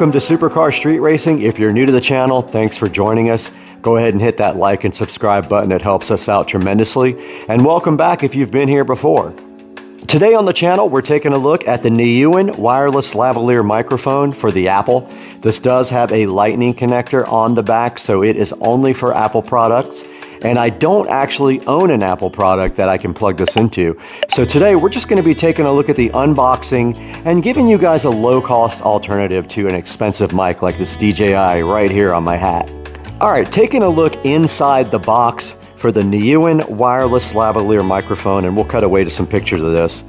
Welcome to Supercar Street Racing. If you're new to the channel, thanks for joining us. Go ahead and hit that like and subscribe button. It helps us out tremendously. And welcome back if you've been here before. Today on the channel, we're taking a look at the Nylon wireless lavalier microphone for the Apple. This does have a lightning connector on the back, so it is only for Apple products. And I don't actually own an Apple product that I can plug this into. So today we're just gonna be taking a look at the unboxing and giving you guys a low-cost alternative to an expensive mic like this DJI right here on my hat. All right, taking a look inside the box for the Nylon wireless lavalier microphone, and we'll cut away to some pictures of this.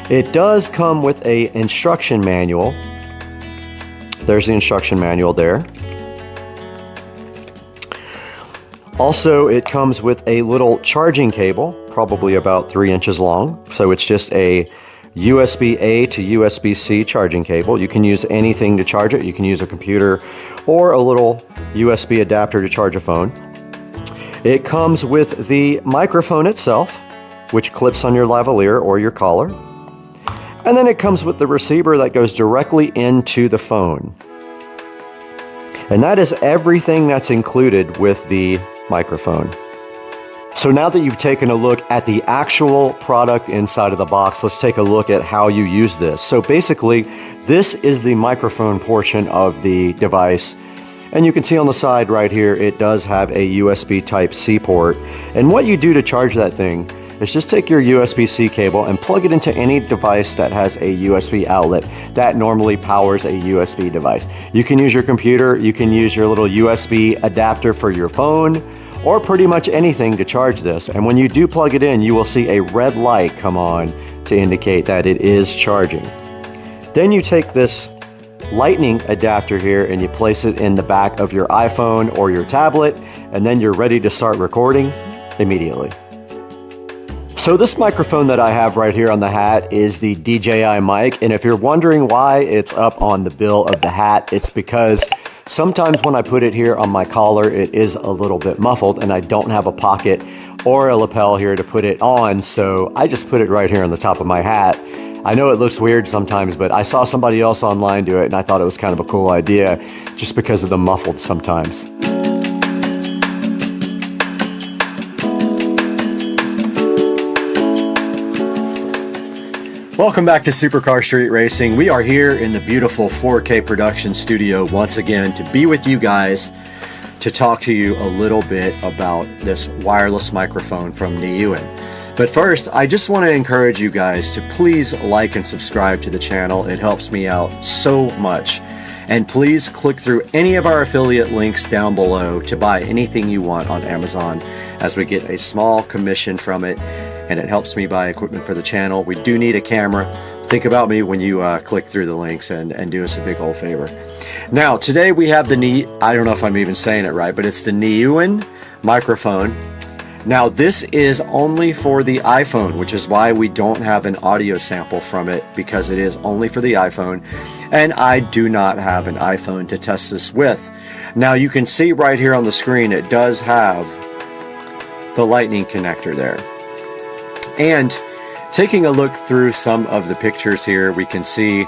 It does come with an instruction manual. There's the instruction manual there. Also, it comes with a little charging cable, probably about 3 inches long. So it's just a USB-A to USB-C charging cable. You can use anything to charge it. You can use a computer or a little USB adapter to charge a phone. It comes with the microphone itself, which clips on your lavalier or your collar. And then it comes with the receiver that goes directly into the phone. And that is everything that's included with the microphone. So now that you've taken a look at the actual product inside of the box, let's take a look at how you use this. So basically, this is the microphone portion of the device. And you can see on the side right here, it does have a USB Type-C port. And what you do to charge that thing is just take your USB-C cable and plug it into any device that has a USB outlet that normally powers a USB device. You can use your computer, you can use your little USB adapter for your phone, or pretty much anything to charge this. And when you do plug it in, you will see a red light come on to indicate that it is charging. Then you take this lightning adapter here and you place it in the back of your iPhone or your tablet, and then you're ready to start recording immediately. So this microphone that I have right here on the hat is the DJI mic, and if you're wondering why it's up on the bill of the hat, it's because sometimes when I put it here on my collar, it is a little bit muffled and I don't have a pocket or a lapel here to put it on, so I just put it right here on the top of my hat. I know it looks weird sometimes, but I saw somebody else online do it and I thought it was kind of a cool idea just because of the muffled sometimes. Welcome back to Supercar Street Racing. We are here in the beautiful 4K production studio once again to be with you guys to talk to you a little bit about this wireless microphone from Nylon. But first, I just want to encourage you guys to please like and subscribe to the channel. It helps me out so much. And please click through any of our affiliate links down below to buy anything you want on Amazon, as we get a small commission from it. And it helps me buy equipment for the channel. We do need a camera. Think about me when you click through the links and do us a big old favor. Now, today we have the I don't know if I'm even saying it right, but it's the Nylon microphone. Now, this is only for the iPhone, which is why we don't have an audio sample from it, because it is only for the iPhone. And I do not have an iPhone to test this with. Now, you can see right here on the screen, it does have the lightning connector there. And taking a look through some of the pictures here, we can see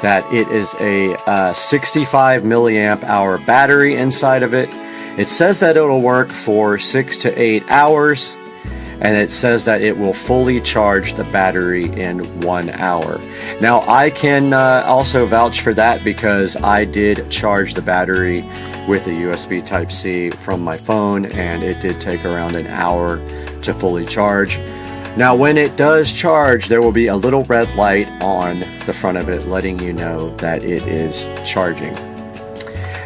that it is a 65 milliamp hour battery inside of it. It says that it'll work for 6 to 8 hours, and it says that it will fully charge the battery in 1 hour. Now, I can also vouch for that because I did charge the battery with a USB Type-C from my phone, and it did take around an hour to fully charge. Now, when it does charge, there will be a little red light on the front of it letting you know that it is charging.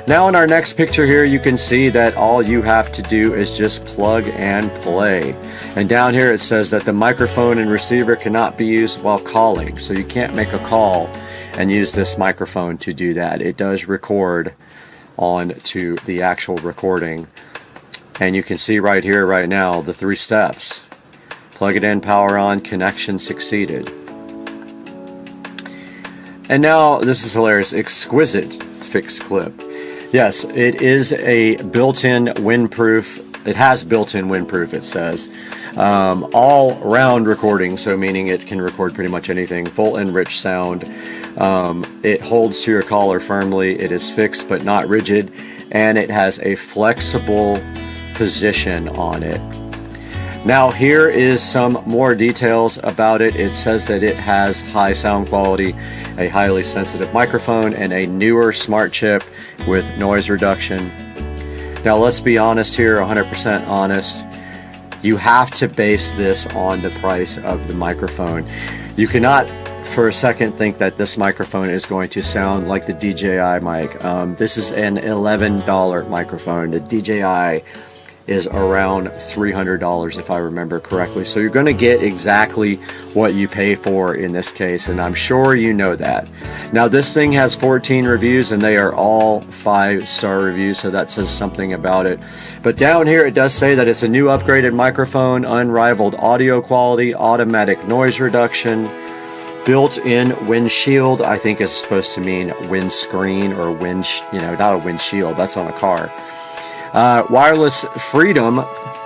Now, in our next picture here, you can see that all you have to do is just plug and play. And down here it says that the microphone and receiver cannot be used while calling. So you can't make a call and use this microphone to do that. It does record on to the actual recording. And you can see right here, right now, the 3 steps. Plug it in, power on, connection succeeded. And now, this is hilarious, exquisite fixed clip. Yes, it is a built-in windproof. It has built-in windproof, it says. All round recording, so meaning it can record pretty much anything. Full enriched sound. It holds to your collar firmly. It is fixed but not rigid, and it has a flexible position on it. Now here is some more details about it. It says that it has high sound quality, a highly sensitive microphone, and a newer smart chip with noise reduction. Now let's be honest here, 100% honest. You have to base this on the price of the microphone. You cannot for a second think that this microphone is going to sound like the DJI mic. This is an $11 microphone. The DJI is around $300 if I remember correctly. So you're going to get exactly what you pay for in this case, and I'm sure you know that. Now this thing has 14 reviews and they are all 5-star reviews, so that says something about it. But down here it does say that it's a new upgraded microphone, unrivaled audio quality, automatic noise reduction, built-in windshield. I think it's supposed to mean windscreen or not a windshield, that's on a car. Wireless freedom,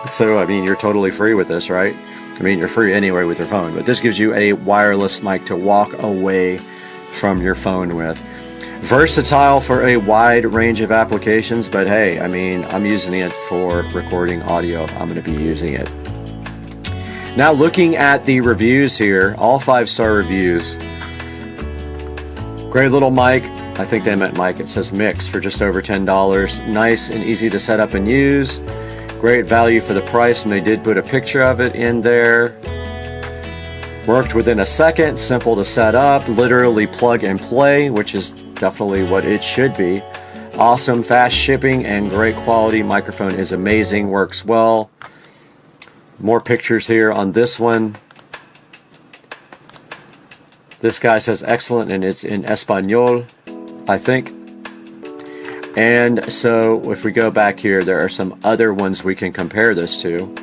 so I mean you're totally free with this, right? I mean you're free anyway with your phone, but this gives you a wireless mic to walk away from your phone with. Versatile for a wide range of applications, but hey, I mean I'm using it for recording audio. I'm going to be using it. Now looking at the reviews here, all 5-star reviews. Great little mic. I think they meant mic. It says mix for just over $10. Nice and easy to set up and use. Great value for the price, and they did put a picture of it in there. Worked within a second, simple to set up, literally plug and play, which is definitely what it should be. Awesome, fast shipping, and great quality. Microphone is amazing, works well. More pictures here on this one. This guy says excellent, and it's in Espanol, I think. And so if we go back here, there are some other ones we can compare this to.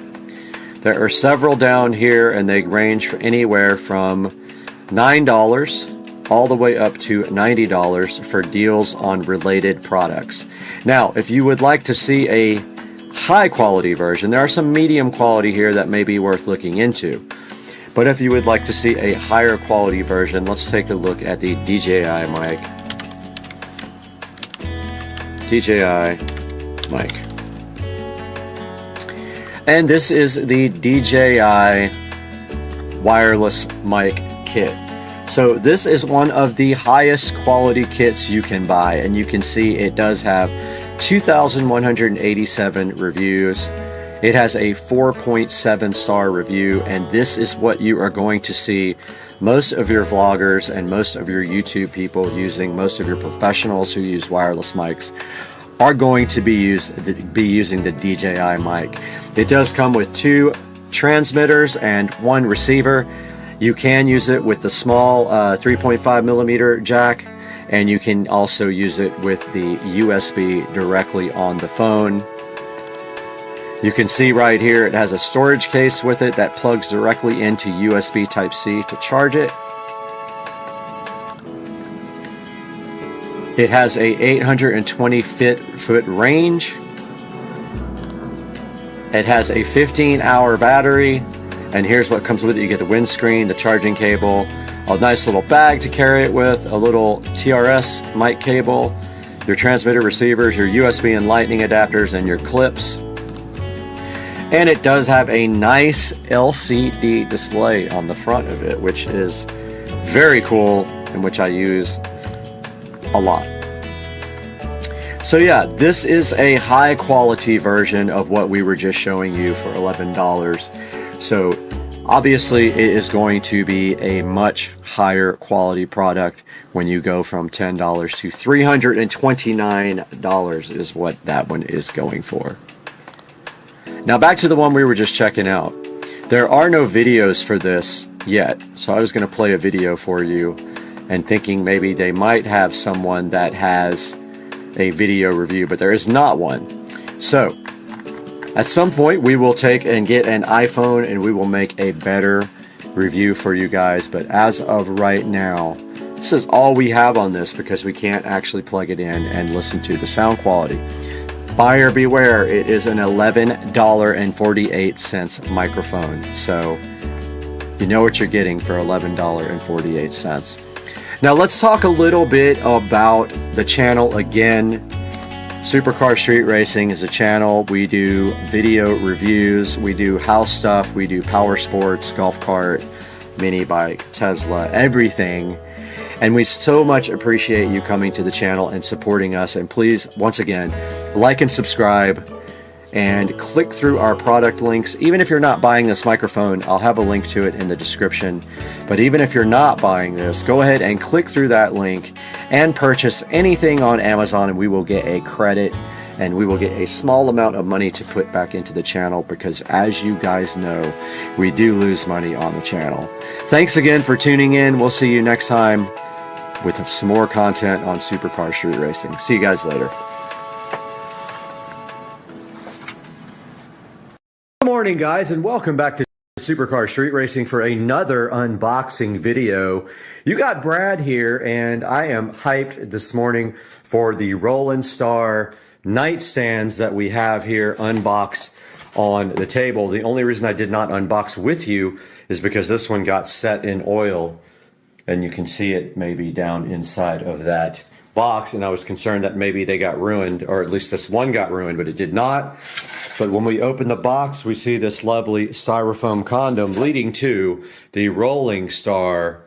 There are several down here, and they range anywhere from $9 all the way up to $90 for deals on related products. Now, if you would like to see a high quality version, there are some medium quality here that may be worth looking into. But if you would like to see a higher quality version, let's take a look at the DJI mic. DJI mic. And this is the DJI wireless mic kit. So this is one of the highest quality kits you can buy, and you can see it does have 2,187 reviews. It has a 4.7 star review, and this is what you are going to see most of your vloggers and most of your YouTube people using, most of your professionals who use wireless mics are going to be using the DJI mic. It does come with 2 transmitters and 1 receiver. You can use it with the small 3.5 millimeter jack, and you can also use it with the USB directly on the phone. You can see right here it has a storage case with it that plugs directly into USB Type-C to charge it. It has a 820 foot range. It has a 15-hour battery, and here's what comes with it. You get the windscreen, the charging cable, a nice little bag to carry it with, a little TRS mic cable, your transmitter receivers, your USB and lightning adapters, and your clips. And it does have a nice LCD display on the front of it, which is very cool and which I use a lot. So yeah, this is a high quality version of what we were just showing you for $11. So obviously it is going to be a much higher quality product when you go from $10 to $329 is what that one is going for. Now back to the one we were just checking out. There are no videos for this yet, so I was going to play a video for you and thinking maybe they might have someone that has a video review, but there is not one. So at some point we will take and get an iPhone and we will make a better review for you guys, but as of right now, this is all we have on this because we can't actually plug it in and listen to the sound quality. Buyer beware, it is an $11.48 microphone, so you know what you're getting for $11.48. Now let's talk a little bit about the channel again. Supercar Street Racing is a channel. We do video reviews, we do house stuff, we do power sports, golf cart, mini bike, Tesla, everything. And we so much appreciate you coming to the channel and supporting us. And please, once again, like and subscribe and click through our product links. Even if you're not buying this microphone, I'll have a link to it in the description. But even if you're not buying this, go ahead and click through that link and purchase anything on Amazon, and we will get a credit and we will get a small amount of money to put back into the channel, because as you guys know, we do lose money on the channel. Thanks again for tuning in. We'll see you next time with some more content on Supercar Street Racing. See you guys later. Good morning, guys, and welcome back to Supercar Street Racing for another unboxing video. You got Brad here, and I am hyped this morning for the Roland Star nightstands that we have here unboxed on the table. The only reason I did not unbox with you is because this one got set in oil, and you can see it maybe down inside of that box, and I was concerned that maybe they got ruined, or at least this one got ruined, but it did not. But when we open the box, we see this lovely styrofoam condom leading to the Roland Star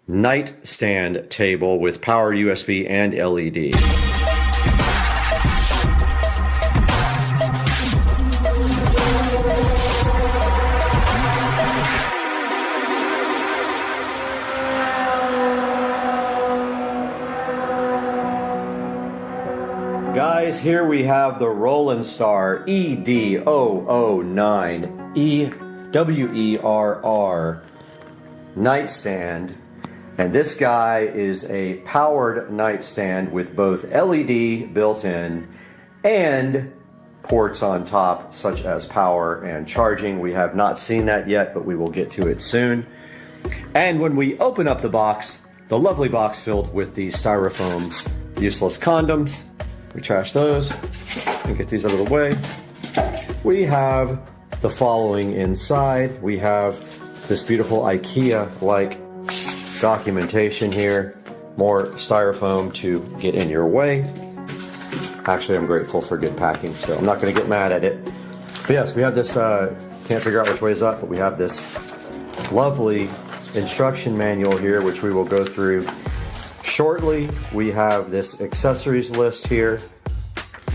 nightstand table with power USB and LED. Guys, here we have the Roland Star ED009 EWERR nightstand, and this guy is a powered nightstand with both LED built in and ports on top, such as power and charging. We have not seen that yet, but we will get to it soon. And when we open up the box, the lovely box filled with the styrofoam useless condoms, we trash those and get these out of the way. We have the following inside. We have this beautiful IKEA-like documentation here. More styrofoam to get in your way. Actually, I'm grateful for good packing, so I'm not going to get mad at it. But yes, we have this, can't figure out which way is up, but we have this lovely instruction manual here, which we will go through shortly. We have this accessories list here,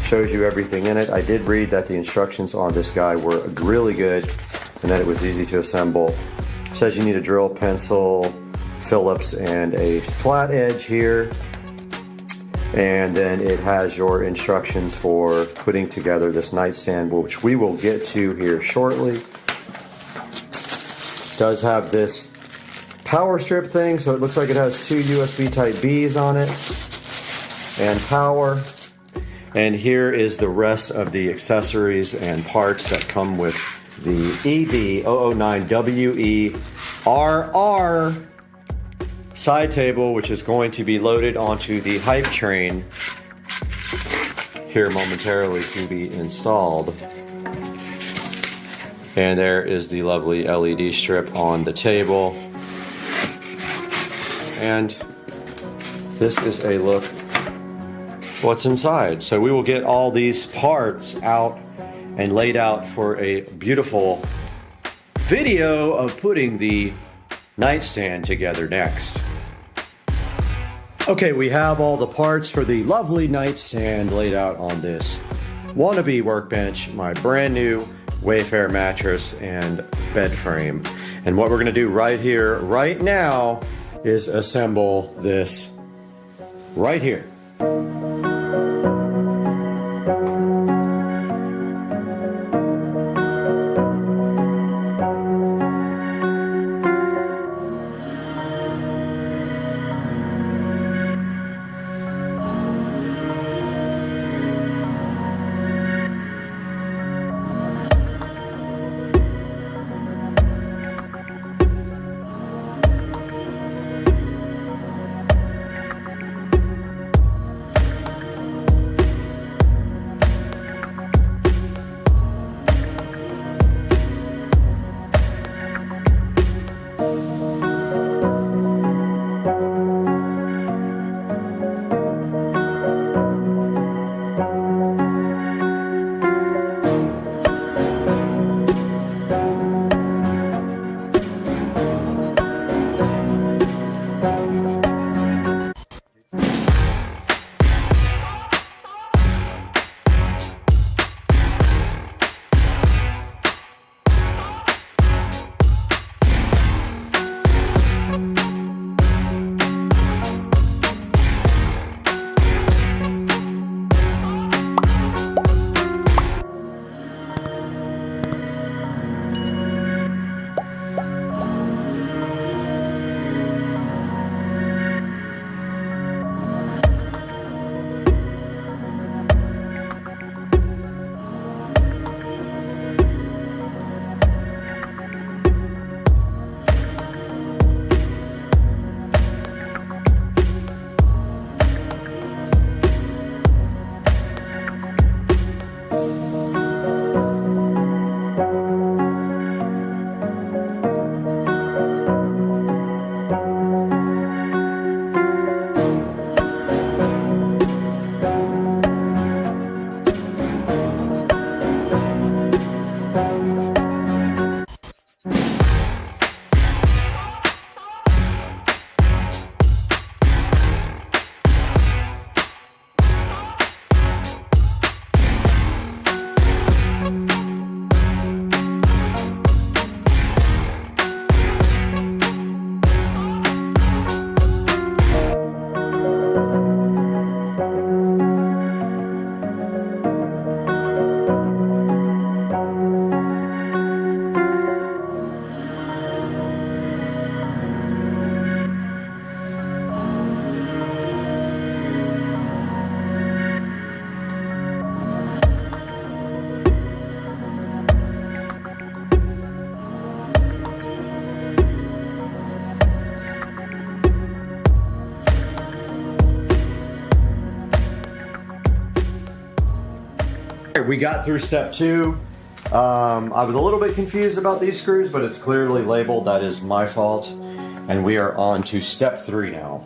shows you everything in it. I did read that the instructions on this guy were really good and that it was easy to assemble. It says you need a drill, pencil, Phillips, and a flat edge here. And then it has your instructions for putting together this nightstand, which we will get to here shortly. It does have this power strip thing, so it looks like it has two USB type B's on it and power. And here is the rest of the accessories and parts that come with the ED009WERR side table, which is going to be loaded onto the hype train here momentarily to be installed. And there is the lovely LED strip on the table. And this is a look what's inside. So we will get all these parts out and laid out for a beautiful video of putting the nightstand together next. Okay, we have all the parts for the lovely nightstand laid out on this wannabe workbench, my brand new Wayfair mattress and bed frame. And what we're gonna do right here, right now, is assemble this right here. we got through step 2. I was a little bit confused about these screws, but it's clearly labeled. That is my fault. And we are on to step 3 now.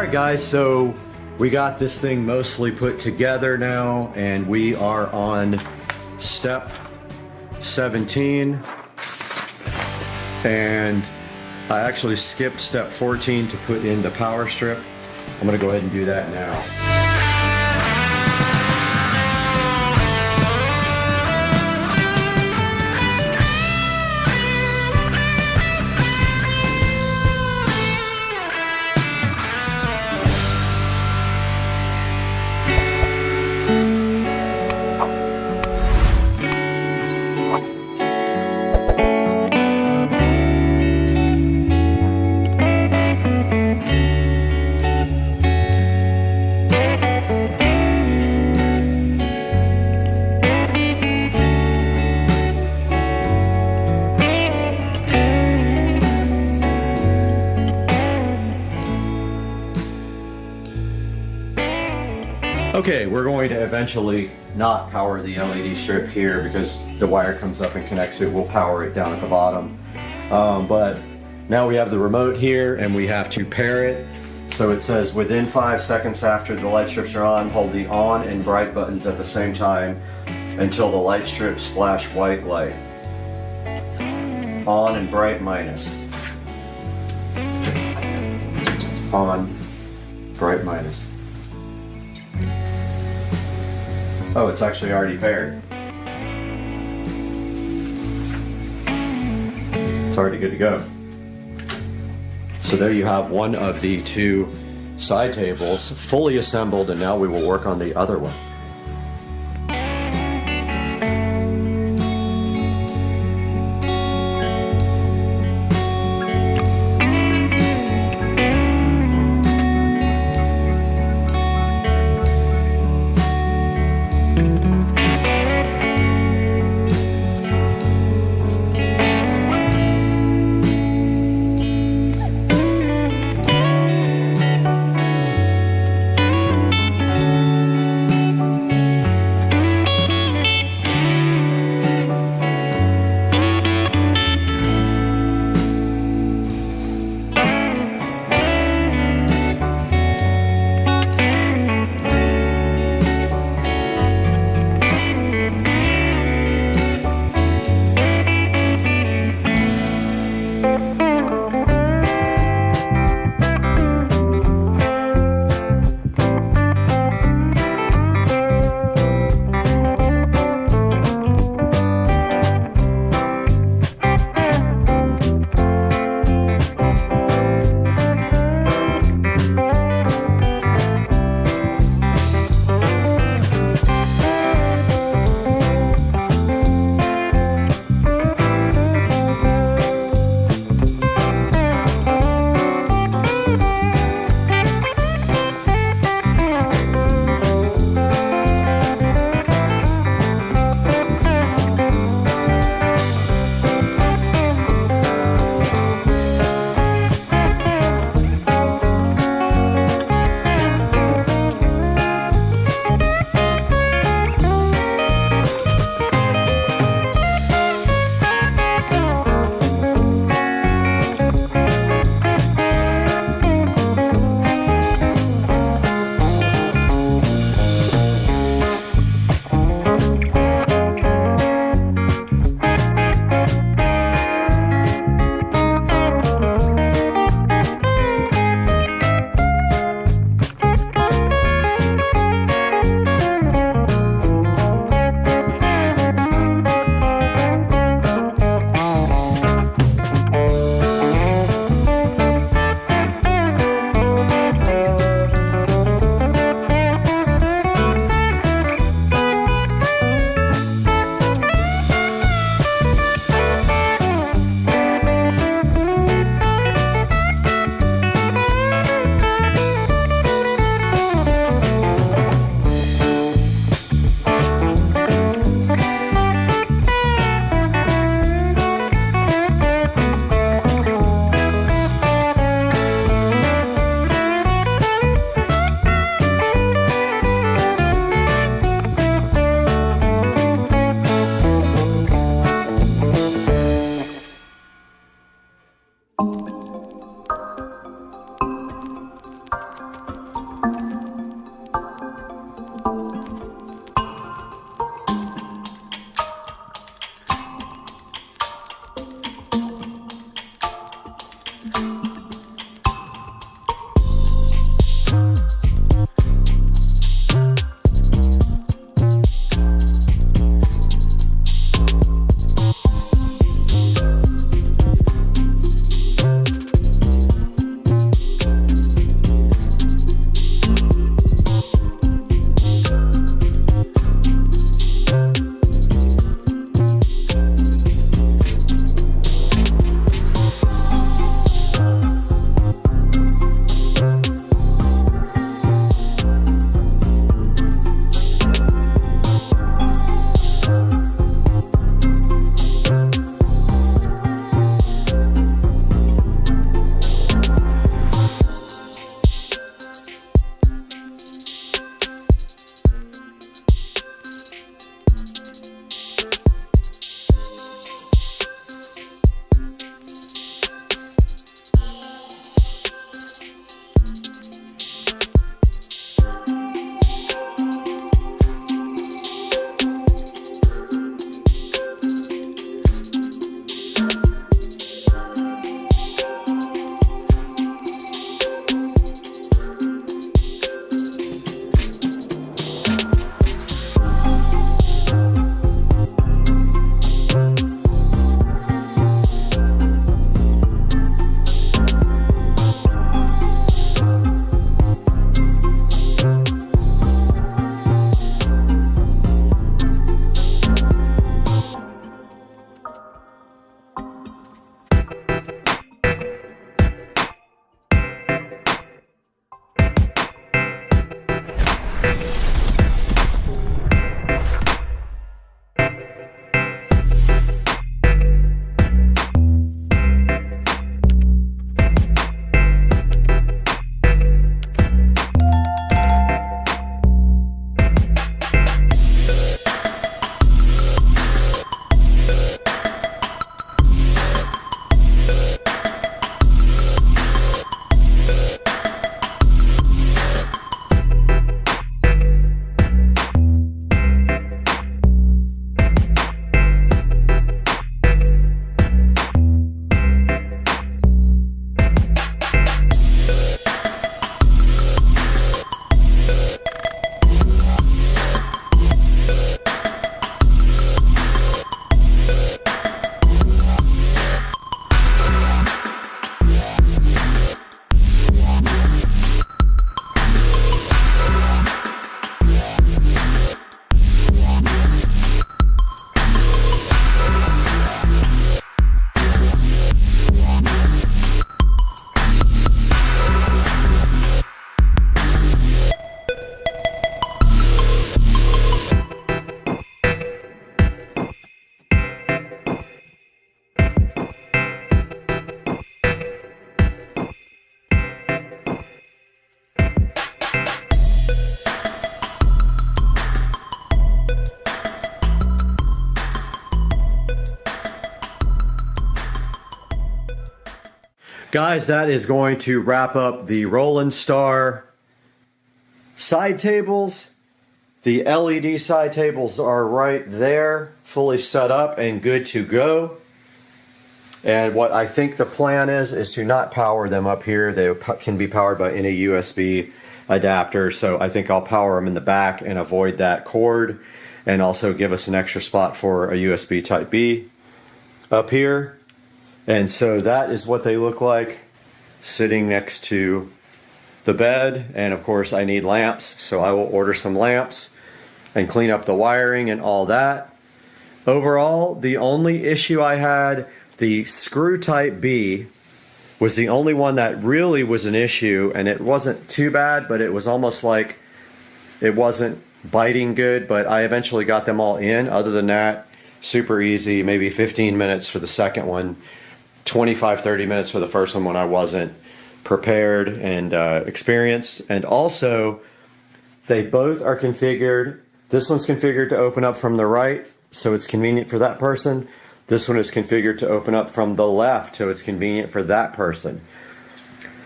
right, guys, so we got this thing mostly put together now, and we are on step 17. And I actually skipped step 14 to put in the power strip. I'm gonna go ahead and do that now. Okay, we're going to eventually not power the LED strip here because the wire comes up and connects it. We'll power it down at the bottom. But now we have the remote here and we have to pair it. So it says within 5 seconds after the light strips are on, hold the on and bright buttons at the same time until the light strips flash white light. On and bright minus. On, bright minus. Oh, it's actually already paired. It's already good to go. So there you have one of the two side tables fully assembled, and now we will work on the other one. Guys, that is going to wrap up the Roland Star side tables. The LED side tables are right there, fully set up and good to go. And what I think the plan is to not power them up here. They can be powered by any USB adapter. So I think I'll power them in the back and avoid that cord, and also give us an extra spot for a USB Type B up here. And so that is what they look like sitting next to the bed. And of course I need lamps, so I will order some lamps and clean up the wiring and all that. Overall, the only issue I had, the screw Type B was the only one that really was an issue, and it wasn't too bad, but it was almost like it wasn't biting good, but I eventually got them all in. Other than that, super easy, maybe 15 minutes for the second one, 25-30 minutes for the first one when I wasn't prepared and experienced. And also, they both are configured. This one's configured to open up from the right, so it's convenient for that person. This one is configured to open up from the left, so it's convenient for that person.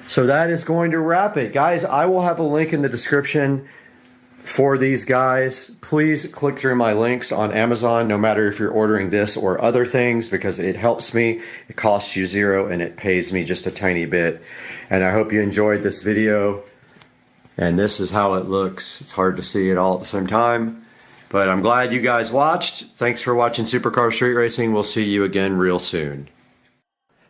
So that is going to wrap it. Guys, I will have a link in the description for these guys. Please click through my links on Amazon, no matter if you're ordering this or other things, because it helps me. It costs you zero and it pays me just a tiny bit. And I hope you enjoyed this video. And this is how it looks. It's hard to see it all at the same time, but I'm glad you guys watched. Thanks for watching Supercar Street Racing. We'll see you again real soon.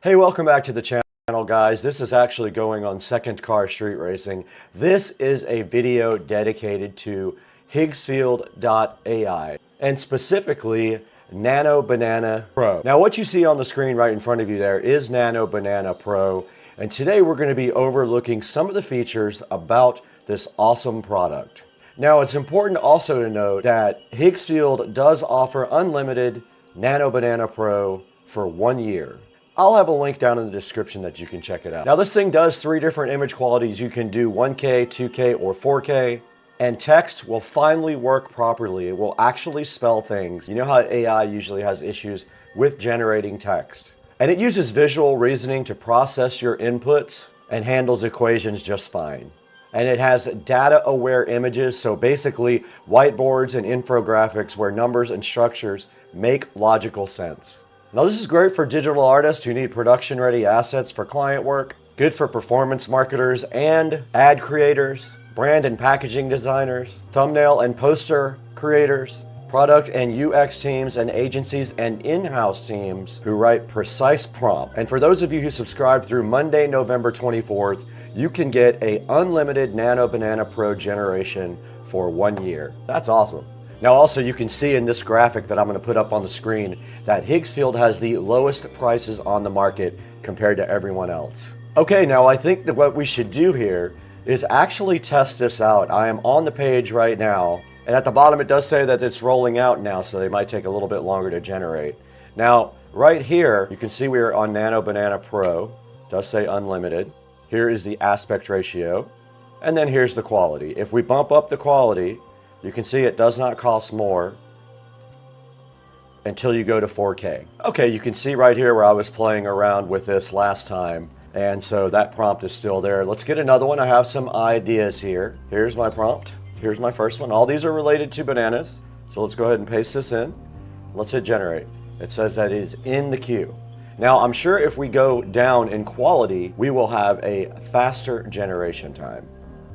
Hey, welcome back to the channel, guys. This is actually going on Second Car Street Racing. This is a video dedicated to Higgsfield.ai, and specifically Nano Banana Pro. Now, what you see on the screen right in front of you there is Nano Banana Pro, and today we're going to be overlooking some of the features about this awesome product. Now, it's important also to note that Higgsfield does offer unlimited Nano Banana Pro for 1 year. I'll have a link down in the description that you can check it out. Now, this thing does 3 different image qualities. You can do 1K, 2K, or 4K, and text will finally work properly. It will actually spell things. You know how AI usually has issues with generating text. And it uses visual reasoning to process your inputs and handles equations just fine. And it has data-aware images, so basically whiteboards and infographics where numbers and structures make logical sense. Now, this is great for digital artists who need production-ready assets for client work, good for performance marketers and ad creators, brand and packaging designers, thumbnail and poster creators, product and UX teams and agencies and in-house teams who write precise prompt. And for those of you who subscribe through Monday, November 24th, you can get an unlimited Nano Banana Pro generation for 1 year. That's awesome. Now, also, you can see in this graphic that I'm going to put up on the screen that Higgsfield has the lowest prices on the market compared to everyone else. Okay, now I think that what we should do here is actually test this out. I am on the page right now, and at the bottom it does say that it's rolling out now, so they might take a little bit longer to generate. Now, right here, you can see we are on Nano Banana Pro. It does say unlimited. Here is the aspect ratio, and then here's the quality. If we bump up the quality, you can see it does not cost more until you go to 4K. Okay, you can see right here where I was playing around with this last time, and so that prompt is still there. Let's get another one. I have some ideas here. Here's my prompt. Here's my first one. All these are related to bananas, so let's go ahead and paste this in. Let's hit generate. It says that it is in the queue. Now, I'm sure if we go down in quality, we will have a faster generation time.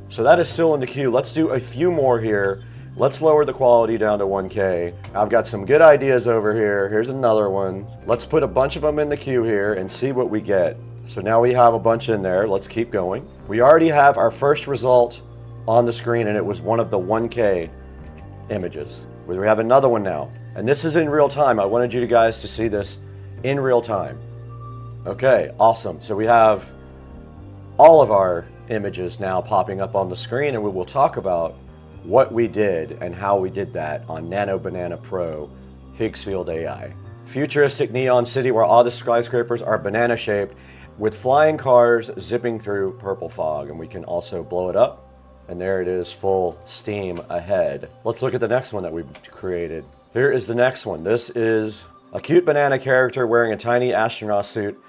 So that is still in the queue. Let's do a few more here. Let's lower the quality down to 1K. I've got some good ideas over here. Here's another one. Let's put a bunch of them in the queue here and see what we get. So now we have a bunch in there. Let's keep going. We already have our first result on the screen, and it was one of the 1K images. We have another one now, and this is in real time. I wanted you guys to see this in real time. Okay, awesome. So we have all of our images now popping up on the screen, and we will talk about what we did and how we did that on Nano Banana Pro Higgsfield AI. Futuristic neon city where all the skyscrapers are banana shaped with flying cars zipping through purple fog, and we can also blow it up, and there it is, full steam ahead. Let's look at the next one that we've created. Here is the next one. This is a cute banana character wearing a tiny astronaut suit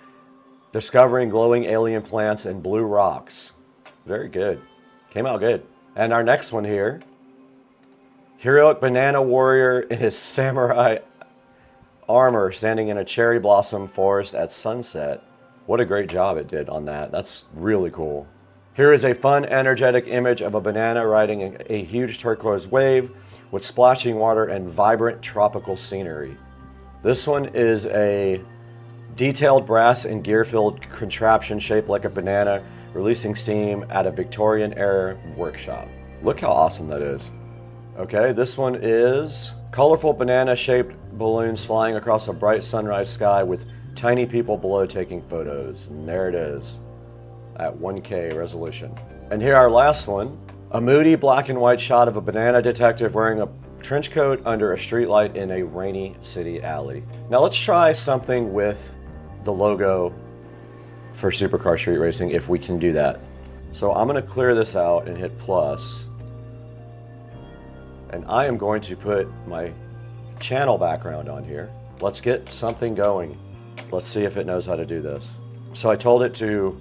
Discovering glowing alien plants and blue rocks. Very good. Came out good. And our next one here, heroic banana warrior in his samurai armor standing in a cherry blossom forest at sunset. What a great job it did on that. That's really cool. Here is a fun, energetic image of a banana riding a huge turquoise wave with splashing water and vibrant tropical scenery. This one is a detailed brass and gear-filled contraption shaped like a banana, releasing steam at a Victorian-era workshop. Look how awesome that is. Okay, this one is colorful banana-shaped balloons flying across a bright sunrise sky with tiny people below taking photos. And there it is at 1K resolution. And here our last one, a moody black and white shot of a banana detective wearing a trench coat under a streetlight in a rainy city alley. Now let's try something with the logo for Supercar Street Racing if we can do that. So I'm going to clear this out and hit plus. And I am going to put my channel background on here. Let's get something going. Let's see if it knows how to do this. So I told it to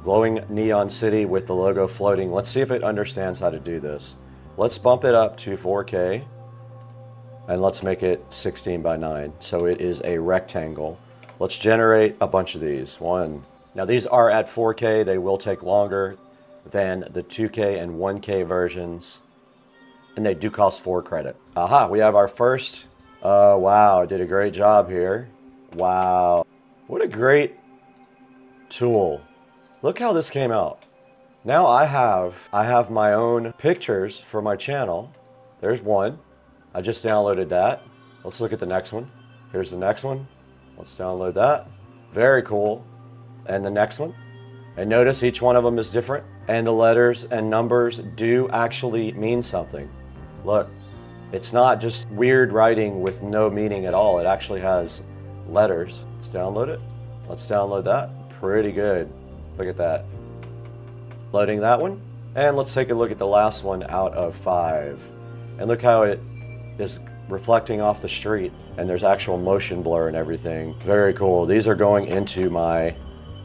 glowing neon city with the logo floating. Let's see if it understands how to do this. Let's bump it up to 4K and let's make it 16 by 9. So it is a rectangle. Let's generate a bunch of these. One. Now these are at 4K. They will take longer than the 2K and 1K versions. And they do cost 4 credit. Aha, we have our first. Wow, did a great job here. Wow. What a great tool. Look how this came out. Now I have my own pictures for my channel. There's one. I just downloaded that. Let's look at the next one. Here's the next one. Let's download that. Very cool. And the next one. And notice each one of them is different. And the letters and numbers do actually mean something. Look, it's not just weird writing with no meaning at all. It actually has letters. Let's download it. Let's download that. Pretty good. Look at that. Loading that one. And let's take a look at the last one out of 5. And look how it is reflecting off the street. And there's actual motion blur and everything. Very cool. These are going into my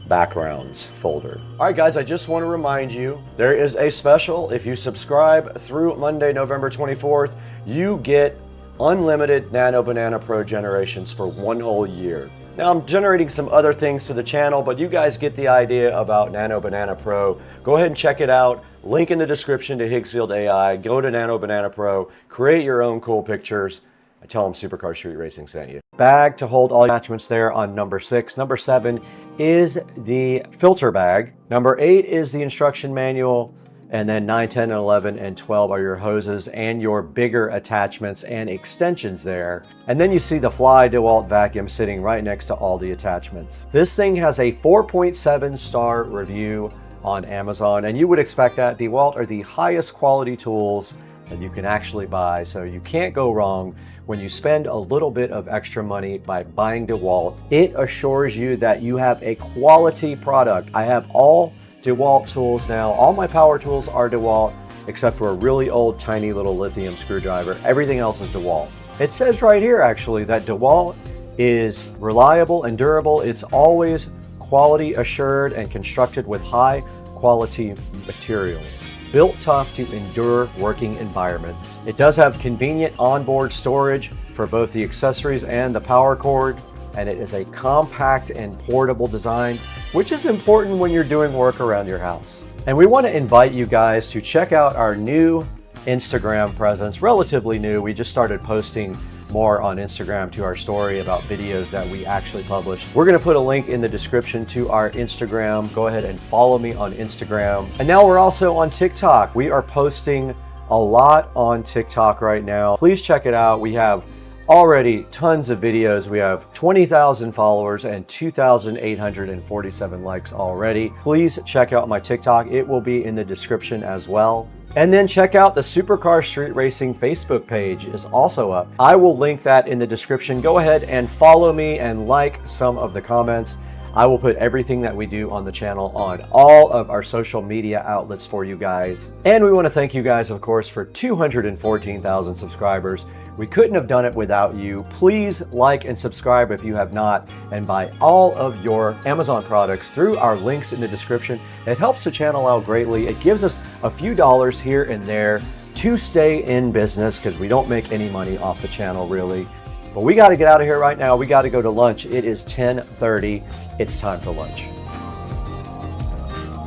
backgrounds folder. All right, guys, I just want to remind you, there is a special. If you subscribe through Monday, November 24th, you get unlimited Nano Banana Pro generations for 1 whole year. Now I'm generating some other things for the channel, but you guys get the idea about Nano Banana Pro. Go ahead and check it out. Link in the description to Higgsfield AI. Go to Nano Banana Pro, create your own cool pictures, and tell them Supercar Street Racing sent you. Bag to hold all attachments there on number 6. Number 7 is the filter bag. Number 8 is the instruction manual. And then 9, 10, 11, and 12 are your hoses and your bigger attachments and extensions there. And then you see the Fly DeWalt vacuum sitting right next to all the attachments. This thing has a 4.7 star review on Amazon, and you would expect that. DeWalt are the highest quality tools that you can actually buy, so you can't go wrong when you spend a little bit of extra money by buying DeWalt. It assures you that you have a quality product. I have all DeWalt tools now. All my power tools are DeWalt, except for a really old tiny little lithium screwdriver. Everything else is DeWalt. It says right here actually that DeWalt is reliable and durable. It's always quality assured and constructed with high quality materials, built tough to endure working environments. It does have convenient onboard storage for both the accessories and the power cord, and it is a compact and portable design, which is important when you're doing work around your house. And we want to invite you guys to check out our new Instagram presence, relatively new. We just started posting more on Instagram to our story about videos that we actually published. We're going to put a link in the description to our Instagram. Go ahead and follow me on Instagram. And now we're also on TikTok. We are posting a lot on TikTok right now. Please check it out. We have already tons of videos. We have 20,000 followers and 2,847 likes already. Please check out my TikTok. It will be in the description as well. And then check out the Supercar Street Racing Facebook page is also up. I will link that in the description. Go ahead and follow me and like some of the comments. I will put everything that we do on the channel on all of our social media outlets for you guys. And we want to thank you guys, of course, for 214,000 subscribers. We couldn't have done it without you. Please like and subscribe if you have not, and buy all of your Amazon products through our links in the description. It helps the channel out greatly. It gives us a few dollars here and there to stay in business because we don't make any money off the channel really. But we got to get out of here right now. We got to go to lunch. It is 10:30. It's time for lunch.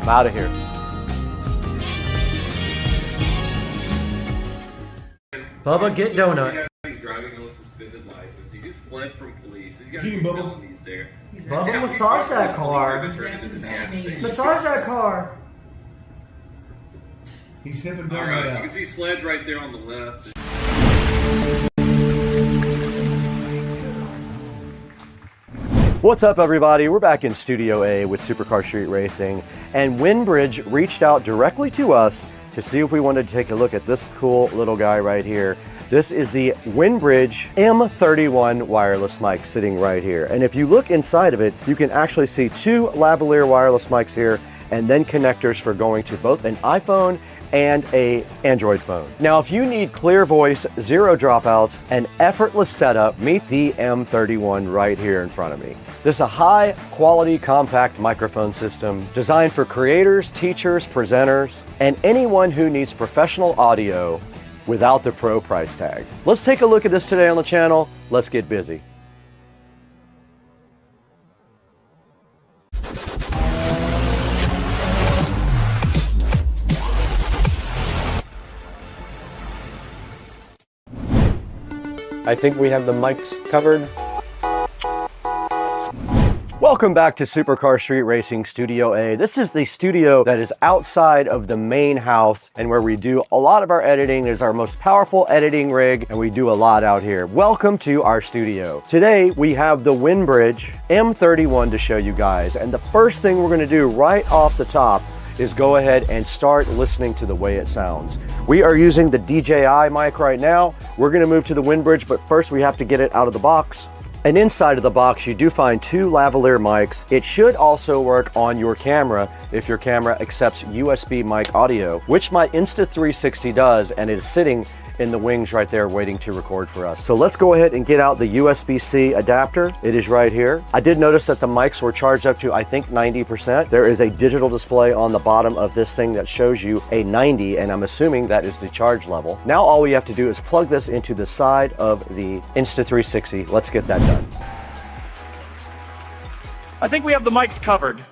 I'm out of here. Bubba, get donut. He's driving on a suspended license. He just fled from police. He's got felonies there. Bubba, massage that car. Massage that car. He's hipping down. All right, you can see Sledge right there on the left. What's up, everybody? We're back in Studio A with Supercar Street Racing, and Windbridge reached out directly to us to see if we wanted to take a look at this cool little guy right here. This is the Windbridge M31 wireless mic sitting right here. And if you look inside of it, you can actually see two lavalier wireless mics here, and then connectors for going to both an iPhone and an Android phone. Now, if you need clear voice, zero dropouts, and effortless setup, meet the M31 right here in front of me. This is a high quality compact microphone system designed for creators, teachers, presenters, and anyone who needs professional audio without the pro price tag. Let's take a look at this today on the channel. Let's get busy. I think we have the mics covered. Welcome back to Supercar Street Racing Studio A. This is the studio that is outside of the main house and where we do a lot of our editing. It is our most powerful editing rig, and we do a lot out here. Welcome to our studio. Today we have the Windbridge M31 to show you guys, and the first thing we're going to do right off the top is go ahead and start listening to the way it sounds. We are using the DJI mic right now. We're going to move to the Windbridge, but first we have to get it out of the box. And inside of the box, you do find two lavalier mics. It should also work on your camera if your camera accepts USB mic audio, which my Insta360 does, and it is sitting in the wings right there waiting to record for us. So let's go ahead and get out the USB-C adapter. It is right here. I did notice that the mics were charged up to, I think, 90%. There is a digital display on the bottom of this thing that shows you a 90, and I'm assuming that is the charge level. Now all we have to do is plug this into the side of the Insta360. Let's get that done. I think we have the mics covered.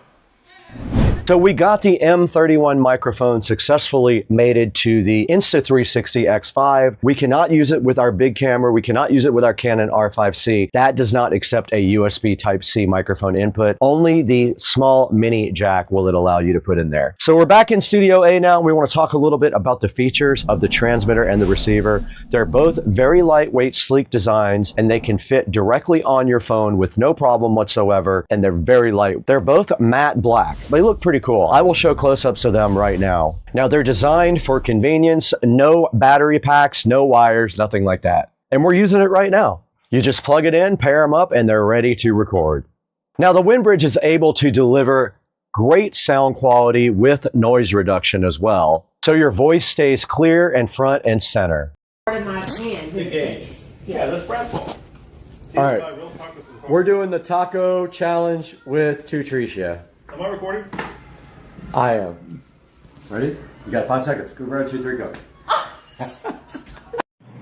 So we got the M31 microphone successfully mated to the Insta360 X5. We cannot use it with our big camera. We cannot use it with our Canon R5C. That does not accept a USB Type-C microphone input. Only the small mini jack will it allow you to put in there. So we're back in Studio A now. We want to talk a little bit about the features of the transmitter and the receiver. They're both very lightweight, sleek designs, and they can fit directly on your phone with no problem whatsoever, and they're very light. They're both matte black. They look pretty cool. I will show close-ups of them right now. Now, they're designed for convenience, no battery packs, no wires, nothing like that. And we're using it right now. You just plug it in, pair them up, and they're ready to record. Now, the Windbridge is able to deliver great sound quality with noise reduction as well, so your voice stays clear and front and center. In my hand. Engage. Yeah, that's Brad's fault. All right. We're doing the taco challenge with Tutricia. Am I recording? I am. Ready? You got 5 seconds. Go grab 2, 3, go.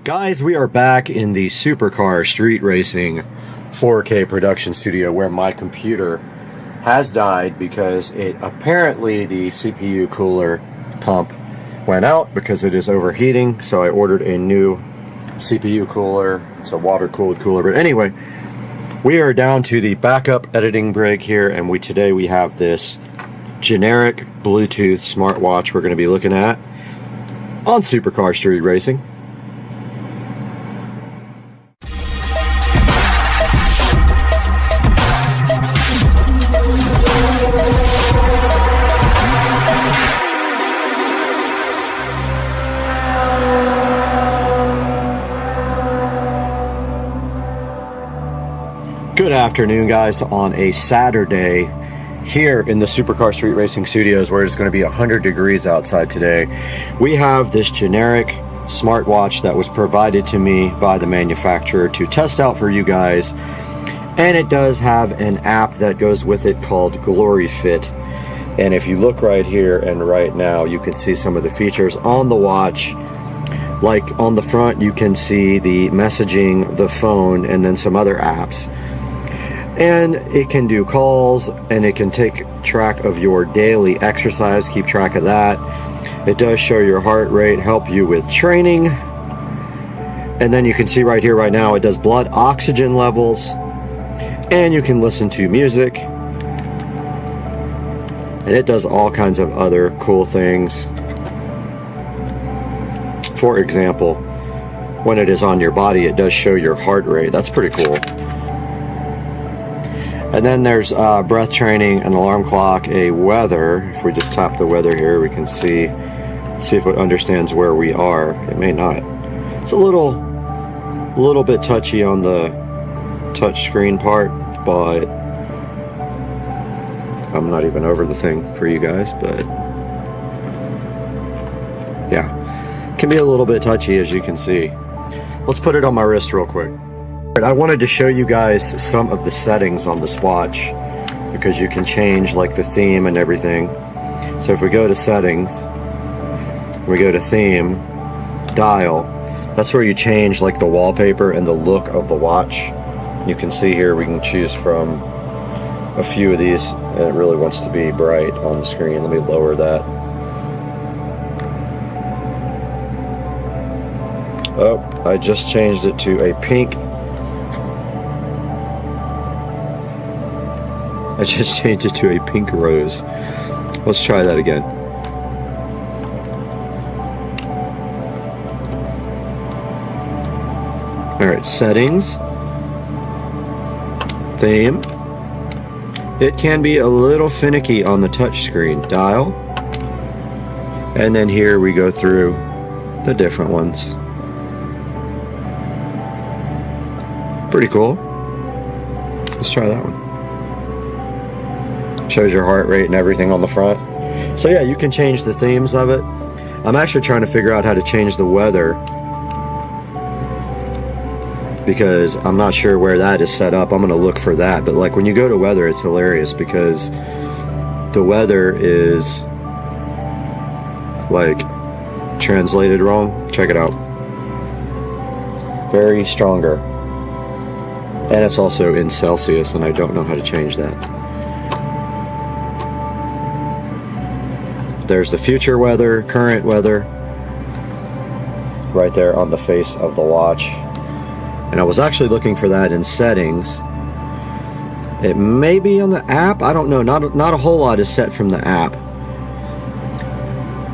Guys, we are back in the Supercar Street Racing 4K production studio where my computer has died because it apparently the CPU cooler pump went out because it is overheating. So I ordered a new CPU cooler. It's a water-cooled cooler. But anyway, we are down to the backup editing rig here, and today we have this generic Bluetooth smartwatch we're going to be looking at on Supercar Street Racing. Good afternoon, guys, on a Saturday here in the Supercar Street Racing Studios, where it's going to be 100 degrees outside today. We have this generic smartwatch that was provided to me by the manufacturer to test out for you guys, and it does have an app that goes with it called GloryFit. And if you look right here and right now, you can see some of the features on the watch. Like on the front, you can see the messaging, the phone, and then some other apps. And it can do calls, and it can take track of your daily exercise, keep track of that. It does show your heart rate, help you with training. And then you can see right here, right now, it does blood oxygen levels, and you can listen to music. And it does all kinds of other cool things. For example, when it is on your body, it does show your heart rate. That's pretty cool. And then there's breath training, an alarm clock, a weather. If we just tap the weather here, we can see if it understands where we are. It may not. It's a little bit touchy on the touch screen part, but I'm not even over the thing for you guys, but yeah, it can be a little bit touchy, as you can see. Let's put it on my wrist real quick. I wanted to show you guys some of the settings on this watch, because you can change like the theme and everything. So if we go to settings, we go to theme, dial, that's where you change like the wallpaper and the look of the watch. You can see here we can choose from a few of these, and it really wants to be bright on the screen. Let me lower that. Oh, I just changed it to a pink. I just changed it to a pink rose. Let's try that again. Alright, settings. Theme. It can be a little finicky on the touch screen. Dial. And then here we go through the different ones. Pretty cool. Let's try that one. Shows your heart rate and everything on the front. So yeah, you can change the themes of it. I'm actually trying to figure out how to change the weather, because I'm not sure where that is set up. I'm going to look for that. But like when you go to weather, it's hilarious because the weather is like translated wrong. Check it out. Very stronger. And it's also in Celsius, and I don't know how to change that. There's the future weather, current weather, right there on the face of the watch. And I was actually looking for that in settings. It may be on the app, I don't know. Not a whole lot is set from the app.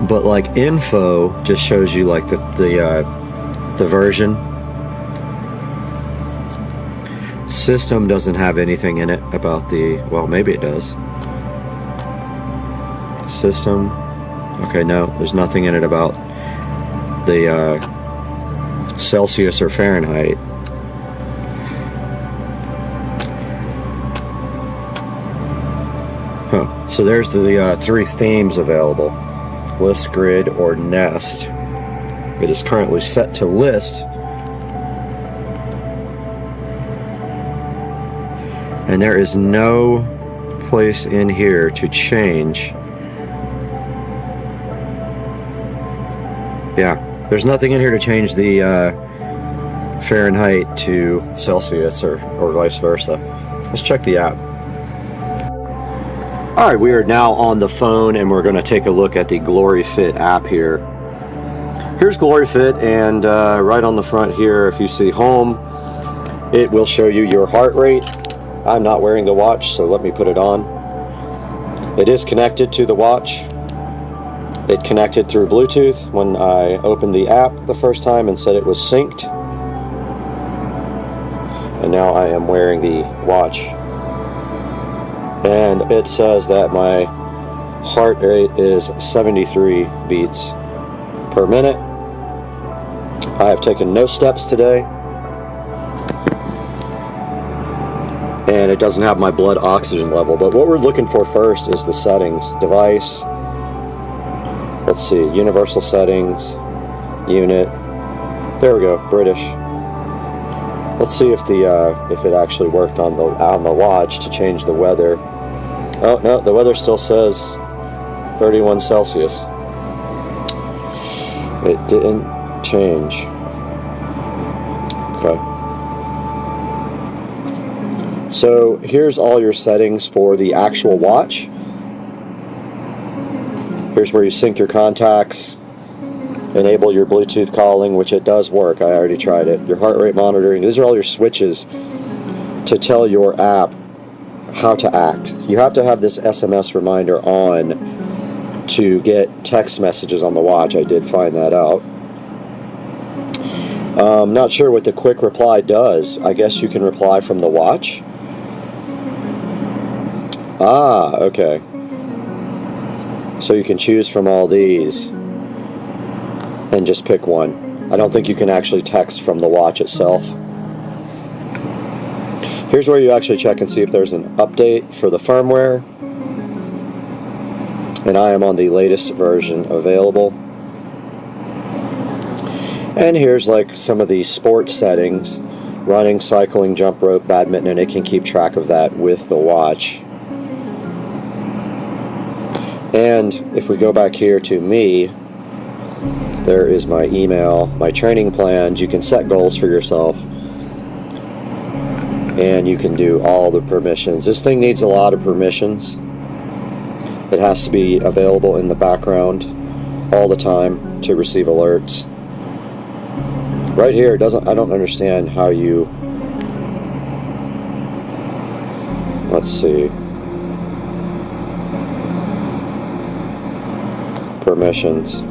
But like info just shows you like the version. System doesn't have anything in it about the, well, maybe it does. System. Okay, no, there's nothing in it about the Celsius or Fahrenheit. Huh. So there's the three themes available. List, grid, or nest. It is currently set to list. And there is no place in here to change. Yeah, there's nothing in here to change the Fahrenheit to Celsius or vice versa. Let's check the app. Alright, we are now on the phone, and we're going to take a look at the GloryFit app here. Here's GloryFit, and right on the front here, if you see home, it will show you your heart rate. I'm not wearing the watch, so let me put it on. It is connected to the watch. It connected through Bluetooth when I opened the app the first time and said it was synced. And now I am wearing the watch. And it says that my heart rate is 73 beats per minute. I have taken no steps today. it doesn't have my blood oxygen level. But what we're looking for first is the settings. Device. Let's see. Universal settings. Unit. There we go. British. Let's see if it actually worked on the watch to change the weather. Oh no, the weather still says 31 Celsius. It didn't change. Okay. So here's all your settings for the actual watch. Here's where you sync your contacts, enable your Bluetooth calling, which it does work. I already tried it. Your heart rate monitoring. These are all your switches to tell your app how to act. You have to have this SMS reminder on to get text messages on the watch. I did find that out. Not sure what the quick reply does. I guess you can reply from the watch. Ah, okay. So you can choose from all these and just pick one. I don't think you can actually text from the watch itself. Here's where you actually check and see if there's an update for the firmware. And I am on the latest version available. And here's like some of the sports settings. Running, cycling, jump rope, badminton, and it can keep track of that with the watch. And if we go back here to me, there is my email, my training plans. You can set goals for yourself. And you can do all the permissions. This thing needs a lot of permissions. It has to be available in the background all the time to receive alerts. Right here, I don't understand how you, let's see, permissions.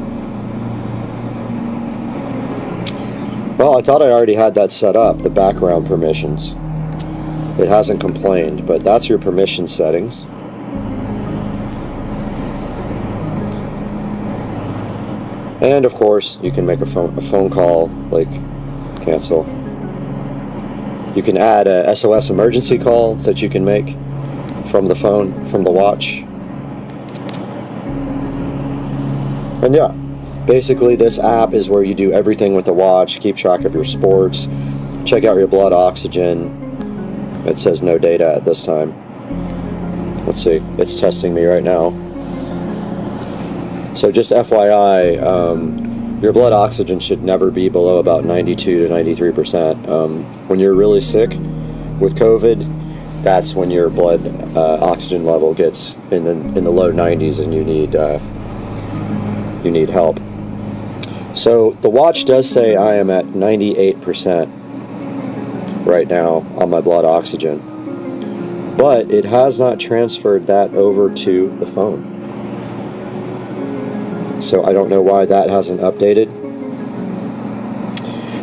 Well, I thought I already had that set up, the background permissions. It hasn't complained, but that's your permission settings. And of course, you can make a phone call, like cancel. You can add a SOS emergency call that you can make from the phone, from the watch. And yeah, basically this app is where you do everything with the watch, keep track of your sports, check out your blood oxygen. It says no data at this time. Let's see, it's testing me right now. So just FYI, your blood oxygen should never be below about 92 to 93%. When you're really sick with COVID, that's when your blood oxygen level gets in the low 90s and you need help. So the watch does say I am at 98% right now on my blood oxygen, but it has not transferred that over to the phone. So I don't know why that hasn't updated.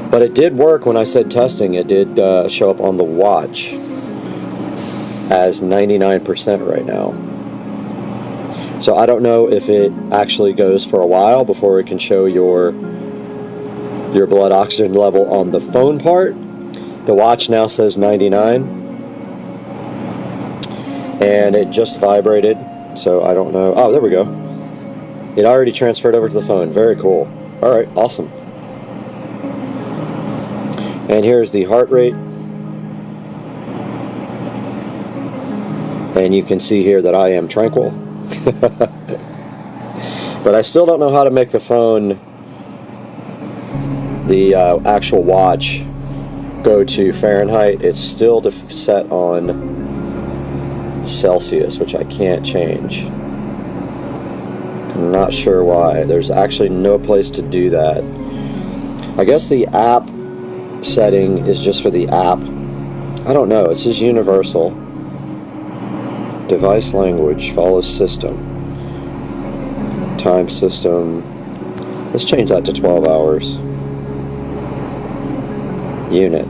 But it did work when I said testing. It did show up on the watch as 99% right now. So I don't know if it actually goes for a while before it can show your blood oxygen level on the phone part. The watch now says 99. And it just vibrated. So I don't know. Oh, there we go. It already transferred over to the phone. Very cool. Alright, awesome. And here's the heart rate. And you can see here that I am tranquil. But I still don't know how to make the phone, the actual watch, go to Fahrenheit. It's still set on Celsius, which I can't change. I'm not sure why. There's actually no place to do that. I guess the app setting is just for the app. I don't know. It says universal. Device language follows system. Time system. Let's change that to 12 hours. Unit.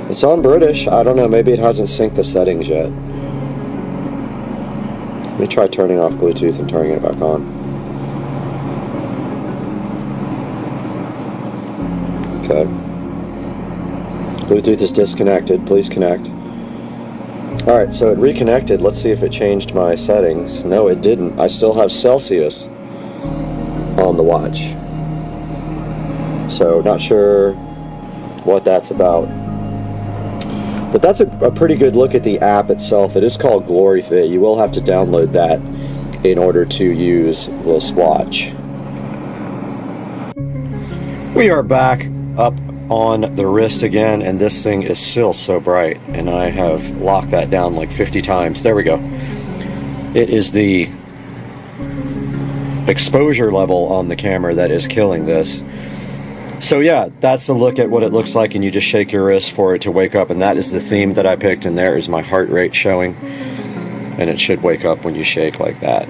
It's on British. I don't know. Maybe it hasn't synced the settings yet. Let me try turning off Bluetooth and turning it back on. Okay. Bluetooth is disconnected. Please connect. Alright, so it reconnected. Let's see if it changed my settings. No, it didn't. I still have Celsius on the watch. So, not sure what that's about. But that's a pretty good look at the app itself. It is called GloryFit. You will have to download that in order to use this watch. We are back up on the wrist again, and this thing is still so bright, and I have locked that down like 50 times. There we go. It is the exposure level on the camera that is killing this. So yeah, that's a look at what it looks like, and you just shake your wrist for it to wake up, and that is the theme that I picked, and there is my heart rate showing, and it should wake up when you shake like that.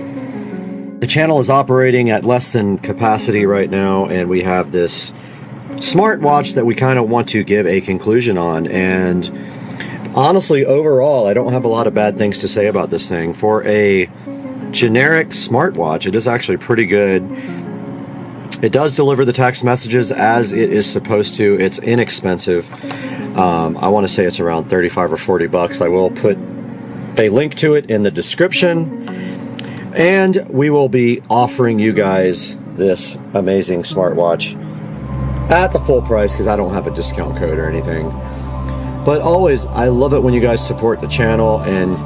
The channel is operating at less than capacity right now, and we have this smartwatch that we kind of want to give a conclusion on. And honestly, overall, I don't have a lot of bad things to say about this thing. For a generic smartwatch, it is actually pretty good. It does deliver the text messages as it is supposed to. It's inexpensive. I want to say it's around 35 or 40 bucks. I will put a link to it in the description, and we will be offering you guys this amazing smartwatch at the full price, because I don't have a discount code or anything. But always, I love it when you guys support the channel, and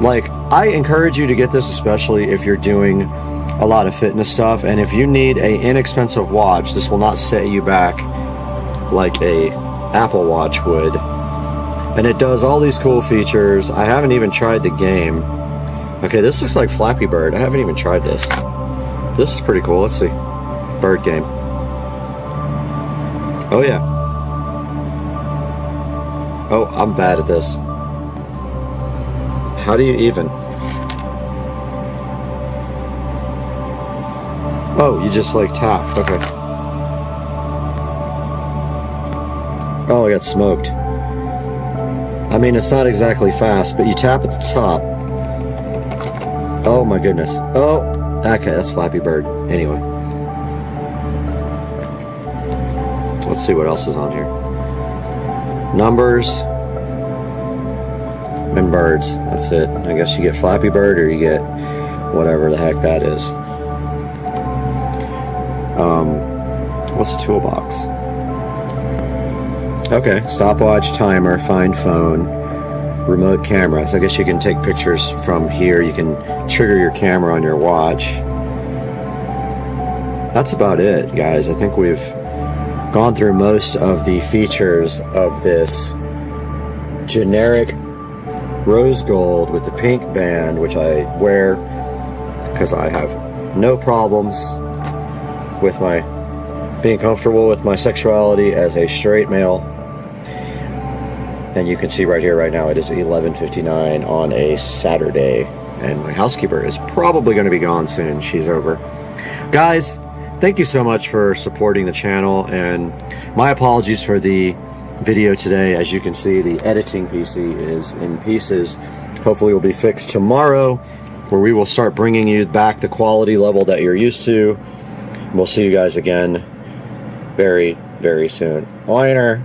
like, I encourage you to get this, especially if you're doing a lot of fitness stuff, and if you need a inexpensive watch, this will not set you back like a Apple Watch would. And it does all these cool features. I haven't even tried the game. Okay, this looks like Flappy Bird. I haven't even tried this. This is pretty cool. Let's see. Bird game. Oh yeah. Oh, I'm bad at this. How do you even? Oh, you just like tap. Okay. Oh, I got smoked. I mean, it's not exactly fast, but you tap at the top. Oh my goodness. Oh, okay, that's Flappy Bird. Anyway. Let's see what else is on here. Numbers and birds. That's it. I guess you get Flappy Bird, or you get whatever the heck that is. What's the toolbox? Okay, stopwatch, timer, find phone, remote camera. So I guess you can take pictures from here. You can trigger your camera on your watch. That's about it, guys. I think we've gone through most of the features of this generic rose gold with the pink band, which I wear because I have no problems with my being comfortable with my sexuality as a straight male. And you can see right here, right now, it is 11:59 on a Saturday, and my housekeeper is probably going to be gone soon. She's over. Guys, thank you so much for supporting the channel, and my apologies for the video today. As you can see, the editing PC is in pieces. Hopefully it will be fixed tomorrow, where we will start bringing you back the quality level that you're used to. We'll see you guys again very, very soon. Later.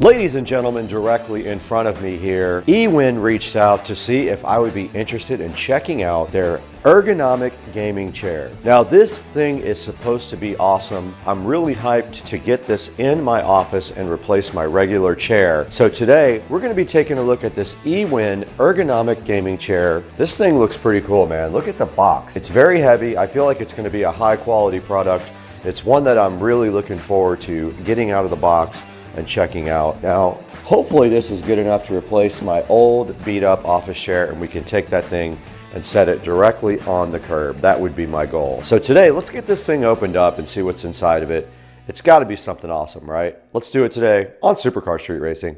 Ladies and gentlemen, directly in front of me here, eWin reached out to see if I would be interested in checking out their ergonomic gaming chair. Now, this thing is supposed to be awesome. I'm really hyped to get this in my office and replace my regular chair. So today, we're going to be taking a look at this eWin ergonomic gaming chair. This thing looks pretty cool, man. Look at the box. It's very heavy. I feel like it's going to be a high quality product. It's one that I'm really looking forward to getting out of the box and checking out. Now, hopefully this is good enough to replace my old beat up office chair, and we can take that thing and set it directly on the curb. That would be my goal. So today, let's get this thing opened up and see what's inside of it. It's got to be something awesome, right? Let's do it today on Supercar Street Racing.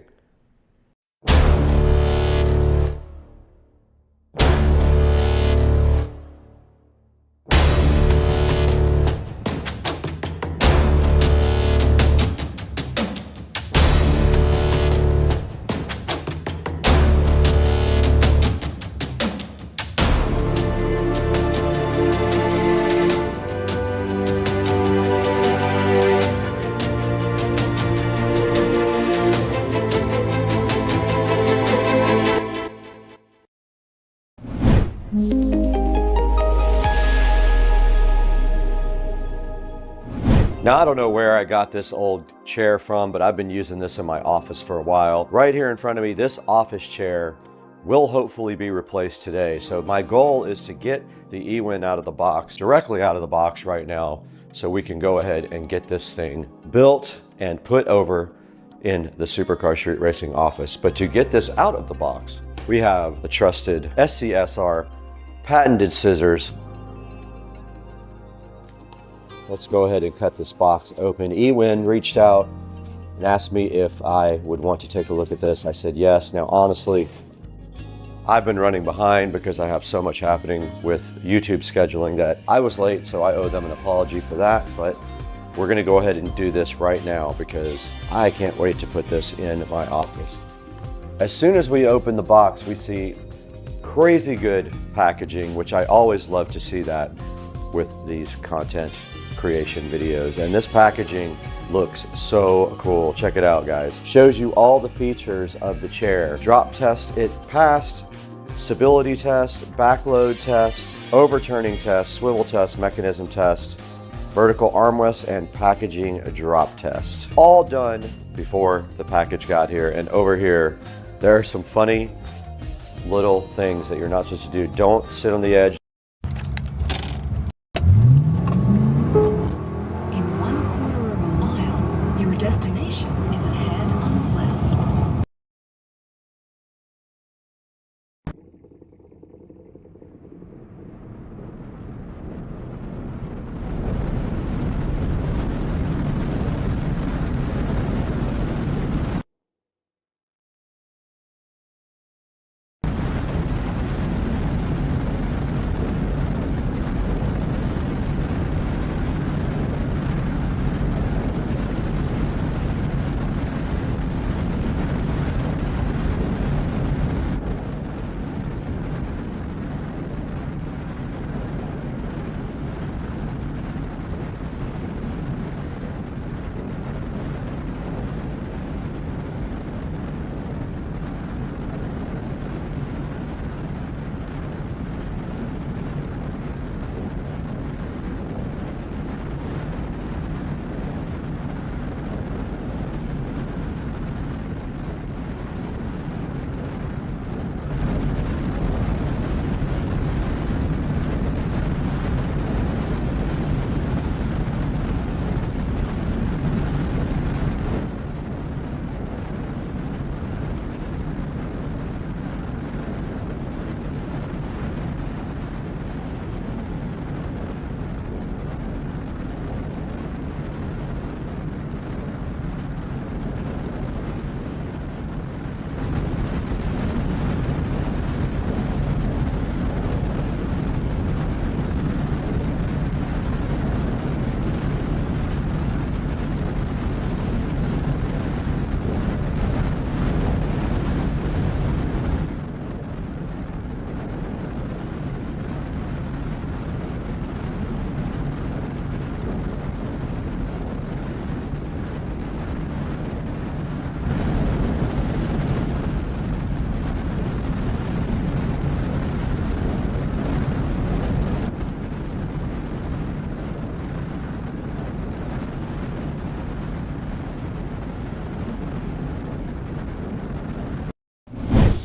Now, I don't know where I got this old chair from, but I've been using this in my office for a while. Right here in front of me, this office chair will hopefully be replaced today. So my goal is to get the eWin out of the box, directly out of the box right now, so we can go ahead and get this thing built and put over in the Supercar Street Racing office. But to get this out of the box, we have the trusted SCSR patented scissors. Let's go ahead and cut this box open. eWin reached out and asked me if I would want to take a look at this. I said yes. Now, honestly, I've been running behind because I have so much happening with YouTube scheduling that I was late, so I owe them an apology for that. But we're gonna go ahead and do this right now because I can't wait to put this in my office. As soon as we open the box, we see crazy good packaging, which I always love to see that with these content creation videos. And this packaging looks so cool. Check it out, guys. Shows you all the features of the chair. Drop test, it passed. Stability test, backload test, overturning test, swivel test, mechanism test, vertical armrest, and packaging drop test. All done before the package got here. And over here, there are some funny little things that you're not supposed to do. Don't sit on the edge. In 1/4 of a mile, your destination is ahead on the left.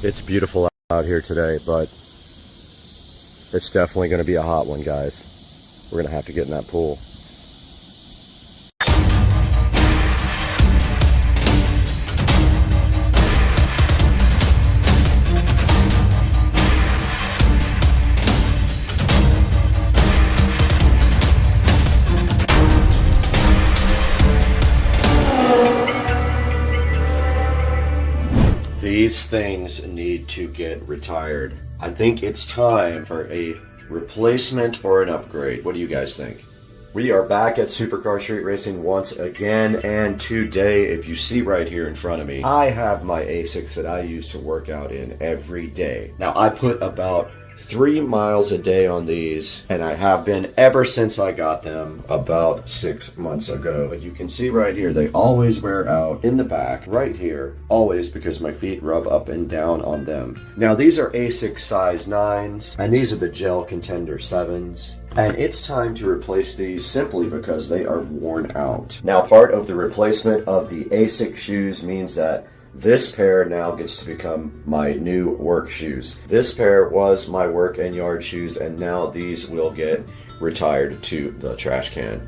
It's beautiful out here today, but it's definitely going to be a hot one, guys. We're going to have to get in that pool. These things need to get retired. I think it's time for a replacement or an upgrade. What do you guys think? We are back at Supercar Street Racing once again, and today, if you see right here in front of me, I have my ASICs that I use to work out in every day. Now, I put about 3 miles a day on these, and I have been ever since I got them about 6 months ago. But you can see right here, they always wear out in the back, right here, always, because my feet rub up and down on them. Now these are ASIC size 9s, and these are the Gel Contender 7s. And it's time to replace these simply because they are worn out. Now part of the replacement of the ASIC shoes means that this pair now gets to become my new work shoes. This pair was my work and yard shoes, and now these will get retired to the trash can.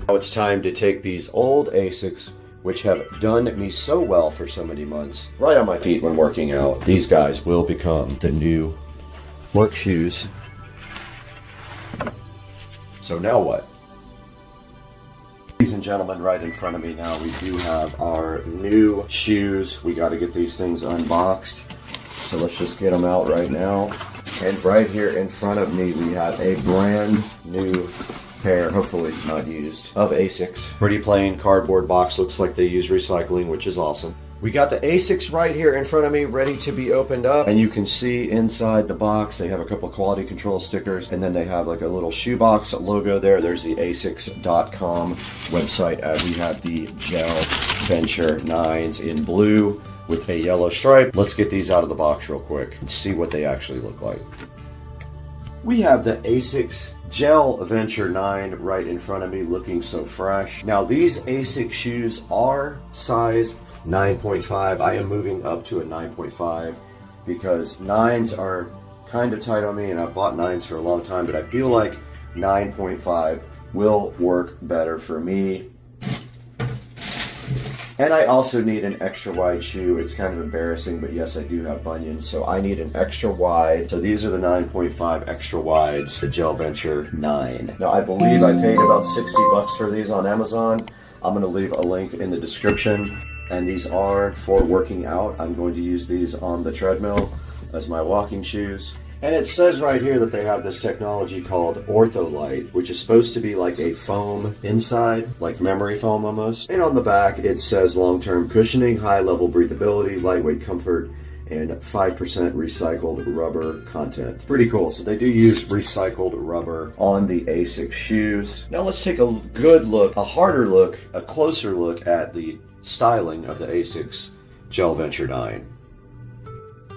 Now it's time to take these old ASICs, which have done me so well for so many months, right on my feet when working out. These guys will become the new work shoes. So now what? Ladies and gentlemen, right in front of me now, we do have our new shoes. We got to get these things unboxed. So let's just get them out right now. And right here in front of me, we have a brand new pair, hopefully not used, of ASICs. Pretty plain cardboard box. Looks like they use recycling, which is awesome. We got the ASICs right here in front of me, ready to be opened up. And you can see inside the box, they have a couple quality control stickers, and then they have like a little shoebox logo there. There's the asics.com website. We have the Gel Venture 9s in blue with a yellow stripe. Let's get these out of the box real quick and see what they actually look like. We have the ASICS Gel Venture 9 right in front of me, looking so fresh. Now these ASIC shoes are size 9.5. I am moving up to a 9.5 because 9s are kind of tight on me, and I've bought 9s for a long time, but I feel like 9.5 will work better for me. And I also need an extra wide shoe. It's kind of embarrassing, but yes, I do have bunions, so I need an extra wide. So these are the 9.5 extra wides, the Gel Venture 9. Now I believe I paid about 60 bucks for these on Amazon. I'm gonna leave a link in the description. And these are for working out. I'm going to use these on the treadmill as my walking shoes. And it says right here that they have this technology called OrthoLite, which is supposed to be like a foam inside, like memory foam almost. And on the back, it says long-term cushioning, high-level breathability, lightweight comfort, and 5% recycled rubber content. Pretty cool. So they do use recycled rubber on the ASIC shoes. Now let's take a good look, a harder look, a closer look at the styling of the ASICS Gel Venture 9.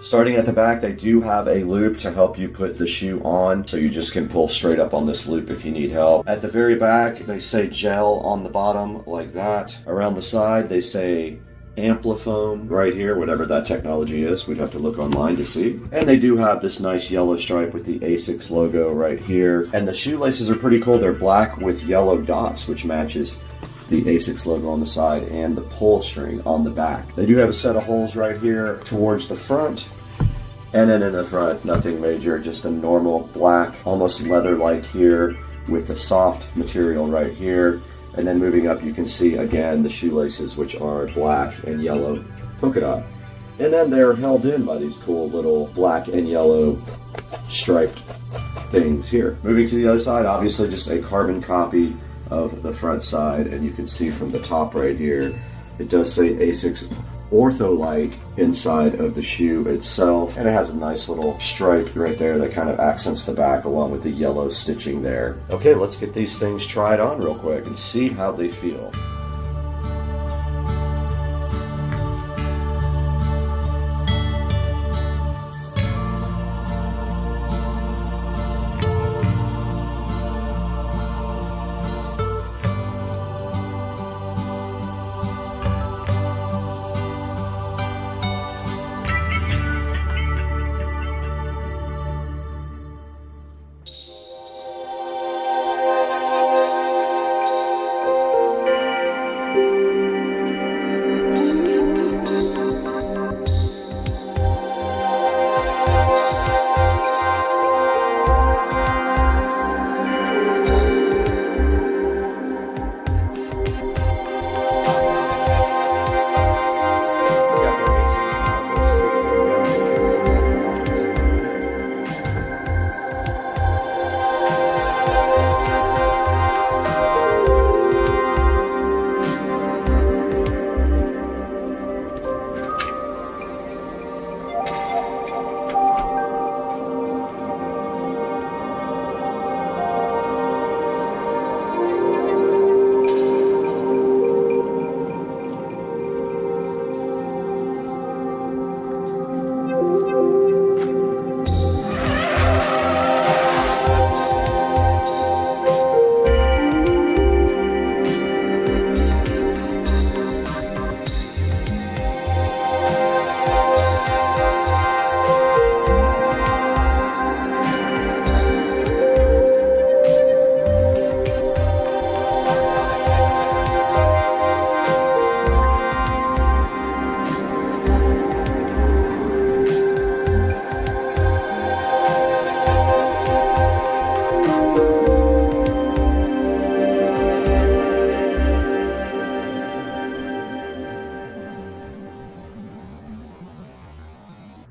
Starting at the back, they do have a loop to help you put the shoe on, so you just can pull straight up on this loop if you need help. At the very back, they say gel on the bottom, like that. Around the side, they say Amplifoam right here, whatever that technology is. We'd have to look online to see. And they do have this nice yellow stripe with the ASICS logo right here. And the shoelaces are pretty cool. They're black with yellow dots, which matches the ASICS logo on the side and the pull string on the back. They do have a set of holes right here towards the front, and then in the front, nothing major, just a normal black, almost leather-like here with the soft material right here. And then moving up, you can see again the shoelaces, which are black and yellow polka dot. And then they're held in by these cool little black and yellow striped things here. Moving to the other side, obviously just a carbon copy of the front side, and you can see from the top right here, it does say ASICS OrthoLite inside of the shoe itself, and it has a nice little stripe right there that kind of accents the back along with the yellow stitching there. Okay, let's get these things tried on real quick and see how they feel.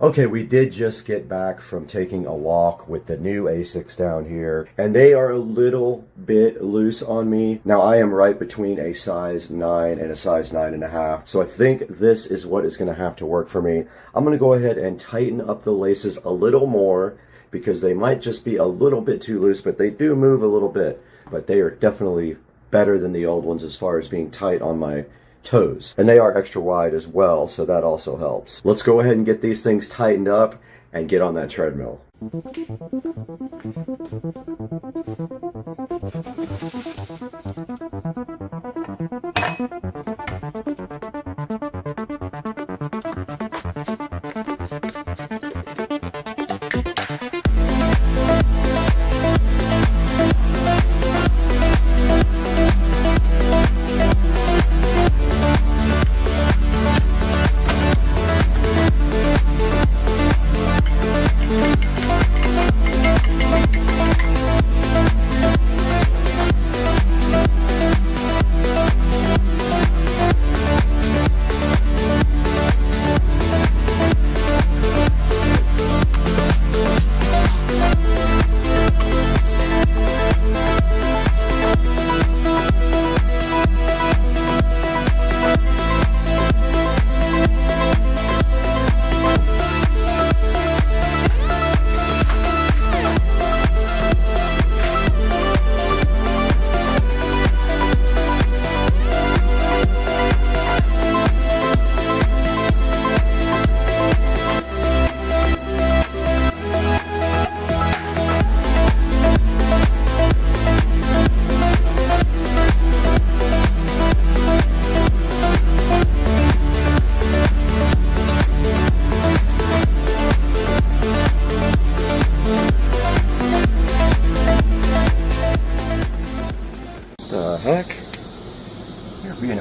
Okay, we did just get back from taking a walk with the new ASICs down here, and they are a little bit loose on me. Now, I am right between a size 9 and a size 9.5, so I think this is what is going to have to work for me. I'm going to go ahead and tighten up the laces a little more, because they might just be a little bit too loose, but they do move a little bit. But they are definitely better than the old ones as far as being tight on my toes. And they are extra wide as well, so that also helps. Let's go ahead and get these things tightened up and get on that treadmill.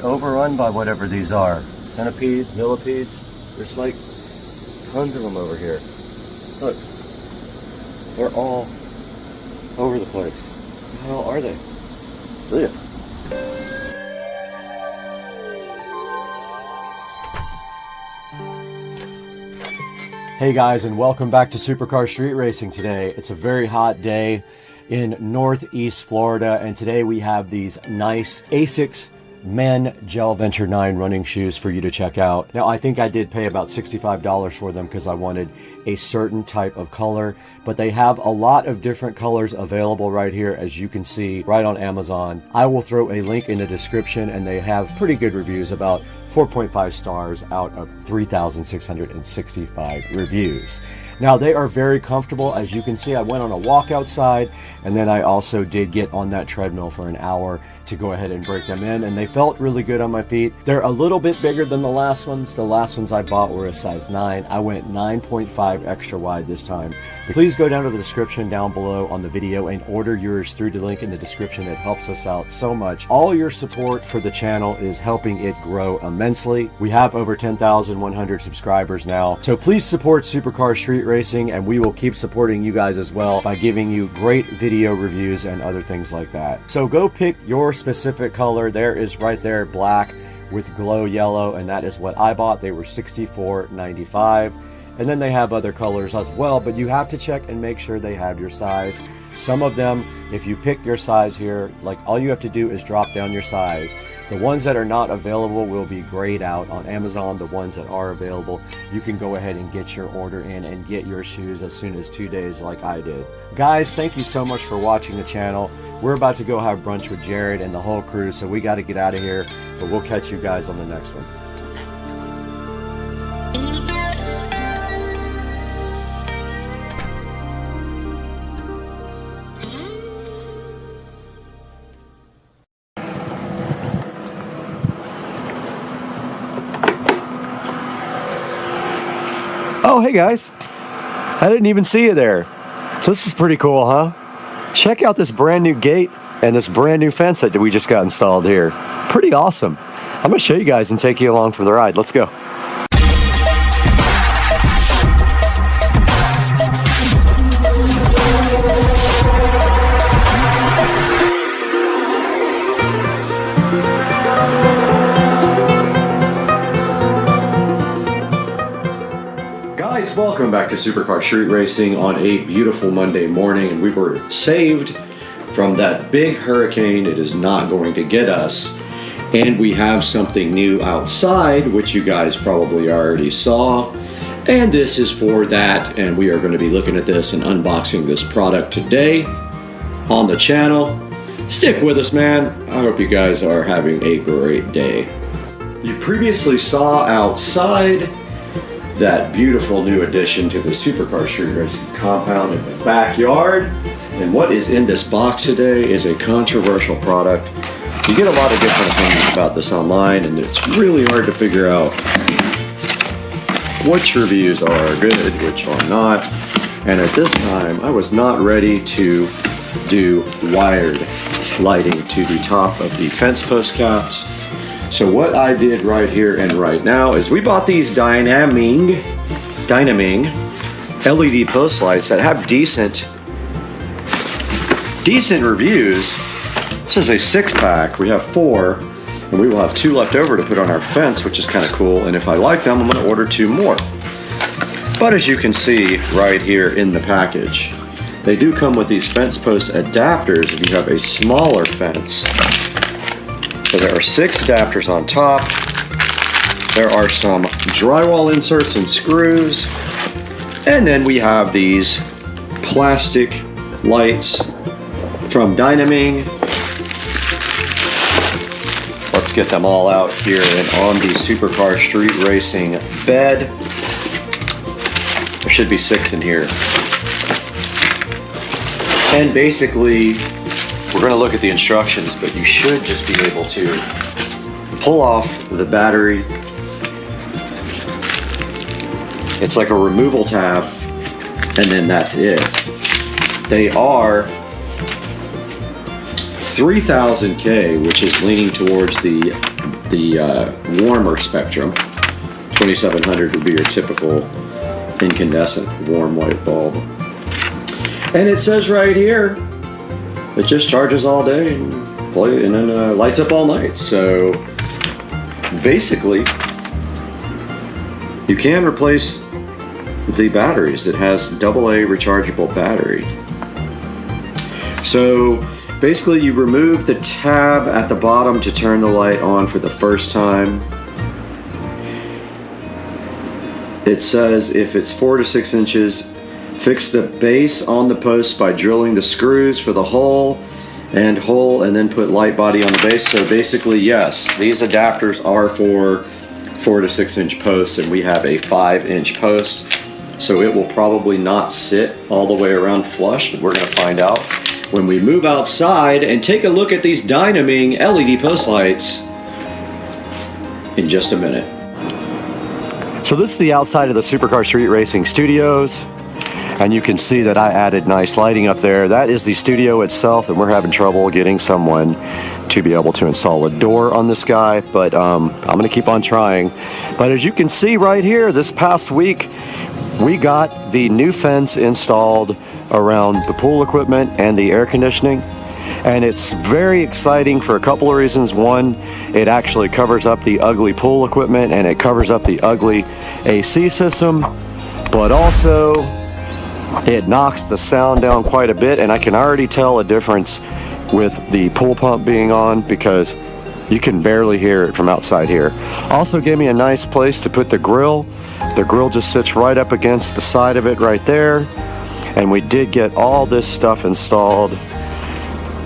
Overrun by whatever these are. Centipedes, millipedes. There's like tons of them over here. Look. They're all over the place. What the hell are they? Look. Hey guys, and welcome back to Supercar Street Racing today. It's a very hot day in Northeast Florida, and today we have these nice ASICS Men Gel Venture 9 running shoes for you to check out. Now, I think I did pay about $65 for them because I wanted a certain type of color, but they have a lot of different colors available right here, as you can see right on Amazon. I will throw a link in the description, and they have pretty good reviews, about 4.5 stars out of 3,665 reviews. Now, they are very comfortable. As you can see, I went on a walk outside, and then I also did get on that treadmill for an hour to go ahead and break them in, and they felt really good on my feet. They're a little bit bigger than the last ones. The last ones I bought were a size 9. I went 9.5 extra wide this time. But please go down to the description down below on the video and order yours through the link in the description. It helps us out so much. All your support for the channel is helping it grow immensely. We have over 10,100 subscribers now, so please support Supercar Street Racing, and we will keep supporting you guys as well by giving you great video reviews and other things like that. So go pick your specific color. There is right there, black with glow yellow, and that is what I bought. They were $64.95, and then they have other colors as well, but you have to check and make sure they have your size. Some of them, if you pick your size here, like all you have to do is drop down your size. The ones that are not available will be grayed out on Amazon. The ones that are available, you can go ahead and get your order in and get your shoes as soon as 2 days like I did. Guys, thank you so much for watching the channel. We're about to go have brunch with Jared and the whole crew, so we got to get out of here, but we'll catch you guys on the next one. Oh, hey guys. I didn't even see you there. This is pretty cool, huh? Check out this brand new gate and this brand new fence that we just got installed here. Pretty awesome. I'm going to show you guys and take you along for the ride. Let's go. Welcome back to Supercar Street Racing on a beautiful Monday morning, and we were saved from that big hurricane. It is not going to get us, and we have something new outside, which you guys probably already saw, and this is for that, and we are going to be looking at this and unboxing this product today on the channel. Stick with us, man. I hope you guys are having a great day. You previously saw outside that beautiful new addition to the Supercar Street Racing compound in the backyard. And what is in this box today is a controversial product. You get a lot of different opinions about this online, and it's really hard to figure out which reviews are good, which are not. And at this time, I was not ready to do wired lighting to the top of the fence post caps. So what I did right here and right now is we bought these Dynaming LED post lights that have decent reviews. This is a 6-pack. We have 4, and we will have 2 left over to put on our fence, which is kind of cool. And if I like them, I'm going to order 2 more. But as you can see right here in the package, they do come with these fence post adapters if you have a smaller fence. So there are 6 adapters on top. There are some drywall inserts and screws. And then we have these plastic lights from Dynaming. Let's get them all out here and on the Supercar Street Racing bed. There should be 6 in here. And basically, we're going to look at the instructions, but you should just be able to pull off the battery. It's like a removal tab, and then that's it. They are 3000K, which is leaning towards the warmer spectrum. 2700 would be your typical incandescent warm white bulb. And it says right here, it just charges all day and then lights up all night. So basically, you can replace the batteries. It has AA rechargeable battery. So basically, you remove the tab at the bottom to turn the light on for the first time. It says if it's 4 to 6 inches, fix the base on the post by drilling the screws for the hole and then put light body on the base. So basically, yes, these adapters are for 4 to 6 inch posts, and we have a 5-inch post. So it will probably not sit all the way around flush, but we're going to find out when we move outside and take a look at these Dynaming LED post lights in just a minute. So this is the outside of the Supercar Street Racing Studios. And you can see that I added nice lighting up there. That is the studio itself, and we're having trouble getting someone to be able to install a door on this guy, but I'm gonna keep on trying. But as you can see right here, this past week, we got the new fence installed around the pool equipment and the air conditioning. And it's very exciting for a couple of reasons. One, it actually covers up the ugly pool equipment and it covers up the ugly AC system, but also it knocks the sound down quite a bit, and I can already tell a difference with the pool pump being on because you can barely hear it from outside here. Also gave me a nice place to put the grill. The grill just sits right up against the side of it right there. And we did get all this stuff installed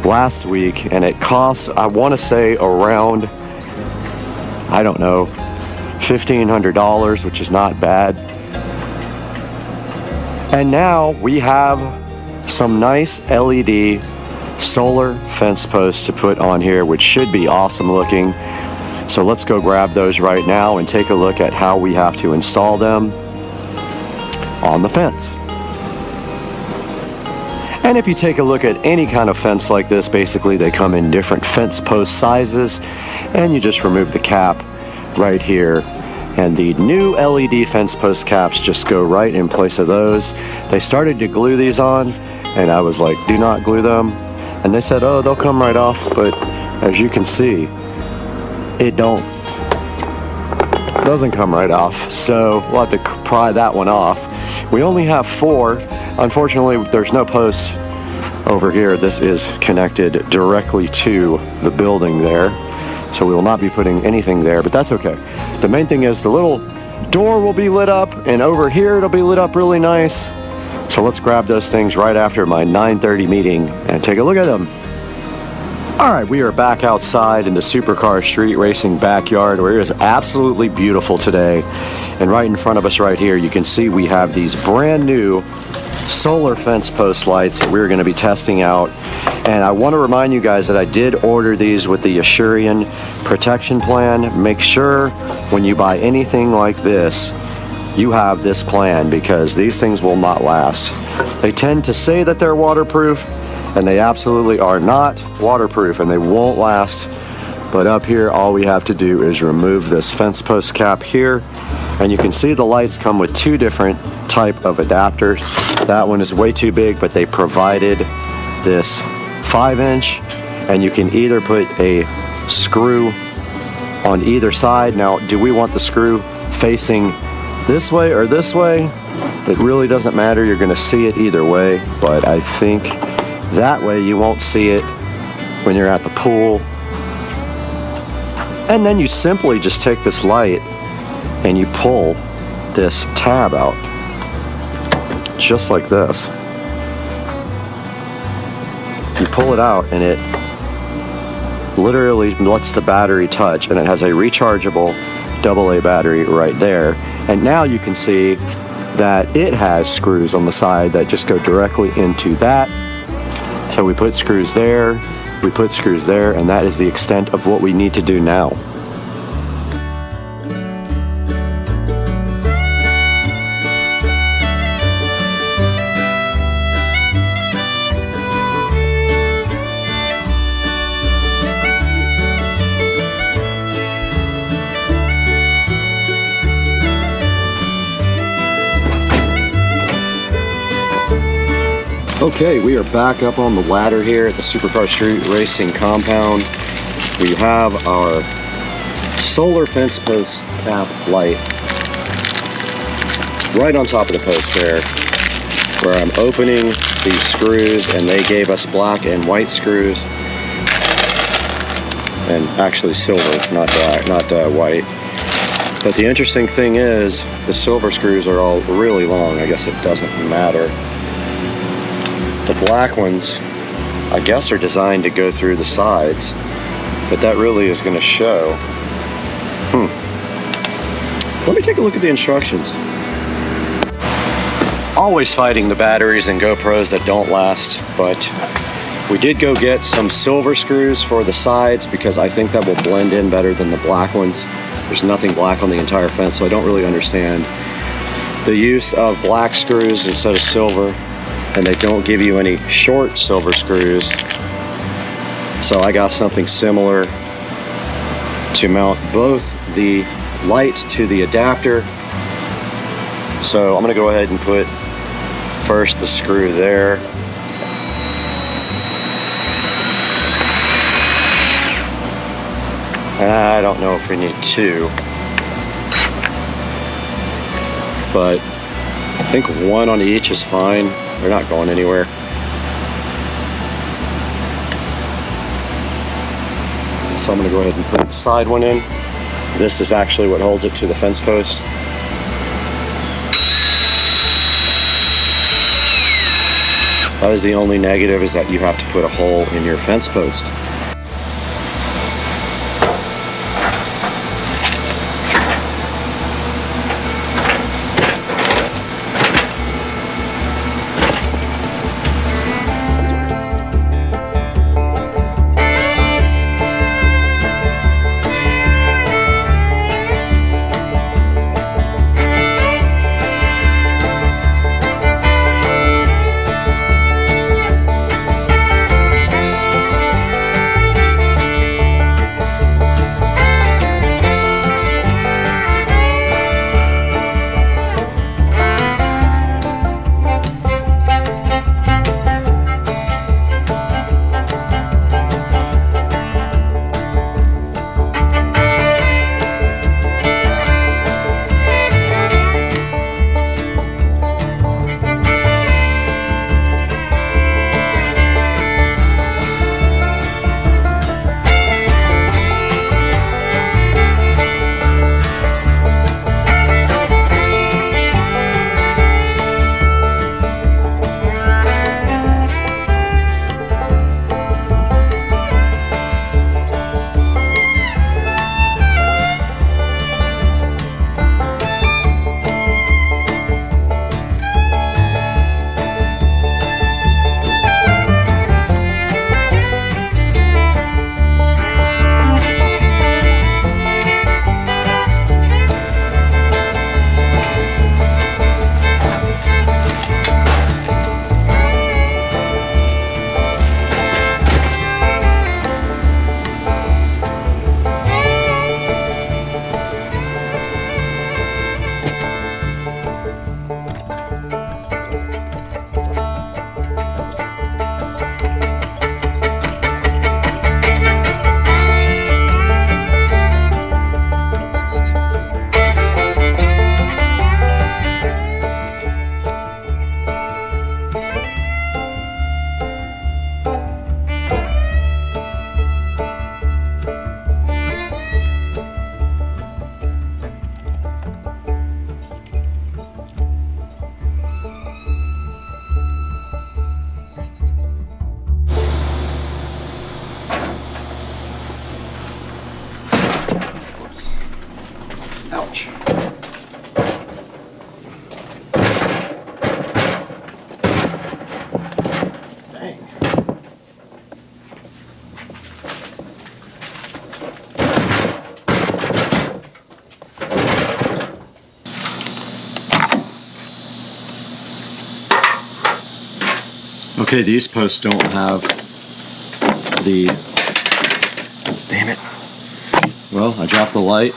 last week, and it costs, I want to say, around, I don't know, $1,500, which is not bad. And now we have some nice LED solar fence posts to put on here, which should be awesome looking. So let's go grab those right now and take a look at how we have to install them on the fence. And if you take a look at any kind of fence like this, basically they come in different fence post sizes, and you just remove the cap right here. And the new LED fence post caps just go right in place of those. They started to glue these on, and I was like, do not glue them. And they said, oh, they'll come right off. But as you can see, it doesn't come right off. So we'll have to pry that one off. We only have 4. Unfortunately, there's no post over here. This is connected directly to the building there, so we will not be putting anything there, but that's okay. The main thing is the little door will be lit up, and over here it'll be lit up really nice. So let's grab those things right after my 9:30 meeting and take a look at them. All right, we are back outside in the Supercar Street Racing backyard, where it is absolutely beautiful today. And right in front of us right here, you can see we have these brand new solar fence post lights that we're going to be testing out. And I want to remind you guys that I did order these with the Asurion protection plan. Make sure when you buy anything like this, you have this plan, because these things will not last. They tend to say that they're waterproof, and they absolutely are not waterproof, and they won't last. But up here, all we have to do is remove this fence post cap here, and you can see the lights come with 2 different type of adapters. That one is way too big, but they provided this 5-inch, and you can either put a screw on either side. Now, do we want the screw facing this way or this way? It really doesn't matter. You're going to see it either way, but I think that way you won't see it when you're at the pool. And then you simply just take this light and you pull this tab out, just like this. You pull it out and it literally lets the battery touch, and it has a rechargeable AA battery right there. And now you can see that it has screws on the side that just go directly into that. So we put screws there, we put screws there, and that is the extent of what we need to do now. Okay, we are back up on the ladder here at the Supercar Street Racing compound. We have our solar fence post cap light right on top of the post there, where I'm opening these screws, and they gave us black and white screws, and actually silver, not black, not white. But the interesting thing is the silver screws are all really long. I guess it doesn't matter. The black ones, I guess, are designed to go through the sides, but that really is going to show. Let me take a look at the instructions. Always fighting the batteries and GoPros that don't last, but we did go get some silver screws for the sides, because I think that will blend in better than the black ones. There's nothing black on the entire fence, so I don't really understand the use of black screws instead of silver. And they don't give you any short silver screws. So I got something similar to mount both the light to the adapter. So I'm gonna go ahead and put first the screw there. I don't know if we need 2, but I think 1 on each is fine. They're not going anywhere. So I'm going to go ahead and put the side one in. This is actually what holds it to the fence post. That is the only negative, is that you have to put a hole in your fence post. Okay, these posts don't have the, damn it. Well, I dropped the light.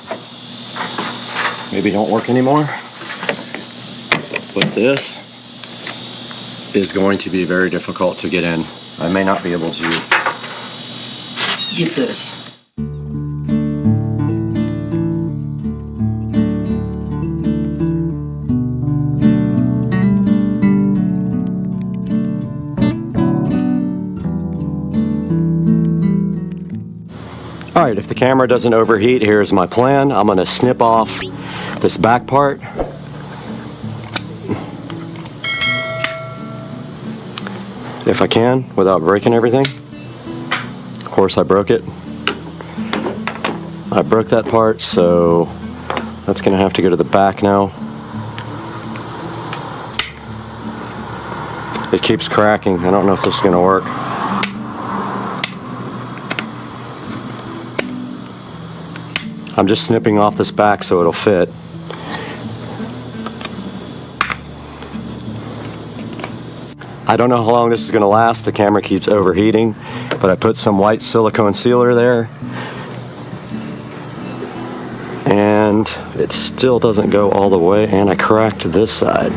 Maybe it don't work anymore. But this is going to be very difficult to get in. I may not be able to get this. Alright, if the camera doesn't overheat, here's my plan. I'm going to snip off this back part. If I can, without breaking everything. Of course I broke it. I broke that part, so that's going to have to go to the back now. It keeps cracking. I don't know if this is going to work. I'm just snipping off this back so it'll fit. I don't know how long this is going to last. The camera keeps overheating, but I put some white silicone sealer there. And it still doesn't go all the way, and I cracked this side.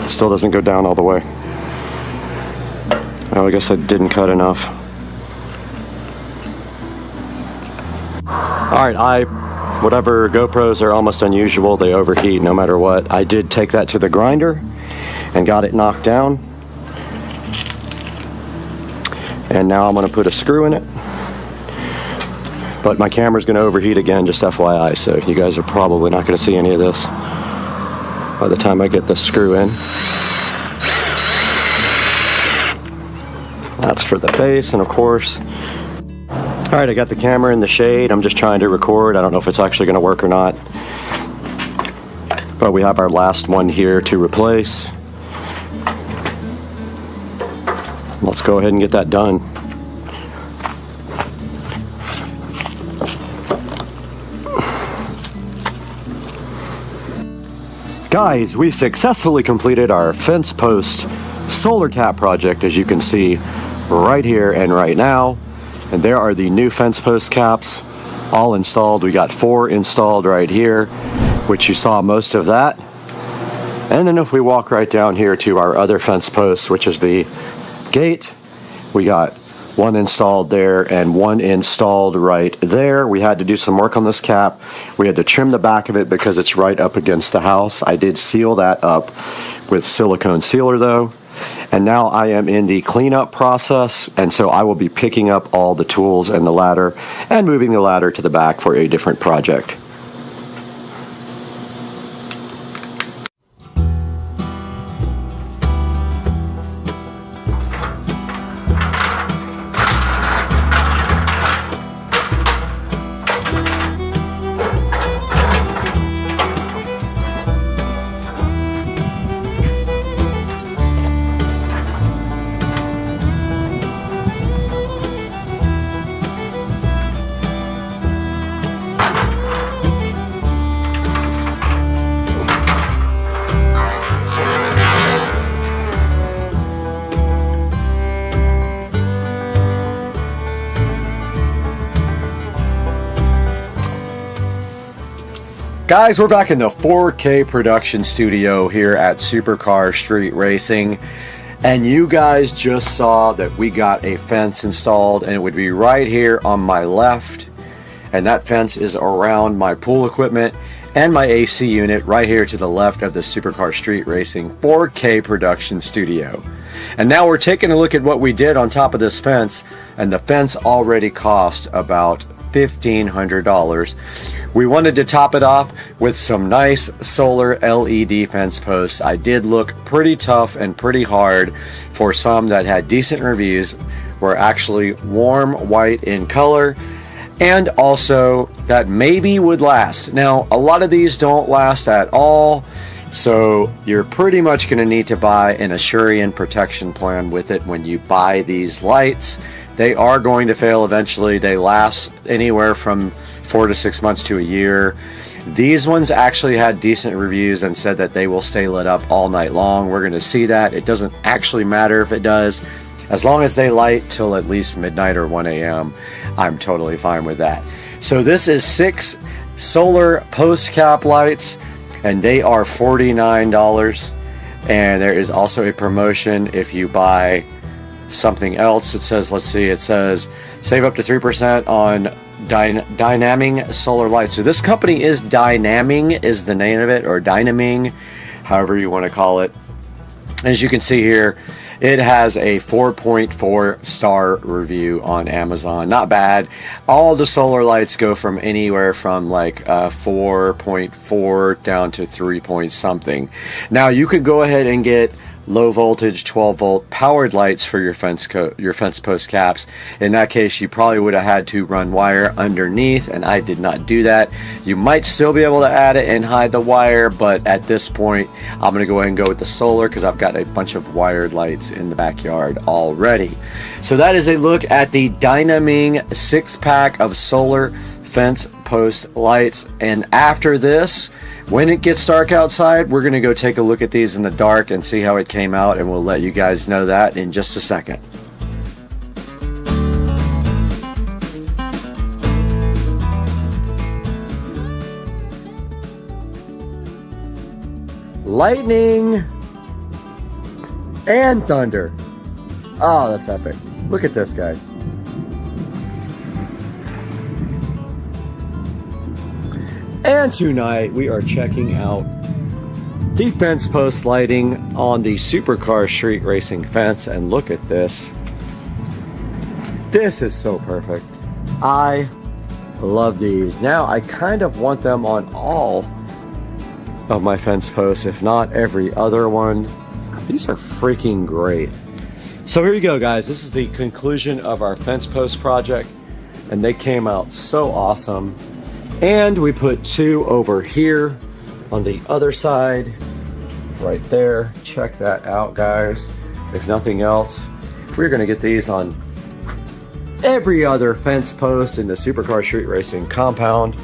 It still doesn't go down all the way. Oh, I guess I didn't cut enough. Alright, whatever GoPros are almost unusual, they overheat no matter what. I did take that to the grinder and got it knocked down. And now I'm going to put a screw in it. But my camera's going to overheat again, just FYI, so you guys are probably not going to see any of this by the time I get the screw in. That's for the base, and of course, alright, I got the camera in the shade. I'm just trying to record. I don't know if it's actually going to work or not. But we have our last one here to replace. Let's go ahead and get that done. Guys, we successfully completed our fence post solar cap project, as you can see right here and right now. And there are the new fence post caps all installed. We got 4 installed right here, which you saw most of that. And then if we walk right down here to our other fence posts, which is the gate, we got 1 installed there and 1 installed right there. We had to do some work on this cap. We had to trim the back of it because it's right up against the house. I did seal that up with silicone sealer though. And now I am in the cleanup process, and so I will be picking up all the tools and the ladder and moving the ladder to the back for a different project. Guys, we're back in the 4K production studio here at Supercar Street Racing, and you guys just saw that we got a fence installed, and it would be right here on my left, and that fence is around my pool equipment and my AC unit right here to the left of the Supercar Street Racing 4K production studio. And now we're taking a look at what we did on top of this fence, and the fence already cost about $1,500. We wanted to top it off with some nice solar LED fence posts. I did look pretty tough and pretty hard for some that had decent reviews, were actually warm white in color, and also that maybe would last. Now, a lot of these don't last at all, so you're pretty much going to need to buy an Asurion protection plan with it when you buy these lights. They are going to fail eventually. They last anywhere from 4 to 6 months to a year. These ones actually had decent reviews and said that they will stay lit up all night long. We're going to see that. It doesn't actually matter if it does. As long as they light till at least midnight or 1 a.m., I'm totally fine with that. So this is 6 solar post cap lights, and they are $49. And there is also a promotion if you buy something else. It says, let's see, it says save up to 3% on Dynaming solar lights. So this company is Dynaming is the name of it, or Dynaming, however you want to call it. As you can see here, it has a 4.4 star review on Amazon. Not bad. All the solar lights go from anywhere from like 4.4 down to 3 point something. Now you could go ahead and get low voltage 12 volt powered lights for your fence post caps. In that case, you probably would have had to run wire underneath, and I did not do that. You might still be able to add it and hide the wire, but at this point I'm going to go ahead and go with the solar because I've got a bunch of wired lights in the backyard already. So that is a look at the Dynaming 6-pack of solar fence post lights. And after this, when it gets dark outside, we're going to go take a look at these in the dark and see how it came out, and we'll let you guys know that in just a second. Lightning and thunder. Oh, that's epic. Look at this, guys. And tonight we are checking out the fence post lighting on the supercar street racing fence, and look at this. This is so perfect. I love these. Now I kind of want them on all of my fence posts, if not every other one. These are freaking great. So here you go, guys. This is the conclusion of our fence post project, and they came out so awesome. And we put 2 over here on the other side, right there. Check that out, guys. If nothing else, we're gonna get these on every other fence post in the supercar street racing compound.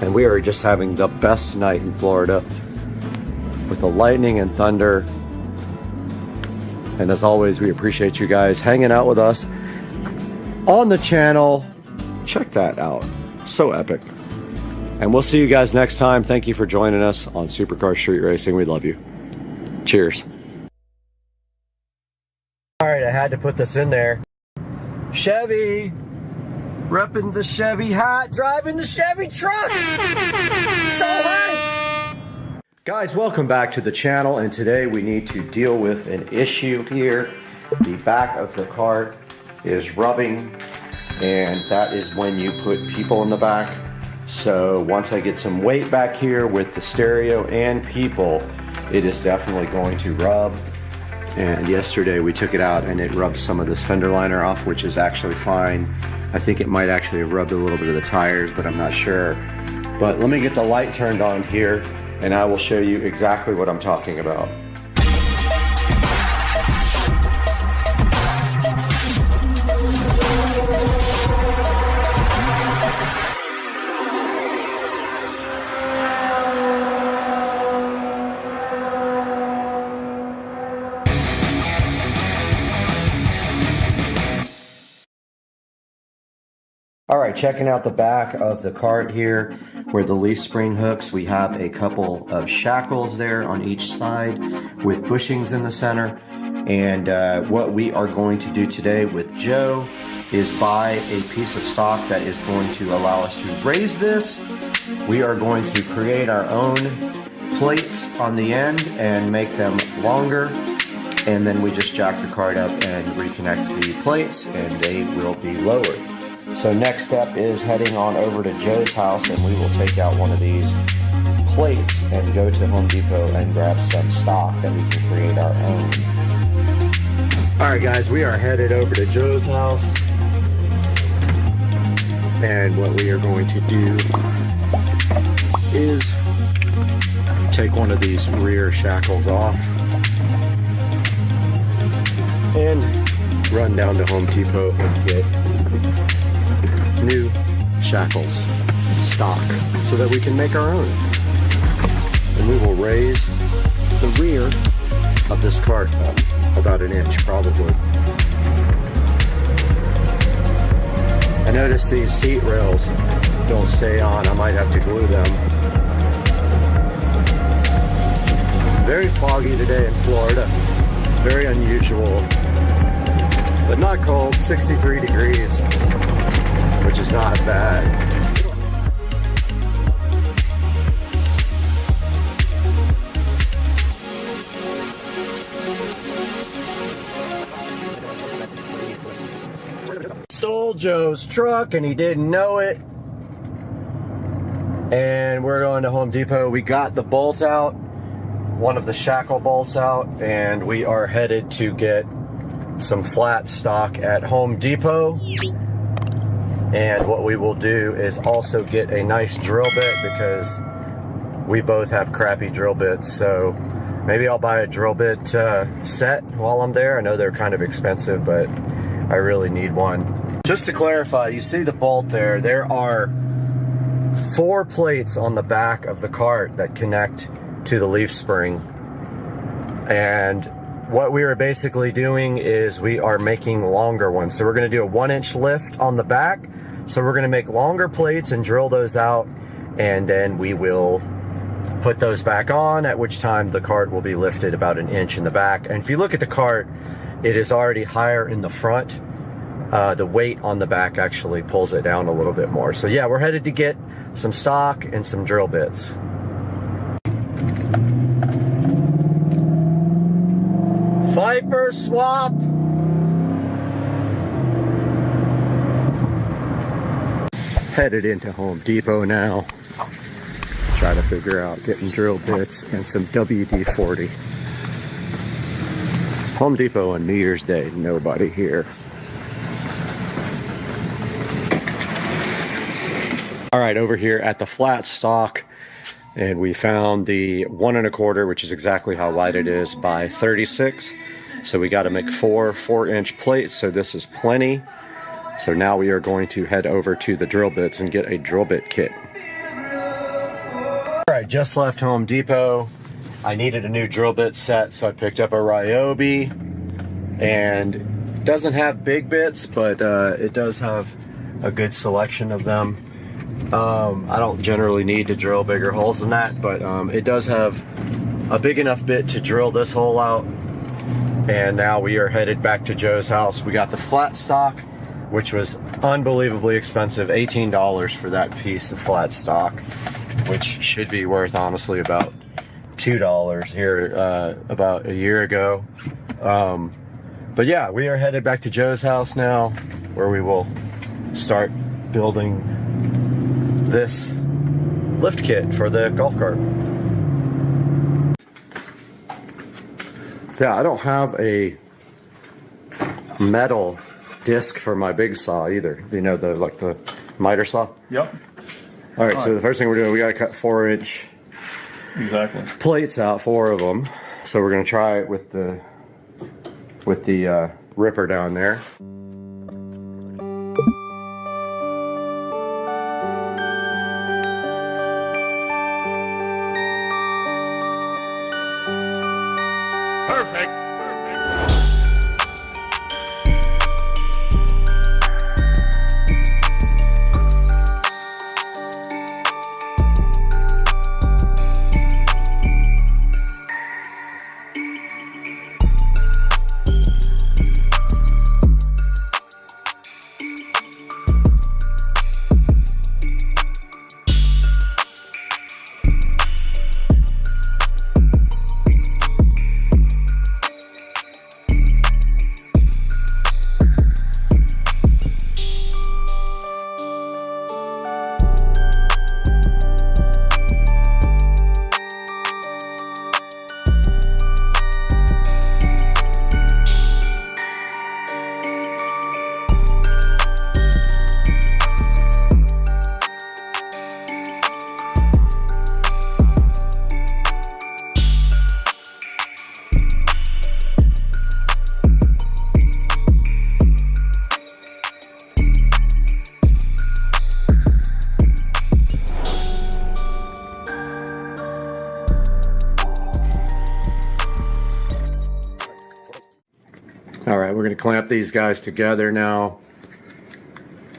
And we are just having the best night in Florida with the lightning and thunder. And as always, we appreciate you guys hanging out with us on the channel. Check that out. So epic. And we'll see you guys next time. Thank you for joining us on Supercar Street Racing. We love you. Cheers. All right, I had to put this in there. Chevy. Repping the Chevy hat. Driving the Chevy truck. So hyped. Guys, welcome back to the channel. And today we need to deal with an issue here. The back of the cart is rubbing, and that is when you put people in the back. So once I get some weight back here with the stereo and people, it is definitely going to rub. And yesterday we took it out and it rubbed some of this fender liner off, which is actually fine. I think it might actually have rubbed a little bit of the tires, but I'm not sure. But let me get the light turned on here and I will show you exactly what I'm talking about. All right, checking out the back of the cart here where the leaf spring hooks. We have a couple of shackles there on each side with bushings in the center. And what we are going to do today with Joe is buy a piece of stock that is going to allow us to raise this. We are going to create our own plates on the end and make them longer. And then we just jack the cart up and reconnect the plates and they will be lowered. So next step is heading on over to Joe's house and we will take out one of these plates and go to Home Depot and grab some stock that we can create our own. Alright guys, we are headed over to Joe's house. And what we are going to do is take one of these rear shackles off. and run down to Home Depot and get new shackles stock so that we can make our own. And we will raise the rear of this cart up about an inch probably. I noticed these seat rails don't stay on. I might have to glue them. Very foggy today in Florida. Very unusual. But not cold, 63 degrees, which is not bad. Stole Joe's truck and he didn't know it. And we're going to Home Depot. We got the bolt out, one of the shackle bolts out, and we are headed to get some flat stock at Home Depot. And what we will do is also get a nice drill bit because we both have crappy drill bits. So maybe I'll buy a drill bit set while I'm there. I know they're kind of expensive, but I really need one. Just to clarify, you see the bolt there. There are 4 plates on the back of the cart that connect to the leaf spring. And what we are basically doing is we are making longer ones. So we're going to do a 1-inch lift on the back. So we're going to make longer plates and drill those out, and then we will put those back on, at which time the cart will be lifted about an inch in the back. And if you look at the cart, it is already higher in the front. The weight on the back actually pulls it down a little bit more. So yeah, we're headed to get some stock and some drill bits. Viper swap. Headed into Home Depot now. Try to figure out getting drill bits and some WD-40. Home Depot on New Year's Day, nobody here. All right, over here at the flat stock, and we found the 1 1/4, which is exactly how wide it is, by 36. So we got to make 4 4-inch plates, so this is plenty. So now we are going to head over to the drill bits and get a drill bit kit. All right, just left Home Depot. I needed a new drill bit set, so I picked up a Ryobi, and it doesn't have big bits, but it does have a good selection of them. I don't generally need to drill bigger holes than that, but it does have a big enough bit to drill this hole out. And now we are headed back to Joe's house. We got the flat stock, which was unbelievably expensive, $18 for that piece of flat stock, which should be worth honestly about $2 here about a year ago. But yeah, we are headed back to Joe's house now, where we will start building this lift kit for the golf cart. Yeah, I don't have a metal disc for my big saw either. You know, the miter saw? Yep. All right, so the first thing we're doing, we gotta cut 4-inch Exactly. plates out, 4 of them. So we're gonna try it with the ripper down there. All right, we're going to clamp these guys together now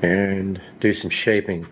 and do some shaping.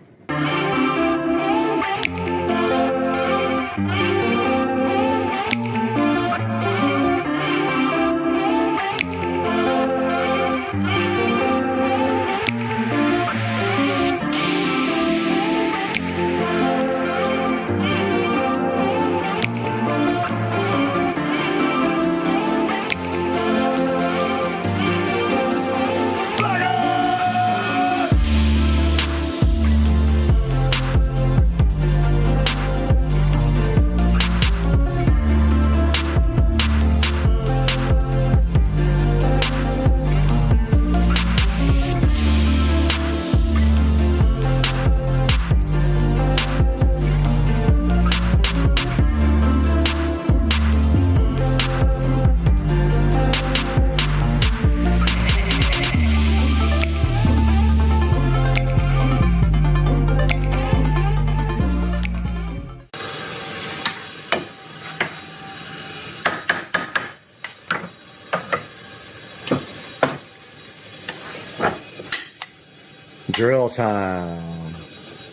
Drill time.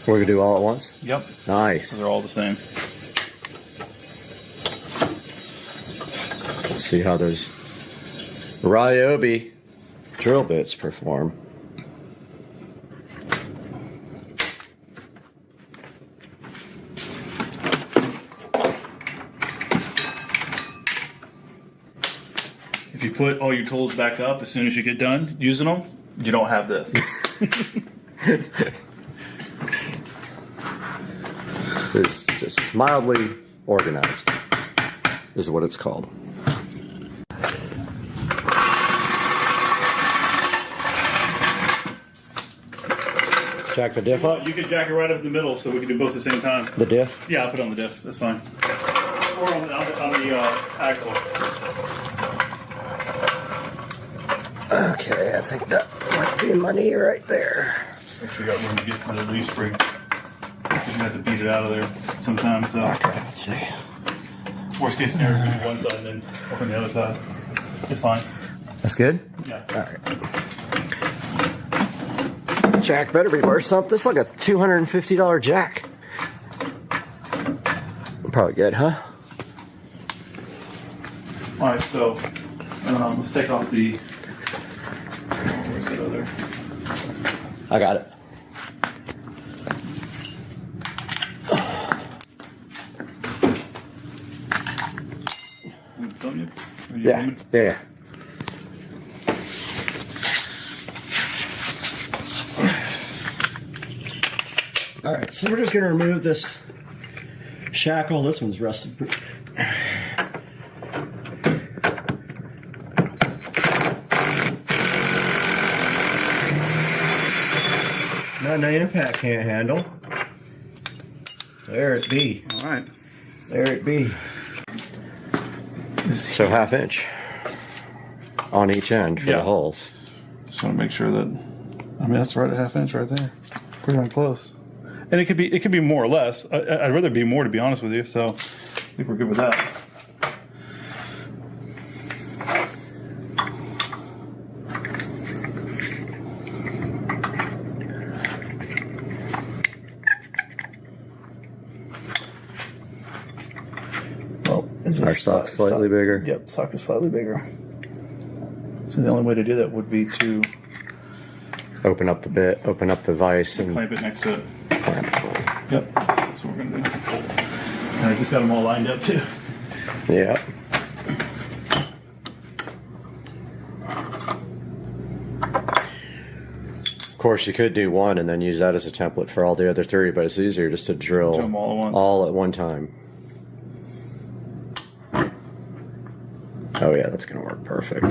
We're gonna do all at once? Yep. Nice. They're all the same. Let's see how those Ryobi drill bits perform. If you put all your tools back up as soon as you get done using them, you don't have this. So it's just mildly organized, is what it's called. Jack the diff up? You could jack it right up in the middle so we can do both at the same time. The diff? Yeah, I'll put it on the diff. That's fine. Or on the axle. Okay, I think that might be my knee right there. Make sure you got room to get to the leaf spring. Because you have to beat it out of there sometimes. So. Okay, let's see. Worst case scenario, we do one side and then work on the other side. It's fine. That's good? Yeah. All right. Jack better be worth something. This is like a $250 jack. Probably good, huh? All right, so let's take off the. Where's that other? I got it. Don't you? Are you Yeah, aiming? yeah. All right, so we're just going to remove this shackle. This one's rusted. Not an impact can't handle. There it be. All right. There it be. So 1/2 inch on each end for the holes. Just want to make sure that. I mean, that's right at 1/2 inch right there. Pretty darn close. And it could be more or less. I'd rather be more, to be honest with you. So I think we're good with that. Well, is Our sock's slightly bigger. Yep, sock is slightly bigger. So the only way to do that would be to Open up the bit, open up the vise, and clamp it next to it. clamp it. Yep, that's what we're gonna do. And I just got them all lined up too. Yeah. Of course, you could do one and then use that as a template for all the other three, but it's easier just to drill Do 'em all at once. all at one time. Oh yeah, that's gonna work perfect.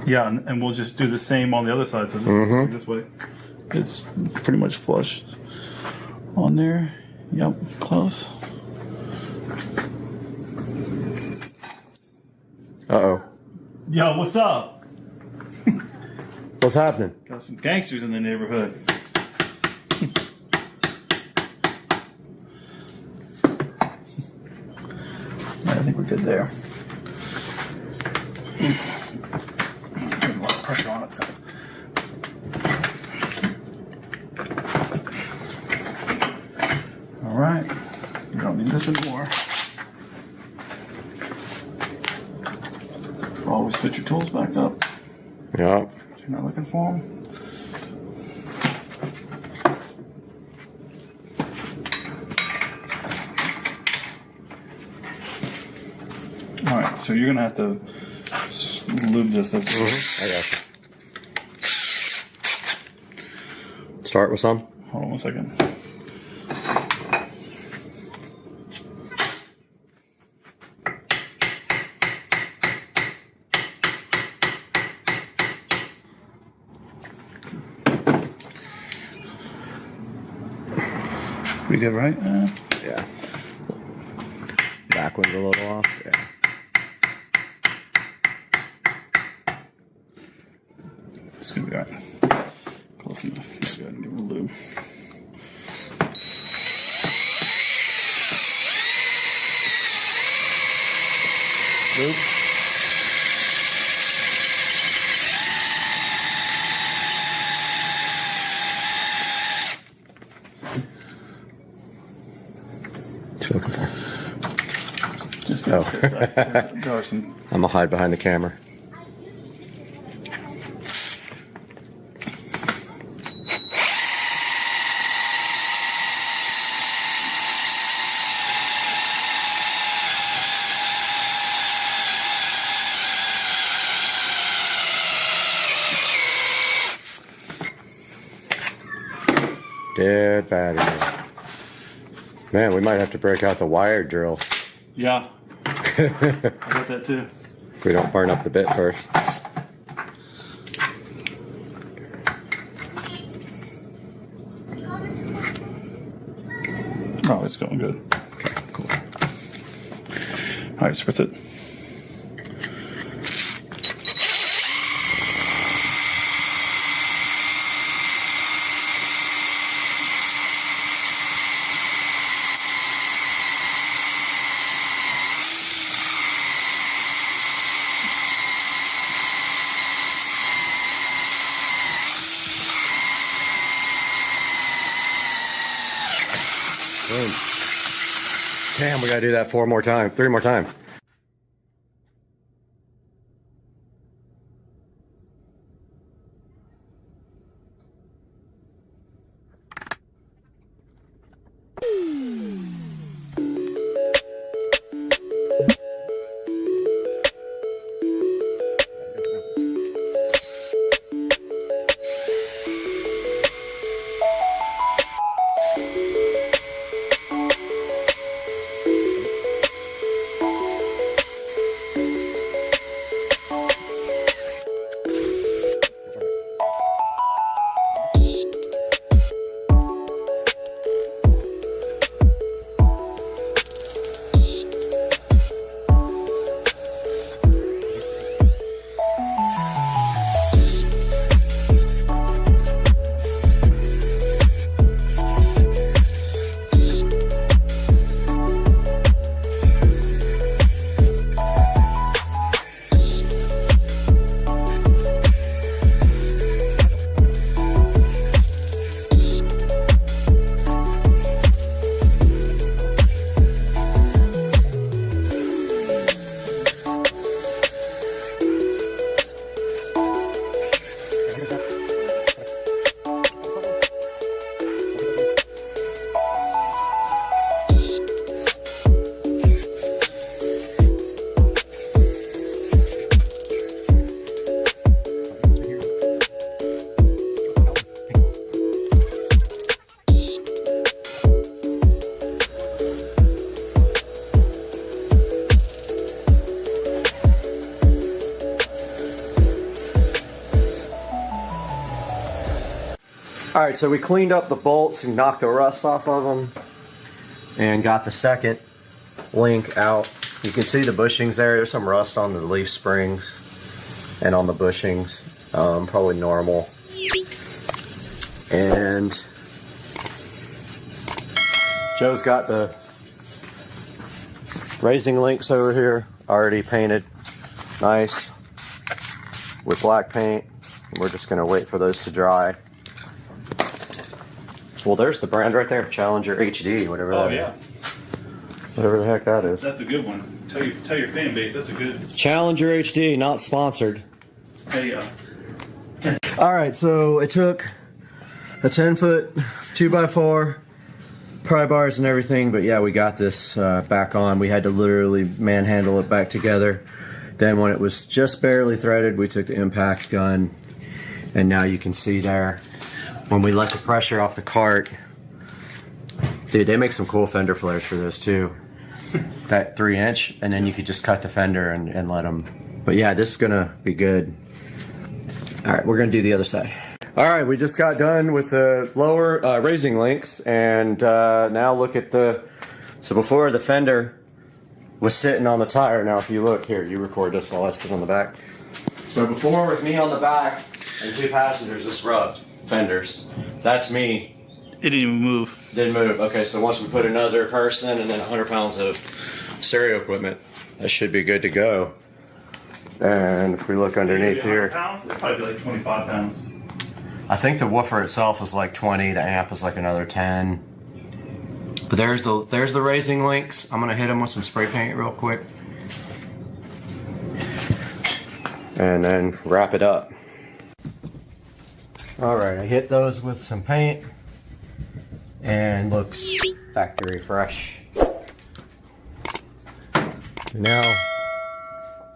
Yeah, and we'll just do the same on the other side. So just this way, it's pretty much flush on there. Yep, close. Uh-oh. Yo, what's up? What's happening? Got some gangsters in the neighborhood. good there. Put a lot of pressure on it. So. All right, you don't need this anymore. Always fit your tools back up. Yep. If you're not looking for them. All right, so you're gonna have to lube this up. I got you. Start with some. Hold on one second. Pretty good, right? Yeah. Back one's a little off. Yeah. It's gonna be all right. Close enough. Go ahead and give it a lube. Lube. What you looking for? Just Oh. there are some. I'm gonna hide behind the camera. Dead battery. Man, we might have to break out the wire drill Yeah. I got that too. if we don't burn up the bit first. Oh, it's going good. Okay, cool. All right, spritz it. Boom. Damn, we gotta do that 3 more times. All right, so we cleaned up the bolts and knocked the rust off of them and got the second link out. You can see the bushings there. There's some rust on the leaf springs and on the bushings, probably normal. And Joe's got the Raising links over here, already painted nice with black paint. We're just gonna wait for those to dry. Well, there's the brand right there, Challenger HD, whatever that is. Whatever the heck that is. That's a good one. Tell your fan base that's a good. Challenger HD, not sponsored. Hey, All right, so it took a 10-foot 2x4, pry bars and everything, but yeah, we got this back on. We had to literally manhandle it back together. Then when it was just barely threaded, we took the impact gun, and now you can see there, when we let the pressure off the cart, dude, they make some cool fender flares for this too. That 3-inch, and then you could just cut the fender and let them. But yeah, this is gonna be good. All right, we're gonna do the other side. All right, we just got done with the lower raising links, and now look at the, so before the fender was sitting on the tire. Now if you look here, you record this while I sit on the back. So before, with me on the back and 2 passengers, this rubbed fenders. That's me. it didn't even move. Didn't move. Okay, so once we put another person and then 100 pounds of stereo equipment, that should be good to go. And if we look underneath here, Pounds? It'd probably be like 25 pounds. I think the woofer itself is like 20. The amp is like another 10. But there's the raising links. I'm gonna hit them with some spray paint real quick, and then wrap it up. All right, I hit those with some paint, and looks factory fresh. Now,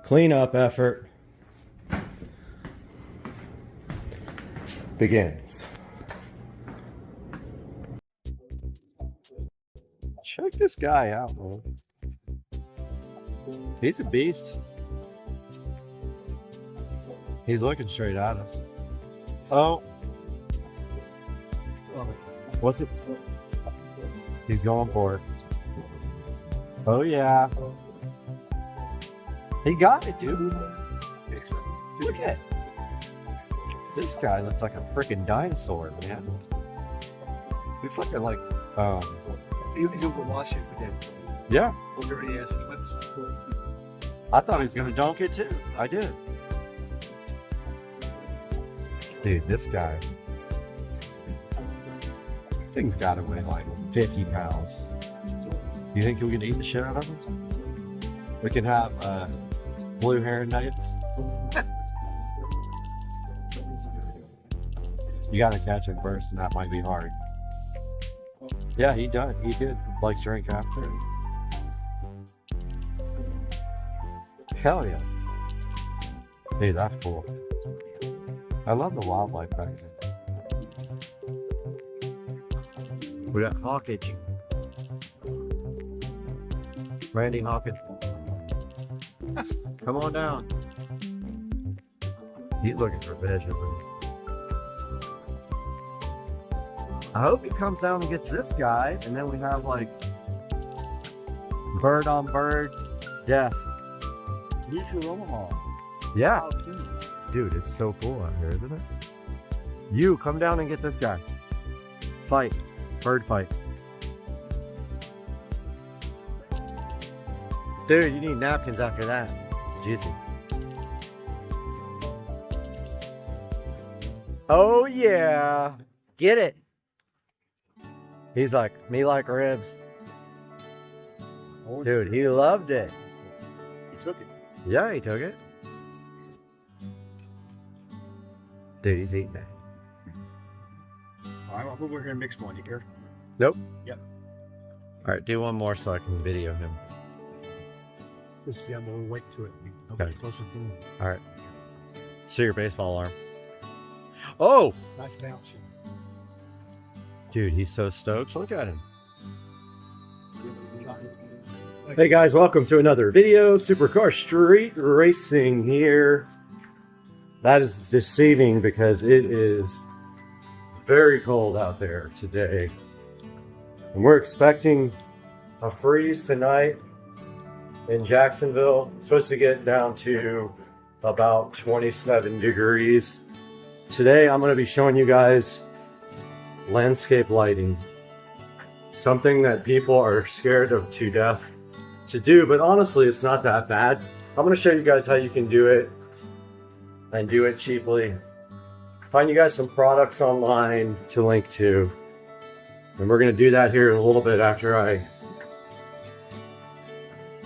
cleanup effort begins. Check this guy out, man. He's a beast. He's looking straight at us. Oh. What's it? He's going for it. Oh, yeah. He got it, dude. Look at it. This guy looks like a freaking dinosaur, man. Looks like He'll go wash it with him. yeah. Whatever he has, he went. I thought he was gonna dunk it too. I did. Dude, this guy. Thing's gotta weigh like 50 pounds. You think we can eat the shit out of him? We can have blue hair nuggets. You gotta catch him first, and that might be hard. Yeah, he did. He did like drink after. Hell yeah. Dude, that's cool. I love the wildlife back there. We got Hawkage. Randy Hawkins. Come on down. He's looking for fish. I hope he comes down and gets this guy, and then we have like bird on bird death. You should roll them all. Yeah. Dude, it's so cool out here, isn't it? You, come down and get this guy. Fight. Bird fight. Dude, you need napkins after that. It's juicy. Oh yeah. Get it. He's like, me like ribs. Dude, he loved it. He took it. Yeah, he took it. Dude, he's eating it. All right, well, we're gonna mix one. You care? Nope. Yep. All right, do one more so I can video him. Just I'm gonna wait to it. Okay. Closer to him. All right. See your baseball arm. Oh! Nice bounce. Dude, he's so stoked. Look at him. Hey guys, welcome to another video. Supercar Street Racing here. That is deceiving because it is very cold out there today. And we're expecting a freeze tonight in Jacksonville. It's supposed to get down to about 27 degrees. Today I'm going to be showing you guys landscape lighting. Something that people are scared of to death to do, but honestly, it's not that bad. I'm going to show you guys how you can do it and do it cheaply. Find you guys some products online to link to. And we're going to do that here in a little bit after I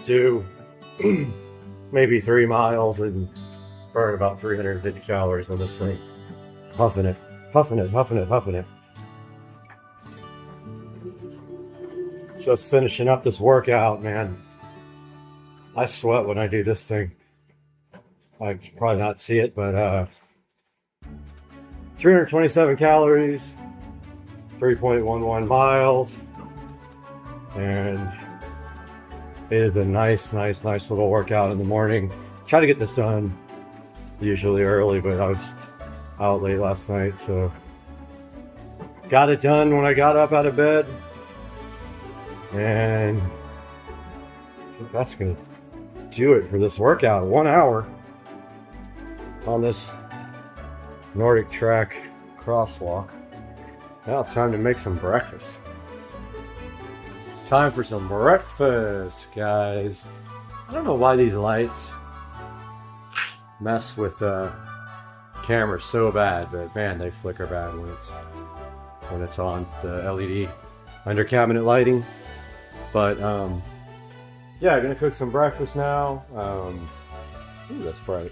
do maybe 3 miles and burn about 350 calories on this thing. Huffing it, huffing it, huffing it, huffing it. Just finishing up this workout, man. I sweat when I do this thing. I can probably not see it, but 327 calories, 3.11 miles, and it is a nice little workout in the morning. Try to get this done usually early, but I was out late last night, so got it done when I got up out of bed, and I think that's gonna do it for this workout. 1 hour on this Nordic track crosswalk. Now it's time to make some breakfast. Time for some breakfast, guys. I don't know why these lights mess with the camera so bad, but man, they flicker bad when it's on, the LED under cabinet lighting. But yeah, I'm gonna cook some breakfast now. Ooh, that's bright.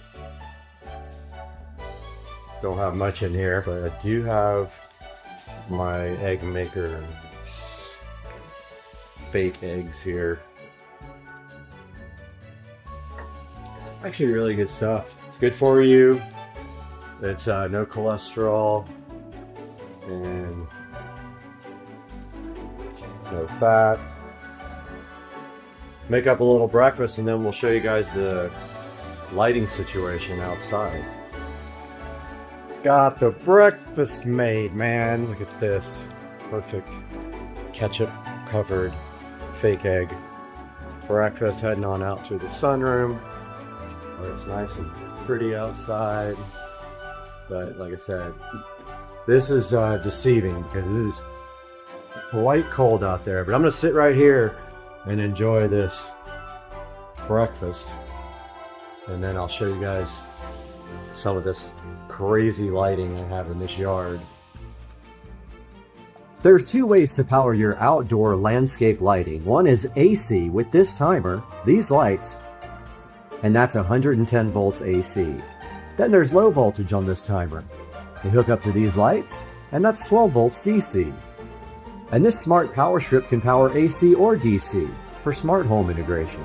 Don't have much in here, but I do have my egg maker, fake eggs here. Actually really good stuff. It's good for you. It's no cholesterol and no fat. Make up a little breakfast and then we'll show you guys the lighting situation outside. Got the breakfast made, man. Look at this. Perfect ketchup covered fake egg breakfast. Heading on out to the sunroom where it's nice and pretty outside. But like I said, this is deceiving because it is quite cold out there. But I'm going to sit right here and enjoy this breakfast. And then I'll show you guys some of this crazy lighting I have in this yard. There's 2 ways to power your outdoor landscape lighting. One is AC with this timer, these lights, and that's 110 volts AC. Then there's low voltage on this timer. You hook up to these lights, and that's 12 volts DC. And this smart power strip can power AC or DC for smart home integration.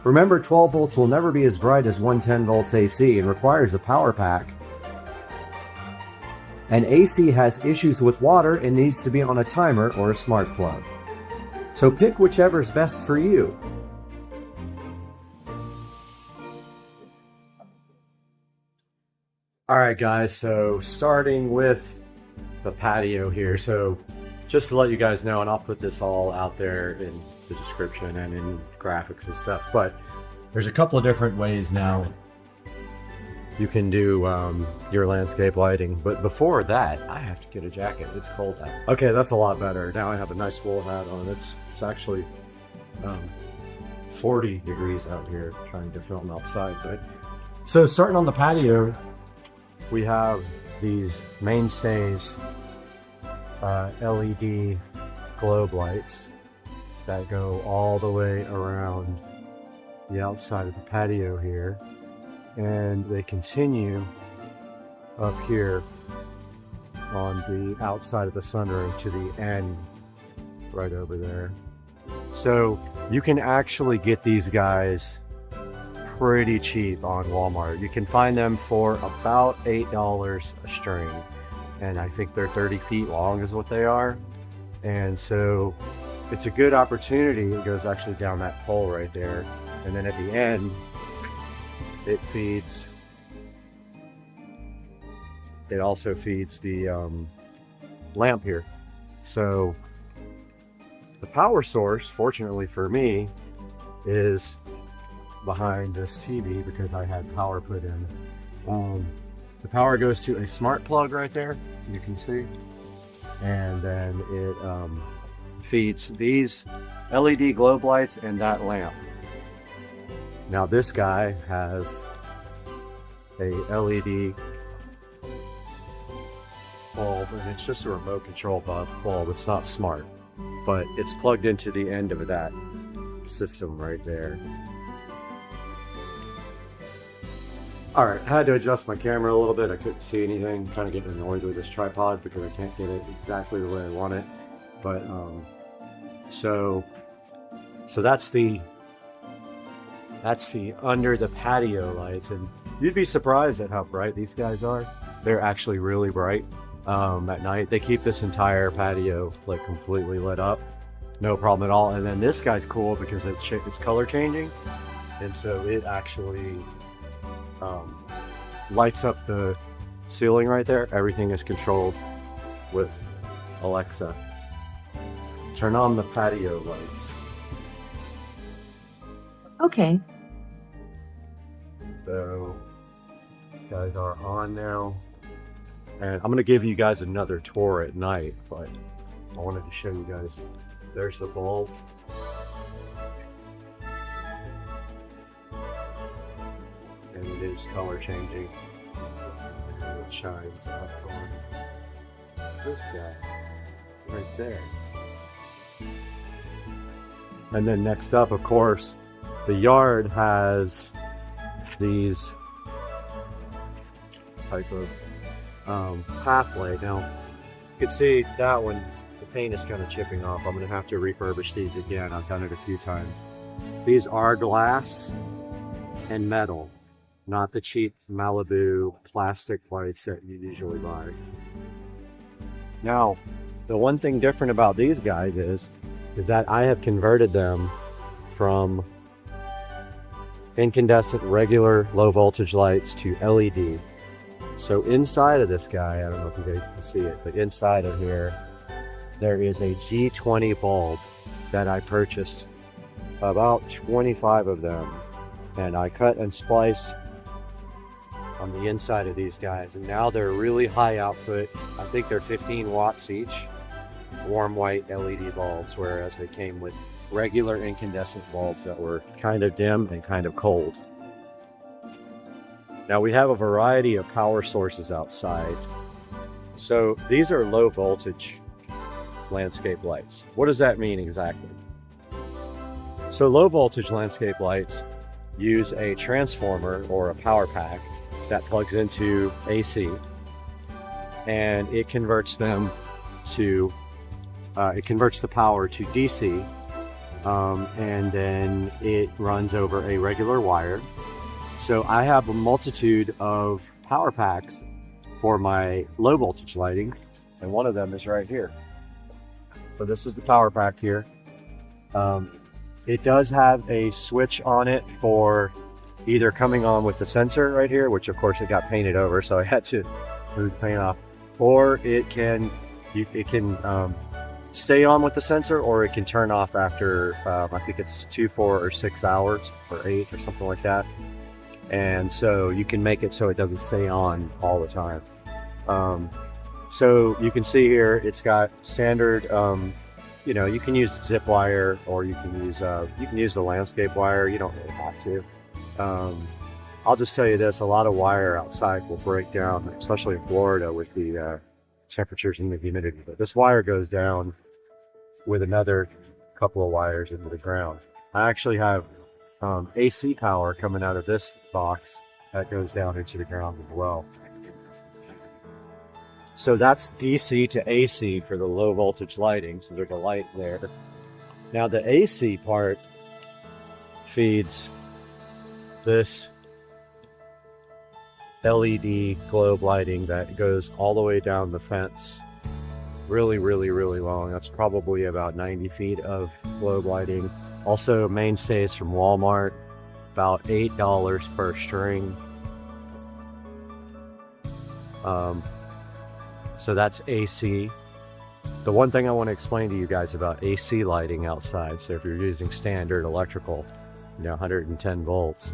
Remember, 12 volts will never be as bright as 110 volts AC and requires a power pack. And AC has issues with water and needs to be on a timer or a smart plug. So pick whichever is best for you. Alright guys, so starting with the patio here. So just to let you guys know, and I'll put this all out there in the description and in graphics and stuff, but there's a couple of different ways now you can do your landscape lighting. But before that, I have to get a jacket. It's cold out. Okay, that's a lot better. Now I have a nice wool hat on. It's actually 40 degrees out here trying to film outside. But so starting on the patio, we have these mainstays LED globe lights that go all the way around the outside of the patio here, and they continue up here on the outside of the sunroom to the end right over there. So you can actually get these guys pretty cheap on Walmart. You can find them for about $8 a string, and I think they're 30 feet long is what they are. And so it's a good opportunity. It goes actually down that pole right there, and then at the end it feeds, it also feeds the lamp here. So the power source, fortunately for me, is behind this TV because I had power put in. The power goes to a smart plug right there, you can see, and then it feeds these LED globe lights and that lamp. Now this guy has a LED bulb, and it's just a remote control bulb. It's not smart, but it's plugged into the end of that system right there. All right, I had to adjust my camera a little bit. I couldn't see anything. Kind of getting annoyed with this tripod because I can't get it exactly the way I want it. But so that's the under the patio lights, and you'd be surprised at how bright these guys are. They're actually really bright at night. They keep this entire patio like completely lit up, no problem at all. And then this guy's cool because it's color changing, and so it actually lights up the ceiling right there. Everything is controlled with Alexa. Turn on the patio lights. Okay. So, guys are on now. And I'm going to give you guys another tour at night, but I wanted to show you guys. There's the bulb. And it is color changing. It shines up on this guy right there. And then next up, of course, the yard has these type of pathway. Now, you can see that one, the paint is kind of chipping off. I'm going to have to refurbish these again. I've done it a few times. These are glass and metal, not the cheap Malibu plastic lights that you usually buy. Now, the one thing different about these guys is that I have converted them from incandescent regular low voltage lights to LED. So inside of this guy, I don't know if you guys can see it, but inside of here, there is a G20 bulb that I purchased, about 25 of them, and I cut and spliced on the inside of these guys, and now they're really high output. I think they're 15 watts each, warm white LED bulbs, whereas they came with regular incandescent bulbs that were kind of dim and kind of cold. Now we have a variety of power sources outside. So these are low voltage landscape lights. What does that mean exactly? So low voltage landscape lights use a transformer or a power pack that plugs into AC, and it converts them to it converts the power to DC, and then it runs over a regular wire. So I have a multitude of power packs for my low voltage lighting, and one of them is right here. So this is the power pack here. It does have a switch on it for either coming on with the sensor right here, which of course it got painted over, so I had to move the paint off, or it can stay on with the sensor, or it can turn off after I think it's 2, 4, or 6 hours, or 8 or something like that. And so you can make it so it doesn't stay on all the time. So you can see here it's got standard, you know, you can use zip wire, or you can use the landscape wire. You don't really have to. I'll just tell you this, a lot of wire outside will break down, especially in Florida with the temperatures and the humidity. But this wire goes down with another couple of wires into the ground. I actually have AC power coming out of this box that goes down into the ground as well. So that's DC to AC for the low voltage lighting. So there's a light there. Now the AC part feeds this LED globe lighting that goes all the way down the fence. Really, really, really long. That's probably about 90 feet of globe lighting. Also mainstays from Walmart, about $8 per string. So that's AC. The one thing I want to explain to you guys about AC lighting outside, so if you're using standard electrical, you know, 110 volts,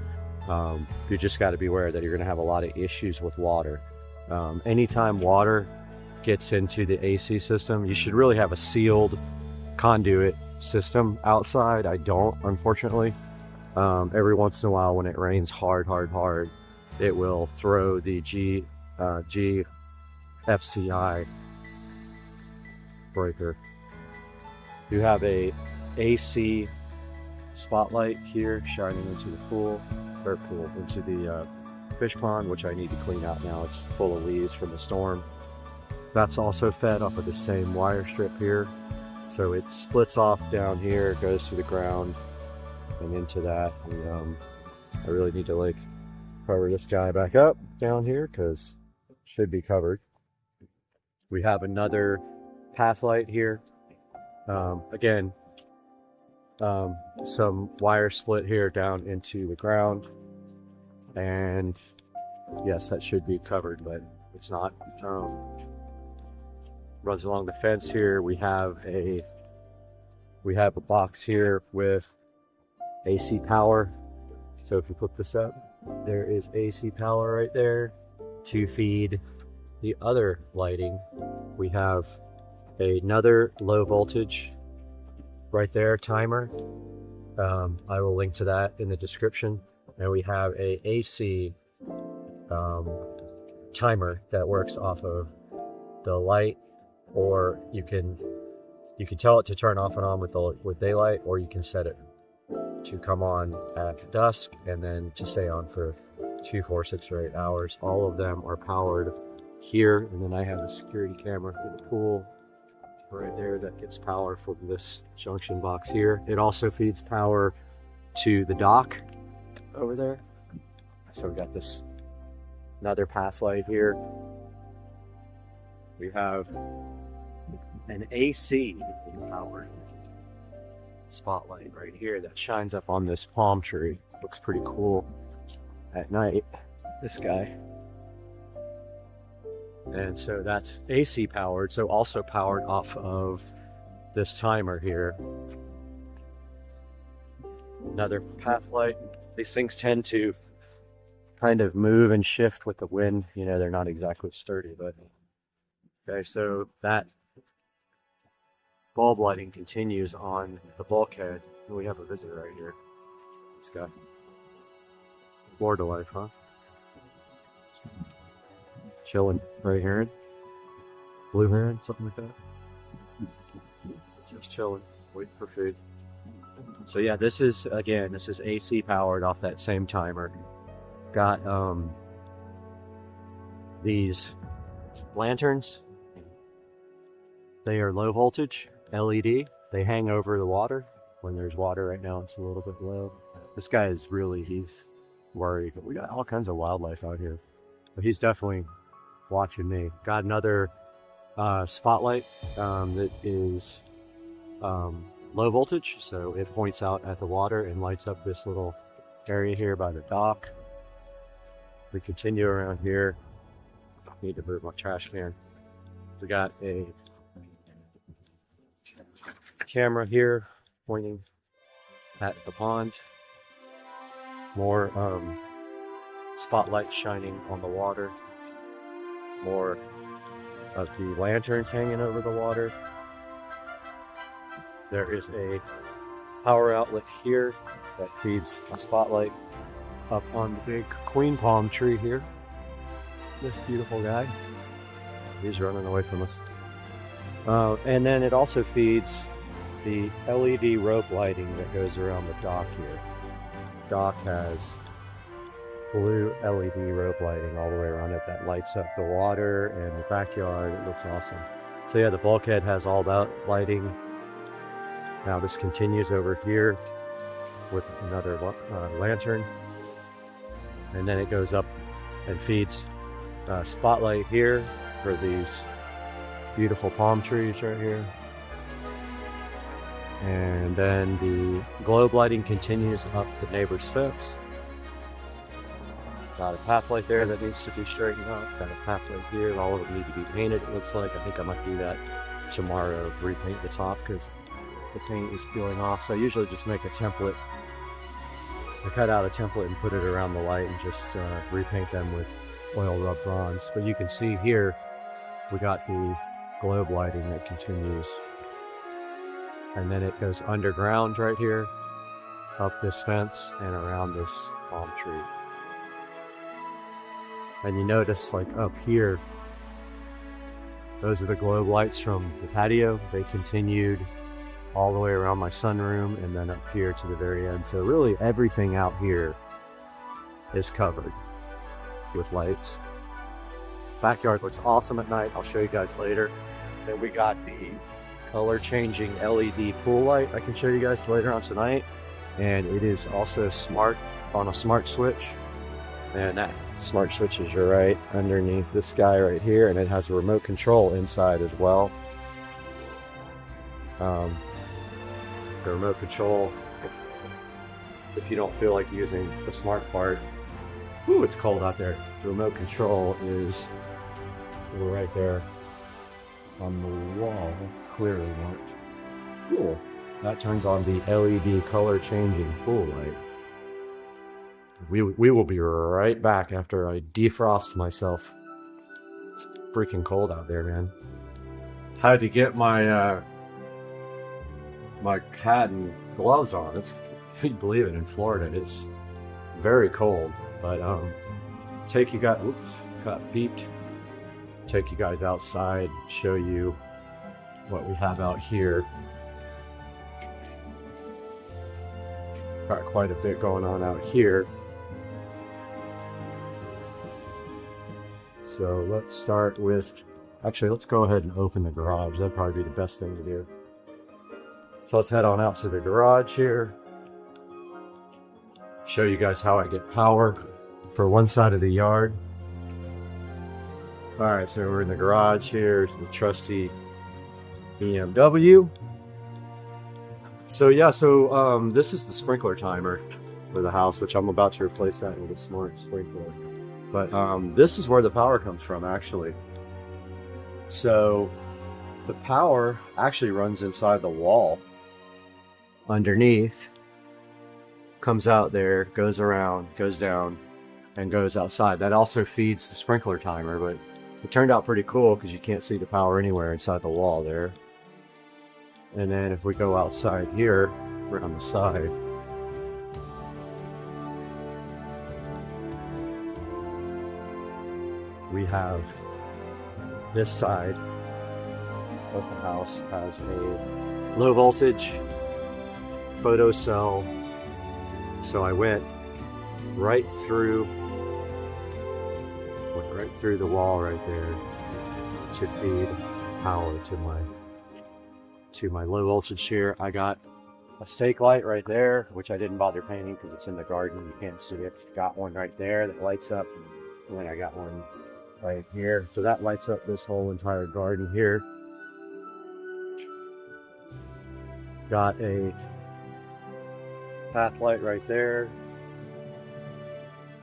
you just got to be aware that you're going to have a lot of issues with water. Anytime water gets into the AC system, you should really have a sealed conduit system outside. I don't, unfortunately. Every once in a while when it rains hard, it will throw the GFCI breaker. You have a AC spotlight here shining into the pool, into the fish pond, which I need to clean out now. It's full of leaves from the storm. That's also fed off of the same wire strip here. So it splits off down here, goes to the ground and into that. And, I really need to like cover this guy back up down here because it should be covered. We have another path light here. Again, some wire split here down into the ground, and yes, that should be covered, but it's not. Runs along the fence here. We have a box here with AC power. So if you flip this up, there is AC power right there to feed the other lighting. We have another low voltage right there timer. I will link to that in the description. And we have a AC timer that works off of the light, or you can tell it to turn off and on with daylight, or you can set it to come on at dusk and then to stay on for 2, 4, 6, or 8 hours. All of them are powered here, and then I have a security camera for the pool right there that gets power from this junction box here. It also feeds power to the dock over there. So we got this another path light here. We have an AC powered spotlight right here that shines up on this palm tree. Looks pretty cool at night, this guy. And so that's AC powered, so also powered off of this timer here. Another path light. These things tend to kind of move and shift with the wind. You know, they're not exactly sturdy, but okay, so that bulb lighting continues on the bulkhead. And we have a visitor right here. This guy. Florida life, huh? Chilling, gray heron, blue heron, something like that. Just chilling, waiting for food. So yeah, this is AC powered off that same timer. Got these lanterns. They are low voltage LED. They hang over the water. When there's water right now, it's a little bit low. This guy is he's worried, but we got all kinds of wildlife out here. But he's definitely watching me. Got another spotlight that is low voltage, so it points out at the water and lights up this little area here by the dock. We continue around here. Need to move my trash can. We got a camera here pointing at the pond. More spotlight shining on the water. More of the lanterns hanging over the water. There is a power outlet here that feeds a spotlight up on the big queen palm tree here. This beautiful guy. He's running away from us. And then it also feeds the LED rope lighting that goes around the dock here. The dock has blue LED rope lighting all the way around it that lights up the water and the backyard. It looks awesome. So yeah, the bulkhead has all that lighting. Now this continues over here with another lantern, and then it goes up and feeds a spotlight here for these beautiful palm trees right here. And then the globe lighting continues up the neighbor's fence. Got a path light there that needs to be straightened up. Got a path light here. All of them need to be painted, it looks like. I think I might do that tomorrow, repaint the top because the paint is peeling off. So I usually just make a template. I cut out a template and put it around the light and just repaint them with oil rub bronze. But you can see here, we got the globe lighting that continues And then it goes underground right here, up this fence and around this palm tree. And you notice like up here, those are the globe lights from the patio. They continued all the way around my sunroom and then up here to the very end. So really everything out here is covered with lights. Backyard looks awesome at night. I'll show you guys later. Then we got the color changing LED pool light I can show you guys later on tonight. And it is also smart on a smart switch. And that smart switch is right underneath this guy right here. And it has a remote control inside as well. The remote control, if you don't feel like using the smart part, ooh, it's cold out there. The remote control is right there on the wall, clearly marked. Cool. That turns on the LED color changing pool light. We will be right back after I defrost myself. It's freaking cold out there, man. Had to get my my hat and gloves on. It's, you believe it, in Florida it's very cold. But take you guys, oops, got beeped. Take you guys outside, show you what we have out here. Got quite a bit going on out here. So let's start with, actually let's go ahead and open the garage. That'd probably be the best thing to do. So let's head on out to the garage here. Show you guys how I get power for one side of the yard. Alright, so we're in the garage here, the trusty BMW. So yeah, so this is the sprinkler timer for the house, which I'm about to replace that with a smart sprinkler. But this is where the power comes from, actually. So the power actually runs inside the wall underneath, comes out there, goes around, goes down, and goes outside. That also feeds the sprinkler timer, but it turned out pretty cool because you can't see the power anywhere inside the wall there. And then if we go outside here, we're on the side. We have this side of the house has a low voltage photo cell. So I went right through the wall right there to feed power to my low voltage here. I got a stake light right there, which I didn't bother painting because it's in the garden. You can't see it. Got one right there that lights up, and then I got one right here. So that lights up this whole entire garden here. Got a path light right there.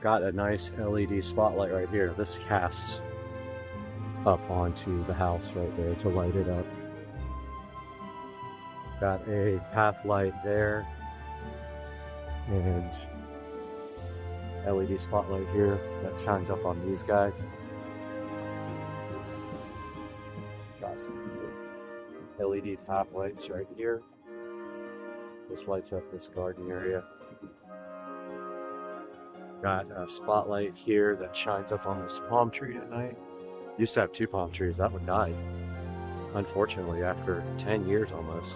Got a nice LED spotlight right here. This casts up onto the house right there to light it up. Got a path light there and LED spotlight here that shines up on these guys. Got some LED path lights right here. This lights up this garden area. Got a spotlight here that shines up on this palm tree at night. Used to have 2 palm trees. That one died, unfortunately, after 10 years almost.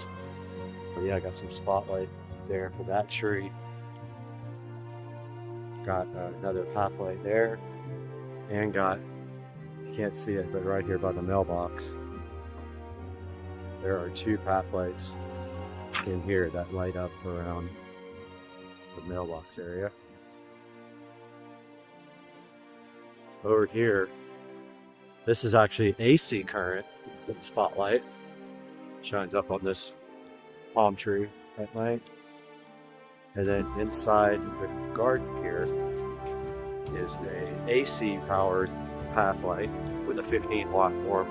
But yeah, I got some spotlight there for that tree. Got another path light there. And got, you can't see it, but right here by the mailbox, there are 2 path lights in here that light up around the mailbox area. Over here, this is actually AC current spotlight. Shines up on this palm tree at night. And then inside the garden here is a AC powered path light with a 15-watt warm,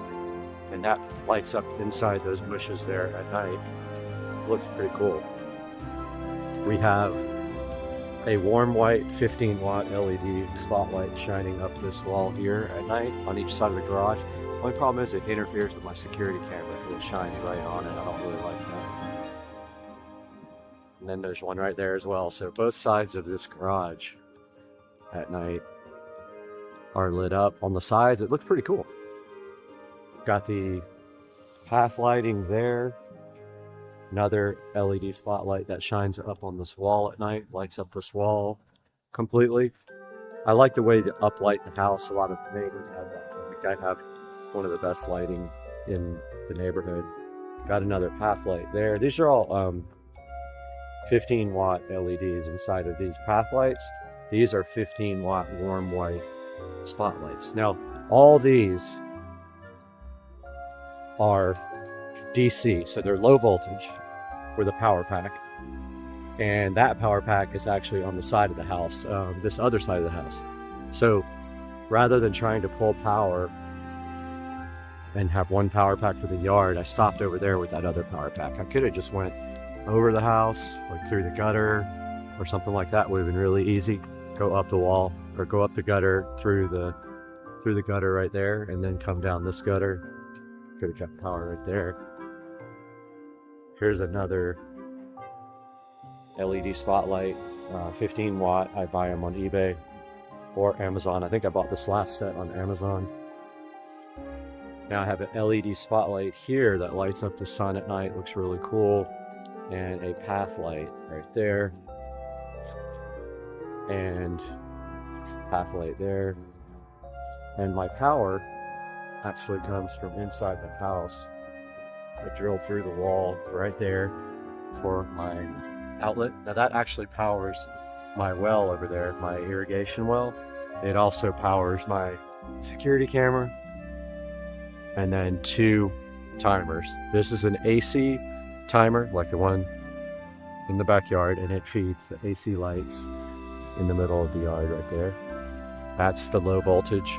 and that lights up inside those bushes there at night. Looks pretty cool. We have a warm white 15-watt LED spotlight shining up this wall here at night on each side of the garage. Only problem is it interferes with my security camera because it shines right on it. I don't really like that. and then there's one right there as well. So both sides of this garage at night are lit up. On the sides, it looks pretty cool. Got the path lighting there. Another LED spotlight that shines up on this wall at night, lights up this wall completely. I like the way to uplight the house. A lot of neighbors have that. I think I have one of the best lighting in the neighborhood. Got another path light there. These are all 15 watt LEDs inside of these path lights. These are 15 watt warm white spotlights. Now, all these are DC, so they're low voltage with a power pack. And that power pack is actually on the side of the house, this other side of the house. So rather than trying to pull power and have one power pack for the yard, I stopped over there with that other power pack. I could have just went over the house, like through the gutter or something like that. Would have been really easy. Go up the wall or go up the gutter through the gutter right there, and then come down this gutter. Could have kept power right there. Here's another LED spotlight, 15 watt. I buy them on eBay or Amazon. I think I bought this last set on Amazon. Now I have an LED spotlight here that lights up the sun at night. Looks really cool. And a path light right there. And path light there. And my power actually comes from inside the house. I drilled through the wall right there for my outlet. Now that actually powers my well over there, my irrigation well. It also powers my security camera, and then 2 timers. This is an AC timer, like the one in the backyard, and it feeds the AC lights in the middle of the yard right there. That's the low voltage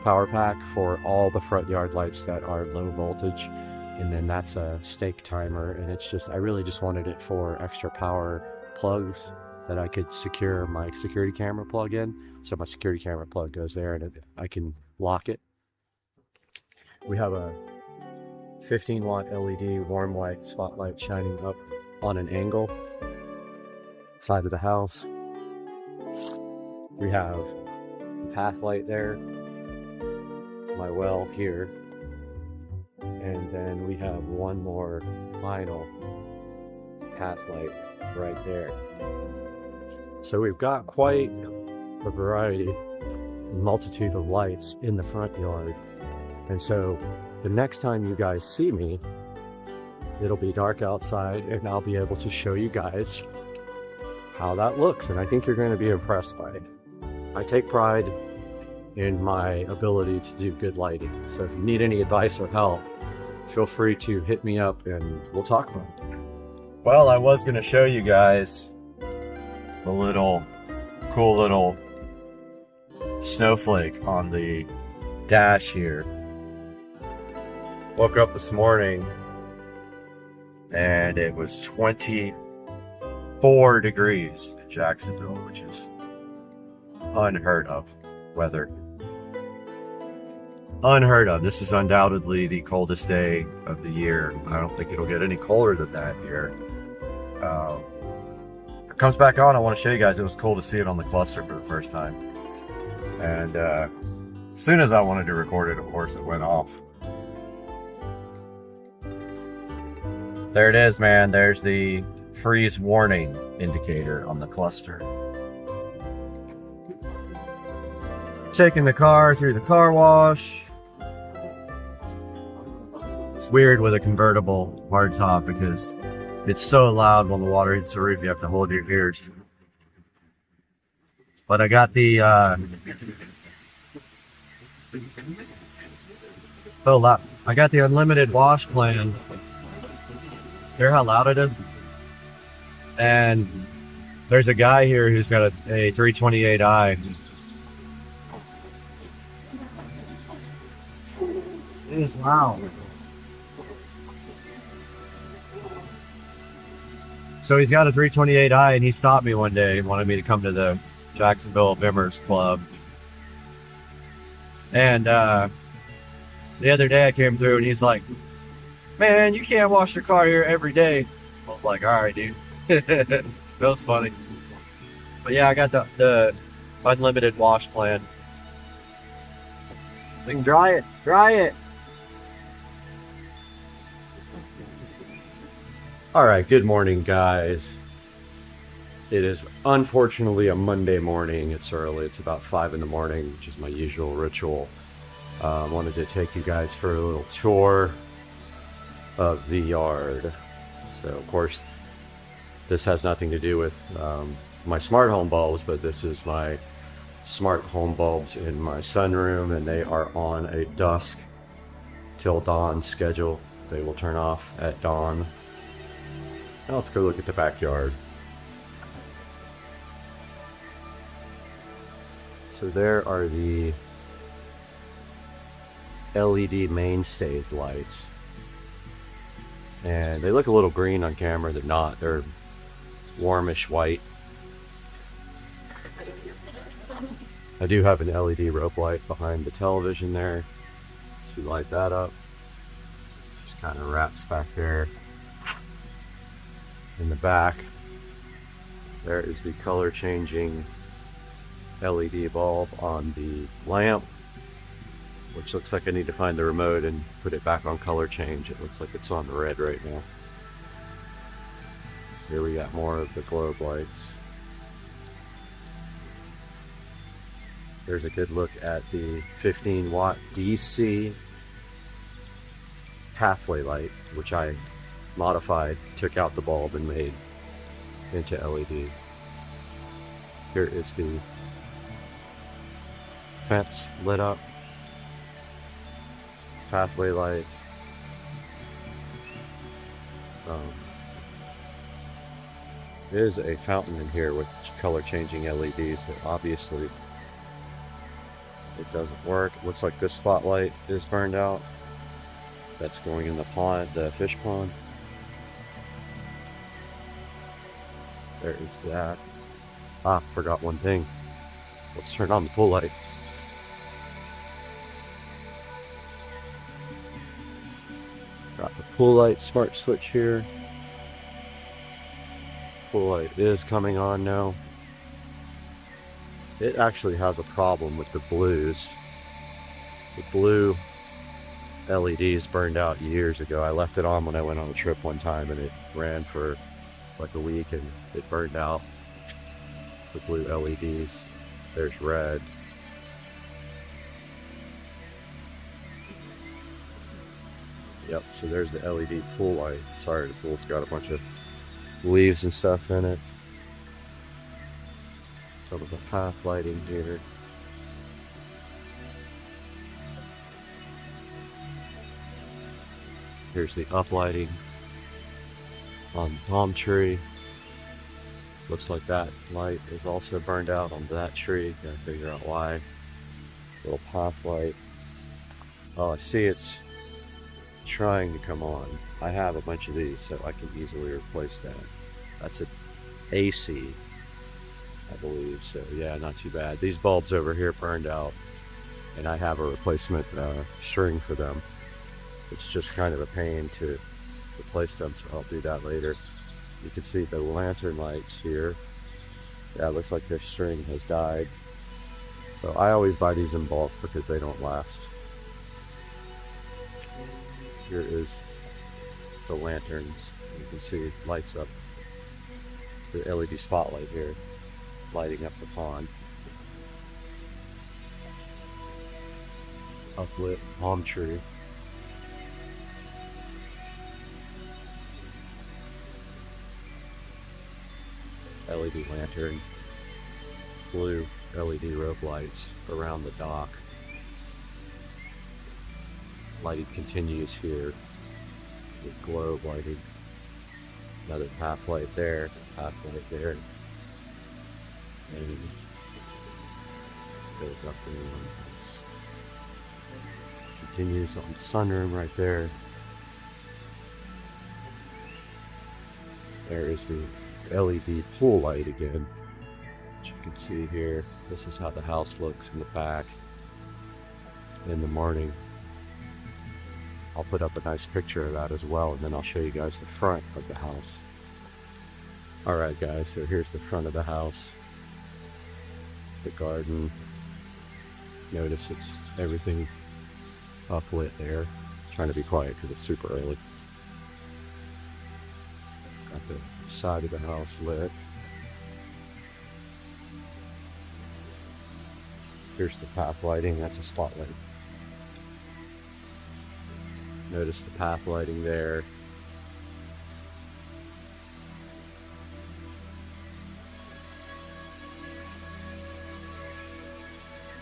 power pack for all the front yard lights that are low voltage. And then that's a stake timer, and it's just, I really just wanted it for extra power plugs that I could secure my security camera plug in. So my security camera plug goes there, and I can lock it. We have a 15 watt LED warm white spotlight shining up on an angle side of the house. We have a path light there, my well here. And then we have one more final path light right there. So we've got quite a variety, a multitude of lights in the front yard. And so the next time you guys see me, it'll be dark outside, and I'll be able to show you guys how that looks. And I think you're going to be impressed by it. I take pride in my ability to do good lighting. So if you need any advice or help, feel free to hit me up and we'll talk about it. Well, I was going to show you guys the cool little snowflake on the dash here. Woke up this morning and it was 24 degrees in Jacksonville, which is unheard of weather. Unheard of. This is undoubtedly the coldest day of the year. I don't think it'll get any colder than that here. It comes back on. I want to show you guys. It was cool to see it on the cluster for the first time. And as soon as I wanted to record it, of course, it went off. There it is, man. There's the freeze warning indicator on the cluster. Taking the car through the car wash. It's weird with a convertible hardtop because it's so loud when the water hits the roof, you have to hold your ears. But I got the so loud. I got the unlimited wash plan. Hear how loud it is? And there's a guy here who's got a 328i. It is loud. So he's got a 328i, and he stopped me one day and wanted me to come to the Jacksonville Bimmers Club. And the other day I came through and he's like, man, you can't wash your car here every day. I was like, all right, dude. That was funny. But yeah, I got the unlimited wash plan. We can dry it. Dry it. All right, good morning, guys. It is unfortunately a Monday morning. It's early. It's about 5 in the morning, which is my usual ritual. Wanted to take you guys for a little tour of the yard. So, of course, this has nothing to do with my smart home bulbs, but this is my smart home bulbs in my sunroom, and they are on a dusk till dawn schedule. They will turn off at dawn. Now let's go look at the backyard. So there are the LED mainstay lights. And they look a little green on camera. They're not. They're warmish white. I do have an LED rope light behind the television there to light that up. Just kind of wraps back there. In the back, there is the color changing LED bulb on the lamp, which looks like I need to find the remote and put it back on color change. It looks like it's on red right now. Here we got more of the globe lights. There's a good look at the 15 watt DC pathway light, which I modified, took out the bulb and made into LED. Here is the fence lit up, pathway light. There's a fountain in here with color changing LEDs that obviously it doesn't work. It looks like this spotlight is burned out. That's going in the pond, the fish pond. There is that. Ah, forgot one thing. Let's turn on the pool light. Got the pool light smart switch here. Pool light is coming on now. It actually has a problem with the blues. The blue LEDs burned out years ago. I left it on when I went on a trip one time and it ran for like a week and it burned out. The blue LEDs. There's red. Yep, so there's the LED pool light. Sorry, the pool's got a bunch of leaves and stuff in it. Some of the path lighting here. Here's the uplighting on the palm tree. Looks like that light is also burned out on that tree. Gotta figure out why. Little path light. Oh, I see it's trying to come on. I have a bunch of these, so I can easily replace that. That's an AC, I believe. So yeah, not too bad. These bulbs over here burned out, and I have a replacement string for them. It's just kind of a pain to replace them, so I'll do that later. You can see the lantern lights here. Yeah, it looks like their string has died. So I always buy these in bulk because they don't last. Here is the lanterns. You can see it lights up the LED spotlight here, lighting up the pond. Uplit palm tree. LED lantern, blue LED rope lights around the dock. Lighting continues here with globe lighting. Another path light there, path light there. And goes up in one place. Continues on the sunroom right there. There is the LED pool light again, which you can see here. This is how the house looks in the back in the morning. I'll put up a nice picture of that as well, and then I'll show you guys the front of the house. Alright guys, so here's the front of the house. The garden. Notice it's everything uplit there. Trying to be quiet because it's super early. Got the side of the house lit. Here's the path lighting, that's a spotlight. Notice the path lighting there.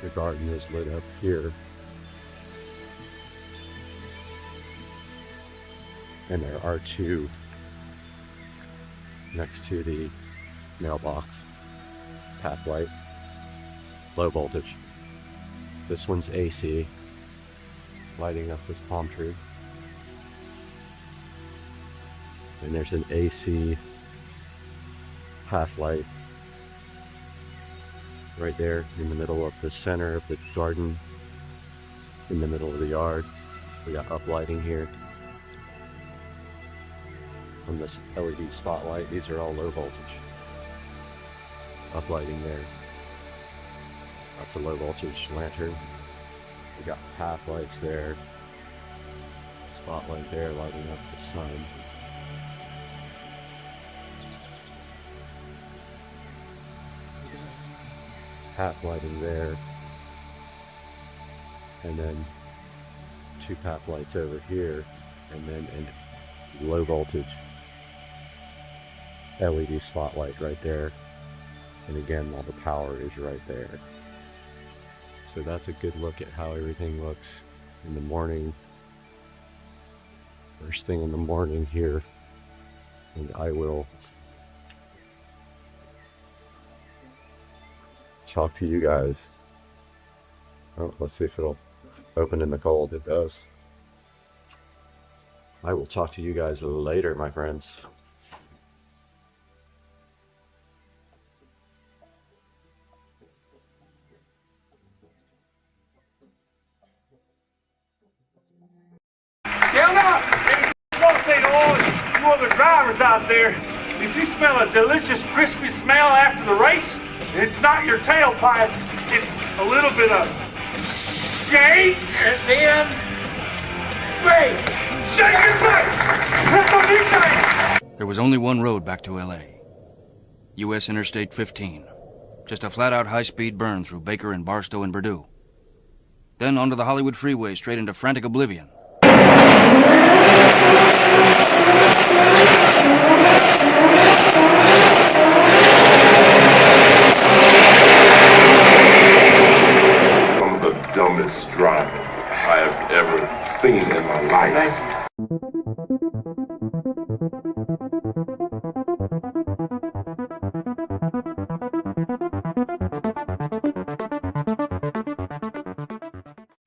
The garden is lit up here. And there are two next to the mailbox. Path light. Low voltage. This one's AC. Lighting up this palm tree. And there's an AC path light right there in the middle of the center of the garden, in the middle of the yard. We got uplighting here on this LED spotlight. These are all low voltage. Uplighting there. That's a low voltage lantern. We got path lights there. Spotlight there lighting up the sun. Path lighting there, and then two path lights over here, and then a low voltage LED spotlight right there, and again all the power is right there. So that's a good look at how everything looks in the morning, first thing in the morning here, and I will talk to you guys. Oh, let's see if it'll open in the cold. It does. I will talk to you guys later, my friends. Down up! I want to say to all you other drivers out there, if you smell a delicious crispy smell after the race, it's not your tailpipe, it's a little bit of shake and then bake. Shake and bake! That's what you say! There was only one road back to LA. US Interstate 15. Just a flat-out high-speed burn through Baker and Barstow and Purdue. Then onto the Hollywood freeway straight into frantic oblivion. Some of the dumbest driving I have ever seen in my life.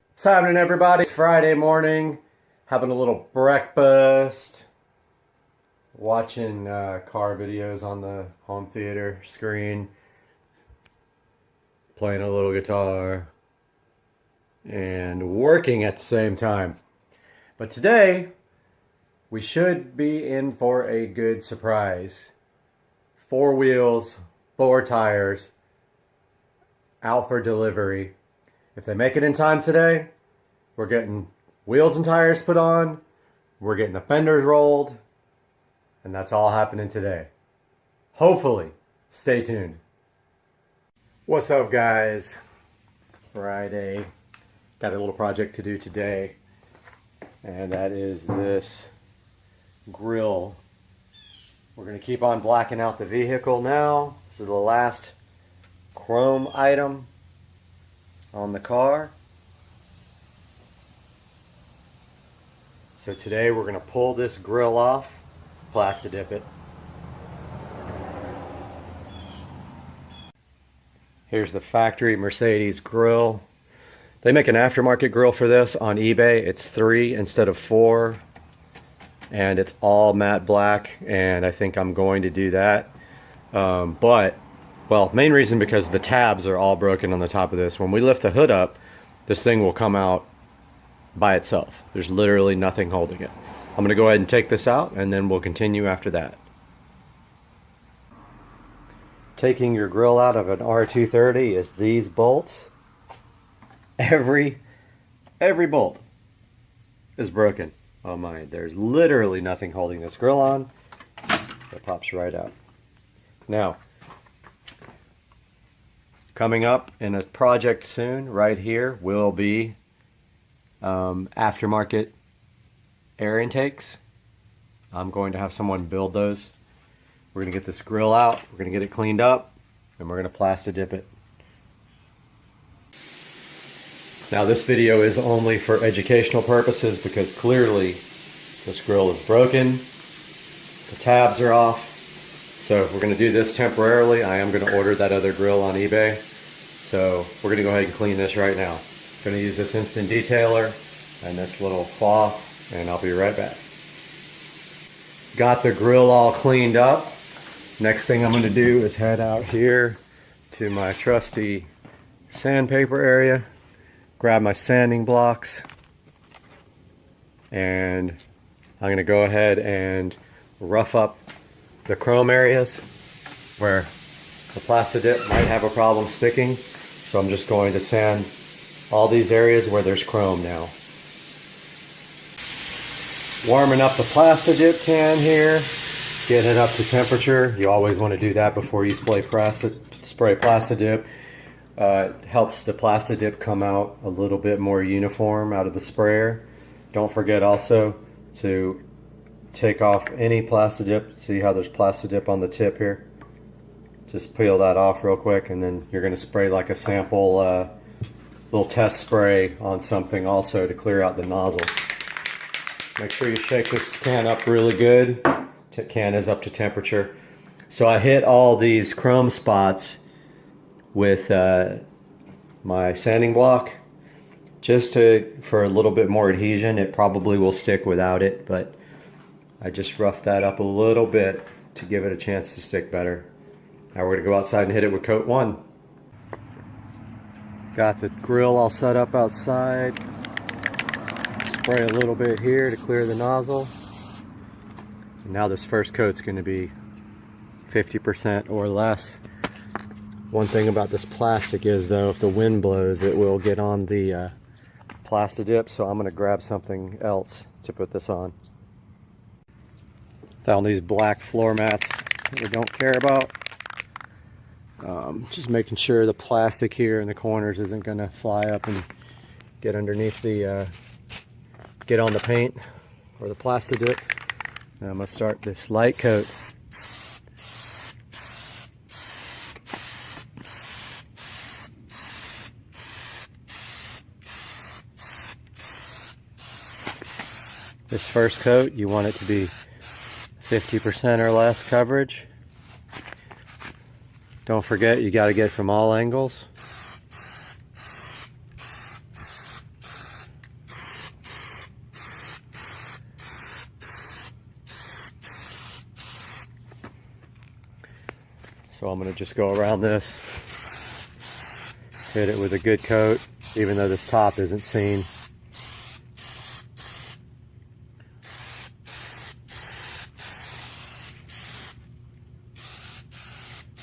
What's happening, everybody? It's Friday morning, having a little breakfast, watching car videos on the home theater screen, playing a little guitar, and working at the same time. But today, we should be in for a good surprise. 4 wheels, 4 tires, out for delivery. If they make it in time today, we're getting wheels and tires put on, we're getting the fenders rolled, and that's all happening today. Hopefully. Stay tuned. What's up, guys? Friday. Got a little project to do today, and that is this grill. We're going to keep on blacking out the vehicle now. This is the last chrome item on the car. So today we're going to pull this grill off, plasti dip it. Here's the factory Mercedes grill. They make an aftermarket grill for this on eBay. It's 3 instead of 4. And it's all matte black, and I think I'm going to do that. Well, main reason because the tabs are all broken on the top of this. When we lift the hood up, this thing will come out by itself. There's literally nothing holding it. I'm going to go ahead and take this out, and then we'll continue after that. taking your grill out of an R230 is these bolts. Every bolt is broken on mine. There's literally nothing holding this grill on. It pops right out. Now, coming up in a project soon, right here, will be aftermarket air intakes. I'm going to have someone build those. We're going to get this grill out, we're going to get it cleaned up, and we're going to plasti dip it. Now this video is only for educational purposes because clearly this grill is broken, the tabs are off. So if we're going to do this temporarily, I am going to order that other grill on eBay. So we're going to go ahead and clean this right now. I'm going to use this instant detailer and this little cloth, and I'll be right back. Got the grill all cleaned up. Next thing I'm going to do is head out here to my trusty sandpaper area, grab my sanding blocks, and I'm going to go ahead and rough up the chrome areas where the plasti dip might have a problem sticking. So I'm just going to sand all these areas where there's chrome now. Warming up the plasti dip can here, getting it up to temperature. You always want to do that before you spray plasti dip. It helps the plasti dip come out a little bit more uniform out of the sprayer. Don't forget also to take off any plasti dip. See how there's plasti dip on the tip here? Just peel that off real quick, and then you're going to spray like a sample little test spray on something also to clear out the nozzle. Make sure you shake this can up really good. The can is up to temperature. So I hit all these chrome spots with my sanding block just for a little bit more adhesion. It probably will stick without it, but I just roughed that up a little bit to give it a chance to stick better. Now we're going to go outside and hit it with coat 1. Got the grill all set up outside. Spray a little bit here to clear the nozzle. And now this first coat's going to be 50% or less. One thing about this plastic is though, if the wind blows, it will get on the plasti dip, so I'm going to grab something else to put this on. Found these black floor mats that we don't care about. Just making sure the plastic here in the corners isn't going to fly up and get underneath the, get on the paint or the plasti dip. And I'm going to start this light coat. This first coat, you want it to be 50% or less coverage. Don't forget, you got to get from all angles. So I'm going to just go around this, hit it with a good coat, even though this top isn't seen.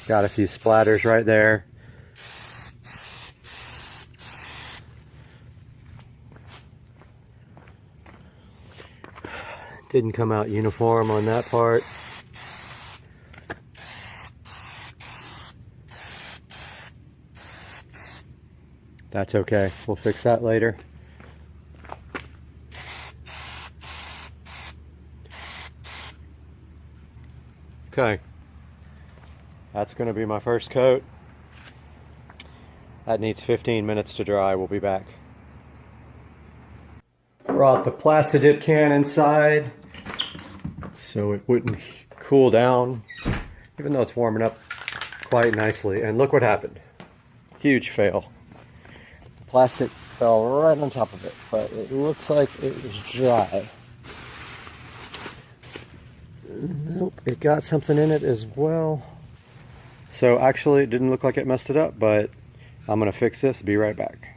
Got a few splatters right there. Didn't come out uniform on that part. That's okay, we'll fix that later. Okay. That's going to be my first coat. That needs 15 minutes to dry. We'll be back. Brought the plasti dip can inside so it wouldn't cool down, even though it's warming up quite nicely. And look what happened. Huge fail. The plastic fell right on top of it, but it looks like it was dry. Nope, it got something in it as well. So actually it didn't look like it messed it up, but I'm going to fix this, be right back.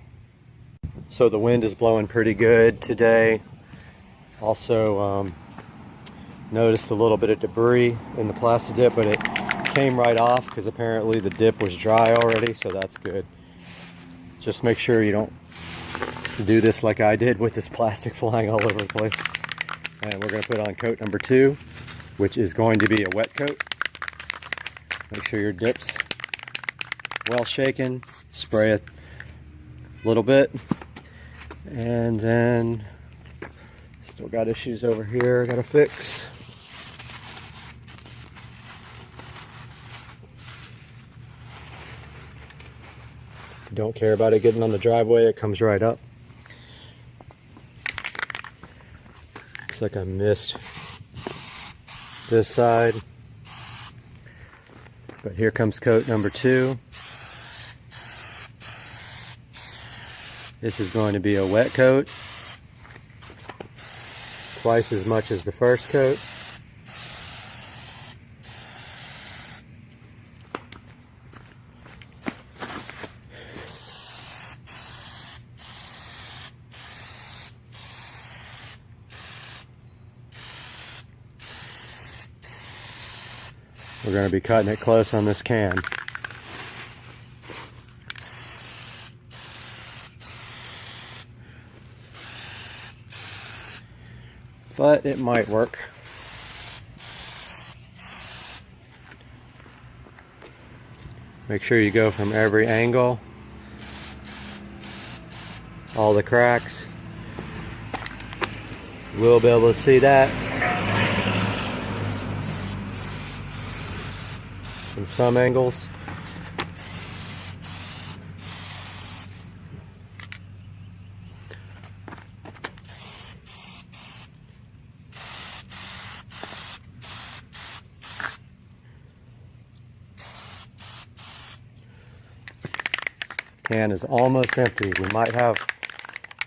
So the wind is blowing pretty good today. Also noticed a little bit of debris in the plasti dip, but it came right off because apparently the dip was dry already, so that's good. Just make sure you don't do this like I did with this plastic flying all over the place. And we're going to put on coat number 2, which is going to be a wet coat. Make sure your dip's well shaken. Spray it a little bit. And then still got issues over here I got to fix. Don't care about it getting on the driveway, it comes right up. Looks like I missed this side. But here comes coat number 2. This is going to be a wet coat. Twice as much as the first coat. We're going to be cutting it close on this can. But it might work. Make sure you go from every angle. All the cracks. You will be able to see that. In some angles. Can is almost empty. We might have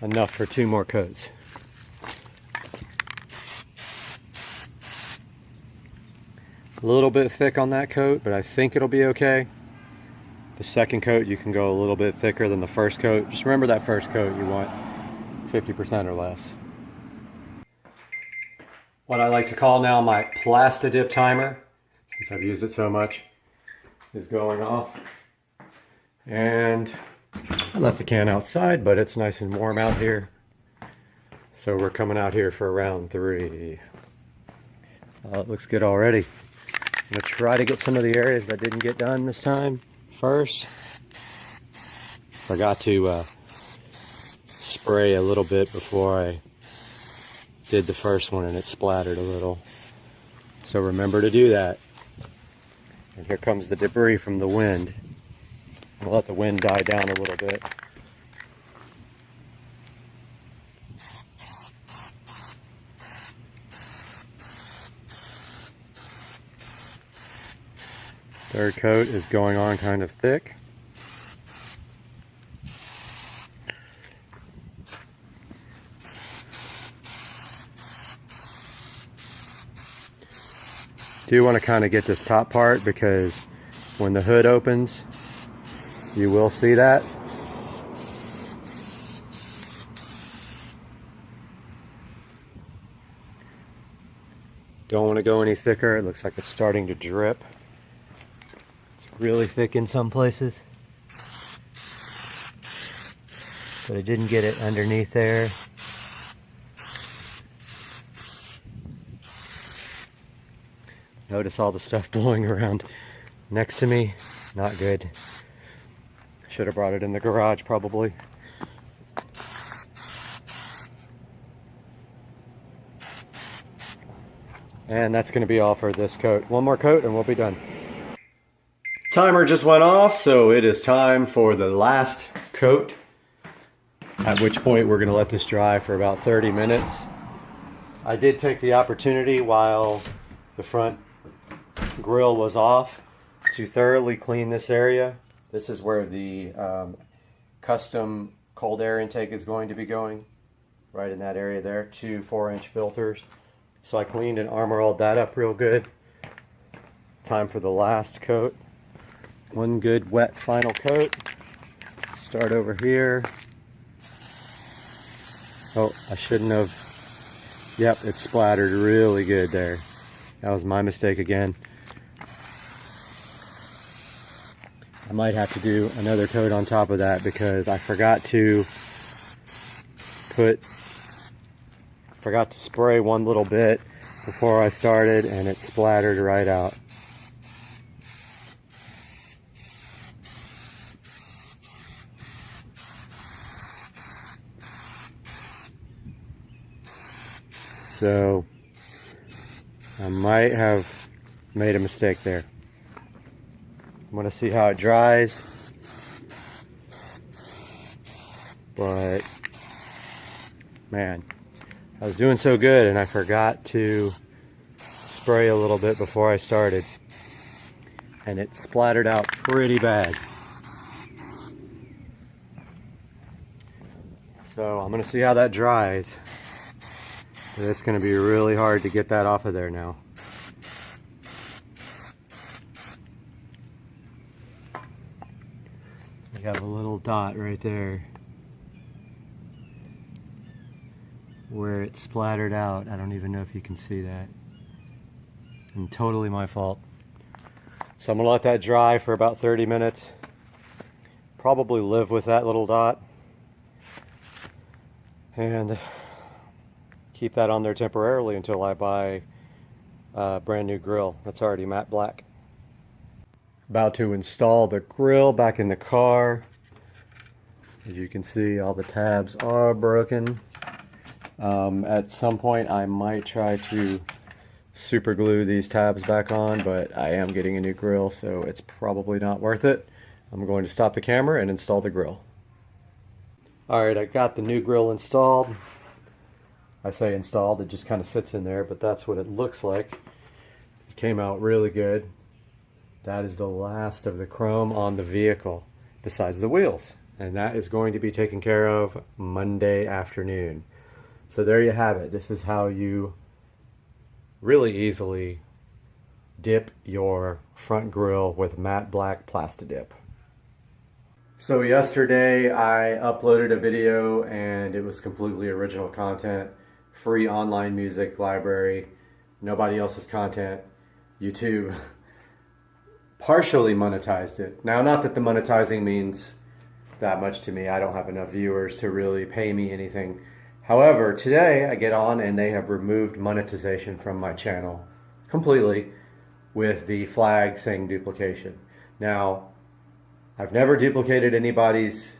enough for 2 more coats. A little bit thick on that coat, but I think it'll be okay. The second coat, you can go a little bit thicker than the first coat. Just remember that first coat, you want 50% or less. What I like to call now my Plastidip timer, since I've used it so much, is going off. And I left the can outside, but it's nice and warm out here. So we're coming out here for round 3. It looks good already. I'm going to try to get some of the areas that didn't get done this time first. Forgot to spray a little bit before I did the first one and it splattered a little. So remember to do that. And here comes the debris from the wind. We'll let the wind die down a little bit. Third coat is going on kind of thick. Do want to kind of get this top part because when the hood opens, you will see that. Don't want to go any thicker. It looks like it's starting to drip. It's really thick in some places. But I didn't get it underneath there. Notice all the stuff blowing around next to me. Not good. Should have brought it in the garage probably. And that's going to be all for this coat. One more coat and we'll be done. Timer just went off, so it is time for the last coat. At which point we're going to let this dry for about 30 minutes. I did take the opportunity while the front grill was off to thoroughly clean this area. This is where the custom cold air intake is going to be going. Right in that area there. 2 4-inch filters. So I cleaned and armor-alled that up real good. Time for the last coat. One good wet final coat. Start over here. Oh, I shouldn't have. Yep, it splattered really good there. That was my mistake again. I might have to do another coat on top of that because I forgot to spray one little bit before I started and it splattered right out. So I might have made a mistake there. I'm gonna see how it dries, but man, I was doing so good and I forgot to spray a little bit before I started and it splattered out pretty bad. So I'm gonna see how that dries. It's gonna be really hard to get that off of there now. I got a little dot right there where it splattered out. I don't even know if you can see that. And totally my fault. So I'm gonna let that dry for about 30 minutes. Probably live with that little dot. And keep that on there temporarily until I buy a brand new grill that's already matte black. About to install the grill back in the car. As you can see, all the tabs are broken. At some point I might try to super glue these tabs back on, but I am getting a new grill, so it's probably not worth it. I'm going to stop the camera and install the grill. Alright, I got the new grill installed. I say installed, it just kind of sits in there, but that's what it looks like. It came out really good. That is the last of the chrome on the vehicle, besides the wheels. And that is going to be taken care of Monday afternoon. So there you have it. This is how you really easily dip your front grille with matte black Plastidip. So yesterday I uploaded a video and it was completely original content. Free online music library, nobody else's content. YouTube partially monetized it. Now, not that the monetizing means that much to me. I don't have enough viewers to really pay me anything. However, today I get on and they have removed monetization from my channel completely with the flag saying duplication. Now, I've never duplicated anybody's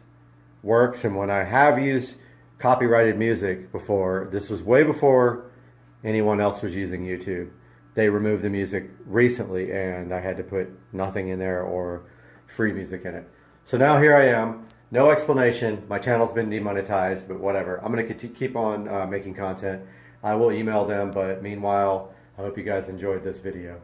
works, and when I have used copyrighted music before, this was way before anyone else was using YouTube. They removed the music recently and I had to put nothing in there or free music in it. So now here I am, no explanation. My channel's been demonetized, but whatever. I'm gonna keep on making content. I will email them, but meanwhile, I hope you guys enjoyed this video.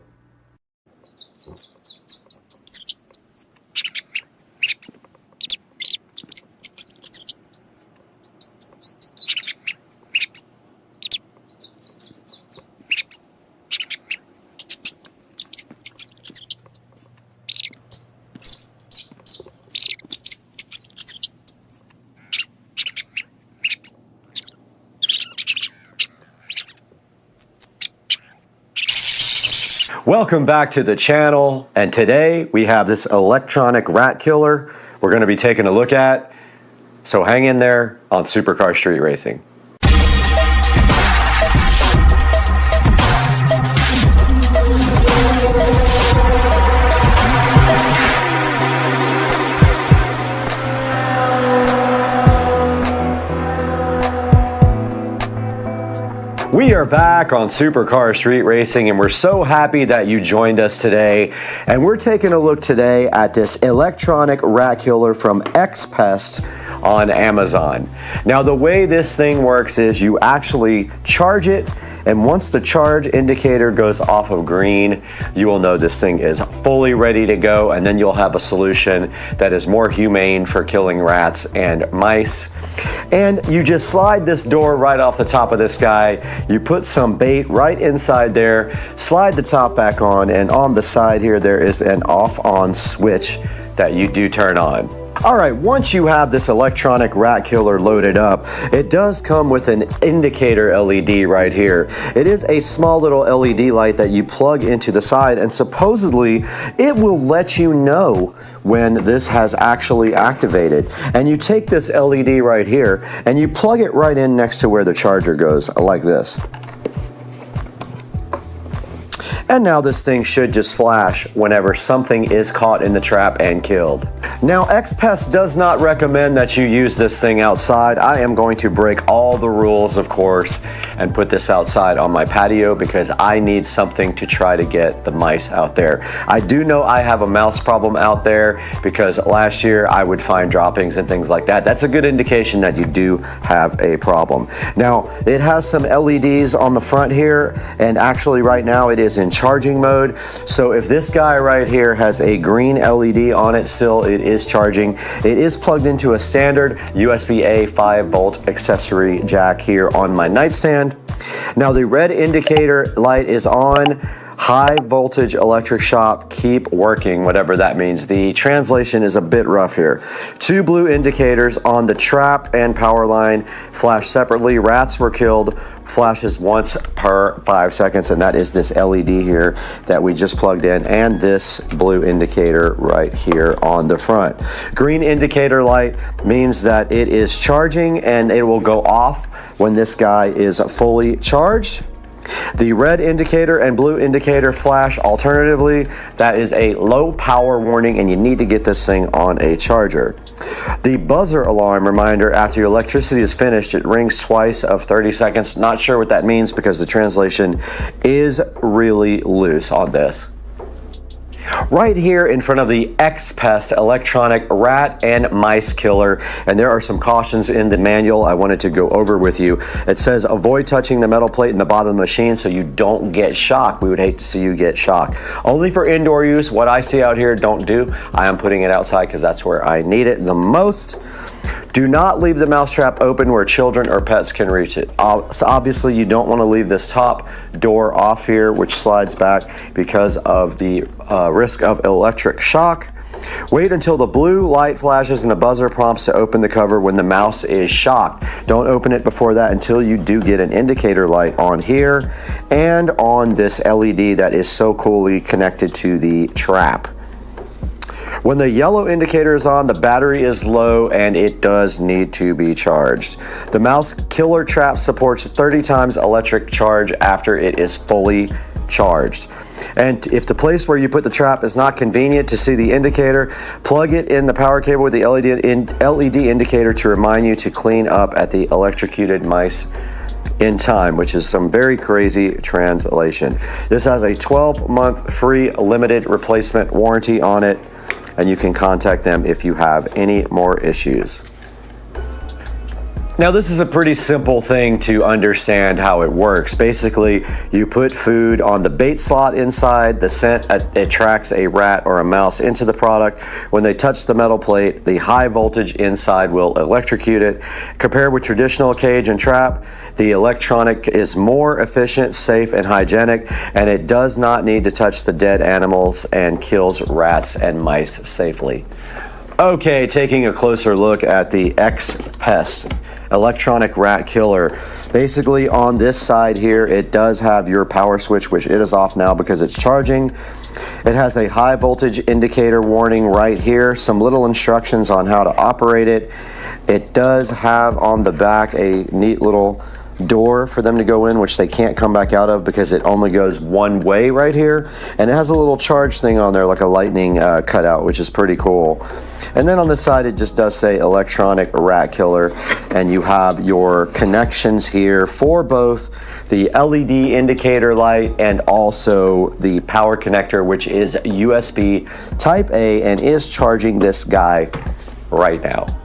Welcome back to the channel, and today we have this electronic rat killer we're going to be taking a look at, so hang in there on Supercar Street Racing. We are back on Supercar Street Racing, and we're so happy that you joined us today. And we're taking a look today at this electronic rat killer from Xpest on Amazon. Now, the way this thing works is you actually charge it, and once the charge indicator goes off of green, you will know this thing is fully ready to go, and then you'll have a solution that is more humane for killing rats and mice. And you just slide this door right off the top of this guy, you put some bait right inside there, slide the top back on, and on the side here there is an off-on switch that you do turn on. All right, once you have this electronic rat killer loaded up, it does come with an indicator LED right here. It is a small little LED light that you plug into the side, and supposedly it will let you know when this has actually activated. And you take this LED right here and you plug it right in next to where the charger goes, like this. And now this thing should just flash whenever something is caught in the trap and killed. Now, XPest does not recommend that you use this thing outside. I am going to break all the rules, of course, and put this outside on my patio because I need something to try to get the mice out there. I do know I have a mouse problem out there because last year I would find droppings and things like that. That's a good indication that you do have a problem. Now, it has some LEDs on the front here, and actually right now it is in charging mode. So if this guy right here has a green LED on it still, it is charging. It is plugged into a standard USB-A 5-volt accessory jack here on my nightstand. Now the red indicator light is on. High voltage electric shock, keep working, whatever that means. The translation is a bit rough here. 2 blue indicators on the trap and power line flash separately. Rats were killed, flashes once per 5 seconds, and that is this LED here that we just plugged in, and this blue indicator right here on the front. Green indicator light means that it is charging, and it will go off when this guy is fully charged. The red indicator and blue indicator flash alternatively. That is a low power warning, and you need to get this thing on a charger. The buzzer alarm reminder after your electricity is finished, it rings twice of 30 seconds. Not sure what that means because the translation is really loose on this. Right here in front of the XPest electronic rat and mice killer, and there are some cautions in the manual I wanted to go over with you. It says avoid touching the metal plate in the bottom of the machine so you don't get shocked. We would hate to see you get shocked. Only for indoor use. What I see out here, don't do. I am putting it outside because that's where I need it the most. Do not leave the mousetrap open where children or pets can reach it. So obviously you don't want to leave this top door off here, which slides back because of the risk of electric shock. Wait until the blue light flashes and the buzzer prompts to open the cover when the mouse is shocked. Don't open it before that until you do get an indicator light on here and on this LED that is so coolly connected to the trap. When the yellow indicator is on, the battery is low and it does need to be charged. The mouse killer trap supports 30 times electric charge after it is fully charged. And if the place where you put the trap is not convenient to see the indicator, plug it in the power cable with the LED indicator to remind you to clean up at the electrocuted mice in time, which is some very crazy translation. This has a 12-month free limited replacement warranty on it, and you can contact them if you have any more issues. Now this is a pretty simple thing to understand how it works. Basically, you put food on the bait slot inside, the scent attracts a rat or a mouse into the product. When they touch the metal plate, the high voltage inside will electrocute it. Compared with traditional cage and trap, the electronic is more efficient, safe, and hygienic, and it does not need to touch the dead animals and kills rats and mice safely. Okay, taking a closer look at the XPest electronic rat killer. Basically on this side here, it does have your power switch, which it is off now because it's charging. It has a high voltage indicator warning right here, some little instructions on how to operate it. It does have on the back a neat little door for them to go in, which they can't come back out of because it only goes one way right here. And it has a little charge thing on there like a lightning cutout, which is pretty cool. And then on the side it just does say electronic rat killer, and you have your connections here for both the LED indicator light and also the power connector, which is USB Type A and is charging this guy right now.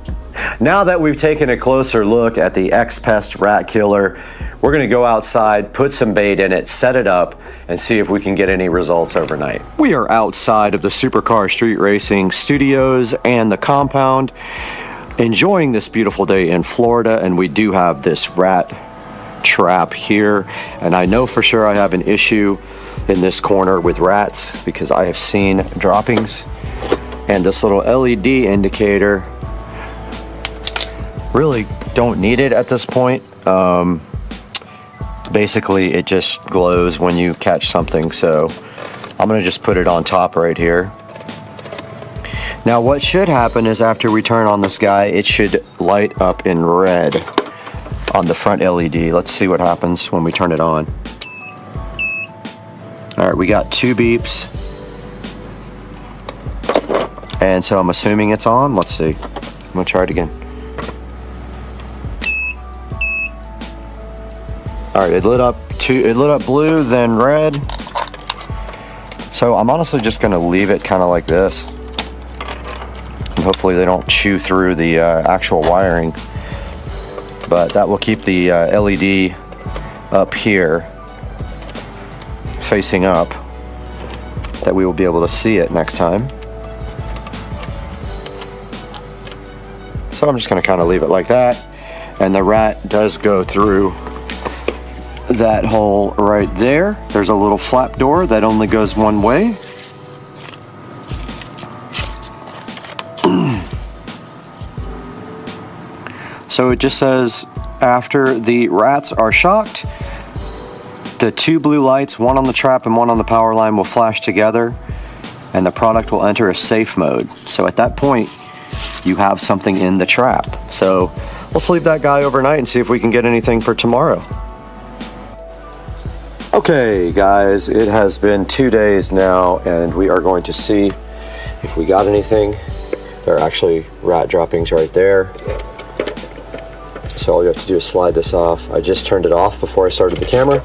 Now that we've taken a closer look at the XPest rat killer, we're going to go outside, put some bait in it, set it up, and see if we can get any results overnight. We are outside of the Supercar Street Racing Studios and the compound, enjoying this beautiful day in Florida, and we do have this rat trap here, and I know for sure I have an issue in this corner with rats because I have seen droppings And this little LED indicator, really don't need it at this point. Basically it just glows when you catch something, so I'm gonna just put it on top right here. Now what should happen is after we turn on this guy, it should light up in red on the front LED. Let's see what happens when we turn it on. All right, we got 2 beeps. And so I'm assuming it's on. Let's see. I'm gonna try it again. All right, it lit up blue, then red. So I'm honestly just gonna leave it kind of like this. And hopefully they don't chew through the actual wiring. But that will keep the LED up here, facing up, that we will be able to see it next time. So I'm just gonna kind of leave it like that. And the rat does go through that hole right there. There's a little flap door that only goes one way. So it just says, after the rats are shocked, the 2 blue lights, one on the trap and one on the power line, will flash together and the product will enter a safe mode. So at that point, you have something in the trap. So let's leave that guy overnight and see if we can get anything for tomorrow. Okay guys, it has been 2 days now and we are going to see if we got anything. There are actually rat droppings right there. So all you have to do is slide this off. I just turned it off before I started the camera.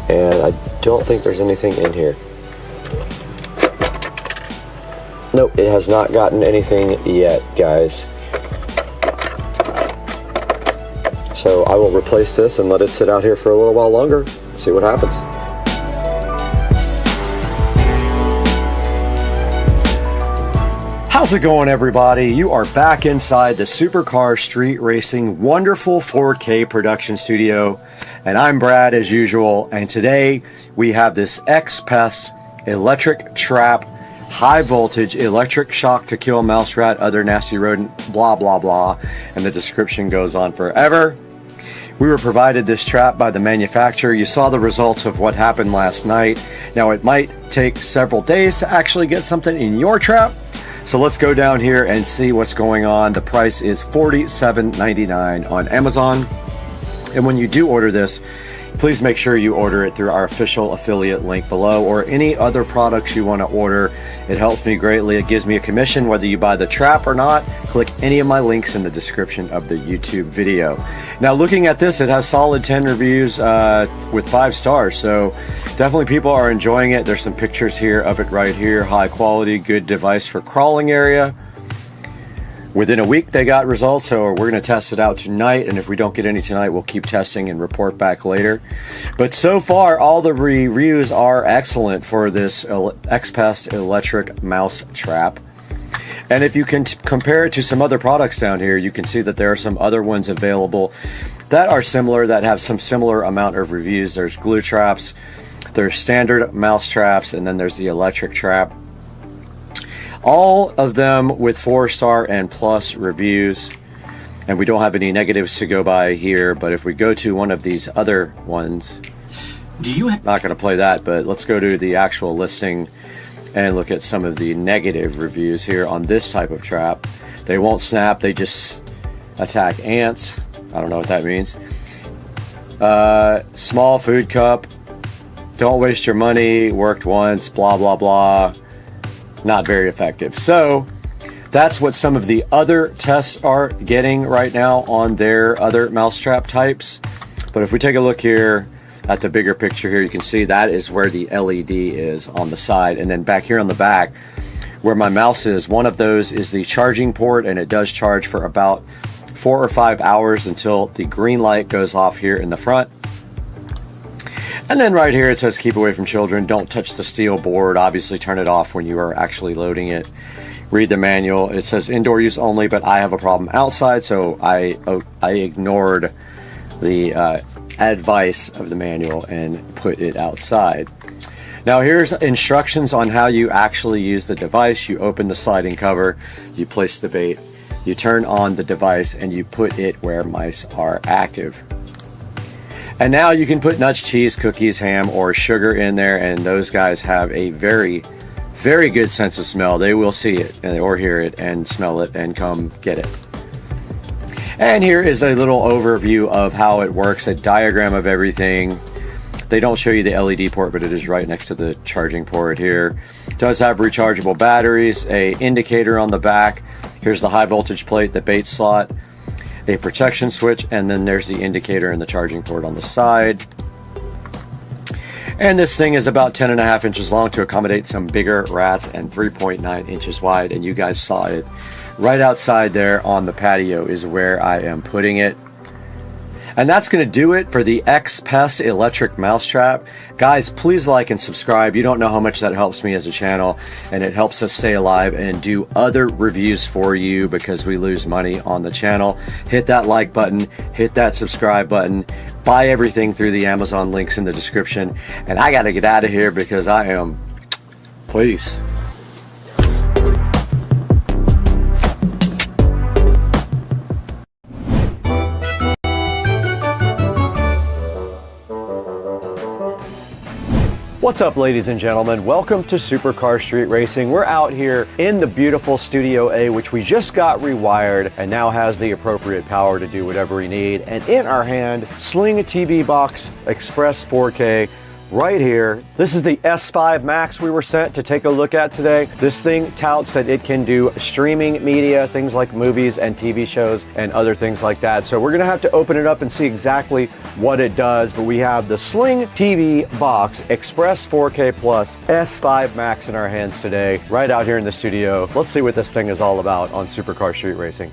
And I don't think there's anything in here. Nope, it has not gotten anything yet, guys. So I will replace this and let it sit out here for a little while longer, see what happens. How's it going, everybody? You are back inside the Supercar Street Racing wonderful 4K production studio, and I'm Brad as usual, and today we have this XPest electric trap, high voltage electric shock to kill mouse rat, other nasty rodent, blah blah blah, and the description goes on forever. We were provided this trap by the manufacturer. You saw the results of what happened last night. Now it might take several days to actually get something in your trap. So let's go down here and see what's going on. The price is $47.99 on Amazon. And when you do order this, please make sure you order it through our official affiliate link below, or any other products you want to order. It helps me greatly. It gives me a commission whether you buy the trap or not. Click any of my links in the description of the YouTube video. Now looking at this, it has solid 10 reviews with 5 stars, so definitely people are enjoying it. There's some pictures here of it right here. High quality, good device for crawling area. Within a week they got results, so we're going to test it out tonight, and if we don't get any tonight, we'll keep testing and report back later. But so far, all the reviews are excellent for this XPest electric mouse trap. And if you can compare it to some other products down here, you can see that there are some other ones available that are similar, that have some similar amount of reviews. There's glue traps, there's standard mouse traps, and then there's the electric trap. All of them with 4-star and plus reviews, and we don't have any negatives to go by here. But if we go to one of these other ones, not going to play that, but let's go to the actual listing and look at some of the negative reviews here on this type of trap. They won't snap, they just attack ants. I don't know what that means. Small food cup, don't waste your money, worked once, blah blah blah. Not very effective. So that's what some of the other tests are getting right now on their other mousetrap types. But if we take a look here at the bigger picture here, you can see that is where the LED is on the side, and then back here on the back where my mouse is, one of those is the charging port, and it does charge for about 4 or 5 hours until the green light goes off here in the front. And then right here it says keep away from children, don't touch the steel board, obviously turn it off when you are actually loading it. Read the manual. It says indoor use only, but I have a problem outside, so I ignored the advice of the manual and put it outside. Now here's instructions on how you actually use the device. You open the sliding cover, you place the bait, you turn on the device, and you put it where mice are active. And now you can put nuts, cheese, cookies, ham, or sugar in there, and those guys have a very, very good sense of smell. They will see it or hear it and smell it and come get it. And here is a little overview of how it works, a diagram of everything. They don't show you the LED port, but it is right next to the charging port here. It does have rechargeable batteries, a indicator on the back. Here's the high voltage plate, the bait slot, a protection switch, and then there's the indicator and the charging port on the side. And this thing is about 10.5 inches long to accommodate some bigger rats and 3.9 inches wide. And you guys saw it right outside there on the patio is where I am putting it. And that's going to do it for the X-Pest electric mousetrap. Guys, please like and subscribe. You don't know how much that helps me as a channel, and it helps us stay alive and do other reviews for you because we lose money on the channel. Hit that like button, hit that subscribe button, buy everything through the Amazon links in the description. And I got to get out of here because I am, peace. What's up, ladies and gentlemen? Welcome to Supercar Street Racing. We're out here in the beautiful Studio A, which we just got rewired and now has the appropriate power to do whatever we need. And in our hand, Sling TV Box Express 4K right here. This is the S5 Max we were sent to take a look at today. This thing touts that it can do streaming media, things like movies and TV shows and other things like that. So we're gonna have to open it up and see exactly what it does. But we have the Sling TV Box Express 4K Plus S5 Max in our hands today, right out here in the studio. Let's see what this thing is all about on Supercar Street Racing.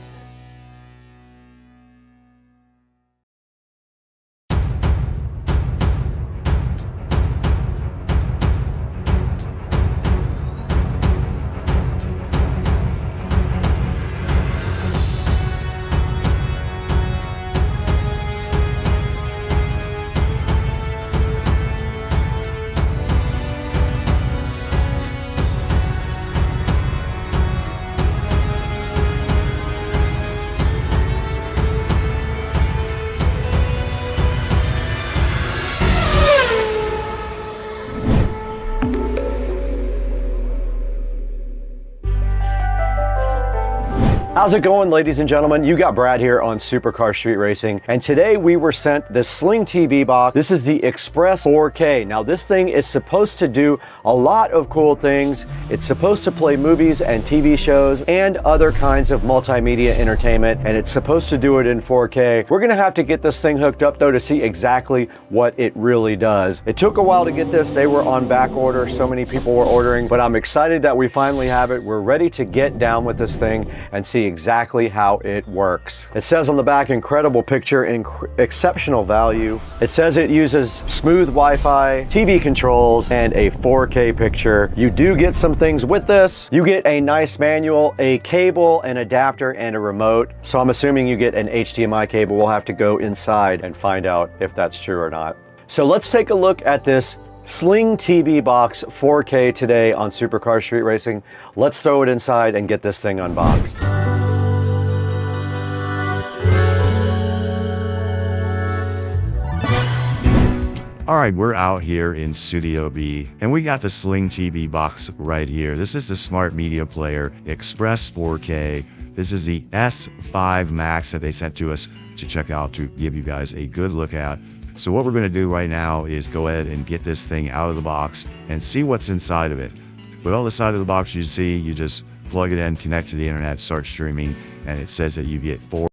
How's it going, ladies and gentlemen? You got Brad here on Supercar Street Racing, and today we were sent the Sling TV box. This is the Express 4K. Now this thing is supposed to do a lot of cool things. It's supposed to play movies and TV shows and other kinds of multimedia entertainment, and it's supposed to do it in 4K. We're gonna have to get this thing hooked up though to see exactly what it really does. It took a while to get this. They were on back order. So many people were ordering, but I'm excited that we finally have it. We're ready to get down with this thing and see exactly how it works. It says on the back, incredible picture, exceptional value. It says it uses smooth Wi-Fi, TV controls, and a 4K picture. You do get some things with this. You get a nice manual, a cable, an adapter, and a remote. So I'm assuming you get an HDMI cable. We'll have to go inside and find out if that's true or not. So let's take a look at this Sling TV Box 4K today on Supercar Street Racing. Let's throw it inside and get this thing unboxed. All right, we're out here in Studio B, and we got the Sling TV box right here. This is the Smart Media Player Express 4K. This is the S5 Max that they sent to us to check out to give you guys a good look at. So what we're going to do right now is go ahead and get this thing out of the box and see what's inside of it. With all the side of the box you see, you just plug it in, connect to the internet, start streaming, and it says that you get 4.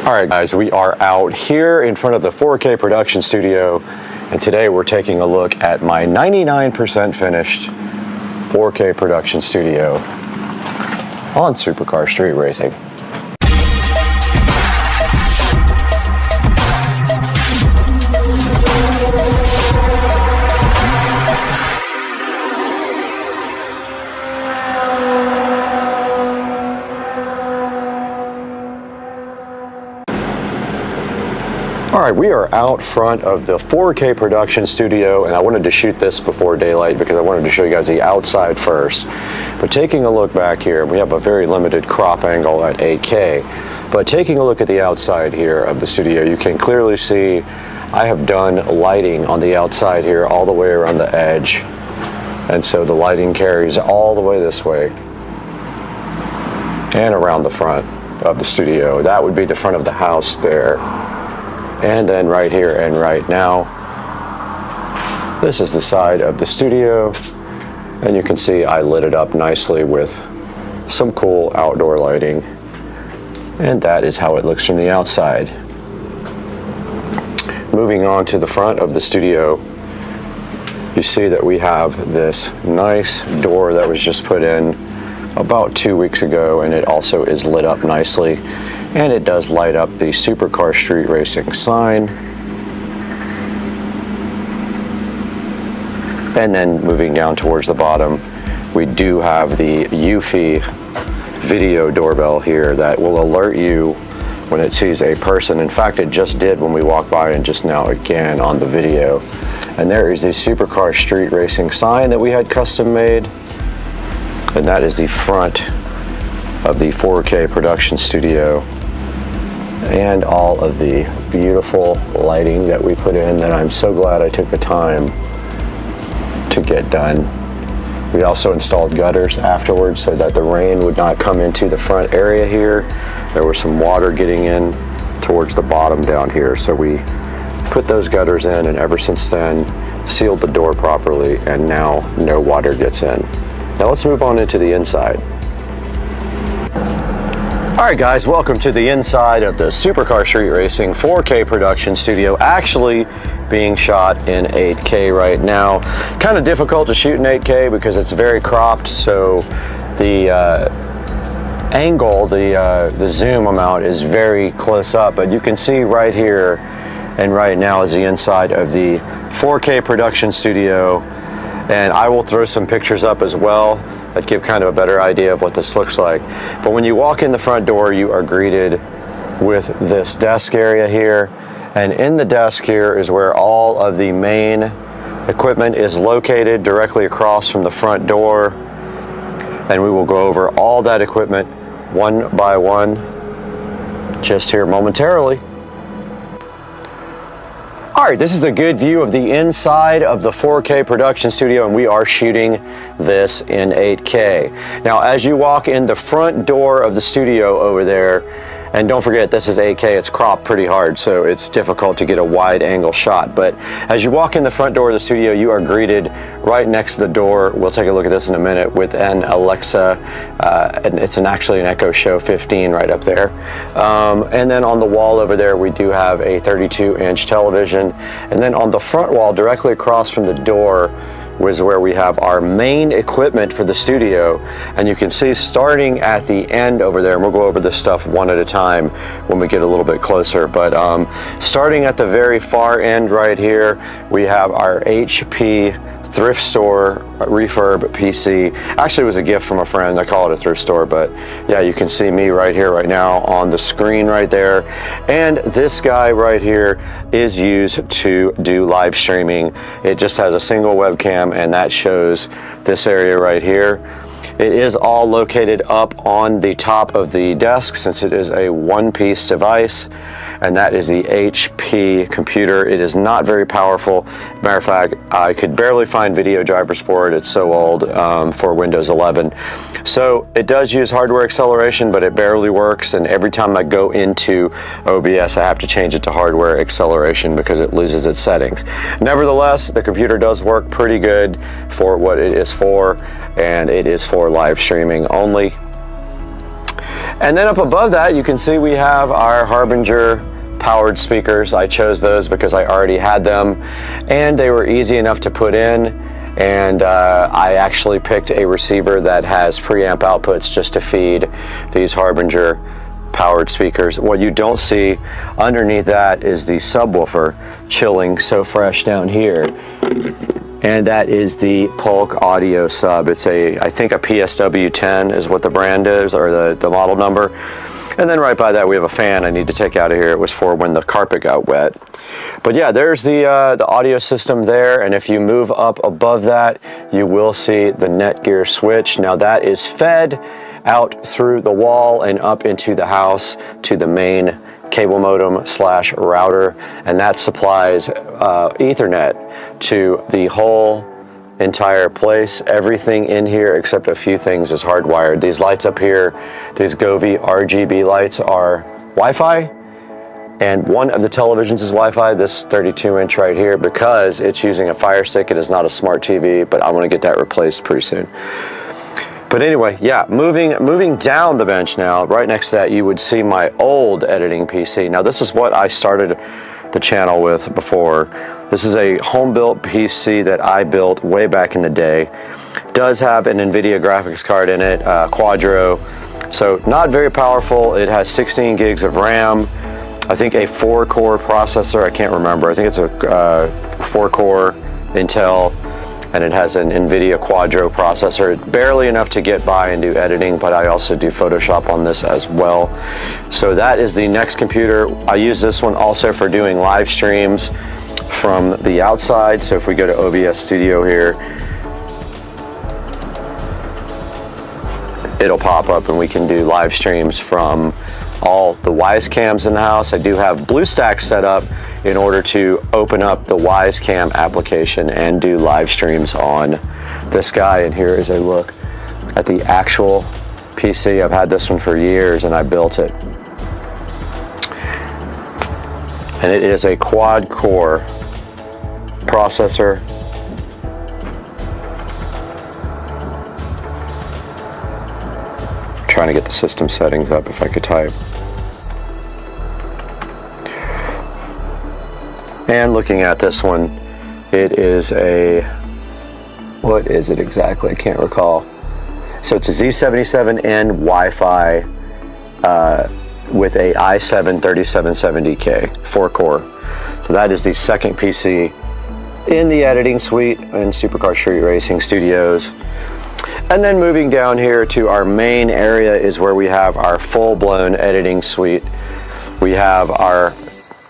All right, guys, we are out here in front of the 4K production studio, and today we're taking a look at my 99% finished 4K production studio on Supercar Street Racing. All right, we are out front of the 4K production studio, and I wanted to shoot this before daylight because I wanted to show you guys the outside first. But taking a look back here, we have a very limited crop angle at 8K. But taking a look at the outside here of the studio, you can clearly see I have done lighting on the outside here all the way around the edge. And so the lighting carries all the way this way and around the front of the studio. That would be the front of the house there. And then right here and right now, this is the side of the studio. And you can see I lit it up nicely with some cool outdoor lighting. And that is how it looks from the outside. Moving on to the front of the studio, you see that we have this nice door that was just put in about 2 weeks ago, and it also is lit up nicely. And it does light up the Supercar Street Racing sign. And then moving down towards the bottom, we do have the Eufy video doorbell here that will alert you when it sees a person. In fact, it just did when we walked by, and just now again on the video. And there is the Supercar Street Racing sign that we had custom made. And that is the front of the 4K production studio. And all of the beautiful lighting that we put in that I'm so glad I took the time to get done. We also installed gutters afterwards so that the rain would not come into the front area here. There was some water getting in towards the bottom down here, so we put those gutters in, and ever since then sealed the door properly, and now no water gets in. Now let's move on into the inside. All right guys, welcome to the inside of the Supercar Street Racing 4K production studio, actually being shot in 8K right now. Kind of difficult to shoot in 8K because it's very cropped, so the angle, the zoom amount is very close up, but you can see right here and right now is the inside of the 4K production studio. And I will throw some pictures up as well that give kind of a better idea of what this looks like. But when you walk in the front door, you are greeted with this desk area here. And in the desk here is where all of the main equipment is located, directly across from the front door. And we will go over all that equipment one by one just here momentarily. All right, this is a good view of the inside of the 4K production studio, and we are shooting this in 8K. Now, as you walk in the front door of the studio over there, and don't forget, this is 8K, it's cropped pretty hard, so it's difficult to get a wide angle shot. But as you walk in the front door of the studio, you are greeted right next to the door. We'll take a look at this in a minute with an Alexa, and it's actually an Echo Show 15 right up there. And then on the wall over there, we do have a 32-inch television. And then on the front wall, directly across from the door, was where we have our main equipment for the studio. And you can see starting at the end over there, and we'll go over this stuff one at a time when we get a little bit closer, but starting at the very far end right here, we have our HP thrift store refurb PC. Actually, it was a gift from a friend. I call it a thrift store, but yeah, you can see me right here right now on the screen right there. And this guy right here is used to do live streaming. It just has a single webcam, and that shows this area right here. It is all located up on the top of the desk since it is a one-piece device, and that is the HP computer. It is not very powerful. Matter of fact, I could barely find video drivers for it. It's so old for Windows 11. So it does use hardware acceleration, but it barely works, and every time I go into OBS, I have to change it to hardware acceleration because it loses its settings. Nevertheless, the computer does work pretty good for what it is for, and it is for live streaming only. And then up above that, you can see we have our Harbinger powered speakers. I chose those because I already had them, and they were easy enough to put in. And I actually picked a receiver that has preamp outputs just to feed these Harbinger powered speakers. What you don't see underneath that is the subwoofer chilling so fresh down here. And that is the Polk Audio sub. It's I think a PSW 10 is what the brand is, or the model number. And then right by that we have a fan I need to take out of here. It was for when the carpet got wet. But yeah, there's the audio system there, and if you move up above that, you will see the Netgear switch. Now that is fed out through the wall and up into the house to the main cable modem / router, and that supplies Ethernet to the whole entire place. Everything in here except a few things is hardwired. These lights up here, these Govee RGB lights, are Wi-Fi, and one of the televisions is Wi-Fi, this 32-inch right here, because it's using a Fire Stick. It is not a smart TV, but I'm going to get that replaced pretty soon. But anyway, yeah, moving down the bench now, right next to that, you would see my old editing PC. Now this is what I started the channel with before. This is a home-built PC that I built way back in the day. Does have an NVIDIA graphics card in it, Quadro, so not very powerful. It has 16 gigs of RAM, I think a 4-core processor, I can't remember. I think it's a 4-core Intel, and it has an NVIDIA Quadro processor, barely enough to get by and do editing, but I also do Photoshop on this as well. So that is the next computer. I use this one also for doing live streams from the outside. So if we go to OBS Studio here, it'll pop up and we can do live streams from all the Wise cams in the house. I do have BlueStacks set up in order to open up the Wise Cam application and do live streams on this guy. And here is a look at the actual PC. I've had this one for years and I built it. And it is a quad-core processor. Trying to get the system settings up if I could type. And looking at this one, it is a, what is it exactly? I can't recall. So it's a Z77N Wi-Fi with a i7 3770K 4-core. So that is the second PC in the editing suite in Supercar Street Racing Studios. And then moving down here to our main area is where we have our full-blown editing suite. We have our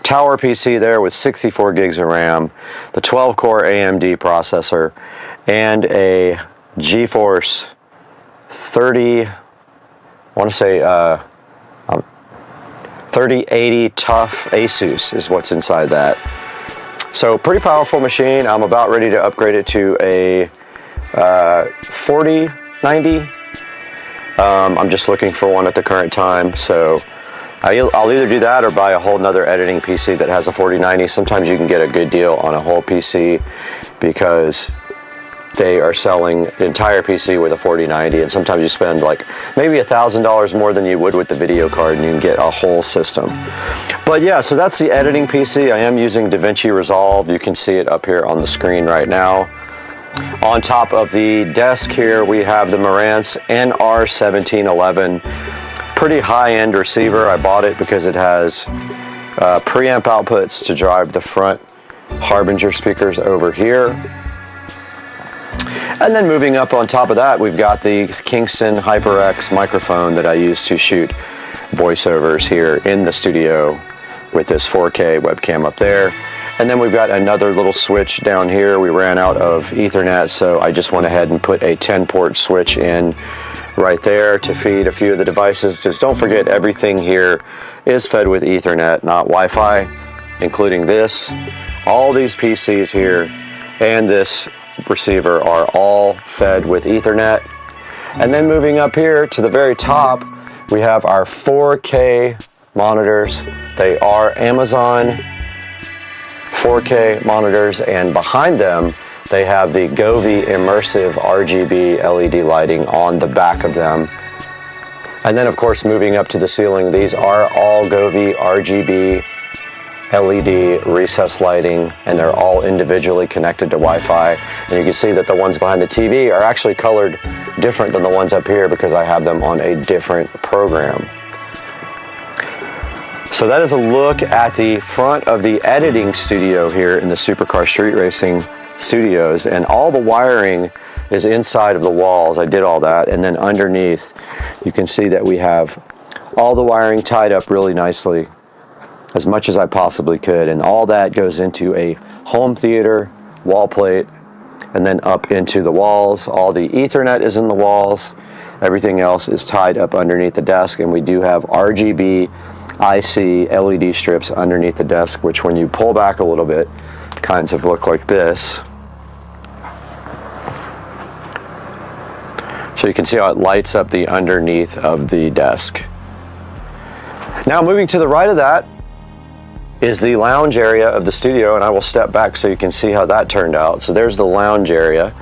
tower PC there with 64 gigs of RAM, the 12-core AMD processor, and a GeForce 3080 Tough ASUS is what's inside that. So pretty powerful machine. I'm about ready to upgrade it to a 4090. I'm just looking for one at the current time, so I'll either do that or buy a whole nother editing PC that has a 4090. Sometimes you can get a good deal on a whole PC because they are selling the entire PC with a 4090, and sometimes you spend like maybe $1,000 more than you would with the video card and you can get a whole system. But yeah, so that's the editing PC. I am using DaVinci Resolve. You can see it up here on the screen right now. On top of the desk here, we have the Marantz NR1711. Pretty high-end receiver. I bought it because it has preamp outputs to drive the front Harbinger speakers over here. And then moving up on top of that, we've got the Kingston HyperX microphone that I use to shoot voiceovers here in the studio with this 4K webcam up there. And then we've got another little switch down here. We ran out of Ethernet, so I just went ahead and put a 10-port switch in right there to feed a few of the devices. Just don't forget, everything here is fed with Ethernet, not Wi-Fi, including this. All these PCs here and this receiver are all fed with Ethernet. And then moving up here to the very top, we have our 4K monitors. They are Amazon 4K monitors, and behind them they have the Govee immersive RGB LED lighting on the back of them. And then of course, moving up to the ceiling, these are all Govee RGB LED recessed lighting, and they're all individually connected to Wi-Fi. And you can see that the ones behind the TV are actually colored different than the ones up here because I have them on a different program. So that is a look at the front of the editing studio here in the Supercar Street Racing Studios, and all the wiring is inside of the walls. I did all that, and then underneath you can see that we have all the wiring tied up really nicely, as much as I possibly could, and all that goes into a home theater wall plate, and then up into the walls. All the Ethernet is in the walls. Everything else is tied up underneath the desk, and we do have RGB IC LED strips underneath the desk, which when you pull back a little bit, kinds of look like this. So you can see how it lights up the underneath of the desk. Now moving to the right of that is the lounge area of the studio, and I will step back so you can see how that turned out. So there's the lounge area.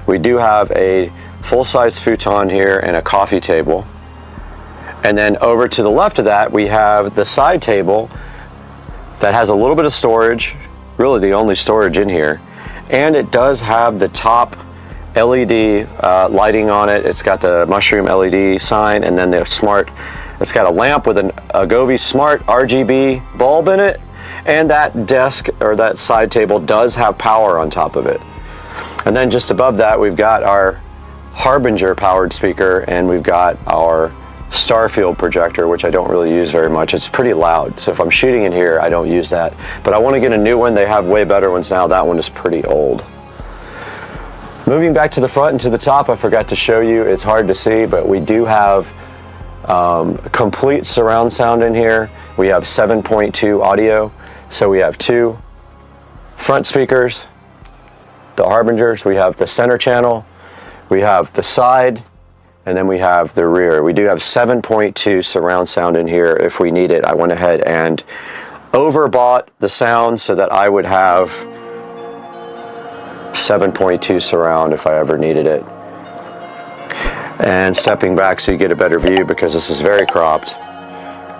We do have a full-size futon here and a coffee table. And then over to the left of that, we have the side table that has a little bit of storage, really the only storage in here. And it does have the top LED lighting on it. It's got the mushroom LED sign, and then the smart, it's got a lamp with an Agovi Smart RGB bulb in it. And that desk, or that side table, does have power on top of it. And then just above that, we've got our Harbinger powered speaker, and we've got our Starfield projector, which I don't really use very much. It's pretty loud, so if I'm shooting in here, I don't use that. But I want to get a new one. They have way better ones now. That one is pretty old. Moving back to the front and to the top, I forgot to show you. It's hard to see, but we do have complete surround sound in here. We have 7.2 audio. So we have two front speakers, the Harbingers. We have the center channel. We have the side. And then we have the rear. We do have 7.2 surround sound in here if we need it. I went ahead and overbought the sound so that I would have 7.2 surround if I ever needed it. And stepping back so you get a better view, because this is very cropped.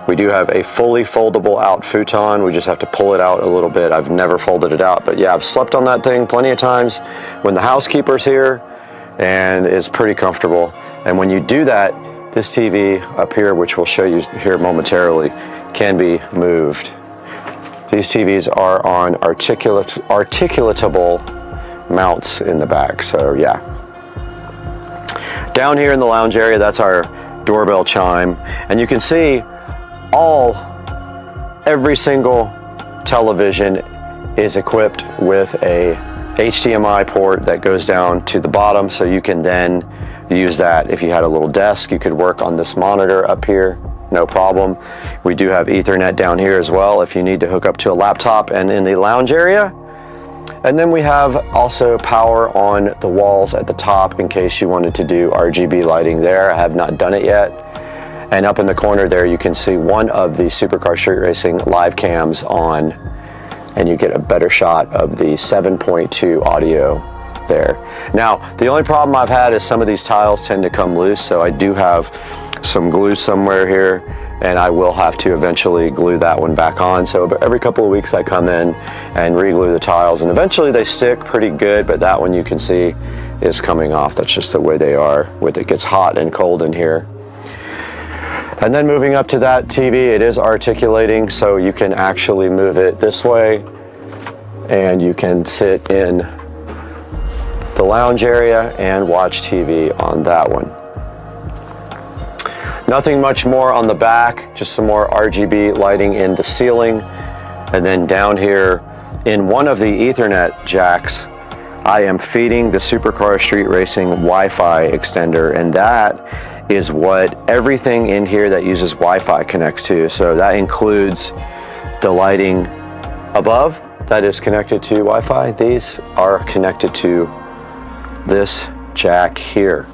We do have a fully foldable out futon. We just have to pull it out a little bit. I've never folded it out, but yeah, I've slept on that thing plenty of times when the housekeeper's here, and it's pretty comfortable. And when you do that, this TV up here, which we'll show you here momentarily, can be moved. These TVs are on articulatable mounts in the back, so yeah. Down here in the lounge area, that's our doorbell chime, and you can see every single television is equipped with a HDMI port that goes down to the bottom, so you can then use that. If you had a little desk, you could work on this monitor up here, no problem. We do have Ethernet down here as well if you need to hook up to a laptop, and in the lounge area. And then we have also power on the walls at the top in case you wanted to do RGB lighting there. I have not done it yet. And up in the corner there, you can see one of the Supercar Street Racing live cams on, and you get a better shot of the 7.2 audio there. Now, the only problem I've had is some of these tiles tend to come loose, so I do have some glue somewhere here, and I will have to eventually glue that one back on. So every couple of weeks I come in and re-glue the tiles, and eventually they stick pretty good, but that one you can see is coming off. That's just the way they are with it. Gets hot and cold in here. And then moving up to that TV, it is articulating, so you can actually move it this way, and you can sit in the lounge area and watch TV on that one. Nothing much more on the back, just some more RGB lighting in the ceiling. And then down here in one of the Ethernet jacks, I am feeding the Supercar Street Racing Wi-Fi extender, and that is what everything in here that uses Wi-Fi connects to. So that includes the lighting above that is connected to Wi-Fi. These are connected to this jack here.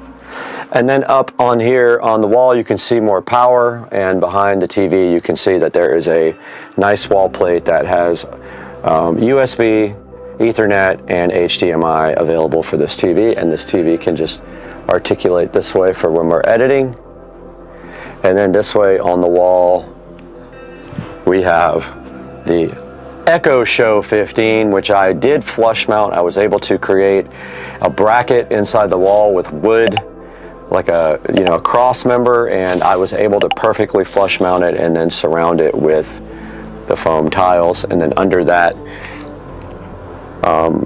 And then up on here on the wall, you can see more power, and behind the TV, you can see that there is a nice wall plate that has USB, Ethernet, and HDMI available for this TV, and this TV can just articulate this way for when we're editing. And then this way on the wall, we have the Echo Show 15, which I did flush mount. I was able to create a bracket inside the wall with wood, like a cross member, and I was able to perfectly flush mount it and then surround it with the foam tiles. And then under that,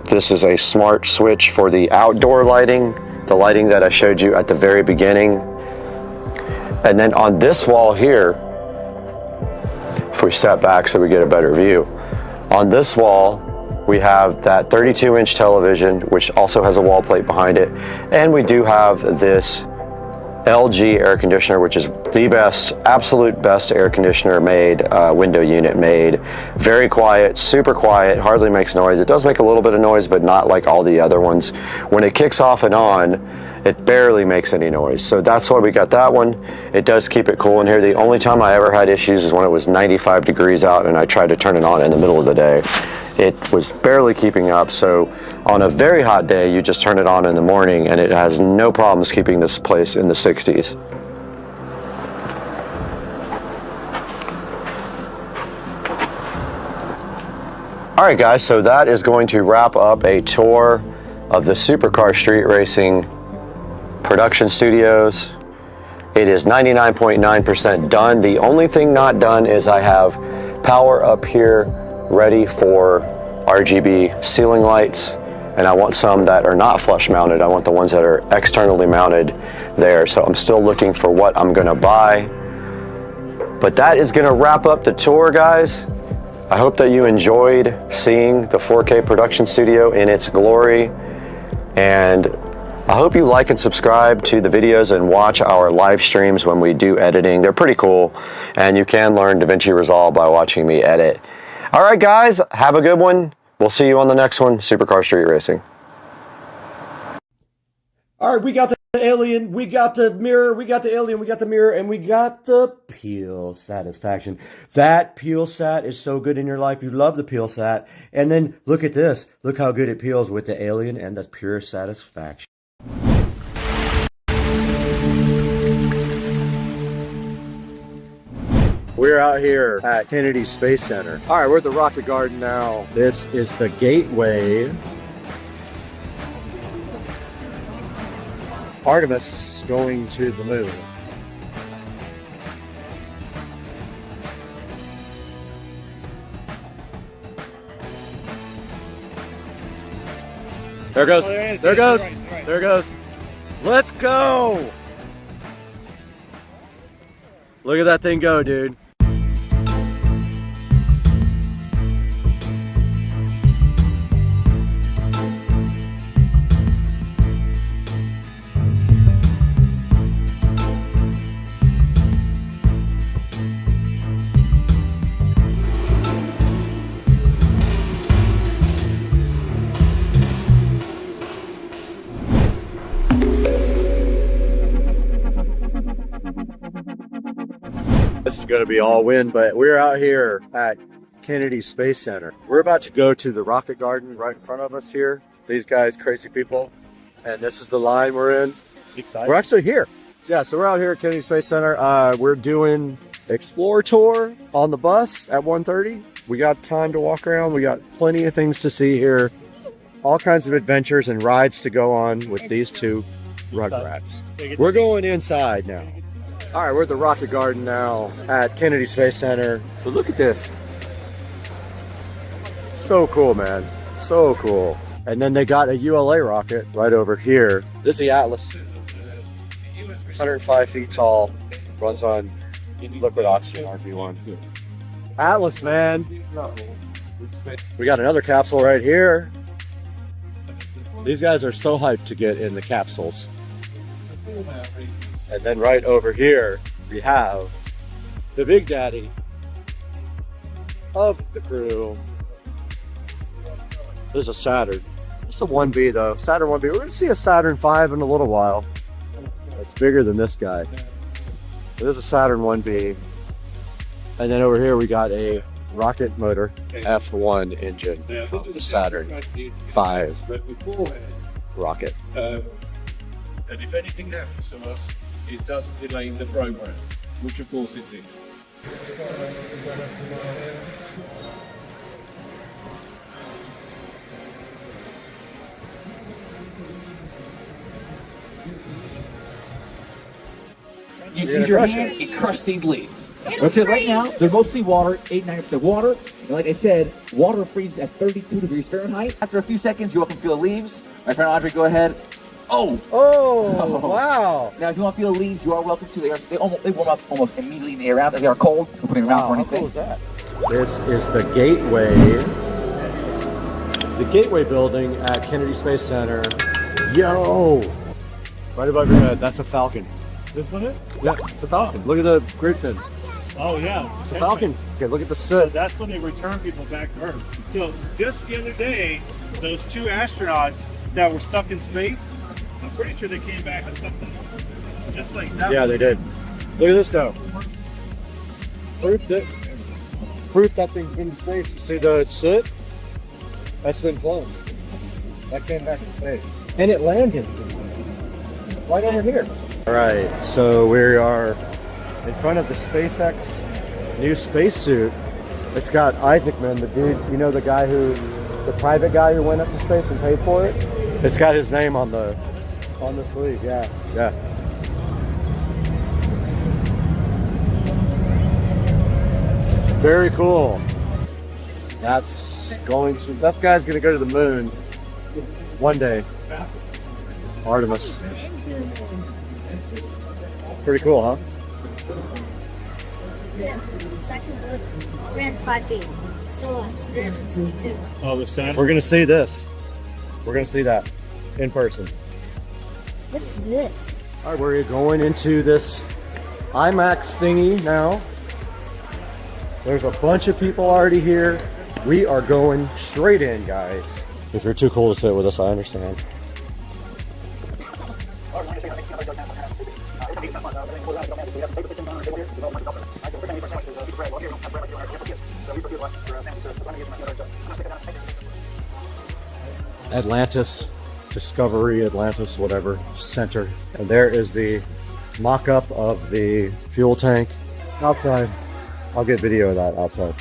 this is a smart switch for the outdoor lighting, the lighting that I showed you at the very beginning. And then on this wall here, if we step back so we get a better view, on this wall we have that 32-inch television, which also has a wall plate behind it, and we do have this LG air conditioner, which is the best, absolute best air conditioner made, window unit made. Very quiet, super quiet, hardly makes noise. It does make a little bit of noise, but not like all the other ones. When it kicks off and on, it barely makes any noise. So that's why we got that one. It does keep it cool in here. The only time I ever had issues is when it was 95 degrees out and I tried to turn it on in the middle of the day. It was barely keeping up. So on a very hot day, you just turn it on in the morning and it has no problems keeping this place in the 60s. All right, guys, so that is going to wrap up a tour of the Supercar Street Racing Production Studios. It is 99.9% done. The only thing not done is I have power up here ready for RGB ceiling lights, and I want some that are not flush mounted. I want the ones that are externally mounted there. So I'm still looking for what I'm gonna buy. But that is gonna wrap up the tour, guys. I hope that you enjoyed seeing the 4K production studio in its glory, and I hope you like and subscribe to the videos and watch our live streams when we do editing. They're pretty cool, and you can learn DaVinci Resolve by watching me edit. All right, guys, have a good one. We'll see you on the next one, Supercar Street Racing. All right, we got the alien, we got the mirror, we got the alien, we got the mirror, and we got the peel satisfaction. That peel sat is so good in your life. You love the peel sat. And then look at this. Look how good it peels with the alien and the pure satisfaction. We're out here at Kennedy Space Center. All right, we're at the Rocket Garden now. This is the gateway. Artemis going to the moon. There it goes. There it goes. There it goes. Let's go. Look at that thing go, dude. This is going to be all wind, but we're out here at Kennedy Space Center. We're about to go to the Rocket Garden right in front of us here. These guys, crazy people. And this is the line we're in. Excited. We're actually here. Yeah, so we're out here at Kennedy Space Center. We're doing Explore Tour on the bus at 1:30. We got time to walk around. We got plenty of things to see here. All kinds of adventures and rides to go on with these two rugrats. We're going inside now. All right, we're at the Rocket Garden now at Kennedy Space Center. But look at this. So cool, man. So cool. And then they got a ULA rocket right over here. This is the Atlas. 105 feet tall. Runs on liquid oxygen, RB1. Atlas, man. We got another capsule right here. These guys are so hyped to get in the capsules. And then right over here, we have the Big Daddy of the crew. There's a Saturn. It's a 1B though. Saturn 1B. We're going to see a Saturn 5 in a little while. It's bigger than this guy. There's a Saturn 1B. And then over here we got a rocket motor F1 engine from the Saturn 5 rocket. And if anything happens to us, it doesn't delay the program, which of course it did. You see your hand, it crushed these leaves. Okay, right now, they're mostly water, 89% water. And like I said, water freezes at 32 degrees Fahrenheit. After a few seconds, you'll can feel the leaves. My friend Audrey, go ahead. Oh! Oh, wow. Now, if you want to feel the leaves, you are welcome to. They warm up almost immediately in the air out. If they are cold, you can put it around for How anything. cool is that? This is the gateway. The gateway building at Kennedy Space Center. Yo! Right above your head, that's a Falcon. This one is? Yeah, it's a Falcon. Look at the grid fins. Oh yeah, It's a Falcon. Okay, look at the soot. That's when they return people back to Earth. So just the other day, those 2 astronauts that were stuck in space, I'm pretty sure they came back with something just like that. Yeah, they did. Look at this though. Proof that thing in space. You see the soot? That's been flown. That came back in space. And it landed right over here. All right, so we are in front of the SpaceX new spacesuit. It's got Isaacman, the dude, you know, the private guy who went up to space and paid for it. It's got his name on the sleeve. Yeah. Very cool. That guy's gonna go to the moon one day. Artemis. Pretty cool, huh? Yeah. Second book ran 5 feet. So 322. Oh, the sun. We're gonna see this. We're gonna see that in person. What's this? All right, we're going into this IMAX thingy now. There's a bunch of people already here. We are going straight in, guys. If you're too cool to sit with us, I understand. Atlantis, Discovery, Atlantis, whatever, center. And there is the mock-up of the fuel tank outside. I'll get video of that outside.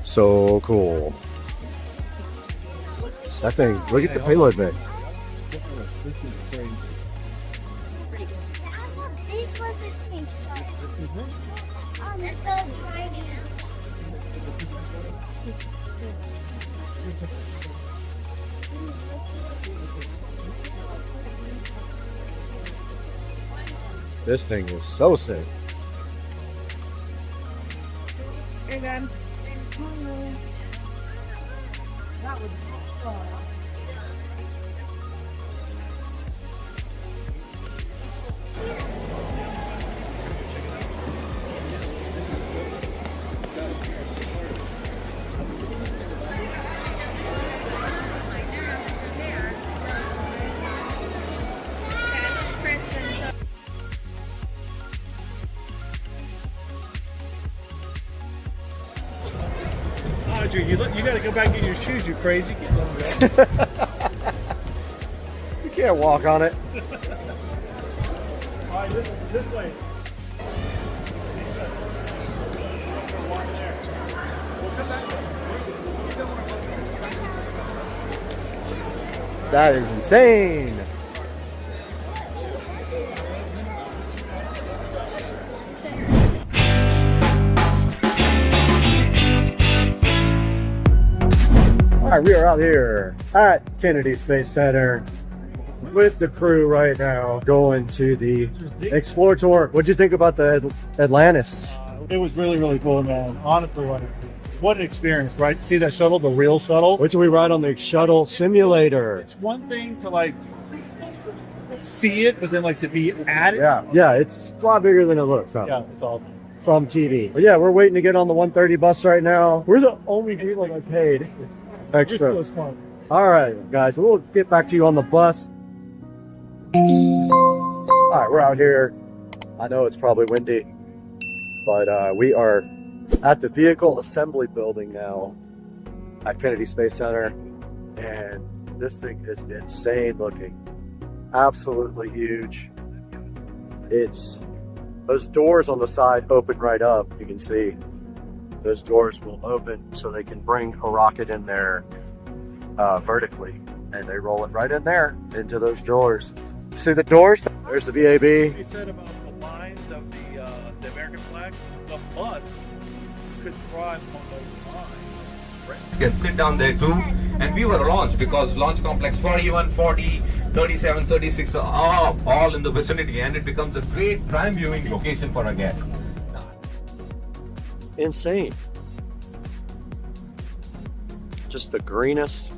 So cool. That thing, look at the payload bay. This was the space shuttle. This is what? That's the driving. This thing is so sick. You're done. That was fun. Audrey, you got to go back in your shoes, you crazy. You can't walk on it. All right, this way. That is insane. All right, we are out here at Kennedy Space Center. with the crew right now going to the Explore Tour. What'd you think about the Atlantis? It was really, really cool, man. Honestly, what an experience, right? See that shuttle, the real shuttle? Which we ride on the shuttle simulator. It's one thing to like see it, but then like to be at it. Yeah, it's a lot bigger than it looks. Huh? Yeah, it's awesome. From TV. But yeah, we're waiting to get on the 130 bus right now. We're the only people that paid extra. All right, guys, we'll get back to you on the bus. All right, we're out here. I know it's probably windy, but we are at the vehicle assembly building now at Kennedy Space Center, and this thing is insane looking. Absolutely huge. It's those doors on the side open right up. You can see those doors will open so they can bring a rocket in there vertically, and they roll it right in there into those doors. See the doors? There's the VAB. He said about the lines of the American flag, the bus could drive on those lines. Can sit down there too, and we were launched because launch complex 41, 40, 37, 36 are all in the vicinity, and it becomes a great prime viewing location for our guests. Insane. Just the greenest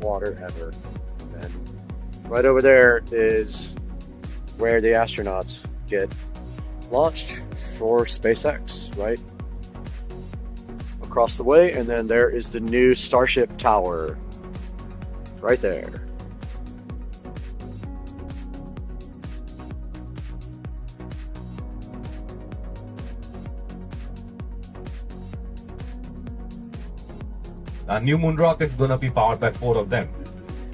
water ever. And right over there is where the astronauts get launched for SpaceX, right? Across the way, and then there is the new Starship Tower right there. Our new moon rocket is going to be powered by 4 of them.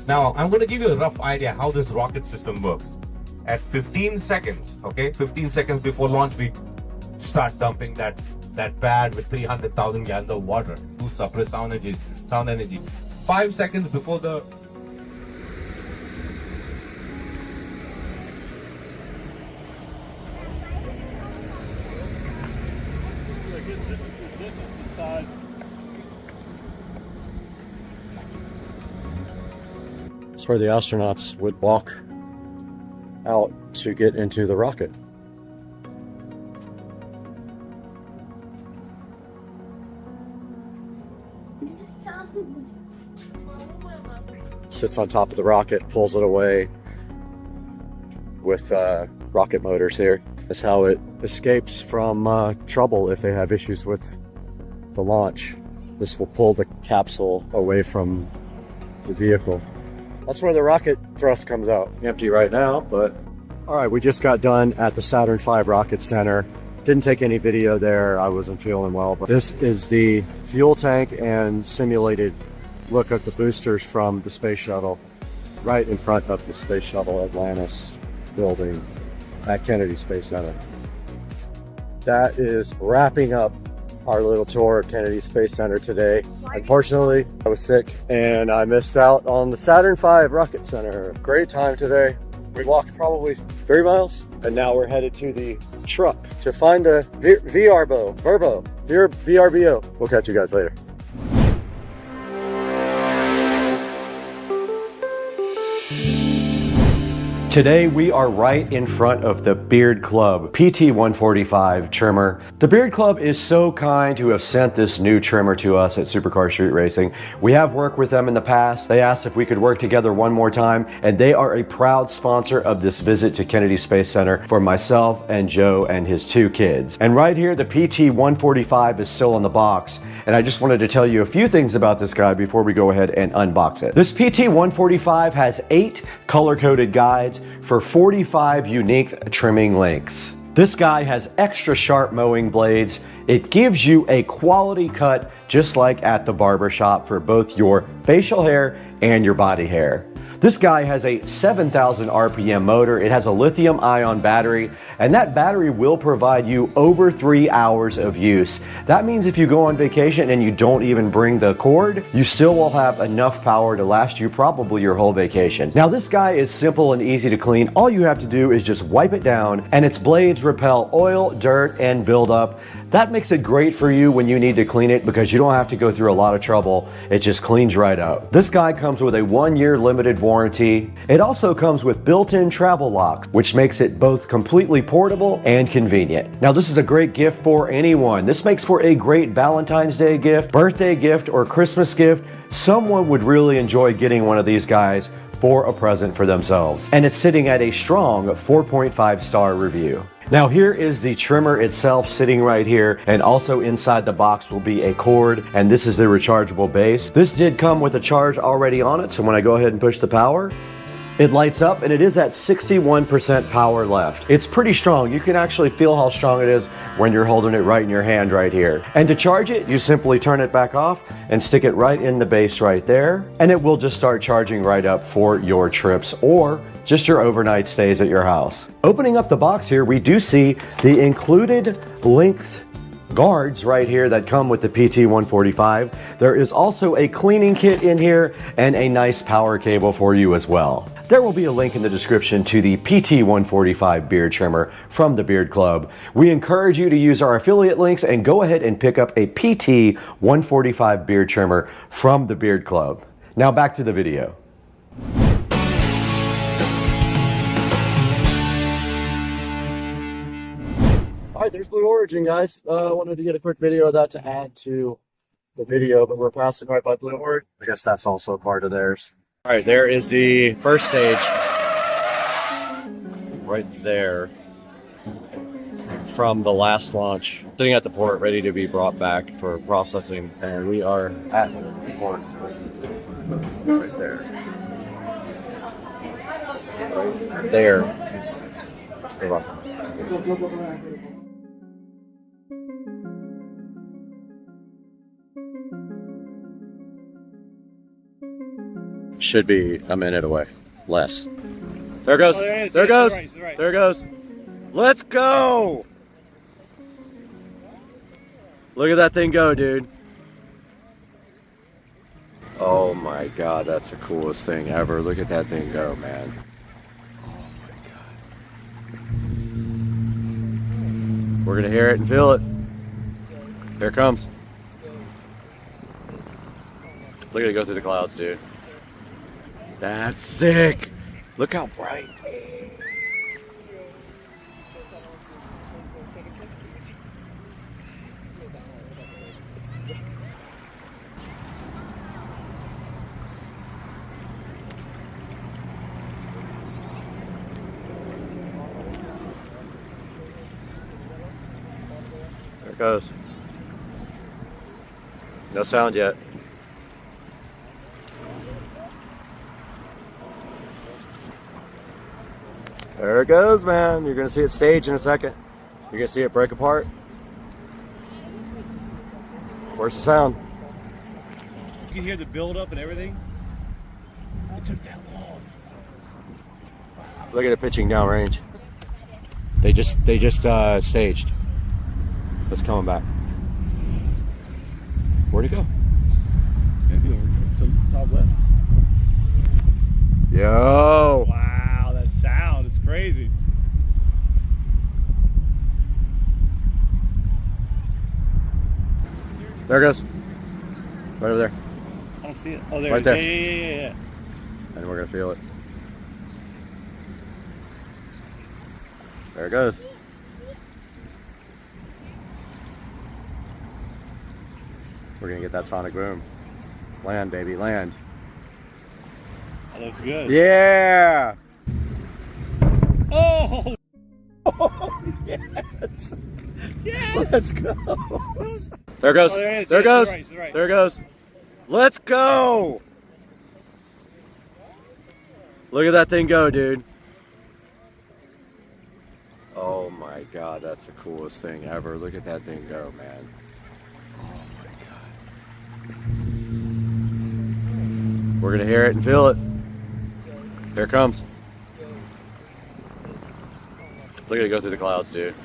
Now, I'm going to give you a rough idea how this rocket system works. At 15 seconds, okay, 15 seconds before launch, we start dumping that pad with 300,000 gallons of water to suppress sound energy. 5 seconds before the This is the side. It's where the astronauts would walk out to get into the rocket. Sits on top of the rocket, pulls it away with rocket motors here. That's how it escapes from trouble if they have issues with the launch. This will pull the capsule away from the vehicle. That's where the rocket thrust comes out. Empty right now, but all right, we just got done at the Saturn V Rocket Center. Didn't take any video there. I wasn't feeling well, but this is the fuel tank and simulated look at the boosters from the space shuttle right in front of the Space Shuttle Atlantis building at Kennedy Space Center. That is wrapping up our little tour of Kennedy Space Center today. Unfortunately, I was sick and I missed out on the Saturn V Rocket Center. Great time today. We walked probably 3 miles, and now we're headed to the truck to find a VRBO. We'll catch you guys later. Today we are right in front of the Beard Club PT145 trimmer. The Beard Club is so kind to have sent this new trimmer to us at Supercar Street Racing. We have worked with them in the past. They asked if we could work together one more time, and they are a proud sponsor of this visit to Kennedy Space Center for myself and Joe and his 2 kids. And right here, the PT145 is still in the box, and I just wanted to tell you a few things about this guy before we go ahead and unbox it. This PT145 has 8 color-coded guides for 45 unique trimming lengths. This guy has extra sharp mowing blades. It gives you a quality cut just like at the barber shop for both your facial hair and your body hair. This guy has a 7,000 RPM motor. It has a lithium-ion battery, and that battery will provide you over 3 hours of use. That means if you go on vacation and you don't even bring the cord, you still will have enough power to last you probably your whole vacation. Now, this guy is simple and easy to clean. All you have to do is just wipe it down, and its blades repel oil, dirt, and buildup. That makes it great for you when you need to clean it because you don't have to go through a lot of trouble. It just cleans right up. This guy comes with a 1-year limited warranty. It also comes with built-in travel locks, which makes it both completely portable and convenient. Now, this is a great gift for anyone. This makes for a great Valentine's Day gift, birthday gift, or Christmas gift. Someone would really enjoy getting one of these guys for a present for themselves. And it's sitting at a strong 4.5 star review. Now here is the trimmer itself sitting right here, and also inside the box will be a cord, and this is the rechargeable base. This did come with a charge already on it, so when I go ahead and push the power, it lights up, and it is at 61% power left. It's pretty strong. You can actually feel how strong it is when you're holding it right in your hand right here. And to charge it, you simply turn it back off and stick it right in the base right there, and it will just start charging right up for your trips or just your overnight stays at your house. Opening up the box here, we do see the included length guards right here that come with the PT145. There is also a cleaning kit in here and a nice power cable for you as well. There will be a link in the description to the PT145 beard trimmer from the Beard Club. We encourage you to use our affiliate links and go ahead and pick up a PT145 beard trimmer from the Beard Club. Now back to the video. All right, there's Blue Origin, guys. I wanted to get a quick video of that to add to the video, but we're passing right by Blue Origin. I guess that's also part of theirs. All right, there is the first stage right there from the last launch, sitting at the port, ready to be brought back for processing. And we are at the port right there. Right there. Should be a minute away, less. There it goes. Oh, there it is. There it Yes, goes. he's right. There it goes. Let's go. Look at that thing go, dude. Oh my God, that's the coolest thing ever. Look at that thing go, man. Oh my God. We're gonna hear it and feel it. Here it comes. Look at it go through the clouds, dude. That's sick. Look how bright. There it goes. No sound yet. There it goes, man. You're gonna see it stage in a second. You're gonna see it break apart. Where's the sound? You can hear the build up and everything. It took that long. Look at it pitching down range. They just staged. It's coming back. Where'd it go? Maybe over to the top left. Yo. Wow, that sound is crazy. There it goes. Right over there. I don't see it. Oh, there Right it is. there. Yeah. And we're gonna feel it. There it goes. We're gonna get that sonic boom. Land, baby, land. That looks good. Yeah! Oh! Oh, yes! Yes! Let's go! There it goes. Oh, there it is. There it Yeah, goes. he's right. There it goes. Let's go! Look at that thing go, dude. Oh my God, that's the coolest thing ever. Look at that thing go, man. Oh my God. We're gonna hear it and feel it. Here it comes. Look at it go through the clouds, dude.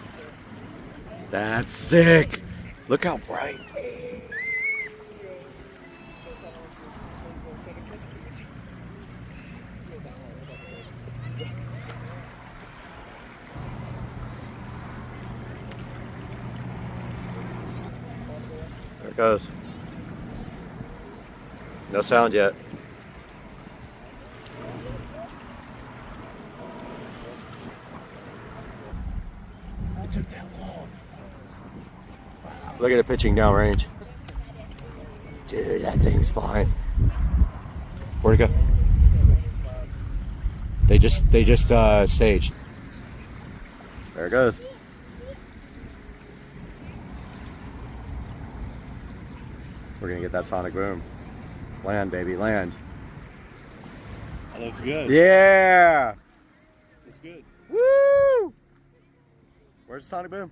That's sick. Look how bright. it goes. No sound yet. It took that long. Look at it pitching downrange. Dude, that thing's flying. Where'd it go? They just staged. There it goes. We're gonna get that sonic boom. Land, baby, land. That looks good. Yeah. It's good. Woo! Where's the sonic boom?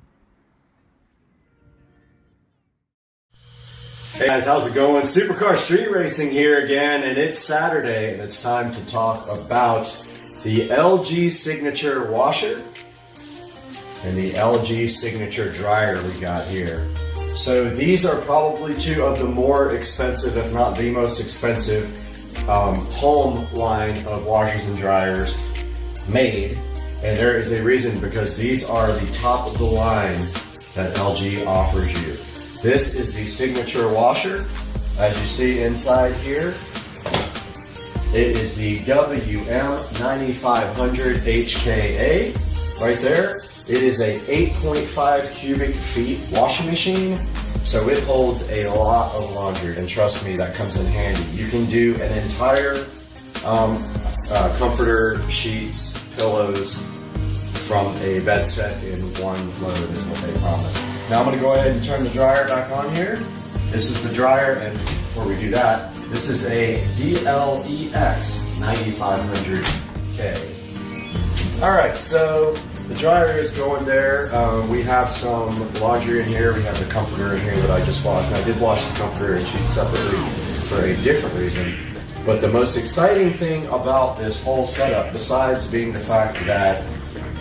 Hey guys, how's it going? Supercar Street Racing here again, and it's Saturday, and it's time to talk about the LG Signature washer and the LG Signature dryer we got here. So these are probably two of the more expensive, if not the most expensive, home line of washers and dryers made. And there is a reason, because these are the top of the line that LG offers you. This is the Signature washer. As you see inside here, it is the WM9500 HKA right there. It is a 8.5 cubic feet washing machine, so it holds a lot of laundry, and trust me, that comes in handy. You can do an entire comforter, sheets, pillows from a bed set in one load is what they promise. Now I'm going to go ahead and turn the dryer back on here. This is the dryer, and before we do that, this is a DLEX 9500K. Alright, so the dryer is going there. We have some laundry in here. We have the comforter in here that I just washed. And I did wash the comforter and sheets separately for a different reason. But the most exciting thing about this whole setup, besides being the fact that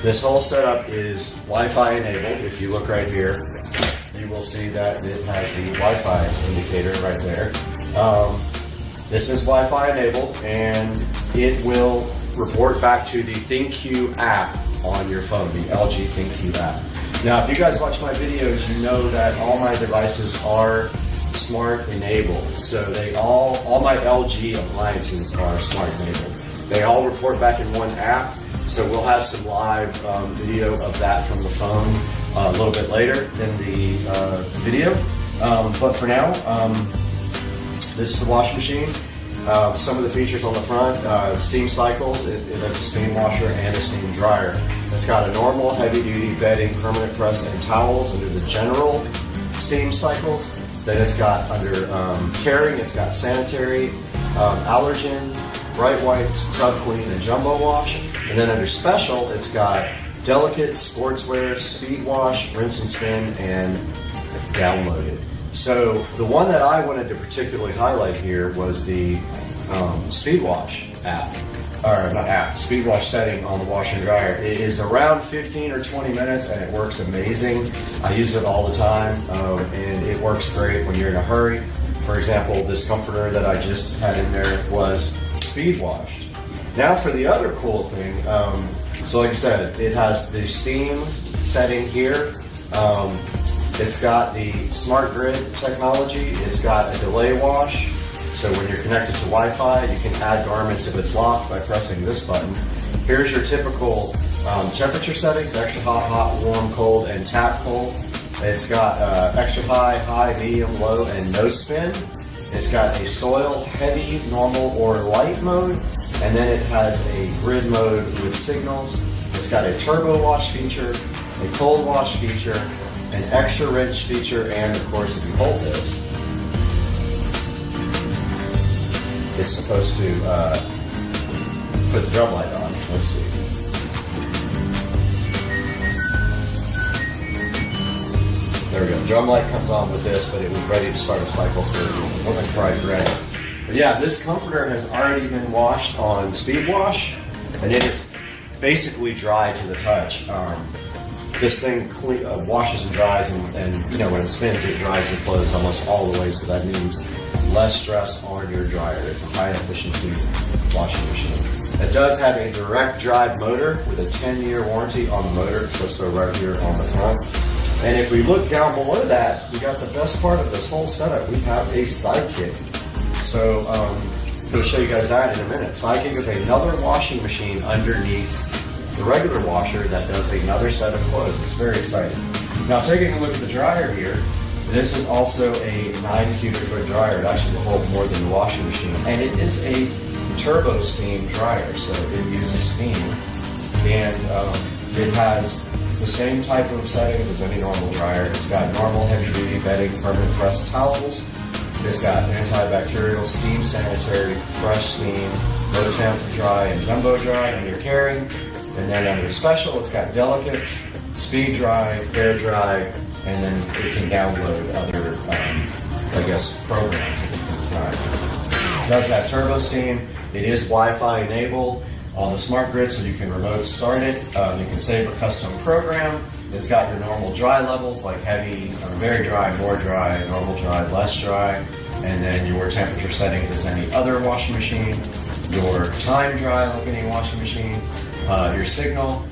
this whole setup is Wi-Fi enabled, if you look right here, you will see that it has the Wi-Fi indicator right there. This is Wi-Fi enabled, and it will report back to the ThinQ app on your phone, the LG ThinQ app. Now, if you guys watch my videos, you know that all my devices are smart enabled. So all my LG appliances are smart enabled. They all report back in one app. So we'll have some live video of that from the phone a little bit later in the video. But for now, this is the washing machine. Some of the features on the front, steam cycles. It has a steam washer and a steam dryer. It's got a normal heavy-duty bedding, permanent press, and towels under the general steam cycles. Then it's got under caring, it's got sanitary, allergen, bright whites, tub clean, and jumbo wash. And then under special, it's got delicate, sportswear, speed wash, rinse and spin, and downloaded. So the one that I wanted to particularly highlight here was the Speed Wash app, or not app, Speed Wash setting on the washer and dryer. It is around 15 or 20 minutes, and it works amazing. I use it all the time, and it works great when you're in a hurry. For example, this comforter that I just had in there was speed washed. Now for the other cool thing, so like I said, it has the steam setting here. It's got the smart grid technology. It's got a delay wash. So when you're connected to Wi-Fi, you can add garments if it's locked by pressing this button. Here's your typical temperature settings: extra hot, hot, warm, cold, and tap cold. It's got extra high, high, medium, low, and no spin. It's got a soil, heavy, normal, or light mode. And then it has a grid mode with signals. It's got a turbo wash feature, a cold wash feature, an extra rinse feature, and of course, if you hold this, it's supposed to put the drum light on. Let's see. There we go. Drum light comes on with this, but it was ready to start a cycle, so it wasn't quite ready. But yeah, this comforter has already been washed on Speed Wash, and it is basically dry to the touch. This thing washes and dries, and you know, when it spins, it dries the clothes almost all the way, so that means less stress on your dryer. It's a high efficiency washing machine. It does have a direct drive motor with a 10-year warranty on the motor, so right here on the front. And if we look down below that, we got the best part of this whole setup. We have a sidekick. So I'll show you guys that in a minute. Sidekick is another washing machine underneath the regular washer that does another set of clothes. It's very exciting. Now taking a look at the dryer here, this is also a 9 cubic foot dryer. It actually will hold more than the washing machine. And it is a turbo steam dryer, so it uses steam. And it has the same type of settings as any normal dryer. It's got normal heavy duty bedding, permanent pressed towels. It's got antibacterial, steam sanitary, fresh steam, low temp dry and jumbo dry under carrying. And then under special, it's got delicate, speed dry, air dry, and then it can download other, I guess, programs that you can design. It does have turbo steam. It is Wi-Fi enabled on the smart grid, so you can remote start it. You can save a custom program. It's got your normal dry levels, like heavy, very dry, more dry, normal dry, less dry, and then your temperature settings as any other washing machine, your time dry like any washing machine, your signal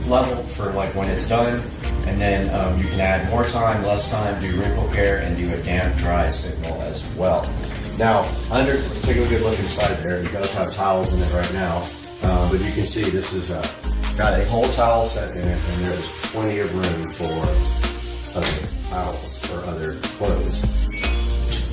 level for like when it's done, and then you can add more time, less time, do wrinkle care, and do a damp dry signal as well. Now, take a good look inside there. It does have towels in it right now, but you can see this is got a whole towel set in it, and there's plenty of room for other towels or other clothes.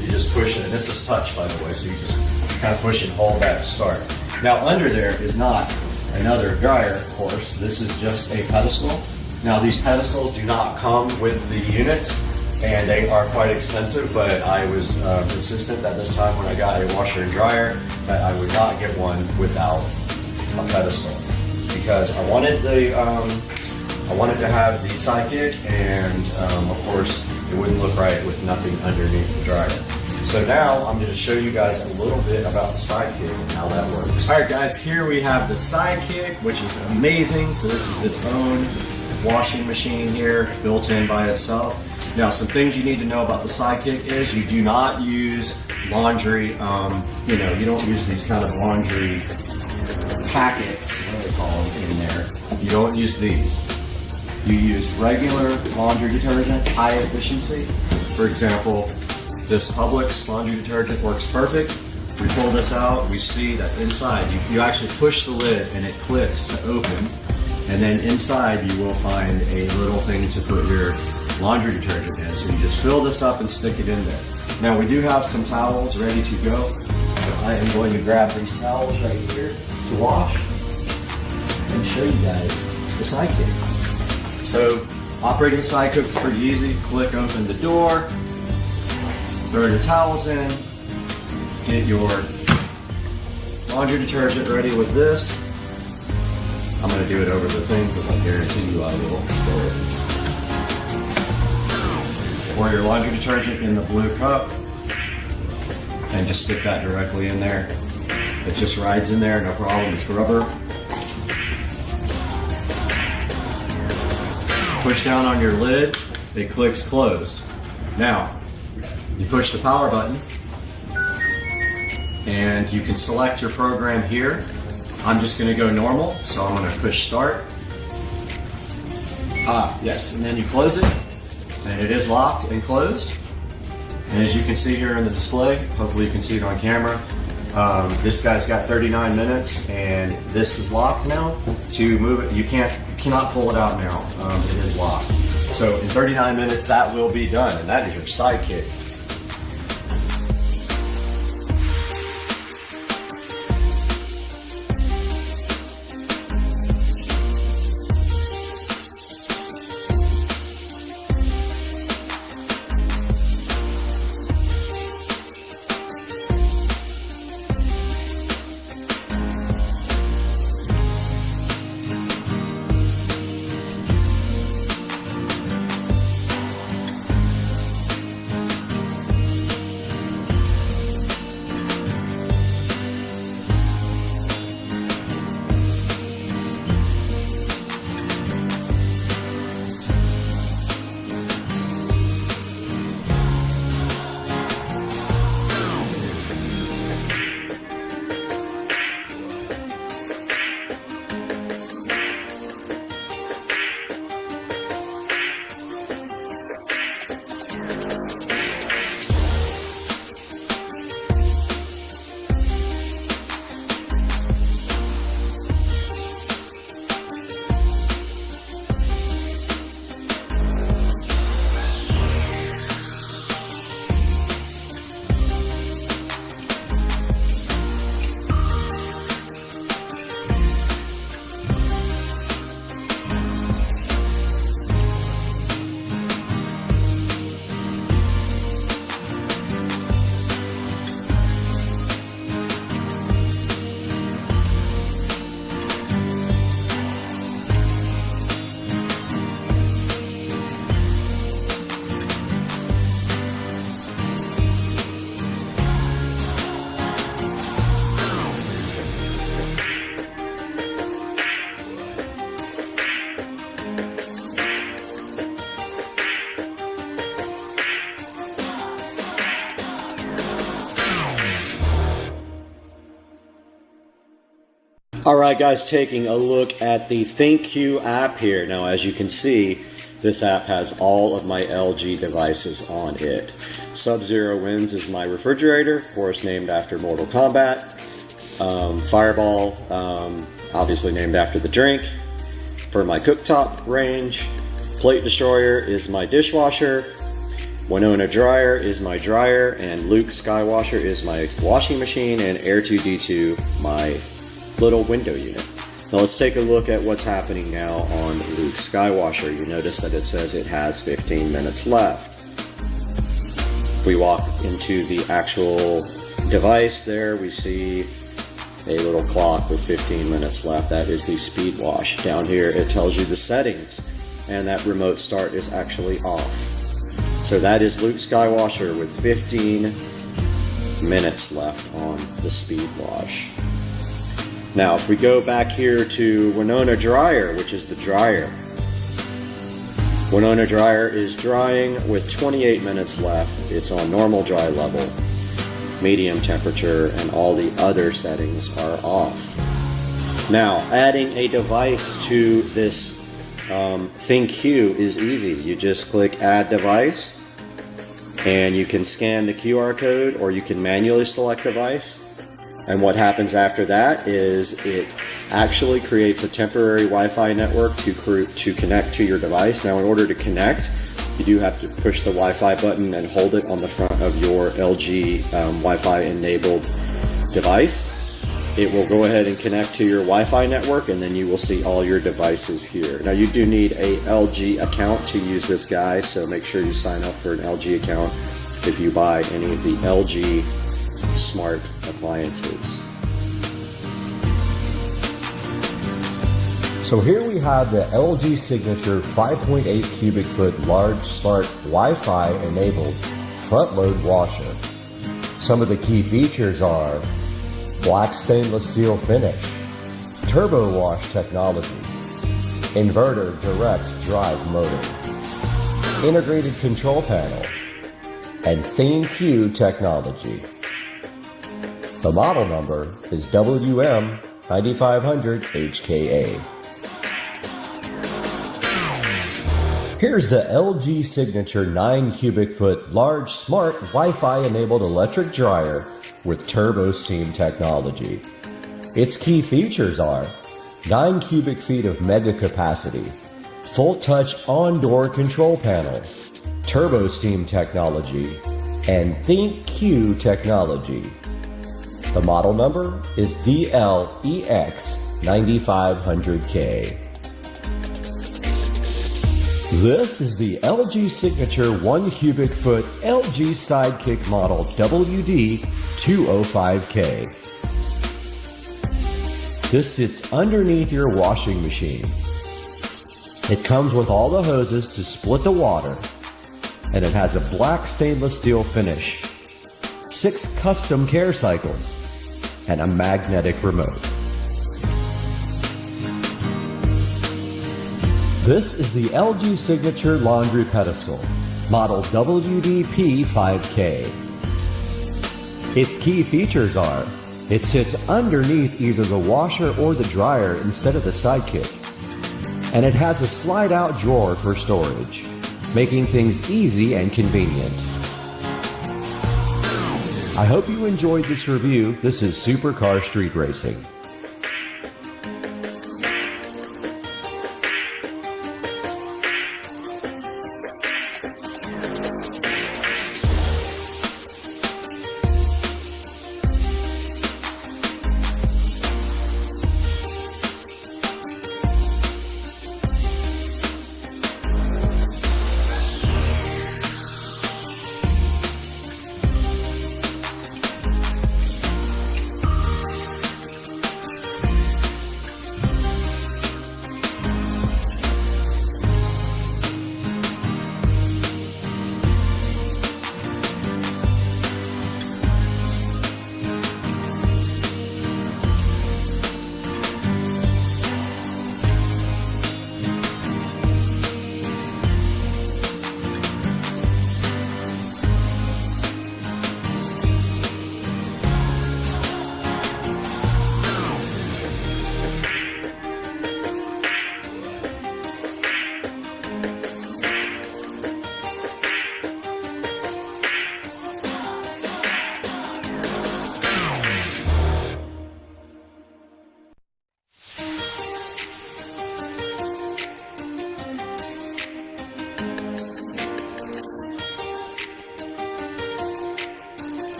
You just push it, and this is touch, by the way, so you just kind of push and hold that to start. Now, under there is not another dryer, of course. This is just a pedestal. Now, these pedestals do not come with the units, and they are quite expensive, but I was insistent that this time when I got a washer and dryer that I would not get one without a pedestal, because I wanted to have the sidekick, and of course it wouldn't look right with nothing underneath the dryer. So now I'm going to show you guys a little bit about the sidekick and how that works. All right, guys, here we have the sidekick, which is amazing. So this is its own washing machine here, built in by itself. Now, some things you need to know about the sidekick is you do not use laundry. You don't use these kind of laundry packets, what do they call them, in there. You don't use these. You use regular laundry detergent, high efficiency. For example, this Publix laundry detergent works perfect. We pull this out, we see that inside, you actually push the lid and it clicks to open. And then inside you will find a little thing to put your laundry detergent in. So you just fill this up and stick it in there. Now we do have some towels ready to go. So I am going to grab these towels right here to wash and show you guys the sidekick. So operating the sidekick is pretty easy. Click open the door, throw your towels in, get your laundry detergent ready with this. I'm going to do it over the thing because I guarantee you I will spill it. Pour your laundry detergent in the blue cup and just stick that directly in there. It just rides in there, no problem. It's rubber. Push down on your lid, it clicks closed. Now, you push the power button and you can select your program here. I'm just going to go normal, so I'm going to push start. Yes, and then you close it, and it is locked and closed. And as you can see here in the display, hopefully you can see it on camera, this guy's got 39 minutes, and this is locked now. To move it, you cannot pull it out now. It is locked. So in 39 minutes, that will be done, and that is your sidekick. All right, guys, taking a look at the ThinkQ app here. Now, as you can see, this app has all of my LG devices on it. Sub-Zero Winds is my refrigerator, of course named after Mortal Kombat. Fireball, obviously named after the drink. For my cooktop range, Plate Destroyer is my dishwasher. Winona Dryer is my dryer, and Luke Skywasher is my washing machine, and Air2D2 my little window unit. Now let's take a look at what's happening now on Luke Skywasher. You notice that it says it has 15 minutes left. If we walk into the actual device there, we see a little clock with 15 minutes left. That is the speed wash. Down here it tells you the settings, and that remote start is actually off. So that is Luke Skywasher with 15 minutes left on the speed wash. Now if we go back here to Winona Dryer, which is the dryer. Winona Dryer is drying with 28 minutes left. It's on normal dry level, medium temperature, and all the other settings are off. Now, adding a device to this ThinkQ is easy. You just click Add Device, and you can scan the QR code, or you can manually select device. And what happens after that is it actually creates a temporary Wi-Fi network to connect to your device. Now, in order to connect, you do have to push the Wi-Fi button and hold it on the front of your LG Wi-Fi enabled device. It will go ahead and connect to your Wi-Fi network, and then you will see all your devices here. Now, you do need a LG account to use this guy, so make sure you sign up for an LG account if you buy any of the LG smart appliances. So here we have the LG Signature 5.8 cubic foot large smart Wi-Fi enabled front load washer. Some of the key features are black stainless steel finish, turbo wash technology, inverter direct drive motor, integrated control panel, and ThinkQ technology. The model number is WM9500HKA. Here's the LG Signature 9 cubic foot large smart Wi-Fi enabled electric dryer with turbo steam technology. Its key features are 9 cubic feet of mega capacity, full touch on-door control panel, turbo steam technology, and ThinkQ technology. The model number is DLEX9500K. This is the LG Signature 1 cubic foot LG Sidekick model WD205K. This sits underneath your washing machine. It comes with all the hoses to split the water, and it has a black stainless steel finish, 6 custom care cycles, and a magnetic remote. This is the LG Signature Laundry Pedestal, model WDP5K. Its key features are, it sits underneath either the washer or the dryer instead of the Sidekick, and it has a slide-out drawer for storage, making things easy and convenient. I hope you enjoyed this review. This is Supercar Street Racing.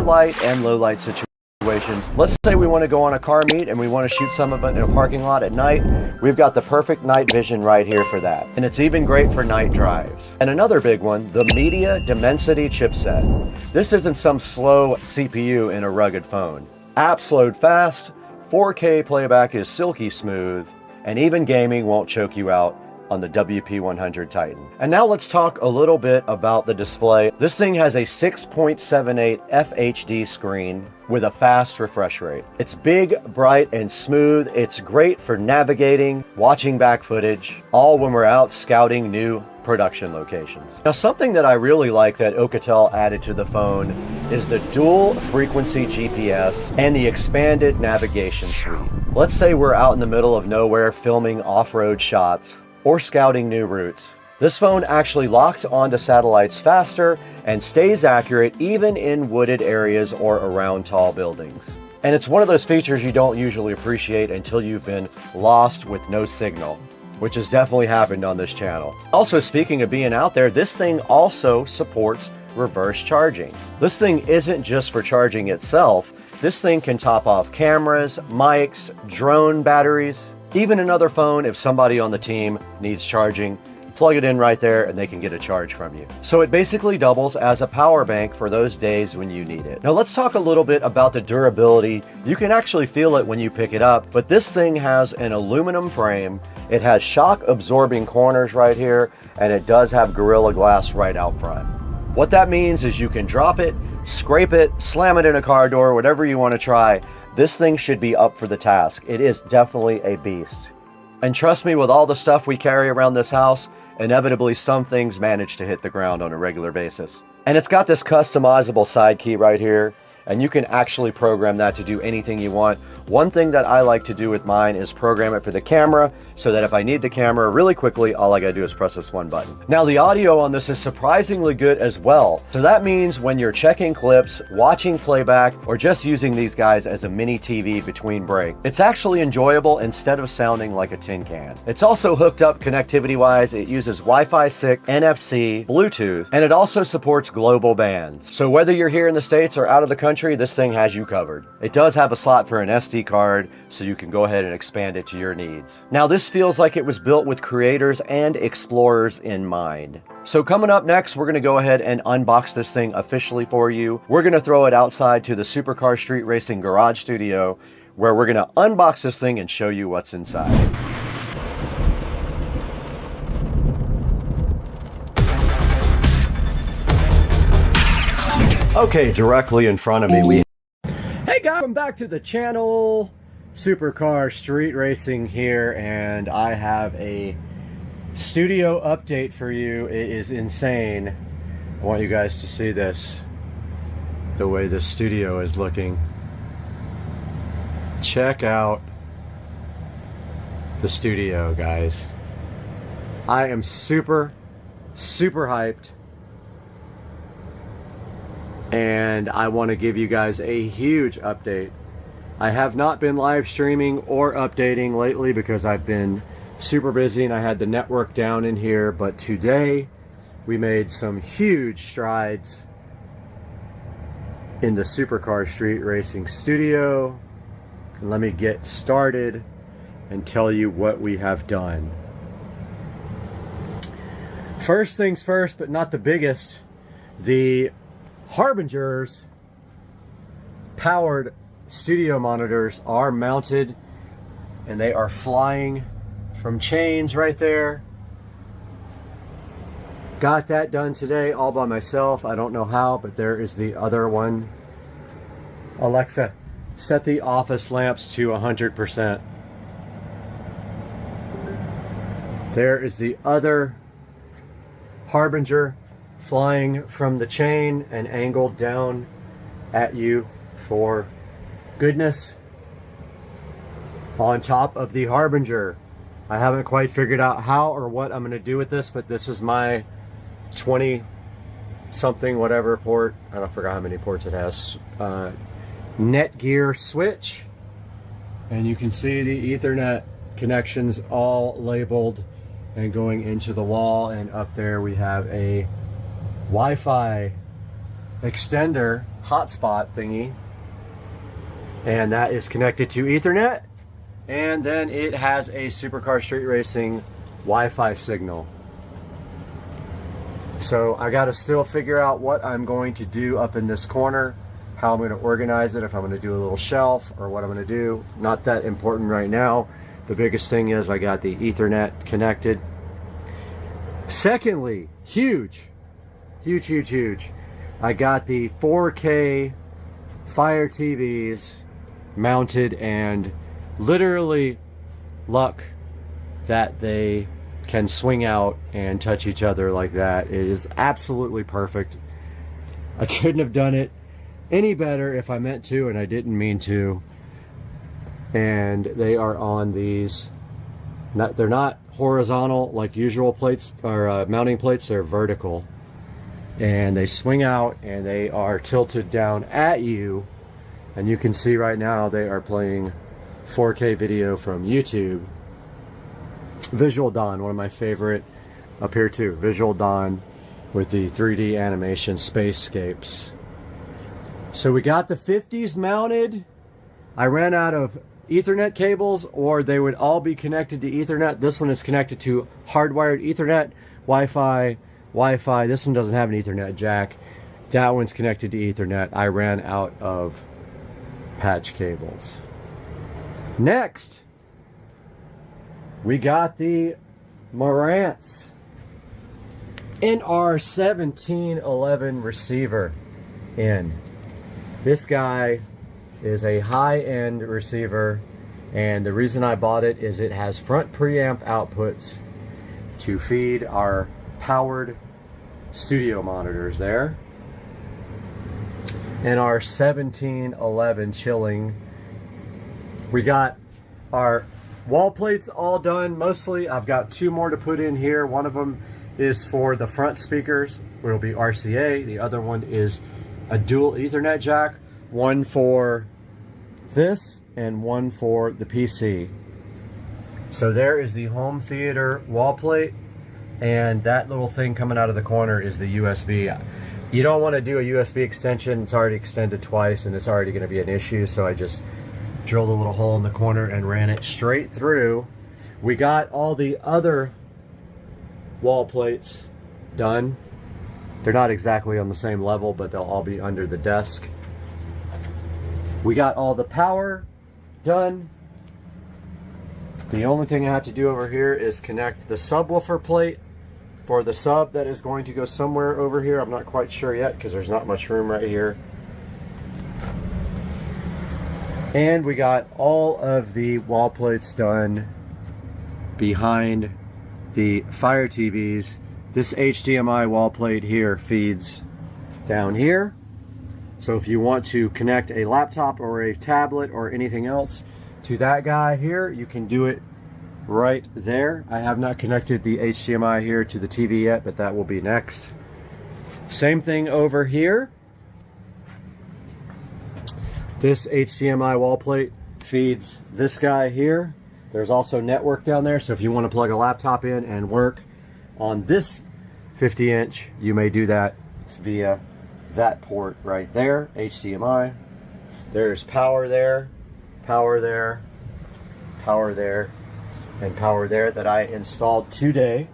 for light and low light situations. Let's say we want to go on a car meet and we want to shoot some of it in a parking lot at night. We've got the perfect night vision right here for that. And it's even great for night drives. And another big one, the Media Dimensity chipset. This isn't some slow CPU in a rugged phone. Apps load fast, 4K playback is silky smooth, and even gaming won't choke you out on the WP100 Titan. And now let's talk a little bit about the display. This thing has a 6.78 FHD screen with a fast refresh rate. It's big, bright, and smooth. It's great for navigating, watching back footage, all when we're out scouting new production locations. Now, something that I really like that Alcatel added to the phone is the dual frequency GPS and the expanded navigation suite. Let's say we're out in the middle of nowhere filming off-road shots or scouting new routes. This phone actually locks onto satellites faster and stays accurate even in wooded areas or around tall buildings. And it's one of those features you don't usually appreciate until you've been lost with no signal, which has definitely happened on this channel. Also, speaking of being out there, this thing also supports reverse charging. This thing isn't just for charging itself. This thing can top off cameras, mics, drone batteries, even another phone if somebody on the team needs charging. Plug it in right there and they can get a charge from you. So it basically doubles as a power bank for those days when you need it. Now let's talk a little bit about the durability. You can actually feel it when you pick it up, but this thing has an aluminum frame. It has shock absorbing corners right here, and it does have Gorilla Glass right out front. What that means is you can drop it, scrape it, slam it in a car door, whatever you want to try. This thing should be up for the task. It is definitely a beast. And trust me, with all the stuff we carry around this house, inevitably some things manage to hit the ground on a regular basis. And it's got this customizable side key right here, and you can actually program that to do anything you want. One thing that I like to do with mine is program it for the camera, so that if I need the camera really quickly, all I gotta do is press this one button. Now the audio on this is surprisingly good as well. So that means when you're checking clips, watching playback, or just using these guys as a mini TV between breaks, it's actually enjoyable instead of sounding like a tin can. It's also hooked up connectivity wise. It uses Wi-Fi 6, NFC, Bluetooth, and it also supports global bands. So whether you're here in the States or out of the country, this thing has you covered. It does have a slot for an SD card, so you can go ahead and expand it to your needs. Now this feels like it was built with creators and explorers in mind. So coming up next, we're gonna go ahead and unbox this thing officially for you. We're gonna throw it outside to the Supercar Street Racing Garage Studio, where we're gonna unbox this thing and show you what's inside. Okay, directly in front of me, Hey guys, welcome back to the channel. Supercar Street Racing here, and I have a studio update for you. It is insane. I want you guys to see this, the way the studio is looking. Check out the studio, guys. I am super hyped. And I want to give you guys a huge update. I have not been live streaming or updating lately because I've been super busy and I had the network down in here, but today we made some huge strides in the Supercar Street Racing Studio. And let me get started and tell you what we have done. First things first, but not the biggest, the Harbinger's powered studio monitors are mounted and they are flying from chains right there. Got that done today all by myself. I don't know how, but there is the other one. Alexa, set the office lamps to 100%. There is the other Harbinger flying from the chain and angled down at you for goodness. On top of the Harbinger. I haven't quite figured out how or what I'm going to do with this, but this is my 20 something whatever port. I don't forget how many ports it has. Netgear switch. And you can see the Ethernet connections all labeled and going into the wall, and up there we have a Wi-Fi extender hotspot thingy, and that is connected to Ethernet, and then it has a Supercar Street Racing Wi-Fi signal. So I got to still figure out what I'm going to do up in this corner, how I'm going to organize it, if I'm going to do a little shelf or what I'm going to do. Not that important right now. The biggest thing is I got the Ethernet connected. Secondly, huge, I got the 4K Fire TVs mounted, and literally luck that they can swing out and touch each other like that. It is absolutely perfect. I couldn't have done it any better if I meant to, and I didn't mean to. And they are on these, they're not horizontal like usual plates or mounting plates, they're vertical. And they swing out and they are tilted down at you. And you can see right now they are playing 4K video from YouTube. Visual Dawn, one of my favorite up here too. Visual Dawn with the 3D animation spacescapes. So we got the 50s mounted. I ran out of Ethernet cables, or they would all be connected to Ethernet. This one is connected to hardwired Ethernet, Wi-Fi. This one doesn't have an Ethernet jack. That one's connected to Ethernet. I ran out of patch cables. Next, we got the Marantz NR1711 receiver in. This guy is a high-end receiver, and the reason I bought it is it has front preamp outputs to feed our powered studio monitors there. NR1711 chilling. We got our wall plates all done mostly. I've got two more to put in here. One of them is for the front speakers, where it'll be RCA. The other one is a dual Ethernet jack, one for this and one for the PC. So there is the home theater wall plate, and that little thing coming out of the corner is the USB. You don't want to do a USB extension. It's already extended twice and it's already going to be an issue, so I just drilled a little hole in the corner and ran it straight through. We got all the other wall plates done. They're not exactly on the same level, but they'll all be under the desk. We got all the power done. The only thing I have to do over here is connect the subwoofer plate for the sub that is going to go somewhere over here. I'm not quite sure yet because there's not much room right here. And we got all of the wall plates done behind the Fire TVs. This HDMI wall plate here feeds down here. So if you want to connect a laptop or a tablet or anything else to that guy here, you can do it right there. I have not connected the HDMI here to the TV yet, but that will be next. Same thing over here. This HDMI wall plate feeds this guy here. There's also network down there, so if you want to plug a laptop in and work on this 50-inch, you may do that via that port right there, HDMI. There's power there, power there, power there, and power there that I installed today.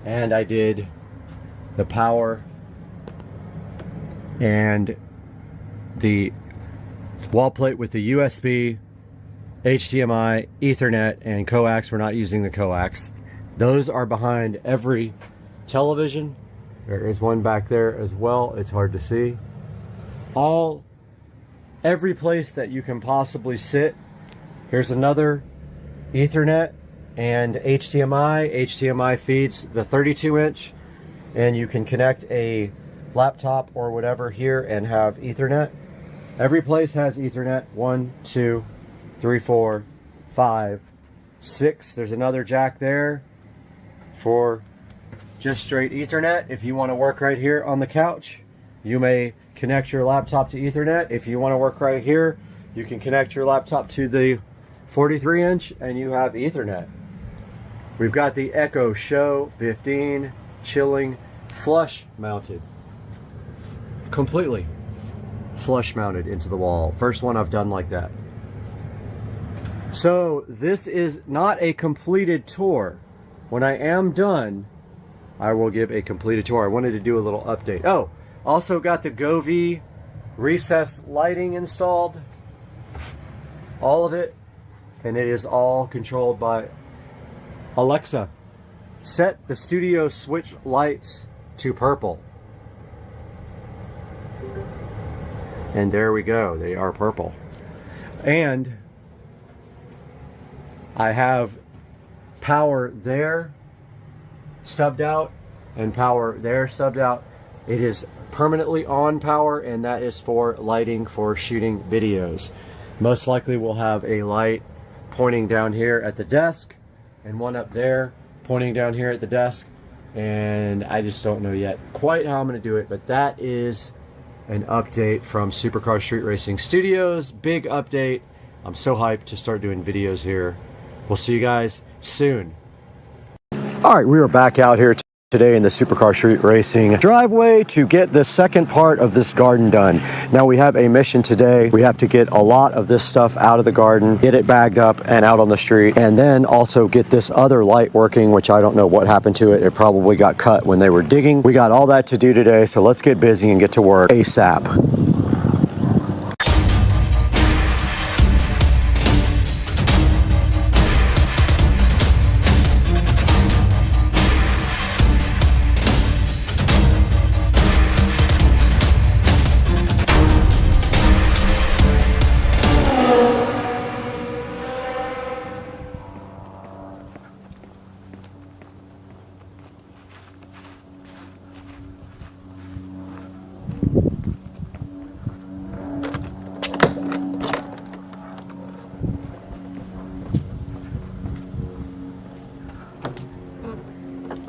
And I did the power and the wall plate with the USB, HDMI, Ethernet, and coax. We're not using the coax. Those are behind every television. There is one back there as well. It's hard to see. Every place that you can possibly sit. Here's another Ethernet and HDMI. HDMI feeds the 32-inch, and you can connect a laptop or whatever here and have Ethernet. Every place has Ethernet. 1, 2, 3, 4, 5, 6. There's another jack there for just straight Ethernet. If you want to work right here on the couch, you may connect your laptop to Ethernet. If you want to work right here, you can connect your laptop to the 43-inch and you have Ethernet. We've got the Echo Show 15 chilling flush mounted completely. flush mounted into the wall. First one I've done like that. So this is not a completed tour. When I am done, I will give a completed tour. I wanted to do a little update. Oh, also got the Govee recessed lighting installed. All of it. And it is all controlled by Alexa. Set the studio switch lights to purple. And there we go. They are purple. And I have power there subbed out and power there subbed out. It is permanently on power, and that is for lighting for shooting videos. Most likely we'll have a light pointing down here at the desk and one up there pointing down here at the desk, and I just don't know yet quite how I'm going to do it, but that is an update from Supercar Street Racing Studios. Big update. I'm so hyped to start doing videos here. We'll see you guys soon. All right, we are back out here today in the Supercar Street Racing driveway to get the second part of this garden done. Now we have a mission today. We have to get a lot of this stuff out of the garden, get it bagged up and out on the street, and then also get this other light working, which I don't know what happened to it. It probably got cut when they were digging. We got all that to do today, so let's get busy and get to work ASAP.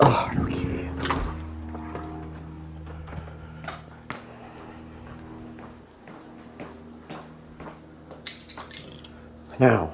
Oh, no key. Now.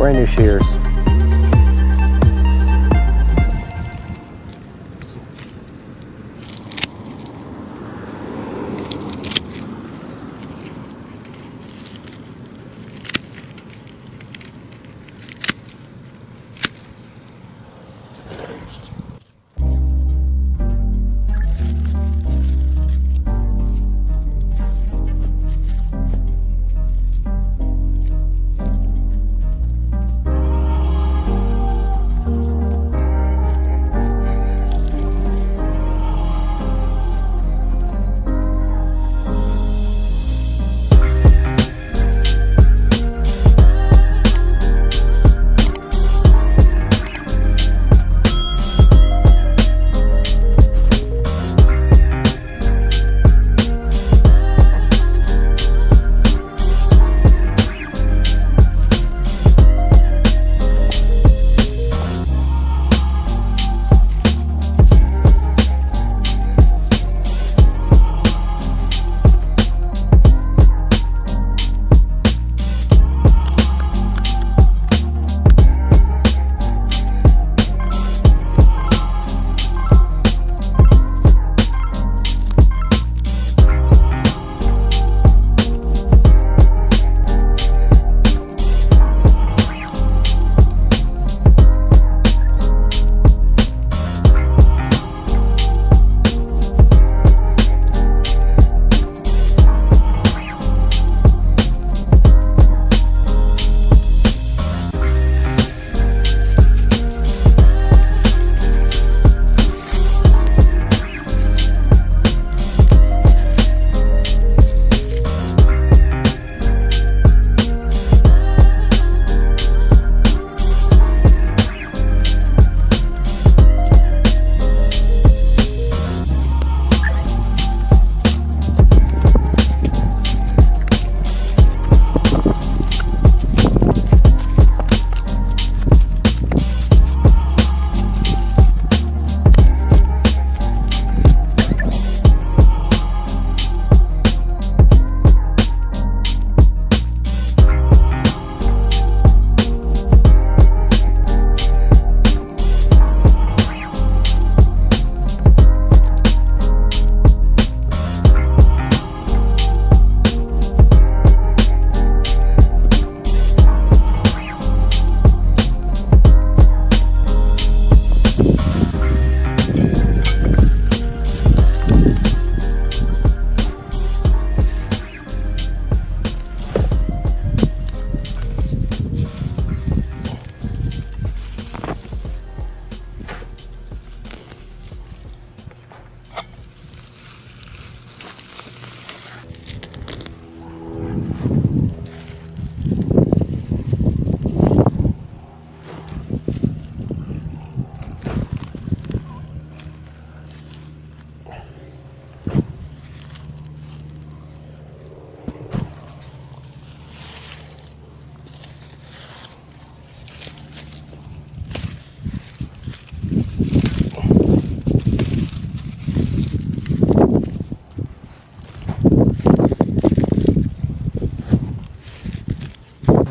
Brand new shears.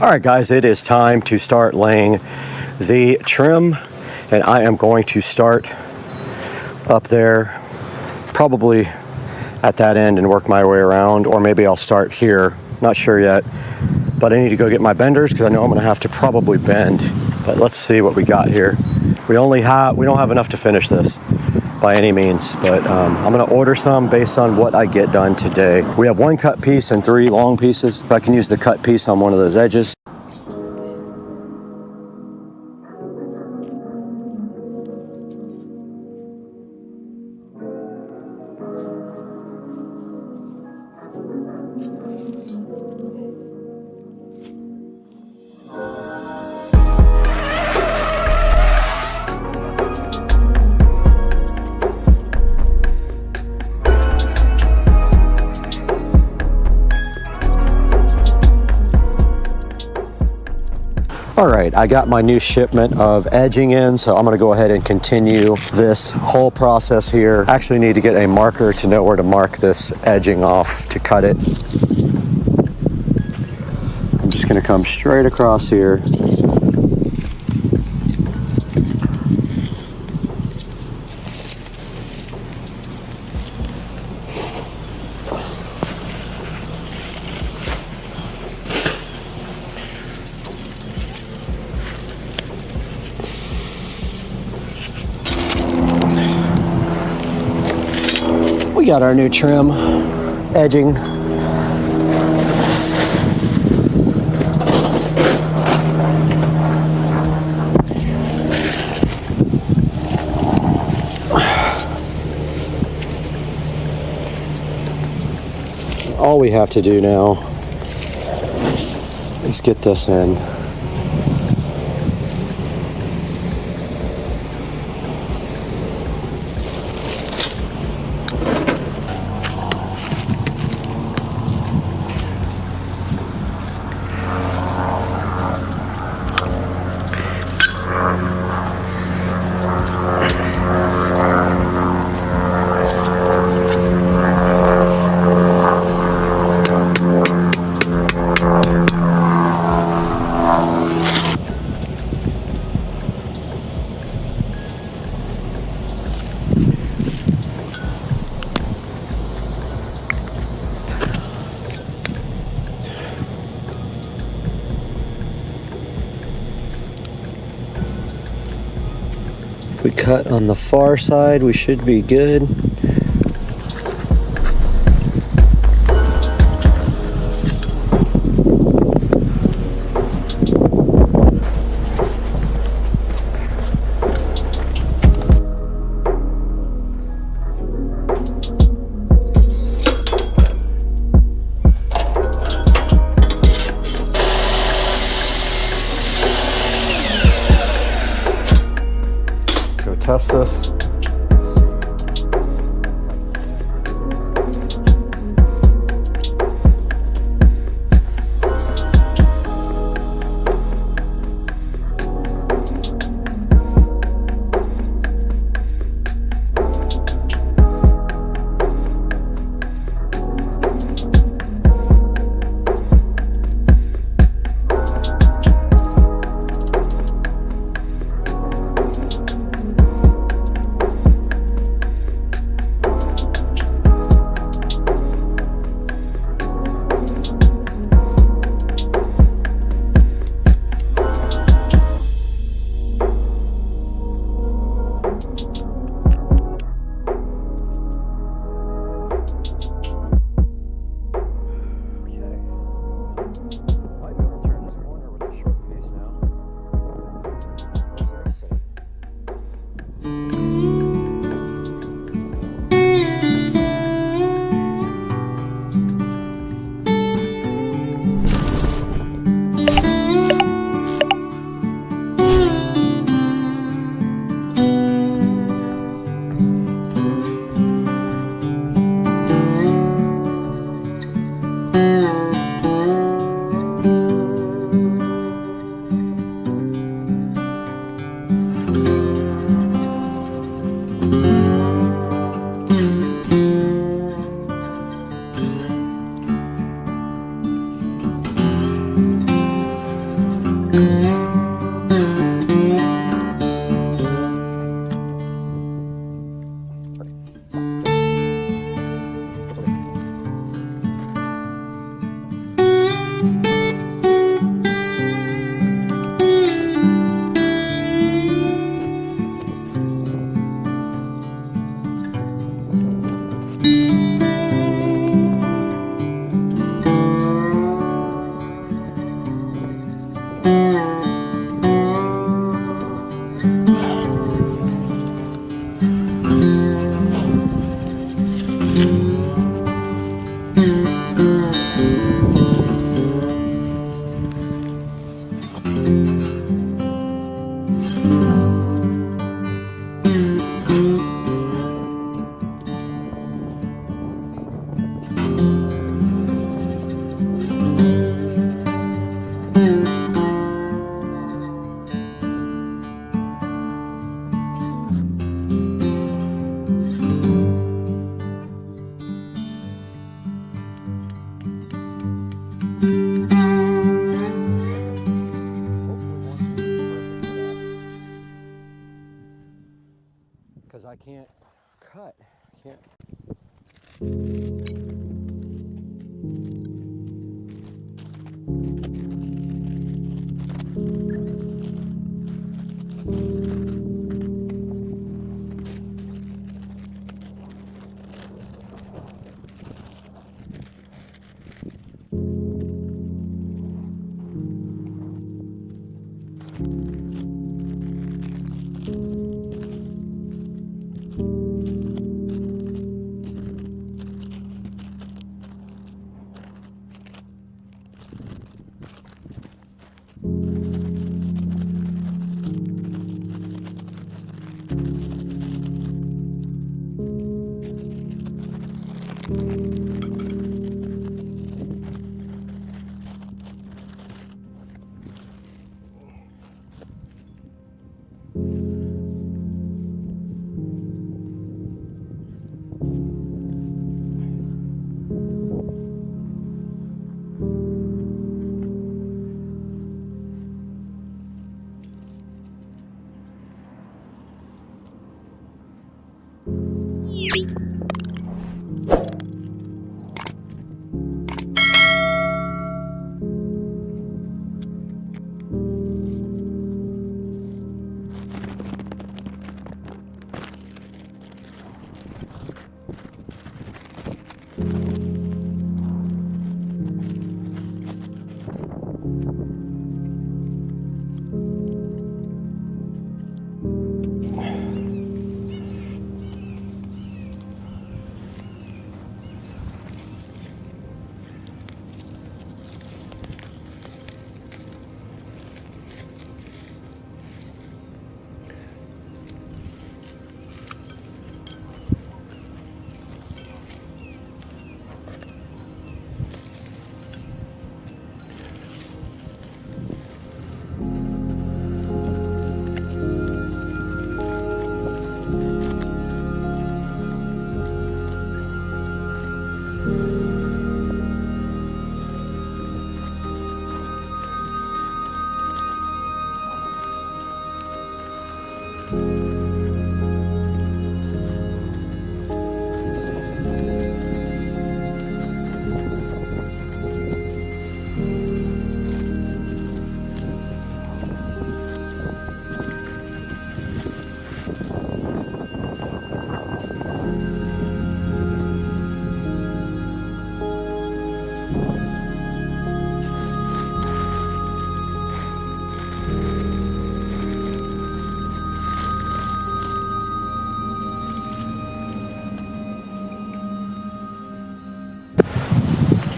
All right, guys, it is time to start laying the trim, and I am going to start up there, probably at that end, and work my way around, or maybe I'll start here, not sure yet, but I need to go get my benders because I know I'm going to have to probably bend. But let's see what we got here. We don't have enough to finish this by any means, but I'm going to order some based on what I get done today. We have one cut piece and 3 long pieces, but I can use the cut piece on one of those edges. All right, I got my new shipment of edging in, so I'm gonna go ahead and continue this whole process here. I actually need to get a marker to know where to mark this edging off to cut it. I'm just gonna come straight across here We got our new trim, edging. All we have to do now is get this in. If we cut on the far side, we should be good. Test this. Because I can't cut. I can't.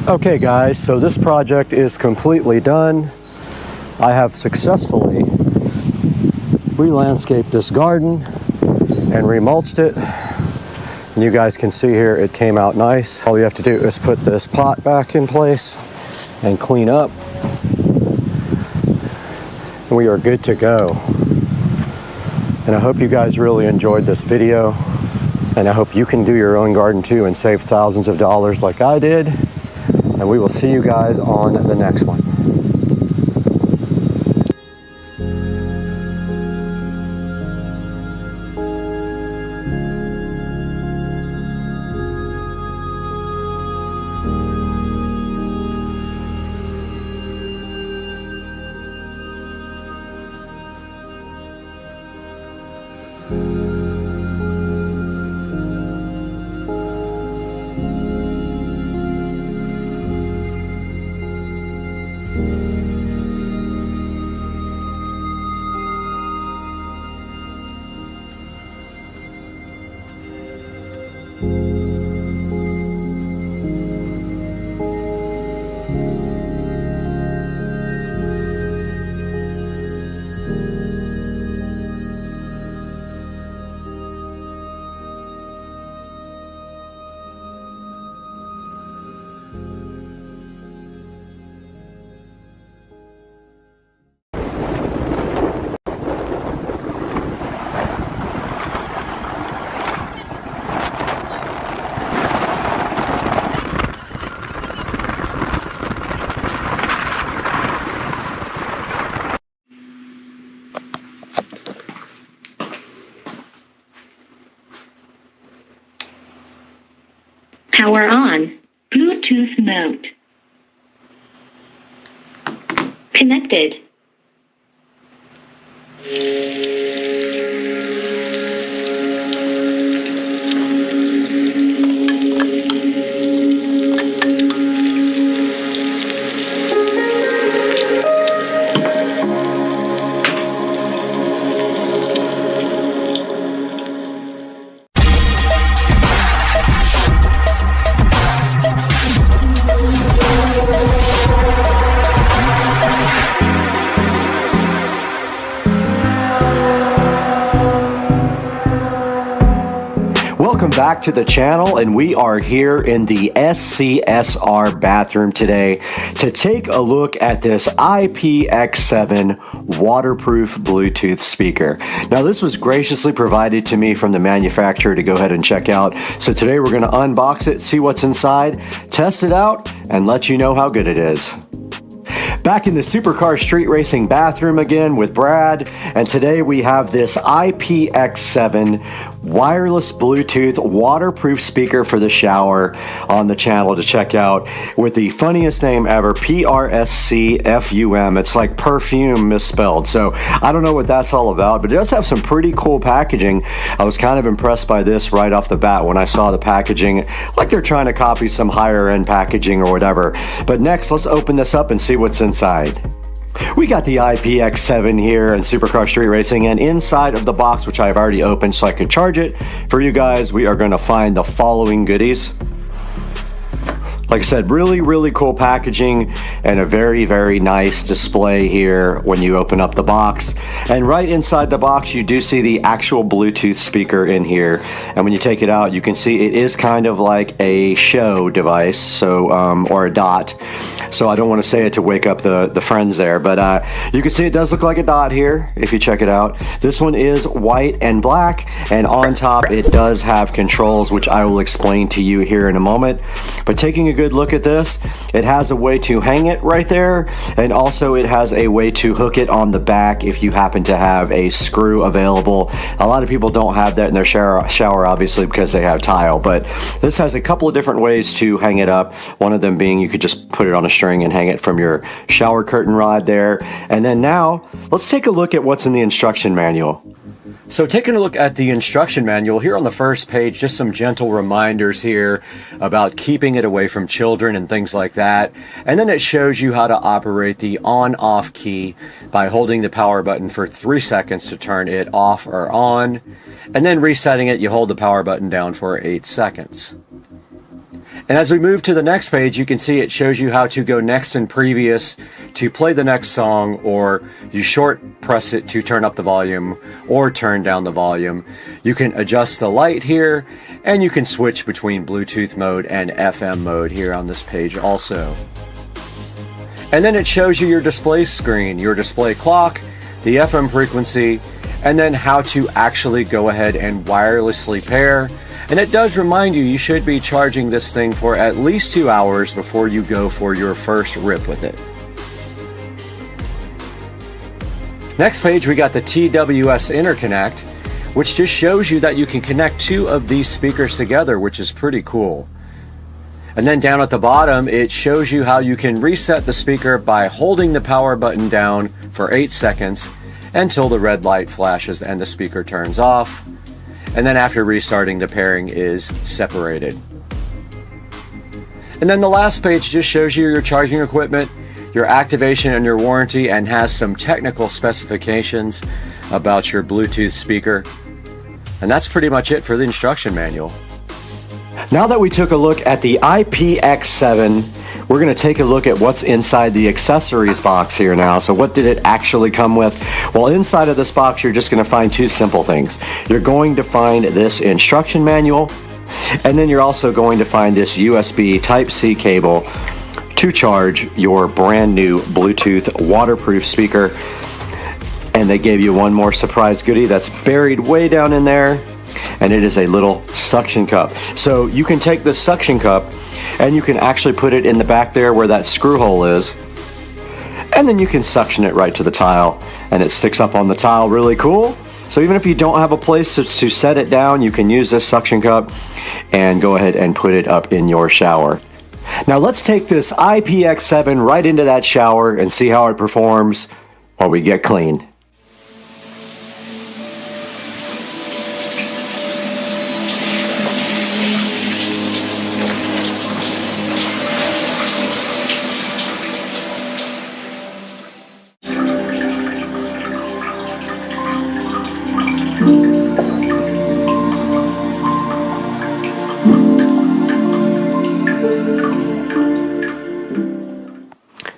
Okay guys, so this project is completely done. I have successfully re-landscaped this garden and remulched it. And you guys can see here it came out nice. All you have to do is put this pot back in place and clean up. And we are good to go. And I hope you guys really enjoyed this video. And I hope you can do your own garden too and save thousands of dollars like I did. And we will see you guys on the next one. Power on. Bluetooth mode. Connected. welcome back to the channel, and we are here in the SCSR bathroom today to take a look at this IPX7 waterproof Bluetooth speaker. Now this was graciously provided to me from the manufacturer to go ahead and check out, so today we're going to unbox it, see what's inside, test it out, and let you know how good it is. Back in the supercar street racing bathroom again with Brad, and today we have this IPX7 wireless Bluetooth waterproof speaker for the shower on the channel to check out with the funniest name ever, PRSCFUM. It's like perfume misspelled, so I don't know what that's all about, but it does have some pretty cool packaging. I was kind of impressed by this right off the bat when I saw the packaging, like they're trying to copy some higher end packaging or whatever. But next, let's open this up and see what's inside. We got the IPX7 here in Supercar Street Racing, and inside of the box, which I've already opened so I can charge it for you guys, we are going to find the following goodies. Like I said, really cool packaging and a very nice display here when you open up the box. And right inside the box, you do see the actual Bluetooth speaker in here. And when you take it out, you can see it is kind of like a show device, so or a dot. So I don't want to say it to wake up the friends there, but you can see it does look like a dot here if you check it out. This one is white and black, and on top it does have controls, which I will explain to you here in a moment. But taking a good look at this, it has a way to hang it right there, and also it has a way to hook it on the back if you happen to have a screw available. A lot of people don't have that in their shower obviously because they have tile, but this has a couple of different ways to hang it up. One of them being you could just put it on a string and hang it from your shower curtain rod there. And then now let's take a look at what's in the instruction manual. So taking a look at the instruction manual, here on the first page, just some gentle reminders here about keeping it away from children and things like that. And then it shows you how to operate the on-off key by holding the power button for 3 seconds to turn it off or on. And then resetting it, you hold the power button down for 8 seconds. And as we move to the next page, you can see it shows you how to go next and previous to play the next song, or you short press it to turn up the volume or turn down the volume. You can adjust the light here, and you can switch between Bluetooth mode and FM mode here on this page also. And then it shows you your display screen, your display clock, the FM frequency, and then how to actually go ahead and wirelessly pair. And it does remind you should be charging this thing for at least 2 hours before you go for your first rip with it. Next page, we got the TWS interconnect, which just shows you that you can connect 2 of these speakers together, which is pretty cool. And then down at the bottom, it shows you how you can reset the speaker by holding the power button down for 8 seconds until the red light flashes and the speaker turns off. And then after restarting, the pairing is separated. And then the last page just shows you your charging equipment, your activation and your warranty, and has some technical specifications about your Bluetooth speaker. And that's pretty much it for the instruction manual. Now that we took a look at the IPX7, we're going to take a look at what's inside the accessories box here now. So what did it actually come with? Well, inside of this box, you're just going to find 2 simple things. You're going to find this instruction manual, and then you're also going to find this USB Type-C cable to charge your brand new Bluetooth waterproof speaker. And they gave you one more surprise goodie that's buried way down in there, and it is a little suction cup. So you can take this suction cup and you can actually put it in the back there where that screw hole is, and then you can suction it right to the tile, and it sticks up on the tile really cool. So even if you don't have a place to set it down, you can use this suction cup and go ahead and put it up in your shower. Now let's take this IPX7 right into that shower and see how it performs while we get clean.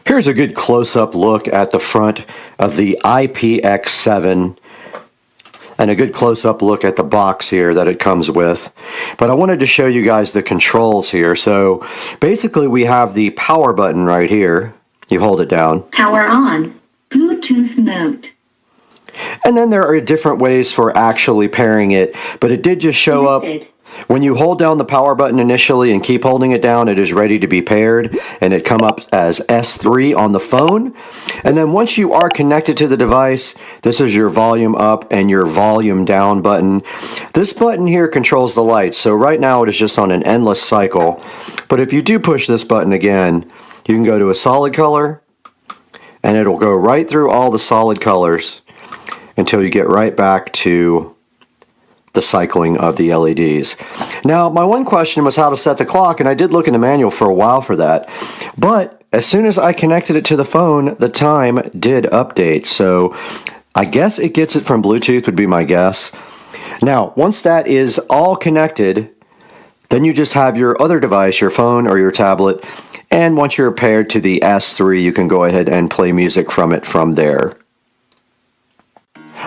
Here's a good close-up look at the front of the IPX7. and a good close-up look at the box here that it comes with. But I wanted to show you guys the controls here. So basically we have the power button right here. You hold it down. Power on. Bluetooth mode. And then there are different ways for actually pairing it, but it did just show up. When you hold down the power button initially and keep holding it down, it is ready to be paired, and it come up as S3 on the phone. And then once you are connected to the device, this is your volume up and your volume down button. This button here controls the lights, so right now it is just on an endless cycle. But if you do push this button again, you can go to a solid color, and it'll go right through all the solid colors until you get right back to the cycling of the LEDs. Now, my one question was how to set the clock, and I did look in the manual for a while for that. But as soon as I connected it to the phone, the time did update. So I guess it gets it from Bluetooth would be my guess. Now, once that is all connected, then you just have your other device, your phone or your tablet, and once you're paired to the S3, you can go ahead and play music from it from there.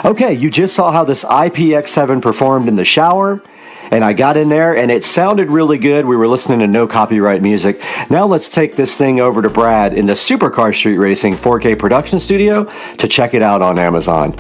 Okay, you just saw how this IPX7 performed in the shower, and I got in there and it sounded really good. We were listening to no copyright music. Now let's take this thing over to Brad in the Supercar Street Racing 4K production studio to check it out on Amazon.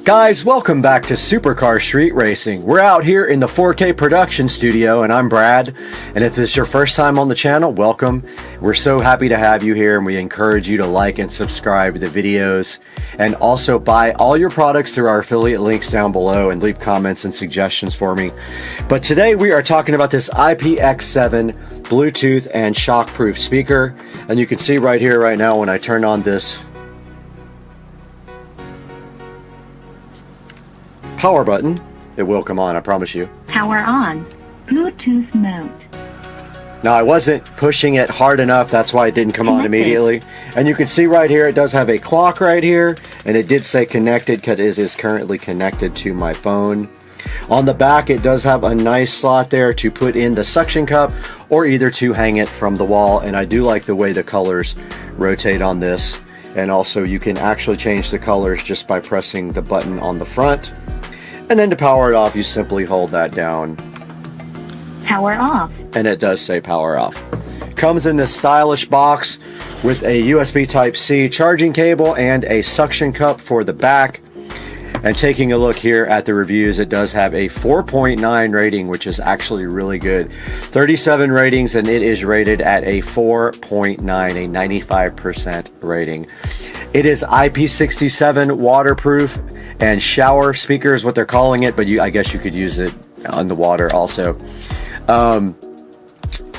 Guys, welcome back to Supercar Street Racing. We're out here in the 4K production studio, and I'm Brad. And if this is your first time on the channel, welcome. We're so happy to have you here, and we encourage you to like and subscribe to the videos. And also buy all your products through our affiliate links down below and leave comments and suggestions for me. But today we are talking about this IPX7 Bluetooth and shockproof speaker. And you can see right here, right now, when I turn on this power button, it will come on, I promise you. Power on. Bluetooth mode. Now I wasn't pushing it hard enough, that's why it didn't come on immediately. And you can see right here, it does have a clock right here, and it did say connected because it is currently connected to my phone. On the back, it does have a nice slot there to put in the suction cup or either to hang it from the wall. And I do like the way the colors rotate on this. And also you can actually change the colors just by pressing the button on the front. And then to power it off, you simply hold that down. Power off. And it does say power off. Comes in this stylish box with a USB Type-C charging cable and a suction cup for the back. And taking a look here at the reviews, it does have a 4.9 rating, which is actually really good. 37 ratings, and it is rated at a 4.9, a 95% rating. It is IP67 waterproof and shower speaker is what they're calling it, but I guess you could use it on the water also.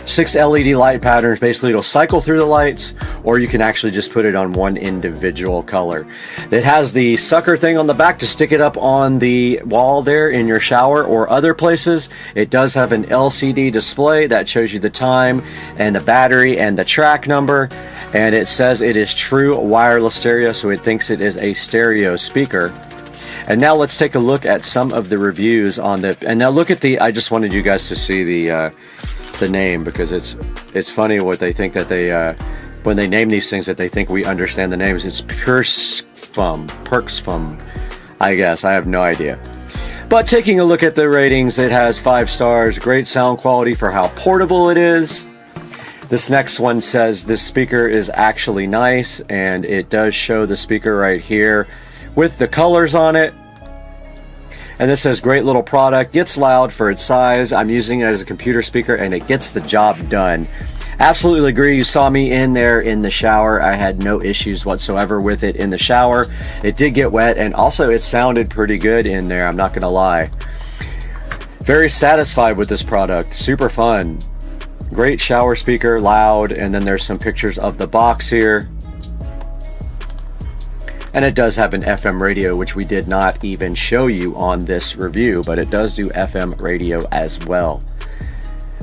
6 LED light patterns. Basically, it'll cycle through the lights, or you can actually just put it on one individual color. It has the sucker thing on the back to stick it up on the wall there in your shower or other places. It does have an LCD display that shows you the time and the battery and the track number. And it says it is true wireless stereo, so it thinks it is a stereo speaker. And now let's take a look at some of the reviews on the. And now look at the. I just wanted you guys to see the name, because it's funny what they think that they when they name these things that they think we understand the names. It's Perksfum, I guess. I have no idea. But taking a look at the ratings, it has 5 stars, great sound quality for how portable it is. This next one says this speaker is actually nice, and it does show the speaker right here with the colors on it. And this says great little product, gets loud for its size. I'm using it as a computer speaker and it gets the job done. Absolutely agree. You saw me in there in the shower. I had no issues whatsoever with it in the shower. It did get wet, and also it sounded pretty good in there, I'm not gonna lie. Very satisfied with this product, super fun. Great shower speaker, loud, and then there's some pictures of the box here. And it does have an FM radio, which we did not even show you on this review, but it does do FM radio as well.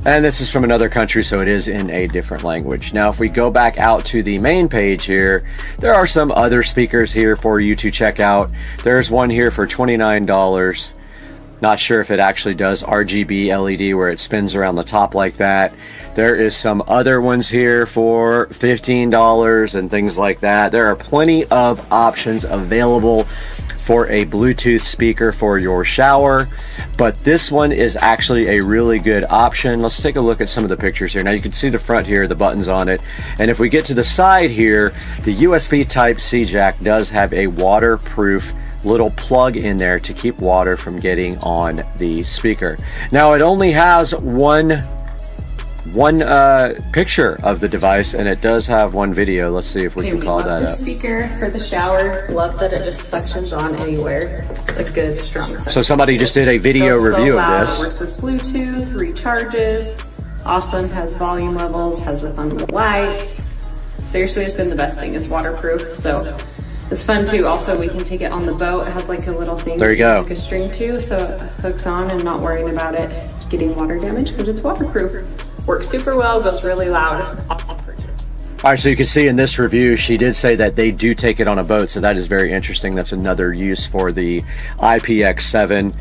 And this is from another country, so it is in a different language. Now, if we go back out to the main page here, there are some other speakers here for you to check out. There's one here for $29. Not sure if it actually does RGB LED where it spins around the top like that. There is some other ones here for $15 and things like that. There are plenty of options available for a Bluetooth speaker for your shower, but this one is actually a really good option. Let's take a look at some of the pictures here. Now you can see the front here, the buttons on it, and if we get to the side here, the USB Type-C jack does have a waterproof little plug in there to keep water from getting on the speaker. Now it only has one picture of the device, and it does have one video. Let's see if we can call that up. Speaker for the shower. Love that it just suctions on anywhere. It's a good strong suction. So somebody just did a video review of this. Works with Bluetooth, recharges. Awesome. Has volume levels. Has the Thunderbolt light. Seriously, it's been the best thing. It's waterproof, so it's fun too. Also, we can take it on the boat. It has like a little thing. There you go. Like a string too, so it hooks on and not worrying about it getting water damage because it's waterproof. Works super well, goes really loud. All right, so you can see in this review, she did say that they do take it on a boat, so that is very interesting. That's another use for the IPX7.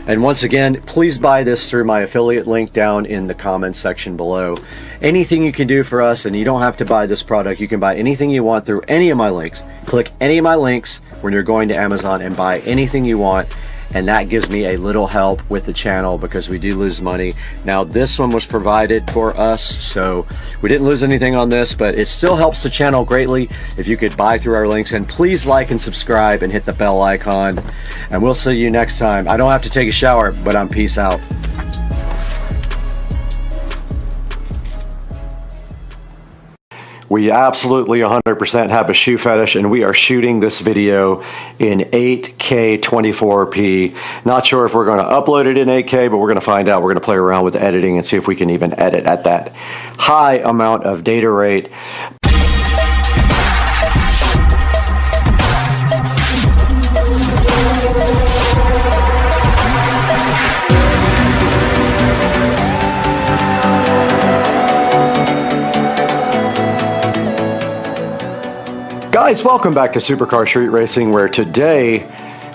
And once again, please buy this through my affiliate link down in the comments section below. Anything you can do for us, and you don't have to buy this product, you can buy anything you want through any of my links. Click any of my links when you're going to Amazon and buy anything you want. And that gives me a little help with the channel because we do lose money. Now this one was provided for us, so we didn't lose anything on this, but it still helps the channel greatly if you could buy through our links. And please like and subscribe and hit the bell icon, and we'll see you next time. I don't have to take a shower, but I'm peace out. We absolutely 100% have a shoe fetish, and we are shooting this video in 8K 24p. Not sure if we're going to upload it in 8K, but we're going to find out. We're going to play around with the editing and see if we can even edit at that high amount of data rate. Guys, welcome back to Supercar Street Racing, where today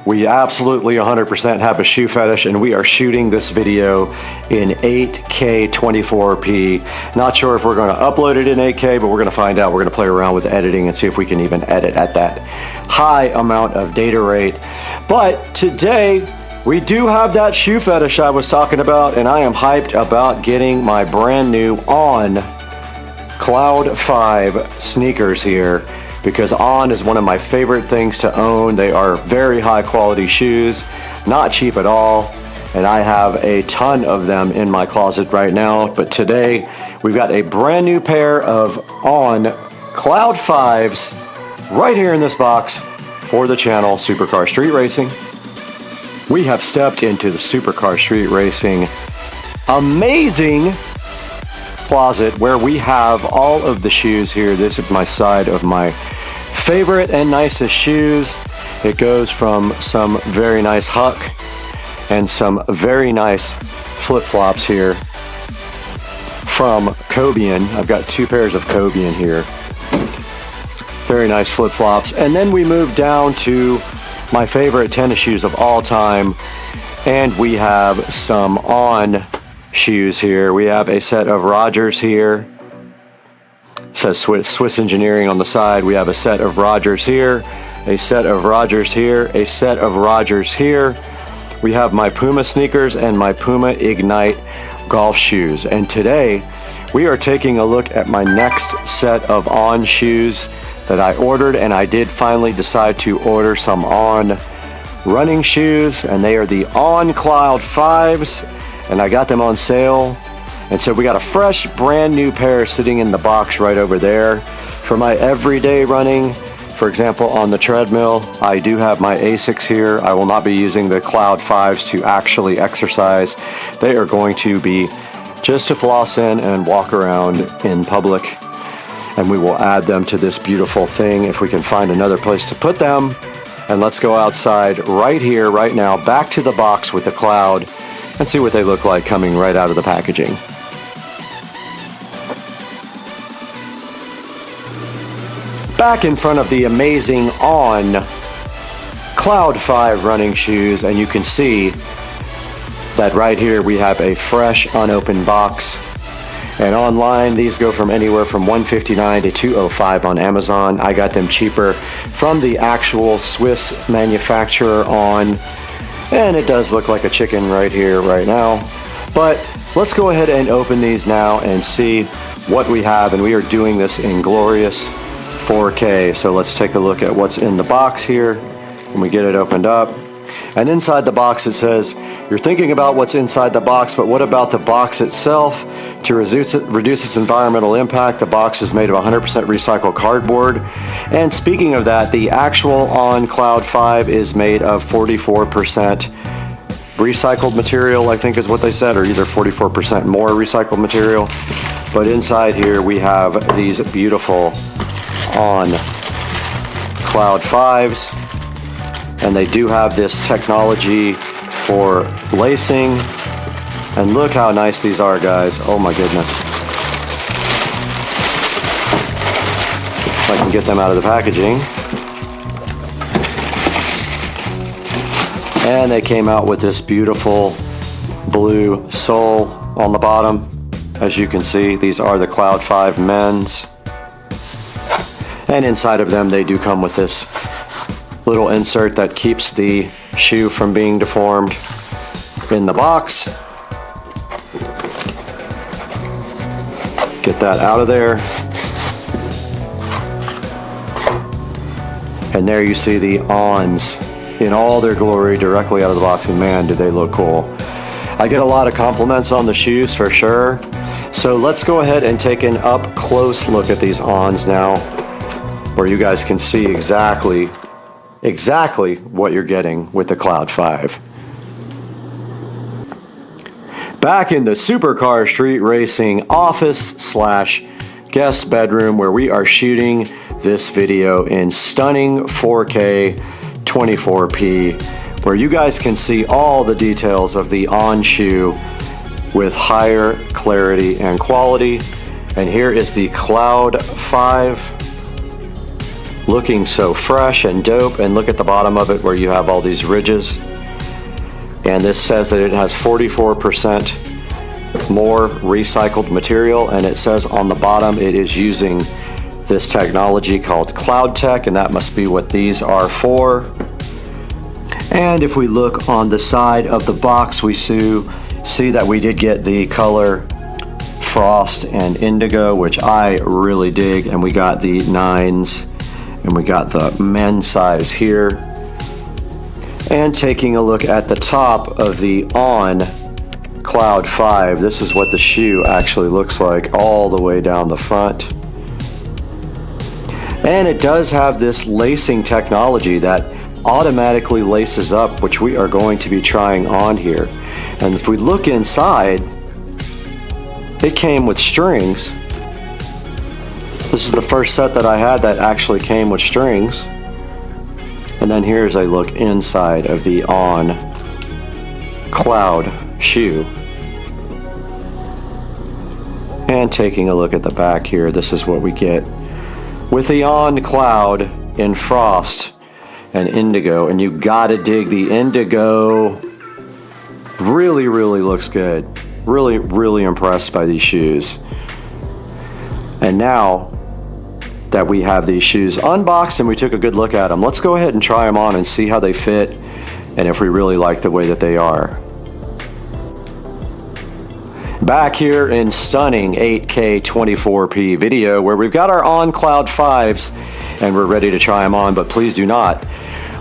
we absolutely 100% have a shoe fetish, and we are shooting this video in 8K 24p. Not sure if we're going to upload it in 8K, but we're going to find out. We're going to play around with the editing and see if we can even edit at that high amount of data rate. But today we do have that shoe fetish I was talking about, and I am hyped about getting my brand new On Cloud 5 sneakers here, because On is one of my favorite things to own. They are very high quality shoes, not cheap at all, and I have a ton of them in my closet right now. But today we've got a brand new pair of On Cloud 5s right here in this box for the channel Supercar Street Racing. We have stepped into the Supercar Street Racing amazing closet where we have all of the shoes here. This is my side of my favorite and nicest shoes. It goes from some very nice Huck and some very nice flip-flops here from Cobian. I've got two pairs of Cobian here. Very nice flip-flops. And then we move down to my favorite tennis shoes of all time, and we have some On shoes here. We have a set of Rogers here. It says Swiss Engineering on the side. We have a set of Rogers here, a set of Rogers here, a set of Rogers here. We have my Puma sneakers and my Puma Ignite golf shoes. And today we are taking a look at my next set of On shoes that I ordered, and I did finally decide to order some On running shoes, and they are the On Cloud 5s. And I got them on sale, and so we got a fresh brand new pair sitting in the box right over there. For my everyday running, for example on the treadmill, I do have my ASICs here. I will not be using the Cloud 5s to actually exercise. They are going to be just to floss in and walk around in public, and we will add them to this beautiful thing if we can find another place to put them. And let's go outside right here, right now, back to the box with the Cloud, and see what they look like coming right out of the packaging. Back in front of the amazing On Cloud 5 running shoes, and you can see that right here we have a fresh unopened box. And online, these go from anywhere from $159 to $205 on Amazon. I got them cheaper from the actual Swiss manufacturer on, and it does look like a chicken right here, right now. But let's go ahead and open these now and see what we have. And we are doing this in glorious 4K. So let's take a look at what's in the box here when we get it opened up. And inside the box it says, you're thinking about what's inside the box, but what about the box itself? To reduce its environmental impact, the box is made of 100% recycled cardboard. And speaking of that, the actual On Cloud 5 is made of 44% recycled material, I think is what they said, or either 44% more recycled material. But inside here we have these beautiful On Cloud 5s. And they do have this technology for lacing. And look how nice these are, guys. Oh my goodness. If I can get them out of the packaging. And they came out with this beautiful blue sole on the bottom. As you can see, these are the Cloud 5 men's. And inside of them, they do come with this little insert that keeps the shoe from being deformed in the box. Get that out of there. And there you see the Ons in all their glory directly out of the box, and man, do they look cool. I get a lot of compliments on the shoes for sure. So let's go ahead and take an up close look at these Ons now, where you guys can see exactly what you're getting with the Cloud 5. Back in the Supercar Street Racing office / guest bedroom, where we are shooting this video in stunning 4K 24p, where you guys can see all the details of the On shoe with higher clarity and quality. And here is the Cloud 5. Looking so fresh and dope, and look at the bottom of it where you have all these ridges. And this says that it has 44% more recycled material, and it says on the bottom it is using this technology called Cloud Tech, and that must be what these are for. And if we look on the side of the box, we see that we did get the color Frost and Indigo, which I really dig, and we got the 9s. And we got the men's size here. And taking a look at the top of the On Cloud 5, this is what the shoe actually looks like all the way down the front. And it does have this lacing technology that automatically laces up, which we are going to be trying on here. And if we look inside, it came with strings. This is the first set that I had that actually came with strings. And then here's a look inside of the On Cloud shoe. And taking a look at the back here, this is what we get with the On Cloud in Frost and Indigo. And you gotta dig the Indigo. Really, really looks good. Really, really impressed by these shoes. And now that we have these shoes unboxed and we took a good look at them, let's go ahead and try them on and see how they fit and if we really like the way that they are. Back here in stunning 8K 24p video, where we've got our On Cloud 5s and we're ready to try them on, but please do not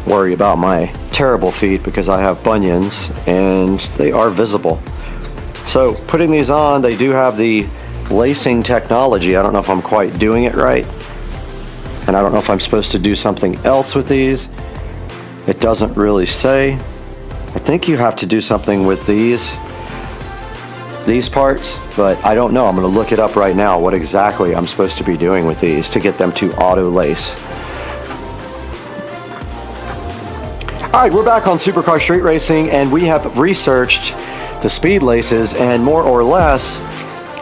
worry about my terrible feet because I have bunions and they are visible. So putting these on, they do have the lacing technology. I don't know if I'm quite doing it right. And I don't know if I'm supposed to do something else with these. It doesn't really say. I think you have to do something with these parts, but I don't know. I'm going to look it up right now, what exactly I'm supposed to be doing with these to get them to auto lace. All right, we're back on Supercar Street Racing, and we have researched the speed laces, and more or less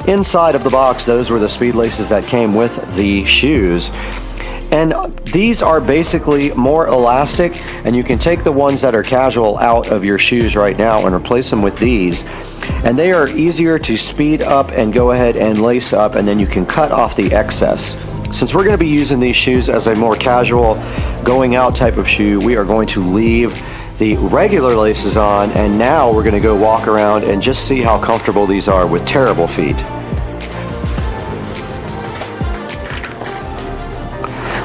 inside of the box, those were the speed laces that came with the shoes. And these are basically more elastic, and you can take the ones that are casual out of your shoes right now and replace them with these. And they are easier to speed up and go ahead and lace up, and then you can cut off the excess. Since we're going to be using these shoes as a more casual going out type of shoe, we are going to leave the regular laces on, and now we're going to go walk around and just see how comfortable these are with terrible feet.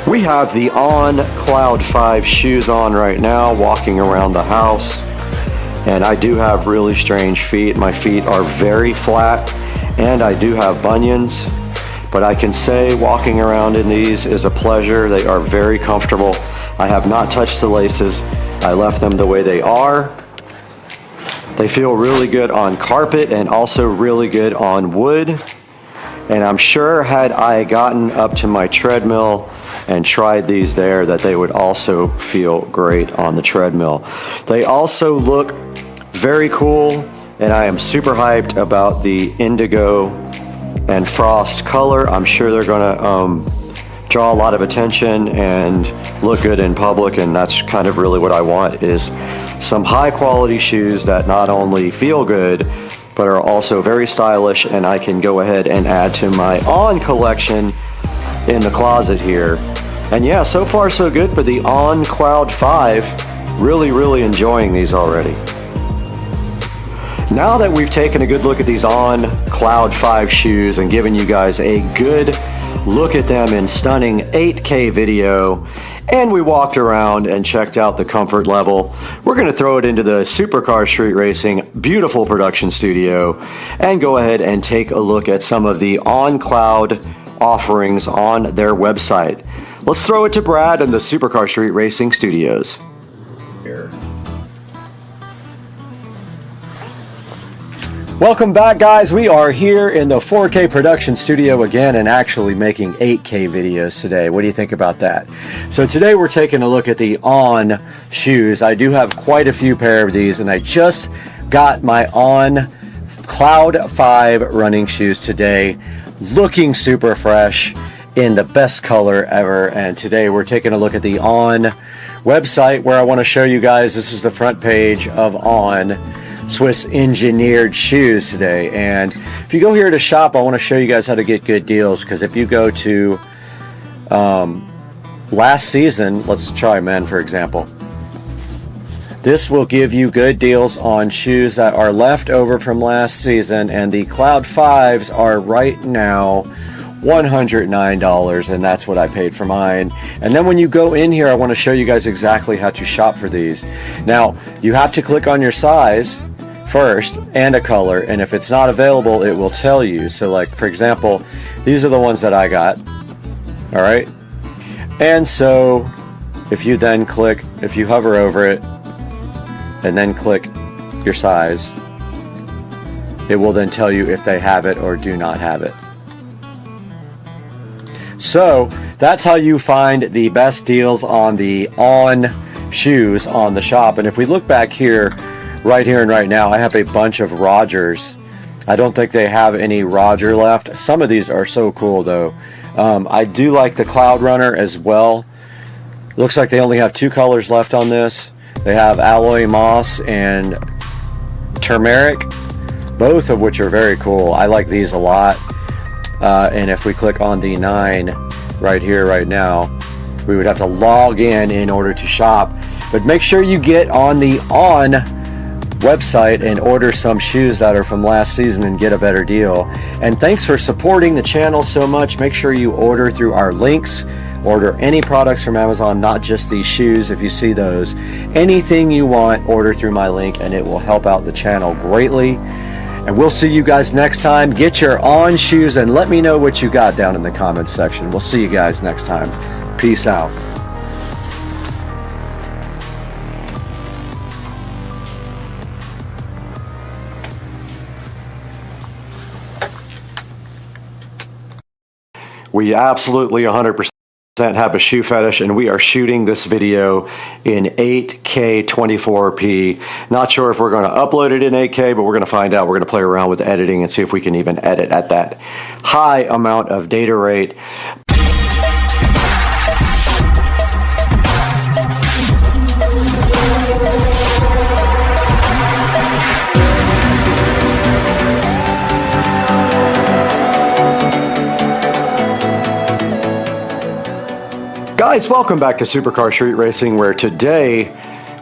We have the On Cloud 5 shoes on right now, walking around the house. And I do have really strange feet. My feet are very flat, and I do have bunions. But I can say walking around in these is a pleasure. They are very comfortable. I have not touched the laces. I left them the way they are. They feel really good on carpet and also really good on wood. And I'm sure had I gotten up to my treadmill and tried these there, that they would also feel great on the treadmill. They also look very cool, and I am super hyped about the indigo and frost color. I'm sure they're gonna draw a lot of attention and look good in public, and that's kind of really what I want, is some high quality shoes that not only feel good but are also very stylish, and I can go ahead and add to my On collection in the closet here. And yeah, so far so good for the On Cloud 5. Really enjoying these already. Now that we've taken a good look at these On Cloud 5 shoes and given you guys a good look at them in stunning 8K video, and we walked around and checked out the comfort level, we're going to throw it into the Supercar Street Racing beautiful production studio and go ahead and take a look at some of the On Cloud offerings on their website. Let's throw it to Brad and the Supercar Street Racing Studios. Here. Welcome back, guys. We are here in the 4K production studio again, and actually making 8K videos today. What do you think about that? So today we're taking a look at the On shoes. I do have quite a few pair of these, and I just got my On Cloud 5 running shoes today, looking super fresh in the best color ever. And today we're taking a look at the On website, where I want to show you guys, this is the front page of On Swiss engineered shoes today. And if you go here to shop, I want to show you guys how to get good deals, because if you go to last season, let's try men for example, this will give you good deals on shoes that are left over from last season, and the Cloud 5s are right now $109, and that's what I paid for mine. And then when you go in here, I want to show you guys exactly how to shop for these. Now, you have to click on your size first and a color, and if it's not available, it will tell you. So like, for example, these are the ones that I got. All right. And so if you then click, if you hover over it and then click your size, it will then tell you if they have it or do not have it. So that's how you find the best deals on the On shoes on the shop. And if we look back here, right here and right now, I have a bunch of Rogers. I don't think they have any Roger left. Some of these are so cool though. I do like the Cloud Runner as well. Looks like they only have 2 colors left on this. They have Alloy Moss and Turmeric, both of which are very cool. I like these a lot. And if we click on the 9 right here right now, we would have to log in order to shop. But make sure you get on the On website and order some shoes that are from last season and get a better deal. And thanks for supporting the channel so much. Make sure you order through our links. Order any products from Amazon, not just these shoes. If you see those, anything you want, order through my link, and it will help out the channel greatly. And we'll see you guys next time. Get your On shoes and let me know what you got down in the comments section. We'll see you guys next time. Peace out. We absolutely 100% have a shoe fetish, and we are shooting this video in 8K 24p. Not sure if we're going to upload it in 8K, but we're going to find out. We're going to play around with editing and see if we can even edit at that high amount of data rate. Guys, welcome back to Supercar Street Racing, where today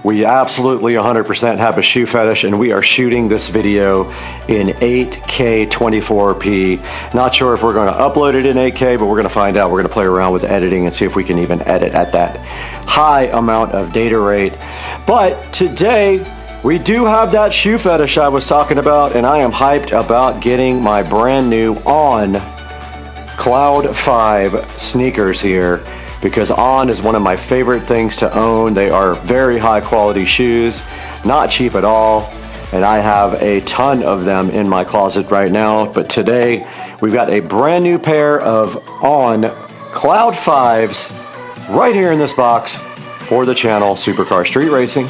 we absolutely 100% have a shoe fetish, and we are shooting this video in 8K 24p. Not sure if we're going to upload it in 8K, but we're going to find out. We're going to play around with editing and see if we can even edit at that high amount of data rate. But today we do have that shoe fetish I was talking about, and I am hyped about getting my brand new On Cloud 5 sneakers here, because On is one of my favorite things to own. They are very high quality shoes, not cheap at all, and I have a ton of them in my closet right now. But today we've got a brand new pair of On Cloud 5s right here in this box for the channel Supercar Street Racing.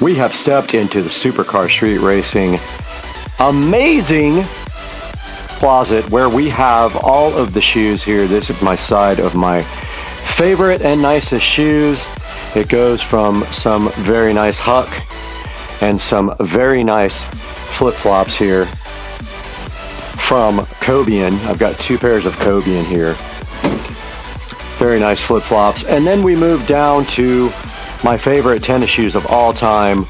We have stepped into the Supercar Street Racing amazing closet where we have all of the shoes here. This is my side of my favorite and nicest shoes. It goes from some very nice Huck and some very nice flip-flops here from Cobian. I've got two pairs of Cobian here. Very nice flip-flops. And then we move down to my favorite tennis shoes of all time,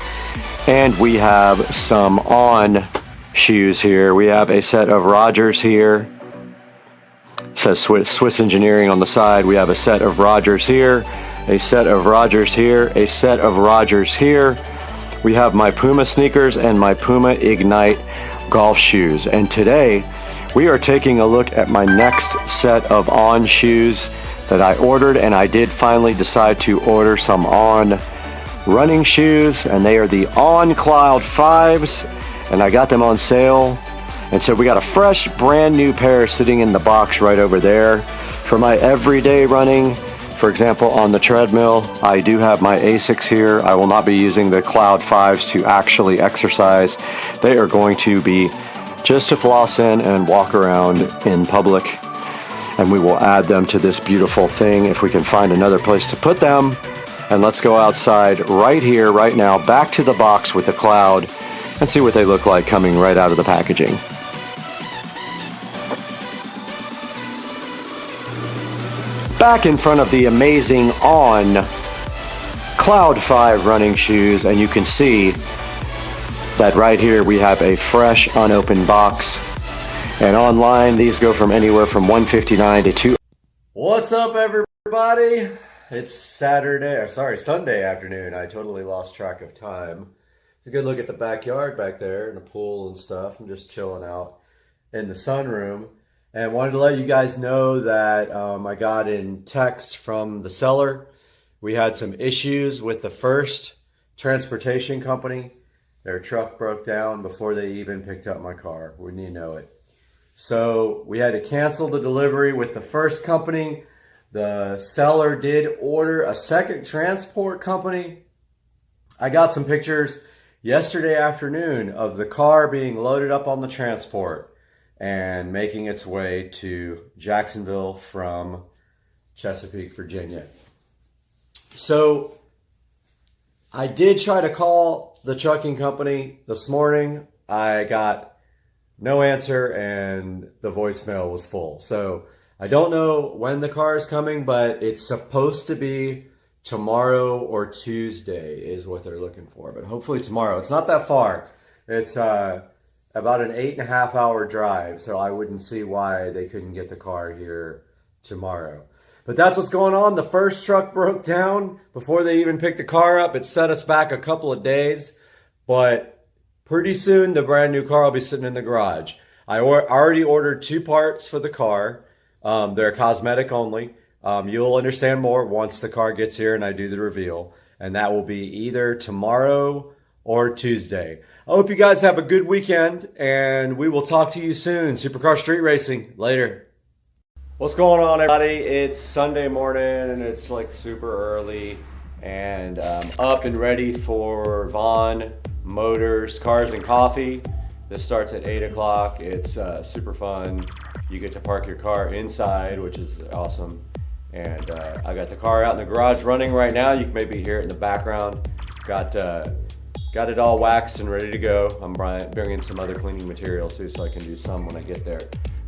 and we have some On shoes here. We have a set of Rogers here. It says Swiss Engineering on the side. We have a set of Rogers here, a set of Rogers here, a set of Rogers here. We have my Puma sneakers and my Puma Ignite golf shoes. And today we are taking a look at my next set of On shoes that I ordered, and I did finally decide to order some On running shoes, and they are the On Cloud 5s, and I got them on sale. And so we got a fresh brand new pair sitting in the box right over there for my everyday running. For example, on the treadmill, I do have my ASICs here. I will not be using the Cloud 5s to actually exercise. They are going to be just to floss in and walk around in public. And we will add them to this beautiful thing if we can find another place to put them. And let's go outside right here, right now, back to the box with the Cloud, and see what they look like coming right out of the packaging. Back in front of the amazing On Cloud 5 running shoes, and you can see that right here we have a fresh unopened box. And online, these go from anywhere from $159 to $2. What's up, everybody? It's Sunday afternoon. I totally lost track of time. It's a good look at the backyard back there and the pool and stuff. I'm just chilling out in the sunroom. And wanted to let you guys know that I got in text from the seller. We had some issues with the first transportation company. Their truck broke down before they even picked up my car. Wouldn't you know it? So we had to cancel the delivery with the first company. The seller did order a second transport company. I got some pictures yesterday afternoon of the car being loaded up on the transport and making its way to Jacksonville from Chesapeake, Virginia. So I did try to call the trucking company this morning. I got no answer, and the voicemail was full. So I don't know when the car is coming, but it's supposed to be tomorrow or Tuesday is what they're looking for. But hopefully tomorrow. It's not that far. It's about an 8.5 hour drive, so I wouldn't see why they couldn't get the car here tomorrow. But that's what's going on. The first truck broke down before they even picked the car up. It set us back a couple of days, but pretty soon the brand new car will be sitting in the garage. I already ordered 2 parts for the car. They're cosmetic only. You'll understand more once the car gets here and I do the reveal. And that will be either tomorrow or Tuesday. I hope you guys have a good weekend, and we will talk to you soon. Supercar Street Racing. Later. What's going on, everybody? It's Sunday morning, and it's like super early, and I'm up and ready for Vaughn Motors Cars and Coffee. This starts at 8 o'clock. It's super fun. You get to park your car inside, which is awesome. And I got the car out in the garage running right now. You can maybe hear it in the background. Got it all waxed and ready to go. I'm bringing some other cleaning materials too, so I can do some when I get there.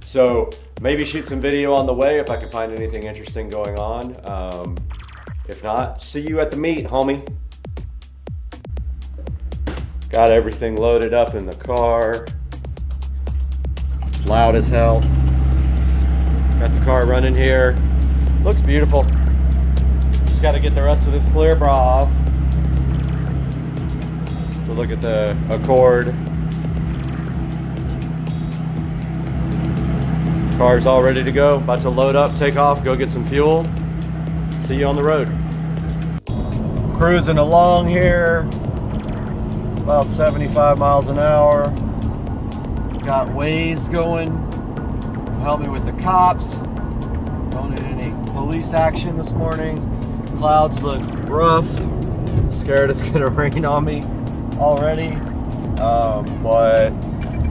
So maybe shoot some video on the way if I can find anything interesting going on. If not, see you at the meet, homie. Got everything loaded up in the car. It's loud as hell. Got the car running here. Looks beautiful. Just got to get the rest of this clear bra off. So look at the Accord. Car's all ready to go. About to load up, take off, go get some fuel. See you on the road. Cruising along here. About 75 miles an hour. Got Waze going. Help me with the cops. Don't need any police action this morning. Clouds look rough. Scared it's gonna rain on me already. But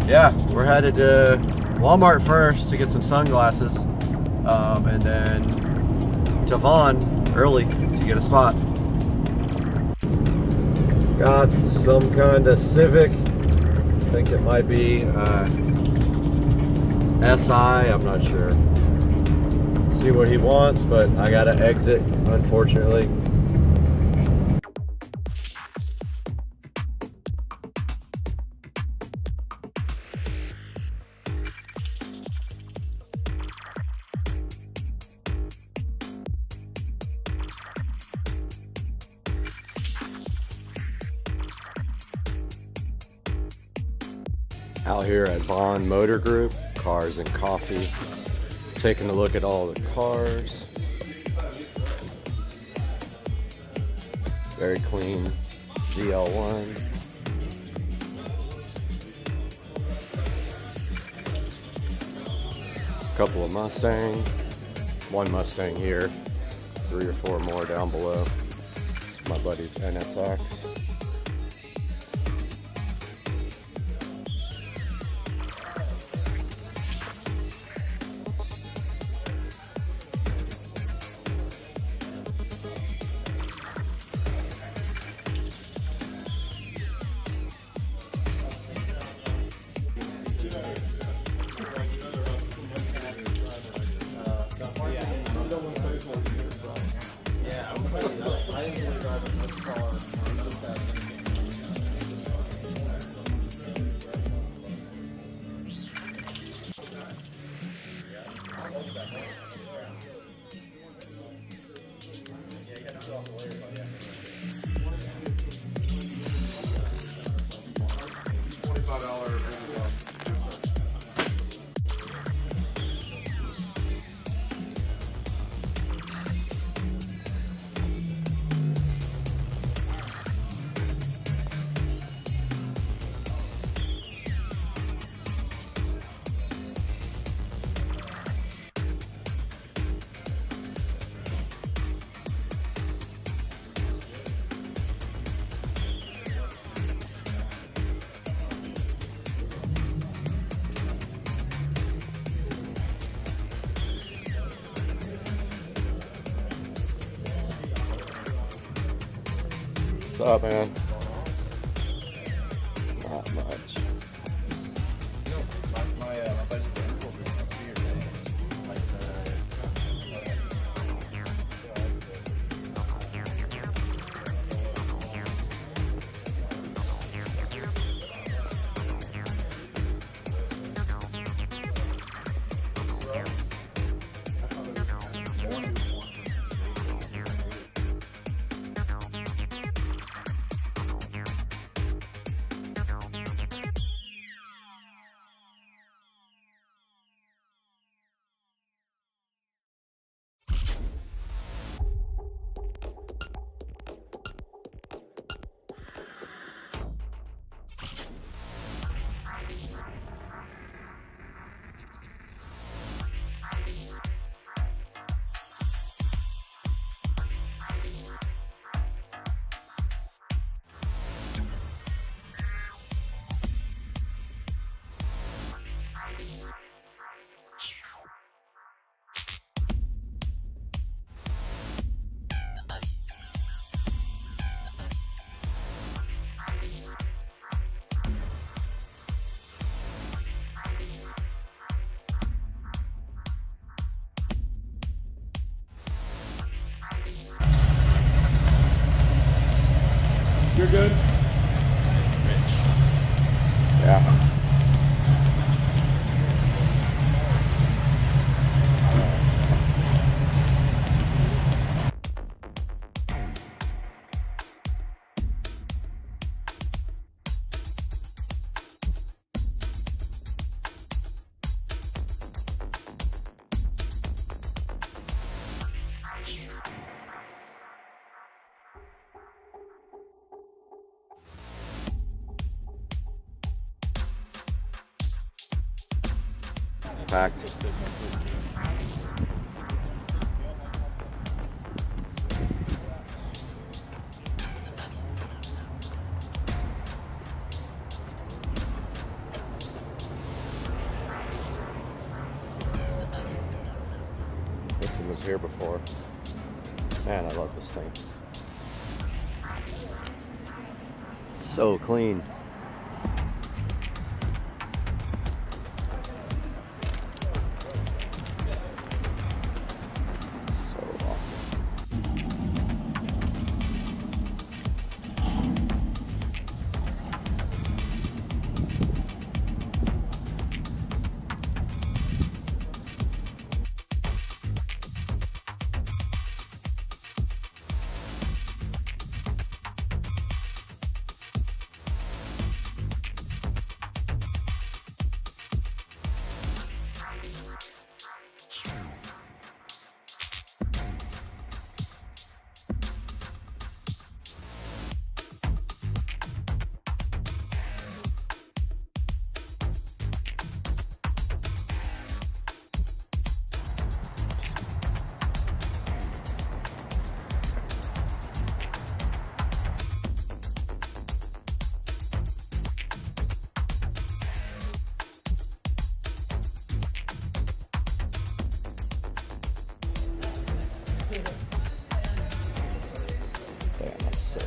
yeah, we're headed to Walmart first to get some sunglasses. And then to Vaughn early to get a spot. Got some kind of Civic. I think it might be SI, I'm not sure. See what he wants, but I gotta exit, unfortunately. Out here at Vaughn Motor Group, Cars and Coffee, taking a look at all the cars. Very clean ZL1. Couple of Mustang, one Mustang here, 3 or 4 more down below. It's my buddy's NSX. What's up, man? Not much. good? Yeah. Packed. This one was here before. Man, I love this thing. So clean. Damn, that's sick.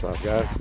What's up, guys?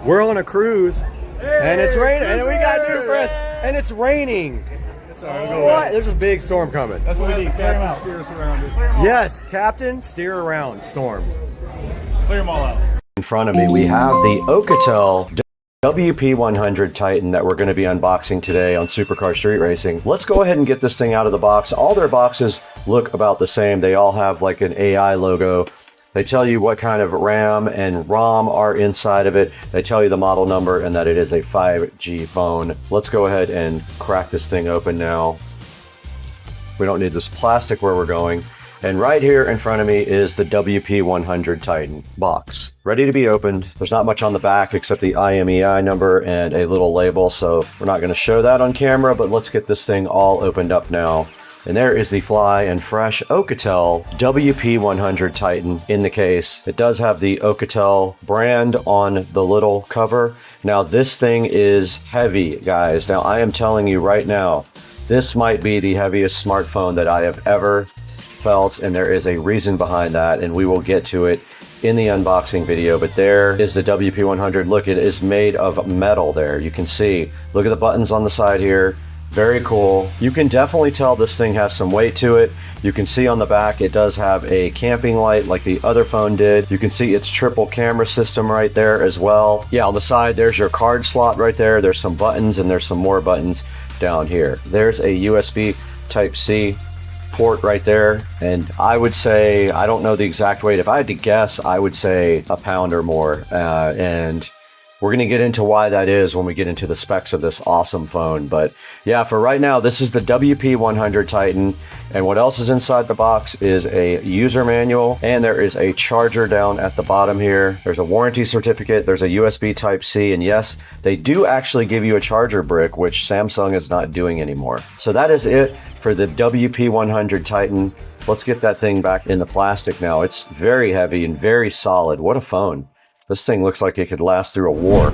We're on a cruise, and it's raining, and we got new friends, and it's raining. It's all right, What? There's a big storm coming. That's what we need. Clear them out. Steer us around it. Yes, Captain, steer around storm. Clear them all out. In front of me, we have the Alcatel WP100 Titan that we're going to be unboxing today on Supercar Street Racing. Let's go ahead and get this thing out of the box. All their boxes look about the same. They all have like an AI logo. They tell you what kind of RAM and ROM are inside of it. They tell you the model number and that it is a 5G phone. Let's go ahead and crack this thing open now. We don't need this plastic where we're going. And right here in front of me is the WP100 Titan box, ready to be opened. There's not much on the back except the IMEI number and a little label, so we're not going to show that on camera, but let's get this thing all opened up now. And there is the fly and fresh Oukatel WP100 Titan in the case. It does have the Oukatel brand on the little cover. Now this thing is heavy, guys. Now I am telling you right now, this might be the heaviest smartphone that I have ever felt, and there is a reason behind that, and we will get to it in the unboxing video. But there is the WP100. Look, it is made of metal there. You can see, look at the buttons on the side here. Very cool. You can definitely tell this thing has some weight to it. You can see on the back it does have a camping light like the other phone did. You can see its triple camera system right there as well. Yeah, on the side there's your card slot right there. There's some buttons and there's some more buttons down here. There's a USB Type-C port right there, and I would say, I don't know the exact weight. If I had to guess, I would say a pound or more, and we're going to get into why that is when we get into the specs of this awesome phone. But yeah, for right now, this is the WP100 Titan. And what else is inside the box is a user manual, and there is a charger down at the bottom here. There's a warranty certificate. There's a USB Type-C. And yes, they do actually give you a charger brick, which Samsung is not doing anymore. So that is it for the WP100 Titan. Let's get that thing back in the plastic now. It's very heavy and very solid. What a phone. This thing looks like it could last through a war.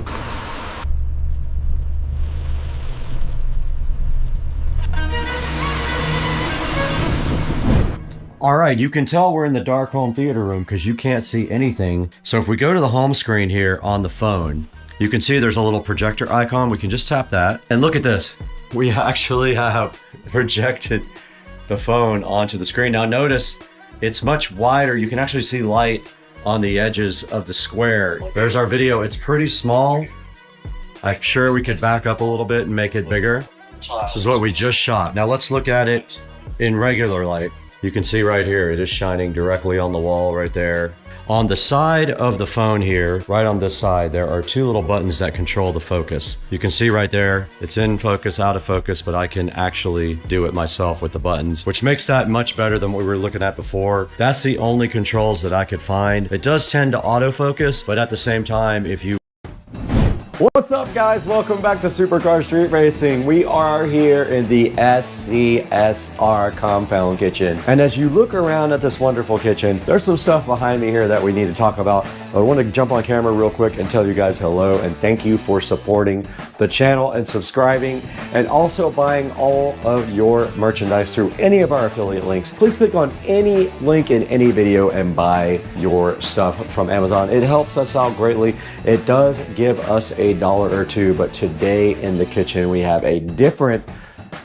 All right, you can tell we're in the dark home theater room because you can't see anything. So if we go to the home screen here on the phone, you can see there's a little projector icon. We can just tap that. And look at this. We actually have projected the phone onto the screen. Now notice it's much wider. You can actually see light on the edges of the square. There's our video. It's pretty small. I'm sure we could back up a little bit and make it bigger. This is what we just shot. Now let's look at it in regular light. You can see right here, it is shining directly on the wall right there. On the side of the phone here, right on this side, there are two little buttons that control the focus. You can see right there, it's in focus, out of focus, but I can actually do it myself with the buttons, which makes that much better than what we were looking at before. That's the only controls that I could find. It does tend to autofocus, but at the same time, if you... What's up, guys? Welcome back to Supercar Street Racing. We are here in the SCSR compound kitchen. And as you look around at this wonderful kitchen, there's some stuff behind me here that we need to talk about. I want to jump on camera real quick and tell you guys hello and thank you for supporting the channel and subscribing and also buying all of your merchandise through any of our affiliate links. Please click on any link in any video and buy your stuff from Amazon. It helps us out greatly. It does give us a dollar or two, but today in the kitchen we have a different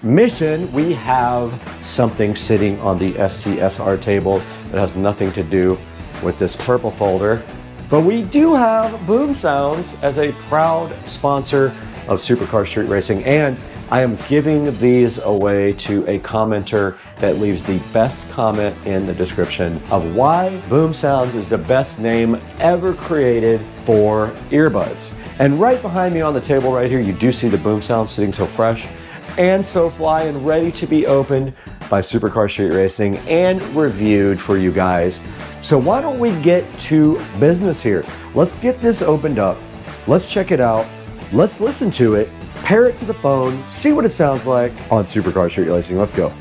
mission. We have something sitting on the SCSR table that has nothing to do with this purple folder, but we do have Boom Sounds as a proud sponsor of Supercar Street Racing, and I am giving these away to a commenter that leaves the best comment in the description of why Boom Sounds is the best name ever created for earbuds. And right behind me on the table right here, you do see the Boom Sounds sitting so fresh and so fly and ready to be opened by Supercar Street Racing and reviewed for you guys. So why don't we get to business here? Let's get this opened up. Let's check it out. Let's listen to it, pair it to the phone, see what it sounds like on Supercar Street Racing. Let's go.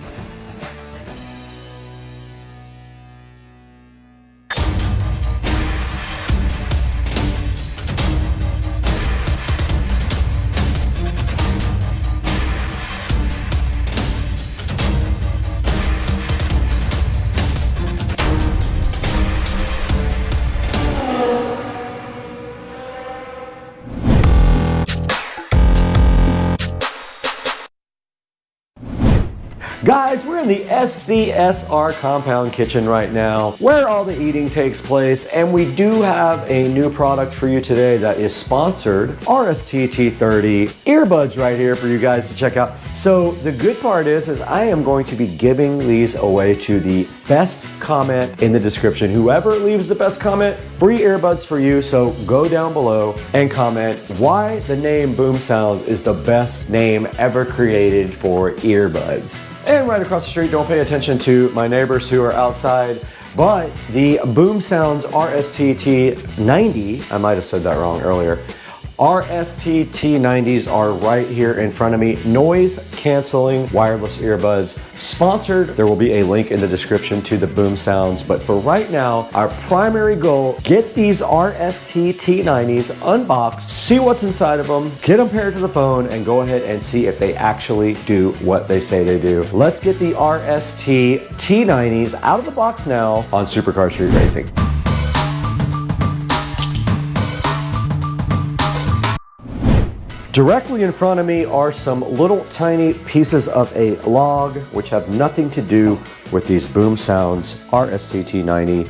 Guys, we're in the SCSR compound kitchen right now, where all the eating takes place, and we do have a new product for you today that is sponsored, RST-T30 earbuds right here for you guys to check out. So the good part is I am going to be giving these away to the best comment in the description. Whoever leaves the best comment, free earbuds for you. So go down below and comment why the name Boom Sound is the best name ever created for earbuds. And right across the street, don't pay attention to my neighbors who are outside, but the Boom Sounds RST-T90, I might have said that wrong earlier, RST-T90s are right here in front of me. Noise canceling wireless earbuds, sponsored. There will be a link in the description to the Boom Sounds, but for right now, our primary goal, get these RST-T90s unboxed, see what's inside of them, get them paired to the phone, and go ahead and see if they actually do what they say they do. Let's get the RST-T90s out of the box now on Supercar Street Racing. Directly in front of me are some little tiny pieces of a log which have nothing to do with these Boom Sounds RST-T90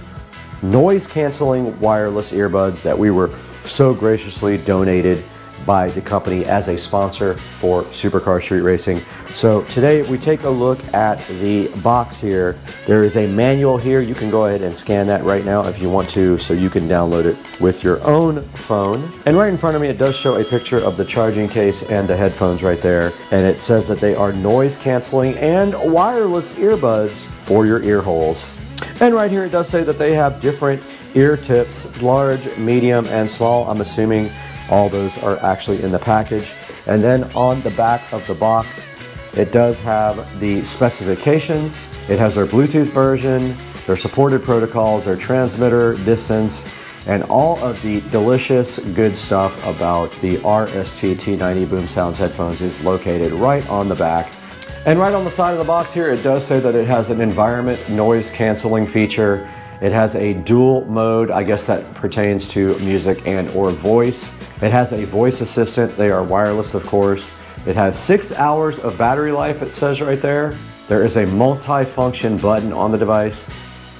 noise canceling wireless earbuds that we were so graciously donated by the company as a sponsor for Supercar Street Racing. So today we take a look at the box here. There is a manual here. You can go ahead and scan that right now if you want to, so you can download it with your own phone. And right in front of me, it does show a picture of the charging case and the headphones right there. And it says that they are noise canceling and wireless earbuds for your ear holes. And right here, it does say that they have different ear tips, large, medium, and small. I'm assuming all those are actually in the package. And then on the back of the box, it does have the specifications. It has their Bluetooth version, their supported protocols, their transmitter distance, and all of the delicious good stuff about the RST-T90 Boom Sounds headphones is located right on the back. And right on the side of the box here, it does say that it has an environment noise canceling feature. It has a dual mode, I guess that pertains to music and or voice. It has a voice assistant. They are wireless, of course. It has 6 hours of battery life, it says right there. There is a multi-function button on the device.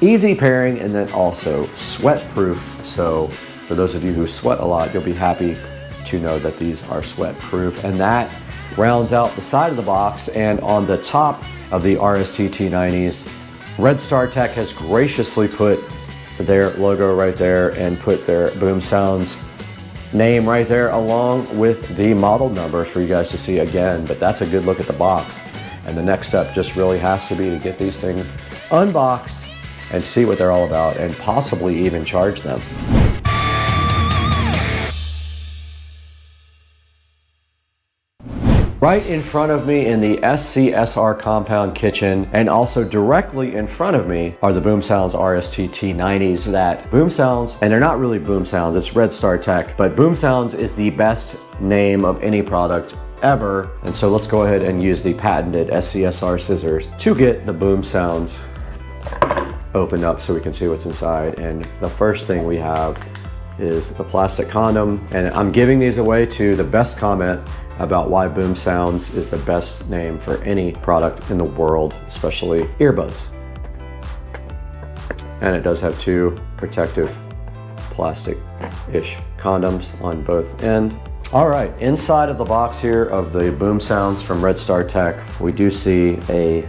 Easy pairing, and then also sweat-proof. So for those of you who sweat a lot, you'll be happy to know that these are sweat-proof. And that rounds out the side of the box. And on the top of the RST-T90s, Red Star Tech has graciously put their logo right there and put their Boom Sounds name right there along with the model number for you guys to see again. But that's a good look at the box. And the next step just really has to be to get these things unboxed and see what they're all about and possibly even charge them. Right in front of me in the SCSR compound kitchen, and also directly in front of me, are the Boom Sounds RST-T90s that Boom Sounds, and they're not really Boom Sounds, it's Red Star Tech, but Boom Sounds is the best name of any product ever. And so let's go ahead and use the patented SCSR scissors to get the Boom Sounds opened up so we can see what's inside. And the first thing we have is the plastic condom. And I'm giving these away to the best comment about why Boom Sounds is the best name for any product in the world, especially earbuds. And it does have two protective plastic-ish condoms on both ends. All right, inside of the box here of the Boom Sounds from Red Star Tech, we do see a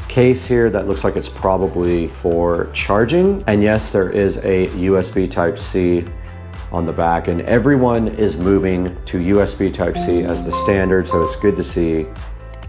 case here that looks like it's probably for charging. And yes, there is a USB Type-C on the back, and everyone is moving to USB Type-C as the standard, so it's good to see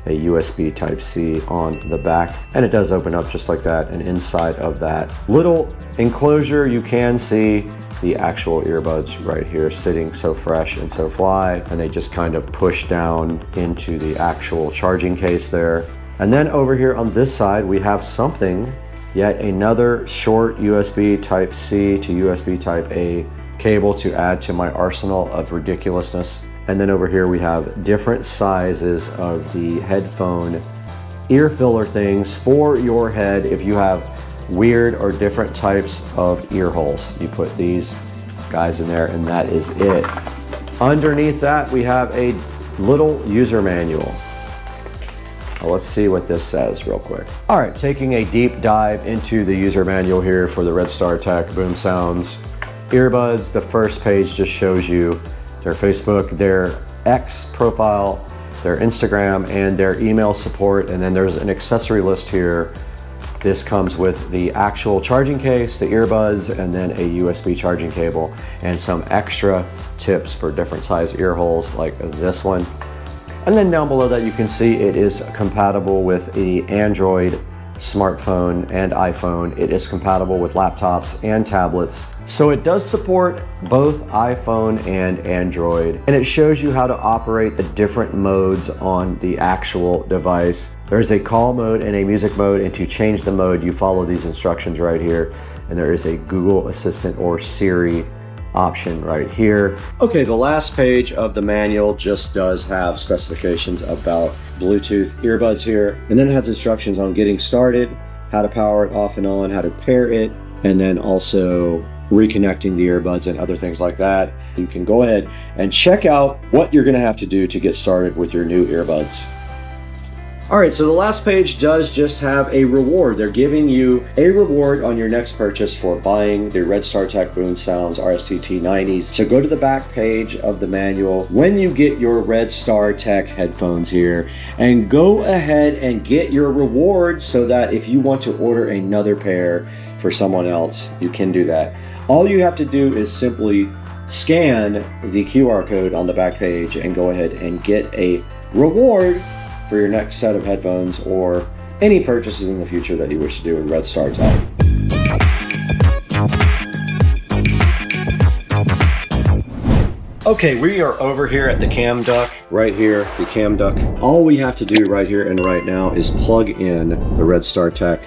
a USB Type-C on the back. And it does open up just like that, and inside of that little enclosure you can see the actual earbuds right here sitting so fresh and so fly, and they just kind of push down into the actual charging case there. And then over here on this side we have something, yet another short USB Type-C to USB Type-A cable to add to my arsenal of ridiculousness. And then over here we have different sizes of the headphone ear filler things for your head if you have weird or different types of ear holes. You put these guys in there and that is it. Underneath that we have a little user manual. Well, let's see what this says real quick. All right, taking a deep dive into the user manual here for the Red Star Tech Boom Sounds earbuds. The first page just shows you their Facebook, their X profile, their Instagram, and their email support. And then there's an accessory list here. This comes with the actual charging case, the earbuds, and then a USB charging cable, and some extra tips for different size ear holes like this one. And then down below that you can see it is compatible with the Android smartphone and iPhone. It is compatible with laptops and tablets. So it does support both iPhone and Android, and it shows you how to operate the different modes on the actual device. There's a call mode and a music mode, and to change the mode, you follow these instructions right here. And there is a Google Assistant or Siri option right here. Okay, the last page of the manual just does have specifications about Bluetooth earbuds here, and then it has instructions on getting started, how to power it off and on, how to pair it, and then also reconnecting the earbuds and other things like that. You can go ahead and check out what you're going to have to do to get started with your new earbuds. All right, so the last page does just have a reward. They're giving you a reward on your next purchase for buying the Red Star Tech Boom Sounds RST-T90s. So go to the back page of the manual when you get your Red Star Tech headphones here, and go ahead and get your reward so that if you want to order another pair for someone else, you can do that. All you have to do is simply scan the QR code on the back page and go ahead and get a reward for your next set of headphones or any purchases in the future that you wish to do in Red Star Tech. Okay, we are over here at the cam duck, right here, the cam duck. All we have to do right here and right now is plug in the Red Star Tech.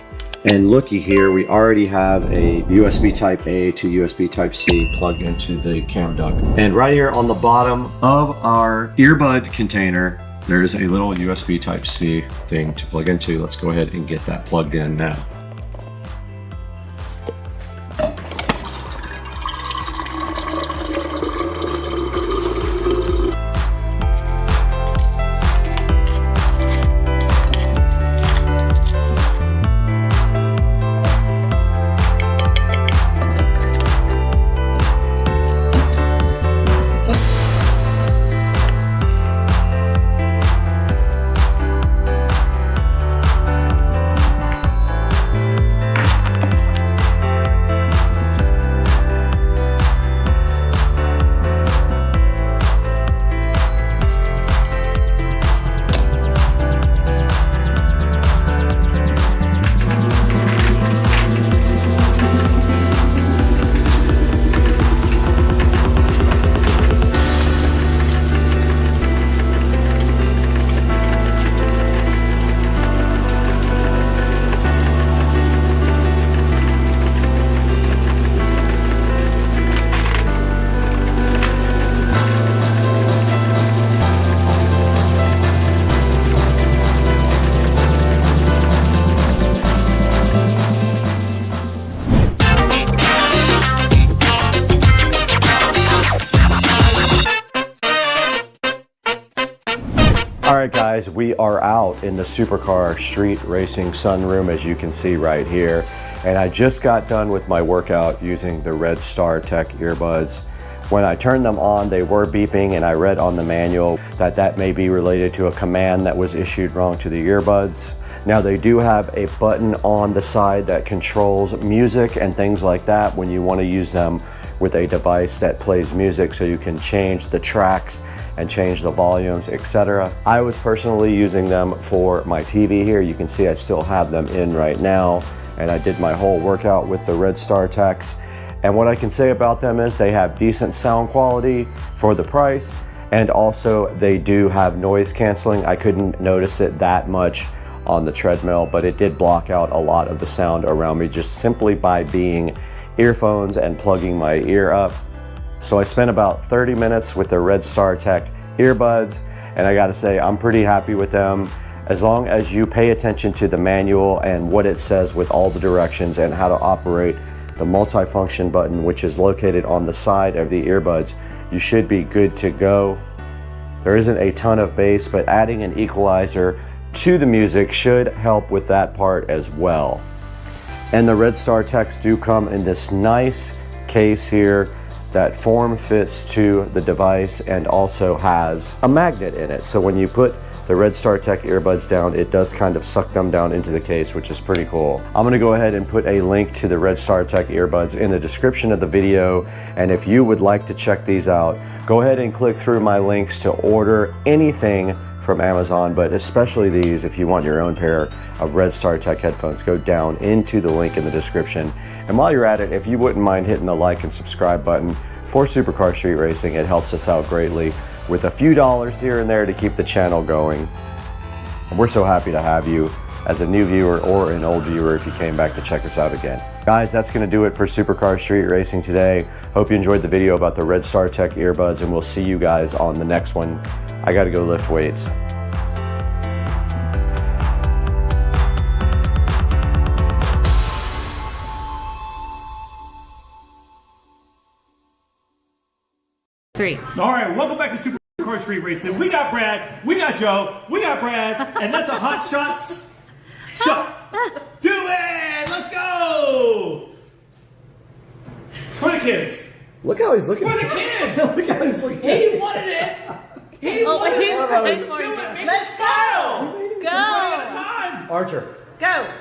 And looky here, we already have a USB Type A to USB Type C plugged into the cam duck. And right here on the bottom of our earbud container, there's a little USB Type C thing to plug into. Let's go ahead and get that plugged in now. Alright guys, we are out in the supercar street racing sunroom, as you can see right here. And I just got done with my workout using the Red Star Tech earbuds. When I turned them on, they were beeping, and I read on the manual that that may be related to a command that was issued wrong to the earbuds. Now they do have a button on the side that controls music and things like that when you want to use them with a device that plays music, so you can change the tracks and change the volumes, etc. I was personally using them for my TV here. You can see I still have them in right now, and I did my whole workout with the Red Star Techs. And what I can say about them is they have decent sound quality for the price, and also they do have noise canceling. I couldn't notice it that much on the treadmill, but it did block out a lot of the sound around me just simply by being earphones and plugging my ear up. So I spent about 30 minutes with the Red Star Tech earbuds, and I gotta say I'm pretty happy with them. As long as you pay attention to the manual and what it says with all the directions and how to operate the multifunction button, which is located on the side of the earbuds, you should be good to go. There isn't a ton of bass, but adding an equalizer to the music should help with that part as well. And the Red Star Techs do come in this nice case here that form fits to the device and also has a magnet in it. So when you put the Red Star Tech earbuds down, it does kind of suck them down into the case, which is pretty cool. I'm gonna go ahead and put a link to the Red Star Tech earbuds in the description of the video. And if you would like to check these out, go ahead and click through my links to order anything from Amazon, but especially these, if you want your own pair of Red Star Tech headphones, go down into the link in the description. And while you're at it, if you wouldn't mind hitting the like and subscribe button for Supercar Street Racing, it helps us out greatly with a few dollars here and there to keep the channel going. And we're so happy to have you as a new viewer or an old viewer if you came back to check us out again. Guys, that's going to do it for Supercar Street Racing today. Hope you enjoyed the video about the Red Star Tech earbuds, and we'll see you guys on the next one. I got to go lift weights. All right, welcome back to Supercar Street Racing. We got Brad, we got Joe, we got Brad, and that's a hot shot. Do it! Let's go! For the kids. Look how he's looking. For the kids. Look how he's looking. He wanted it. He wanted it. Right Do it. Let's go. Go. One at a time. Archer. Go.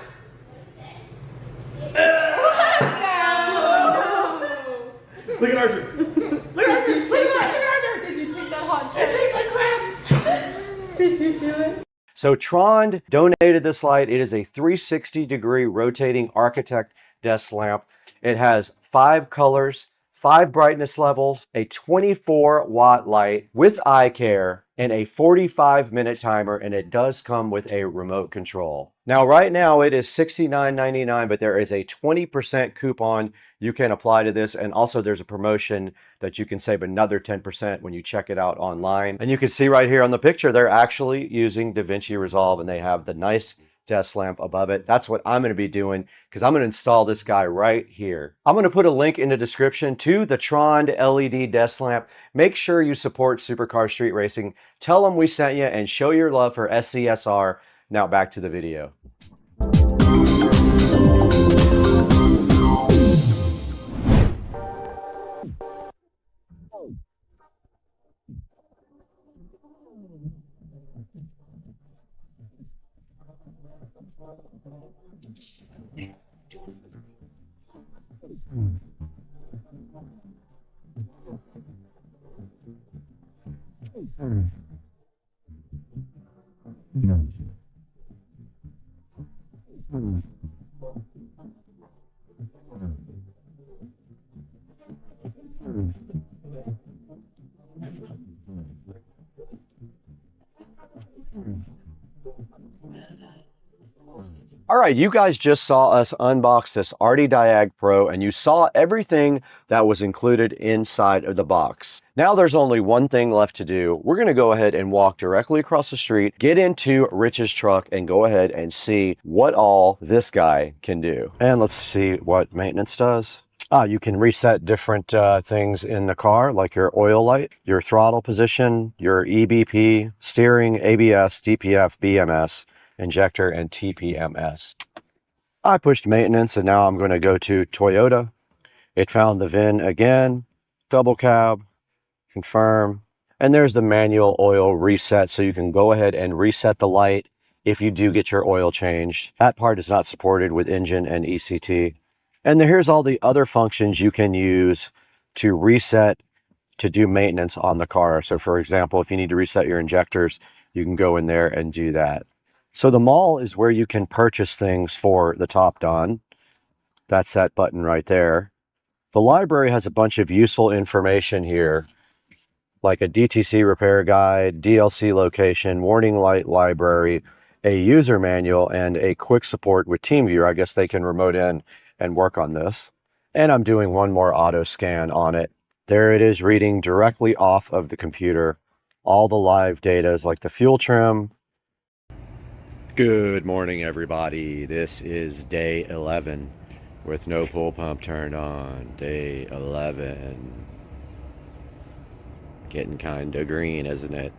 Look at Archer. Look at Archer. Look at Archer. Did you take that hot shot? It tastes like crap. Did you do it? So Trond donated this light. It is a 360-degree rotating Architect desk lamp. It has 5 colors, 5 brightness levels, a 24-watt light with eye care, and a 45-minute timer, and it does come with a remote control. Now, right now, it is $69.99, but there is a 20% coupon you can apply to this, and also there's a promotion that you can save another 10% when you check it out online. And you can see right here on the picture, they're actually using DaVinci Resolve, and they have the nice desk lamp above it. That's what I'm going to be doing, because I'm going to install this guy right here. I'm going to put a link in the description to the Tron LED desk lamp. Make sure you support Supercar Street Racing. Tell them we sent you and show your love for SCSR. Now back to the video. All right, you guys just saw us unbox this Arty Diag Pro, and you saw everything that was included inside of the box. Now there's only one thing left to do. We're gonna go ahead and walk directly across the street, get into Rich's truck, and go ahead and see what all this guy can do. And let's see what maintenance does. You can reset different things in the car, like your oil light, your throttle position, your EBP, steering, ABS, DPF, BMS, injector, and TPMS. I pushed maintenance, and now I'm going to go to Toyota. It found the VIN again, double cab, confirm, and there's the manual oil reset, so you can go ahead and reset the light if you do get your oil changed. That part is not supported with engine and ECT. And here's all the other functions you can use to reset to do maintenance on the car. So for example, if you need to reset your injectors, you can go in there and do that. So the mall is where you can purchase things for the Top Don. That's that button right there. The library has a bunch of useful information here, like a DTC repair guide, DLC location, warning light library, a user manual, and a quick support with TeamViewer. I guess they can remote in and work on this. And I'm doing one more auto scan on it. There it is, reading directly off of the computer. All the live data is like the fuel trim. Good morning, everybody. This is day 11 with no pool pump turned on. Day 11. Getting kind of green, isn't it?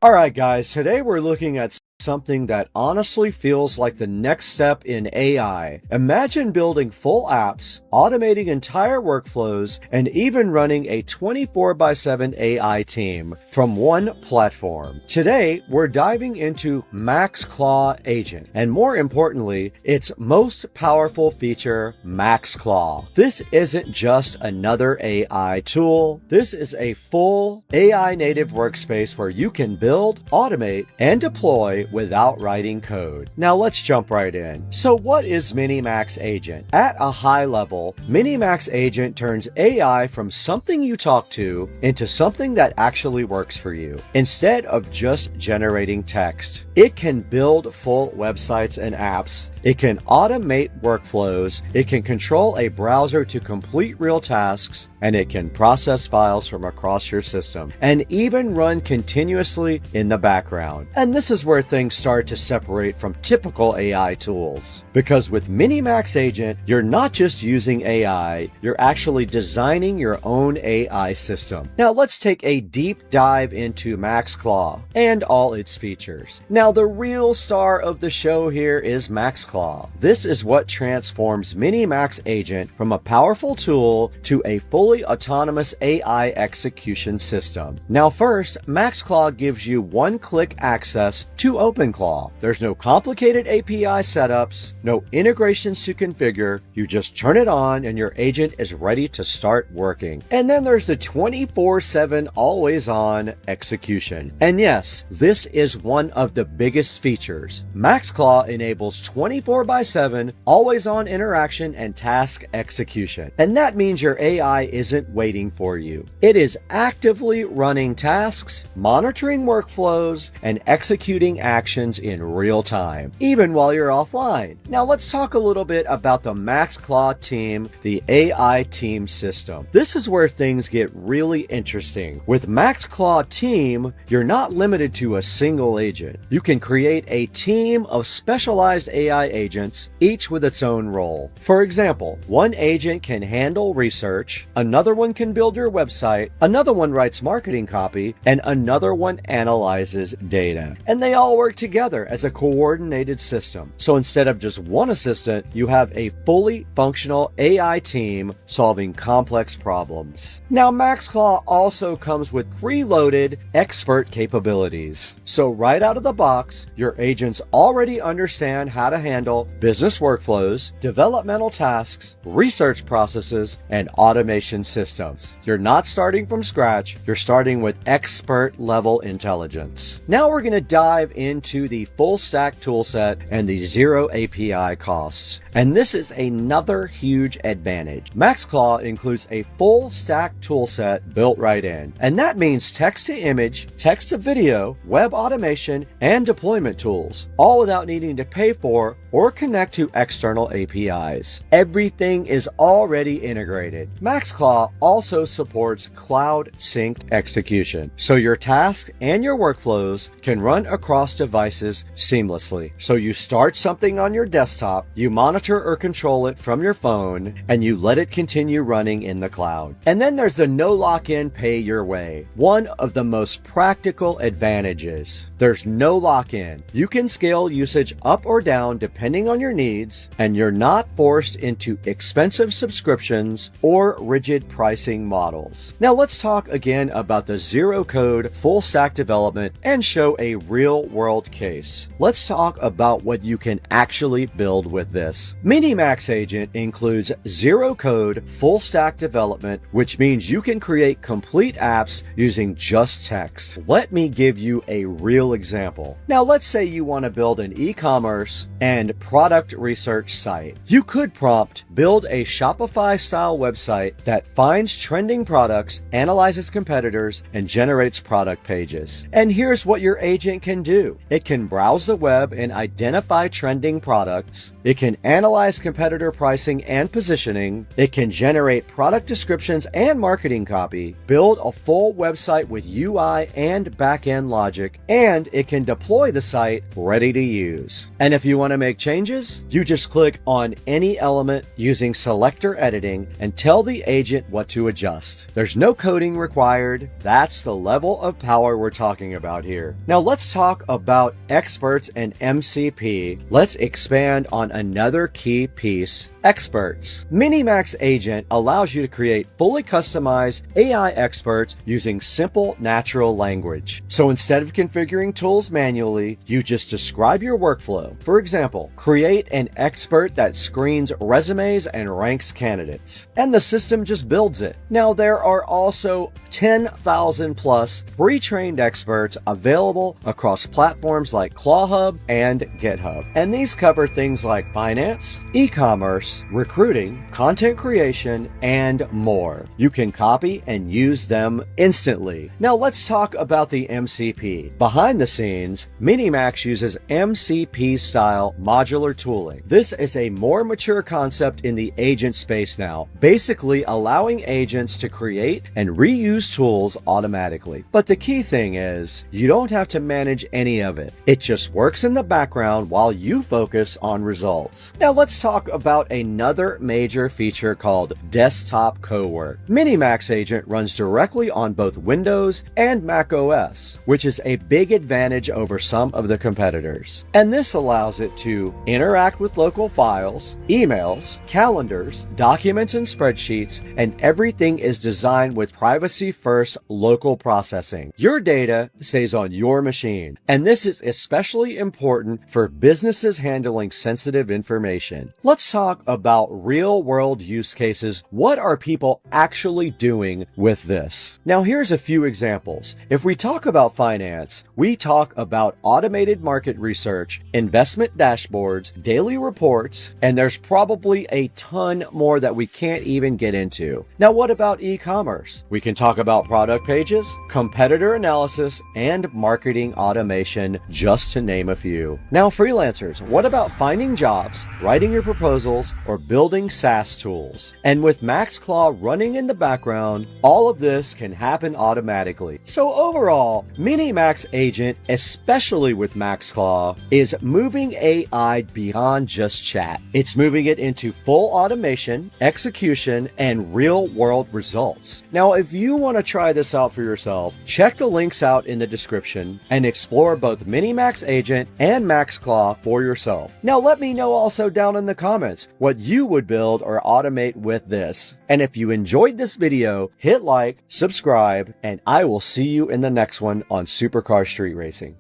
All right, guys. Today we're looking at something that honestly feels like the next step in AI. Imagine building full apps, automating entire workflows, and even running a 24/7 AI team from one platform. Today, we're diving into MaxClaw Agent, and more importantly, its most powerful feature, MaxClaw. This isn't just another AI tool. This is a full AI native workspace where you can build, automate, and deploy without writing code. Now let's jump right in. So what is Minimax Agent? At a high level, Minimax Agent turns AI from something you talk to into something that actually works for you. Instead of just generating text, it can build full websites and apps. It can automate workflows, it can control a browser to complete real tasks, and it can process files from across your system, and even run continuously in the background. And this is where things start to separate from typical AI tools. Because with Minimax Agent, you're not just using AI, you're actually designing your own AI system. Now let's take a deep dive into MaxClaw and all its features. Now the real star of the show here is MaxClaw. This is what transforms Minimax Agent from a powerful tool to a fully autonomous AI execution system. Now first, MaxClaw gives you one-click access to OpenClaw. There's no complicated API setups, no integrations to configure. You just turn it on and your agent is ready to start working. And then there's the 24/7 always-on execution. And yes, this is one of the biggest features. MaxClaw enables 24/7 always-on interaction and task execution. And that means your AI isn't waiting for you. It is actively running tasks, monitoring workflows, and executing actions in real time, even while you're offline. Now let's talk a little bit about the MaxClaw team, the AI team system. This is where things get really interesting. With MaxClaw team, you're not limited to a single agent. You can create a team of specialized AI agents, each with its own role. For example, one agent can handle research, another one can build your website, another one writes marketing copy, and another one analyzes data. And they all work together as a coordinated system. So instead of just one assistant, you have a fully functional AI team solving complex problems. Now MaxClaw also comes with preloaded expert capabilities. So right out of the box, your agents already understand how to handle business workflows, developmental tasks, research processes, and automation systems. You're not starting from scratch, you're starting with expert level intelligence. Now we're going to dive into the full stack toolset and the zero API costs. And this is another huge advantage. MaxClaw includes a full stack toolset built right in. And that means text to image, text to video, web automation, and deployment tools, all without needing to pay for or connect to external APIs. Everything is already integrated. MaxClaw also supports cloud synced execution, so your tasks and your workflows can run across devices seamlessly. So you start something on your desktop, you monitor or control it from your phone, and you let it continue running in the cloud. And then there's the no lock-in, pay your way. One of the most practical advantages. There's no lock-in. You can scale usage up or down depending on your needs, and you're not forced into expensive subscriptions or rigid pricing models. Now let's talk again about the zero code full stack development and show a real world case. Let's talk about what you can actually build with this. Minimax Agent includes zero code full stack development, which means you can create complete apps using just text. Let me give you a real example. Now let's say you want to build an e-commerce and product research site. You could prompt build a Shopify style website that finds trending products, analyzes competitors, and generates product pages. And here's what your agent can do. It can browse the web and identify trending products. It can analyze competitor pricing and positioning. It can generate product descriptions and marketing copy, build a full website with UI and backend logic, and it can deploy the site ready to use. And if you want to make make changes? You just click on any element using selector editing and tell the agent what to adjust. There's no coding required. That's the level of power we're talking about here. Now let's talk about experts and MCP. Let's expand on another key piece. Experts. Minimax Agent allows you to create fully customized AI experts using simple natural language. So instead of configuring tools manually, you just describe your workflow. For example, create an expert that screens resumes and ranks candidates, and the system just builds it. Now there are also 10,000 plus pre-trained experts available across platforms like ClawHub and GitHub. And these cover things like finance, e-commerce, recruiting, content creation, and more. You can copy and use them instantly. Now let's talk about the MCP. Behind the scenes, Minimax uses MCP style modular tooling. This is a more mature concept in the agent space now, basically allowing agents to create and reuse tools automatically. But the key thing is, you don't have to manage any of it. It just works in the background while you focus on results. Now let's talk about another major feature called Desktop Cowork. Minimax Agent runs directly on both Windows and Mac OS, which is a big advantage over some of the competitors. And this allows it to interact with local files, emails, calendars, documents, and spreadsheets, and everything is designed with privacy-first local processing. Your data stays on your machine, and this is especially important for businesses handling sensitive information. Let's talk about real-world use cases. What are people actually doing with this? Now, here's a few examples. If we talk about finance, we talk about automated market research, investment dashboards, daily reports, and there's probably a ton more that we can't even get into. Now, what about e-commerce? We can talk about product pages, competitor analysis, and marketing automation, just to name a few. Now, freelancers, what about finding jobs, writing your proposals, or building SaaS tools? And with MaxClaw running in the background, all of this can happen automatically. So overall, Minimax Agent, especially with MaxClaw, is moving AI beyond just chat. It's moving it into full automation, execution, and real-world results. Now, if you want to try this out for yourself, check the links out in the description and explore both Minimax Agent and MaxClaw for yourself. Now, let me know also down in the comments what you would build or automate with this. And if you enjoyed this video, hit like, subscribe, and I will see you in the next one on Supercar Street Racing.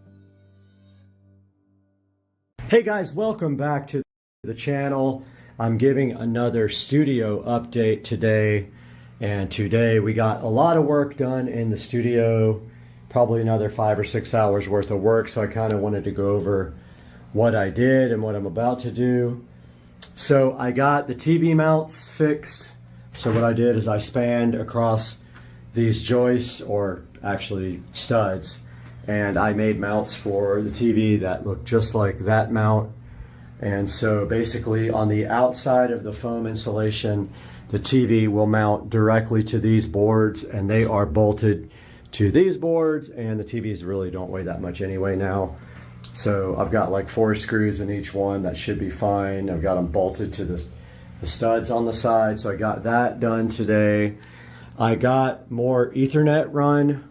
Hey guys, welcome back to the channel. I'm giving another studio update today, and today we got a lot of work done in the studio, probably another 5 or 6 hours worth of work, so I kind of wanted to go over what I did and what I'm about to do. So I got the TV mounts fixed. So what I did is I spanned across these joists, or actually studs, and I made mounts for the TV that look just like that mount. And so basically on the outside of the foam insulation, the TV will mount directly to these boards, and they are bolted to these boards, and the TVs really don't weigh that much anyway now. So I've got like 4 screws in each one. That should be fine. I've got them bolted to the studs on the side, so I got that done today. I got more Ethernet run.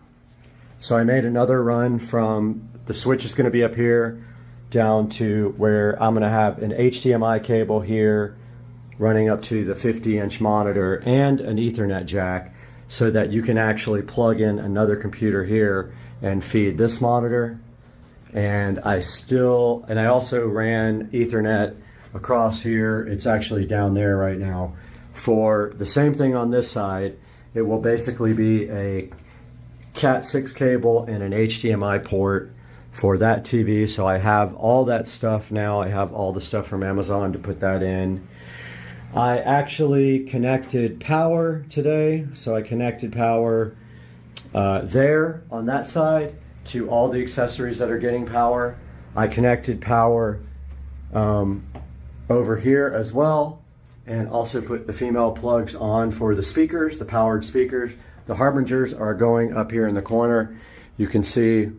So I made another run from the switch is going to be up here down to where I'm going to have an HDMI cable here running up to the 50-inch monitor and an Ethernet jack, so that you can actually plug in another computer here and feed this monitor. And I also ran Ethernet across here. It's actually down there right now. For the same thing on this side, it will basically be a Cat6 cable and an HDMI port for that TV. So I have all that stuff now. I have all the stuff from Amazon to put that in. I actually connected power today. So I connected power there on that side to all the accessories that are getting power. I connected power over here as well, and also put the female plugs on for the speakers, the powered speakers. The Harbingers are going up here in the corner. You can see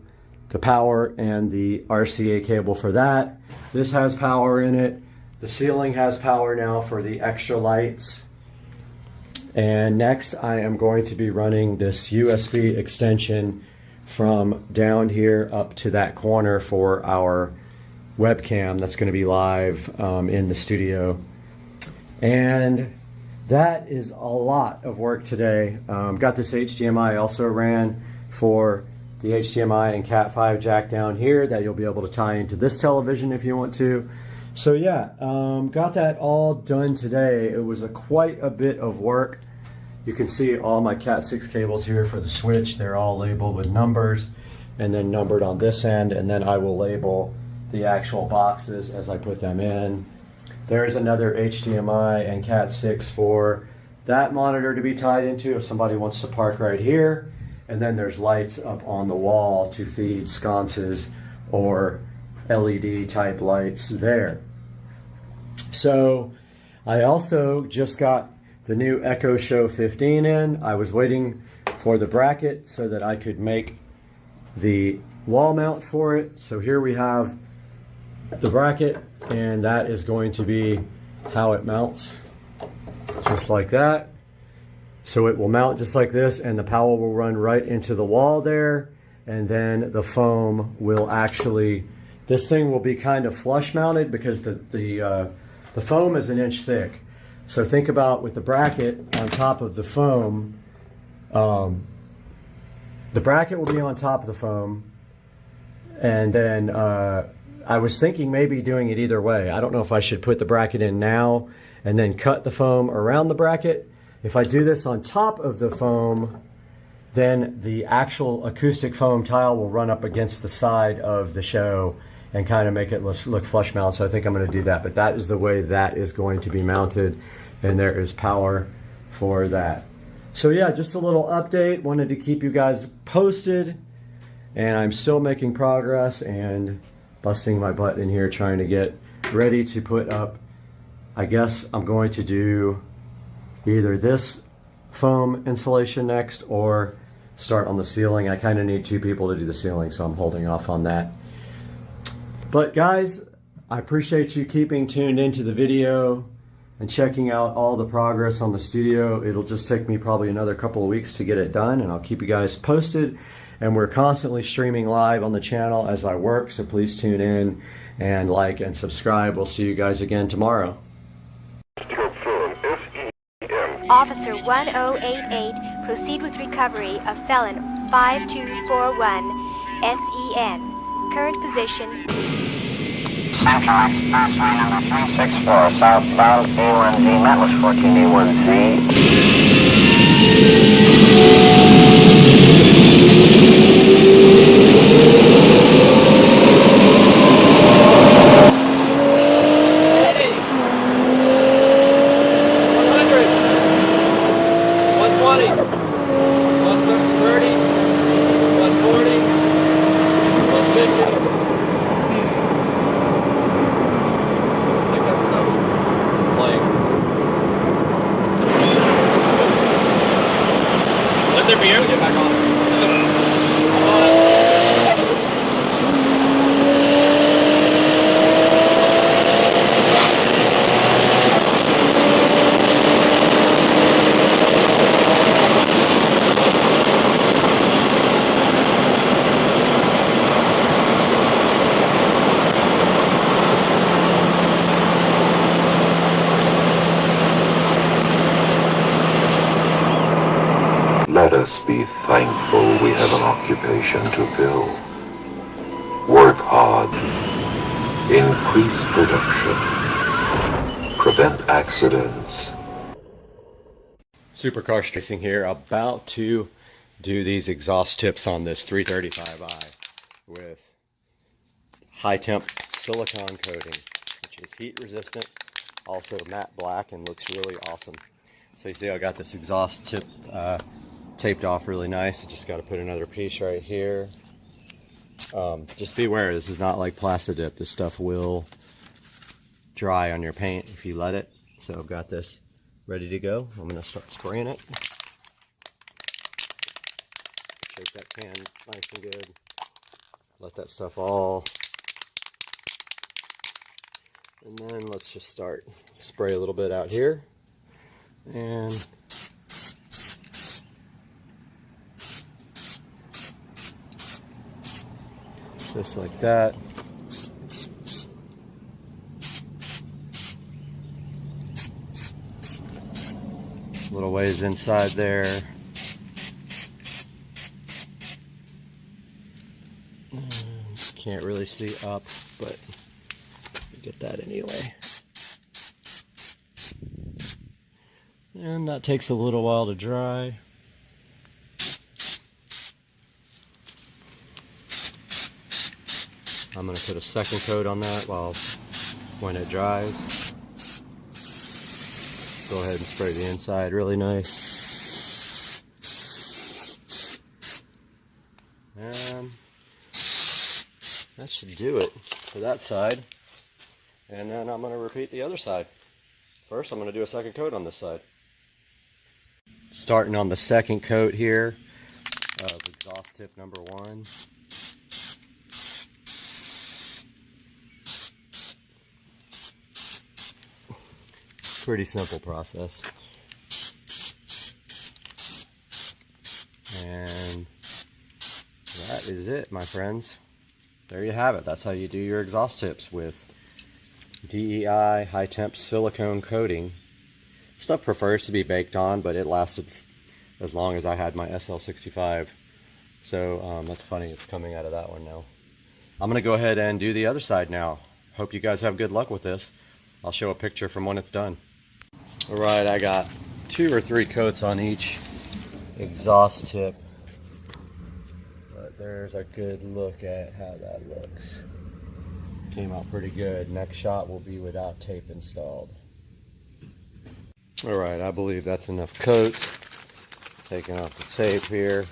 the power and the RCA cable for that. This has power in it. The ceiling has power now for the extra lights. And next I am going to be running this USB extension from down here up to that corner for our webcam that's going to be live in the studio. And that is a lot of work today. Got this HDMI also ran for the HDMI and Cat5 jack down here that you'll be able to tie into this television if you want to. So yeah, got that all done today. It was quite a bit of work. You can see all my Cat6 cables here for the switch. They're all labeled with numbers and then numbered on this end, and then I will label the actual boxes as I put them in. There's another HDMI and Cat6 for that monitor to be tied into if somebody wants to park right here. And then there's lights up on the wall to feed sconces or LED type lights there. So I also just got the new Echo Show 15 in. I was waiting for the bracket so that I could make the wall mount for it. So here we have the bracket, and that is going to be how it mounts, just like that. So it will mount just like this, and the power will run right into the wall there, and then the foam will actually, this thing will be kind of flush mounted because the foam is an inch thick. So think about with the bracket on top of the foam, the bracket will be on top of the foam, and then I was thinking maybe doing it either way. I don't know if I should put the bracket in now and then cut the foam around the bracket. If I do this on top of the foam, then the actual acoustic foam tile will run up against the side of the show and kind of make it look flush mount. So I think I'm going to do that, but that is the way that is going to be mounted, and there is power for that. So yeah, just a little update. Wanted to keep you guys posted, and I'm still making progress and busting my butt in here trying to get ready to put up. I guess I'm going to do either this foam insulation next or start on the ceiling. I kind of need two people to do the ceiling, so I'm holding off on that. But guys, I appreciate you keeping tuned into the video and checking out all the progress on the studio. It'll just take me probably another couple of weeks to get it done, and I'll keep you guys posted. And we're constantly streaming live on the channel as I work, so please tune in and like and subscribe. We'll see you guys again tomorrow. Officer 1088, proceed with recovery of felon 5241 SEN. Current position. Central Express line number 364, southbound A1Z, that was 14A1Z. Let us be thankful we have an occupation to fill. Work hard. Increase production. Prevent accidents. Supercar Racing here, about to do these exhaust tips on this 335i with high temp silicone coating, which is heat resistant, also matte black, and looks really awesome. So you see I got this exhaust tip taped off really nice. I just got to put another piece right here. Just beware, this is not like Plastidip. This stuff will dry on your paint if you let it. So I've got this ready to go. I'm going to start spraying it. Shake that can nice and good. Let that stuff all, and then let's just start. Spray a little bit out here, and just like that. Little ways inside there. Can't really see up, but get that anyway. And that takes a little while to dry. I'm going to put a second coat on that when it dries. Go ahead and spray the inside really nice. And that should do it for that side. And then I'm going to repeat the other side. First, I'm going to do a second coat on this side. Starting on the second coat here of exhaust tip number 1. Pretty simple process. And that is it, my friends. There you have it. That's how you do your exhaust tips with DEI high temp silicone coating. Stuff prefers to be baked on, but it lasted as long as I had my SL65. So that's funny, it's coming out of that one now. I'm gonna go ahead and do the other side now. Hope you guys have good luck with this. I'll show a picture from when it's done. All right, I got 2 or 3 coats on each exhaust tip. But there's a good look at how that looks. Came out pretty good. Next shot will be without tape installed. All right, I believe that's enough coats. Taking off the tape here.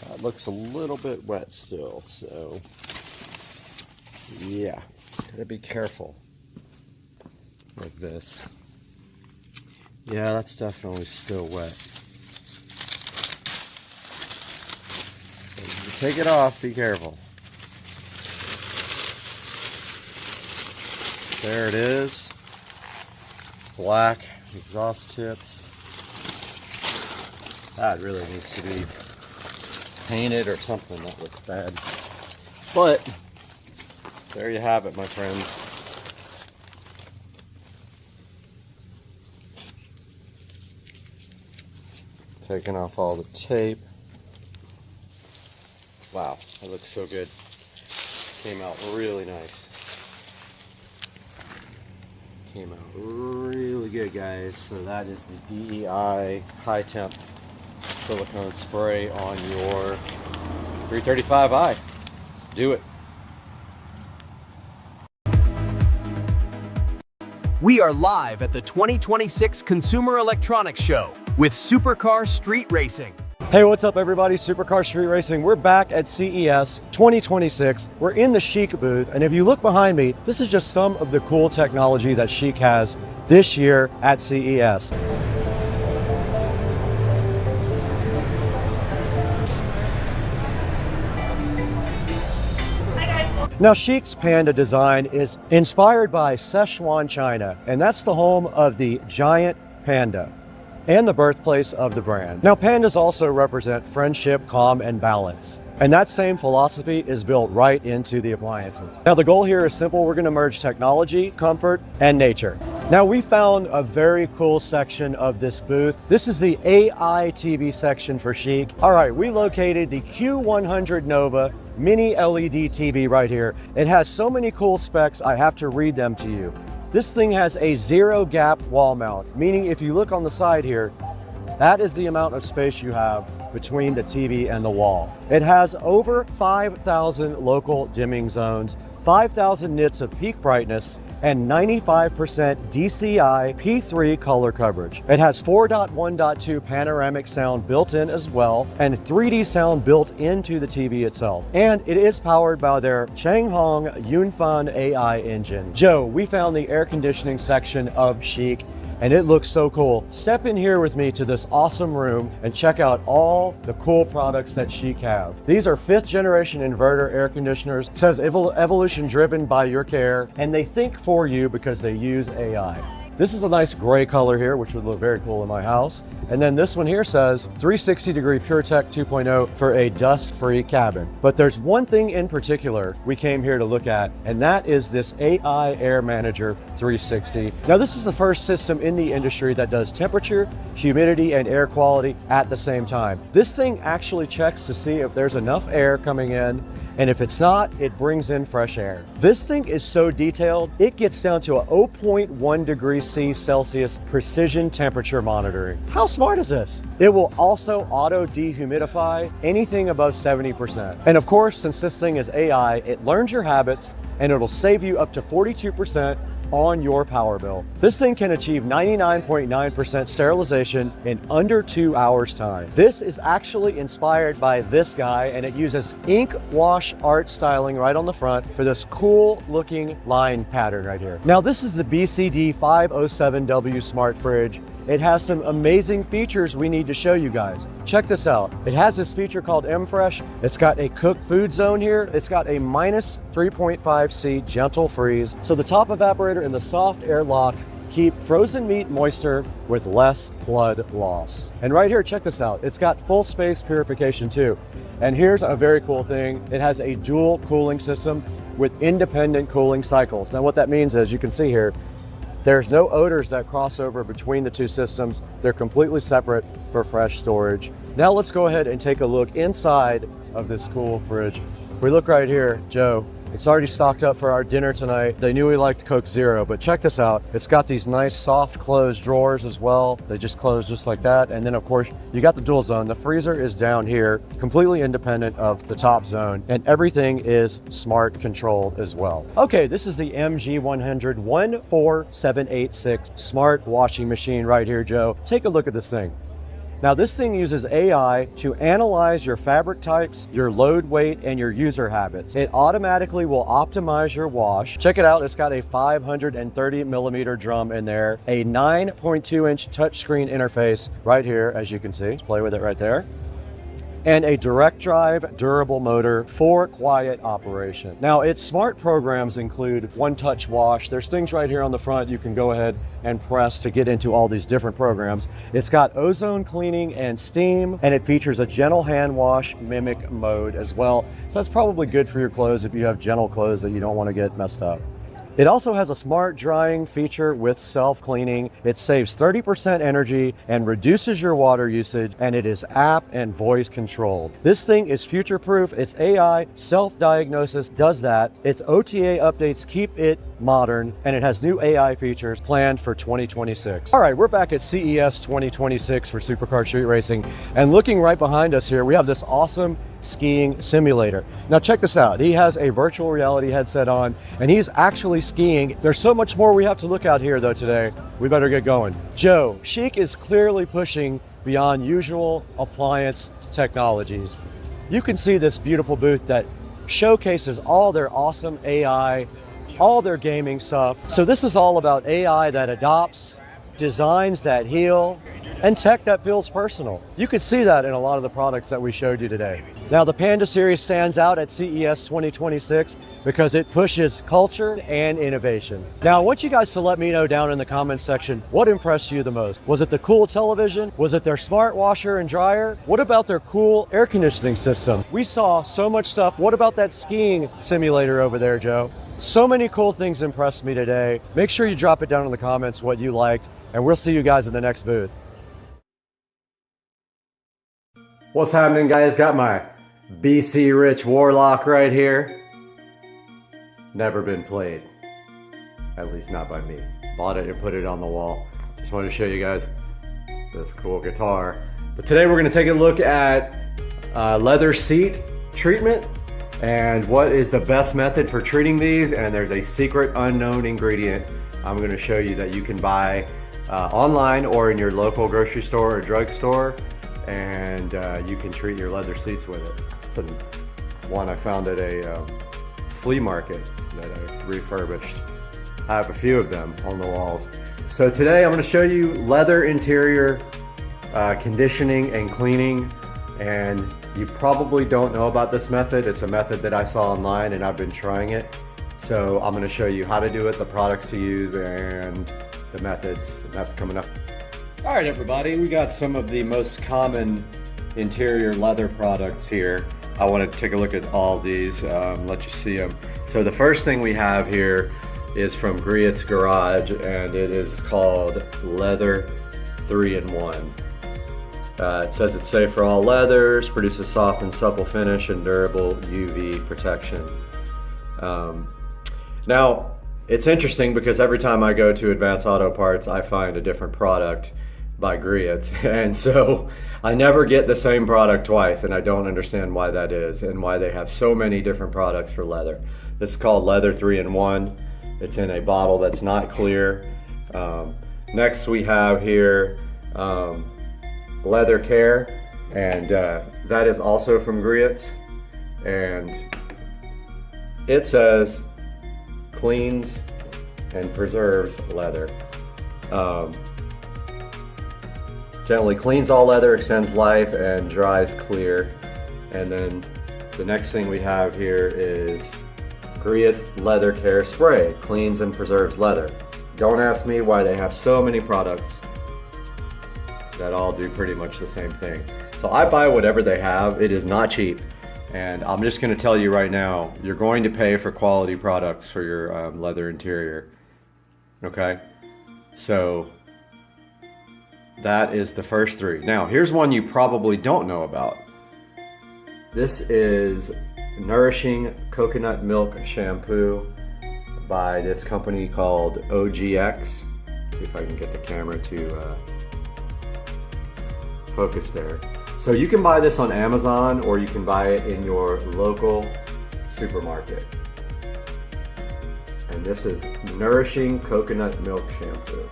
That looks a little bit wet still, so yeah, gotta be careful like this. Yeah, that's definitely still wet. So you take it off, be careful. There it is. Black exhaust tips. That really needs to be painted or something. That looks bad. But there you have it, my friends. Taking off all the tape. Wow, that looks so good. Came out really nice. Came out really good, guys. So that is the DEI high temp silicone spray on your 335i. Do it. We are live at the 2026 Consumer Electronics Show with Supercar Street Racing. Hey, what's up everybody? Supercar Street Racing. We're back at CES 2026. We're in the Chic booth, and if you look behind me, this is just some of the cool technology that Chic has this year at CES. Now, Chic's Panda design is inspired by Sichuan, China, and that's the home of the giant panda and the birthplace of the brand. Now, pandas also represent friendship, calm, and balance. And that same philosophy is built right into the appliances. Now, the goal here is simple. We're gonna merge technology, comfort, and nature. Now, we found a very cool section of this booth. This is the AI TV section for Chic. All right, we located the Q100 Nova mini LED TV right here. It has so many cool specs, I have to read them to you. This thing has a 0 gap wall mount, meaning if you look on the side here, that is the amount of space you have between the TV and the wall. It has over 5,000 local dimming zones, 5,000 nits of peak brightness, and 95% DCI P3 color coverage. It has 4.1.2 panoramic sound built in as well, and 3D sound built into the TV itself. And it is powered by their Changhong Yunfan AI engine. Joe, we found the air conditioning section of Chic, and it looks so cool. Step in here with me to this awesome room and check out all the cool products that Chic have. These are 5th generation inverter air conditioners. It says evolution driven by your care, and they think for you because they use AI. This is a nice gray color here, which would look very cool in my house. And then this one here says 360-degree PureTech 2.0 for a dust-free cabin. But there's one thing in particular we came here to look at, and that is this AI Air Manager 360. Now, this is the first system in the industry that does temperature, humidity, and air quality at the same time. This thing actually checks to see if there's enough air coming in, and if it's not, it brings in fresh air. This thing is so detailed, it gets down to a 0.1 degrees Celsius precision temperature monitoring. How smart is this? It will also auto dehumidify anything above 70%. And of course, since this thing is AI, it learns your habits and it'll save you up to 42% on your power bill. This thing can achieve 99.9% sterilization in under 2 hours time. This is actually inspired by this guy, and it uses ink wash art styling right on the front for this cool looking line pattern right here. Now, this is the BCD 507W Smart Fridge. It has some amazing features we need to show you guys. Check this out. It has this feature called M-Fresh. It's got a cooked food zone here. It's got a minus 3.5 C gentle freeze. So the top evaporator and the soft air lock keep frozen meat moister with less blood loss. And right here, check this out. It's got full space purification too. And here's a very cool thing. It has a dual cooling system with independent cooling cycles. Now what that means is, you can see here, there's no odors that cross over between the two systems. They're completely separate for fresh storage. Now let's go ahead and take a look inside of this cool fridge. If we look right here, Joe, it's already stocked up for our dinner tonight. They knew we liked Coke Zero, but check this out. It's got these nice soft closed drawers as well. They just close just like that. And then of course, you got the dual zone. The freezer is down here, completely independent of the top zone, and everything is smart controlled as well. Okay, this is the MG100 14786 smart washing machine right here, Joe. Take a look at this thing. Now, this thing uses AI to analyze your fabric types, your load weight, and your user habits. It automatically will optimize your wash. Check it out. It's got a 530 millimeter drum in there, a 9.2 inch touchscreen interface right here, as you can see. Let's play with it right there. And a direct drive durable motor for quiet operation. Now, its smart programs include one-touch wash. There's things right here on the front you can go ahead and press to get into all these different programs. It's got ozone cleaning and steam, and it features a gentle hand wash mimic mode as well. So that's probably good for your clothes if you have gentle clothes that you don't want to get messed up. It also has a smart drying feature with self-cleaning. It saves 30% energy and reduces your water usage, and it is app and voice controlled. This thing is future-proof. Its AI self-diagnosis does that. Its OTA updates keep it modern, and it has new AI features planned for 2026. All right, we're back at CES 2026 for Supercar Street Racing, and looking right behind us here, we have this awesome skiing simulator. Now check this out. He has a virtual reality headset on, and he's actually skiing. There's so much more we have to look at here though today. We better get going. Joe, Chic is clearly pushing beyond usual appliance technologies. You can see this beautiful booth that showcases all their awesome AI, all their gaming stuff. So this is all about AI that adopts, designs that heal, and tech that feels personal. You could see that in a lot of the products that we showed you today. Now, the Panda series stands out at CES 2026 because it pushes culture and innovation. Now, I want you guys to let me know down in the comments section, what impressed you the most? Was it the cool television? Was it their smart washer and dryer? What about their cool air conditioning system? We saw so much stuff. What about that skiing simulator over there, Joe? So many cool things impressed me today. Make sure you drop it down in the comments what you liked, and we'll see you guys in the next booth. What's happening, guys? Got my BC Rich Warlock right here. Never been played. At least not by me. Bought it and put it on the wall. Just wanted to show you guys this cool guitar. But today we're going to take a look at leather seat treatment and what is the best method for treating these. And there's a secret unknown ingredient I'm going to show you that you can buy online or in your local grocery store or drugstore, and you can treat your leather seats with it. It's one I found at a flea market that I refurbished. I have a few of them on the walls. So today I'm going to show you leather interior conditioning and cleaning, and you probably don't know about this method. It's a method that I saw online and I've been trying it. So I'm going to show you how to do it, the products to use, and the methods, and that's coming up. All right, everybody, we got some of the most common interior leather products here. I want to take a look at all these, let you see them. So the first thing we have here is from Griot's Garage, and it is called Leather 3-in-1. It says it's safe for all leathers, produces soft and supple finish, and durable UV protection. Now, it's interesting because every time I go to Advanced Auto Parts, I find a different product by Griot's, and so I never get the same product twice, and I don't understand why that is and why they have so many different products for leather. This is called Leather 3-in-1. It's in a bottle that's not clear. Next we have here Leather Care, and that is also from Griot's, and it says cleans and preserves leather. Gently cleans all leather, extends life, and dries clear. And then the next thing we have here is Griot's Leather Care Spray, cleans and preserves leather. Don't ask me why they have so many products that all do pretty much the same thing. So I buy whatever they have. It is not cheap. And I'm just going to tell you right now, you're going to pay for quality products for your leather interior. Okay? So that is the first three. Now, here's one you probably don't know about. This is Nourishing Coconut Milk Shampoo by this company called OGX. See if I can get the camera to focus there. So you can buy this on Amazon, or you can buy it in your local supermarket. And this is Nourishing Coconut Milk Shampoo.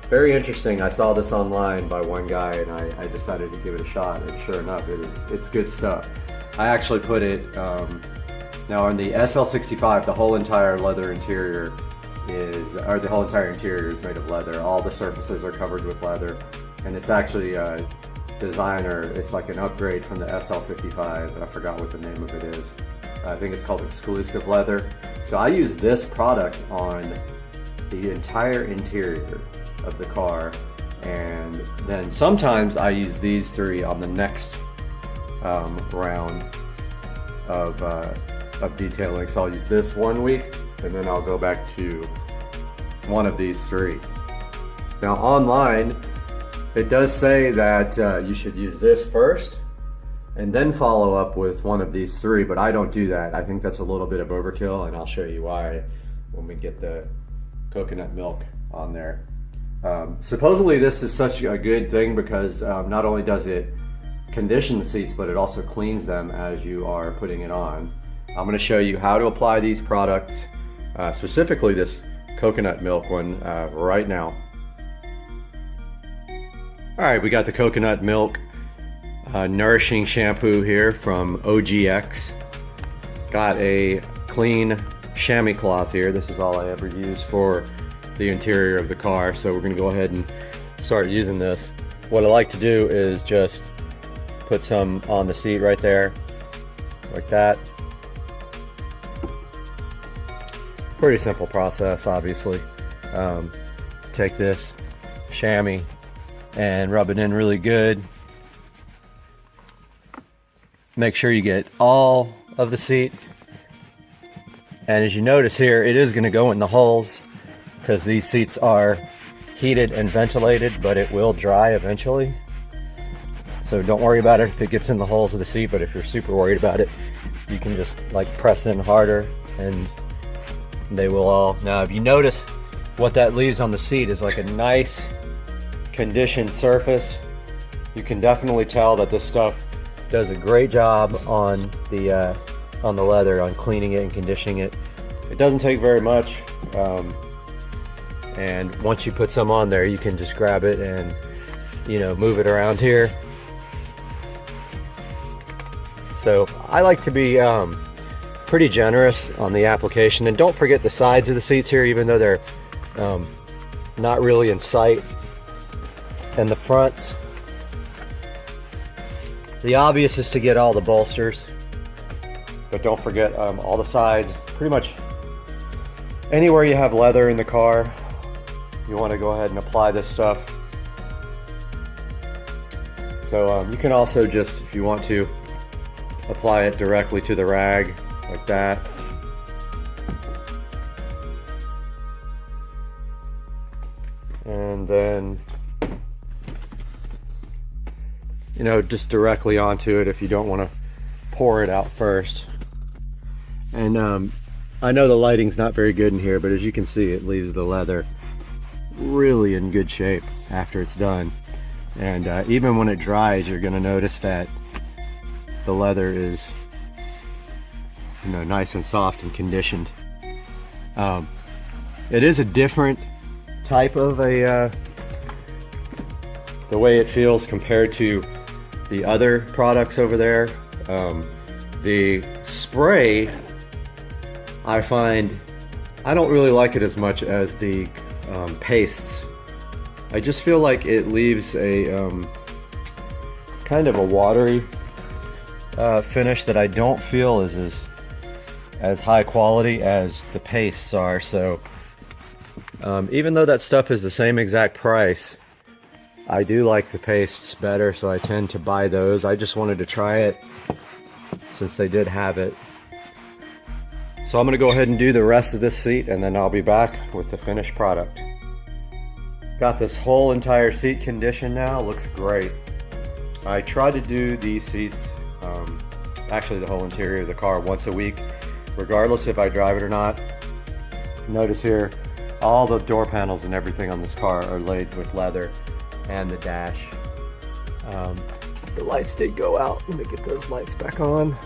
Very interesting. I saw this online by one guy, and I decided to give it a shot, and sure enough, it's good stuff. I actually put it, now on the SL65, the whole entire leather interior is, or the whole entire interior is made of leather. All the surfaces are covered with leather, and it's actually a designer, it's like an upgrade from the SL55, I forgot what the name of it is. I think it's called Exclusive Leather. So I use this product on the entire interior of the car, and then sometimes I use these three on the next round of detailing. So I'll use this 1 week, and then I'll go back to one of these three. Now online, it does say that you should use this first and then follow up with one of these three, but I don't do that. I think that's a little bit of overkill, and I'll show you why when we get the coconut milk on there. Supposedly this is such a good thing because not only does it condition the seats, but it also cleans them as you are putting it on. I'm going to show you how to apply these products, specifically this coconut milk one, right now. All right, we got the coconut milk nourishing shampoo here from OGX. Got a clean chamois cloth here. This is all I ever use for the interior of the car, so we're going to go ahead and start using this. What I like to do is just put some on the seat right there, like that. Pretty simple process, obviously. Take this chamois and rub it in really good. Make sure you get all of the seat. And as you notice here, it is going to go in the holes because these seats are heated and ventilated, but it will dry eventually. So don't worry about it if it gets in the holes of the seat, but if you're super worried about it, you can just like press in harder and they will all. Now if you notice, what that leaves on the seat is like a nice conditioned surface. You can definitely tell that this stuff does a great job on the leather, on cleaning it and conditioning it. It doesn't take very much, and once you put some on there, you can just grab it and, you know, move it around here. So I like to be pretty generous on the application, and don't forget the sides of the seats here, even though they're not really in sight. And the fronts, the obvious is to get all the bolsters, but don't forget all the sides. Pretty much anywhere you have leather in the car, you want to go ahead and apply this stuff. So you can also just, if you want to, apply it directly to the rag like that. And then, you know, just directly onto it if you don't want to pour it out first. And I know the lighting's not very good in here, but as you can see, it leaves the leather really in good shape after it's done. And even when it dries, you're going to notice that the leather is, you know, nice and soft and conditioned. It is a different type of a the way it feels compared to the other products over there. The spray, I find, I don't really like it as much as the pastes. I just feel like it leaves a kind of a watery finish that I don't feel is as high quality as the pastes are. So even though that stuff is the same exact price, I do like the pastes better, so I tend to buy those. I just wanted to try it since they did have it. So I'm going to go ahead and do the rest of this seat, and then I'll be back with the finished product. Got this whole entire seat conditioned now. Looks great. I try to do these seats, actually the whole interior of the car, once a week, regardless if I drive it or not. Notice here, all the door panels and everything on this car are laid with leather, and the dash. The lights did go out. Let me get those lights back on.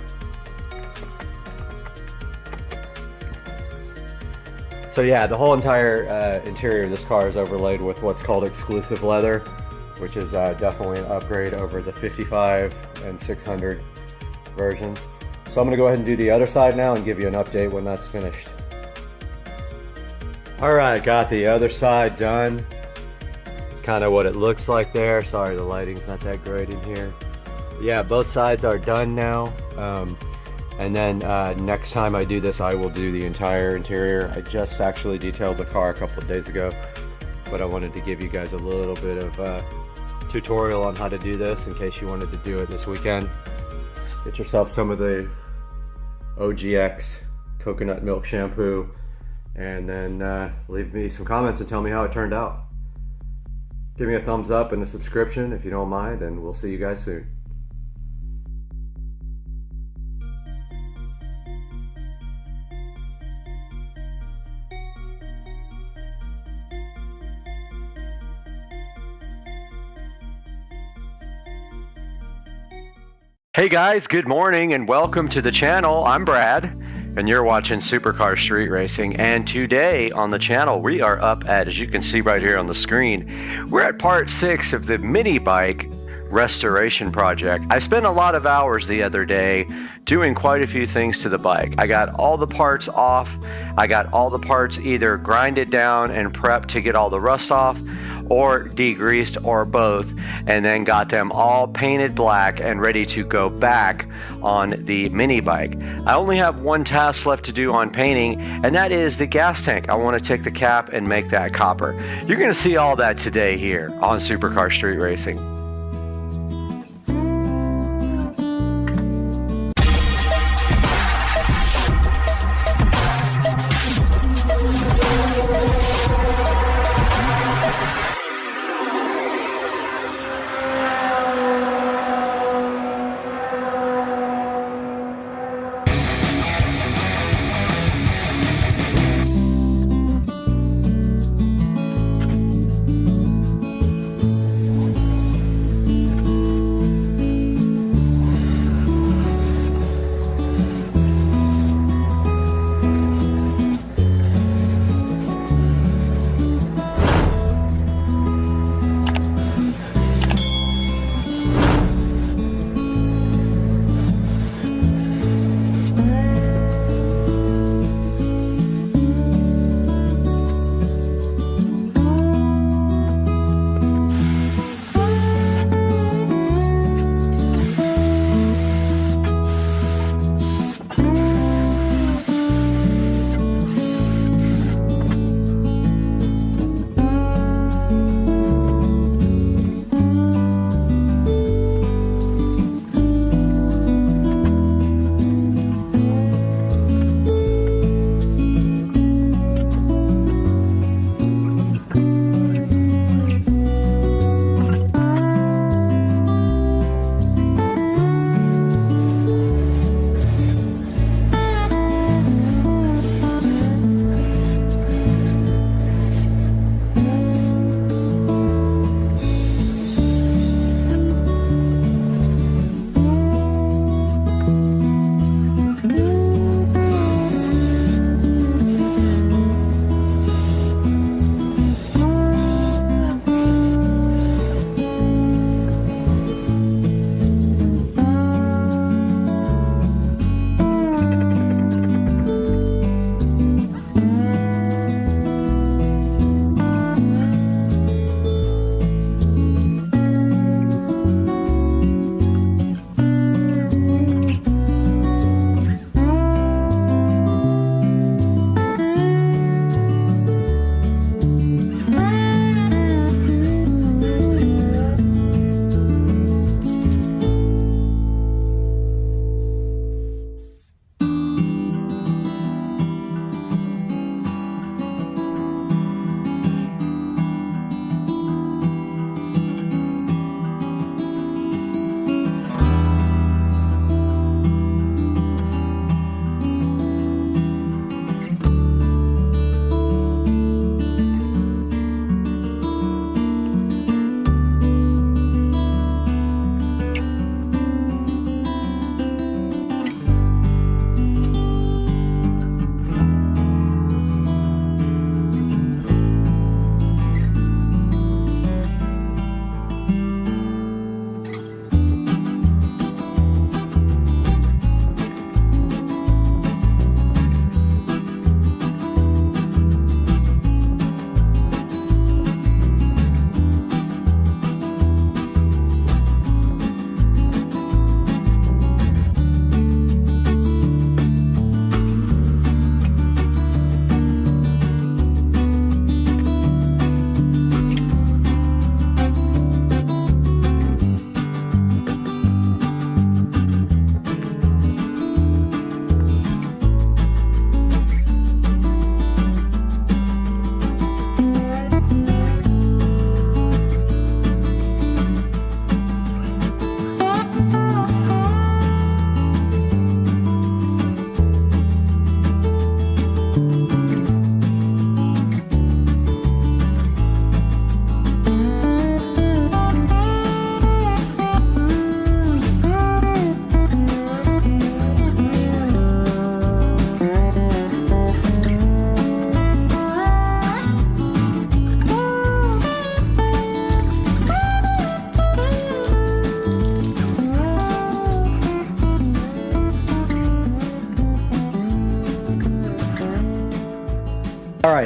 So yeah, the whole entire interior of this car is overlaid with what's called exclusive leather, which is definitely an upgrade over the 55 and 600 versions. So I'm going to go ahead and do the other side now and give you an update when that's finished. Alright, got the other side done. It's kind of what it looks like there. Sorry, the lighting's not that great in here. Yeah, both sides are done now. And then next time I do this, I will do the entire interior. I just actually detailed the car a couple of days ago, but I wanted to give you guys a little bit of tutorial on how to do this in case you wanted to do it this weekend. Get yourself some of the OGX coconut milk shampoo, and then leave me some comments and tell me how it turned out. Give me a thumbs up and a subscription if you don't mind, and we'll see you guys soon. Hey guys, good morning and welcome to the channel. I'm Brad and you're watching Supercar Street Racing, and today on the channel we are up at, as you can see right here on the screen, we're at part 6 of the mini bike restoration project. I spent a lot of hours the other day doing quite a few things to the bike. I got all the parts off. I got all the parts either grinded down and prepped to get all the rust off, or degreased, or both, and then got them all painted black and ready to go back on the mini bike. I only have one task left to do on painting, and that is the gas tank. I want to take the cap and make that copper. You're going to see all that today here on Supercar Street Racing.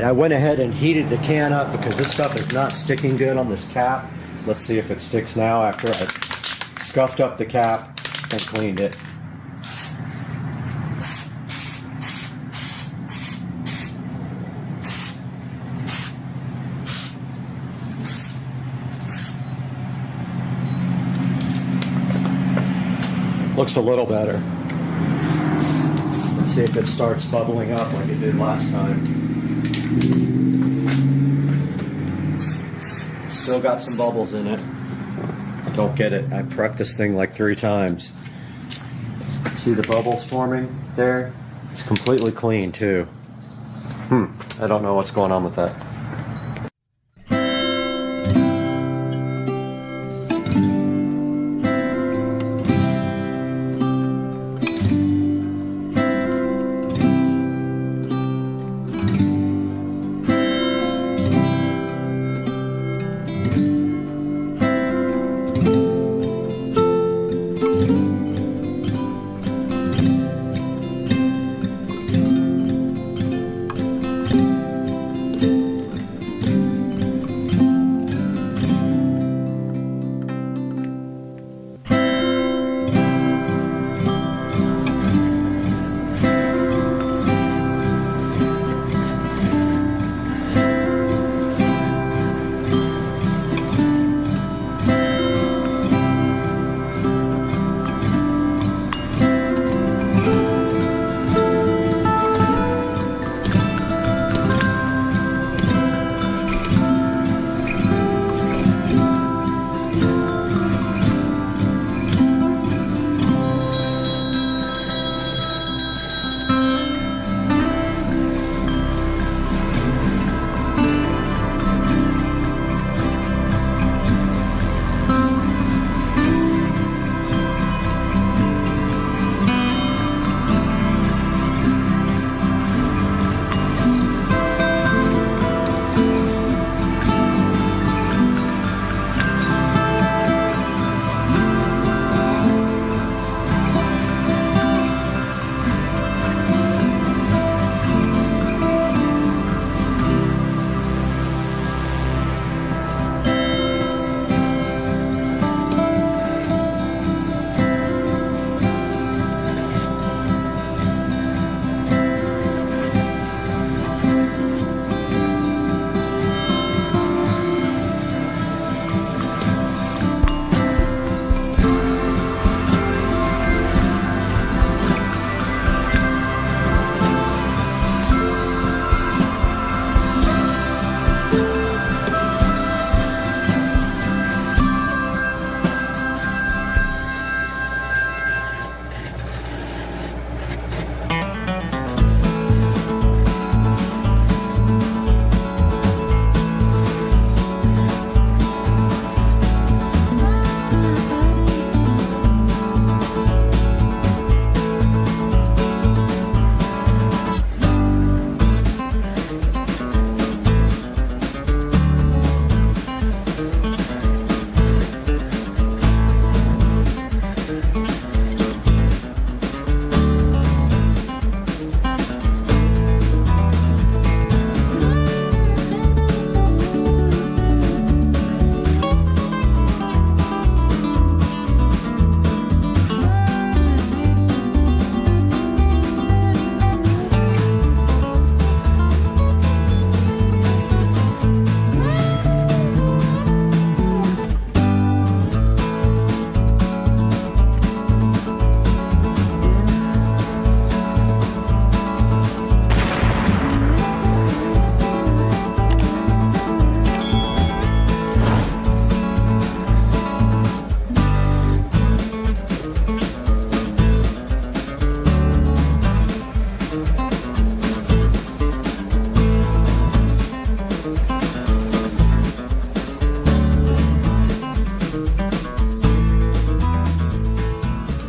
I went ahead and heated the can up because this stuff is not sticking good on this cap. Let's see if it sticks now after I scuffed up the cap and cleaned it. Looks a little better. Let's see if it starts bubbling up like it did last time. Still got some bubbles in it. Don't get it. I prepped this thing like 3 times. See the bubbles forming there? It's completely clean too. I don't know what's going on with that.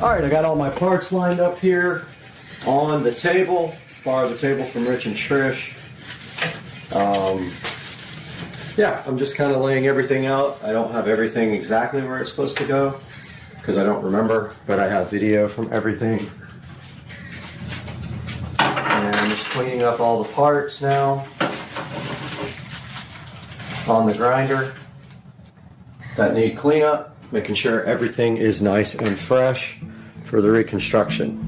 All right, I got all my parts lined up here on the table. Borrowed the table from Rich and Trish. Yeah, I'm just kind of laying everything out. I don't have everything exactly where it's supposed to go because I don't remember, but I have video from everything. And I'm just cleaning up all the parts now. on the grinder that need cleanup, making sure everything is nice and fresh for the reconstruction.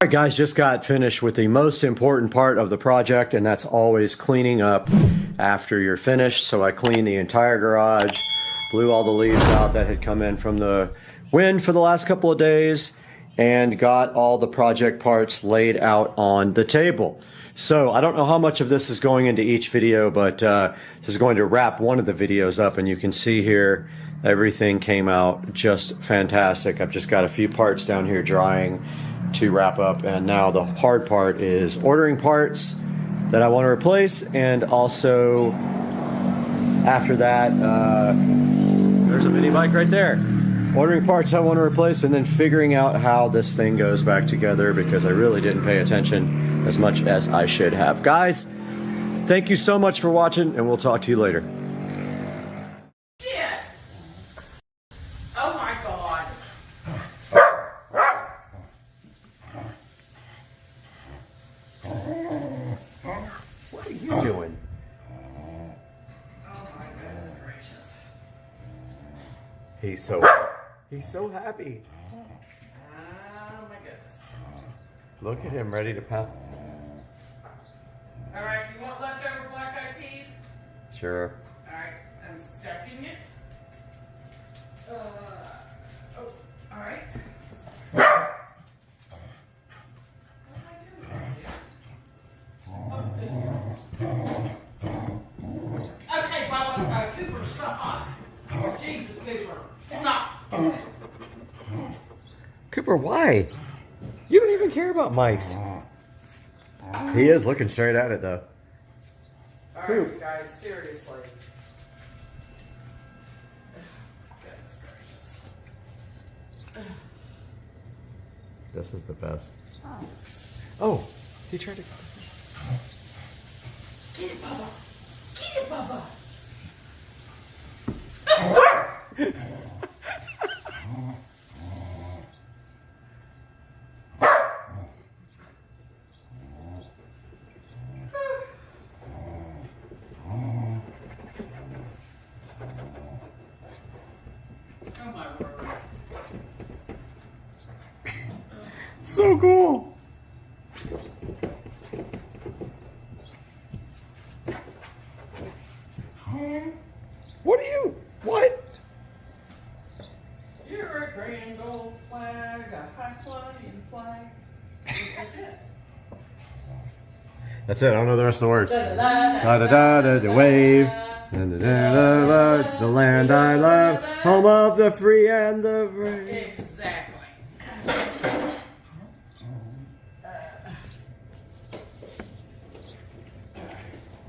All right, guys, just got finished with the most important part of the project, and that's always cleaning up after you're finished. So I cleaned the entire garage, blew all the leaves out that had come in from the wind for the last couple of days, and got all the project parts laid out on the table. So I don't know how much of this is going into each video, but this is going to wrap one of the videos up, and you can see here everything came out just fantastic. I've just got a few parts down here drying to wrap up, and now the hard part is ordering parts that I want to replace, and also after that there's a mini bike right there. Ordering parts I want to replace, and then figuring out how this thing goes back together, because I really didn't pay attention as much as I should have. Guys, thank you so much for watching, and we'll talk to you later. Oh my god. What are you doing? Oh my goodness gracious. He's so happy. Oh my goodness. Look at him ready to pound. Alright, you want leftover black eyed peas? Sure. Alright, I'm stuffing it. Oh, alright. Okay, Bubba, Cooper, stop. Jesus, Cooper, stop. Cooper, why? You don't even care about mice. He is looking straight at it, though. Alright, you guys, seriously. Goodness gracious. This is the best. Oh, he tried to... Get it, Bubba. Get it, Bubba. Oh my word. So cool. What are you? What? You're a grand old flag, a high flying flag. That's it. That's it. I don't know the rest of the words. Da Da da da da da wave. Da, da, da, da, da, the land I love, home of the free and the brave. Exactly.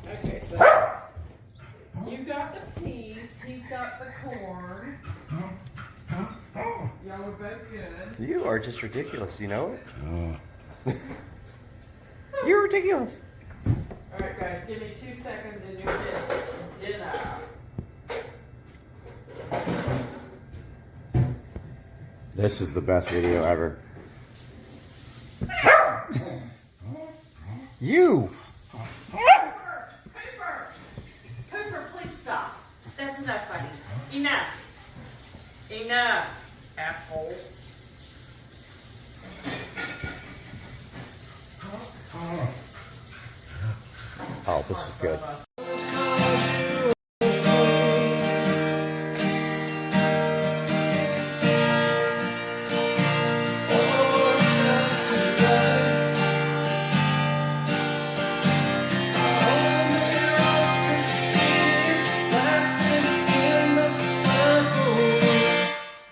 Okay, so you got the peas, he's got the corn. Y'all are both good. You are just ridiculous, you know it? You're ridiculous. Alright guys, give me 2 seconds and you'll get dinner. This is the best video ever. You! Cooper, please stop. That's enough, buddy. Enough. Enough, asshole. Oh, this is good.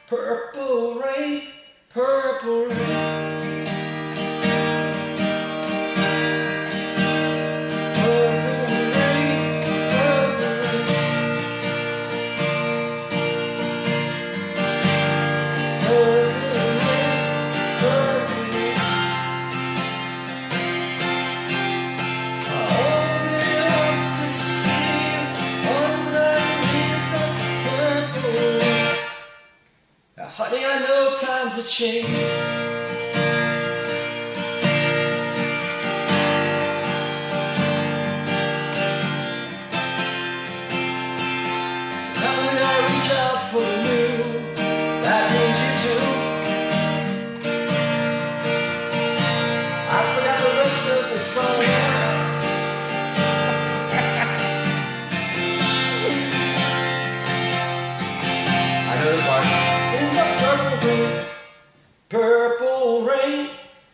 Purple rain, purple rain. Honey, I know times have changed. Now when I reach out for the new, that means you too.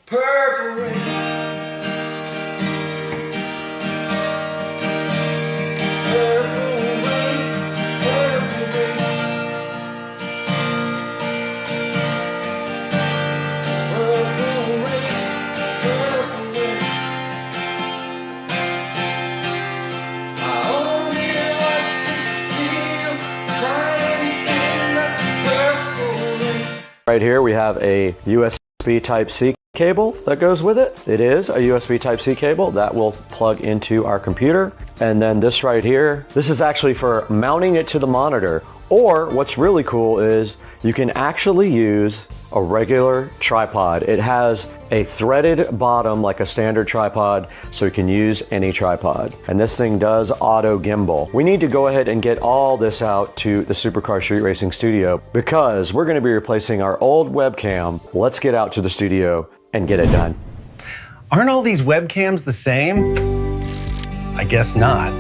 Purple rain. Purple rain. Purple rain. Purple rain. Purple rain. I only like to see you crying in the purple rain. Right here we have a USB Type-C cable that goes with it. It is a USB Type-C cable that will plug into our computer. And then this right here, this is actually for mounting it to the monitor. Or what's really cool is you can actually use a regular tripod. It has a threaded bottom like a standard tripod, so you can use any tripod. And this thing does auto gimbal. We need to go ahead and get all this out to the Supercar Street Racing Studio because we're gonna be replacing our old webcam. Let's get out to the studio and get it done. Aren't all these webcams the same? I guess not.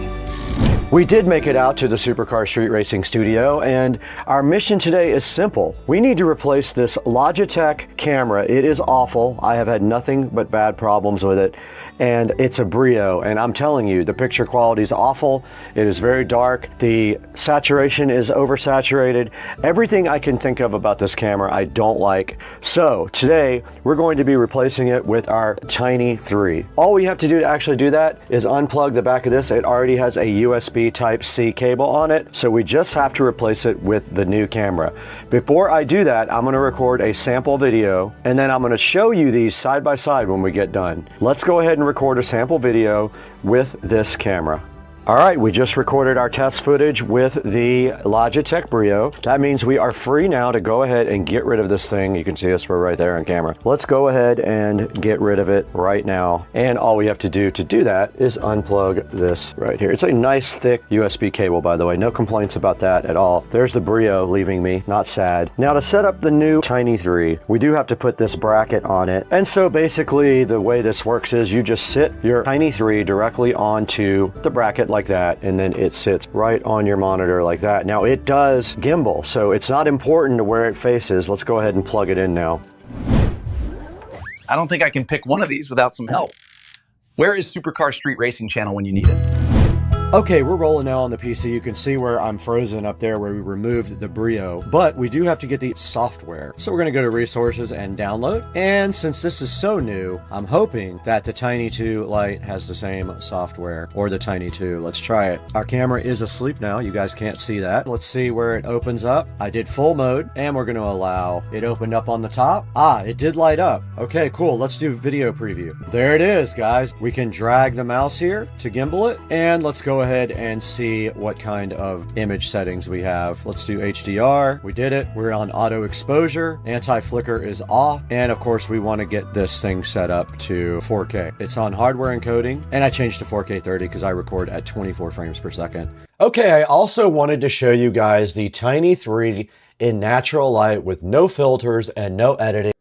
We did make it out to the Supercar Street Racing Studio, and our mission today is simple. We need to replace this Logitech camera. It is awful. I have had nothing but bad problems with it, and it's a Brio, and I'm telling you, the picture quality is awful. It is very dark. The saturation is oversaturated. Everything I can think of about this camera, I don't like. So today, we're going to be replacing it with our Tiny 3. All we have to do to actually do that is unplug the back of this. It already has a USB Type-C cable on it, so we just have to replace it with the new camera. Before I do that, I'm gonna record a sample video, and then I'm gonna show you these side by side when we get done. Let's go ahead and record a sample video with this camera. All right, we just recorded our test footage with the Logitech Brio. That means we are free now to go ahead and get rid of this thing. You can see us, we're right there on camera. Let's go ahead and get rid of it right now. And all we have to do that is unplug this right here. It's a nice thick USB cable, by the way. No complaints about that at all. There's the Brio leaving me, not sad. Now to set up the new Tiny 3, we do have to put this bracket on it. And so basically the way this works is you just sit your Tiny 3 directly onto the bracket like that, and then it sits right on your monitor like that. Now it does gimbal, so it's not important to where it faces. Let's go ahead and plug it in now. I don't think I can pick one of these without some help. Where is Supercar Street Racing channel when you need it? Okay, we're rolling now on the PC. You can see where I'm frozen up there where we removed the Brio, but we do have to get the software. So we're gonna go to resources and download. And since this is so new, I'm hoping that the Tiny 2 Lite has the same software, or the Tiny 2. Let's try it. Our camera is asleep now. You guys can't see that. Let's see where it opens up. I did full mode, and we're gonna allow it opened up on the top. Ah, it did light up. Okay, cool. Let's do video preview. There it is, guys. We can drag the mouse here to gimbal it, and let's go ahead and see what kind of image settings we have. Let's do HDR. We did it. We're on auto exposure. Anti-flicker is off. And of course, we want to get this thing set up to 4K. It's on hardware encoding, and I changed to 4K 30 because I record at 24 frames per second. Okay, I also wanted to show you guys the Tiny 3 in natural light with no filters and no editing.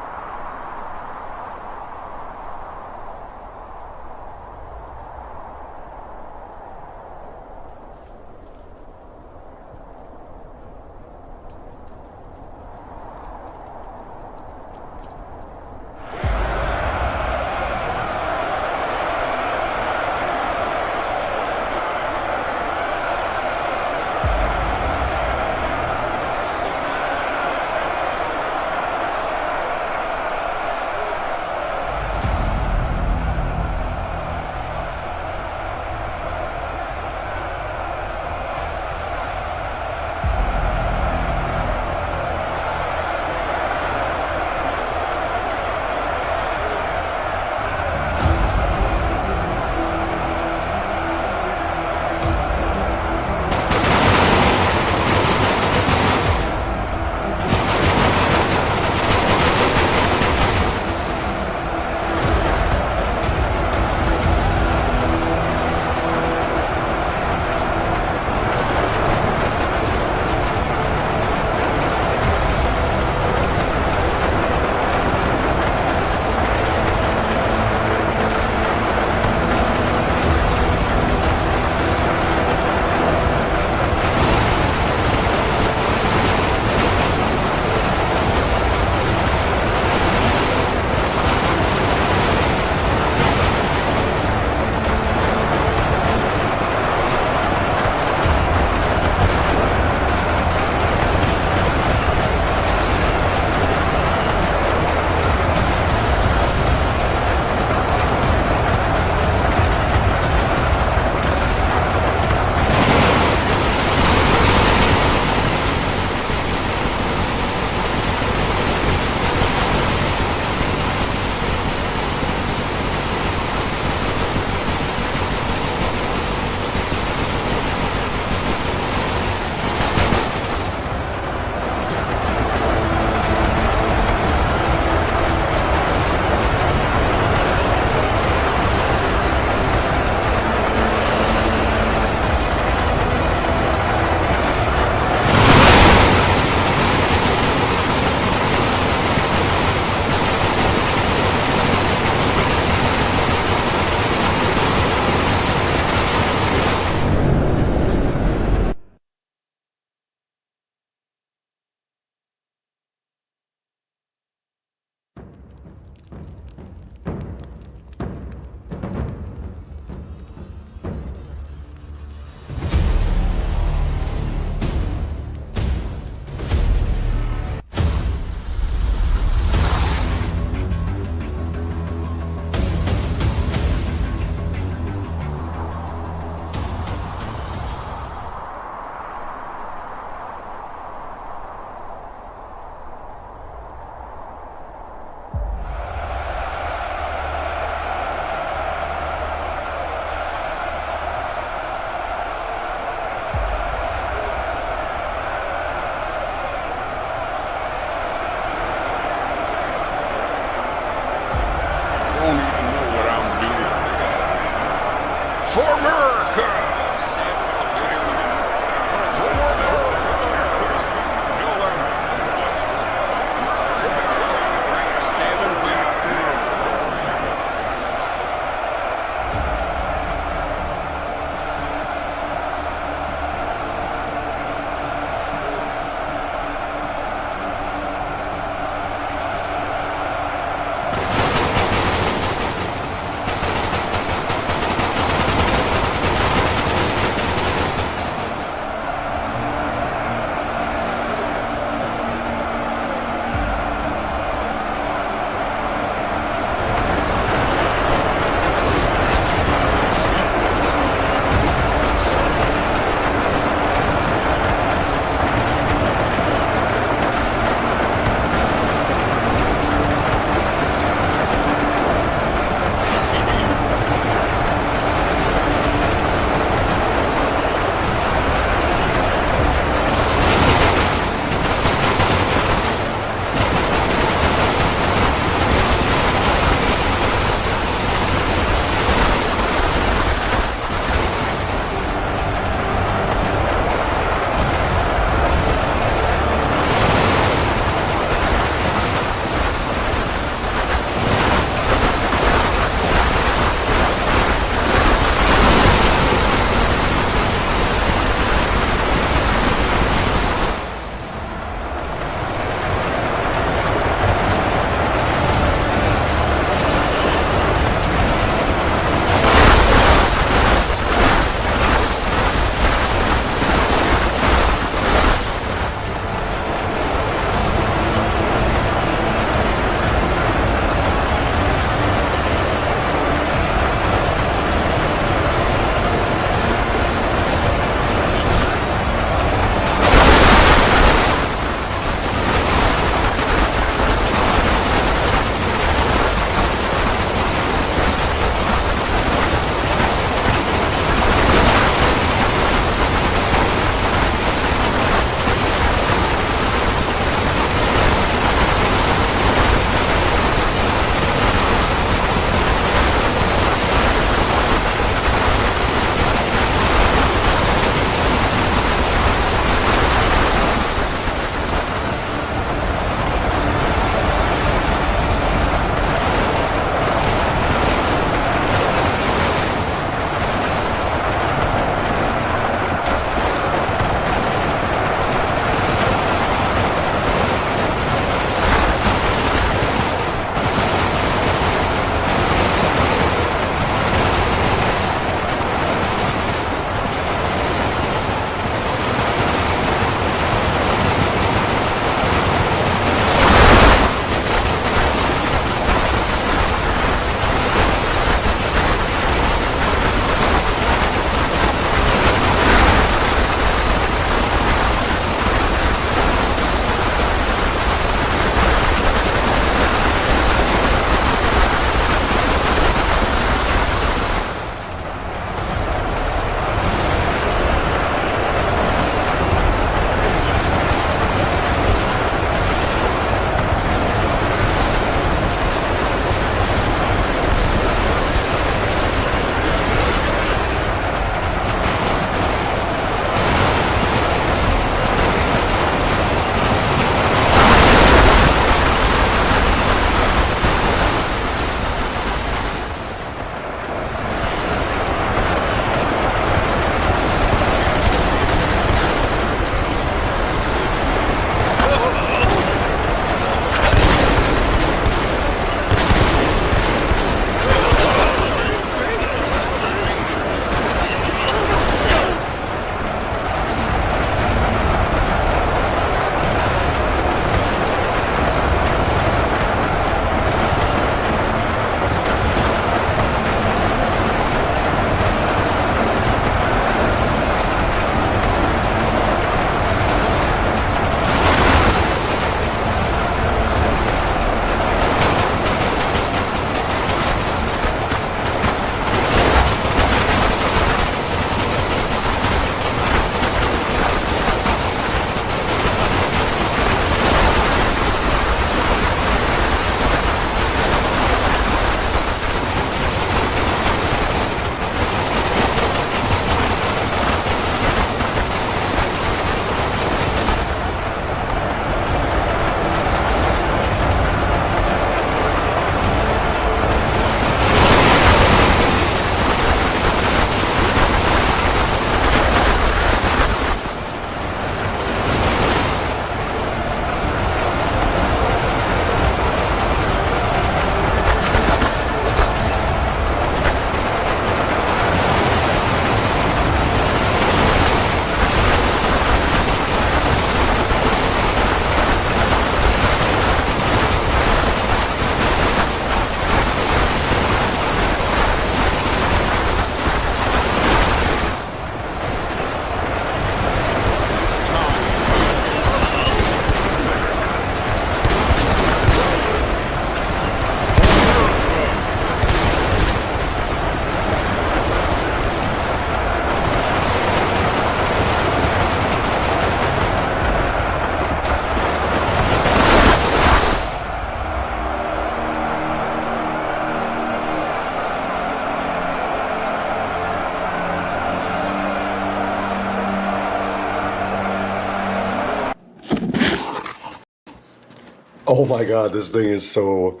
Oh my God, this thing is so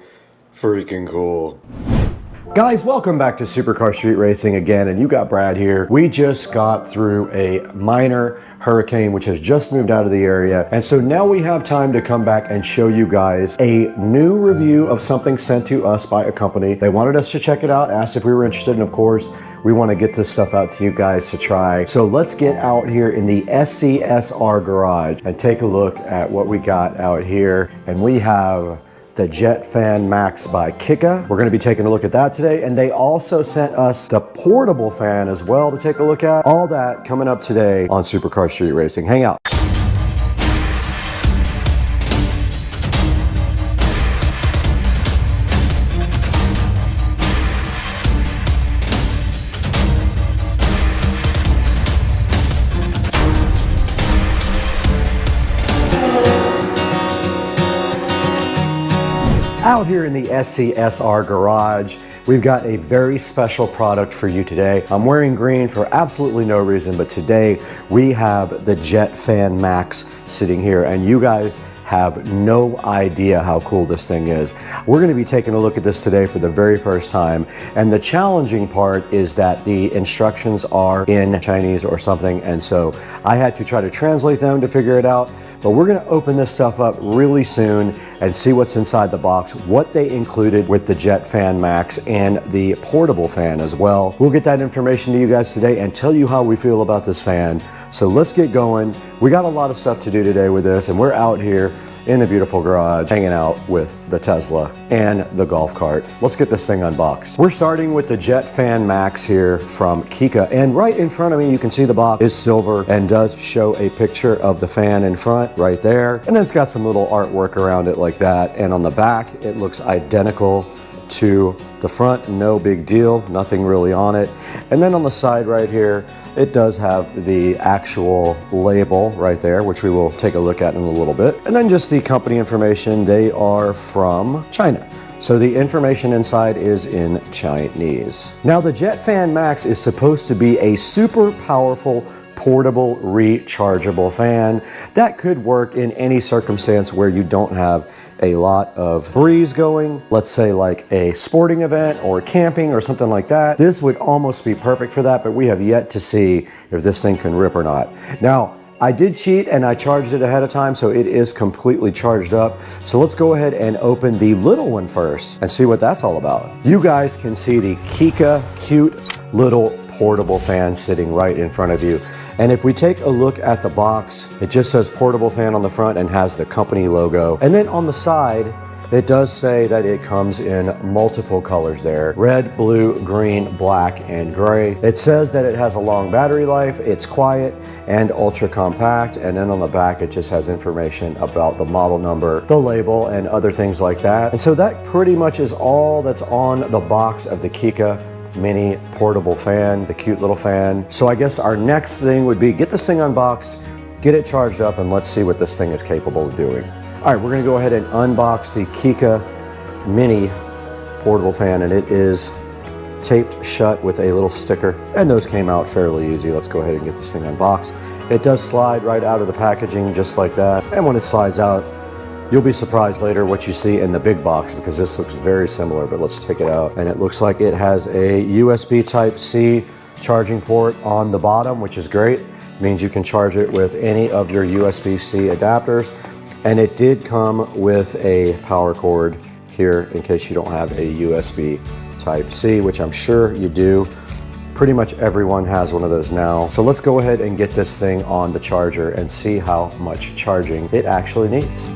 freaking cool. Guys, welcome back to Supercar Street Racing again, and you got Brad here. We just got through a minor hurricane which has just moved out of the area, and so now we have time to come back and show you guys a new review of something sent to us by a company. They wanted us to check it out, asked if we were interested, and of course we want to get this stuff out to you guys to try. So let's get out here in the SCSR garage and take a look at what we got out here. And we have the Jet Fan Max by Kika. We're going to be taking a look at that today, and they also sent us the portable fan as well to take a look at. All that coming up today on Supercar Street Racing. Hang out. Out here in the SCSR garage, we've got a very special product for you today. I'm wearing green for absolutely no reason, but today we have the Jet Fan Max sitting here, and you guys have no idea how cool this thing is. We're going to be taking a look at this today for the very first time, and the challenging part is that the instructions are in Chinese or something, and so I had to try to translate them to figure it out. But we're going to open this stuff up really soon and see what's inside the box, what they included with the Jet Fan Max and the portable fan as well. We'll get that information to you guys today and tell you how we feel about this fan. So let's get going. We got a lot of stuff to do today with this, and we're out here in the beautiful garage hanging out with the Tesla and the golf cart. Let's get this thing unboxed. We're starting with the Jet Fan Max here from Kika, and right in front of me you can see the box is silver and does show a picture of the fan in front right there, and then it's got some little artwork around it like that, and on the back it looks identical to the front. No big deal, nothing really on it. And then on the side right here, it does have the actual label right there, which we will take a look at in a little bit. And then just the company information. They are from China, so the information inside is in Chinese. Now, the Jet Fan Max is supposed to be a super powerful portable rechargeable fan that could work in any circumstance where you don't have a lot of breeze going, let's say like a sporting event or camping or something like that. This would almost be perfect for that, but we have yet to see if this thing can rip or not. Now, I did cheat and I charged it ahead of time, so it is completely charged up. So let's go ahead and open the little one first and see what that's all about. You guys can see the Kika cute little portable fan sitting right in front of you. And if we take a look at the box, it just says portable fan on the front and has the company logo. And then on the side, it does say that it comes in multiple colors there: red, blue, green, black, and gray. It says that it has a long battery life, it's quiet, and ultra compact. And then on the back, it just has information about the model number, the label, and other things like that. And so that pretty much is all that's on the box of the Kika mini portable fan, the cute little fan. So I guess our next thing would be get this thing unboxed, get it charged up, and let's see what this thing is capable of doing. All right, we're gonna go ahead and unbox the Kika mini portable fan, and it is taped shut with a little sticker, and those came out fairly easy. Let's go ahead and get this thing unboxed. It does slide right out of the packaging just like that, and when it slides out, you'll be surprised later what you see in the big box, because this looks very similar, but let's take it out. And it looks like it has a USB Type-C charging port on the bottom, which is great. It means you can charge it with any of your USB-C adapters. And it did come with a power cord here in case you don't have a USB Type-C, which I'm sure you do. Pretty much everyone has one of those now. So let's go ahead and get this thing on the charger and see how much charging it actually needs.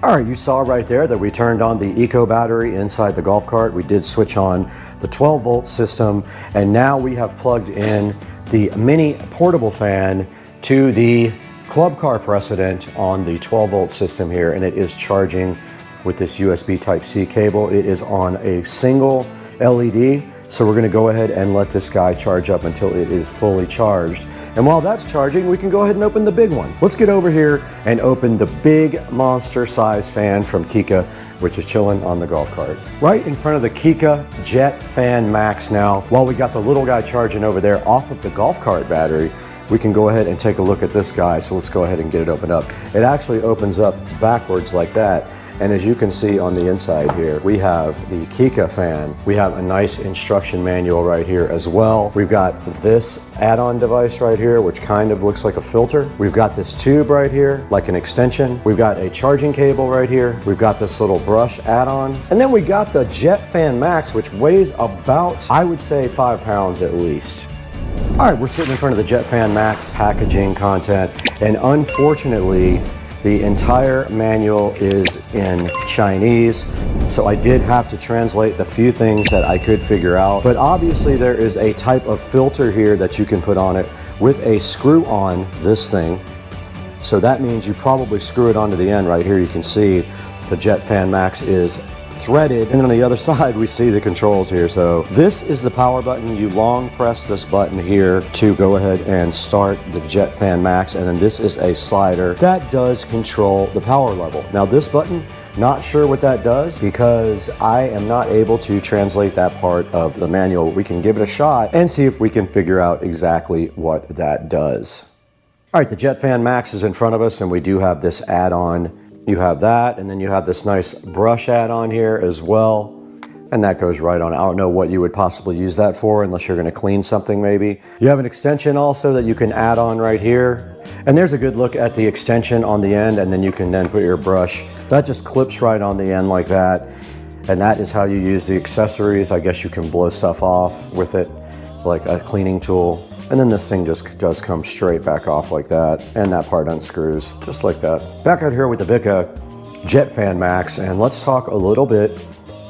All right, you saw right there that we turned on the eco battery inside the golf cart. We did switch on the 12-volt system, and now we have plugged in the mini portable fan to the club car precedent on the 12-volt system here, and it is charging with this USB Type-C cable. It is on a single LED, so we're gonna go ahead and let this guy charge up until it is fully charged. And while that's charging, we can go ahead and open the big one. Let's get over here and open the big monster size fan from Kika, which is chilling on the golf cart. Right in front of the Kika Jet Fan Max now, while we got the little guy charging over there off of the golf cart battery, we can go ahead and take a look at this guy. So let's go ahead and get it opened up. It actually opens up backwards like that. And as you can see on the inside here, we have the Kika fan. We have a nice instruction manual right here as well. We've got this add-on device right here, which kind of looks like a filter. We've got this tube right here, like an extension. We've got a charging cable right here. We've got this little brush add-on. And then we got the Jet Fan Max, which weighs about, I would say, 5 pounds at least. All right, we're sitting in front of the Jet Fan Max packaging content, and unfortunately, the entire manual is in Chinese, so I did have to translate the few things that I could figure out. But obviously there is a type of filter here that you can put on it with a screw on this thing. So that means you probably screw it onto the end right here. You can see the Jet Fan Max is threaded, and on the other side we see the controls here. So this is the power button. You long press this button here to go ahead and start the Jet Fan Max, and then this is a slider that does control the power level. Now this button, not sure what that does because I am not able to translate that part of the manual. We can give it a shot and see if we can figure out exactly what that does. All right, the Jet Fan Max is in front of us, and we do have this add-on. You have that, and then you have this nice brush add-on here as well. And that goes right on. I don't know what you would possibly use that for unless you're gonna clean something maybe. You have an extension also that you can add on right here. And there's a good look at the extension on the end, and then you can then put your brush. That just clips right on the end like that. And that is how you use the accessories. I guess you can blow stuff off with it, like a cleaning tool. And then this thing just does come straight back off like that. And that part unscrews just like that. Back out here with the VESA Jet Fan Max, and let's talk a little bit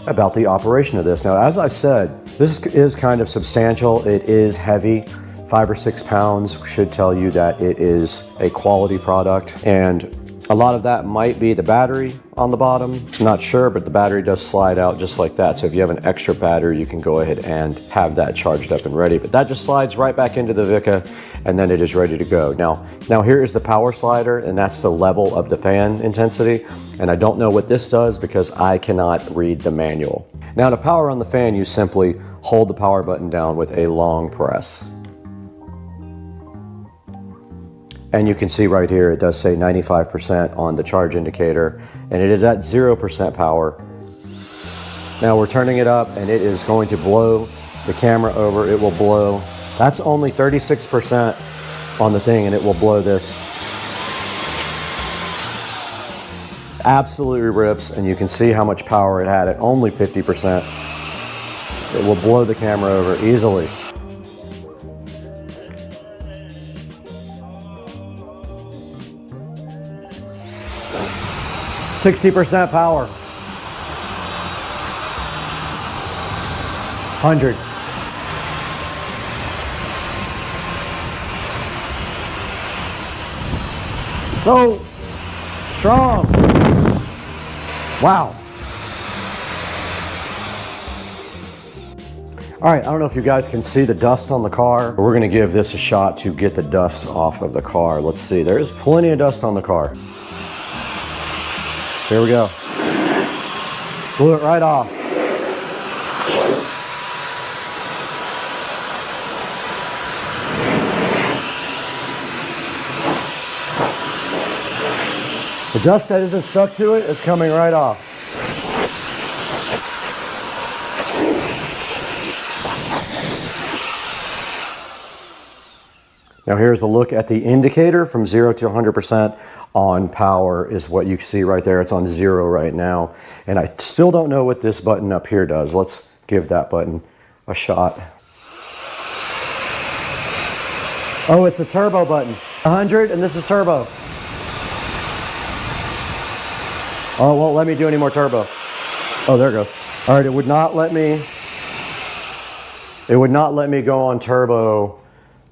about the operation of this. Now, as I said, this is kind of substantial. It is heavy. 5 or 6 pounds should tell you that it is a quality product. And a lot of that might be the battery on the bottom. I'm not sure, but the battery does slide out just like that. So if you have an extra battery, you can go ahead and have that charged up and ready. But that just slides right back into the VESA, and then it is ready to go. Now here is the power slider, and that's the level of the fan intensity. And I don't know what this does because I cannot read the manual. Now to power on the fan, you simply hold the power button down with a long press. And you can see right here, it does say 95% on the charge indicator, and it is at 0% power. Now we're turning it up, and it is going to blow the camera over. It will blow. That's only 36% on the thing, and it will blow this. Absolutely rips, and you can see how much power it had at only 50%. It will blow the camera over easily. 60% power. 100. So strong. Wow. All right, I don't know if you guys can see the dust on the car, but we're gonna give this a shot to get the dust off of the car. Let's see, there's plenty of dust on the car. Here we go. Blew it right off. The dust that isn't stuck to it is coming right off. Now here's a look at the indicator from 0 to 100% on power is what you see right there. It's on 0 right now. And I still don't know what this button up here does. Let's give that button a shot. Oh, it's a turbo button. 100, and this is turbo. Oh, it won't let me do any more turbo. Oh, there it goes. All right, it would not let me go on turbo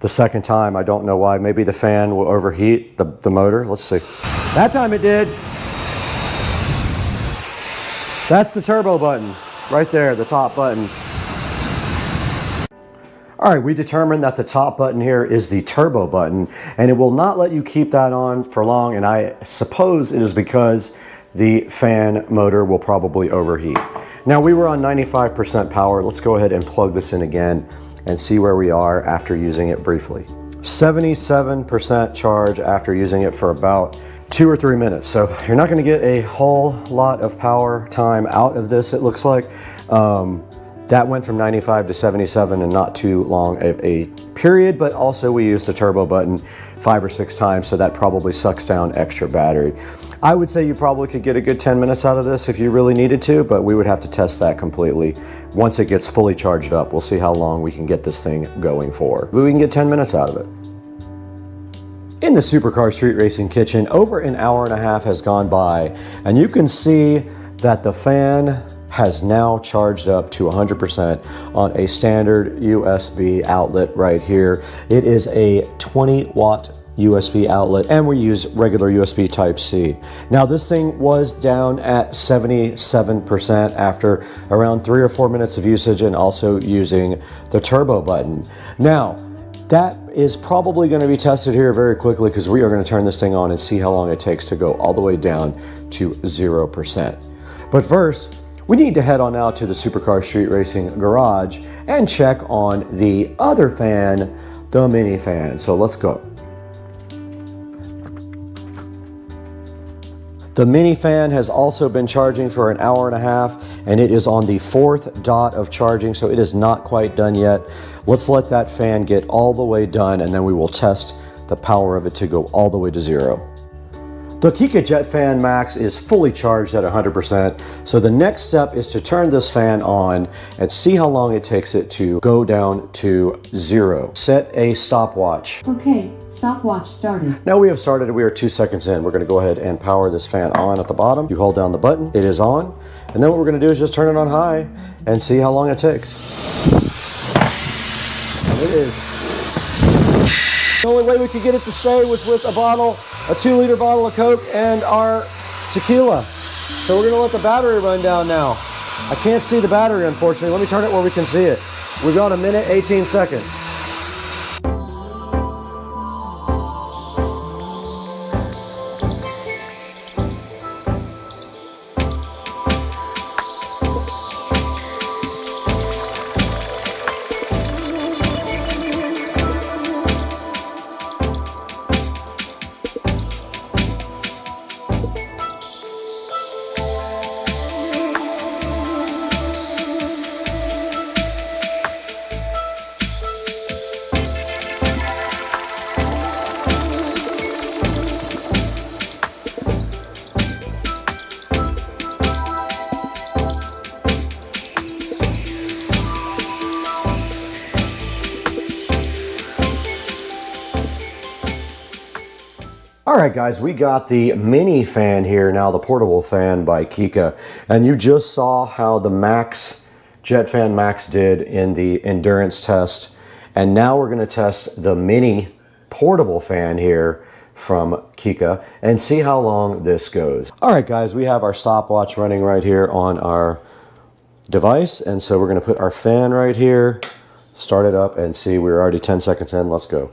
the second time. I don't know why. Maybe the fan will overheat the motor. Let's see. That time it did. That's the turbo button right there, the top button. All right, we determined that the top button here is the turbo button, and it will not let you keep that on for long, and I suppose it is because the fan motor will probably overheat. Now, we were on 95% power. Let's go ahead and plug this in again and see where we are after using it briefly. 77% charge after using it for about 2 or 3 minutes. So you're not gonna get a whole lot of power time out of this, it looks like. That went from 95 to 77 in not too long a period, but also we used the turbo button 5 or 6 times, so that probably sucks down extra battery. I would say you probably could get a good 10 minutes out of this if you really needed to, but we would have to test that completely. Once it gets fully charged up, we'll see how long we can get this thing going for. But we can get 10 minutes out of it. In the Supercar Street Racing kitchen, over an hour and a half has gone by, and you can see that the fan has now charged up to 100% on a standard USB outlet right here. It is a 20-watt USB outlet, and we use regular USB Type-C. Now, this thing was down at 77% after around 3 or 4 minutes of usage and also using the turbo button. Now, that is probably going to be tested here very quickly because we are going to turn this thing on and see how long it takes to go all the way down to 0%. But first, we need to head on out to the Supercar Street Racing garage and check on the other fan, the mini fan. So let's go. The mini fan has also been charging for an hour and a half, and it is on the 4th dot of charging, so it is not quite done yet. Let's let that fan get all the way done, and then we will test the power of it to go all the way to 0. The Kika Jet Fan Max is fully charged at 100%, so the next step is to turn this fan on and see how long it takes it to go down to 0. Set a stopwatch. Okay, stopwatch started. Now we have started, we are 2 seconds in. We're gonna go ahead and power this fan on at the bottom. You hold down the button, it is on, and then what we're gonna do is just turn it on high and see how long it takes. And it is. The only way we could get it to stay was with a 2-liter bottle of Coke and our tequila. So we're gonna let the battery run down now. I can't see the battery, unfortunately. Let me turn it where we can see it. We've got 1 minute, 18 seconds. All right, guys, we got the mini fan here now, the portable fan by Kika, and you just saw how the Max, Jet Fan Max did in the endurance test, and now we're gonna test the mini portable fan here from Kika and see how long this goes. All right, guys, we have our stopwatch running right here on our device, and so we're gonna put our fan right here, start it up, and see we're already 10 seconds in. Let's go.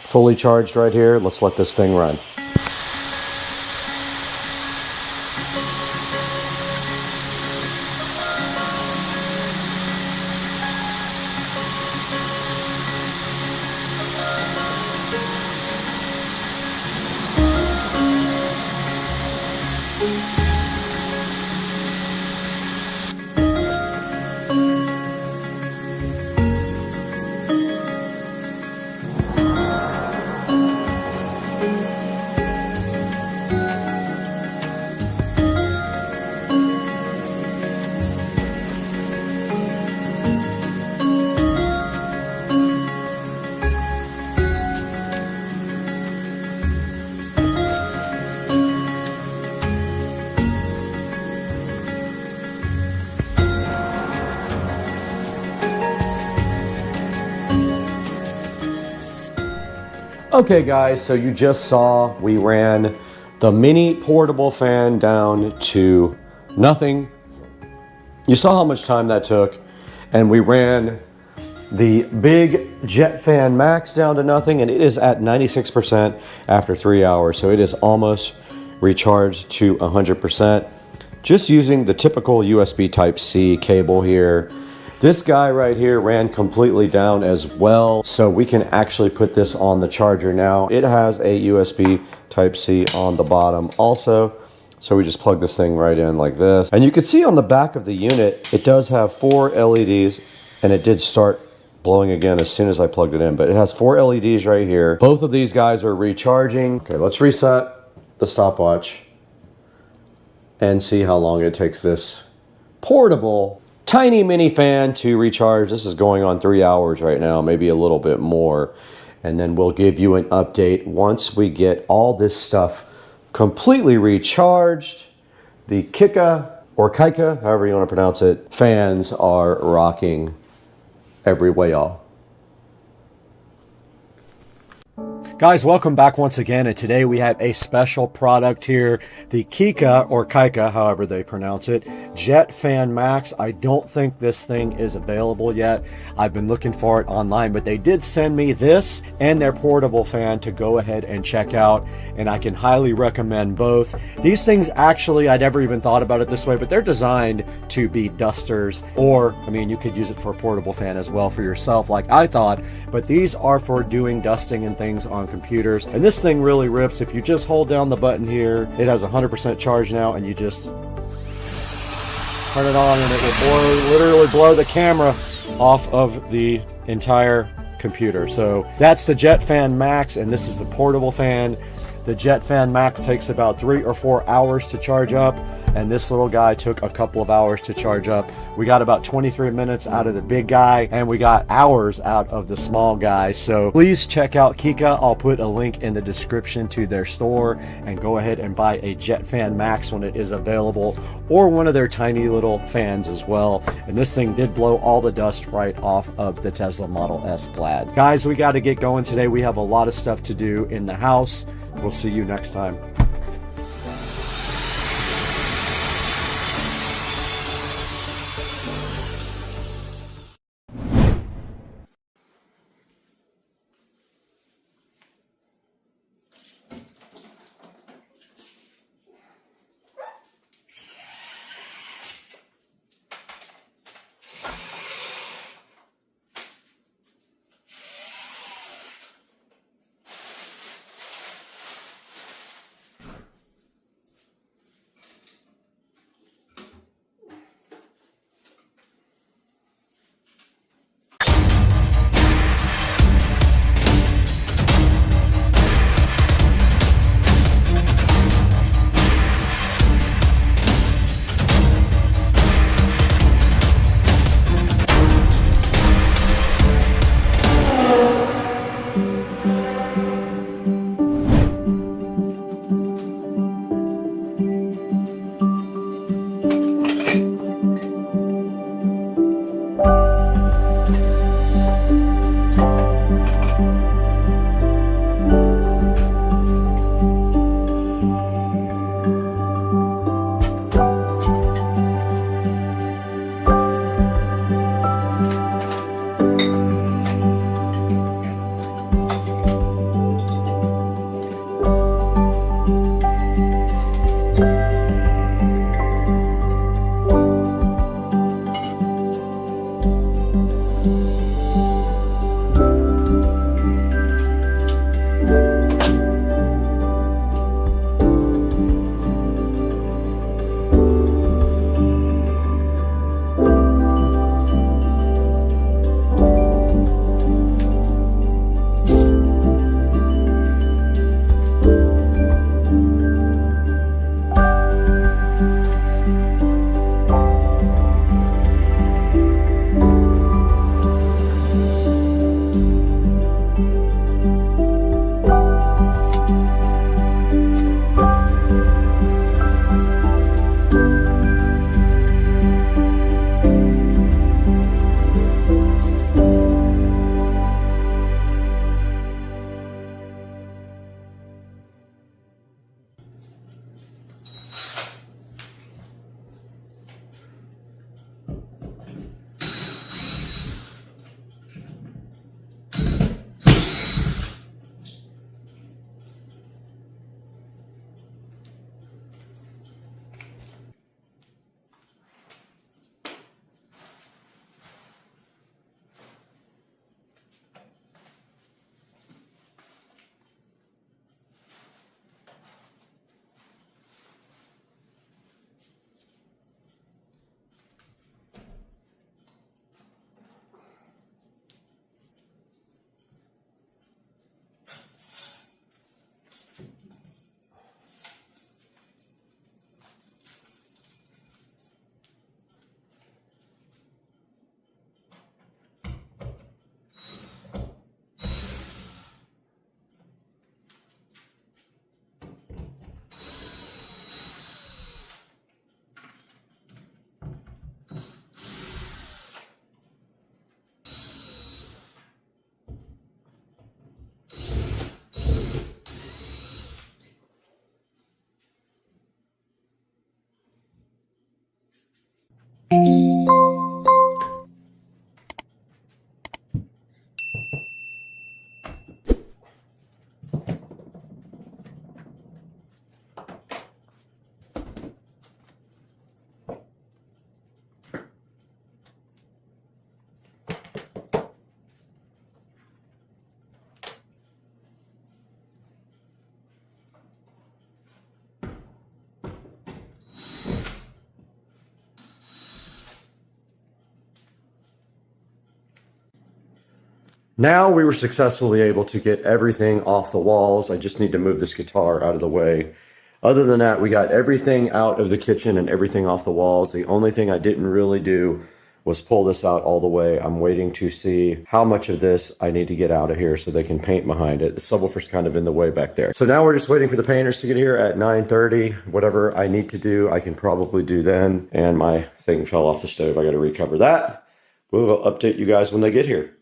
Fully charged right here. Let's let this thing run. Okay guys, so you just saw we ran the mini portable fan down to nothing. You saw how much time that took, and we ran the big jet fan max down to nothing, and it is at 96% after 3 hours. So it is almost recharged to 100%. Just using the typical USB Type-C cable here. This guy right here ran completely down as well. So we can actually put this on the charger now. It has a USB Type-C on the bottom also. So we just plug this thing right in like this. And you can see on the back of the unit, it does have 4 LEDs, and it did start blowing again as soon as I plugged it in. But it has 4 LEDs right here. Both of these guys are recharging. Okay, let's reset the stopwatch and see how long it takes this portable tiny mini fan to recharge. This is going on 3 hours right now, maybe a little bit more. And then we'll give you an update once we get all this stuff completely recharged. The Kika, or Kaika, however you want to pronounce it, fans are rocking every way, y'all. Guys, welcome back once again, and today we have a special product here, the Kika, or Kaika, however they pronounce it, Jet Fan Max. I don't think this thing is available yet. I've been looking for it online, but they did send me this and their portable fan to go ahead and check out, and I can highly recommend both. These things actually, I never even thought about it this way, but they're designed to be dusters, or, I mean, you could use it for a portable fan as well for yourself, like I thought, but these are for doing dusting and things on computers. And this thing really rips. If you just hold down the button here, it has 100% charge now, and you just turn it on and it will literally blow the camera off of the entire computer. So that's the Jet Fan Max, and this is the portable fan. The Jet Fan Max takes about 3 or 4 hours to charge up, and this little guy took a couple of hours to charge up. We got about 23 minutes out of the big guy, and we got hours out of the small guy. So please check out Kika. I'll put a link in the description to their store, and go ahead and buy a Jet Fan Max when it is available, or one of their tiny little fans as well. And this thing did blow all the dust right off of the Tesla Model S Plaid. Guys, we got to get going today. We have a lot of stuff to do in the house. We'll see you next time. Now we were successfully able to get everything off the walls. I just need to move this guitar out of the way. Other than that, we got everything out of the kitchen and everything off the walls. The only thing I didn't really do was pull this out all the way. I'm waiting to see how much of this I need to get out of here so they can paint behind it. The subwoofer's kind of in the way back there. So now we're just waiting for the painters to get here at 9:30. Whatever I need to do, I can probably do then. And my thing fell off the stove. I got to recover that. We'll update you guys when they get here.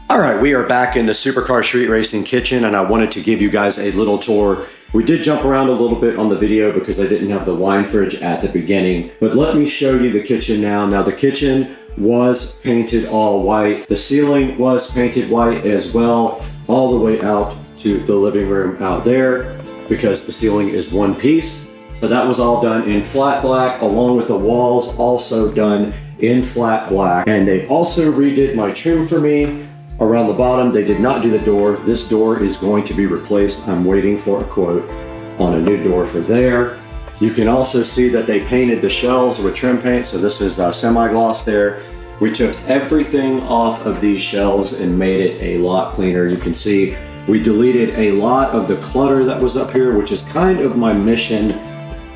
All right, we are back in the Supercar Street Racing kitchen, and I wanted to give you guys a little tour. We did jump around a little bit on the video because I didn't have the wine fridge at the beginning, but let me show you the kitchen now. Now the kitchen was painted all white. The ceiling was painted white as well, all the way out to the living room out there because the ceiling is one piece. So that was all done in flat black, along with the walls also done in flat black. And they also redid my trim for me around the bottom. They did not do the door. This door is going to be replaced. I'm waiting for a quote on a new door for there. You can also see that they painted the shelves with trim paint. So this is semi-gloss there. We took everything off of these shelves and made it a lot cleaner. You can see we deleted a lot of the clutter that was up here, which is kind of my mission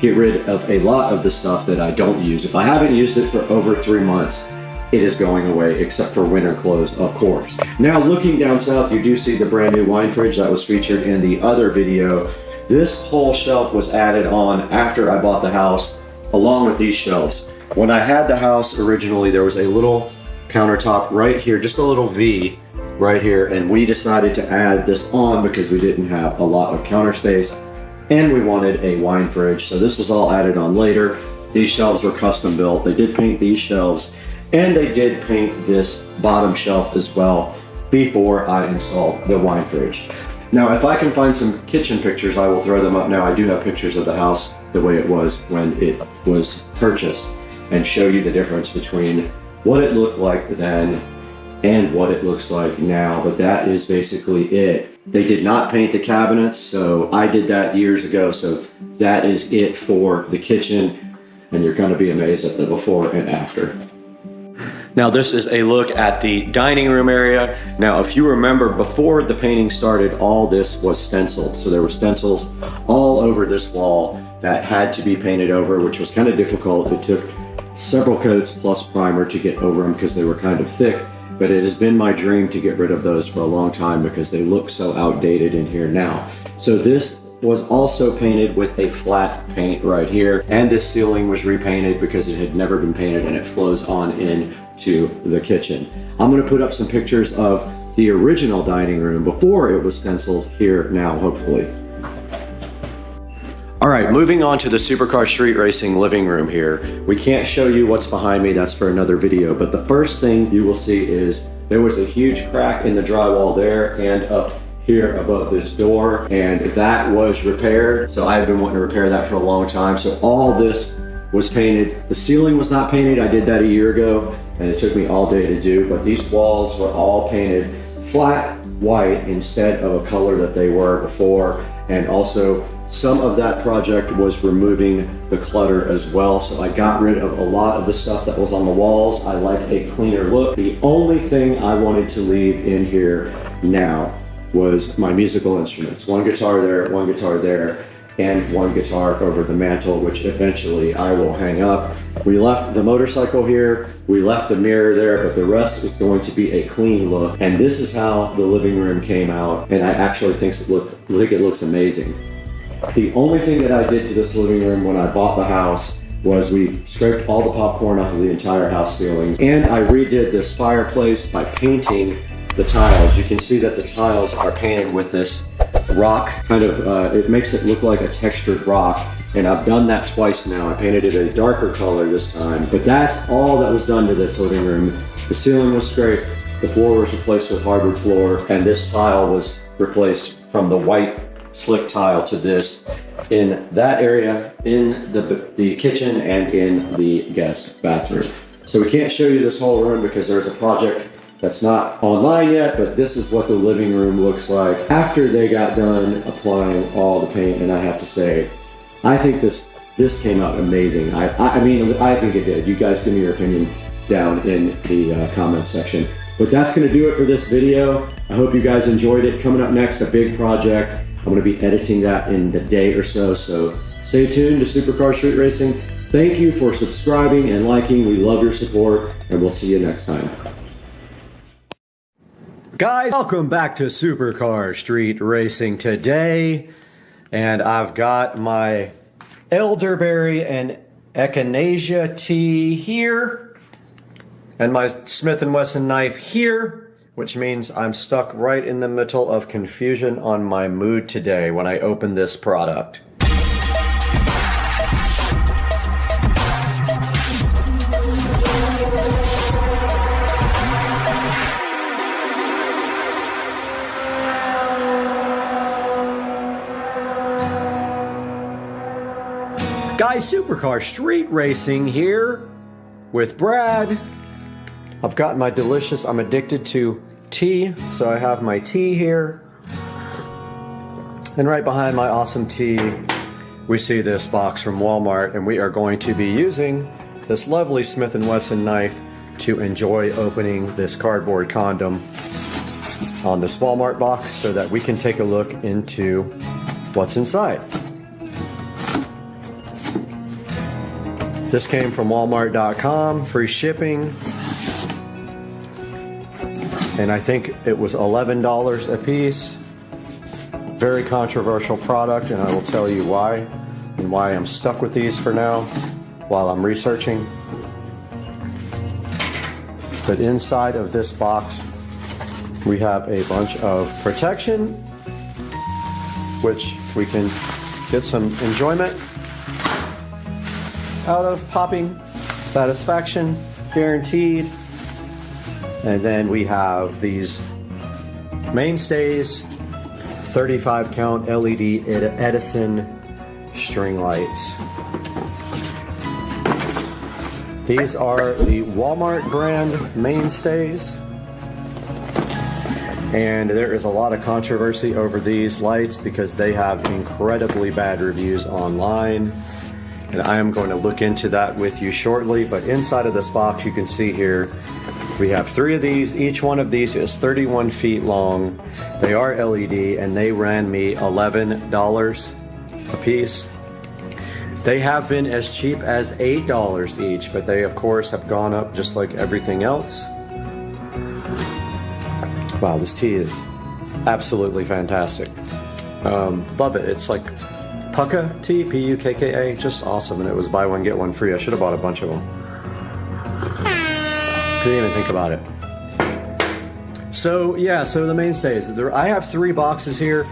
get rid of a lot of the stuff that I don't use. If I haven't used it for over 3 months, it is going away, except for winter clothes, of course. Now, looking down south, you do see the brand new wine fridge that was featured in the other video. This whole shelf was added on after I bought the house, along with these shelves. When I had the house originally, there was a little countertop right here, just a little V right here, and we decided to add this on because we didn't have a lot of counter space and we wanted a wine fridge. So this was all added on later. These shelves were custom built. They did paint these shelves and they did paint this bottom shelf as well before I installed the wine fridge. Now, if I can find some kitchen pictures, I will throw them up now. I do have pictures of the house the way it was when it was purchased and show you the difference between what it looked like then and what it looks like now. But that is basically it. They did not paint the cabinets, so I did that years ago. So that is it for the kitchen, and you're gonna be amazed at the before and after. Now this is a look at the dining room area. Now if you remember, before the painting started, all this was stenciled. So there were stencils all over this wall that had to be painted over, which was kind of difficult. It took several coats plus primer to get over them because they were kind of thick, but it has been my dream to get rid of those for a long time because they look so outdated in here now. So this was also painted with a flat paint right here, and this ceiling was repainted because it had never been painted, and it flows on in to the kitchen. I'm gonna put up some pictures of the original dining room before it was stenciled here now, hopefully. All right, moving on to the Supercar Street Racing living room here. We can't show you what's behind me, that's for another video, but the first thing you will see is there was a huge crack in the drywall there and up here above this door, and that was repaired. So I've been wanting to repair that for a long time. So all this was painted. The ceiling was not painted. I did that a year ago and it took me all day to do, but these walls were all painted flat white instead of a color that they were before. And also some of that project was removing the clutter as well. So I got rid of a lot of the stuff that was on the walls. I like a cleaner look. The only thing I wanted to leave in here now was my musical instruments. One guitar there, and one guitar over the mantle, which eventually I will hang up. We left the motorcycle here, we left the mirror there, but the rest is going to be a clean look. And this is how the living room came out, and I actually think it looks amazing. The only thing that I did to this living room when I bought the house was we scraped all the popcorn off of the entire house ceiling, and I redid this fireplace by painting the tiles. You can see that the tiles are painted with this rock, kind of, it makes it look like a textured rock, and I've done that twice now. I painted it a darker color this time, but that's all that was done to this living room. The ceiling was scraped, the floor was replaced with hardwood floor, and this tile was replaced from the white slick tile to this in that area, in the kitchen and in the guest bathroom. So we can't show you this whole room because there's a project that's not online yet, but this is what the living room looks like after they got done applying all the paint. And I have to say, I think this came out amazing. I mean, I think it did. You guys give me your opinion down in the comments section. But that's gonna do it for this video. I hope you guys enjoyed it. Coming up next, a big project. I'm gonna be editing that in the day or so, so stay tuned to Supercar Street Racing. Thank you for subscribing and liking. We love your support, and we'll see you next time. Guys, welcome back to Supercar Street Racing today, and I've got my elderberry and echinacea tea here, and my Smith & Wesson knife here, which means I'm stuck right in the middle of confusion on my mood today when I open this product. Guys, Supercar Street Racing here with Brad. I've got my delicious, I'm addicted to tea, so I have my tea here. And right behind my awesome tea, we see this box from Walmart, and we are going to be using this lovely Smith & Wesson knife to enjoy opening this cardboard condom on this Walmart box so that we can take a look into what's inside. This came from Walmart.com, free shipping. And I think it was $11 a piece. Very controversial product, and I will tell you why and why I'm stuck with these for now while I'm researching. But inside of this box, we have a bunch of protection, which we can get some enjoyment out of, popping satisfaction guaranteed. And then we have these mainstays, 35 count LED Edison string lights. These are the Walmart brand mainstays. And there is a lot of controversy over these lights because they have incredibly bad reviews online. And I am going to look into that with you shortly. But inside of this box, you can see here, we have 3 of these. Each one of these is 31 feet long. They are LED, and they ran me $11 a piece. They have been as cheap as $8 each, but they of course have gone up just like everything else. Wow, this tea is absolutely fantastic. Love it. It's like Pukka tea, P-U-K-K-A, just awesome. And it was buy one, get one free. I should have bought a bunch of them. Couldn't even think about it. So yeah, so the mainstays. I have 3 boxes here.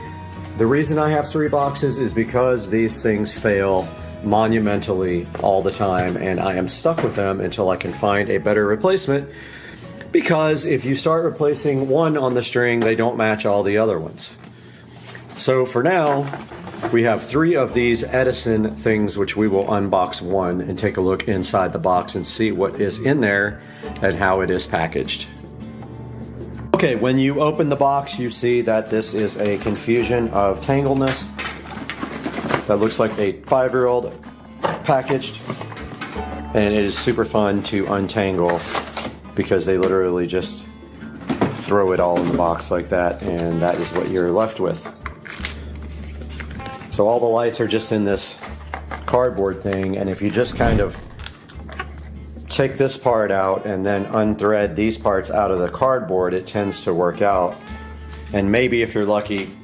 The reason I have 3 boxes is because these things fail monumentally all the time, and I am stuck with them until I can find a better replacement. Because if you start replacing one on the string, they don't match all the other ones. So for now, we have 3 of these Edison things, which we will unbox one and take a look inside the box and see what is in there and how it is packaged. Okay, when you open the box, you see that this is a confusion of tangleness. That looks like a 5-year-old packaged, and it is super fun to untangle because they literally just throw it all in the box like that, and that is what you're left with. So all the lights are just in this cardboard thing, and if you just kind of take this part out and then unthread these parts out of the cardboard, it tends to work out. And maybe if you're lucky,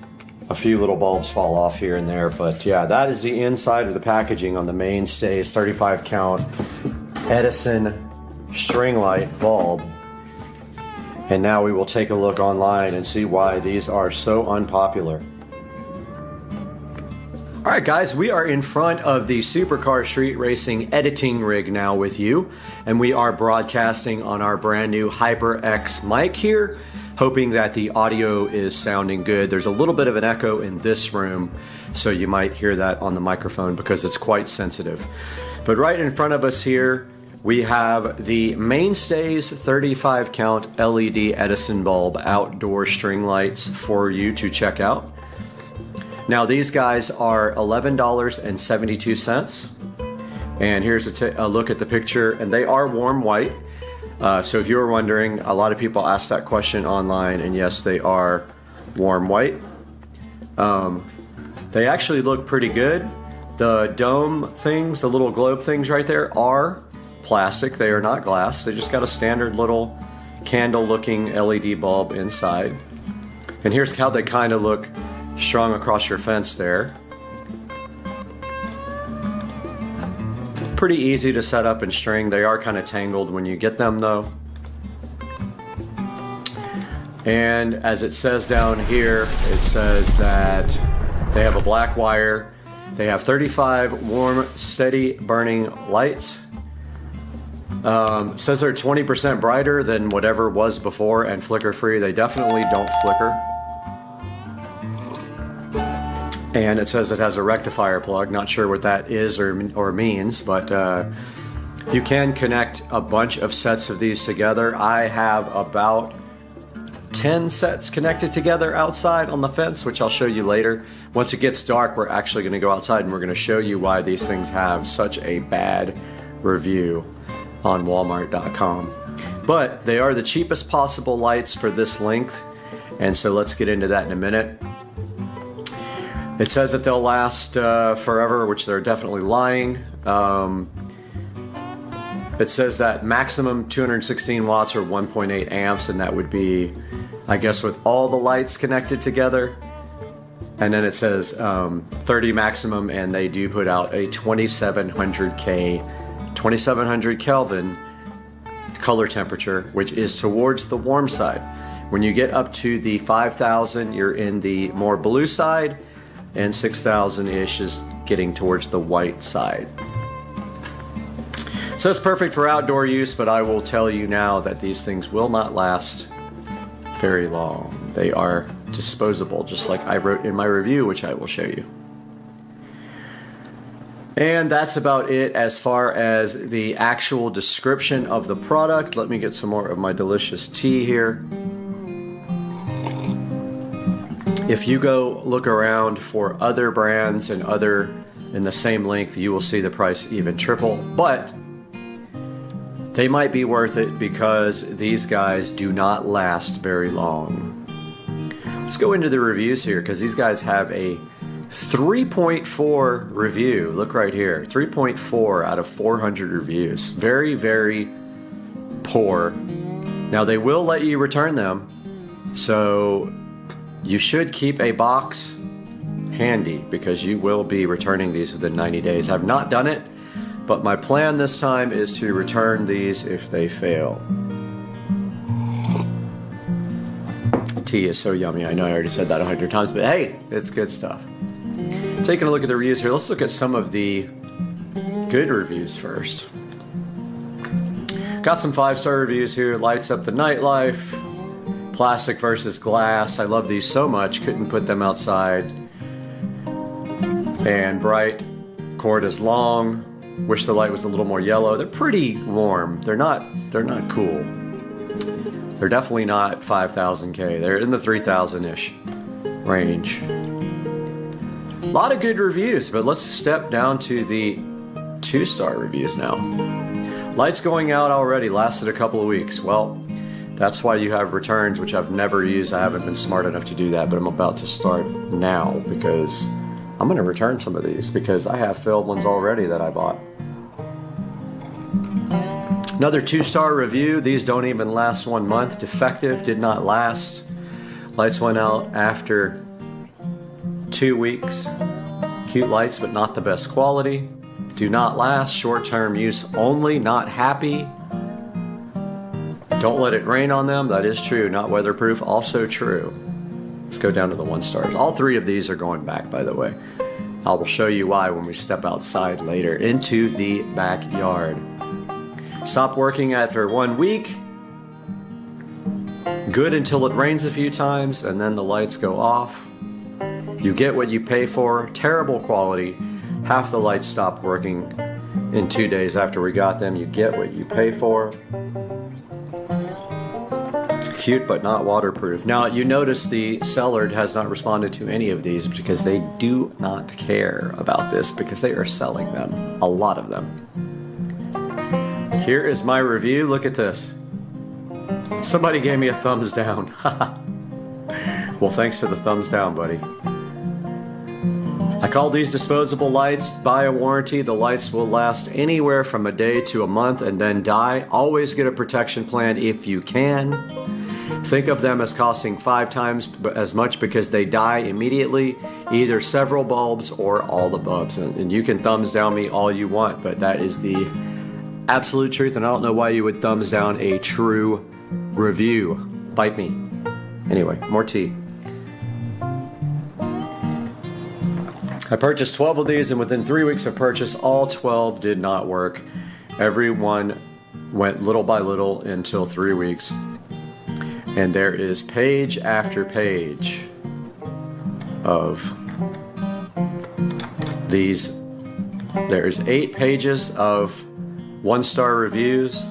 a few little bulbs fall off here and there. But yeah, that is the inside of the packaging on the mainstays 35 count Edison string light bulb. And now we will take a look online and see why these are so unpopular. All right, guys, we are in front of the Supercar Street Racing editing rig now with you, and we are broadcasting on our brand new HyperX mic here, hoping that the audio is sounding good. There's a little bit of an echo in this room, so you might hear that on the microphone because it's quite sensitive. But right in front of us here, we have the mainstays 35 count LED Edison bulb outdoor string lights for you to check out. Now these guys are $11.72, and here's a look at the picture, and they are warm white. So if you were wondering, a lot of people ask that question online, and yes, they are warm white. They actually look pretty good. The dome things, the little globe things right there are plastic. They are not glass. They just got a standard little candle looking LED bulb inside. And here's how they kind of look strung across your fence there. Pretty easy to set up and string. They are kind of tangled when you get them though. And as it says down here, it says that they have a black wire. They have 35 warm, steady burning lights. Says they're 20% brighter than whatever was before and flicker free. They definitely don't flicker. And it says it has a rectifier plug. Not sure what that is or means, but you can connect a bunch of sets of these together. I have about 10 sets connected together outside on the fence, which I'll show you later. Once it gets dark, we're actually going to go outside and we're going to show you why these things have such a bad review on Walmart.com. But they are the cheapest possible lights for this length, and so let's get into that in a minute. It says that they'll last forever, which they're definitely lying. It says that maximum 216 watts or 1.8 amps, and that would be, I guess, with all the lights connected together. And then it says 30 maximum, and they do put out a 2700 Kelvin color temperature, which is towards the warm side. When you get up to the 5000, you're in the more blue side, and 6000-ish is getting towards the white side. So it's perfect for outdoor use, but I will tell you now that these things will not last very long. They are disposable, just like I wrote in my review, which I will show you. And that's about it as far as the actual description of the product. Let me get some more of my delicious tea here. If you go look around for other brands and other in the same length, you will see the price even triple, but they might be worth it because these guys do not last very long. Let's go into the reviews here because these guys have a 3.4 review. Look right here, 3.4 out of 400 reviews. Very, very poor. Now they will let you return them, so you should keep a box handy because you will be returning these within 90 days. I've not done it, but my plan this time is to return these if they fail. Tea is so yummy. I know I already said that 100 times, but hey, it's good stuff. Taking a look at the reviews here, let's look at some of the good reviews first. Got some 5-star reviews here. Lights up the nightlife. Plastic versus glass. I love these so much, couldn't put them outside. And bright. Cord is long. Wish the light was a little more yellow. They're pretty warm. They're not cool. They're definitely not 5000K. They're in the 3000-ish range. A lot of good reviews, but let's step down to the 2-star reviews now. Lights going out already, lasted a couple of weeks. Well, that's why you have returns, which I've never used. I haven't been smart enough to do that, but I'm about to start now because I'm going to return some of these because I have failed ones already that I bought. Another 2-star review. These don't even last 1 month. Defective, did not last. Lights went out after 2 weeks. Cute lights, but not the best quality. Do not last. Short-term use only. Not happy. Don't let it rain on them. That is true. Not weatherproof. Also true. Let's go down to the 1 stars. All 3 of these are going back, by the way. I will show you why when we step outside later into the backyard. Stopped working after 1 week. Good until it rains a few times, and then the lights go off. You get what you pay for. Terrible quality. Half the lights stopped working in 2 days after we got them. You get what you pay for. Cute, but not waterproof. Now, you notice the seller has not responded to any of these because they do not care about this because they are selling them. A lot of them. Here is my review. Look at this. Somebody gave me a thumbs down. Well, thanks for the thumbs down, buddy. I call these disposable lights. Buy a warranty. The lights will last anywhere from a day to a month and then die. Always get a protection plan if you can. Think of them as costing 5 times as much because they die immediately, either several bulbs or all the bulbs. And you can thumbs down me all you want, but that is the absolute truth, and I don't know why you would thumbs down a true review. Bite me. Anyway, more tea. I purchased 12 of these, and within 3 weeks of purchase, all 12 did not work. Every one went little by little until 3 weeks. And there is page after page of these. There's 8 pages of 1-star reviews.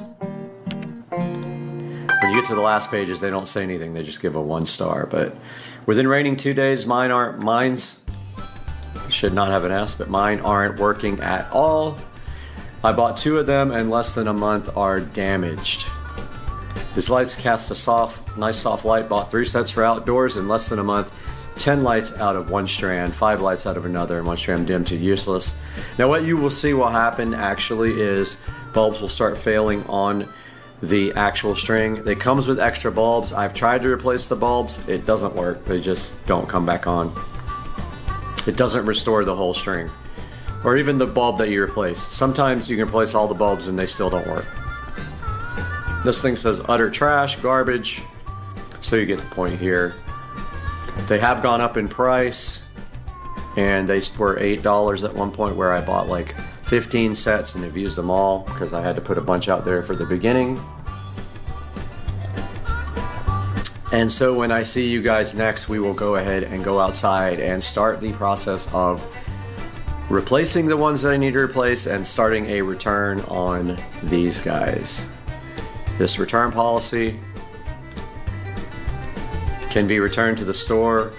When you get to the last pages, they don't say anything. They just give a 1 star. But within raining 2 days, mine's should not have an S, but mine aren't working at all. I bought 2 of them, and less than a month are damaged. These lights cast a nice soft light. Bought 3 sets for outdoors. In less than a month, 10 lights out of one strand, 5 lights out of another, and 1 strand dim to useless. Now what you will see will happen actually is bulbs will start failing on the actual string. It comes with extra bulbs. I've tried to replace the bulbs. It doesn't work. They just don't come back on. It doesn't restore the whole string. Or even the bulb that you replace. Sometimes you can replace all the bulbs and they still don't work. This thing says utter trash, garbage. So you get the point here. They have gone up in price, and they were $8 at one point where I bought like 15 sets and have used them all because I had to put a bunch out there for the beginning. And so when I see you guys next, we will go ahead and go outside and start the process of replacing the ones that I need to replace and starting a return on these guys. This return policy can be returned to the store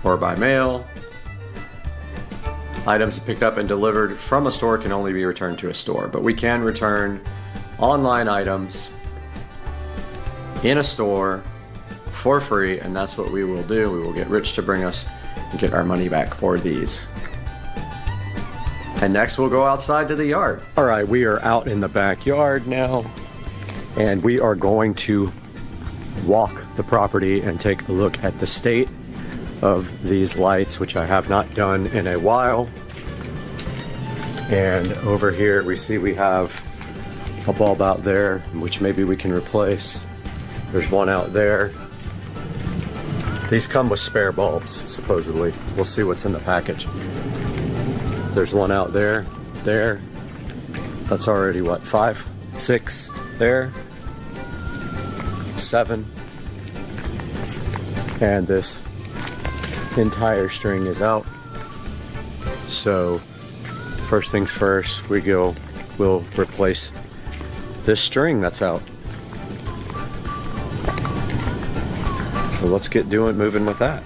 or by mail. Items picked up and delivered from a store can only be returned to a store, but we can return online items in a store for free, and that's what we will do. We will get Rich to bring us and get our money back for these. And next we'll go outside to the yard. All right, we are out in the backyard now, and we are going to walk the property and take a look at the state of these lights, which I have not done in a while. And over here we see we have a bulb out there, which maybe we can replace. There's one out there. These come with spare bulbs, supposedly. We'll see what's in the package. There's one out there, there. That's already what, 5, 6, there, 7. And this entire string is out. So first things first, we'll replace this string that's out. So let's get moving with that.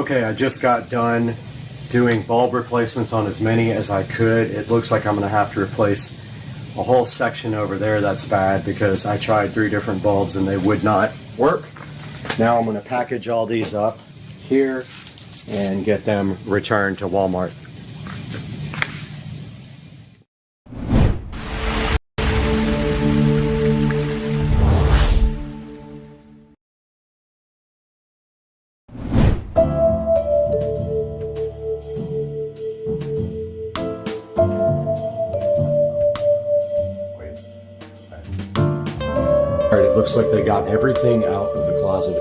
Okay, I just got done doing bulb replacements on as many as I could. It looks like I'm gonna have to replace a whole section over there. That's bad because I tried 3 different bulbs and they would not work. Now I'm gonna package all these up here and get them returned to Walmart. All right, it looks like they got everything out of the closet.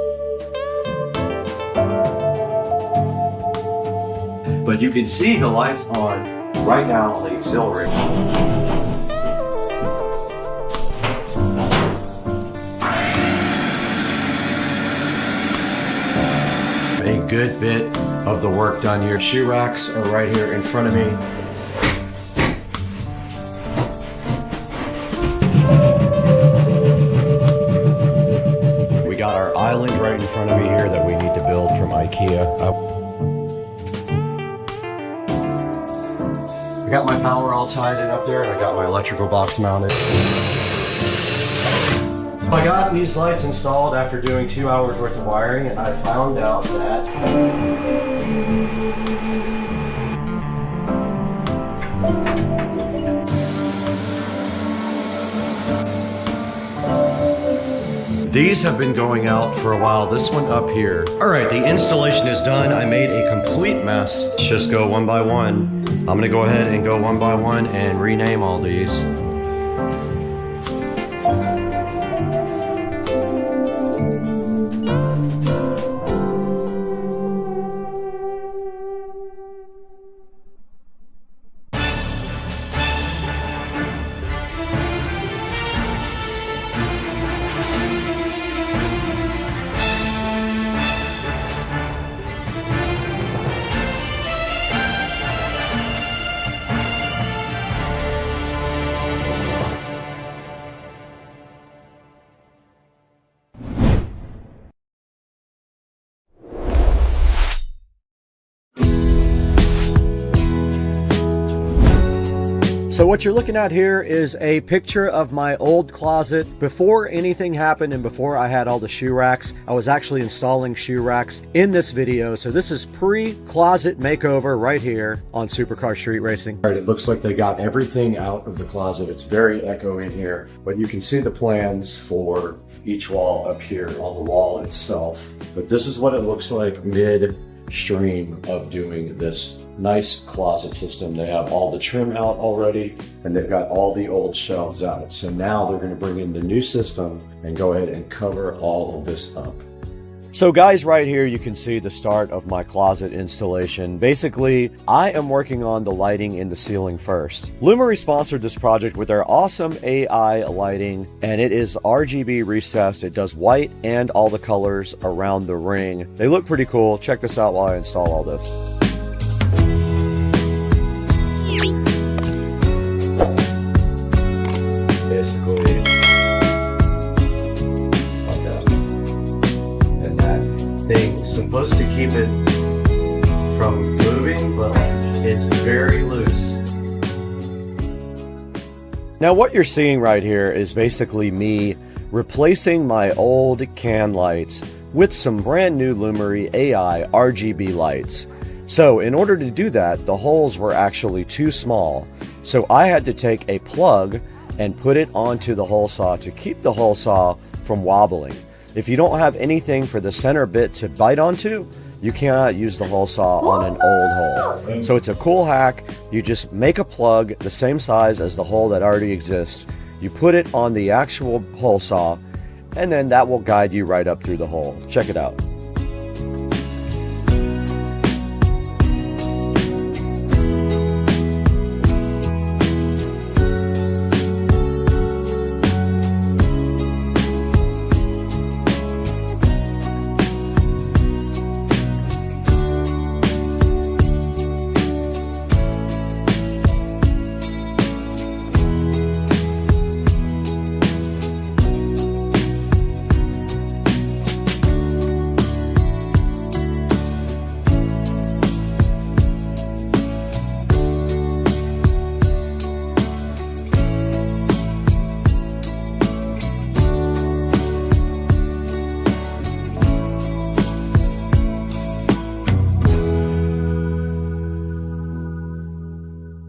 But you can see the lights on right now on the auxiliary. A good bit of the work done here. Shoe racks are right here in front of me. We got our island right in front of me here that we need to build from IKEA. I got my power all tied in up there, and I got my electrical box mounted. I got these lights installed after doing 2 hours worth of wiring, and I found out that these have been going out for a while. This one up here. All right, the installation is done. I made a complete mess. Let's just go one by one. I'm gonna go ahead and go one by one and rename all these. So what you're looking at here is a picture of my old closet. Before anything happened and before I had all the shoe racks, I was actually installing shoe racks in this video. So this is pre-closet makeover right here on Supercar Street Racing. All right, it looks like they got everything out of the closet. It's very echo in here, but you can see the plans for each wall up here on the wall itself. But this is what it looks like mid-stream of doing this nice closet system. They have all the trim out already, and they've got all the old shelves out. So now they're going to bring in the new system and go ahead and cover all of this up. So guys, right here you can see the start of my closet installation. Basically, I am working on the lighting in the ceiling first. Lumery sponsored this project with their awesome AI lighting, and it is RGB recessed. It does white and all the colors around the ring. They look pretty cool. Check this out while I install all this. Basically, like that. And that thing's supposed to keep it from moving, but it's very loose. Now what you're seeing right here is basically me replacing my old can lights with some brand new Lumery AI RGB lights. So in order to do that, the holes were actually too small. So I had to take a plug and put it onto the hole saw to keep the hole saw from wobbling. If you don't have anything for the center bit to bite onto, you cannot use the hole saw on an old hole. So it's a cool hack. You just make a plug the same size as the hole that already exists. You put it on the actual hole saw, and then that will guide you right up through the hole. Check it out.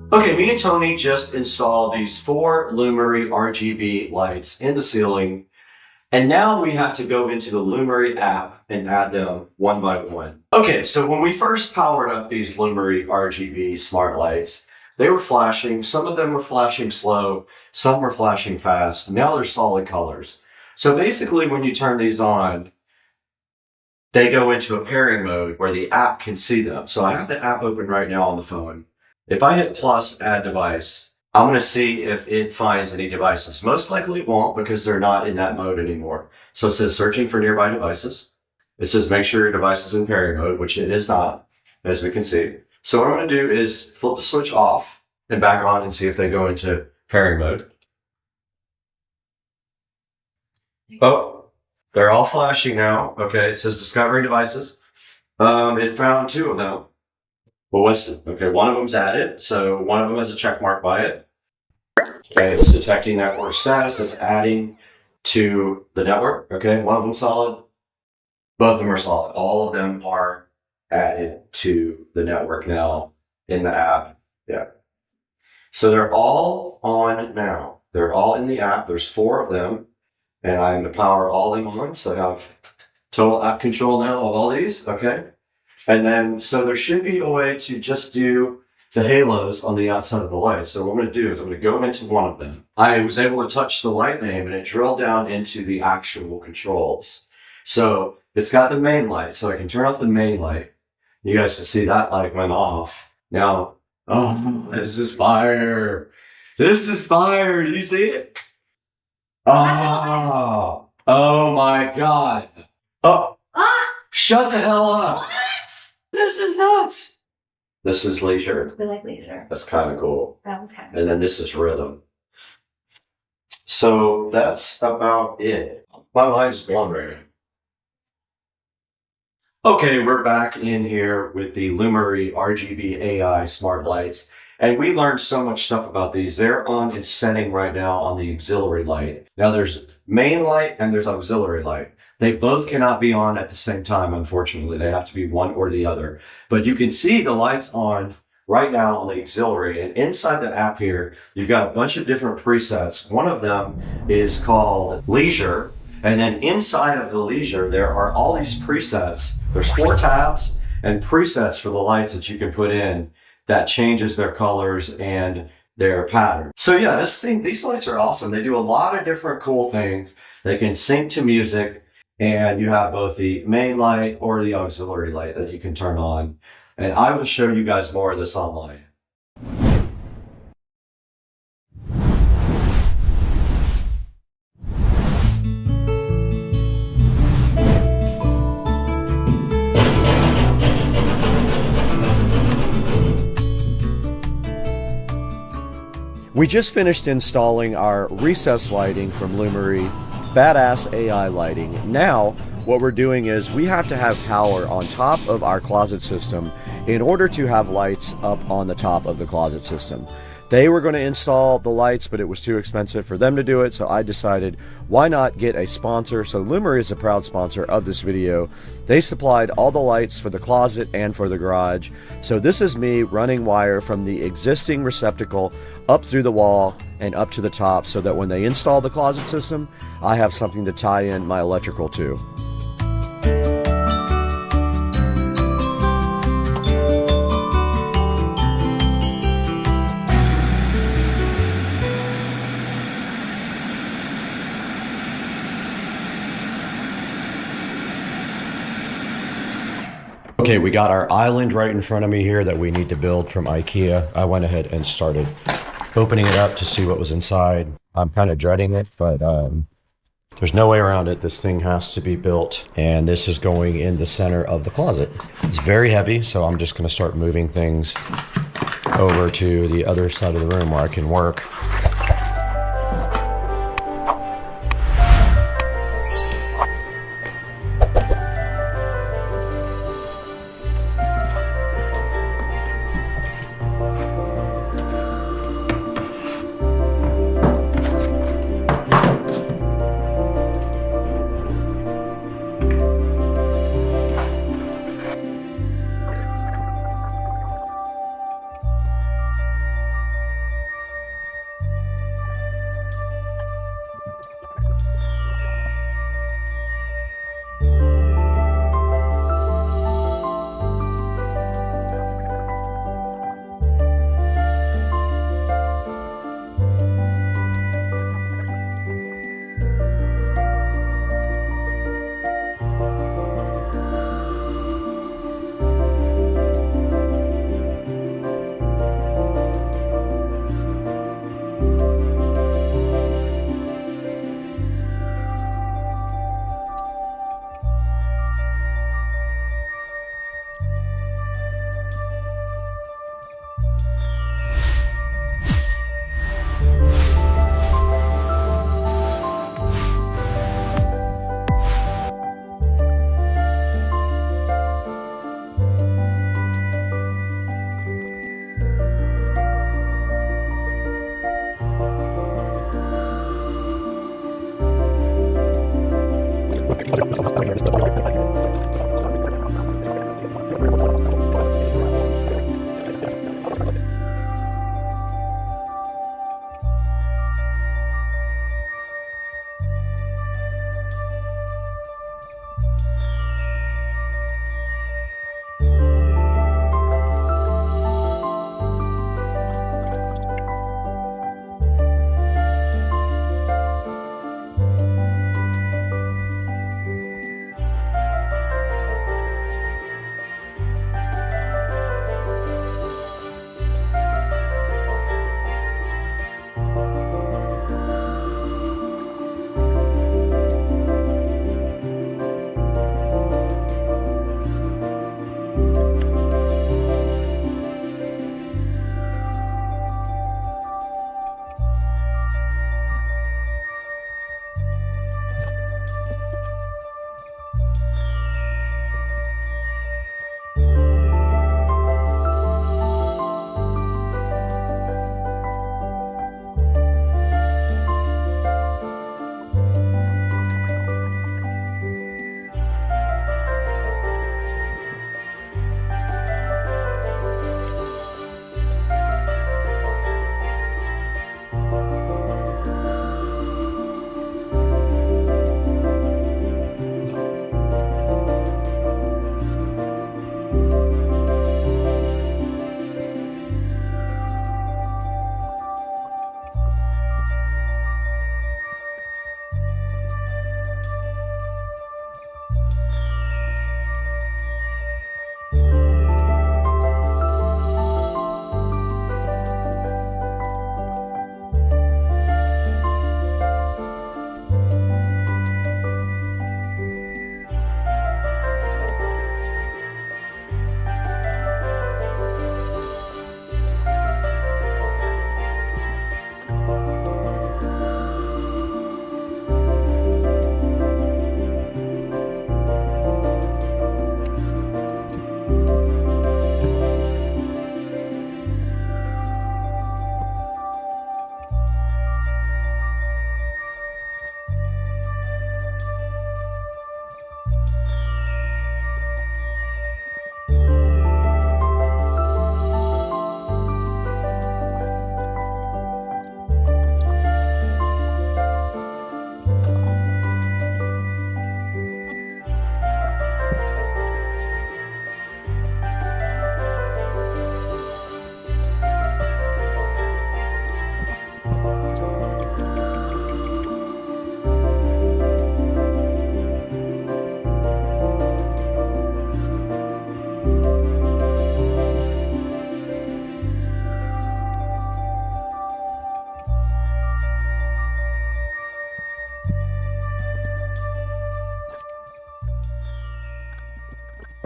Okay, me and Tony just installed these 4 Lumery RGB lights in the ceiling, and now we have to go into the Lumery app and add them one by one. Okay, so when we first powered up these Lumery RGB smart lights, they were flashing. Some of them were flashing slow, some were flashing fast. Now they're solid colors. So basically when you turn these on, they go into a pairing mode where the app can see them. So I have the app open right now on the phone. If I hit plus add device, I'm going to see if it finds any devices. Most likely it won't because they're not in that mode anymore. So it says searching for nearby devices. It says make sure your device is in pairing mode, which it is not, as we can see. So what I'm going to do is flip the switch off and back on and see if they go into pairing mode. Oh, they're all flashing now. Okay, it says discovering devices. It found 2 of them. Well, what's it? Okay, one of them's added, so one of them has a check mark by it. Okay, it's detecting network status. It's adding to the network. Okay, one of them solid. Both of them are solid. All of them are added to the network now in the app. Yeah. So they're all on now. They're all in the app. There's 4 of them, and I'm going to power all of them on. So I have total app control now of all these. Okay. And then, so there should be a way to just do the halos on the outside of the light. So what I'm going to do is I'm going to go into one of them. I was able to touch the light name and it drilled down into the actual controls. So it's got the main light, so I can turn off the main light. You guys can see that light went off. Now, oh, this is fire. This is fire. Do you see it? Oh, oh my God. Oh, shut the hell up. What? This is nuts. This is leisure. We like leisure. That's kind of cool. That one's kind of And then this is rhythm. So that's about it. My mind's blown right now. Okay, we're back in here with the Lumery RGB AI smart lights. And we learned so much stuff about these. They're on its setting right now on the auxiliary light. Now there's main light and there's auxiliary light. They both cannot be on at the same time, unfortunately. They have to be one or the other. But you can see the lights on right now on the auxiliary. And inside the app here, you've got a bunch of different presets. One of them is called Leisure. And then inside of the Leisure, there are all these presets. There's 4 tabs and presets for the lights that you can put in that changes their colors and their pattern. So yeah, these lights are awesome. They do a lot of different cool things. They can sync to music. And you have both the main light or the auxiliary light that you can turn on. And I will show you guys more of this online. We just finished installing our recess lighting from Lumery. Badass AI lighting. Now, what we're doing is we have to have power on top of our closet system in order to have lights up on the top of the closet system. They were going to install the lights, but it was too expensive for them to do it, so I decided why not get a sponsor. So Lumery is a proud sponsor of this video. They supplied all the lights for the closet and for the garage. So this is me running wire from the existing receptacle up through the wall and up to the top so that when they install the closet system, I have something to tie in my electrical to. Okay, we got our island right in front of me here that we need to build from IKEA. I went ahead and started opening it up to see what was inside. I'm kind of dreading it, but there's no way around it. This thing has to be built, and this is going in the center of the closet. It's very heavy, so I'm just going to start moving things over to the other side of the room where I can work.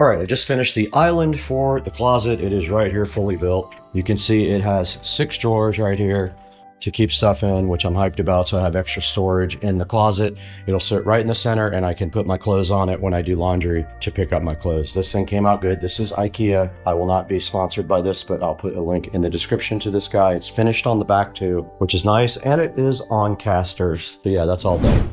All right, I just finished the island for the closet. It is right here, fully built. You can see it has 6 drawers right here to keep stuff in, which I'm hyped about. So I have extra storage in the closet. It'll sit right in the center and I can put my clothes on it when I do laundry to pick up my clothes. This thing came out good. This is IKEA. I will not be sponsored by this, but I'll put a link in the description to this guy. It's finished on the back too, which is nice. And it is on casters. So yeah, that's all done.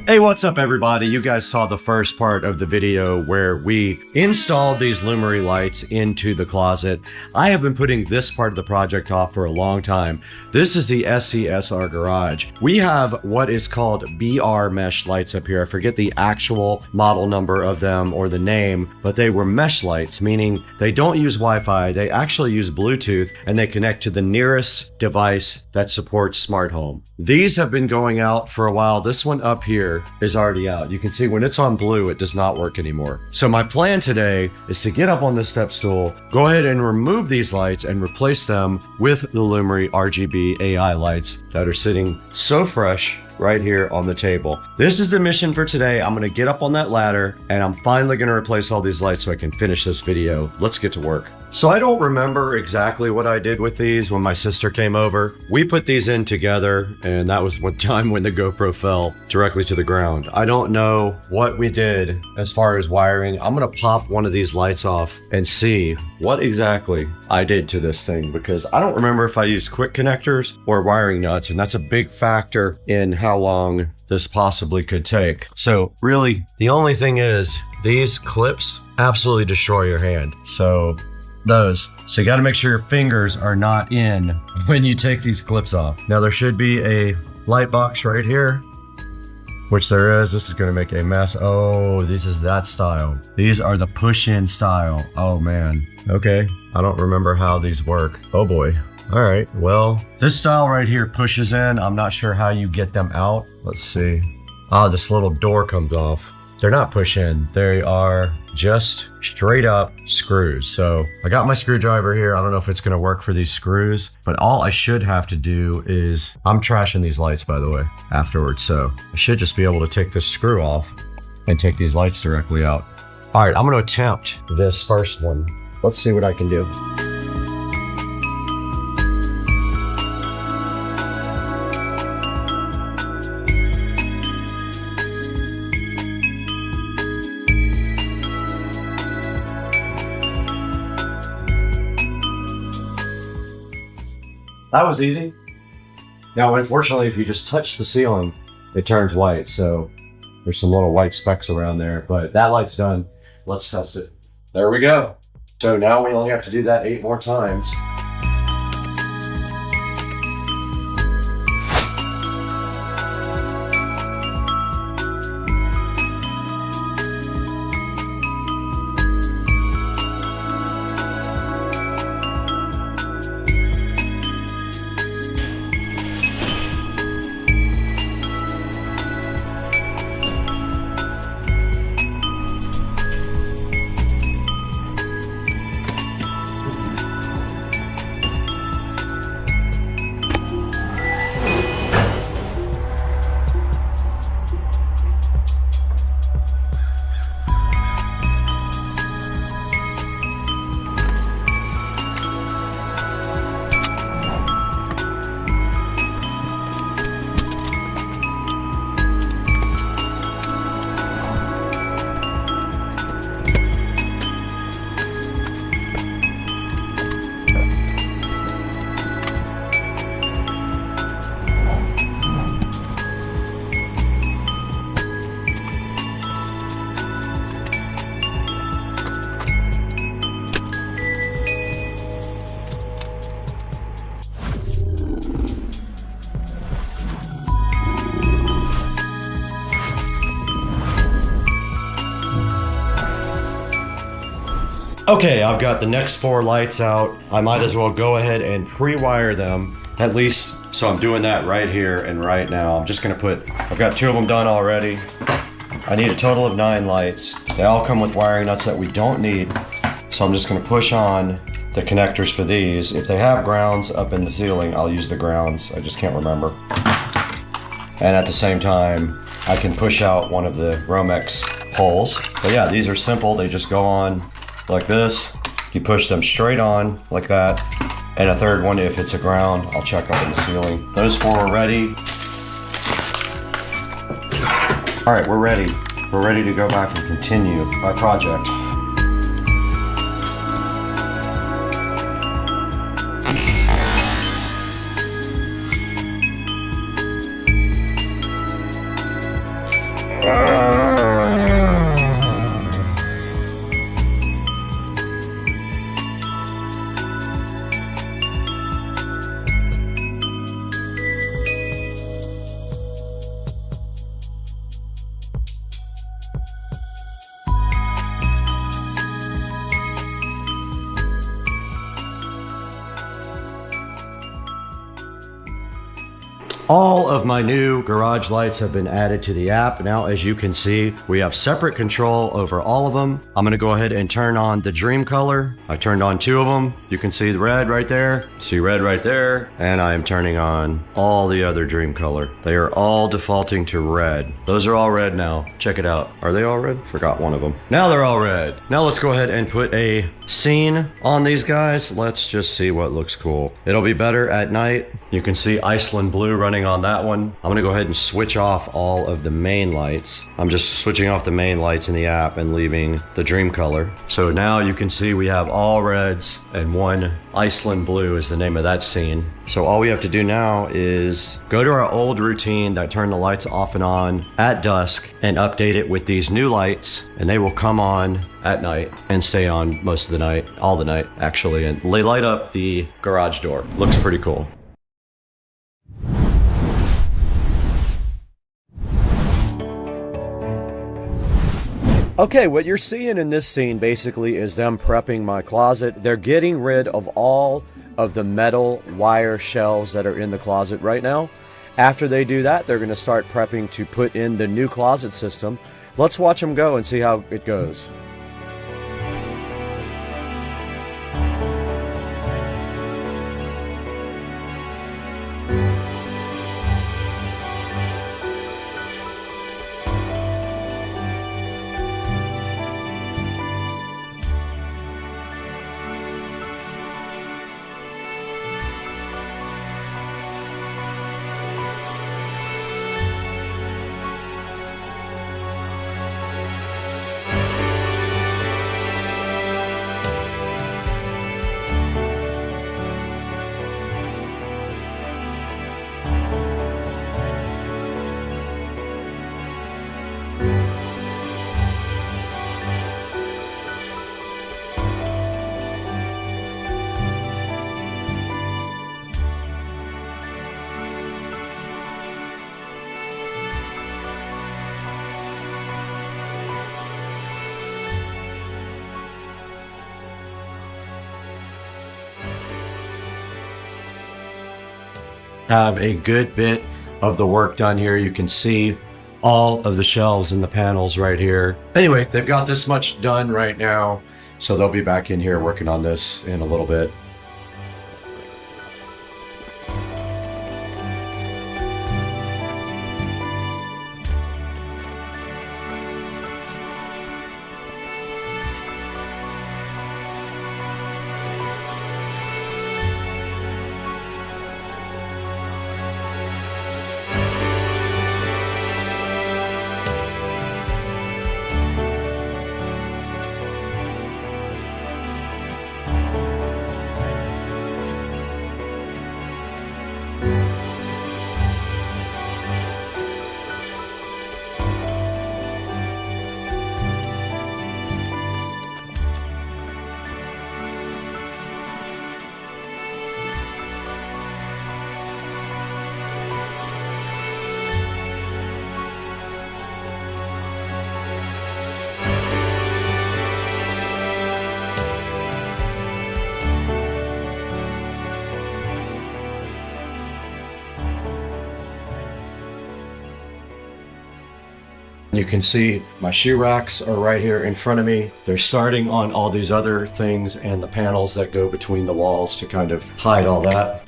Hey, what's up everybody? You guys saw the first part of the video where we installed these Lumery lights into the closet. I have been putting this part of the project off for a long time. This is the SCSR garage. We have what is called BR mesh lights up here. I forget the actual model number of them or the name, but they were mesh lights, meaning they don't use Wi-Fi, they actually use Bluetooth, and they connect to the nearest device that supports smart home. These have been going out for a while. This one up here is already out. You can see when it's on blue, it does not work anymore. So my plan today is to get up on this step stool, go ahead and remove these lights and replace them with the Lumery RGB AI lights that are sitting so fresh right here on the table. This is the mission for today. I'm gonna get up on that ladder and I'm finally gonna replace all these lights so I can finish this video. Let's get to work. So I don't remember exactly what I did with these when my sister came over. We put these in together and that was one time when the GoPro fell directly to the ground. I don't know what we did as far as wiring. I'm gonna pop one of these lights off and see what exactly I did to this thing, because I don't remember if I used quick connectors or wiring nuts, and that's a big factor in how long this possibly could take. So really, the only thing is these clips absolutely destroy your hand. So you got to make sure your fingers are not in when you take these clips off. Now there should be a light box right here, which there is. This is going to make a mess. Oh, this is that style. These are the push-in style. Oh man. Okay. I don't remember how these work. Oh boy. All right. Well, this style right here pushes in. I'm not sure how you get them out. Let's see. Ah, this little door comes off. They're not push-in. They are just straight up screws. So I got my screwdriver here. I don't know if it's gonna work for these screws, but all I should have to do is, I'm trashing these lights by the way, afterwards. So I should just be able to take this screw off and take these lights directly out. All right, I'm gonna attempt this first one. Let's see what I can do. That was easy. Now, unfortunately, if you just touch the ceiling, it turns white. So there's some little white specks around there, but that light's done. Let's test it. There we go. So now we only have to do that 8 more times. Okay, I've got the next 4 lights out. I might as well go ahead and pre-wire them, at least. So I'm doing that right here and right now. I'm just gonna I've got 2 of them done already. I need a total of 9 lights. They all come with wiring nuts that we don't need. So I'm just gonna push on the connectors for these. If they have grounds up in the ceiling, I'll use the grounds. I just can't remember. And at the same time, I can push out one of the Romex poles. But yeah, these are simple. They just go on like this. You push them straight on like that. And a third one, if it's a ground, I'll check up in the ceiling. Those 4 are ready. All right, we're ready. We're ready to go back and continue our project. All of my new garage lights have been added to the app. Now, as you can see, we have separate control over all of them. I'm gonna go ahead and turn on the dream color. I turned on 2 of them. You can see the red right there, see red right there, and I am turning on all the other dream color. They are all defaulting to red. Those are all red now. Check it out. Are they all red? Forgot one of them. Now they're all red. Now let's go ahead and put a scene on these guys. Let's just see what looks cool. It'll be better at night. You can see Iceland blue running on that one. I'm gonna go ahead and switch off all of the main lights. I'm just switching off the main lights in the app and leaving the dream color. So now you can see we have all reds and one Iceland blue is the name of that scene. So all we have to do now is go to our old routine that turned the lights off and on at dusk and update it with these new lights, and they will come on at night and stay on most of the night, all the night actually, and they light up the garage door. Looks pretty cool. Okay, what you're seeing in this scene basically is them prepping my closet. They're getting rid of all of the metal wire shelves that are in the closet right now. After they do that, they're going to start prepping to put in the new closet system. Let's watch them go and see how it goes. Have a good bit of the work done here. You can see all of the shelves and the panels right here. Anyway, they've got this much done right now, so they'll be back in here working on this in a little bit. You can see my shoe racks are right here in front of me. They're starting on all these other things and the panels that go between the walls to kind of hide all that.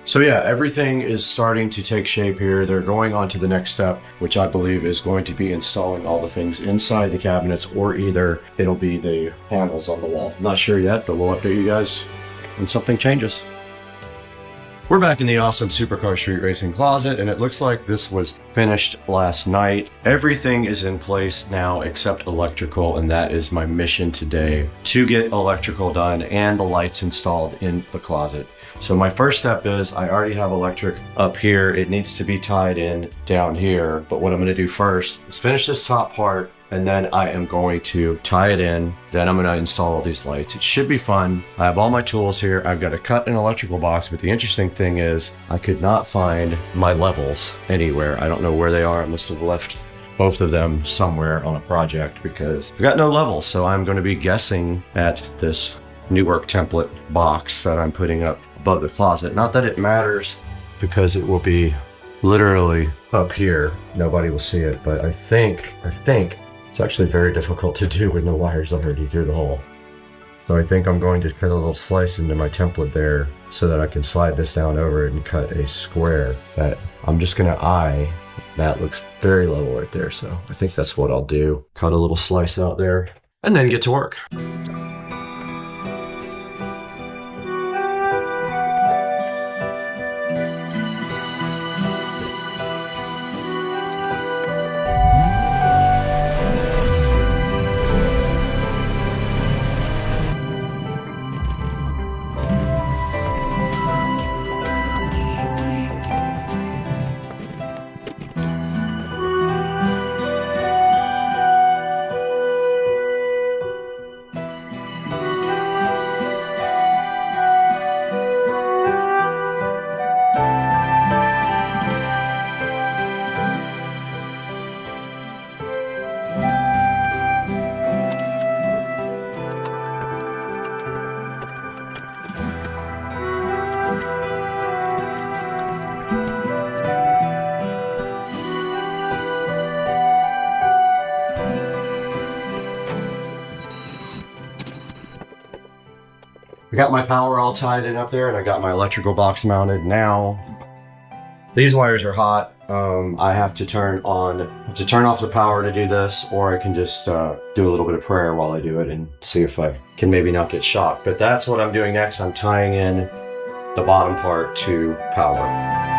So yeah, everything is starting to take shape here. They're going on to the next step, which I believe is going to be installing all the things inside the cabinets, or either it'll be the panels on the wall. Not sure yet, but we'll update you guys when something changes. We're back in the awesome Supercar Street Racing closet, and it looks like this was finished last night. Everything is in place now except electrical, and that is my mission today, to get electrical done and the lights installed in the closet. So my first step is I already have electric up here. It needs to be tied in down here, but what I'm going to do first is finish this top part, and then I am going to tie it in. Then I'm going to install all these lights. It should be fun. I have all my tools here. I've got to cut an electrical box, but the interesting thing is I could not find my levels anywhere. I don't know where they are. I must have left both of them somewhere on a project because I've got no levels. So I'm going to be guessing at this Newark template box that I'm putting up above the closet. Not that it matters because it will be literally up here. Nobody will see it, but I think it's actually very difficult to do when the wire's already through the hole. So I think I'm going to cut a little slice into my template there so that I can slide this down over it and cut a square that I'm just gonna eye. That looks very level right there, so I think that's what I'll do. Cut a little slice out there and then get to work. I got my power all tied in up there and I got my electrical box mounted. Now, these wires are hot. I have to turn off the power to do this, or I can just do a little bit of prayer while I do it and see if I can maybe not get shocked. But that's what I'm doing next. I'm tying in the bottom part to power.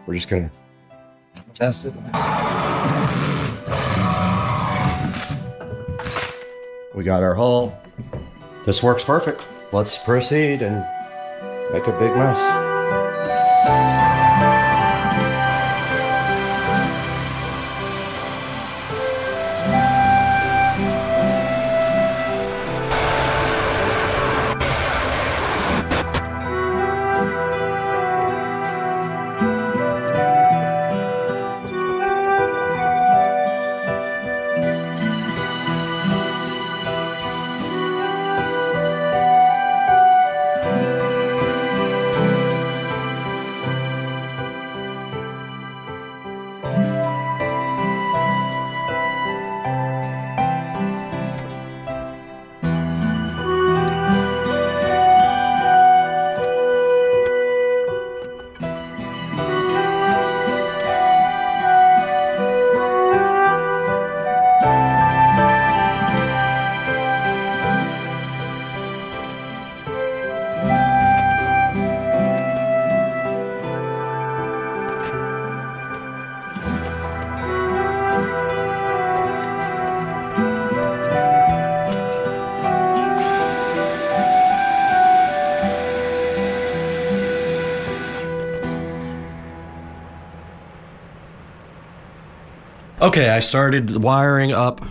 We're just gonna test it. We got our hole. This works perfect. Let's proceed and make a big mess. Okay, I started wiring up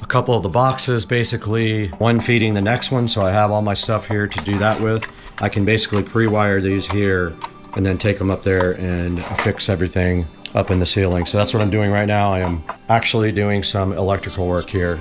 a couple of the boxes, basically one feeding the next one, so I have all my stuff here to do that with. I can basically pre-wire these here and then take them up there and fix everything up in the ceiling. So that's what I'm doing right now. I am actually doing some electrical work here.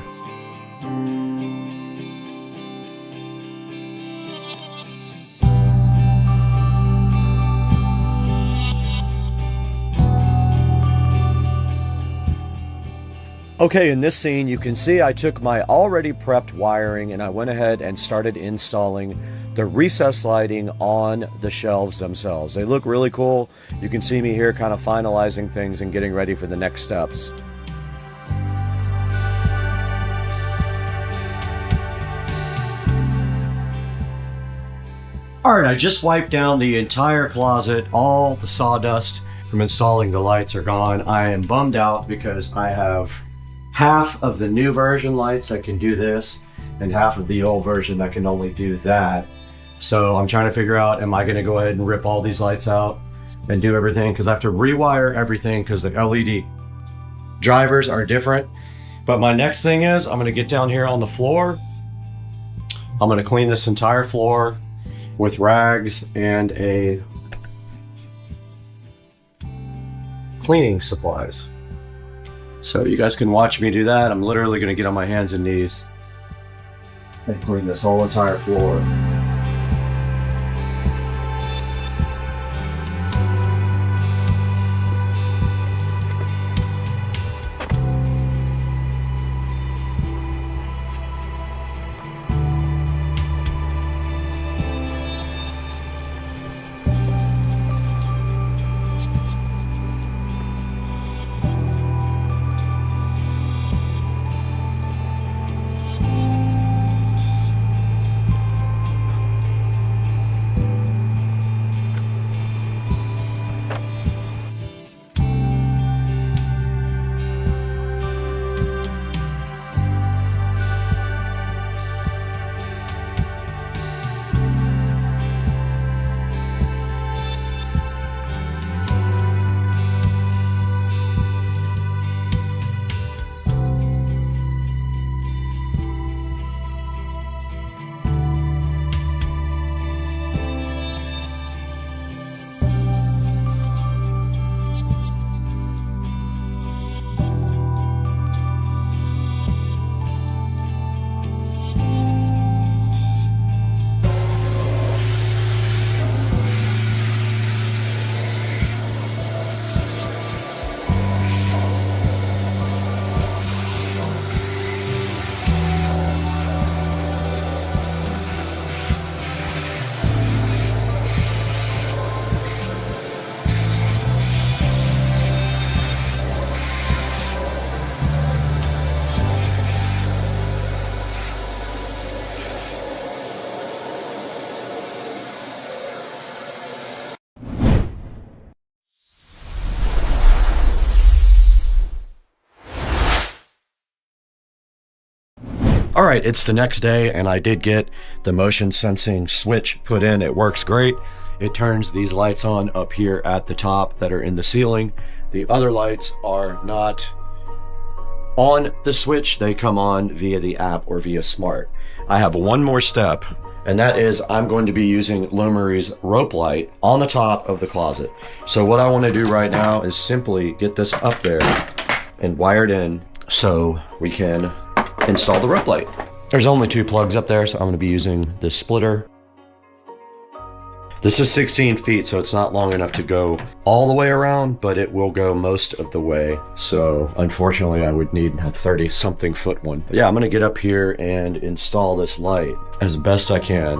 Okay, in this scene, you can see I took my already prepped wiring and I went ahead and started installing the recessed lighting on the shelves themselves. They look really cool. You can see me here kind of finalizing things and getting ready for the next steps. All right, I just wiped down the entire closet. All the sawdust from installing the lights are gone. I am bummed out because I have half of the new version lights that can do this and half of the old version that can only do that. So I'm trying to figure out, am I gonna go ahead and rip all these lights out and do everything? Because I have to rewire everything because the LED drivers are different. But my next thing is I'm gonna get down here on the floor. I'm gonna clean this entire floor with rags and a cleaning supplies. So you guys can watch me do that. I'm literally gonna get on my hands and knees and clean this whole entire floor. All right, it's the next day and I did get the motion sensing switch put in. It works great. It turns these lights on up here at the top that are in the ceiling. The other lights are not on the switch. They come on via the app or via smart. I have one more step, and that is I'm going to be using Lomarie's rope light on the top of the closet. So what I want to do right now is simply get this up there and wired in so we can install the rope light. There's only 2 plugs up there, so I'm going to be using this splitter. This is 16 feet, so it's not long enough to go all the way around, but it will go most of the way. So unfortunately, I would need a 30-something foot one. But yeah, I'm going to get up here and install this light as best I can.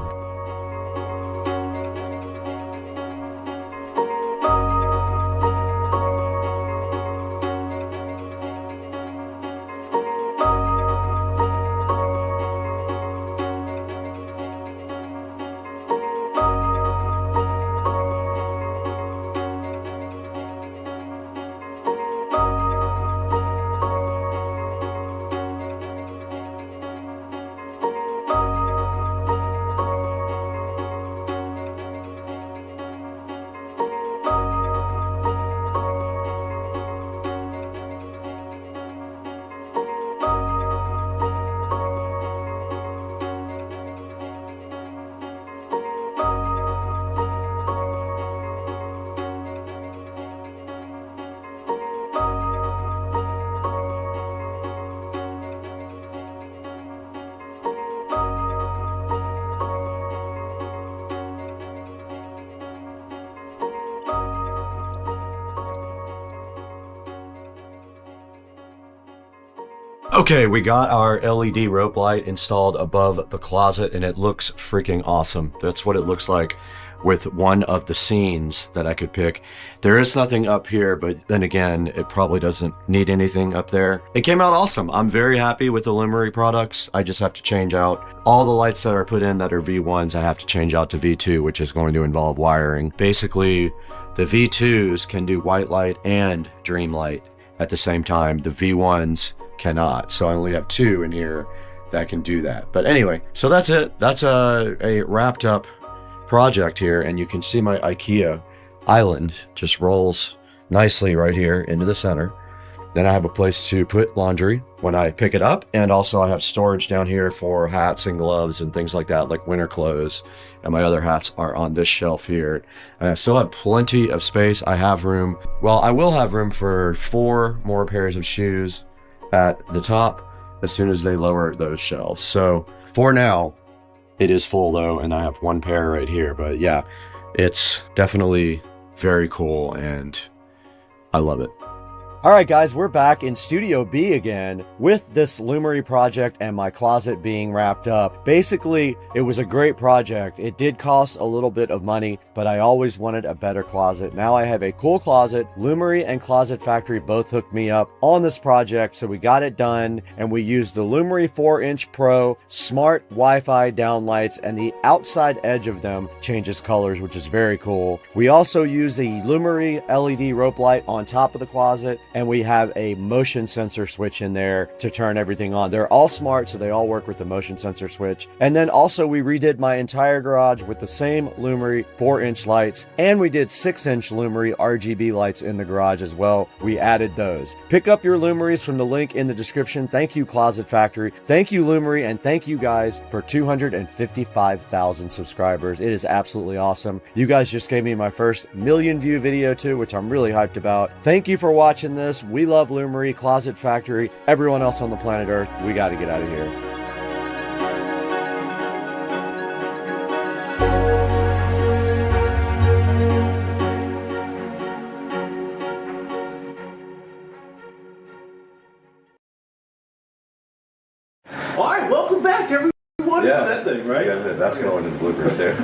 Okay, we got our LED rope light installed above the closet and it looks freaking awesome. That's what it looks like with one of the scenes that I could pick. There is nothing up here, but then again, it probably doesn't need anything up there. It came out awesome. I'm very happy with the Lumery products. I just have to change out all the lights that are put in that are V1s. I have to change out to V2, which is going to involve wiring. Basically, the V2s can do white light and dream light at the same time. The V1s cannot. So I only have 2 in here that can do that. But anyway, so that's it. That's a wrapped up project here, and you can see my IKEA island just rolls nicely right here into the center. Then I have a place to put laundry when I pick it up, and also I have storage down here for hats and gloves and things like that, like winter clothes, and my other hats are on this shelf here. And I still have plenty of space. I have room, well, I will have room for 4 more pairs of shoes at the top as soon as they lower those shelves. So for now, it is full though, and I have 1 pair right here. But yeah, it's definitely very cool and I love it. All right, guys, we're back in Studio B again with this Lumery project and my closet being wrapped up. Basically, it was a great project. It did cost a little bit of money, but I always wanted a better closet. Now I have a cool closet. Lumery and Closet Factory both hooked me up on this project, so we got it done, and we used the Lumery 4-inch Pro smart Wi-Fi downlights, and the outside edge of them changes colors, which is very cool. We also use the Lumery LED rope light on top of the closet, and we have a motion sensor switch in there to turn everything on. They're all smart, so they all work with the motion sensor switch. And then also we redid my entire garage with the same Lumery 4-inch lights, and we did 6-inch Lumery RGB lights in the garage as well. We added those. Pick up your Lumerys from the link in the description. Thank you, Closet Factory. Thank you, Lumery, and thank you guys for 255,000 subscribers. It is absolutely awesome. You guys just gave me my first million view video too, which I'm really hyped about. Thank you for watching this. We love Lumery, Closet Factory, everyone else on the planet Earth. We got to get out of here. All right, welcome back, everyone. Yeah, that thing, right? Yeah, that's going in the bloopers too.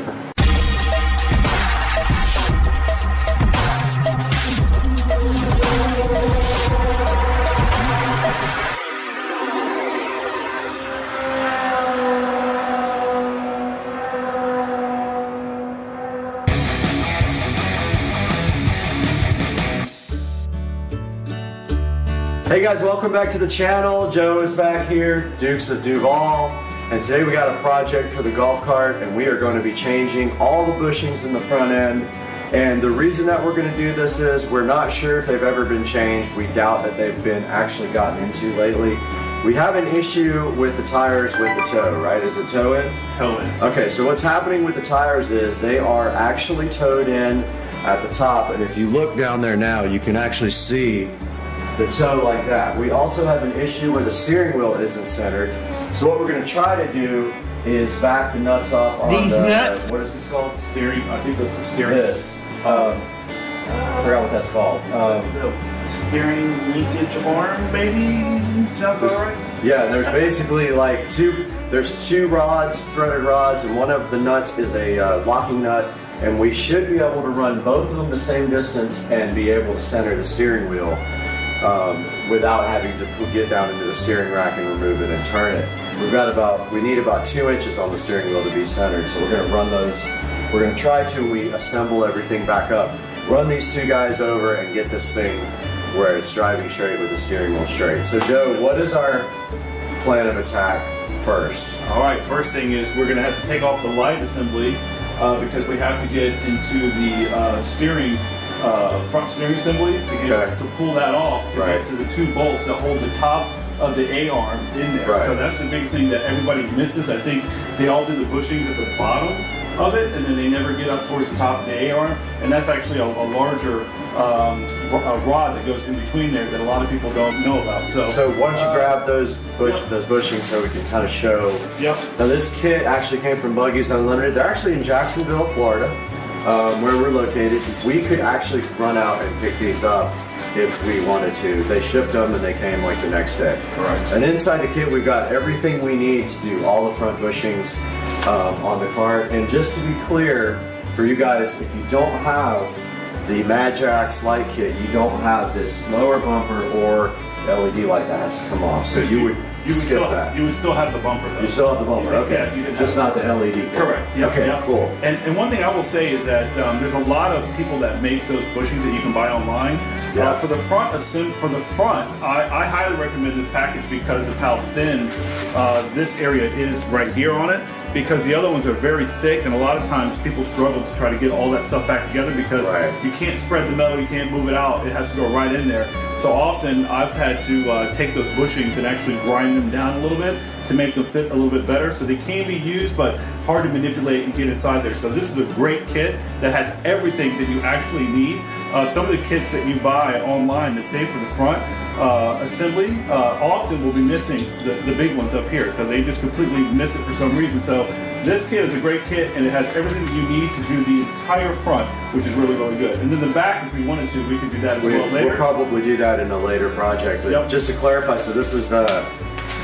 Hey guys, welcome back to the channel. Joe is back here, Dukes of Duval, and today we got a project for the golf cart, and we are going to be changing all the bushings in the front end. And the reason that we're going to do this is we're not sure if they've ever been changed. We doubt that they've been actually gotten into lately. We have an issue with the tires with the toe, right? Is it toe in? Toe in. Okay, so what's happening with the tires is they are actually toed in at the top, and if you look down there now, you can actually see the toe like that. We also have an issue where the steering wheel isn't centered. So what we're going to try to do is back the nuts off on these nuts. What is this called? Steering. I think that's the steering. This. I forgot what that's called. Steering linkage arm, maybe? Sounds about right? Yeah, there's basically like there's two rods, threaded rods, and one of the nuts is a locking nut, and we should be able to run both of them the same distance and be able to center the steering wheel without having to get down into the steering rack and remove it and turn it. We need about 2 inches on the steering wheel to be centered, so we're gonna run those. We're gonna try to, we assemble everything back up, run these two guys over and get this thing where it's driving straight with the steering wheel straight. So Joe, what is our plan of attack first? All right, first thing is we're gonna have to take off the light assembly because we have to get into the steering front steering assembly to pull that off to get to the 2 bolts that hold the top of the A-arm in there. So that's the big thing that everybody misses. I think they all do the bushings at the bottom of it, and then they never get up towards the top of the A-arm, and that's actually a larger rod that goes in between there that a lot of people don't know about. So why don't you grab those bushings so we can kind of show. Yep. Now this kit actually came from Buggies Unlimited. They're actually in Jacksonville, Florida, where we're located. We could actually run out and pick these up if we wanted to. They shipped them and they came like the next day. Right. And inside the kit, we've got everything we need to do all the front bushings on the cart. And just to be clear, for you guys, if you don't have the Magjax light kit, you don't have this lower bumper or LED light that has to come off. So you would skip that. You would still have the bumper though. You still have the bumper, okay. Yeah, if you didn't just have not the LED kit. Correct. Yep, okay, yep. cool. And one thing I will say is that there's a lot of people that make those bushings that you can buy online. Yeah. For the front, I highly recommend this package because of how thin this area is right here on it. Because the other ones are very thick, and a lot of times people struggle to try to get all that stuff back together because you can't spread the metal, you can't move it out, it has to go right in there. So often I've had to take those bushings and actually grind them down a little bit to make them fit a little bit better. So they can be used, but hard to manipulate and get inside there. So this is a great kit that has everything that you actually need. Some of the kits that you buy online that say for the front assembly often will be missing the big ones up here. So they just completely miss it for some reason. So this kit is a great kit, and it has everything that you need to do the entire front, which is really, really good. And then the back, if we wanted to, we could do that as well later. We'll probably do that in a later project. But just to clarify, so this is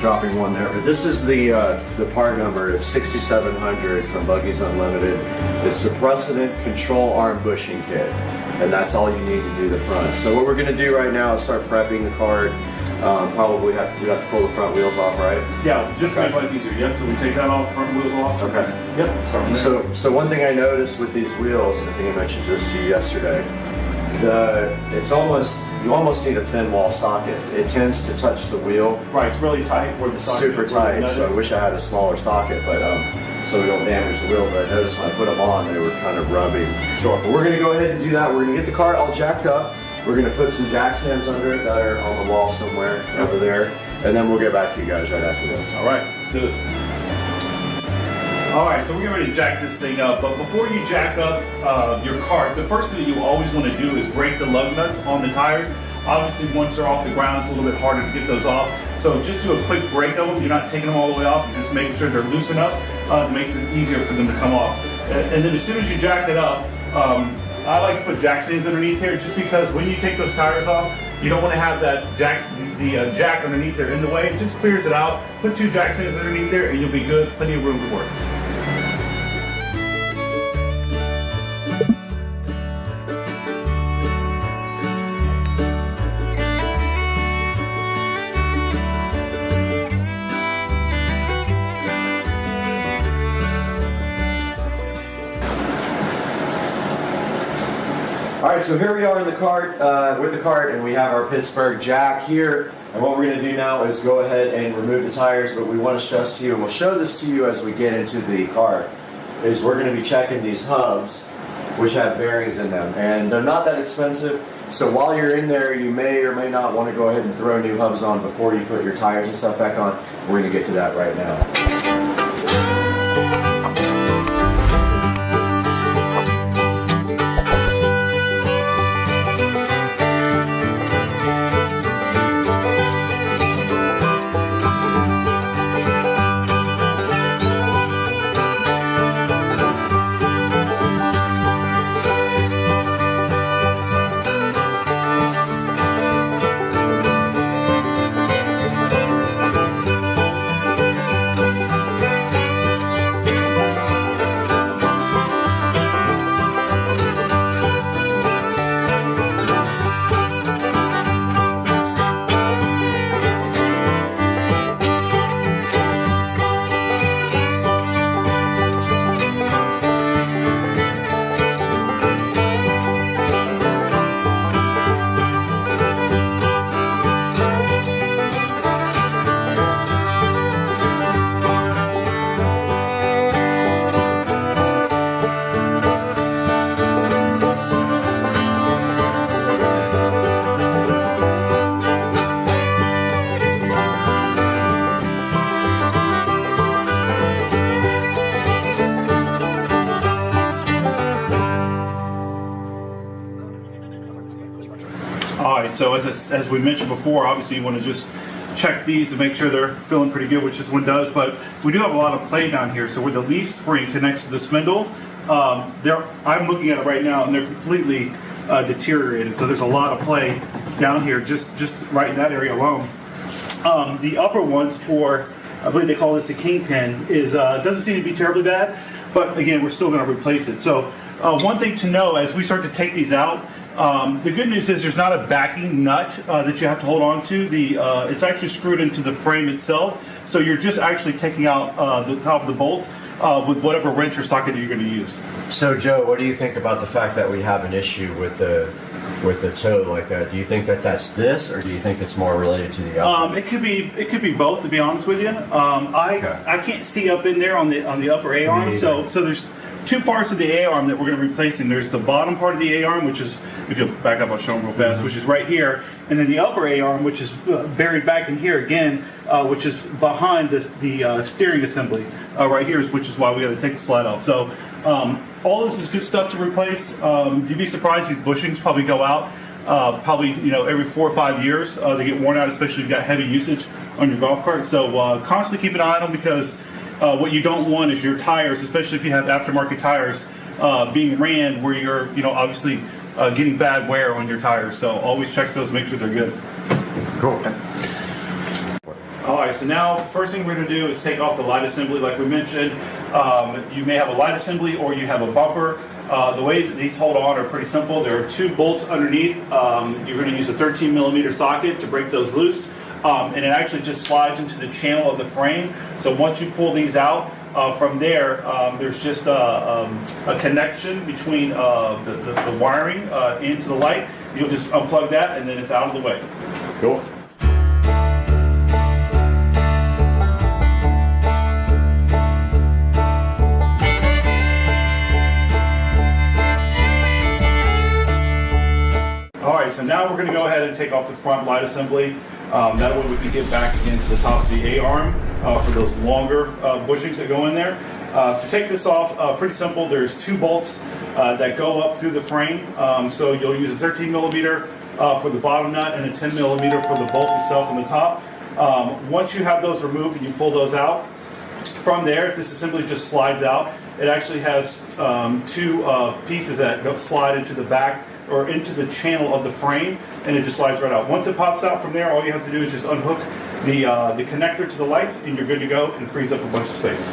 dropping one there. But this is the part number. It's 6700 from Buggies Unlimited. It's the Precedent Control Arm Bushing Kit, and that's all you need to do the front. So what we're going to do right now is start prepping the cart. Probably we have to pull the front wheels off, right? Yeah, just to make life easier. Yep. So we take that off, front wheels off. Okay. Yep. Start from there. So one thing I noticed with these wheels, I think I mentioned this to you yesterday. You almost need a thin wall socket. It tends to touch the wheel. Right, it's really tight where the socket super tight. So I wish I had a smaller socket, but so we don't damage the wheel. But I noticed when I put them on, they were kind of rubbing. Sure. But we're going to go ahead and do that. We're going to get the cart all jacked up. We're going to put some jack stands under it that are on the wall somewhere over there, and then we'll get back to you guys right after this. All right, let's do this. All right, so we're getting ready to jack this thing up, but before you jack up your cart, the first thing that you always want to do is break the lug nuts on the tires. Obviously, once they're off the ground, it's a little bit harder to get those off. So just do a quick break of them. You're not taking them all the way off. You're just making sure they're loose enough. It makes it easier for them to come off. And then as soon as you jack it up, I like to put jack stands underneath here just because when you take those tires off, you don't want to have that jack underneath there in the way. It just clears it out. Put 2 jack stands underneath there and you'll be good. Plenty of room to work. All right, so here we are in the cart, with the cart, and we have our Pittsburgh jack here. And what we're going to do now is go ahead and remove the tires, but we want to stress to you, and we'll show this to you as we get into the cart, is we're going to be checking these hubs, which have bearings in them. And they're not that expensive, so while you're in there, you may or may not want to go ahead and throw new hubs on before you put your tires and stuff back on. We're going to get to that right now. So as we mentioned before, obviously you want to just check these to make sure they're feeling pretty good, which this one does, but we do have a lot of play down here. So where the leaf spring connects to the spindle, I'm looking at it right now and they're completely deteriorated. So there's a lot of play down here, just right in that area alone. The upper ones for, I believe they call this a kingpin, is doesn't seem to be terribly bad, but again, we're still going to replace it. So one thing to know as we start to take these out, the good news is there's not a backing nut that you have to hold on to. It's actually screwed into the frame itself, so you're just actually taking out the top of the bolt with whatever wrench or socket you're going to use. So Joe, what do you think about the fact that we have an issue with the toe like that? Do you think that that's this, or do you think it's more related to the upper? It could be both, to be honest with you. I can't see up in there on the upper A arm, so there's two parts of the A arm that we're going to be replacing. There's the bottom part of the A arm, which is, if you'll back up, I'll show them real fast, which is right here, and then the upper A arm, which is buried back in here again, which is behind the steering assembly right here, which is why we got to take the slide off. So all this is good stuff to replace. You'd be surprised, these bushings probably go out probably every 4 or 5 years. They get worn out, especially if you've got heavy usage on your golf cart. So constantly keep an eye on them, because what you don't want is your tires, especially if you have aftermarket tires, being ran where you're obviously getting bad wear on your tires. So always check those, make sure they're good. Cool. Okay. All right, so now first thing we're going to do is take off the light assembly. Like we mentioned, you may have a light assembly or you have a bumper. The way that these hold on are pretty simple. There are 2 bolts underneath. You're going to use a 13mm socket to break those loose. And it actually just slides into the channel of the frame. So once you pull these out, from there, there's just a connection between the wiring into the light. You'll just unplug that, and then it's out of the way. Cool. All right, so now we're going to go ahead and take off the front light assembly. That way we can get back again to the top of the A-arm for those longer bushings that go in there. To take this off, pretty simple. There's 2 bolts that go up through the frame. So you'll use a 13mm for the bottom nut and a 10mm for the bolt itself on the top. Once you have those removed and you pull those out, from there, this assembly just slides out. It actually has 2 pieces that go slide into the back or into the channel of the frame, and it just slides right out. Once it pops out from there, all you have to do is just unhook the connector to the lights, and you're good to go, and frees up a bunch of space.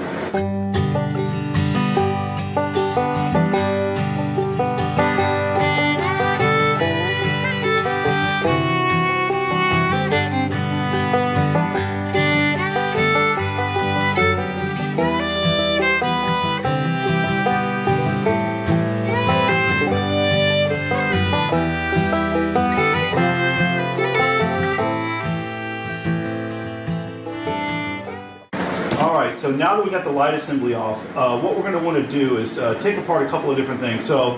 So now that we got the light assembly off, what we're going to want to do is take apart a couple of different things. So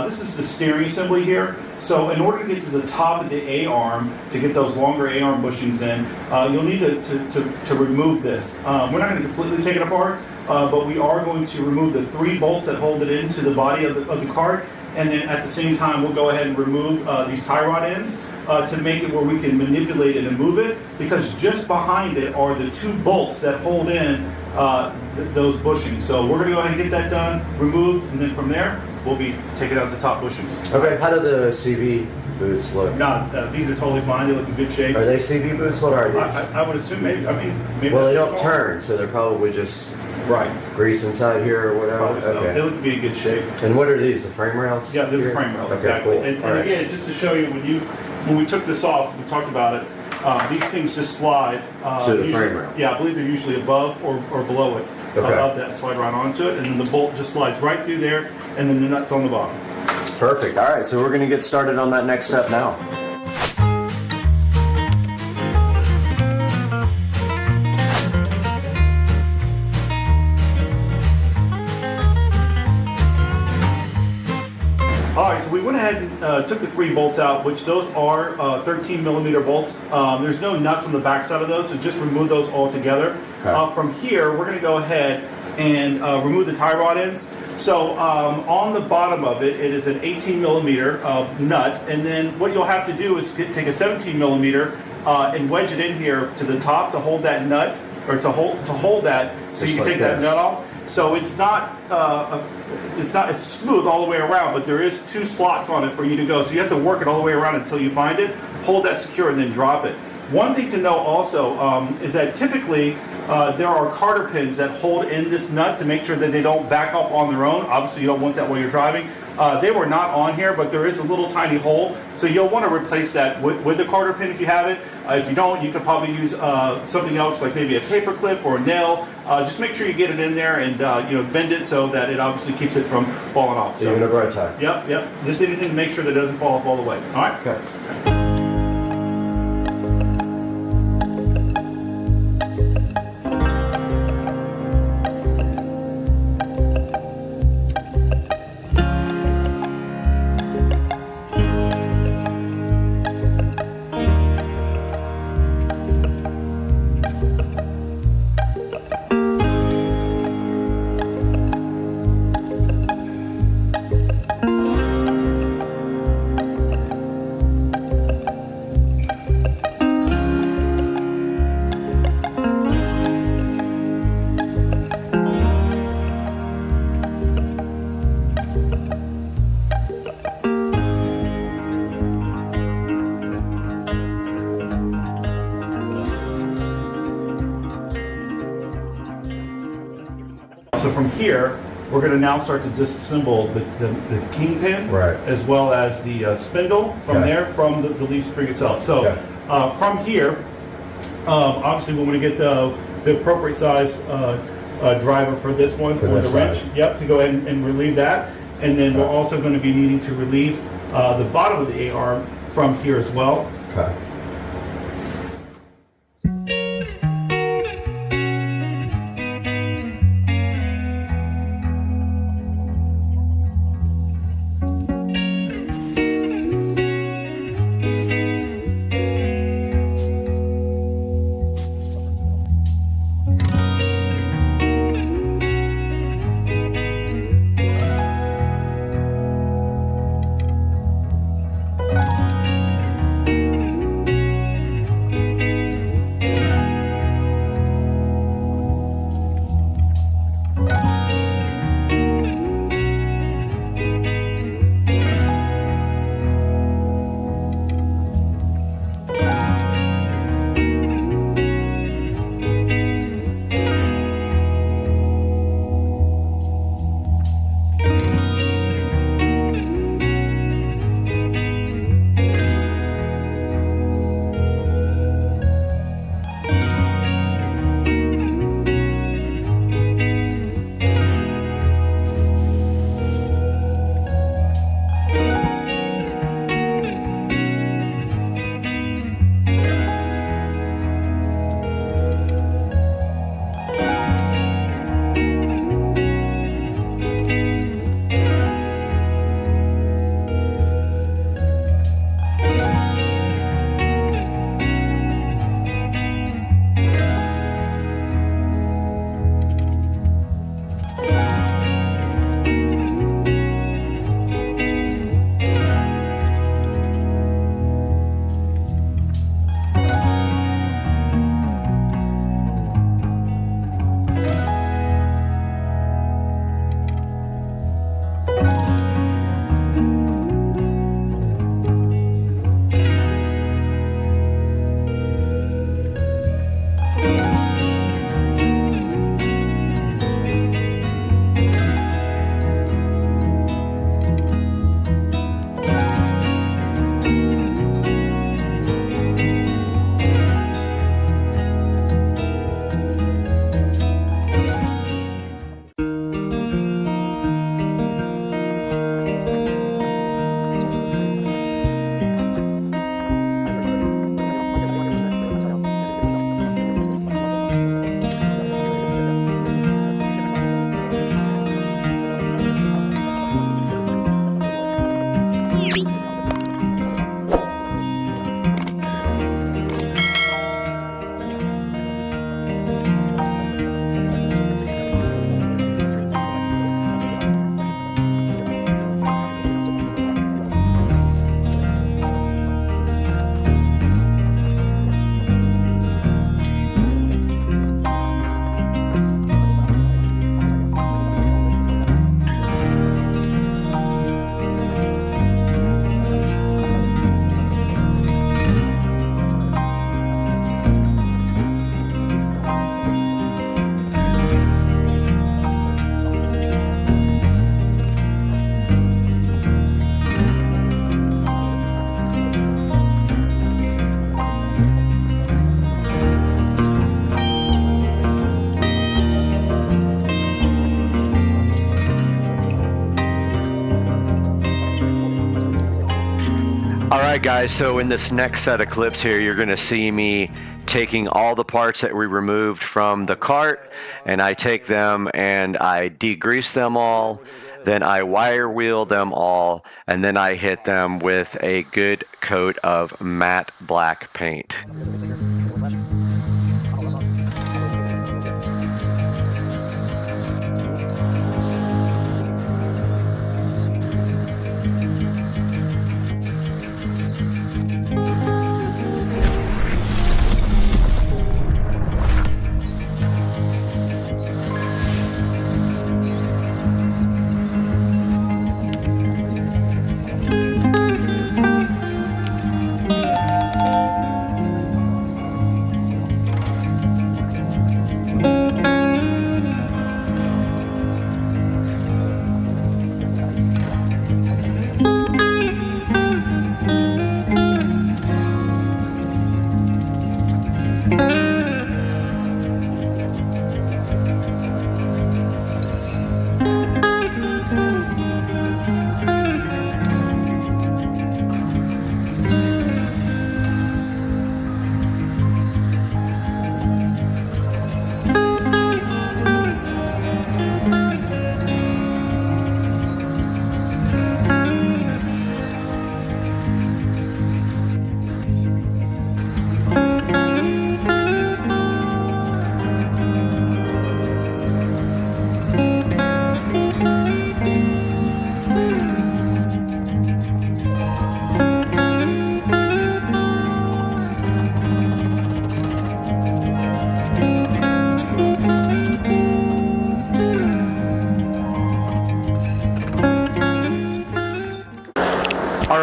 this is the steering assembly here. So in order to get to the top of the A-arm, to get those longer A-arm bushings in, you'll need to remove this. We're not going to completely take it apart, but we are going to remove the 3 bolts that hold it into the body of the cart. And then at the same time, we'll go ahead and remove these tie rod ends. To make it where we can manipulate it and move it, because just behind it are the 2 bolts that hold in those bushings. So we're going to go ahead and get that done, removed, and then from there, we'll be taking out the top bushings. Okay, how do the CV boots look? These are totally fine. They look in good shape. Are they CV boots? What are these? I would assume maybe. Maybe well, they don't turn, so they're probably just grease inside here or whatever. Probably so. Okay. They look to be in good shape. And what are these? The frame rails? Yeah, these are frame rails. Okay, exactly. cool. And again, just to show you, when we took this off, we talked about it. These things just slide. To the frame rail. Yeah, I believe they're usually above or below it. Okay. Above that, slide right onto it, and then the bolt just slides right through there, and then the nut's on the bottom. Perfect. All right, so we're going to get started on that next step now. All right, so we went ahead and took the 3 bolts out, which those are 13mm bolts. There's no nuts on the back side of those, so just remove those all together. Okay. From here, we're going to go ahead and remove the tie rod ends. So on the bottom of it, it is an 18mm nut, and then what you'll have to do is take a 17mm and wedge it in here to the top to hold that nut, or to hold that, so you can take that nut off. So it's not it's smooth all the way around, but there is 2 slots on it for you to go. So you have to work it all the way around until you find it, hold that secure, and then drop it. One thing to know also is that typically there are Carter pins that hold in this nut to make sure that they don't back off on their own. Obviously, you don't want that while you're driving. They were not on here, but there is a little tiny hole, so you'll want to replace that with the Carter pin if you have it. If you don't, you could probably use something else, like maybe a paper clip or a nail. Just make sure you get it in there and bend it so that it obviously keeps it from falling off. So, even a bright time. Yep. Just anything to make sure that it doesn't fall off all the way. All right. Okay. So from here, we're going to now start to disassemble the kingpin, right, as well as the spindle from there, from the leaf spring itself. So from here, obviously we want to get the appropriate size driver for this one, for the wrench. Yep, to go ahead and relieve that. And then we're also going to be needing to relieve the bottom of the A-arm from here as well. Okay. All right, guys, so in this next set of clips here, you're going to see me taking all the parts that we removed from the cart, and I take them and I degrease them all, then I wire wheel them all, and then I hit them with a good coat of matte black paint.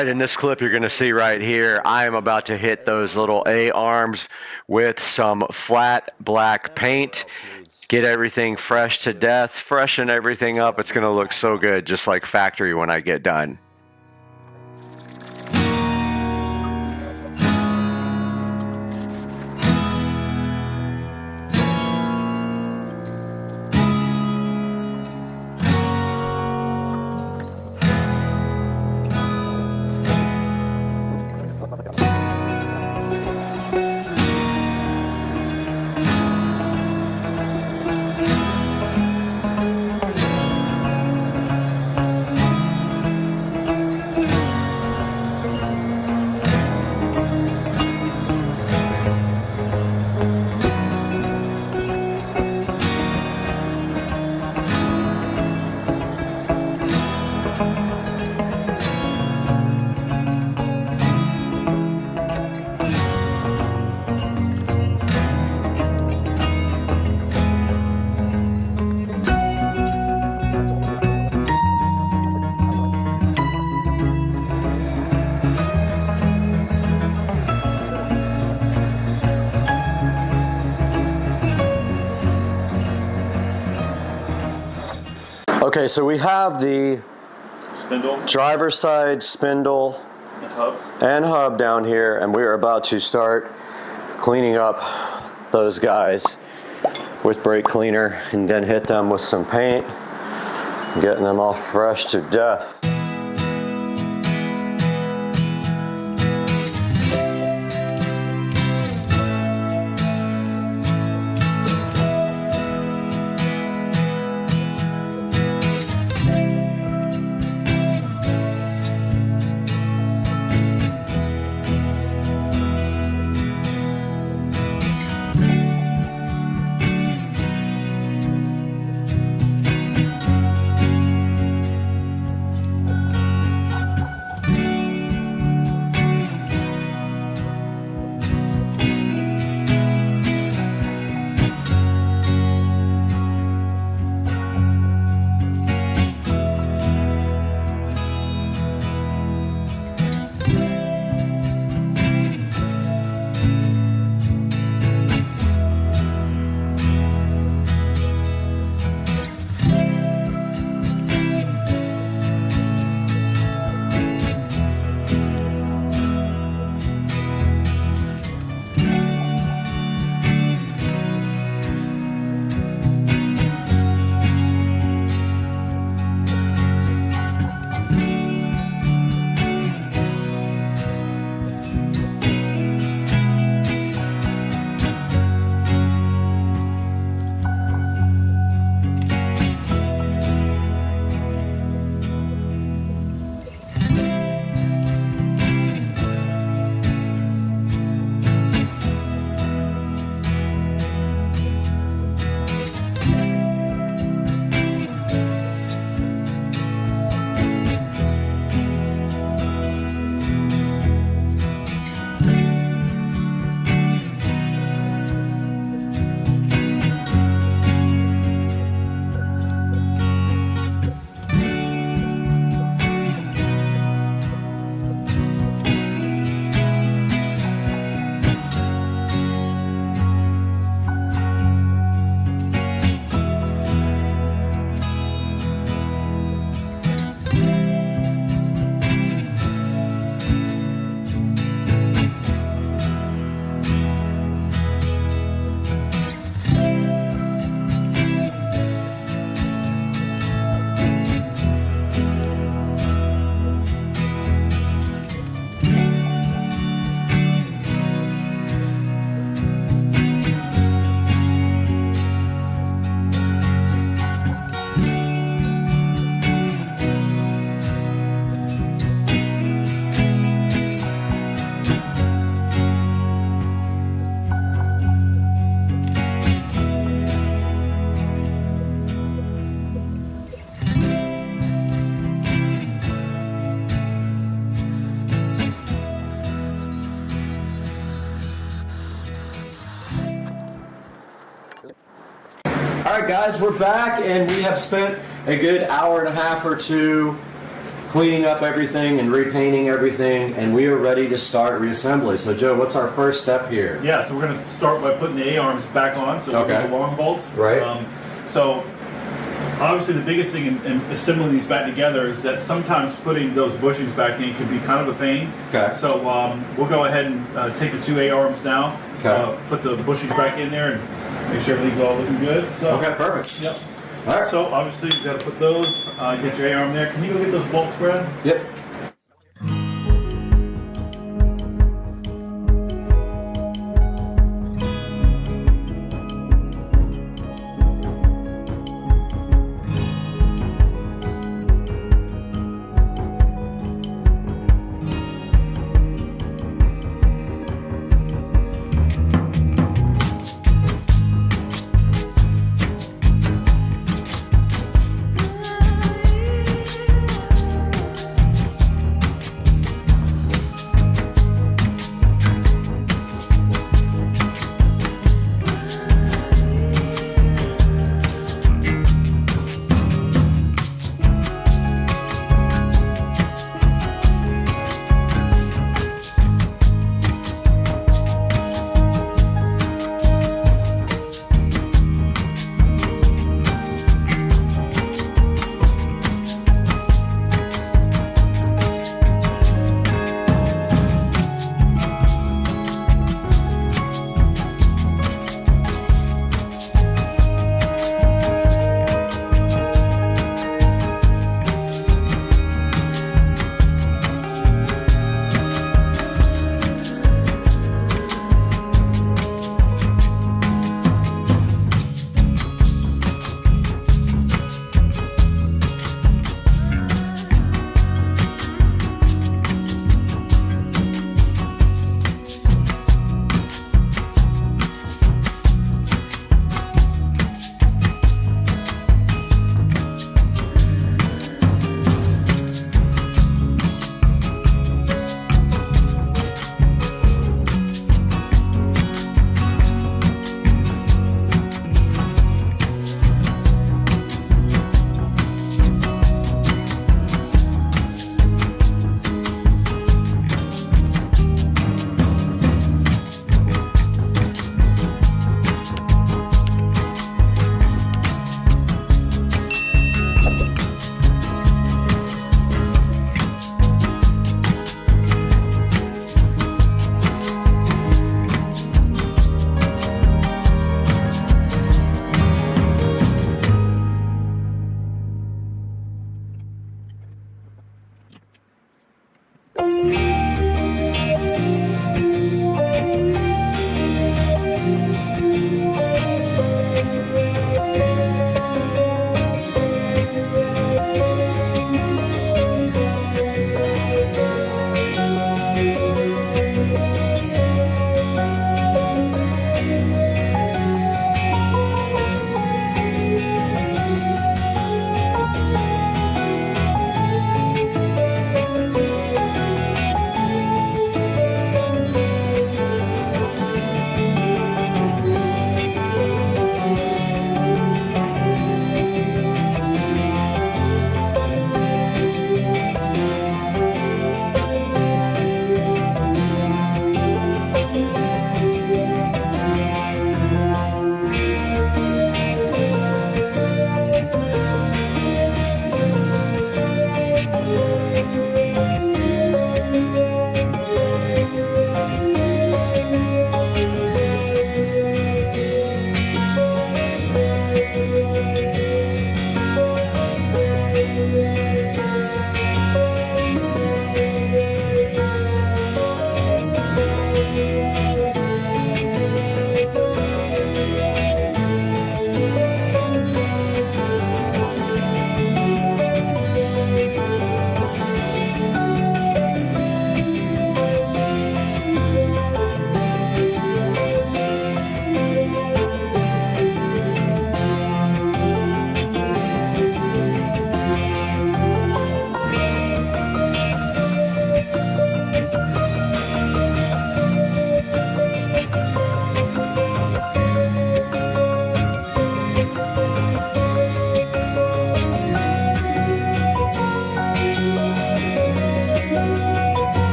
In this clip you're going to see right here, I am about to hit those little A arms with some flat black paint, get everything fresh to death, freshen everything up. It's going to look so good, just like factory when I get done. Okay, so we have the spindle, driver's side spindle and hub down here, and we are about to start cleaning up those guys with brake cleaner and then hit them with some paint, getting them all fresh to death. All right, guys, we're back, and we have spent a good hour and a half or two cleaning up everything and repainting everything, and we are ready to start reassembly. So, Joe, what's our first step here? Yeah, so we're going to start by putting the A-arms back on, so Okay. the long bolts. Right. So, obviously, the biggest thing in assembling these back together is that sometimes putting those bushings back in can be kind of a pain. Okay. So we'll go ahead and take the two A-arms now, Okay. put the bushings back in there, and make sure everything's all looking good. So, Okay, perfect. Yep. All right. So obviously you got to put those. Get your A-arm there. Can you go get those bolts, Brad? Yep.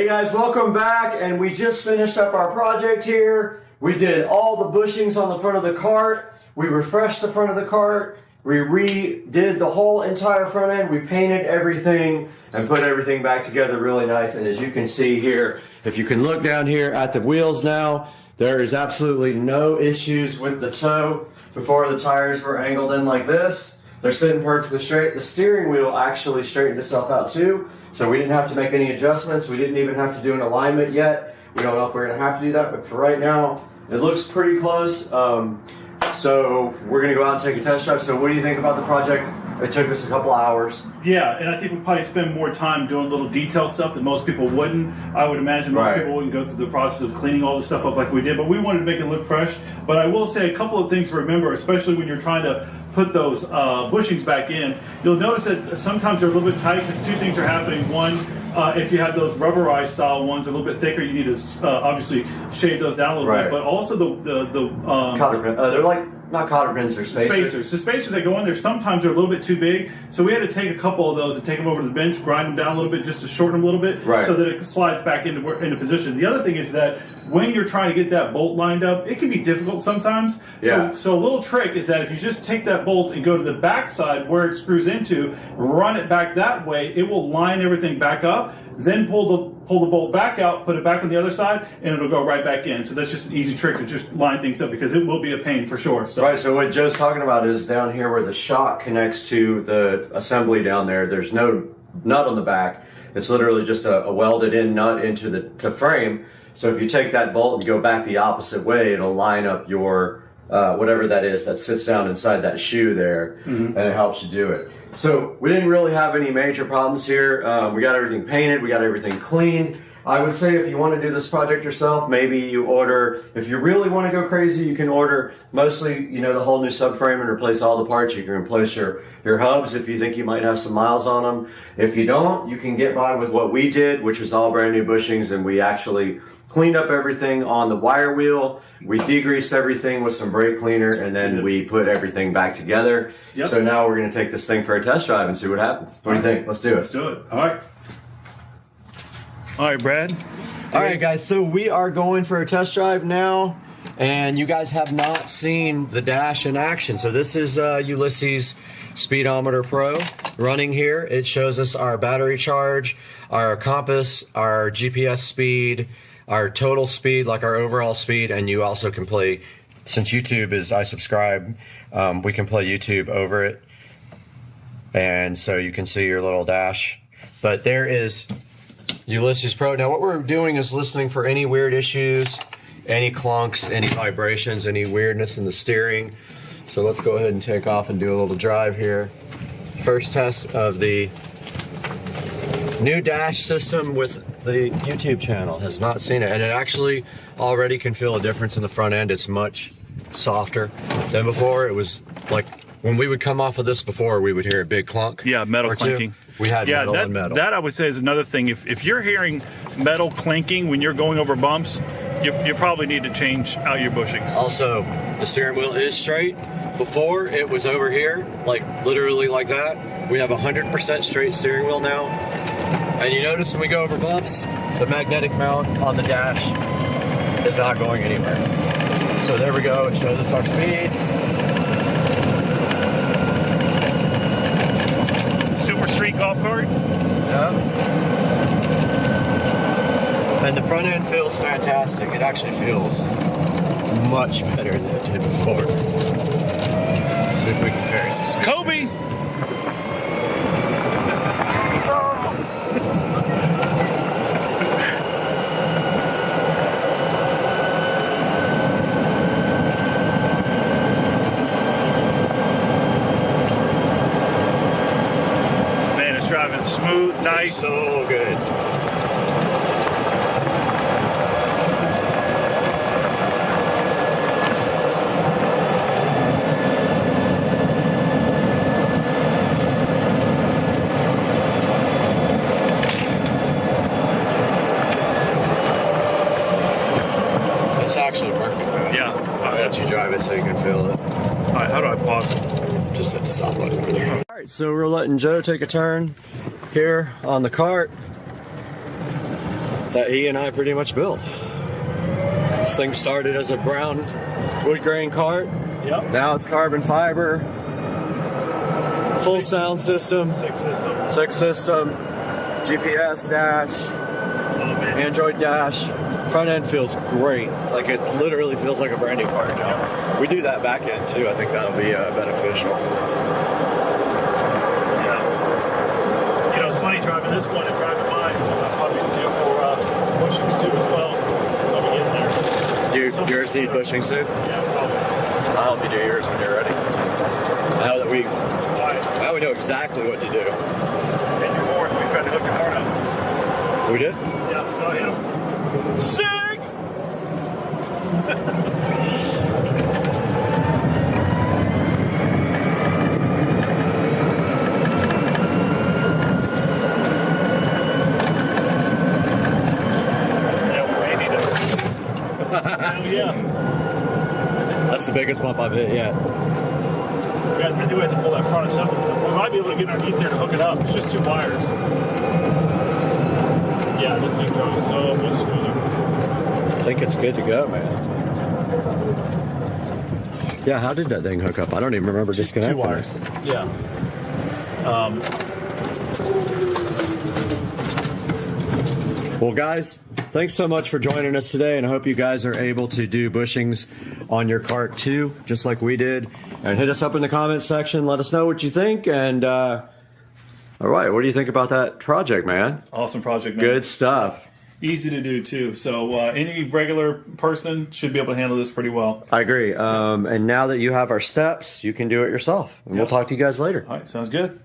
Hey guys, welcome back, and we just finished up our project here. We did all the bushings on the front of the cart. We refreshed the front of the cart. We redid the whole entire front end. We painted everything and put everything back together really nice. And as you can see here, if you can look down here at the wheels now, there is absolutely no issues with the toe. Before, the tires were angled in like this. They're sitting perfectly straight. The steering wheel actually straightened itself out too, so we didn't have to make any adjustments. We didn't even have to do an alignment yet. We don't know if we're gonna have to do that, but for right now, it looks pretty close. So we're gonna go out and take a test drive. So what do you think about the project? It took us a couple hours. Yeah, and I think we probably spend more time doing little detail stuff that most people wouldn't. I would imagine most people wouldn't go through the process of cleaning all this stuff up like we did, but we wanted to make it look fresh. But I will say a couple of things to remember, especially when you're trying to put those bushings back in. You'll notice that sometimes they're a little bit tight because two things are happening. One, if you have those rubberized style ones, a little bit thicker, you need to obviously shave those down a little bit. But also cotter pin. They're like not cotter pins, they're spacers. The spacers that go in there, sometimes they're a little bit too big. So we had to take a couple of those and take them over to the bench, grind them down a little bit just to shorten them a little bit, so that it slides back into position. The other thing is that when you're trying to get that bolt lined up, it can be difficult sometimes. So a little trick is that if you just take that bolt and go to the back side where it screws into, run it back that way, it will line everything back up. Then pull the bolt back out, put it back on the other side, and it'll go right back in. So that's just an easy trick to just line things up, because it will be a pain for sure. So. Right, so what Joe's talking about is down here where the shock connects to the assembly down there, there's no nut on the back. It's literally just a welded in nut into the frame. So if you take that bolt and go back the opposite way, it'll line up your, whatever that is that sits down inside that shoe there, and it helps you do it. So we didn't really have any major problems here. We got everything painted, we got everything clean. I would say if you want to do this project yourself, maybe you order, if you really want to go crazy, you can order mostly, you know, the whole new subframe and replace all the parts. You can replace your hubs if you think you might have some miles on them. If you don't, you can get by with what we did, which is all brand new bushings, and we actually cleaned up everything on the wire wheel. We degreased everything with some brake cleaner, and then we put everything back together. So now we're going to take this thing for a test drive and see what happens. What do you think? Let's do it. Let's do it. All right. All right, Brad. All right, guys, so we are going for a test drive now, and you guys have not seen the dash in action. So this is Ulysses Speedometer Pro running here. It shows us our battery charge, our compass, our GPS speed, our total speed, like our overall speed, and you also can play, since YouTube is I subscribe, we can play YouTube over it, and so you can see your little dash. But there is Ulysses Pro. Now what we're doing is listening for any weird issues, any clunks, any vibrations, any weirdness in the steering. So let's go ahead and take off and do a little drive here. First test of the new dash system with the YouTube channel. Has not seen it, and it actually already can feel a difference in the front end. It's much softer than before. It was like when we would come off of this before, we would hear a big clunk. Yeah, metal clinking. We had metal and metal. That I would say is another thing. If you're hearing metal clinking when you're going over bumps, you probably need to change out your bushings. Also, the steering wheel is straight. Before, it was over here, like literally like that. We have 100% straight steering wheel now. And you notice when we go over bumps, the magnetic mount on the dash is not going anywhere. So there we go, it shows us our speed. Super street golf cart? Yeah. And the front end feels fantastic. It actually feels much better than it did before. Let's see if we can carry some speed. Kobe! Man, it's driving smooth, nice. It's so good. It's actually perfect, man. Yeah. I'll let you drive it so you can feel it. All right, how do I pause it? Just hit the stop button over there. All right, so we're letting Joe take a turn here on the cart. that he and I pretty much built. This thing started as a brown wood grain cart. Yep. Now it's carbon fiber. Full sound system. Six system. GPS dash. Android dash. Front end feels great. Like it literally feels like a brand new car. We do that back end too. I think that'll be beneficial. Yeah. You know, it's funny driving this one and driving mine. I'll probably do for bushings too as well. Let me get in there. Yours need bushings too? Yeah, probably. I'll help you do yours when you're ready. Now we know exactly what to do. And your horn, we tried to hook your horn up. We did? Yeah, go hit him. Sick! Yeah. That's the biggest bump I've hit yet. I think we have to pull that front assembly. We might be able to get underneath there to hook it up. It's just 2 wires. Yeah, this thing goes so much smoother. I think it's good to go, man. Yeah, how did that thing hook up? I don't even remember disconnecting 2 wires. it. Yeah. Well, guys, thanks so much for joining us today, and I hope you guys are able to do bushings on your cart too, just like we did. And hit us up in the comments section. Let us know what you think. And all right, what do you think about that project, man? Awesome project, man. Good stuff. Easy to do too. So any regular person should be able to handle this pretty well. I agree. And now that you have our steps, you can do it yourself. And we'll talk to you guys later. All right, sounds good.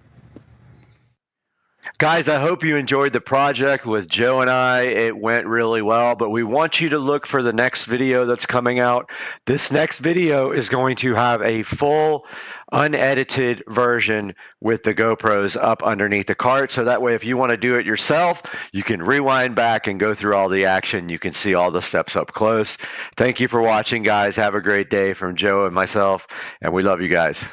Guys, I hope you enjoyed the project with Joe and I. It went really well, but we want you to look for the next video that's coming out. This next video is going to have a full unedited version with the GoPros up underneath the cart. So that way, if you want to do it yourself, you can rewind back and go through all the action. You can see all the steps up close. Thank you for watching, guys. Have a great day from Joe and myself, and we love you guys.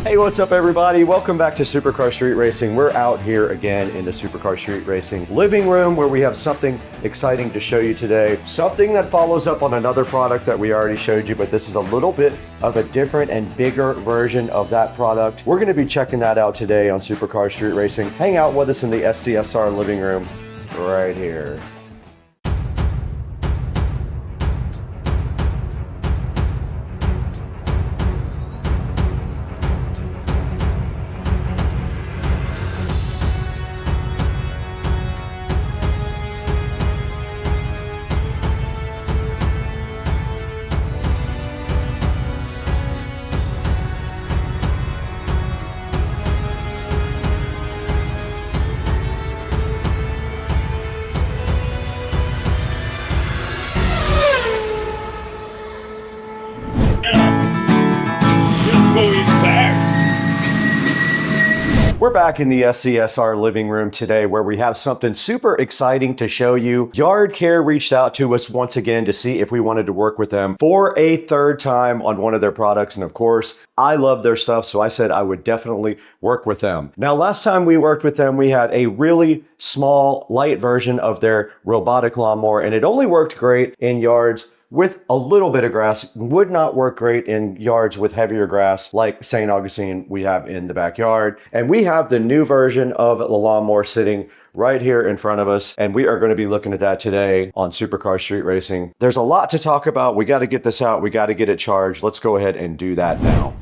Hey, what's up everybody? Welcome back to Supercar Street Racing. We're out here again in the Supercar Street Racing living room where we have something exciting to show you today. Something that follows up on another product that we already showed you, but this is a little bit of a different and bigger version of that product. We're gonna be checking that out today on Supercar Street Racing. Hang out with us in the SCSR living room right here. We're back in the SCSR living room today where we have something super exciting to show you. Yard Care reached out to us once again to see if we wanted to work with them for a third time on one of their products. And of course, I love their stuff, so I said I would definitely work with them. Now, last time we worked with them, we had a really small, light version of their robotic lawnmower, and it only worked great in yards with a little bit of grass. Would not work great in yards with heavier grass like St. Augustine we have in the backyard. And we have the new version of the lawnmower sitting right here in front of us, and we are going to be looking at that today on Supercar Street Racing. There's a lot to talk about. We got to get this out. We got to get it charged. Let's go ahead and do that now.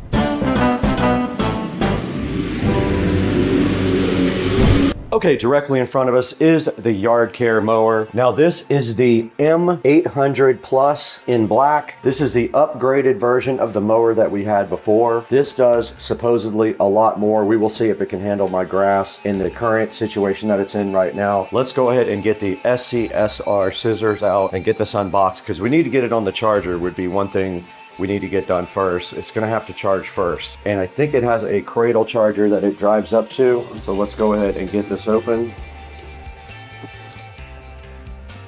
Okay, directly in front of us is the Yard Care mower. Now this is the M800 Plus in black. This is the upgraded version of the mower that we had before. This does supposedly a lot more. We will see if it can handle my grass in the current situation that it's in right now. Let's go ahead and get the SCSR scissors out and get this unboxed, because we need to get it on the charger would be one thing we need to get done first. It's gonna have to charge first. And I think it has a cradle charger that it drives up to. So let's go ahead and get this open.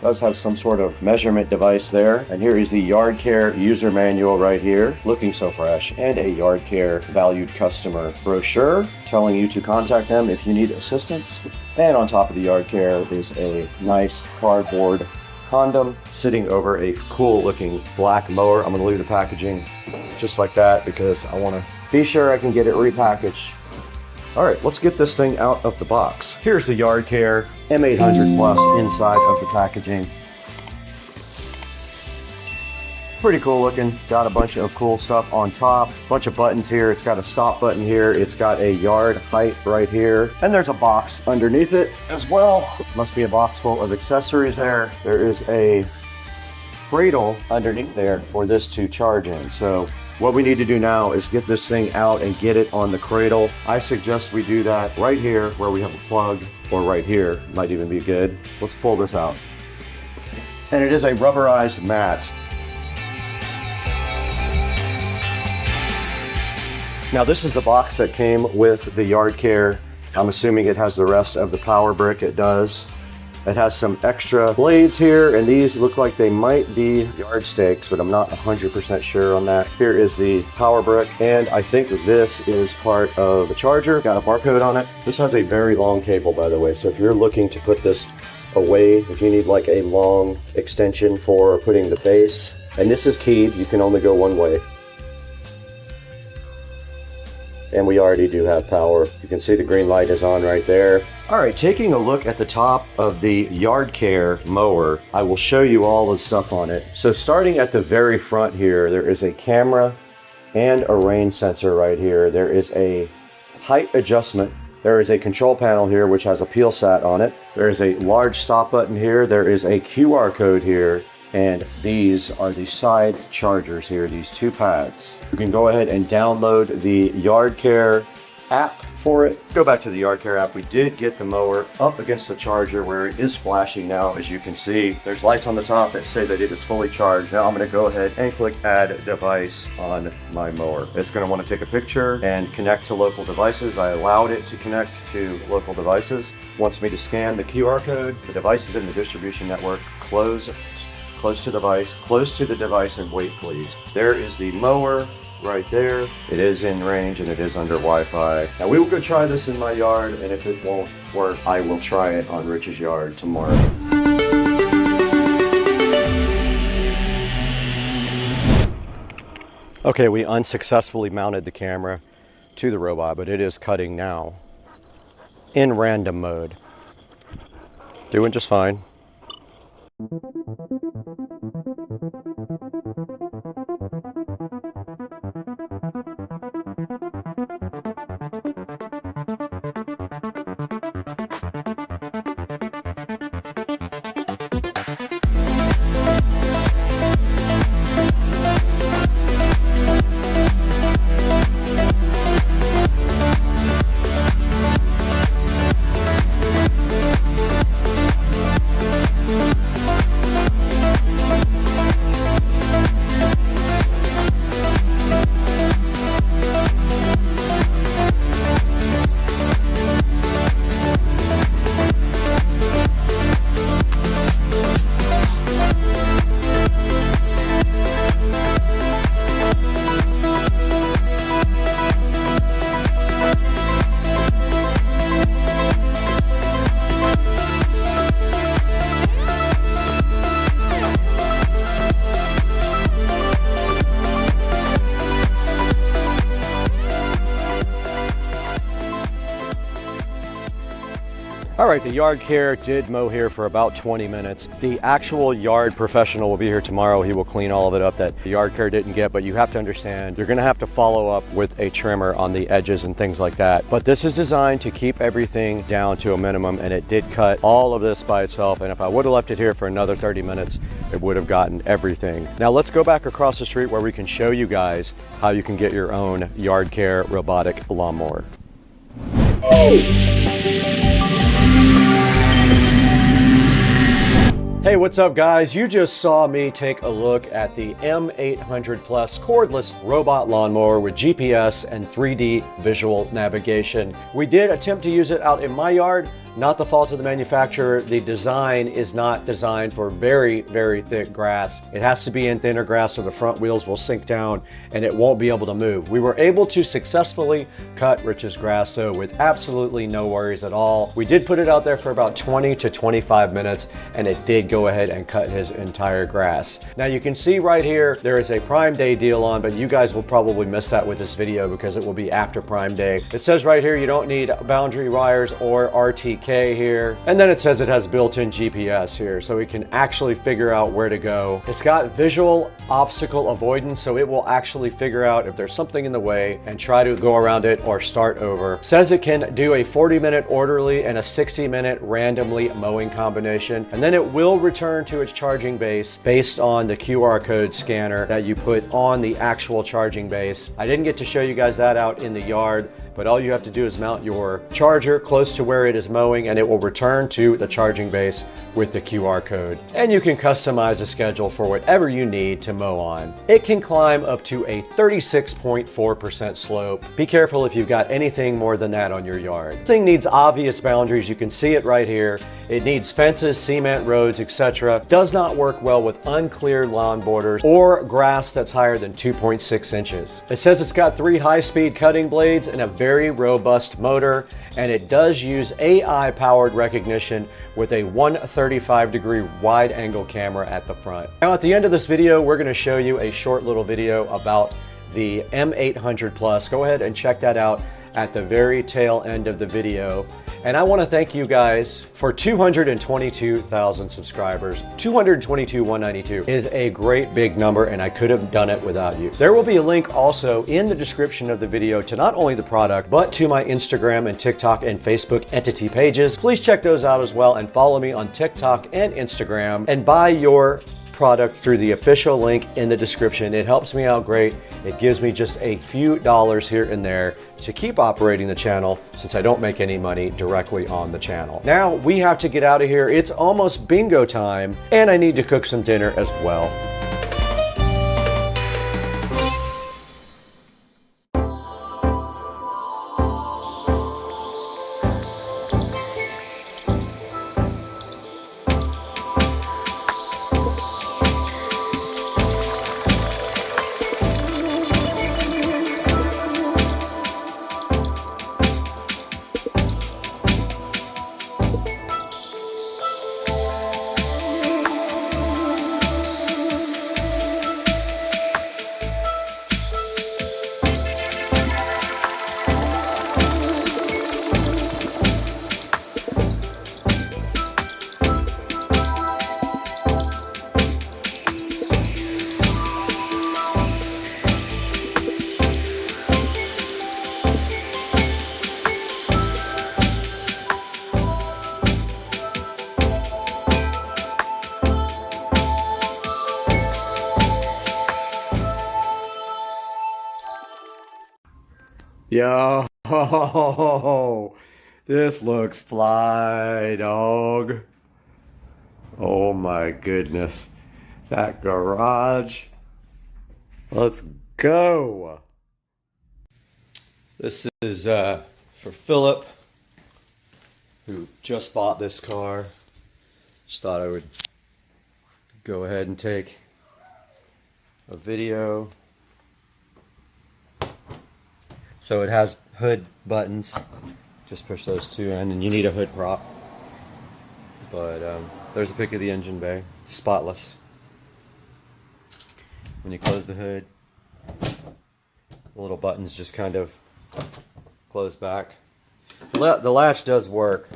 does have some sort of measurement device there. And here is the Yard Care user manual right here, looking so fresh, and a Yard Care valued customer brochure telling you to contact them if you need assistance. And on top of the Yard Care is a nice cardboard condom sitting over a cool looking black mower. I'm gonna leave the packaging just like that because I wanna be sure I can get it repackaged. All right, let's get this thing out of the box. Here's the Yard Care M800 Plus inside of the packaging. Pretty cool looking. Got a bunch of cool stuff on top. Bunch of buttons here. It's got a stop button here. It's got a yard height right here. And there's a box underneath it as well. Must be a box full of accessories there. There is a cradle underneath there for this to charge in. So what we need to do now is get this thing out and get it on the cradle. I suggest we do that right here where we have a plug, or right here, might even be good. Let's pull this out. And it is a rubberized mat. Now this is the box that came with the Yard Care. I'm assuming it has the rest of the power brick. It does. It has some extra blades here, and these look like they might be yard stakes, but I'm not 100% sure on that. Here is the power brick, and I think this is part of the charger. Got a barcode on it. This has a very long cable, by the way, so if you're looking to put this away, if you need like a long extension for putting the base, and this is keyed, you can only go one way. And we already do have power. You can see the green light is on right there. All right, taking a look at the top of the Yard Care mower, I will show you all the stuff on it. So starting at the very front here, there is a camera and a rain sensor right here. There is a height adjustment. There is a control panel here which has a peel sat on it. There is a large stop button here. There is a QR code here. And these are the side chargers here, these two pads. You can go ahead and download the Yard Care app for it. Go back to the Yard Care app. We did get the mower up against the charger where it is flashing now, as you can see. There's lights on the top that say that it is fully charged. Now I'm gonna go ahead and click Add Device on my mower. It's gonna wanna take a picture and connect to local devices. I allowed it to connect to local devices. Wants me to scan the QR code. The device is in the distribution network. Close to the device and wait please. There is the mower right there. It is in range and it is under Wi-Fi. Now we will go try this in my yard, and if it won't work, I will try it on Rich's yard tomorrow. Okay, we unsuccessfully mounted the camera to the robot, but it is cutting now in random mode. Doing just fine. All right, the Yard Care did mow here for about 20 minutes. The actual yard professional will be here tomorrow. He will clean all of it up that the Yard Care didn't get, but you have to understand, you're gonna have to follow up with a trimmer on the edges and things like that. But this is designed to keep everything down to a minimum, and it did cut all of this by itself. And if I would have left it here for another 30 minutes, it would have gotten everything. Now let's go back across the street where we can show you guys how you can get your own Yard Care robotic lawnmower. Hey, what's up guys? You just saw me take a look at the M800 Plus cordless robot lawnmower with GPS and 3D visual navigation. We did attempt to use it out in my yard, Not the fault of the manufacturer. The design is not designed for very, very thick grass. It has to be in thinner grass or the front wheels will sink down and it won't be able to move. We were able to successfully cut Rich's grass though with absolutely no worries at all. We did put it out there for about 20 to 25 minutes and it did go ahead and cut his entire grass. Now you can see right here, there is a Prime Day deal on, but you guys will probably miss that with this video because it will be after Prime Day. It says right here, you don't need boundary wires or RTK here. And then it says it has built-in GPS here, so we can actually figure out where to go. It's got visual obstacle avoidance, so it will actually figure out if there's something in the way and try to go around it or start over. It says it can do a 40-minute orderly and a 60-minute randomly mowing combination, and then it will return to its charging base based on the QR code scanner that you put on the actual charging base. I didn't get to show you guys that out in the yard, but all you have to do is mount your charger close to where it is mowing and it will return to the charging base with the QR code. And you can customize a schedule for whatever you need to mow on. It can climb up to a 36.4% slope. Be careful if you've got anything more than that on your yard. This thing needs obvious boundaries. You can see it right here. It needs fences, cement roads, etc. Does not work well with uncleared lawn borders or grass that's higher than 2.6 inches. It says it's got 3 high-speed cutting blades and a very robust motor, and it does use AI-powered recognition with a 135-degree wide-angle camera at the front. Now at the end of this video, we're going to show you a short little video about the M800 Plus. Go ahead and check that out at the very tail end of the video. And I want to thank you guys for 222,000 subscribers. 222,192 is a great big number, and I could have done it without you. There will be a link also in the description of the video to not only the product, but to my Instagram and TikTok and Facebook entity pages. Please check those out as well and follow me on TikTok and Instagram and buy your product through the official link in the description. It helps me out great. It gives me just a few dollars here and there to keep operating the channel since I don't make any money directly on the channel. Now we have to get out of here. It's almost bingo time and I need to cook some dinner as well. Yo, this looks fly, dog. Oh my goodness. That garage. Let's go. This is for Philip, who just bought this car. Just thought I would go ahead and take a video. So it has hood buttons. Just push those two in, and you need a hood prop. But there's a pic of the engine bay, spotless. When you close the hood, the little buttons just kind of close back. The latch does work.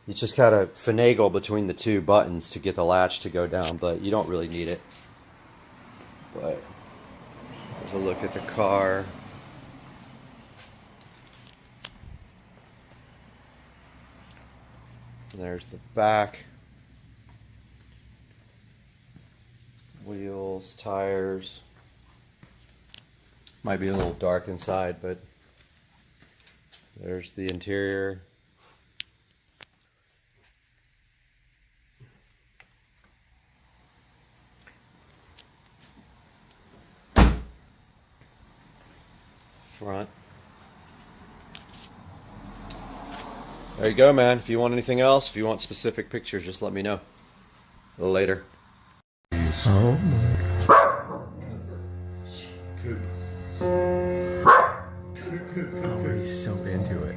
You just gotta finagle between the two buttons to get the latch to go down, but you don't really need it. But there's a look at the car. There's the back. Wheels, tires. Might be a little dark inside, but there's the interior. Front. There you go, man. If you want anything else, if you want specific pictures, just let me know. A little later. Oh. Oh, he's so into it.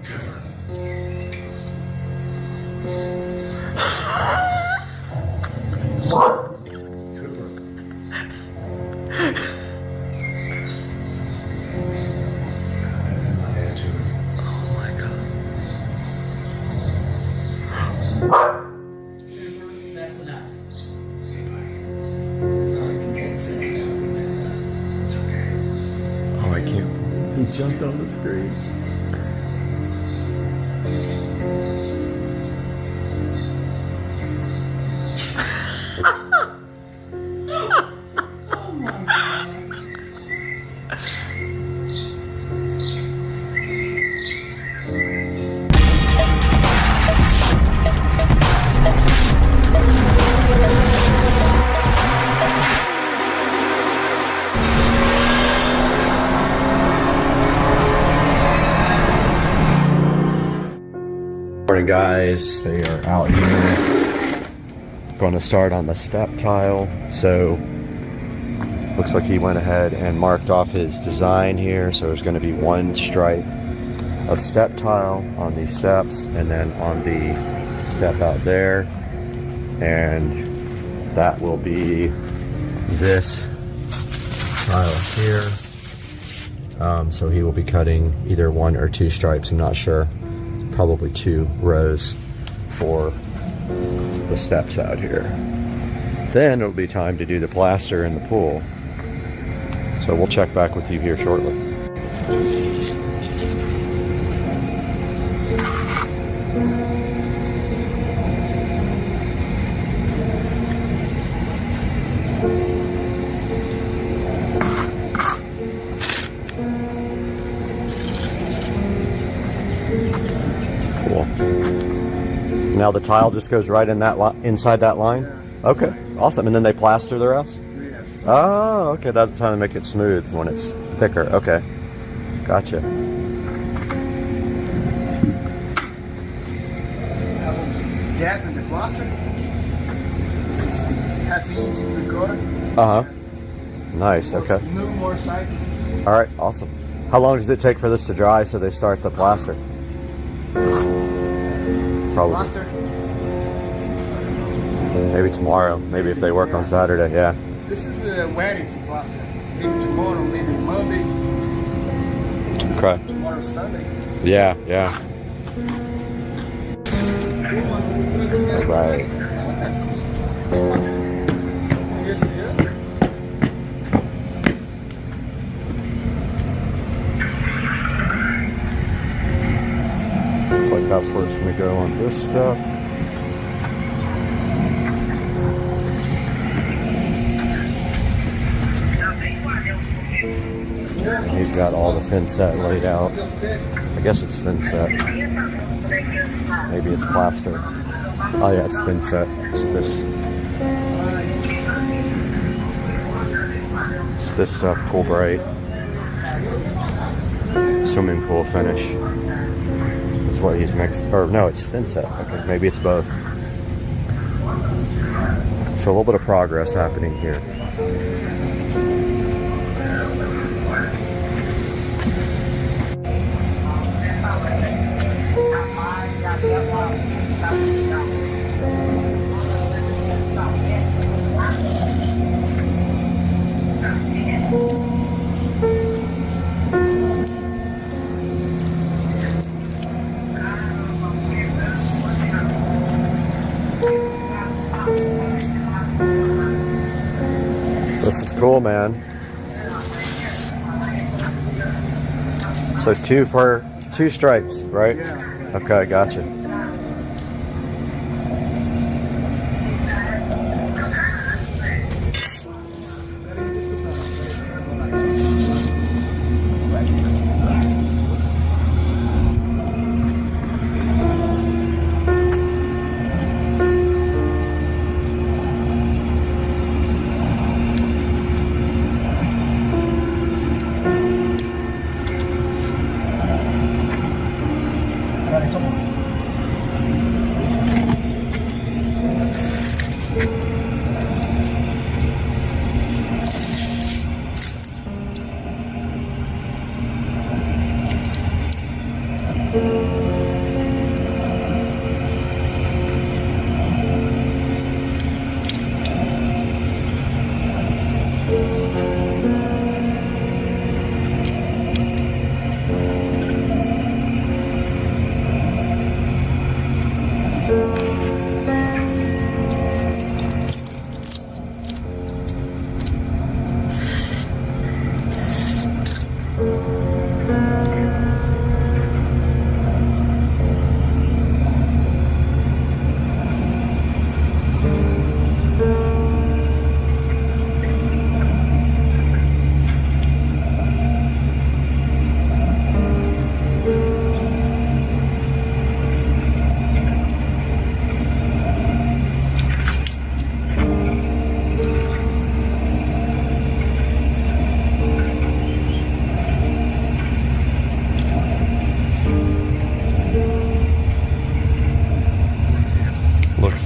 That's enough. Oh, I can't. He jumped on the screen. Morning, guys. They are out here. Going to start on the step tile. So looks like he went ahead and marked off his design here. So there's going to be one stripe of step tile on these steps, and then on the step out there, and that will be this tile here. So he will be cutting either one or two stripes, I'm not sure. Probably 2 rows for the steps out here. Then it'll be time to do the plaster in the pool. So we'll check back with you here shortly. Now the tile just goes right in that inside that line? Yeah. Okay, awesome. And then they plaster the rest? Yes. Oh, okay. That's the time to make it smooth when it's thicker. Okay, gotcha. Have a gap in the plaster. This is half-inch 3/4. Uh-huh. Nice, okay. No more side. All right, awesome. How long does it take for this to dry so they start the plaster? Probably. Plaster. Maybe tomorrow. Maybe if they work on Saturday, yeah. This is waiting for plaster. Maybe tomorrow, maybe Monday. Okay. Tomorrow Sunday. Yeah, yeah. Right. Yes, yeah. Looks like that's where it's going to go on this step. He's got all the thin set laid out. I guess it's thin set. Maybe it's plaster. Oh yeah, it's thin set. It's this stuff, Cool Bright. Swimming pool finish. That's what he's mixed. Or no, it's thin set. Okay, maybe it's both. So a little bit of progress happening here. This is cool, man. So 2 for 2 stripes, right? Yeah. Okay, gotcha.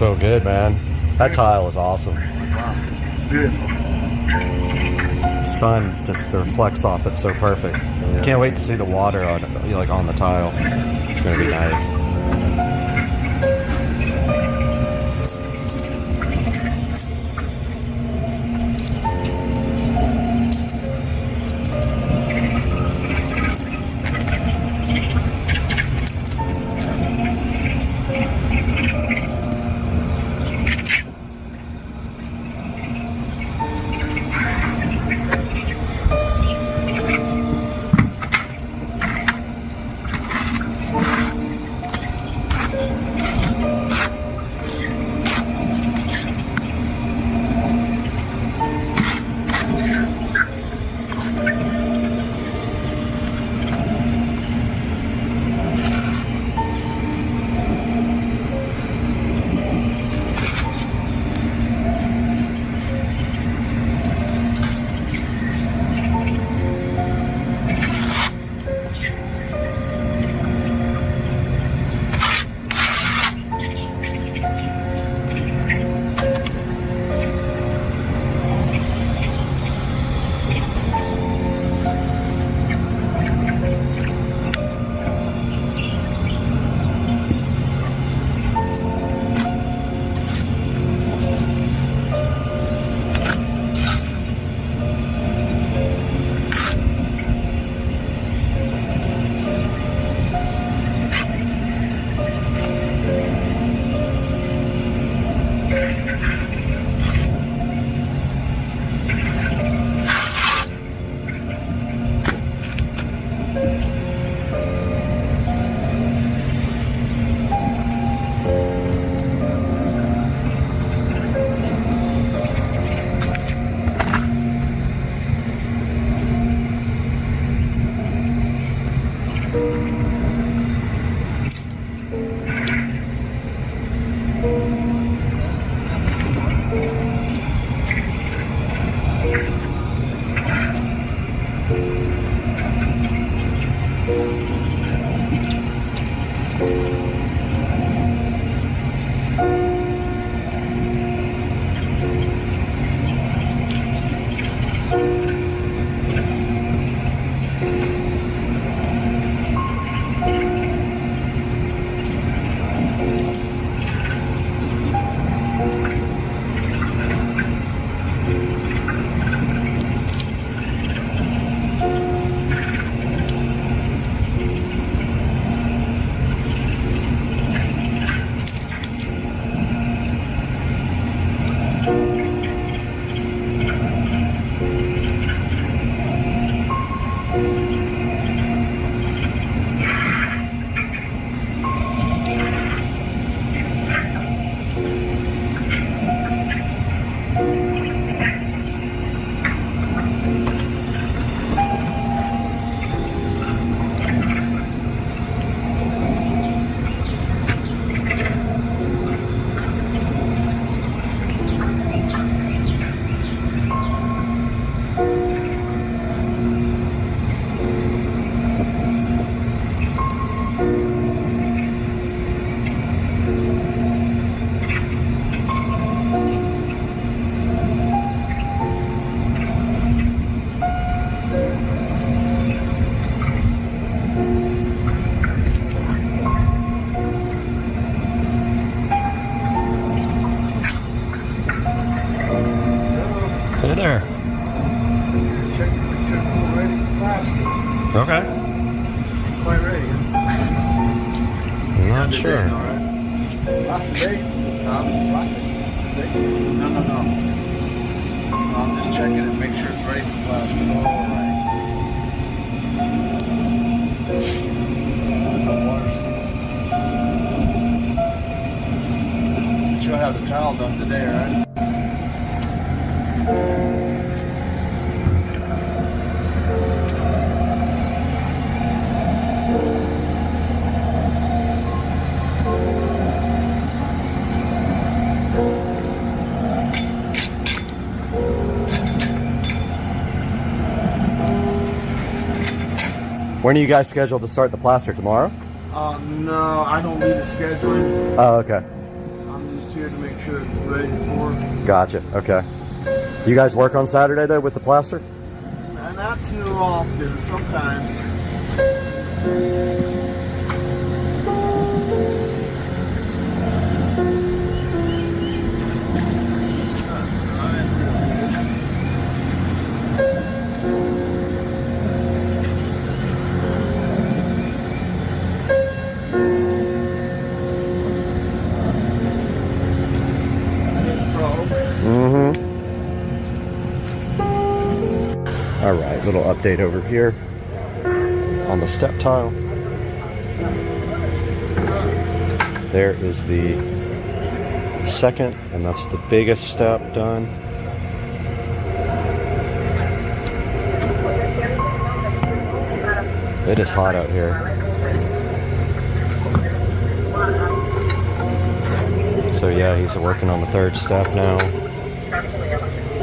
so good, man. That tile is awesome. Wow, it's beautiful. Sun just reflects off it so perfect. Can't wait to see the water on like on the tile. It's gonna be nice. Hey there. Check ready for plastic. Okay. Quite ready. I'm not sure. Plastic date? No. I'm just checking it, make sure it's ready for plastic. All right. You'll have the towel done today, right? When are you guys scheduled to start the plaster tomorrow? No, I don't need a scheduling. Oh, okay. I'm just here here to make sure it's ready for. Gotcha. Okay. You guys work on Saturday though with the plaster? Not too often. Sometimes. All right, little update over here on the step tile. There is the second, and that's the biggest step done. It is hot out here. So yeah, he's working on the third step now.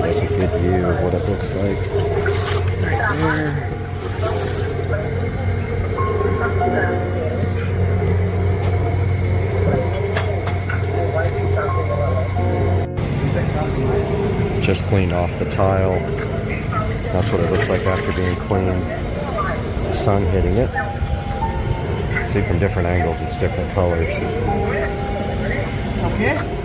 That's a good view of what it looks like right there. Just cleaned off the tile. That's what it looks like after being cleaned. The sun hitting it. See, from different angles, it's different colors. Okay.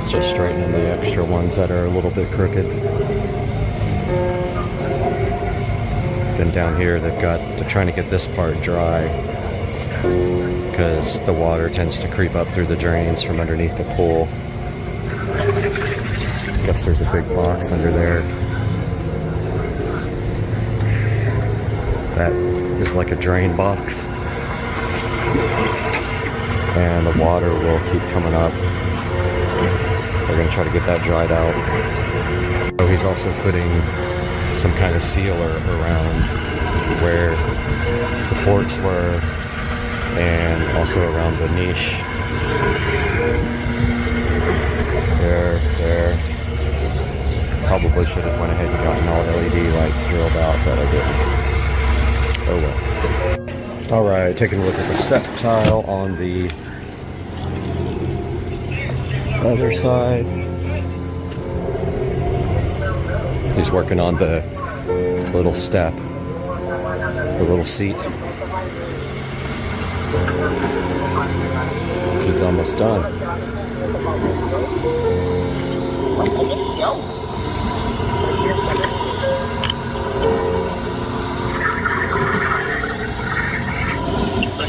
Just straightening the extra ones that are a little bit crooked. Then down here they're trying to get this part dry because the water tends to creep up through the drains from underneath the pool. I guess there's a big box under there. That is like a drain box. And the water will keep coming up. They're going to try to get that dried out. So he's also putting some kind of sealer around where the ports were and also around the niche. There. Probably should have went ahead and gotten all LED lights drilled out, but I didn't. Oh well. Alright, taking a look at the step tile on the other side. He's working on the little step, the little seat. He's almost done.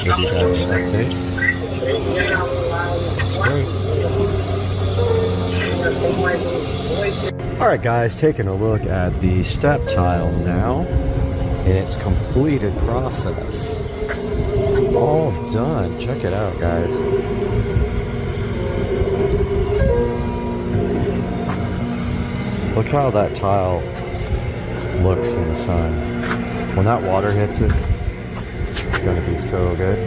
Give you guys an update. That's great. Alright guys, taking a look at the step tile now in its completed process. All done. Check it out, guys. Look how that tile looks in the sun. When that water hits it, it's going to be so good.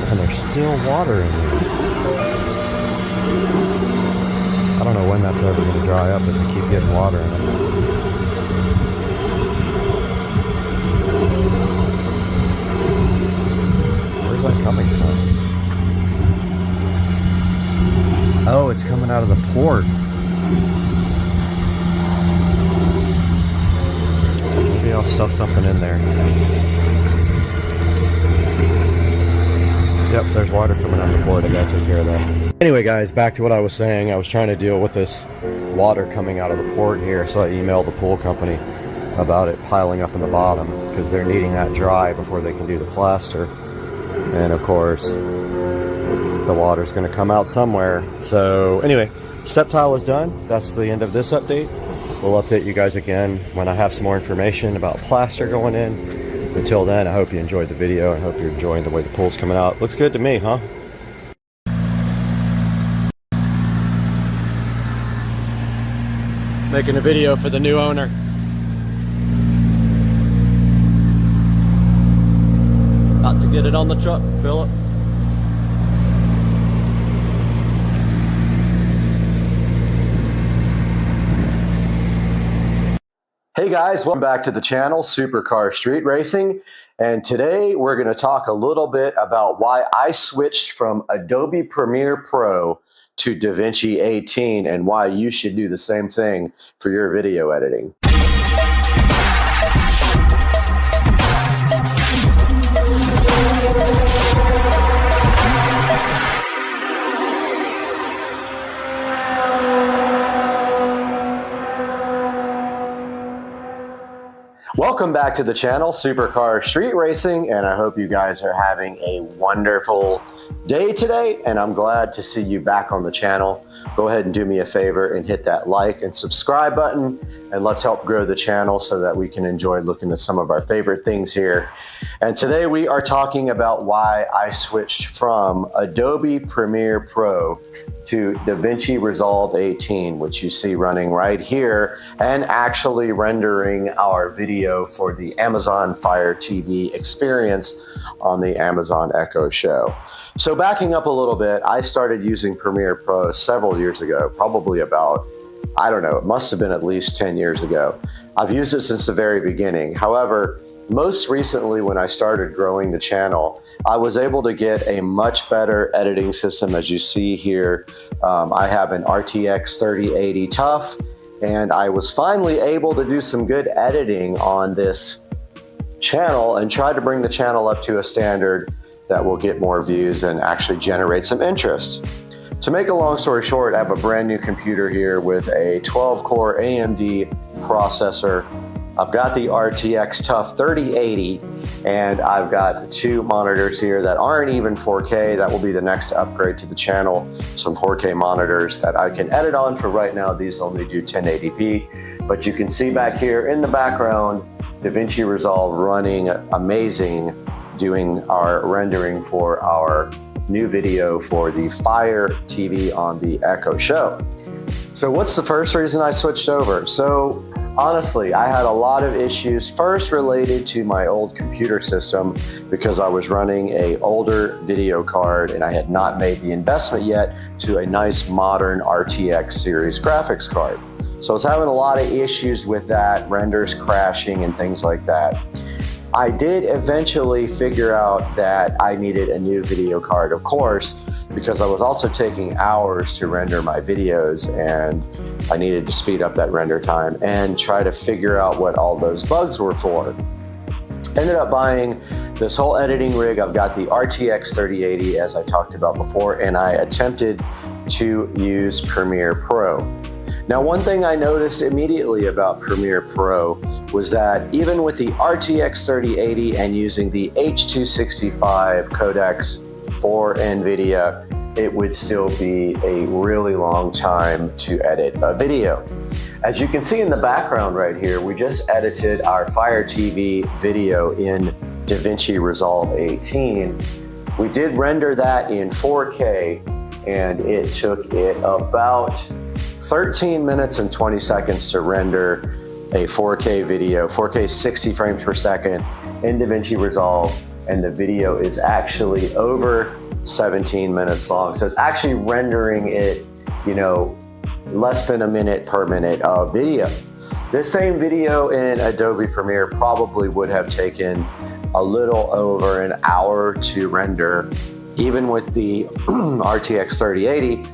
And there's still water in there. I don't know when that's ever going to dry up if we keep getting water in it. Where's that coming from? Oh, it's coming out of the port. Maybe I'll stuff something in there. Yep, there's water coming out of the port. I gotta take care of that. Anyway, guys, back to what I was saying. I was trying to deal with this water coming out of the port here, so I emailed the pool company about it piling up in the bottom because they're needing that dry before they can do the plaster. And of course, the water's going to come out somewhere. So anyway, step tile is done. That's the end of this update. We'll update you guys again when I have some more information about plaster going in. Until then, I hope you enjoyed the video. I hope you're enjoying the way the pool's coming out. Looks good to me, huh? Making a video for the new owner. About to get it on the truck, Philip. Hey guys, welcome back to the channel, Supercar Street Racing. And today we're going to talk a little bit about why I switched from Adobe Premiere Pro to DaVinci 18 and why you should do the same thing for your video editing. Welcome back to the channel, Supercar Street Racing, and I hope you guys are having a wonderful day today, and I'm glad to see you back on the channel. Go ahead and do me a favor and hit that like and subscribe button, and let's help grow the channel so that we can enjoy looking at some of our favorite things here. And today we are talking about why I switched from Adobe Premiere Pro to DaVinci Resolve 18, which you see running right here, and actually rendering our video for the Amazon Fire TV experience on the Amazon Echo Show. So backing up a little bit, I started using Premiere Pro several years ago, probably about, I don't know, it must have been at least 10 years ago. I've used it since the very beginning. However, most recently when I started growing the channel, I was able to get a much better editing system. As you see here, I have an RTX 3080 TUF, and I was finally able to do some good editing on this channel and try to bring the channel up to a standard that will get more views and actually generate some interest. To make a long story short, I have a brand new computer here with a 12-core AMD processor. I've got the RTX TUF 3080, and I've got two monitors here that aren't even 4K. That will be the next upgrade to the channel, some 4K monitors that I can edit on. For right now, these only do 1080p. But you can see back here in the background, DaVinci Resolve running amazing, doing our rendering for our new video for the Fire TV on the Echo Show. So what's the first reason I switched over? So honestly, I had a lot of issues, first related to my old computer system because I was running an older video card and I had not made the investment yet to a nice modern RTX series graphics card. So I was having a lot of issues with that, renders crashing and things like that. I did eventually figure out that I needed a new video card, of course, because I was also taking hours to render my videos and I needed to speed up that render time and try to figure out what all those bugs were for. Ended up buying this whole editing rig. I've got the RTX 3080 as I talked about before, and I attempted to use Premiere Pro. Now, one thing I noticed immediately about Premiere Pro was that even with the RTX 3080 and using the H265 codecs for NVIDIA, it would still be a really long time to edit a video. As you can see in the background right here, we just edited our Fire TV video in DaVinci Resolve 18. We did render that in 4K, and it took it about 13 minutes and 20 seconds to render a 4K video, 4K 60 frames per second in DaVinci Resolve, and the video is actually over 17 minutes long. So it's actually rendering it, you know, less than a minute per minute of video. This same video in Adobe Premiere probably would have taken a little over an hour to render, even with the RTX 3080.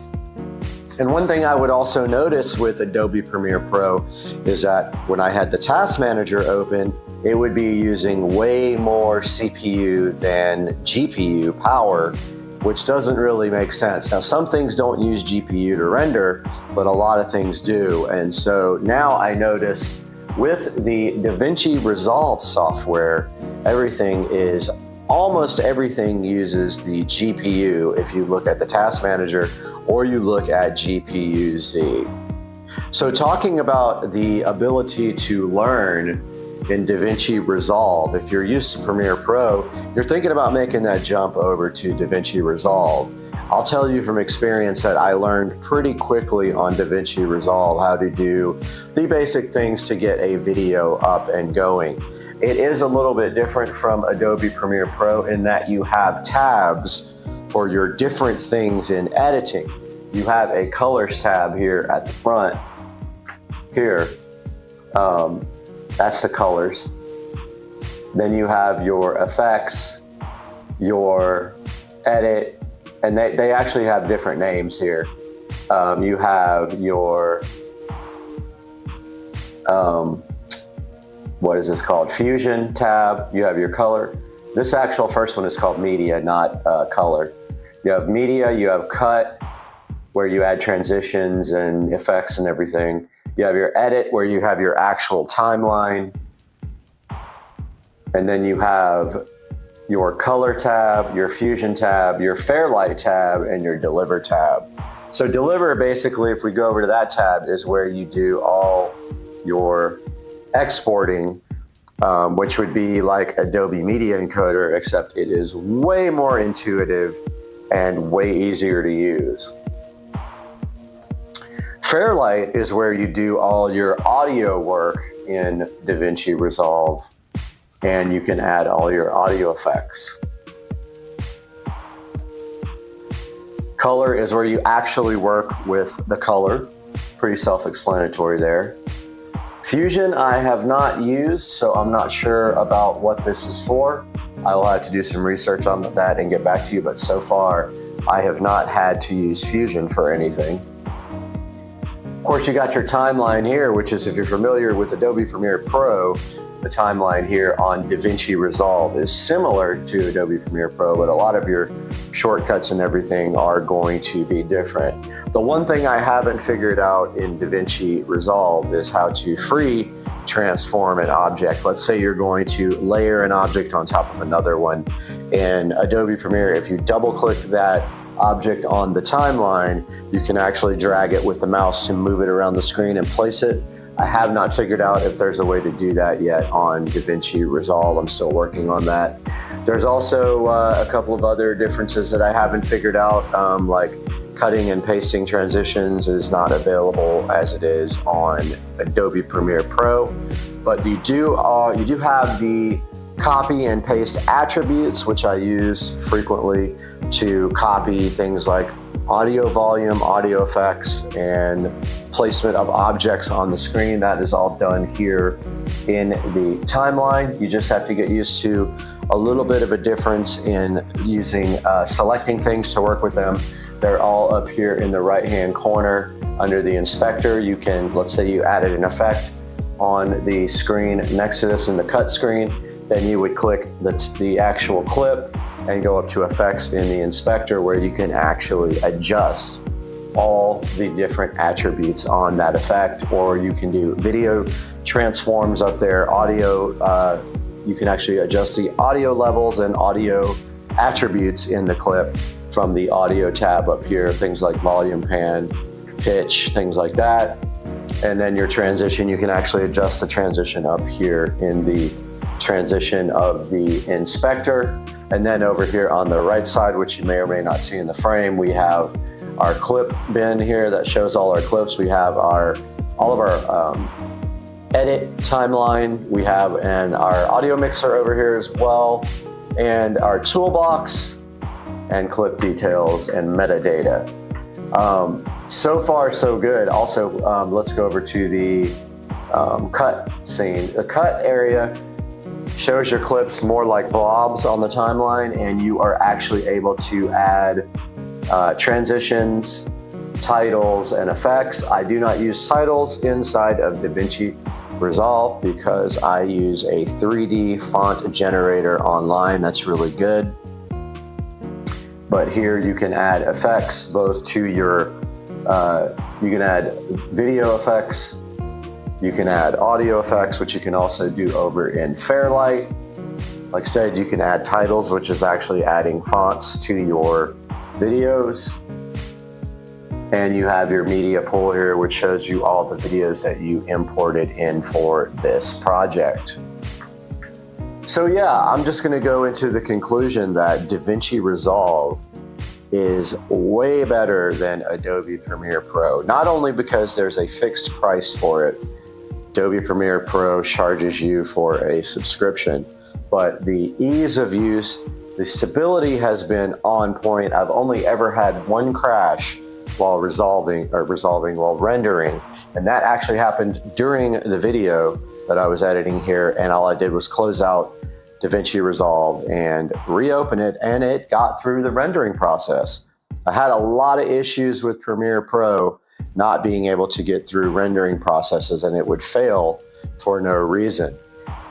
And one thing I would also notice with Adobe Premiere Pro is that when I had the Task Manager open, it would be using way more CPU than GPU power, which doesn't really make sense. Now, some things don't use GPU to render, but a lot of things do. And so now I notice with the DaVinci Resolve software, almost everything uses the GPU if you look at the Task Manager or you look at GPU-Z. So talking about the ability to learn in DaVinci Resolve, if you're used to Premiere Pro, you're thinking about making that jump over to DaVinci Resolve. I'll tell you from experience that I learned pretty quickly on DaVinci Resolve how to do the basic things to get a video up and going. It is a little bit different from Adobe Premiere Pro in that you have tabs for your different things in editing. You have a colors tab here at the front here. That's the colors. Then you have your effects, your edit, and they actually have different names here. You have your, what is this called? Fusion tab. You have your color. This actual first one is called media, not color. You have media, you have cut, where you add transitions and effects and everything. You have your edit, where you have your actual timeline. And then you have your color tab, your fusion tab, your Fairlight tab, and your deliver tab. So deliver, basically, if we go over to that tab, is where you do all your exporting, which would be like Adobe Media Encoder, except it is way more intuitive and way easier to use. Fairlight is where you do all your audio work in DaVinci Resolve, and you can add all your audio effects. Color is where you actually work with the color. Pretty self-explanatory there. Fusion I have not used, so I'm not sure about what this is for. I will have to do some research on that and get back to you, but so far I have not had to use Fusion for anything. Of course, you got your timeline here, which is, if you're familiar with Adobe Premiere Pro, the timeline here on DaVinci Resolve is similar to Adobe Premiere Pro, but a lot of your shortcuts and everything are going to be different. The one thing I haven't figured out in DaVinci Resolve is how to free transform an object. Let's say you're going to layer an object on top of another one. In Adobe Premiere, if you double click that object on the timeline, you can actually drag it with the mouse to move it around the screen and place it. I have not figured out if there's a way to do that yet on DaVinci Resolve. I'm still working on that. There's also a couple of other differences that I haven't figured out, like cutting and pasting transitions is not available as it is on Adobe Premiere Pro, but you do have the copy and paste attributes, which I use frequently to copy things like audio volume, audio effects, and placement of objects on the screen. That is all done here in the timeline. You just have to get used to a little bit of a difference in using selecting things to work with them. They're all up here in the right-hand corner under the inspector. You can, let's say you added an effect on the screen next to this in the cut screen, then you would click the actual clip and go up to effects in the inspector, where you can actually adjust all the different attributes on that effect. Or you can do video transforms up there, audio, you can actually adjust the audio levels and audio attributes in the clip from the audio tab up here, things like volume, pan, pitch, things like that. And then your transition, you can actually adjust the transition up here in the transition of the inspector. And then over here on the right side, which you may or may not see in the frame, we have our clip bin here that shows all our clips. We have all of our edit timeline. We have our audio mixer over here as well, and our toolbox and clip details and metadata. So far, so good. Also, let's go over to the cut scene. The cut area shows your clips more like blobs on the timeline, and you are actually able to add transitions, titles, and effects. I do not use titles inside of DaVinci Resolve because I use a 3D font generator online. That's really good. But here you can add effects both to your, you can add video effects, you can add audio effects, which you can also do over in Fairlight. Like I said, you can add titles, which is actually adding fonts to your videos. And you have your media pool here, which shows you all the videos that you imported in for this project. So yeah, I'm just gonna go into the conclusion that DaVinci Resolve is way better than Adobe Premiere Pro. Not only because there's a fixed price for it, Adobe Premiere Pro charges you for a subscription, but the ease of use, the stability has been on point. I've only ever had one crash while rendering, and that actually happened during the video. that I was editing here, and all I did was close out DaVinci Resolve and reopen it, and it got through the rendering process. I had a lot of issues with Premiere Pro not being able to get through rendering processes, and it would fail for no reason.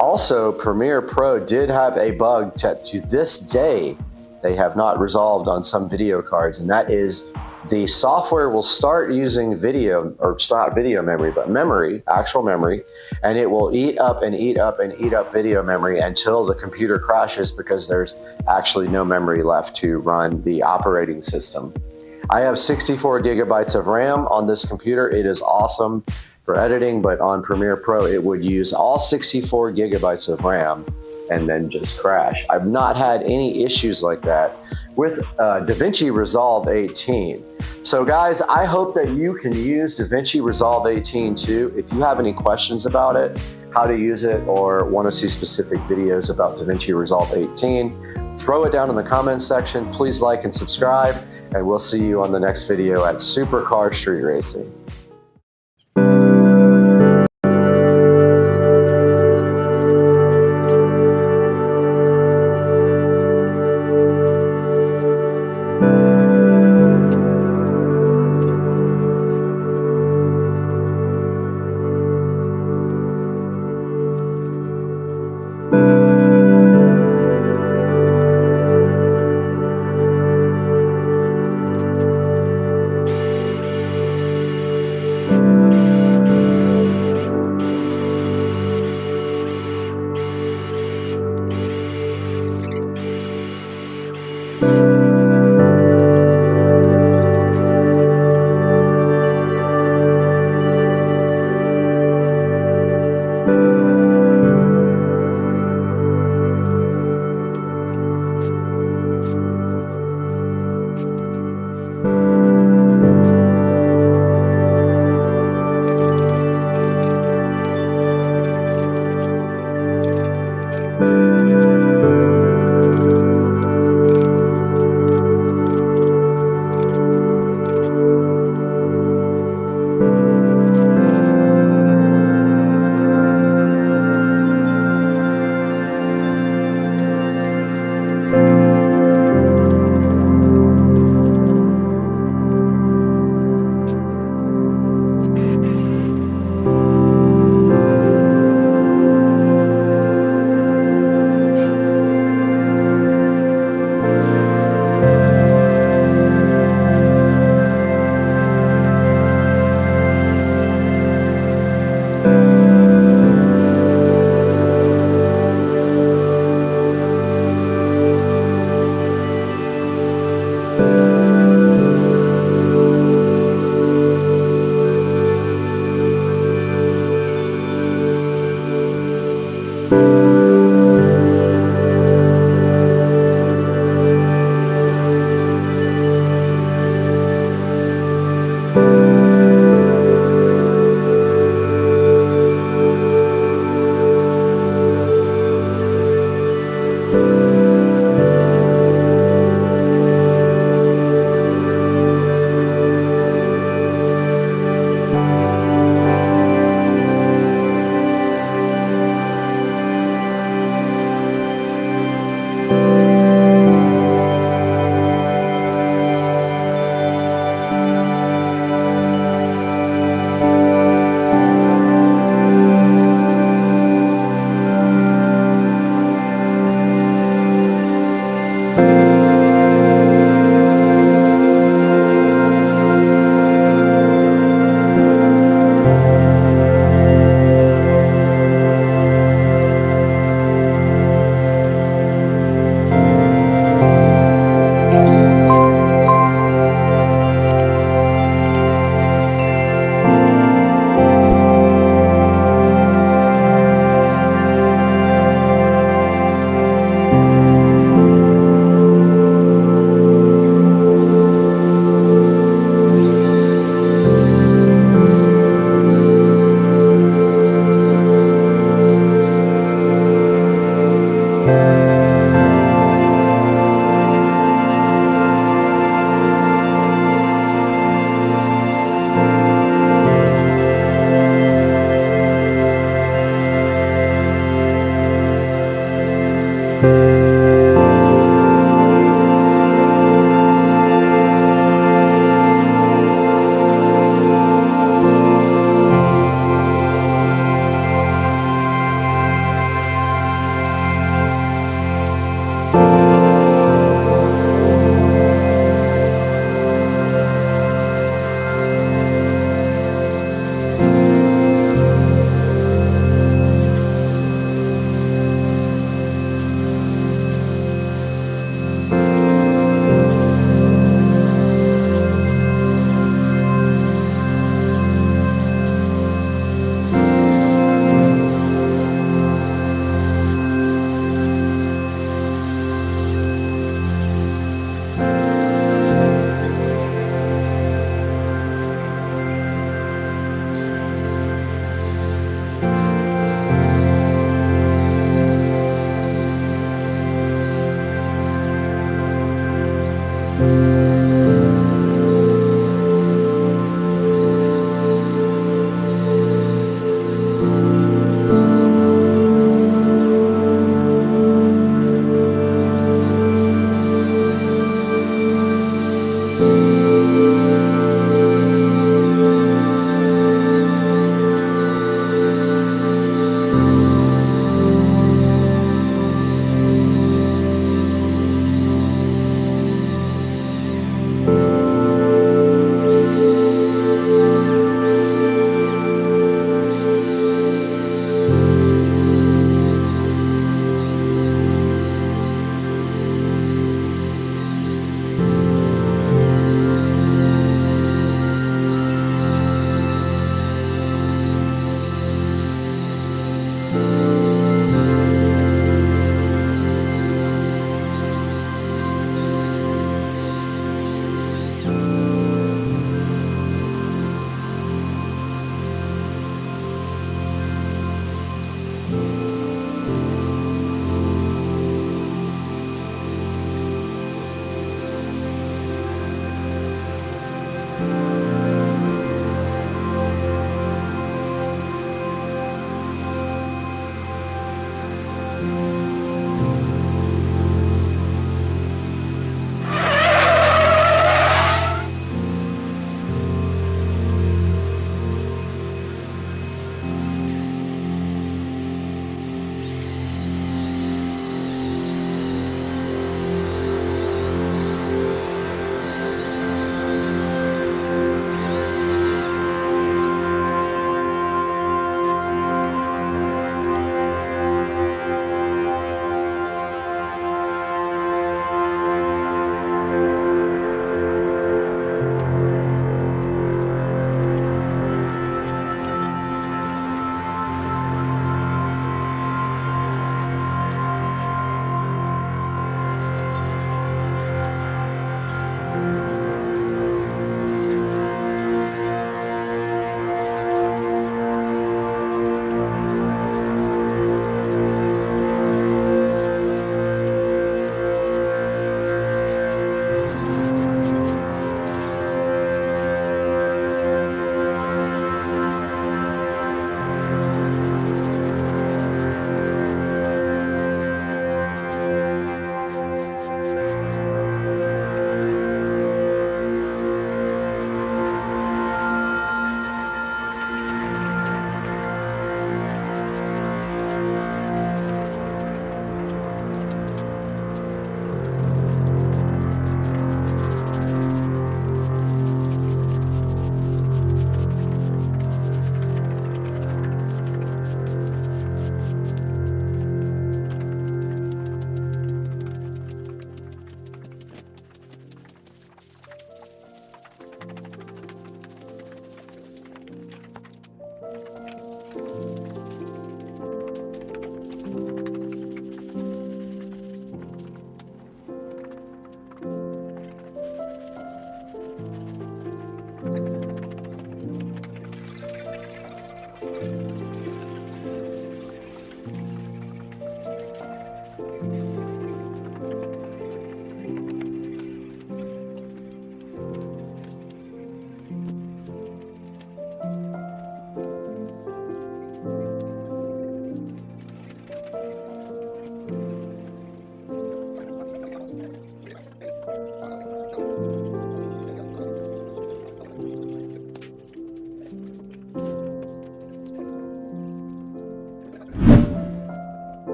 Also, Premiere Pro did have a bug to this day they have not resolved on some video cards, and that is the software will start using video, or it's not video memory, but memory, actual memory, and it will eat up and eat up and eat up video memory until the computer crashes because there's actually no memory left to run the operating system. I have 64 gigabytes of RAM on this computer. It is awesome for editing, but on Premiere Pro, it would use all 64 gigabytes of RAM and then just crash. I've not had any issues like that with DaVinci Resolve 18. So guys, I hope that you can use DaVinci Resolve 18 too. If you have any questions about it, how to use it, or want to see specific videos about DaVinci Resolve 18, throw it down in the comments section. Please like and subscribe, and we'll see you on the next video at Supercar Street Racing.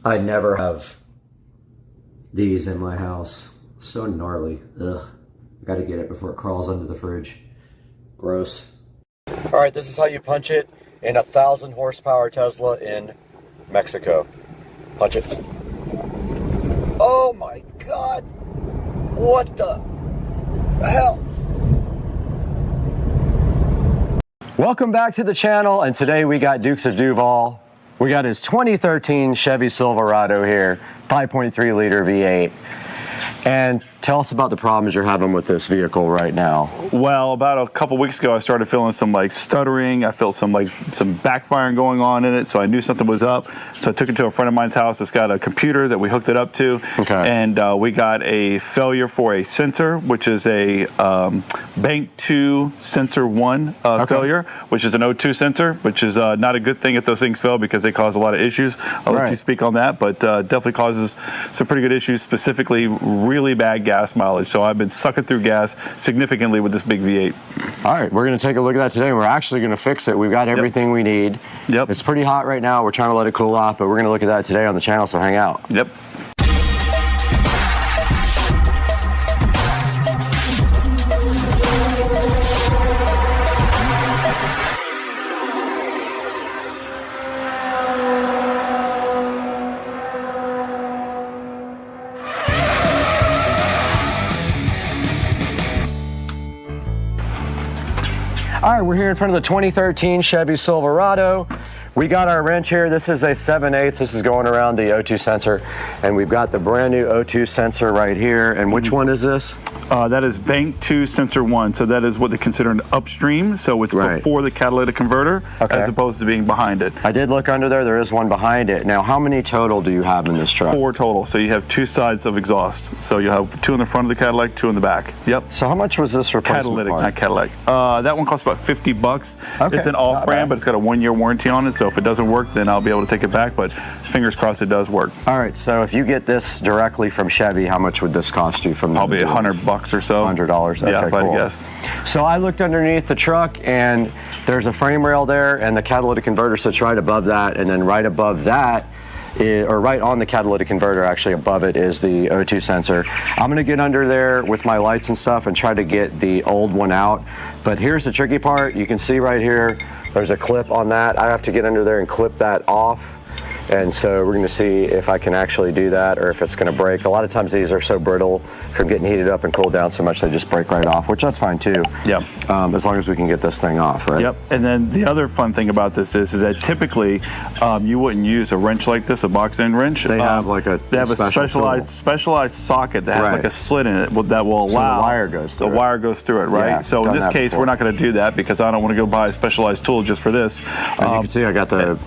I never have these in my house. So gnarly. Ugh. Gotta get it before it crawls under the fridge. Gross. All right, this is how you punch it in a 1,000 horsepower Tesla in Mexico. Punch it. Oh my God. What the hell? Welcome back to the channel, and today we got Dukes of Duval. We got his 2013 Chevy Silverado here, 5.3 liter V8. And tell us about the problems you're having with this vehicle right now. Well, about a couple weeks ago, I started feeling some like stuttering. I felt some backfiring going on in it, so I knew something was up. So I took it to a friend of mine's house that's got a computer that we hooked it up to. Okay. And we got a failure for a sensor, which is a Bank 2 Sensor 1 failure, which is an O2 sensor, which is not a good thing if those things fail because they cause a lot of issues. I'll let you speak on that, but definitely causes some pretty good issues, specifically really bad gas mileage. So I've been sucking through gas significantly with this big V8. All right, we're going to take a look at that today. We're actually going to fix it. We've got everything we need. Yep. It's pretty hot right now. We're trying to let it cool off, but we're going to look at that today on the channel, so hang out. Yep. All right, we're here in front of the 2013 Chevy Silverado. We got our wrench here. This is a 7/8. This is going around the O2 sensor. And we've got the brand new O2 sensor right here. And which one is this? That is Bank 2 Sensor 1. So that is what they consider an upstream. So it's before the catalytic converter, as opposed to being behind it. I did look under there. There is one behind it. Now, how many total do you have in this truck? 4 total. So you have 2 sides of exhaust. So you have 2 in the front of the Cadillac, 2 in the back. Yep. So how much was this replacement Catalytic, part? not Cadillac. That one costs about $50. Okay, it's an off-brand, but it's got a 1-year warranty on it. So if it doesn't work, then I'll be able to take it back. But fingers crossed it does work. All right. So if you get this directly from Chevy, how much would this cost you from Probably $100 or so. $100. Okay, yeah, if I had to cool. guess. So I looked underneath the truck, and there's a frame rail there, and the catalytic converter sits right above that, and then right above that, or right on the catalytic converter, actually above it, is the O2 sensor. I'm gonna get under there with my lights and stuff and try to get the old one out. But here's the tricky part. You can see right here, there's a clip on that. I have to get under there and clip that off. And so we're gonna see if I can actually do that or if it's gonna break. A lot of times these are so brittle from getting heated up and cooled down so much they just break right off, which that's fine too. Yep. As long as we can get this thing off, right? Yep. And then the other fun thing about this is that typically you wouldn't use a wrench like this, a box end wrench. They have like a they have a specialized socket that has like a slit in it that will allow so the wire goes through the wire goes through it, right? Yeah, so in this case, we're not going to do that because I don't want to go buy a specialized tool just for this. And you can see I got the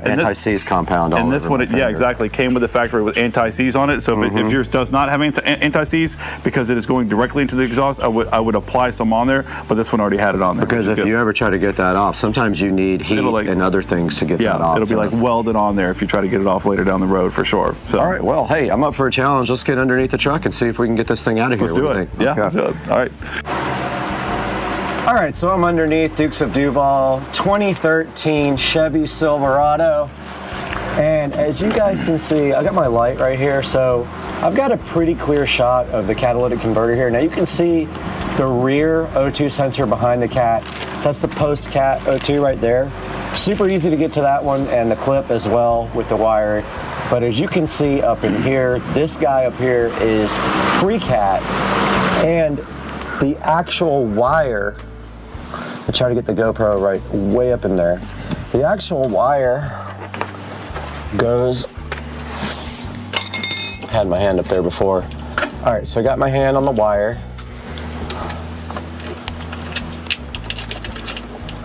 anti-seize compound on it. And this one, yeah, exactly, came with the factory with anti-seize on it. So if yours does not have anti-seize because it is going directly into the exhaust, I would apply some on there, but this one already had it on there. Because if you ever try to get that off, sometimes you need heat and other things to get that off. It'll be like welded on there if you try to get it off later down the road for sure. So. All right, well, hey, I'm up for a challenge. Let's get underneath the truck and see if we can get this thing out of here. Let's do it. Let's do it. All right. All right, so I'm underneath Dukes of Duval 2013 Chevy Silverado. And as you guys can see, I got my light right here, so I've got a pretty clear shot of the catalytic converter here. Now you can see the rear O2 sensor behind the cat. So that's the post-cat O2 right there. Super easy to get to that one and the clip as well with the wire. But as you can see up in here, this guy up here is pre-cat, and the actual wire, I try to get the GoPro right way up in there. The actual wire goes, had my hand up there before. All right, so I got my hand on the wire.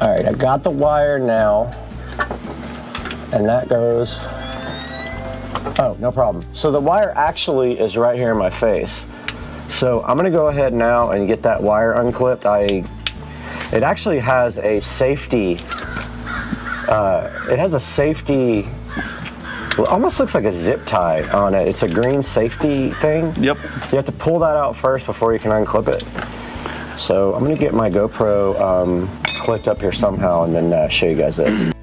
All right, I got the wire now, and that goes, oh, no problem. So the wire actually is right here in my face. So I'm gonna go ahead now and get that wire unclipped. It actually has a safety, well, almost looks like a zip tie on it. It's a green safety thing. Yep. You have to pull that out first before you can unclip it. So I'm gonna get my GoPro clipped up here somehow and then show you guys this.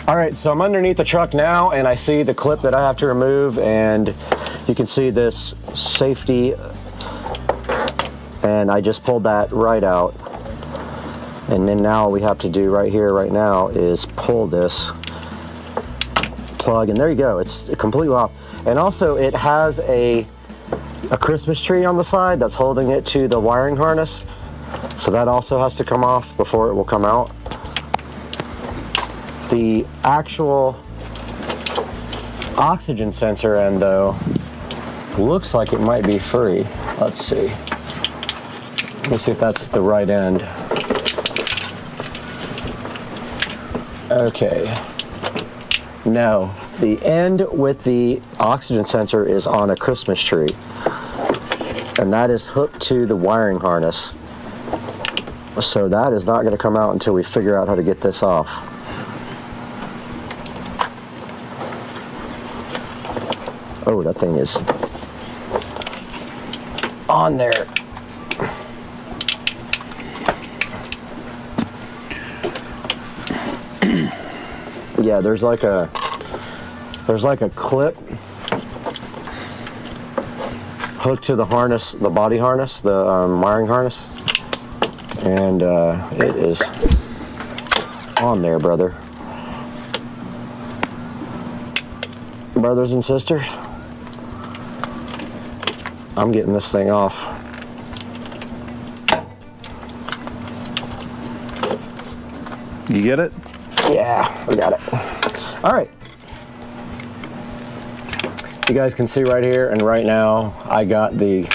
All right, so I'm underneath the truck now and I see the clip that I have to remove, and you can see this safety, and I just pulled that right out. And then now all we have to do right here, right now, is pull this plug, and there you go, it's completely off. And also it has a Christmas tree on the side that's holding it to the wiring harness. So that also has to come off before it will come out. The actual oxygen sensor end, though, looks like it might be free. Let's see. Let me see if that's the right end. Okay. No, the end with the oxygen sensor is on a Christmas tree, and that is hooked to the wiring harness. So that is not going to come out until we figure out how to get this off. Oh, that thing is on there. Yeah, there's like a clip hooked to the harness, the body harness, the wiring harness, and it is on there, brother. Brothers and sisters, I'm getting this thing off. You get it? Yeah, we got it. All right. You guys can see right here and right now, I got the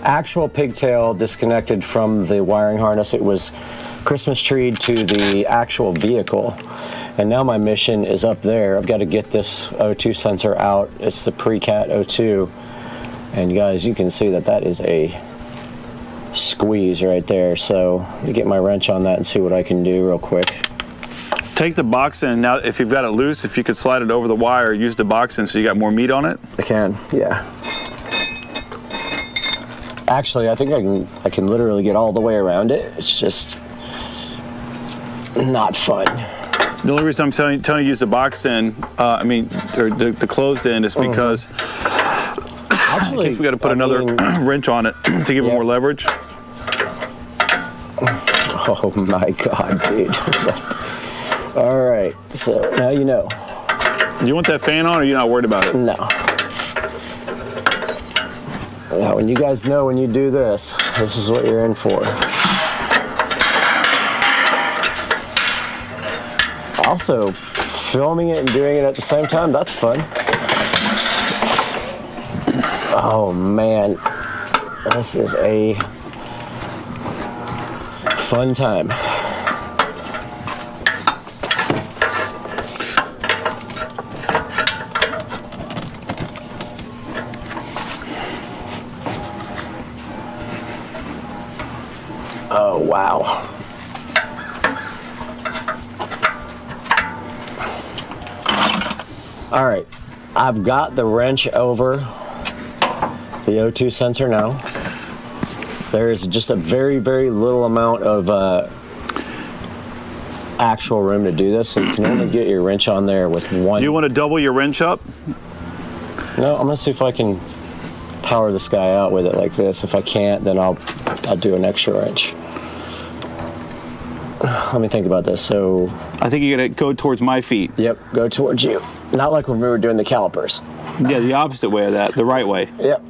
actual pigtail disconnected from the wiring harness. It was Christmas treed to the actual vehicle. And now my mission is up there. I've got to get this O2 sensor out. It's the pre-cat O2. And guys, you can see that that is a squeeze right there. So let me get my wrench on that and see what I can do real quick. Take the box in. Now, if you've got it loose, if you could slide it over the wire, use the box in so you got more meat on it. I can, yeah. Actually, I think I can literally get all the way around it. It's just not fun. The only reason I'm telling you to use the box in, or the closed end, is because actually, in case we got to put another wrench on it to give it more leverage. Oh my God, dude. All right, so now you know. Do you want that fan on, or are you not worried about it? No. Now, when you guys know when you do this, this is what you're in for. Also, filming it and doing it at the same time, that's fun. Oh man, this is a fun time. Oh, wow. All right, I've got the wrench over the O2 sensor now. There is just a very, very little amount of actual room to do this, so you can only get your wrench on there with one. Do you want to double your wrench up? No, I'm gonna see if I can power this guy out with it like this. If I can't, then I'll do an extra wrench. Let me think about this. So I think you gotta go towards my feet. Yep, go towards you. Not like when we were doing the calipers. Yeah, the opposite way of that, the right way. Yep.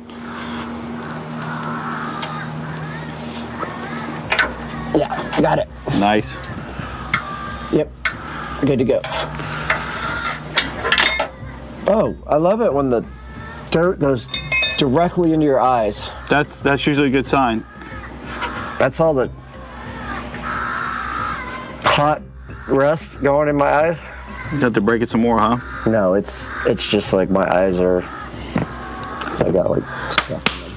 Yeah, got it. Nice. Yep, good to go. Oh, I love it when the dirt goes directly into your eyes. That's usually a good sign. That's all the hot rust going in my eyes. You have to break it some more, huh? No, it's just like my eyes are, I got like stuff in them.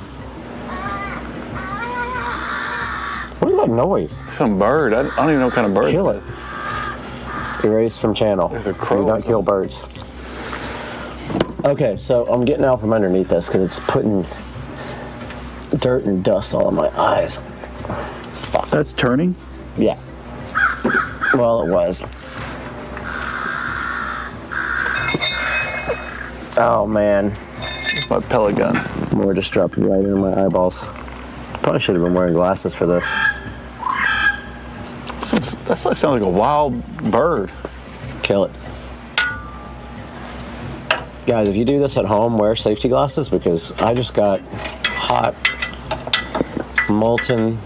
What is that noise? Some bird. I don't even know what kind of bird Kill it. Erase from channel. There's a crow. Do not kill birds. Okay, so I'm getting out from underneath this because it's putting dirt and dust all in my eyes. Fuck. That's turning? Yeah. Well, it was. Oh man. It's my pellet gun. More just dropped right into my eyeballs. Probably should have been wearing glasses for this. That sounds like a wild bird. Kill it. Guys, if you do this at home, wear safety glasses because I just got hot, molten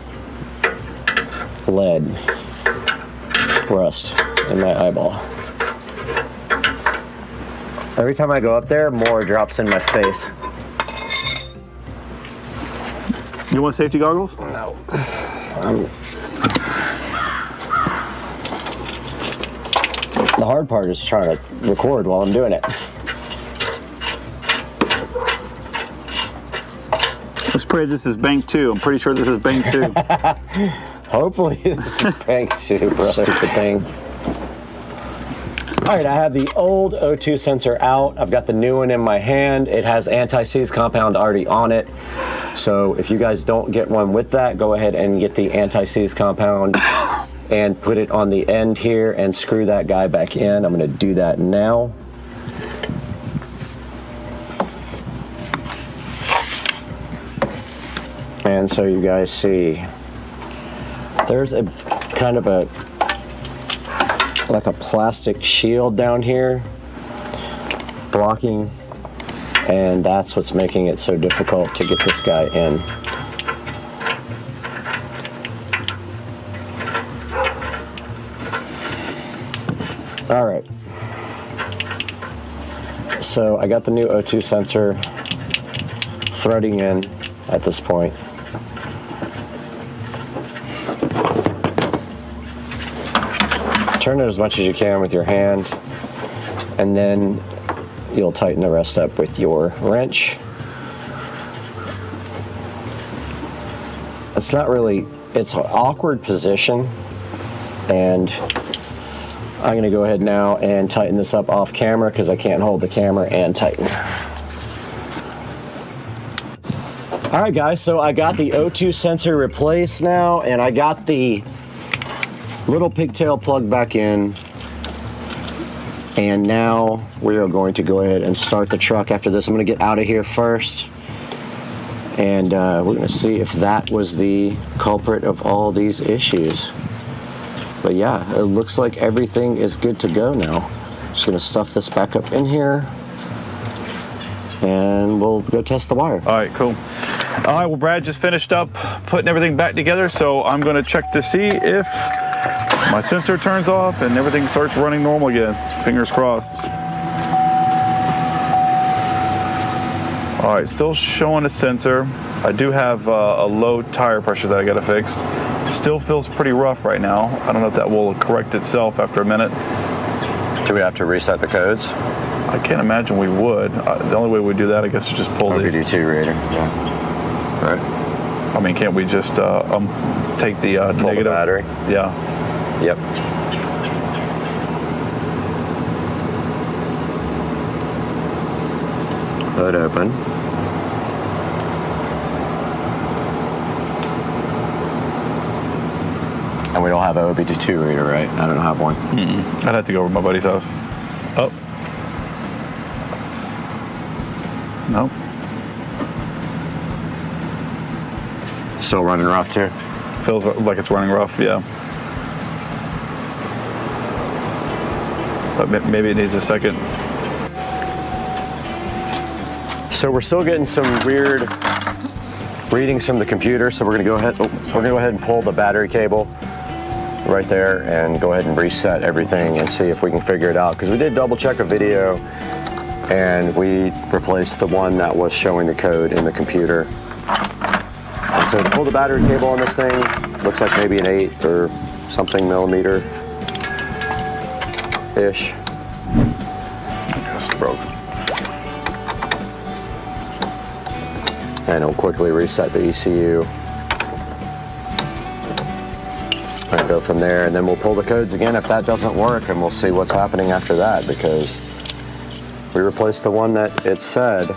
lead rust in my eyeball. Every time I go up there, more drops in my face. You want safety goggles? No. The hard part is trying to record while I'm doing it. Let's pray this is bank 2. I'm pretty sure this is bank 2. Hopefully this is bank 2, brother. Stupid thing. All right, I have the old O2 sensor out. I've got the new one in my hand. It has anti-seize compound already on it. So if you guys don't get one with that, go ahead and get the anti-seize compound and put it on the end here and screw that guy back in. I'm gonna do that now. And so you guys see, there's a kind of a, like a plastic shield down here blocking, and that's what's making it so difficult to get this guy in. All right, so I got the new O2 sensor threading in at this point. Turn it as much as you can with your hand, and then you'll tighten the rest up with your wrench. It's not really, it's an awkward position, and I'm gonna go ahead now and tighten this up off camera because I can't hold the camera and tighten. All right guys, so I got the O2 sensor replaced now, and I got the little pigtail plug back in, and now we are going to go ahead and start the truck. After this, I'm going to get out of here first, and we're going to see if that was the culprit of all these issues. But yeah, it looks like everything is good to go now. Just gonna stuff this back up in here, and we'll go test the wire. All right, cool. All right, well, Brad just finished up putting everything back together, so I'm gonna check to see if my sensor turns off and everything starts running normal again. Fingers crossed. All right, still showing a sensor. I do have a low tire pressure that I gotta fix. Still feels pretty rough right now. I don't know if that will correct itself after a minute. Do we have to reset the codes? I can't imagine we would. The only way we do that, I guess, is just pull the deteriorator. Yeah. Right. I mean, can't we just take the negative battery? Yeah. Yep. Hood open. And we don't have an OBD2 reader, right? I don't have one. I'd have to go over to my buddy's house. Oh. No. Still running rough too? Feels like it's running rough, yeah. But maybe it needs a second. So we're still getting some weird readings from the computer, so we're gonna go ahead. We're gonna go ahead and pull the battery cable right there and go ahead and reset everything and see if we can figure it out. Because we did double check a video and we replaced the one that was showing the code in the computer. And so to pull the battery cable on this thing, looks like maybe an 8 or something millimeter-ish. Just broke. And it'll quickly reset the ECU. And go from there, and then we'll pull the codes again if that doesn't work, and we'll see what's happening after that, because we replaced the one that it said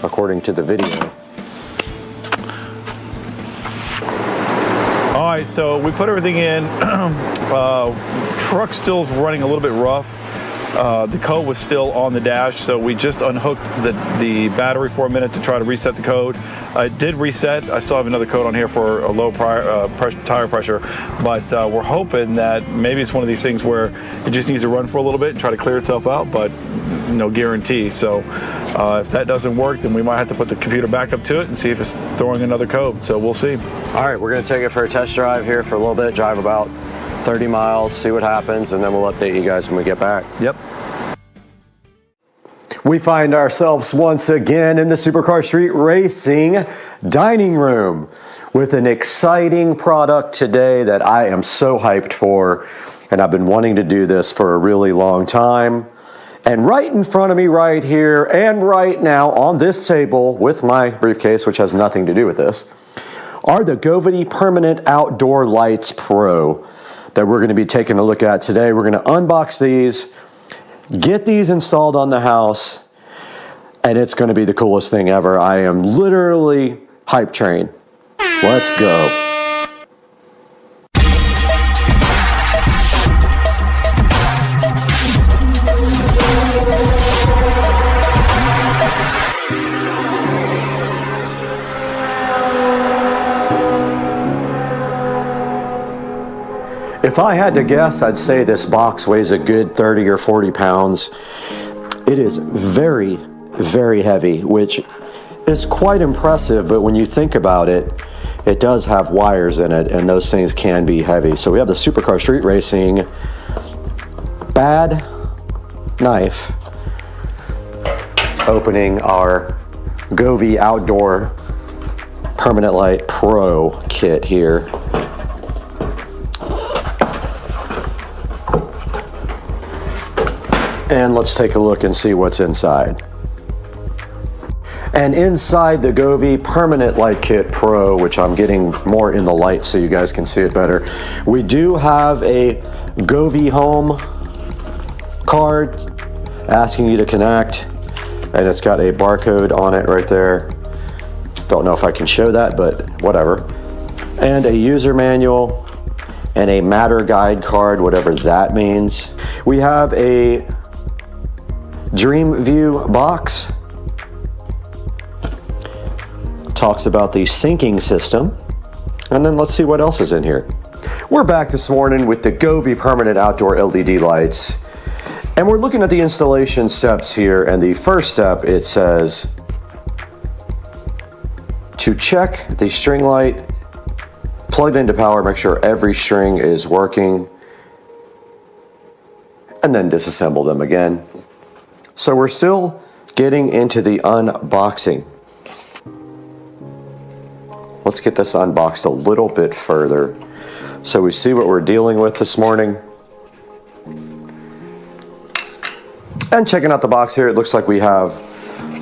according to the video. All right, so we put everything in. Truck still's running a little bit rough. The code was still on the dash, so we just unhooked the battery for a minute to try to reset the code. It did reset. I still have another code on here for a low tire pressure, but we're hoping that maybe it's one of these things where it just needs to run for a little bit and try to clear itself out, but no guarantee. So if that doesn't work, then we might have to put the computer back up to it and see if it's throwing another code. So we'll see. All right, we're gonna take it for a test drive here for a little bit, drive about 30 miles, see what happens, and then we'll update you guys when we get back. Yep. We find ourselves once again in the Supercar Street Racing dining room with an exciting product today that I am so hyped for, and I've been wanting to do this for a really long time. And right in front of me right here and right now on this table with my briefcase, which has nothing to do with this, are the Govity Permanent Outdoor Lights Pro that we're going to be taking a look at today. We're going to unbox these, get these installed on the house, and it's going to be the coolest thing ever. I am literally hype train. Let's go. If I had to guess, I'd say this box weighs a good 30 or 40 pounds. It is very, very heavy, which is quite impressive, but when you think about it, it does have wires in it, and those things can be heavy. So we have the Supercar Street Racing Bad Knife opening our Govy Outdoor Permanent Light Pro kit here. And let's take a look and see what's inside. And inside the Govy Permanent Light Kit Pro, which I'm getting more in the light so you guys can see it better, we do have a Govy Home card asking you to connect, and it's got a barcode on it right there. Don't know if I can show that, but whatever. And a user manual and a matter guide card, whatever that means. We have a Dream View box. Talks about the syncing system. And then let's see what else is in here. We're back this morning with the Govy Permanent Outdoor LED lights. And we're looking at the installation steps here, and the first step, it says to check the string light, plug it into power, make sure every string is working, and then disassemble them again. So we're still getting into the unboxing. Let's get this unboxed a little bit further so we see what we're dealing with this morning. And checking out the box here, it looks like we have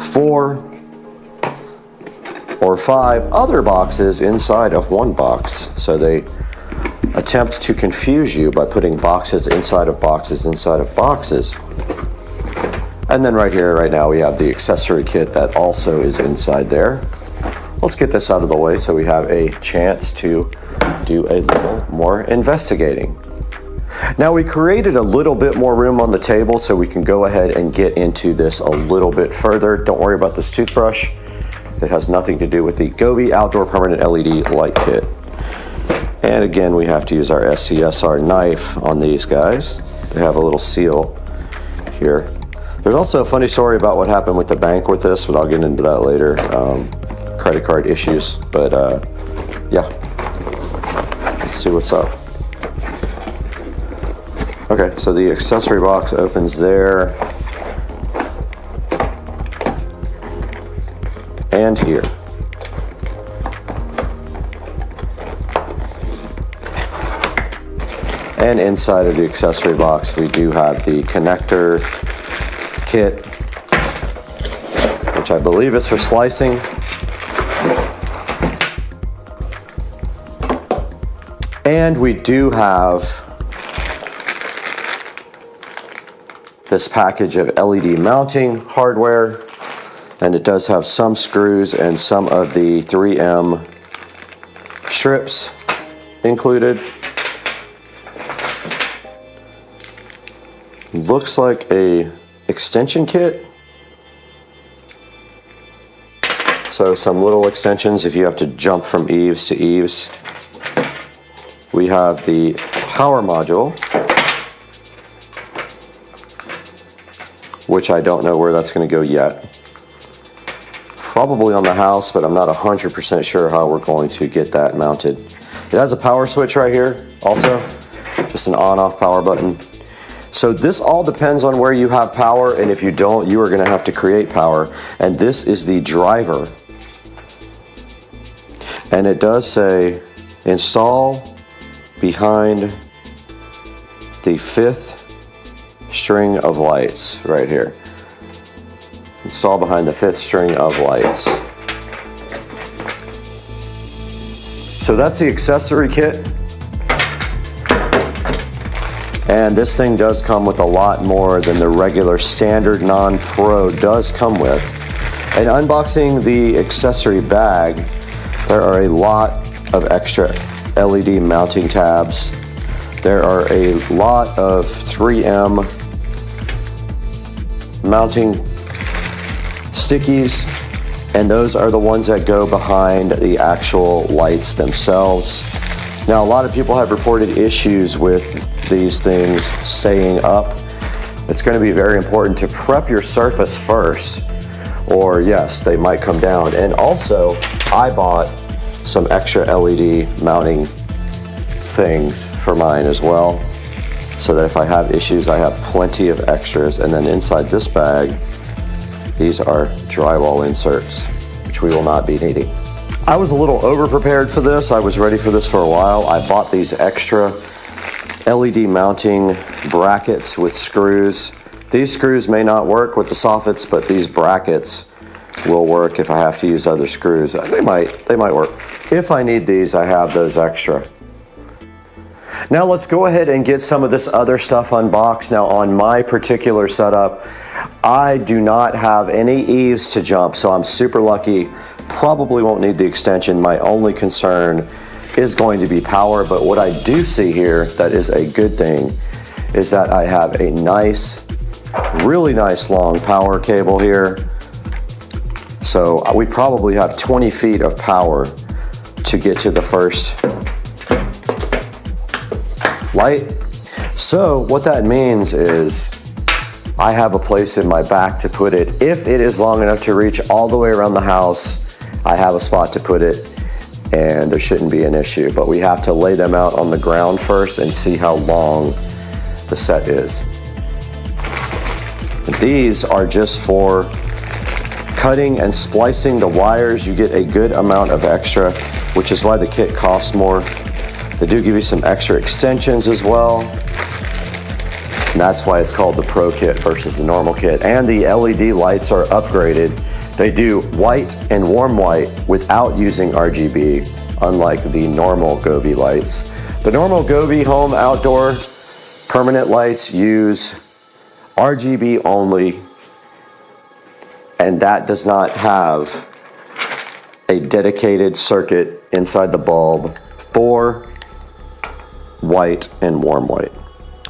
4 or 5 other boxes inside of one box. So they attempt to confuse you by putting boxes inside of boxes inside of boxes. And then right here, right now, we have the accessory kit that also is inside there. Let's get this out of the way so we have a chance to do a little more investigating. Now we created a little bit more room on the table so we can go ahead and get into this a little bit further. Don't worry about this toothbrush. It has nothing to do with the Gobi Outdoor Permanent LED Light Kit. And again, we have to use our SCSR knife on these guys. They have a little seal here. There's also a funny story about what happened with the bank with this, but I'll get into that later. Credit card issues, but yeah. Let's see what's up. Okay, so the accessory box opens there. And here. And inside of the accessory box, we do have the connector kit, which I believe is for splicing. And we do have this package of LED mounting hardware, and it does have some screws and some of the 3M strips included. Looks like a extension kit. So some little extensions if you have to jump from eaves to eaves. We have the power module, which I don't know where that's going to go yet. Probably on the house, but I'm not 100% sure how we're going to get that mounted. It has a power switch right here also, just an on-off power button. So this all depends on where you have power, and if you don't, you are going to have to create power. And this is the driver. And it does say install behind the 5th string of lights right here. Install behind the 5th string of lights. So that's the accessory kit. And this thing does come with a lot more than the regular standard non-pro does come with. And unboxing the accessory bag, there are a lot of extra LED mounting tabs. There are a lot of 3M mounting stickies, and those are the ones that go behind the actual lights themselves. Now, a lot of people have reported issues with these things staying up. It's going to be very important to prep your surface first, or yes, they might come down. And also, I bought some extra LED mounting things for mine as well, so that if I have issues, I have plenty of extras. And then inside this bag, these are drywall inserts, which we will not be needing. I was a little over-prepared for this. I was ready for this for a while. I bought these extra LED mounting brackets with screws. These screws may not work with the soffits, but these brackets will work if I have to use other screws. They might work. If I need these, I have those extra. Now let's go ahead and get some of this other stuff unboxed. Now on my particular setup, I do not have any eaves to jump, so I'm super lucky. Probably won't need the extension. My only concern is going to be power, but what I do see here that is a good thing is that I have a nice, really nice long power cable here. So we probably have 20 feet of power to get to the first light. So what that means is I have a place in my back to put it. If it is long enough to reach all the way around the house, I have a spot to put it, and there shouldn't be an issue. But we have to lay them out on the ground first and see how long the set is. These are just for cutting and splicing the wires. You get a good amount of extra, which is why the kit costs more. They do give you some extra extensions as well. And that's why it's called the Pro Kit versus the normal kit. And the LED lights are upgraded. They do white and warm white without using RGB, unlike the normal Govee lights. The normal Govee home outdoor permanent lights use RGB only, and that does not have a dedicated circuit inside the bulb for white and warm white.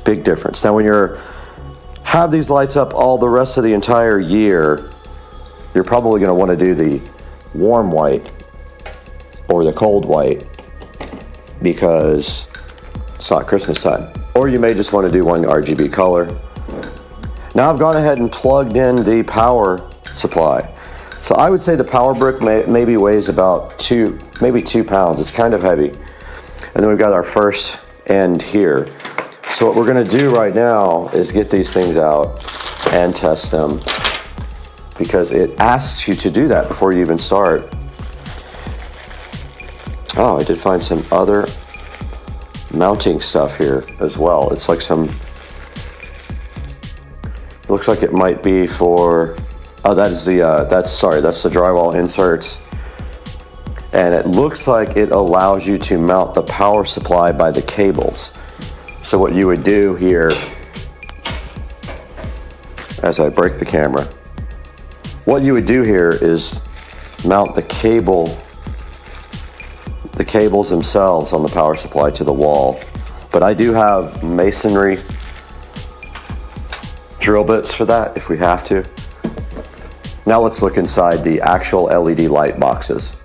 Big difference. Now when you have these lights up all the rest of the entire year, you're probably going to want to do the warm white or the cold white because it's not Christmas time. Or you may just want to do one RGB color. Now I've gone ahead and plugged in the power supply. So I would say the power brick maybe weighs about maybe 2 pounds. It's kind of heavy. And then we've got our first end here. So what we're going to do right now is get these things out and test them, because it asks you to do that before you even start. Oh, I did find some other mounting stuff here as well. It's like some, it looks like it might be for, oh, that is the, that's the drywall inserts. And it looks like it allows you to mount the power supply by the cables. So what you would do here, as I break the camera, what you would do here is mount the cables themselves on the power supply to the wall. But I do have masonry drill bits for that if we have to. Now let's look inside the actual LED light boxes.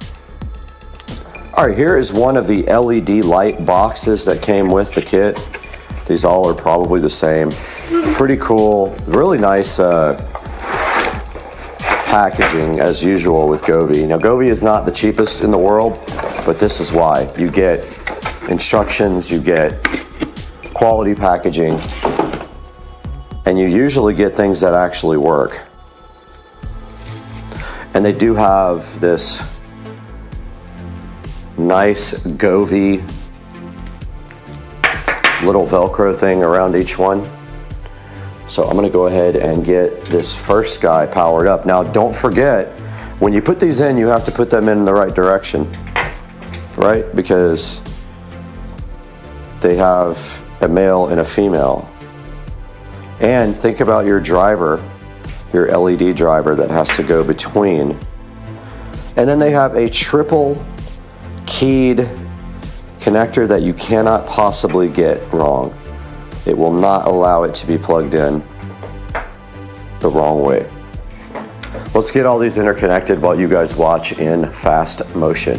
All right, here is one of the LED light boxes that came with the kit. These all are probably the same. Pretty cool, really nice packaging as usual with Govee. Now Govee is not the cheapest in the world, but this is why. You get instructions, you get quality packaging, and you usually get things that actually work. And they do have this nice Govee little Velcro thing around each one. So I'm gonna go ahead and get this first guy powered up. Now don't forget, when you put these in, you have to put them in the right direction, right? Because they have a male and a female. And think about your driver, your LED driver that has to go between. And then they have a triple keyed connector that you cannot possibly get wrong. It will not allow it to be plugged in the wrong way. Let's get all these interconnected while you guys watch in fast motion.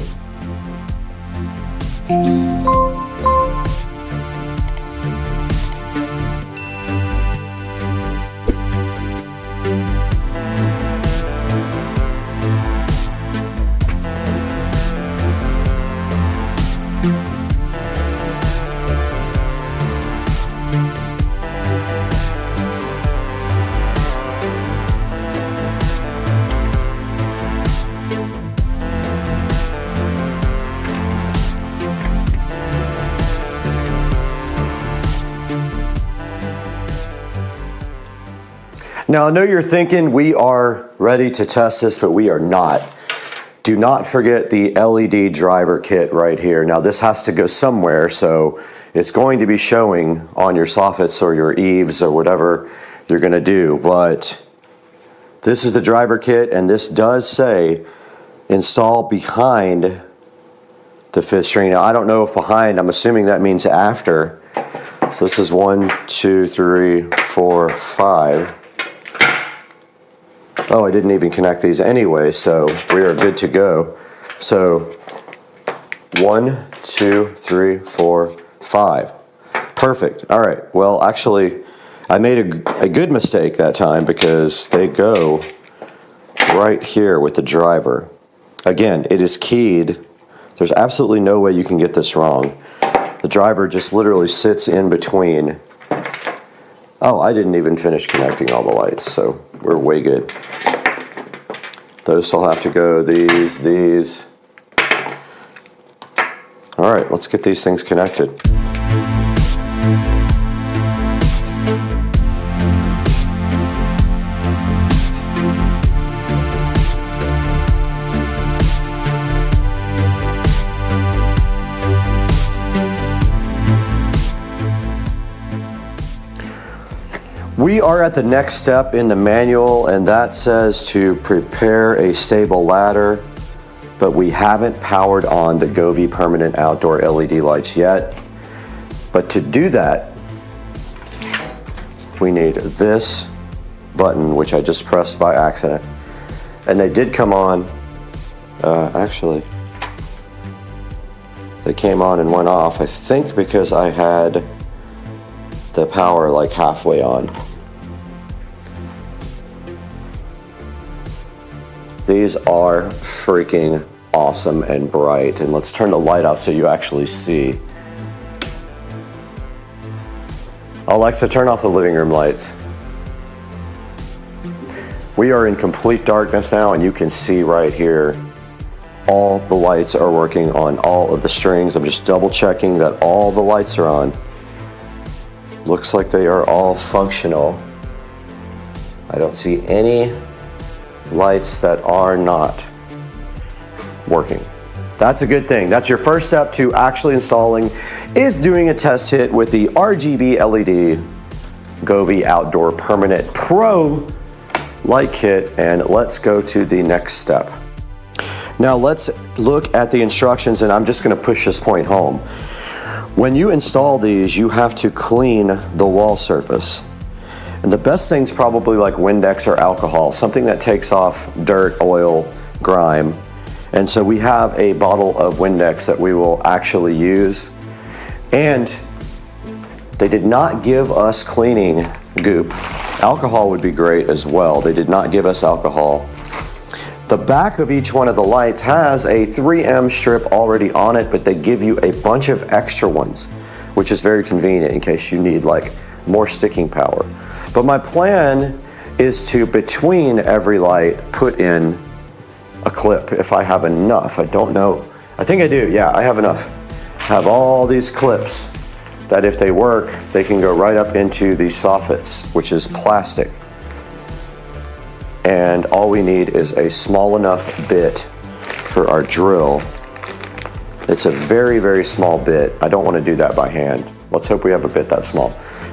Now, I know you're thinking we are ready to test this, but we are not. Do not forget the LED driver kit right here. Now, this has to go somewhere, so it's going to be showing on your soffits or your eaves or whatever you're going to do. But this is the driver kit, and this does say install behind the fifth string. Now, I don't know if behind, I'm assuming that means after. So this is 1, 2, 3, 4, 5. Oh, I didn't even connect these anyway, so we are good to go. So 1, 2, 3, 4, 5. Perfect. All right. Well, actually, I made a good mistake that time because they go right here with the driver. Again, it is keyed. There's absolutely no way you can get this wrong. The driver just literally sits in between. Oh, I didn't even finish connecting all the lights, so we're way good. Those still have to go, these. All right, let's get these things connected. We are at the next step in the manual, and that says to prepare a stable ladder, but we haven't powered on the Govee permanent outdoor LED lights yet. But to do that, we need this button, which I just pressed by accident. And they did come on, actually, they came on and went off, I think because I had the power like halfway on. These are freaking awesome and bright. And let's turn the light off so you actually see. Alexa, turn off the living room lights. We are in complete darkness now, and you can see right here, all the lights are working on all of the strings. I'm just double checking that all the lights are on. Looks like they are all functional. I don't see any lights that are not working. That's a good thing. That's your first step to actually installing, is doing a test hit with the RGB LED Govee Outdoor Permanent Pro light kit, and let's go to the next step. Now let's look at the instructions, and I'm just going to push this point home. When you install these, you have to clean the wall surface. And the best thing's probably like Windex or alcohol, something that takes off dirt, oil, grime. And so we have a bottle of Windex that we will actually use. And they did not give us cleaning goop. Alcohol would be great as well. They did not give us alcohol. The back of each one of the lights has a 3M strip already on it, but they give you a bunch of extra ones, which is very convenient in case you need like more sticking power. But my plan is to, between every light, put in a clip if I have enough. I don't know. I think I do. Yeah, I have enough. I have all these clips that if they work, they can go right up into the soffits, which is plastic. And all we need is a small enough bit for our drill. It's a very, very small bit. I don't want to do that by hand. Let's hope we have a bit that small.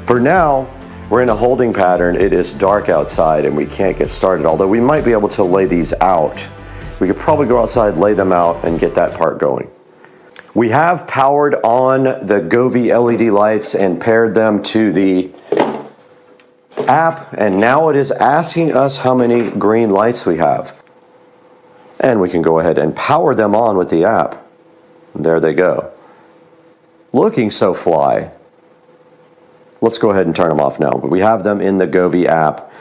For now, we're in a holding pattern. It is dark outside and we can't get started, although we might be able to lay these out. We could probably go outside, lay them out, and get that part going. We have powered on the Govee LED lights and paired them to the app, and now it is asking us how many green lights we have. And we can go ahead and power them on with the app. There they go. Looking so fly. Let's go ahead and turn them off now, but we have them in the Govee app.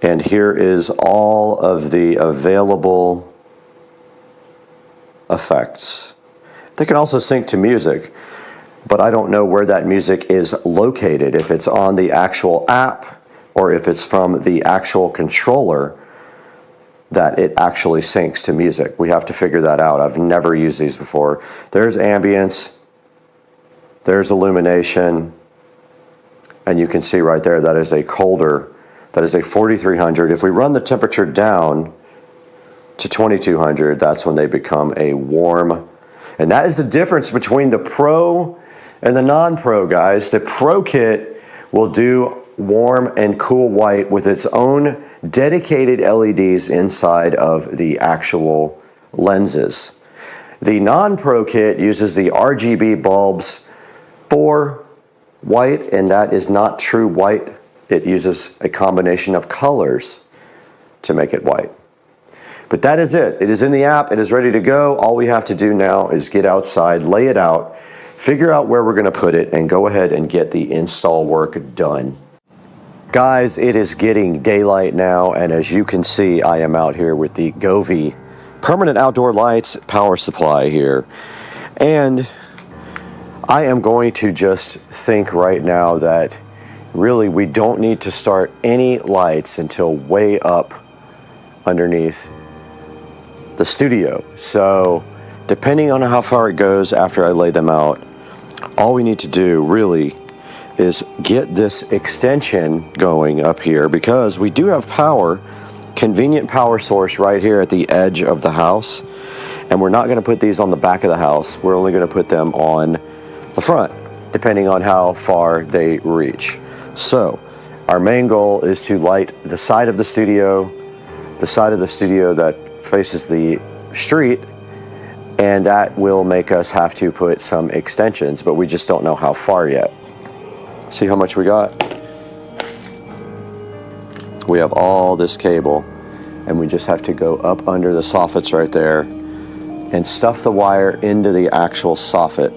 And here is all of the available effects. They can also sync to music, but I don't know where that music is located, if it's on the actual app or if it's from the actual controller that it actually syncs to music. We have to figure that out. I've never used these before. There's ambience. There's illumination, and you can see right there that is a colder, that is a 4300. If we run the temperature down to 2200, that's when they become a warm. And that is the difference between the Pro and the non-Pro, guys. The Pro kit will do warm and cool white with its own dedicated LEDs inside of the actual lenses. The non-Pro kit uses the RGB bulbs for white, and that is not true white. It uses a combination of colors to make it white. But that is it. It is in the app. It is ready to go. All we have to do now is get outside, lay it out, figure out where we're going to put it, and go ahead and get the install work done. Guys, it is getting daylight now, and as you can see, I am out here with the Govee permanent outdoor lights power supply here. And I am going to just think right now that really we don't need to start any lights until way up underneath the studio. So depending on how far it goes after I lay them out, all we need to do really is get this extension going up here, because we do have power, convenient power source right here at the edge of the house. And we're not going to put these on the back of the house. We're only going to put them on the front, depending on how far they reach. So our main goal is to light the side of the studio that faces the street, and that will make us have to put some extensions, but we just don't know how far yet. See how much we got? We have all this cable, and we just have to go up under the soffits right there and stuff the wire into the actual soffit.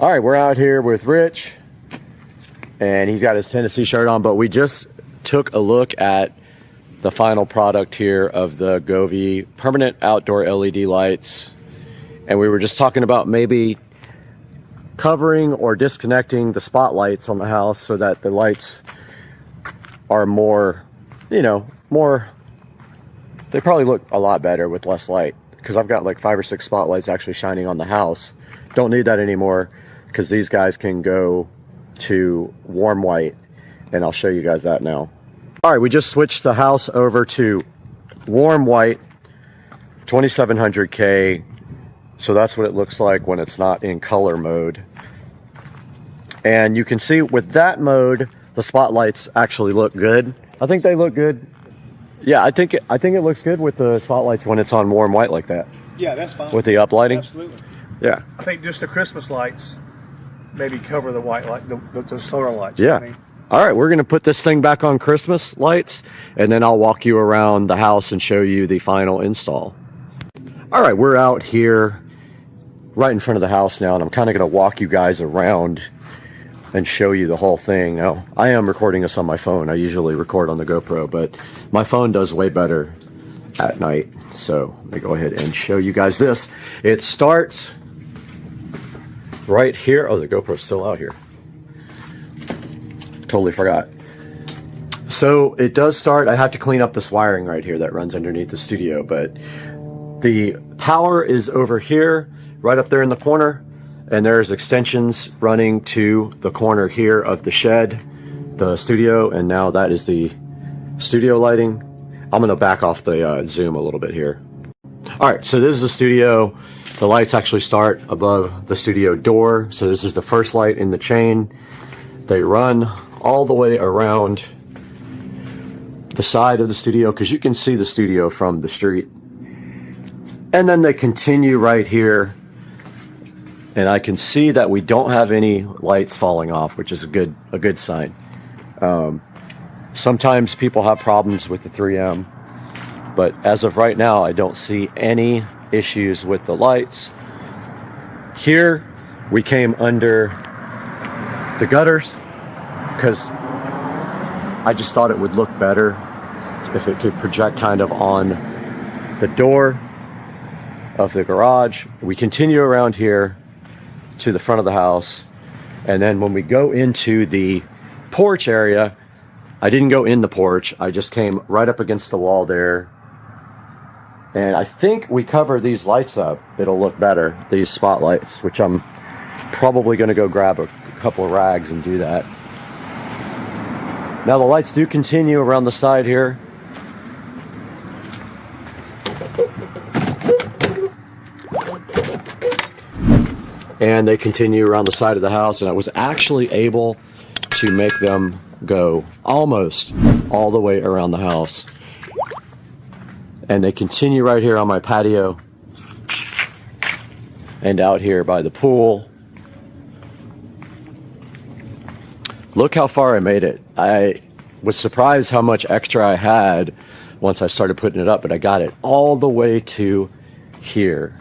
All right, we're out here with Rich, and he's got his Tennessee shirt on, but we just took a look at the final product here of the Govee permanent outdoor LED lights, and we were just talking about maybe covering or disconnecting the spotlights on the house so that the lights are more, you know, they probably look a lot better with less light, because I've got like 5 or 6 spotlights actually shining on the house. Don't need that anymore because these guys can go to warm white, and I'll show you guys that now. All right, we just switched the house over to warm white 2700K. So that's what it looks like when it's not in color mode. And you can see with that mode, the spotlights actually look good. I think they look good. Yeah, I think it looks good with the spotlights when it's on warm white like that. Yeah, that's fine. With the uplighting. Absolutely. Yeah. I think just the Christmas lights maybe cover the white light, the solar lights. Yeah. You know what I mean? All right, we're gonna put this thing back on Christmas lights, and then I'll walk you around the house and show you the final install. All right, we're out here right in front of the house now, and I'm kind of gonna walk you guys around and show you the whole thing. Now, I am recording this on my phone. I usually record on the GoPro, but my phone does way better at night. So let me go ahead and show you guys this. It starts right here. Oh, the GoPro's still out here. Totally forgot. So it does start. I have to clean up this wiring right here that runs underneath the studio, but the power is over here, right up there in the corner, and there's extensions running to the corner here of the shed, the studio, and now that is the studio lighting. I'm gonna back off the zoom a little bit here. All right, so this is the studio. The lights actually start above the studio door. So this is the first light in the chain. They run all the way around the side of the studio, because you can see the studio from the street. And then they continue right here. And I can see that we don't have any lights falling off, which is a good sign. Sometimes people have problems with the 3M, but as of right now, I don't see any issues with the lights. Here, we came under the gutters because I just thought it would look better if it could project kind of on the door of the garage. We continue around here to the front of the house, and then when we go into the porch area, I didn't go in the porch, I just came right up against the wall there, and I think we cover these lights up, it'll look better, these spotlights, which I'm probably going to go grab a couple of rags and do that. Now the lights do continue around the side here. And they continue around the side of the house, and I was actually able to make them go almost all the way around the house. And they continue right here on my patio and out here by the pool. Look how far I made it. I was surprised how much extra I had once I started putting it up, but I got it all the way to here.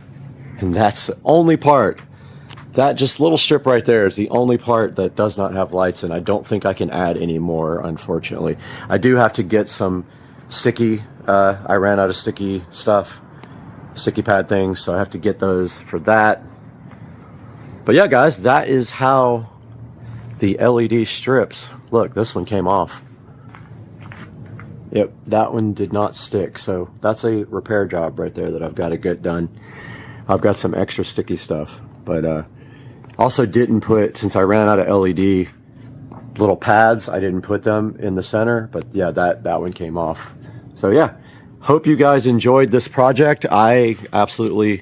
And that's the only part. That just little strip right there is the only part that does not have lights, and I don't think I can add any more, unfortunately. I do have to get some sticky, I ran out of sticky stuff, sticky pad things, so I have to get those for that. But yeah, guys, that is how the LED strips, look, this one came off. Yep, that one did not stick, so that's a repair job right there that I've got to get done. I've got some extra sticky stuff, but also didn't put, since I ran out of LED little pads, I didn't put them in the center, but yeah, that one came off. So yeah, hope you guys enjoyed this project. I absolutely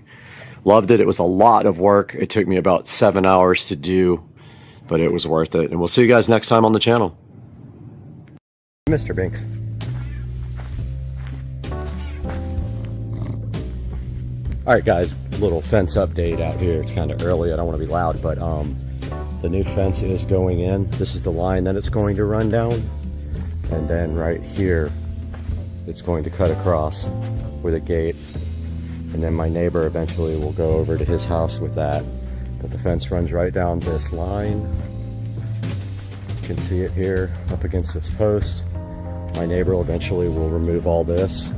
loved it. It was a lot of work. It took me about 7 hours to do, but it was worth it. And we'll see you guys next time on the channel. Mr. Binks. All right, guys, little fence update out here. It's kind of early. I don't want to be loud, but the new fence is going in. This is the line that it's going to run down. And then right here, it's going to cut across with a gate. And then my neighbor eventually will go over to his house with that. But the fence runs right down this line. You can see it here up against this post. My neighbor eventually will remove all this.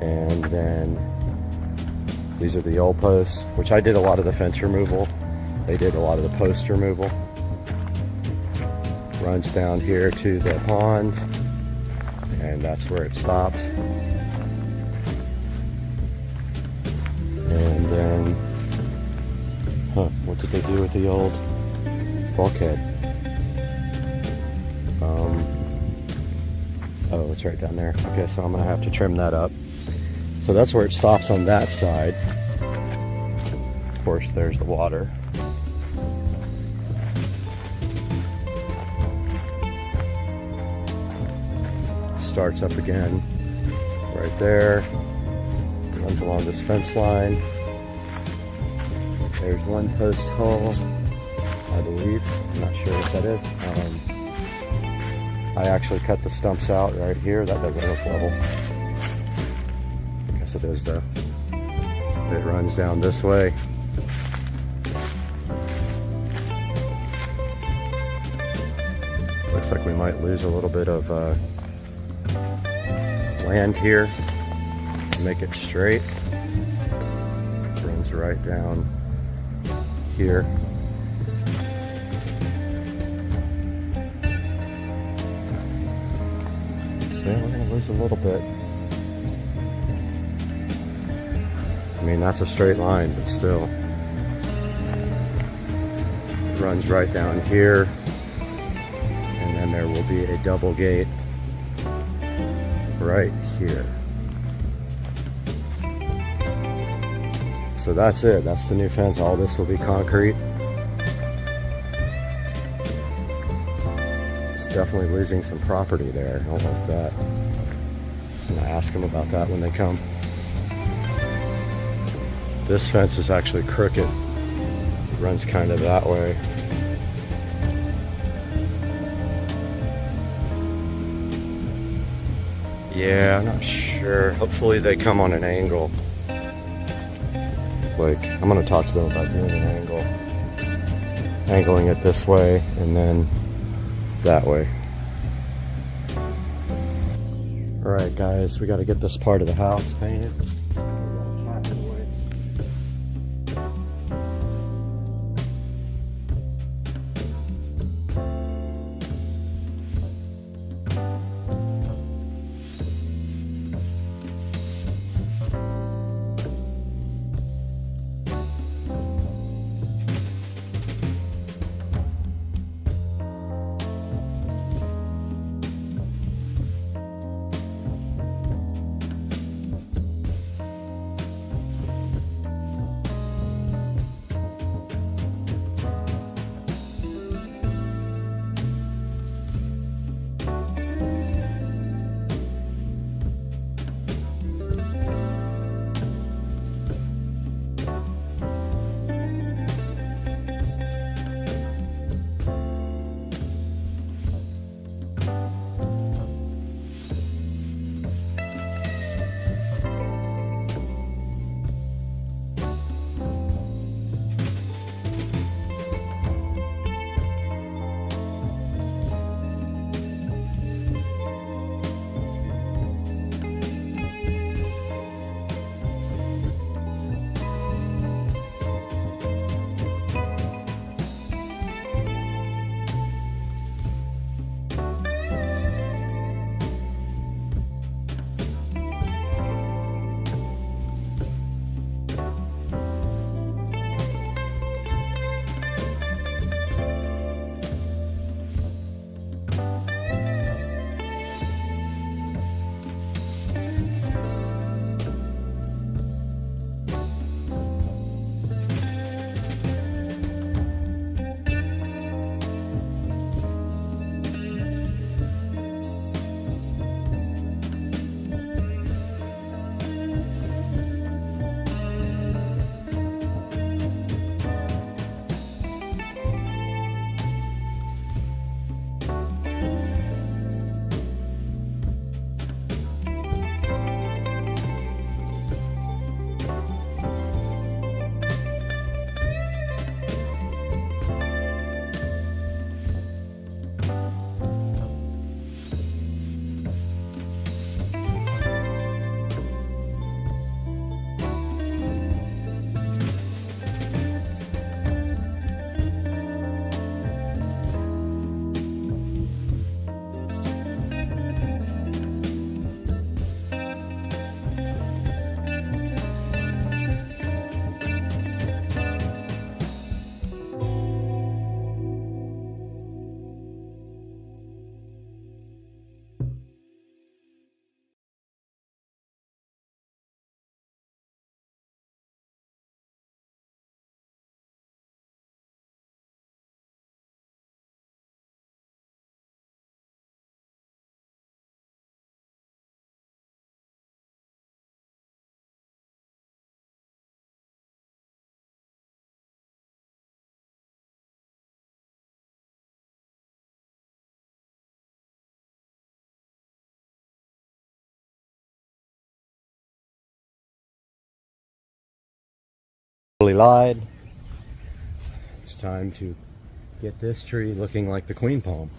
And then these are the old posts, which I did a lot of the fence removal. They did a lot of the post removal. Runs down here to the pond, and that's where it stops. And then, what did they do with the old bulkhead? Oh, it's right down there. Okay, so I'm gonna have to trim that up. So that's where it stops on that side. Of course, there's the water. Starts up again right there. Runs along this fence line. There's one post hole, I believe. I'm not sure what that is. I actually cut the stumps out right here. That doesn't look level. I guess it is though. It runs down this way. Looks like we might lose a little bit of land here to make it straight. Runs right down here. Yeah, we're gonna lose a little bit. I mean, that's a straight line, but still. It runs right down here. And then there will be a double gate right here. So that's it. That's the new fence. All this will be concrete. It's definitely losing some property there. I don't like that. I'm gonna ask them about that when they come. This fence is actually crooked. It runs kind of that way. Yeah, I'm not sure. Hopefully they come on an angle. Like, I'm gonna talk to them about doing an angle. Angling it this way and then that way. Alright guys, we gotta get this part of the house painted. Really lied. It's time to get this tree looking like the queen palm.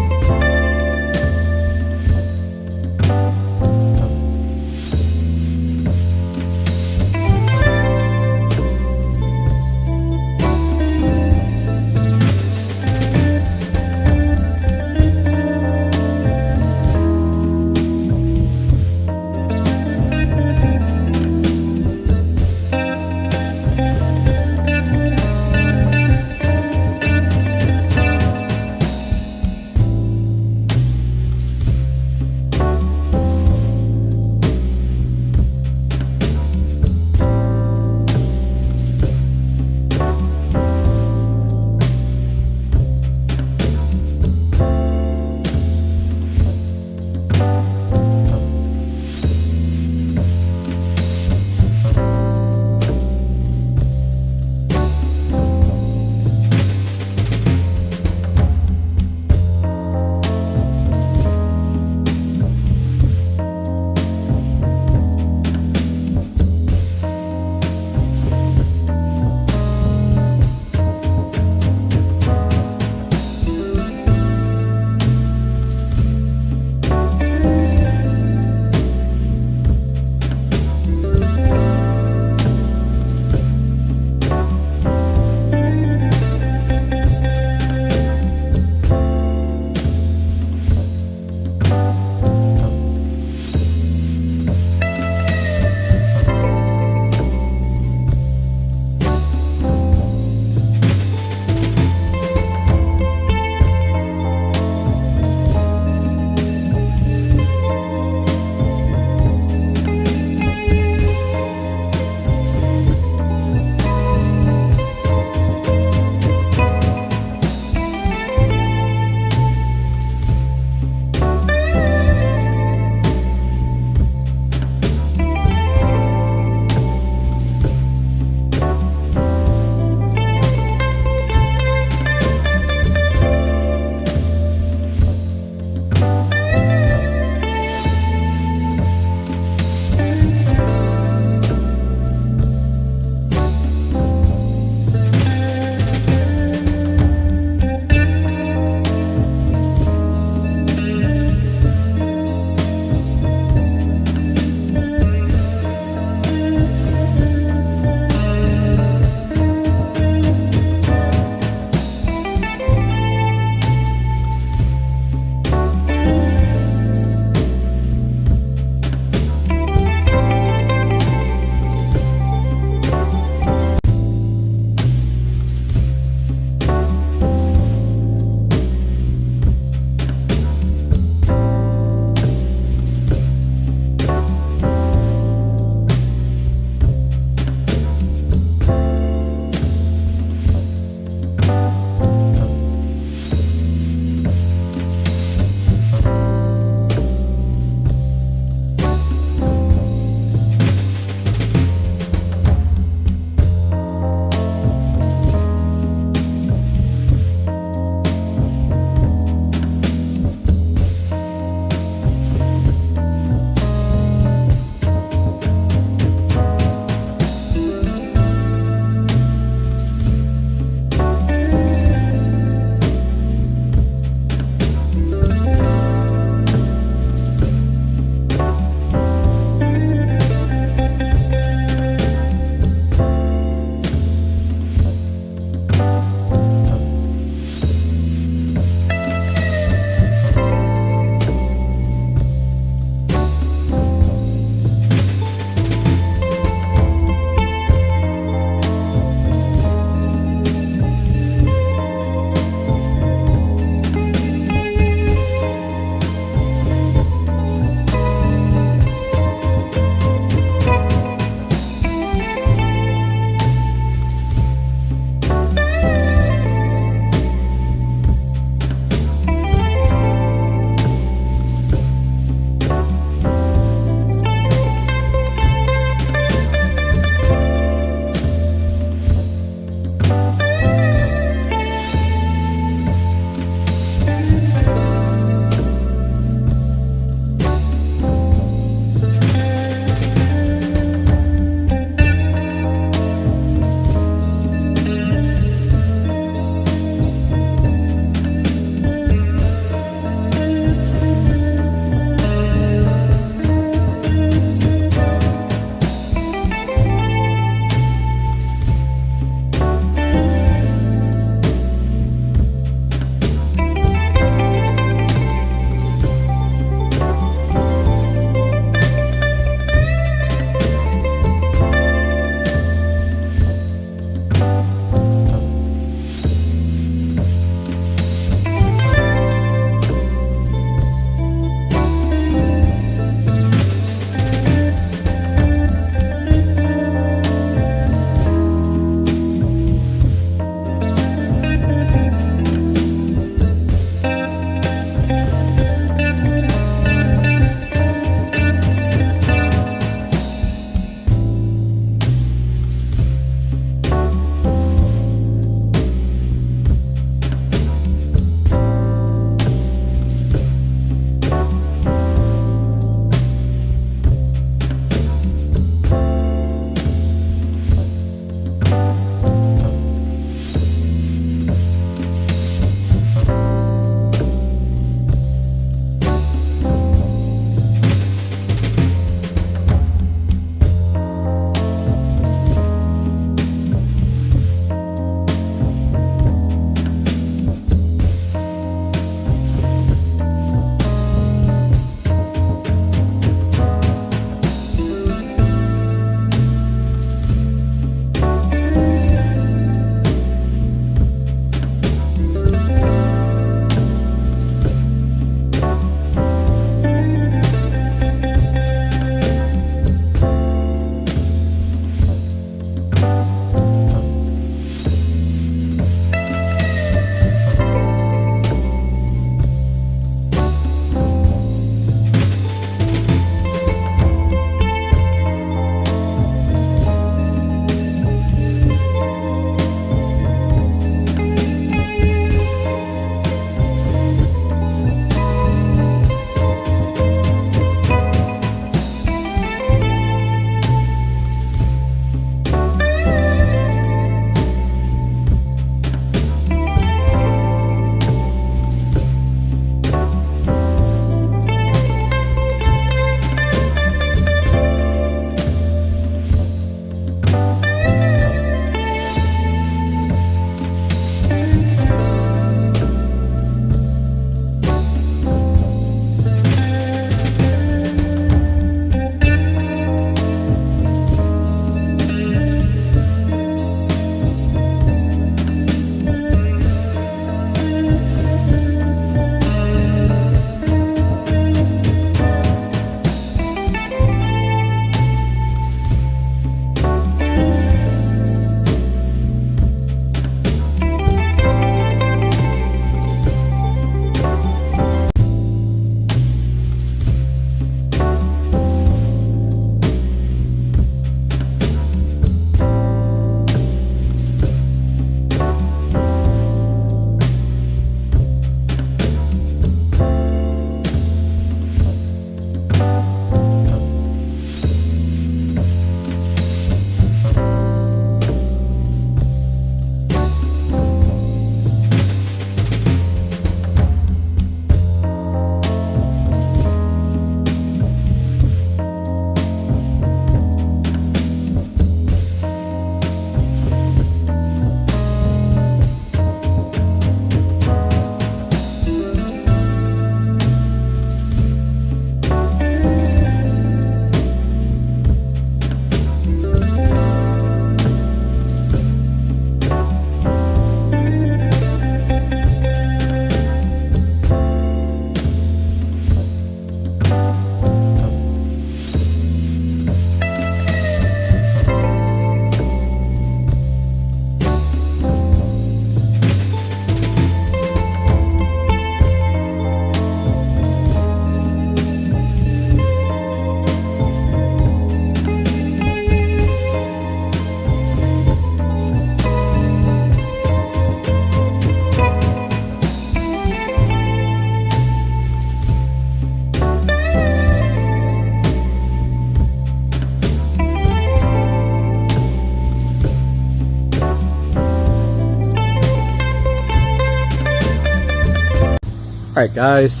Alright guys,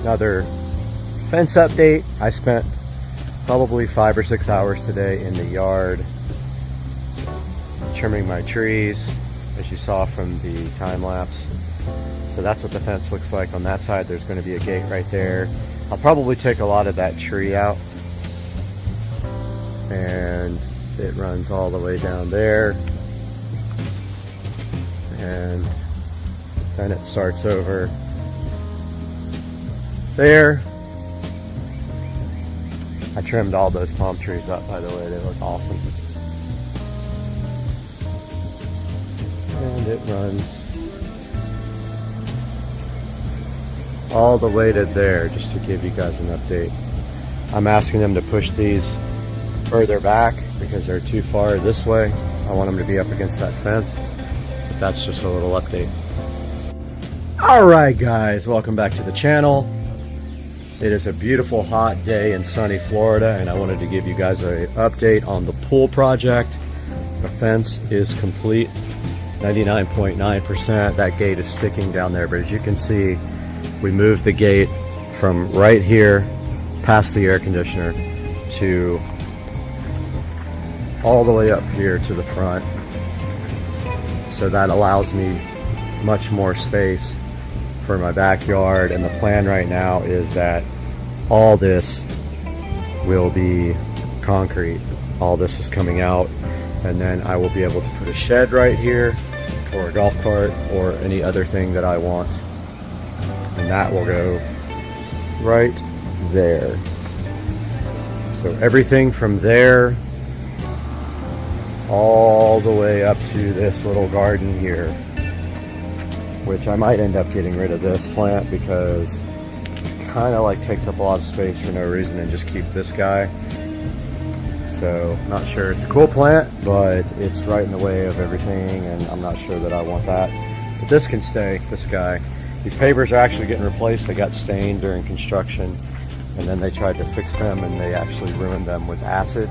another fence update. I spent probably 5 or 6 hours today in the yard trimming my trees, as you saw from the time lapse. So that's what the fence looks like on that side. There's going to be a gate right there. I'll probably take a lot of that tree out, and it runs all the way down there, and then it starts over there. I trimmed all those palm trees up, by the way. They look awesome. And it runs all the way to there, just to give you guys an update. I'm asking them to push these further back because they're too far this way. I want them to be up against that fence. But that's just a little update. Alright guys, welcome back to the channel. It is a beautiful hot day in sunny Florida, and I wanted to give you guys an update on the pool project. The fence is complete, 99.9%. That gate is sticking down there, but as you can see, we moved the gate from right here past the air conditioner to all the way up here to the front. So that allows me much more space for my backyard, and the plan right now is that all this will be concrete. All this is coming out, and then I will be able to put a shed right here for a golf cart or any other thing that I want, and that will go right there. So everything from there all the way up to this little garden here, which I might end up getting rid of this plant because it's kind of like takes up a lot of space for no reason, and just keep this guy. So not sure. It's a cool plant, but it's right in the way of everything, and I'm not sure that I want that. But this can stay, this guy. These pavers are actually getting replaced. They got stained during construction, and then they tried to fix them, and they actually ruined them with acid.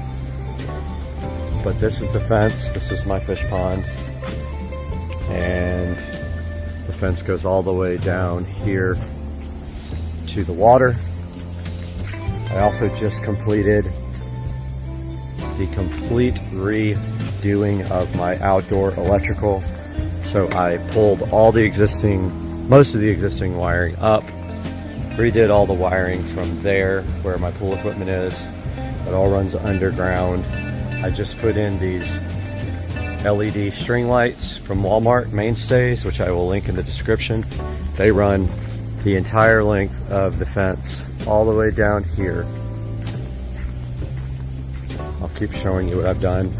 But this is the fence. This is my fish pond, and the fence goes all the way down here to the water. I also just completed the complete redoing of my outdoor electrical. So I pulled all the most of the existing wiring up, redid all the wiring from there where my pool equipment is. It all runs underground. I just put in these LED string lights from Walmart mainstays, which I will link in the description. They run the entire length of the fence all the way down here. I'll keep showing you what I've done.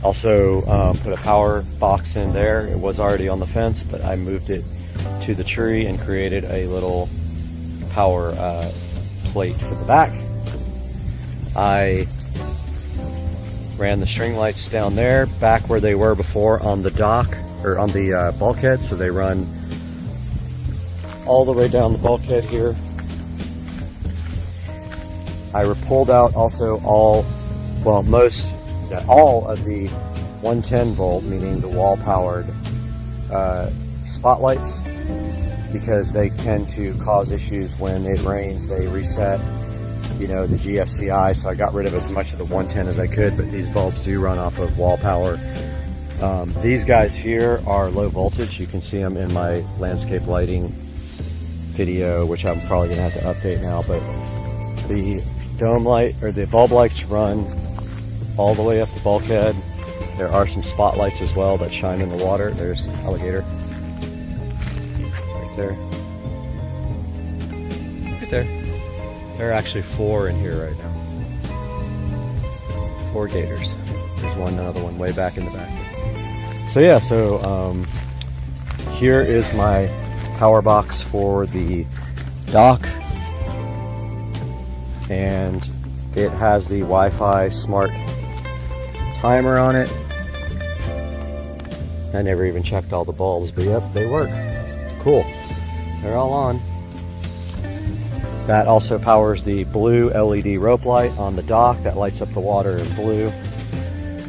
Also put a power box in there. It was already on the fence, but I moved it to the tree and created a little power plate for the back. I ran the string lights down there, back where they were before on the dock, or on the bulkhead, so they run all the way down the bulkhead here. I pulled out also all of the 110 volt, meaning the wall powered spotlights, because they tend to cause issues when it rains. They reset, the GFCI, so I got rid of as much of the 110 as I could, but these bulbs do run off of wall power. These guys here are low voltage. You can see them in my landscape lighting video, which I'm probably going to have to update now, but the dome light, or the bulb lights, run all the way up the bulkhead. There are some spotlights as well that shine in the water. There's alligator right there. Right there. There are actually 4 in here right now. 4 gators. There's another one way back in the back. So yeah, here is my power box for the dock, and it has the Wi-Fi smart timer on it. I never even checked all the bulbs, but yep, they work. Cool. They're all on. That also powers the blue LED rope light on the dock that lights up the water in blue.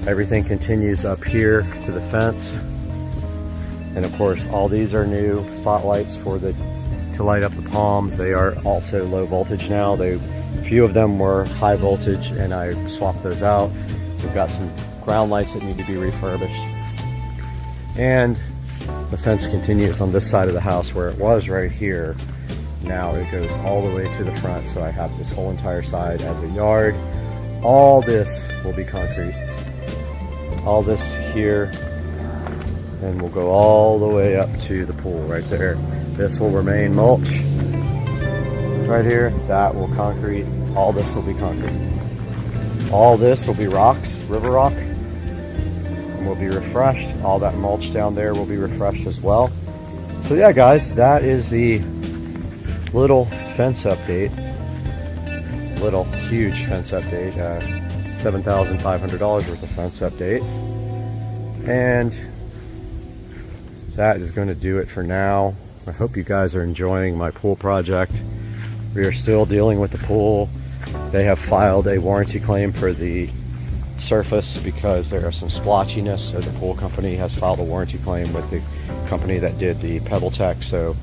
Everything continues up here to the fence. And of course, all these are new spotlights for to light up the palms. They are also low voltage now. A few of them were high voltage and I swapped those out. We've got some ground lights that need to be refurbished. And the fence continues on this side of the house where it was right here. Now it goes all the way to the front, so I have this whole entire side as a yard. All this will be concrete. All this here, and we'll go all the way up to the pool right there. This will remain mulch right here. That will concrete. All this will be concrete. All this will be rocks, river rock, and will be refreshed. All that mulch down there will be refreshed as well. So yeah, guys, that is the little fence update. Little huge fence update. $7,500 worth of fence update. And that is going to do it for now. I hope you guys are enjoying my pool project. We are still dealing with the pool. They have filed a warranty claim for the surface because there are some splotchiness, so the pool company has filed a warranty claim with the company that did the Pebble Tech. So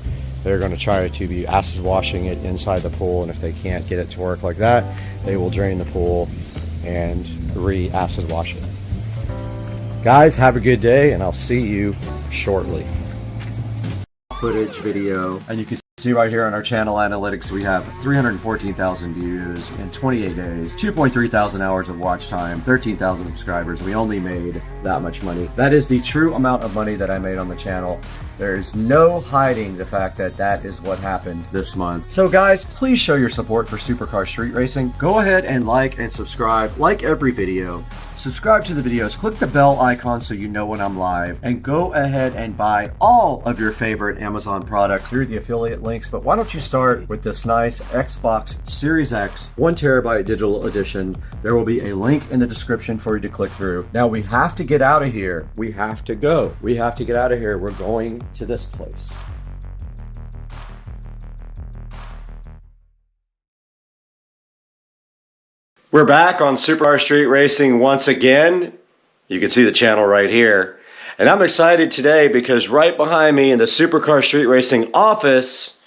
they're going to try to be acid washing it inside the pool, and if they can't get it to work like that, they will drain the pool and re-acid wash it. Guys, have a good day, and I'll see you shortly. Footage video, and you can see right here on our channel analytics we have 314,000 views in 28 days, 2.3 thousand hours of watch time, 13,000 subscribers. We only made that much money. That is the true amount of money that I made on the channel. There is no hiding the fact that that is what happened this month. So guys, please show your support for Supercar Street Racing. Go ahead and like and subscribe. Like every video. Subscribe to the videos. Click the bell icon so you know when I'm live. And go ahead and buy all of your favorite Amazon products through the affiliate links. But why don't you start with this nice Xbox Series X 1TB digital edition. There will be a link in the description for you to click through. Now we have to get out of here. We have to go. We have to get out of here. We're going to this place. We're back on Supercar Street Racing once again. You can see the channel right here. And I'm excited today because right behind me in the Supercar Street Racing office,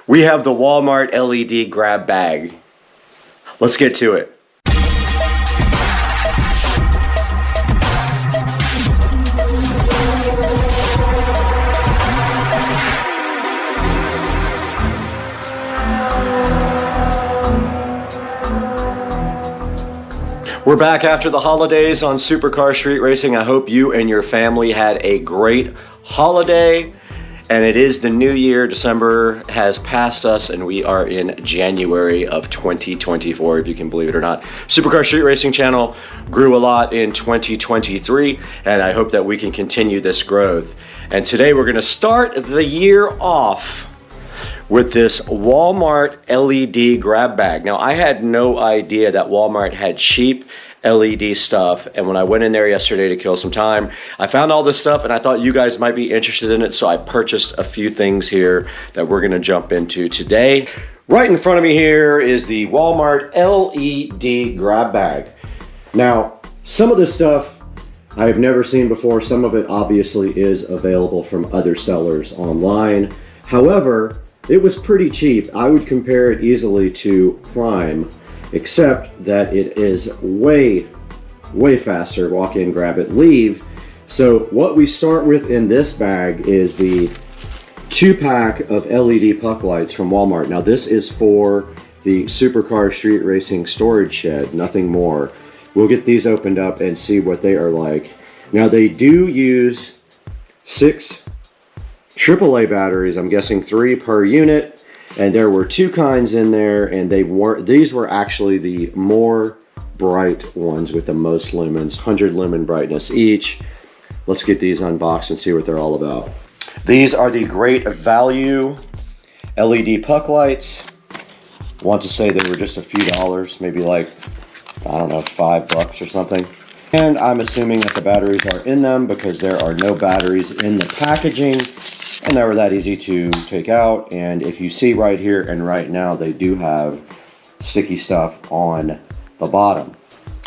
we have the Walmart LED grab bag. Let's get to it. We're back after the holidays on Supercar Street Racing. I hope you and your family had a great holiday. And it is the new year. December has passed us and we are in January of 2024, if you can believe it or not. Supercar Street Racing channel grew a lot in 2023, and I hope that we can continue this growth. And today we're gonna start the year off with this Walmart LED grab bag. Now, I had no idea that Walmart had cheap LED stuff, and when I went in there yesterday to kill some time, I found all this stuff and I thought you guys might be interested in it, so I purchased a few things here that we're gonna jump into today. Right in front of me here is the Walmart LED grab bag. Now, some of this stuff I have never seen before. Some of it obviously is available from other sellers online. However, it was pretty cheap. I would compare it easily to Prime, except that it is way faster. Walk in, grab it, leave. So what we start with in this bag is the 2-pack of LED puck lights from Walmart. Now this is for the Supercar Street Racing storage shed, nothing more. We'll get these opened up and see what they are like. Now they do use 6 AAA batteries, I'm guessing 3 per unit, and there were 2 kinds in there, and these were actually the more bright ones with the most lumens, 100 lumen brightness each. Let's get these unboxed and see what they're all about. These are the Great Value LED puck lights. I want to say they were just a few dollars, maybe like, I don't know, $5 or something. And I'm assuming that the batteries are in them because there are no batteries in the packaging. And they were that easy to take out. And if you see right here and right now, they do have sticky stuff on the bottom.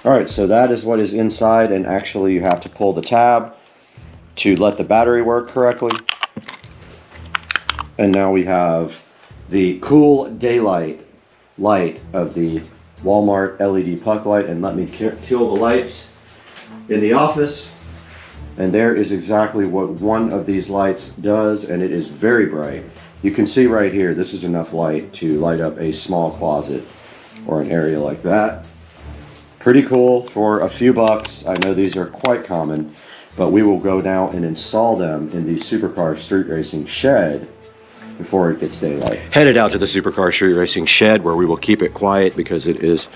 All right, so that is what is inside. And actually you have to pull the tab to let the battery work correctly. And now we have the cool daylight light of the Walmart LED puck light. And let me kill the lights in the office. And there is exactly what one of these lights does, and it is very bright. You can see right here, this is enough light to light up a small closet or an area like that. Pretty cool for a few bucks. I know these are quite common, but we will go now and install them in the Supercar Street Racing shed before it gets daylight. Headed out to the Supercar Street Racing shed where we will keep it quiet because it is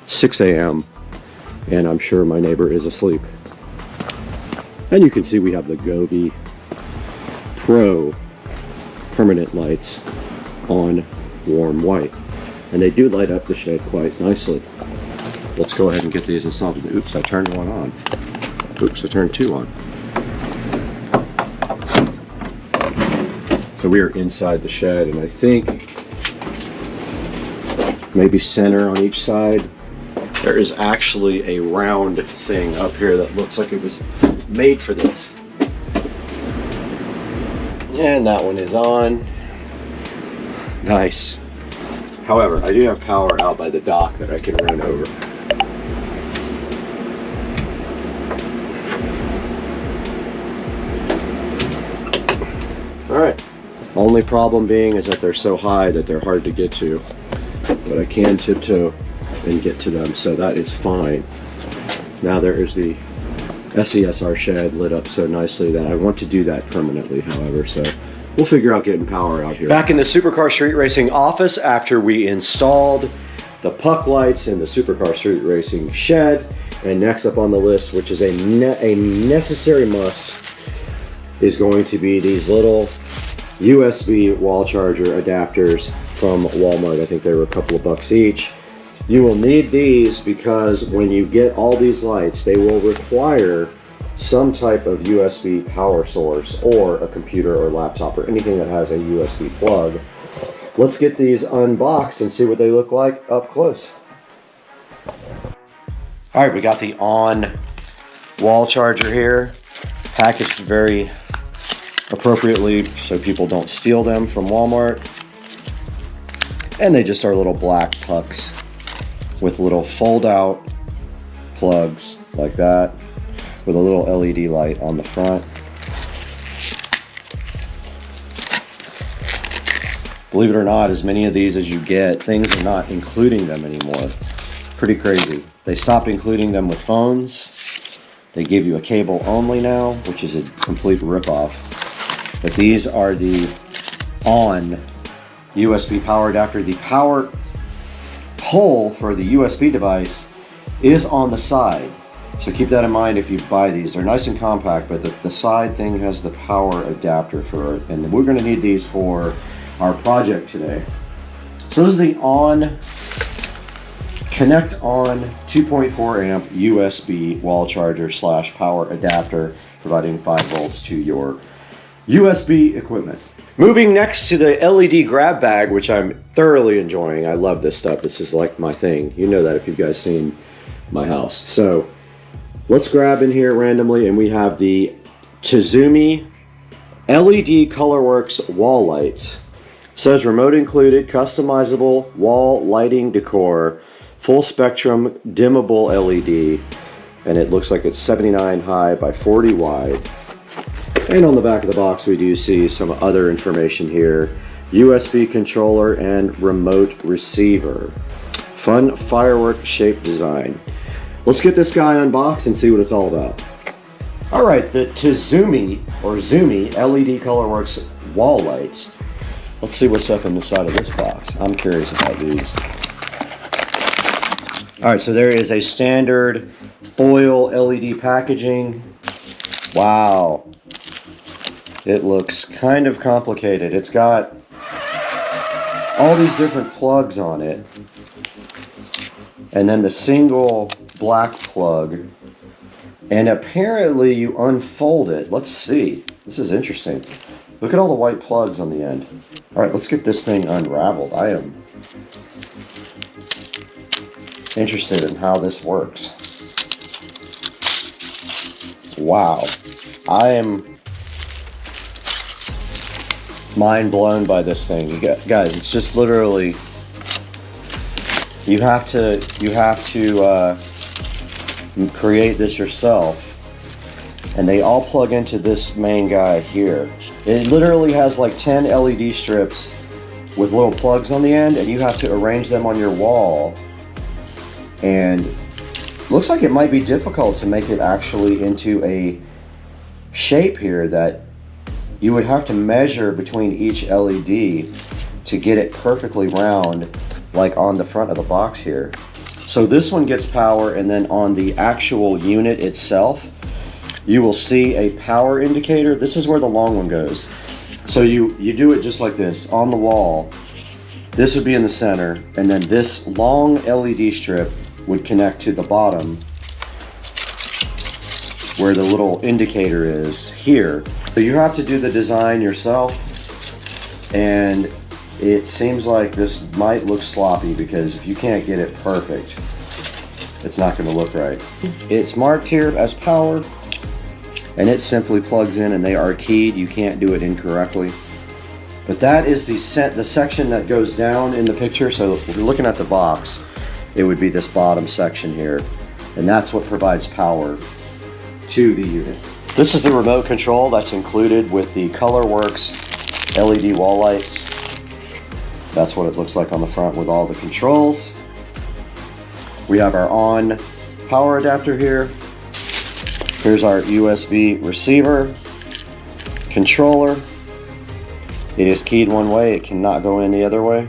6 a.m. and I'm sure my neighbor is asleep. And you can see we have the Govee Pro permanent lights on warm white. And they do light up the shed quite nicely. Let's go ahead and get these installed. Oops, I turned one on. Oops, I turned two on. So we are inside the shed, and I think maybe center on each side. There is actually a round thing up here that looks like it was made for this. And that one is on. Nice. However, I do have power out by the dock that I can run over. Alright. Only problem being is that they're so high that they're hard to get to. But I can tiptoe and get to them, so that is fine. Now there is the SCSR shed lit up so nicely that I want to do that permanently, however, so we'll figure out getting power out here. Back in the Supercar Street Racing office after we installed the puck lights in the Supercar Street Racing shed, and next up on the list, which is a necessary must, is going to be these little USB wall charger adapters from Walmart. I think they were a couple of bucks each. You will need these because when you get all these lights, they will require some type of USB power source or a computer or laptop or anything that has a USB plug. Let's get these unboxed and see what they look like up close. All right, we got the on wall charger here, packaged very appropriately so people don't steal them from Walmart. And they just are little black pucks with little fold out plugs like that with a little LED light on the front. Believe it or not, as many of these as you get, things are not including them anymore. Pretty crazy. They stopped including them with phones. They give you a cable only now, which is a complete ripoff. But these are the on USB power adapter. The power hole for the USB device is on the side. So keep that in mind if you buy these. They're nice and compact, but the side thing has the power adapter for it. And we're gonna need these for our project today. So this is the on, connect on 2.4 amp USB wall charger / power adapter, providing 5 volts to your USB equipment. Moving next to the LED grab bag, which I'm thoroughly enjoying. I love this stuff. This is like my thing. You know that if you guys seen my house. So let's grab in here randomly, and we have the Hdmi LED Colorworks wall lights. Says remote included, customizable wall lighting decor, full spectrum dimmable LED, and it looks like it's 79 high by 40 wide. And on the back of the box we do see some other information here. USB controller and remote receiver. Fun firework shaped design. Let's get this guy unboxed and see what it's all about. Alright, the Hdmi or Zumi LED Colorworks wall lights. Let's see what's up in the side of this box. I'm curious about these. Alright, so there is a standard foil LED packaging. Wow. It looks kind of complicated. It's got all these different plugs on it. And then the single black plug. And apparently you unfold it. Let's see. This is interesting. Look at all the white plugs on the end. All right, let's get this thing unraveled. I am interested in how this works. Wow. I am mind blown by this thing. Guys, it's just literally, you have to create this yourself. And they all plug into this main guy here. It literally has like 10 LED strips with little plugs on the end, and you have to arrange them on your wall. And looks like it might be difficult to make it actually into a shape here that you would have to measure between each LED to get it perfectly round, like on the front of the box here. So this one gets power, and then on the actual unit itself, you will see a power indicator. This is where the long one goes. So you do it just like this on the wall. This would be in the center, and then this long LED strip would connect to the bottom where the little indicator is here. So you have to do the design yourself, and it seems like this might look sloppy because if you can't get it perfect, it's not going to look right. It's marked here as power, and it simply plugs in, and they are keyed. You can't do it incorrectly. But that is the section that goes down in the picture. So if you're looking at the box, it would be this bottom section here, and that's what provides power to the unit. This is the remote control that's included with the ColorWorks LED wall lights. That's what it looks like on the front with all the controls. We have our on power adapter here. Here's our USB receiver, controller. It is keyed one way, it cannot go any other way.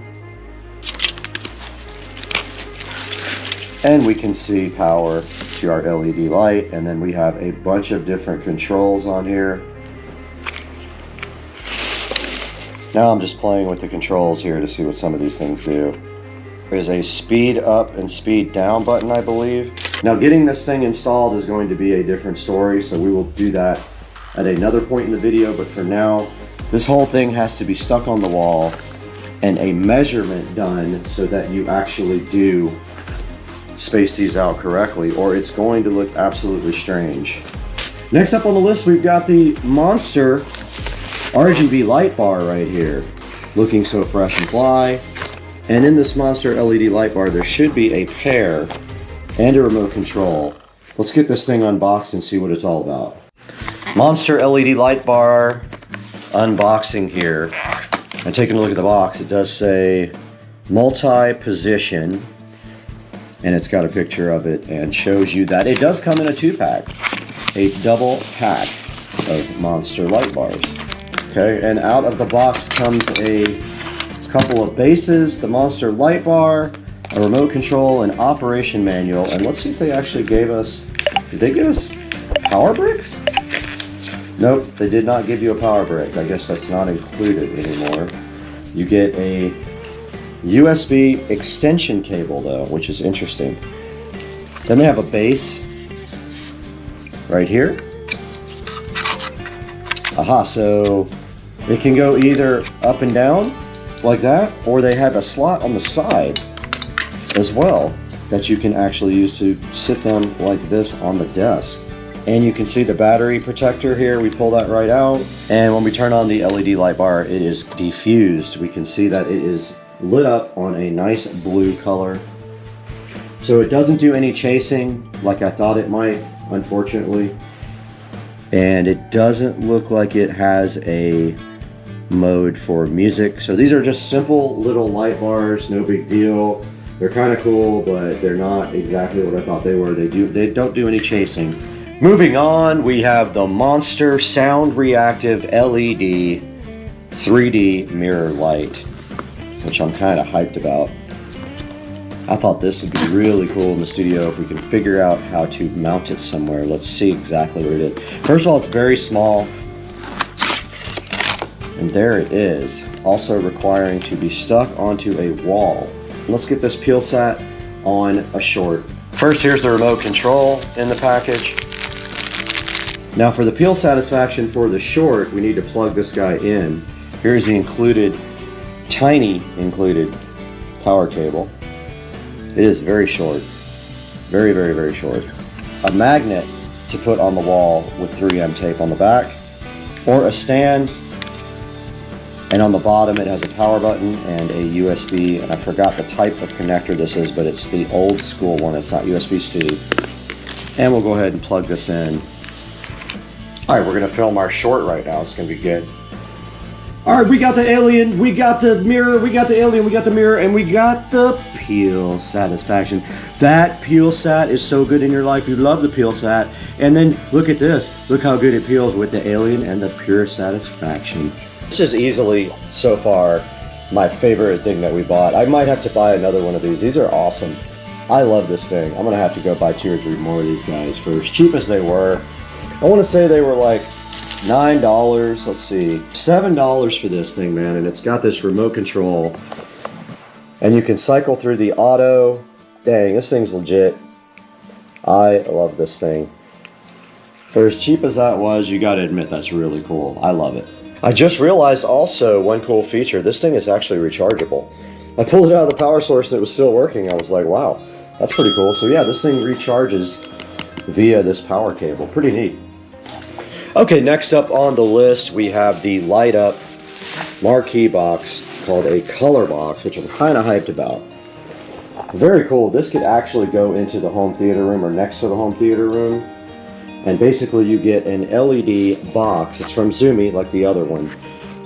And we can see power to our LED light, and then we have a bunch of different controls on here. Now I'm just playing with the controls here to see what some of these things do. There's a speed up and speed down button, I believe. Now getting this thing installed is going to be a different story, so we will do that at another point in the video, but for now, this whole thing has to be stuck on the wall and a measurement done so that you actually do space these out correctly, or it's going to look absolutely strange. Next up on the list, we've got the Monster RGB light bar right here, looking so fresh and fly. And in this Monster LED light bar, there should be a pair and a remote control. Let's get this thing unboxed and see what it's all about. Monster LED light bar unboxing here. And taking a look at the box, it does say multi-position, and it's got a picture of it and shows you that it does come in a 2-pack, a double pack of Monster light bars. Okay, and out of the box comes a couple of bases, the Monster light bar, a remote control, an operation manual, and let's see if they actually gave us, did they give us power bricks? Nope, they did not give you a power brick. I guess that's not included anymore. You get a USB extension cable though, which is interesting. Then they have a base right here. Aha, so it can go either up and down like that, or they have a slot on the side as well that you can actually use to sit them like this on the desk. And you can see the battery protector here. We pull that right out. And when we turn on the LED light bar, it is diffused. We can see that it is lit up on a nice blue color. So it doesn't do any chasing like I thought it might, unfortunately. And it doesn't look like it has a mode for music. So these are just simple little light bars, no big deal. They're kind of cool, but they're not exactly what I thought they were. They don't do any chasing. Moving on, we have the Monster Sound Reactive LED 3D mirror light, which I'm kind of hyped about. I thought this would be really cool in the studio if we can figure out how to mount it somewhere. Let's see exactly where it is. First of all, it's very small. And there it is, also requiring to be stuck onto a wall. Let's get this peel sat on a short. First, here's the remote control in the package. Now for the peel satisfaction for the short, we need to plug this guy in. Here's the included, tiny included power cable. It is very short, very, very, very short. A magnet to put on the wall with 3M tape on the back, or a stand And on the bottom, it has a power button and a USB, and I forgot the type of connector this is, but it's the old school one. It's not USB-C. And we'll go ahead and plug this in. All right, we're gonna film our short right now. It's gonna be good. All right, we got the alien, we got the mirror, we got the alien, we got the mirror, and we got the peel satisfaction. That peel sat is so good in your life. You love the peel sat. And then look at this. Look how good it peels with the alien and the pure satisfaction. This is easily, so far, my favorite thing that we bought. I might have to buy another one of these. These are awesome. I love this thing. I'm gonna have to go buy 2 or 3 more of these guys. For as cheap as they were, I wanna say they were like $9, let's see, $7 for this thing, man, and it's got this remote control, and you can cycle through the auto. Dang, this thing's legit. I love this thing. For as cheap as that was, you gotta admit that's really cool. I love it. I just realized also one cool feature, this thing is actually rechargeable. I pulled it out of the power source and it was still working. I was like, wow, that's pretty cool. So yeah, this thing recharges via this power cable. Pretty neat. Okay, next up on the list, we have the light up marquee box called a color box, which I'm kind of hyped about. Very cool. This could actually go into the home theater room or next to the home theater room. And basically you get an LED box. It's from Zumi, like the other one.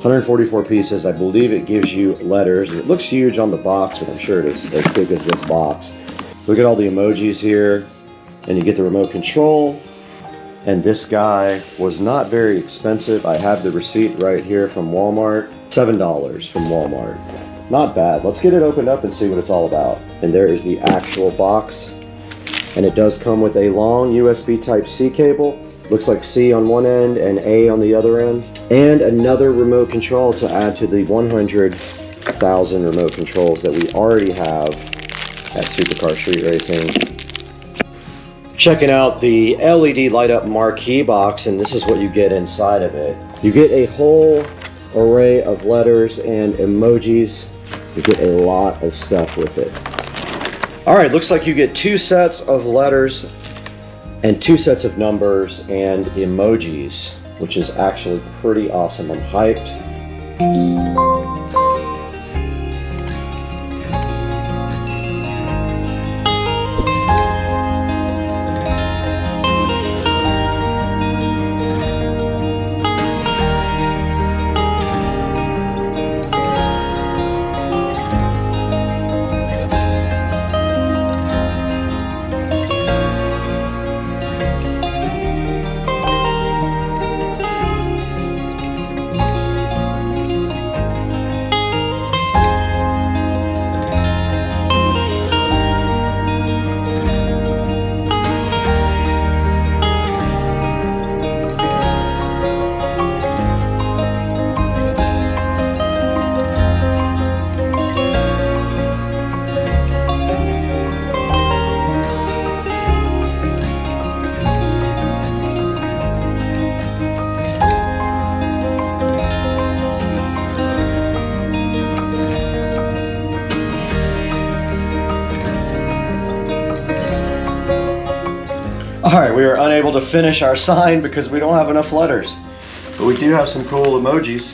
144 pieces. I believe it gives you letters. It looks huge on the box, but I'm sure it is as big as this box. Look at all the emojis here. And you get the remote control. And this guy was not very expensive. I have the receipt right here from Walmart. $7 from Walmart. Not bad. Let's get it opened up and see what it's all about. And there is the actual box. And it does come with a long USB Type-C cable. Looks like C on one end and A on the other end. And another remote control to add to the 100,000 remote controls that we already have at Supercar Street Racing. Checking out the LED light up marquee box, and this is what you get inside of it. You get a whole array of letters and emojis. You get a lot of stuff with it. All right, looks like you get 2 sets of letters and 2 sets of numbers and emojis, which is actually pretty awesome. I'm hyped. Alright, we are unable to finish our sign because we don't have enough letters. But we do have some cool emojis.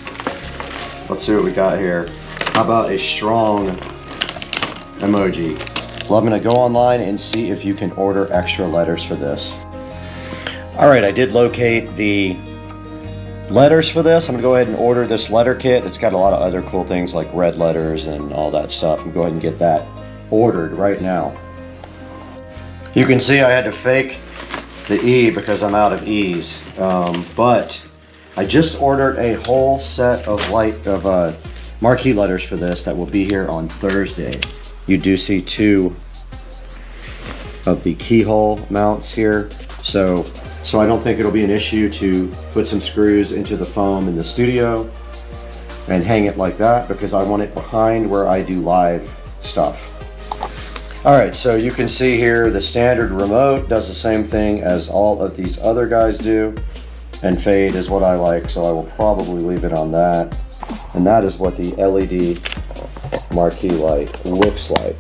Let's see what we got here. How about a strong emoji? Well, I'm going to go online and see if you can order extra letters for this. Alright, I did locate the letters for this. I'm going to go ahead and order this letter kit. It's got a lot of other cool things like red letters and all that stuff. I'm going to go ahead and get that ordered right now. You can see I had to fake the E because I'm out of E's, but I just ordered a whole set of marquee letters for this that will be here on Thursday. You do see 2 of the keyhole mounts here, so I don't think it'll be an issue to put some screws into the foam in the studio and hang it like that because I want it behind where I do live stuff. Alright, so you can see here the standard remote does the same thing as all of these other guys do, and fade is what I like, so I will probably leave it on that. And that is what the LED marquee light looks like.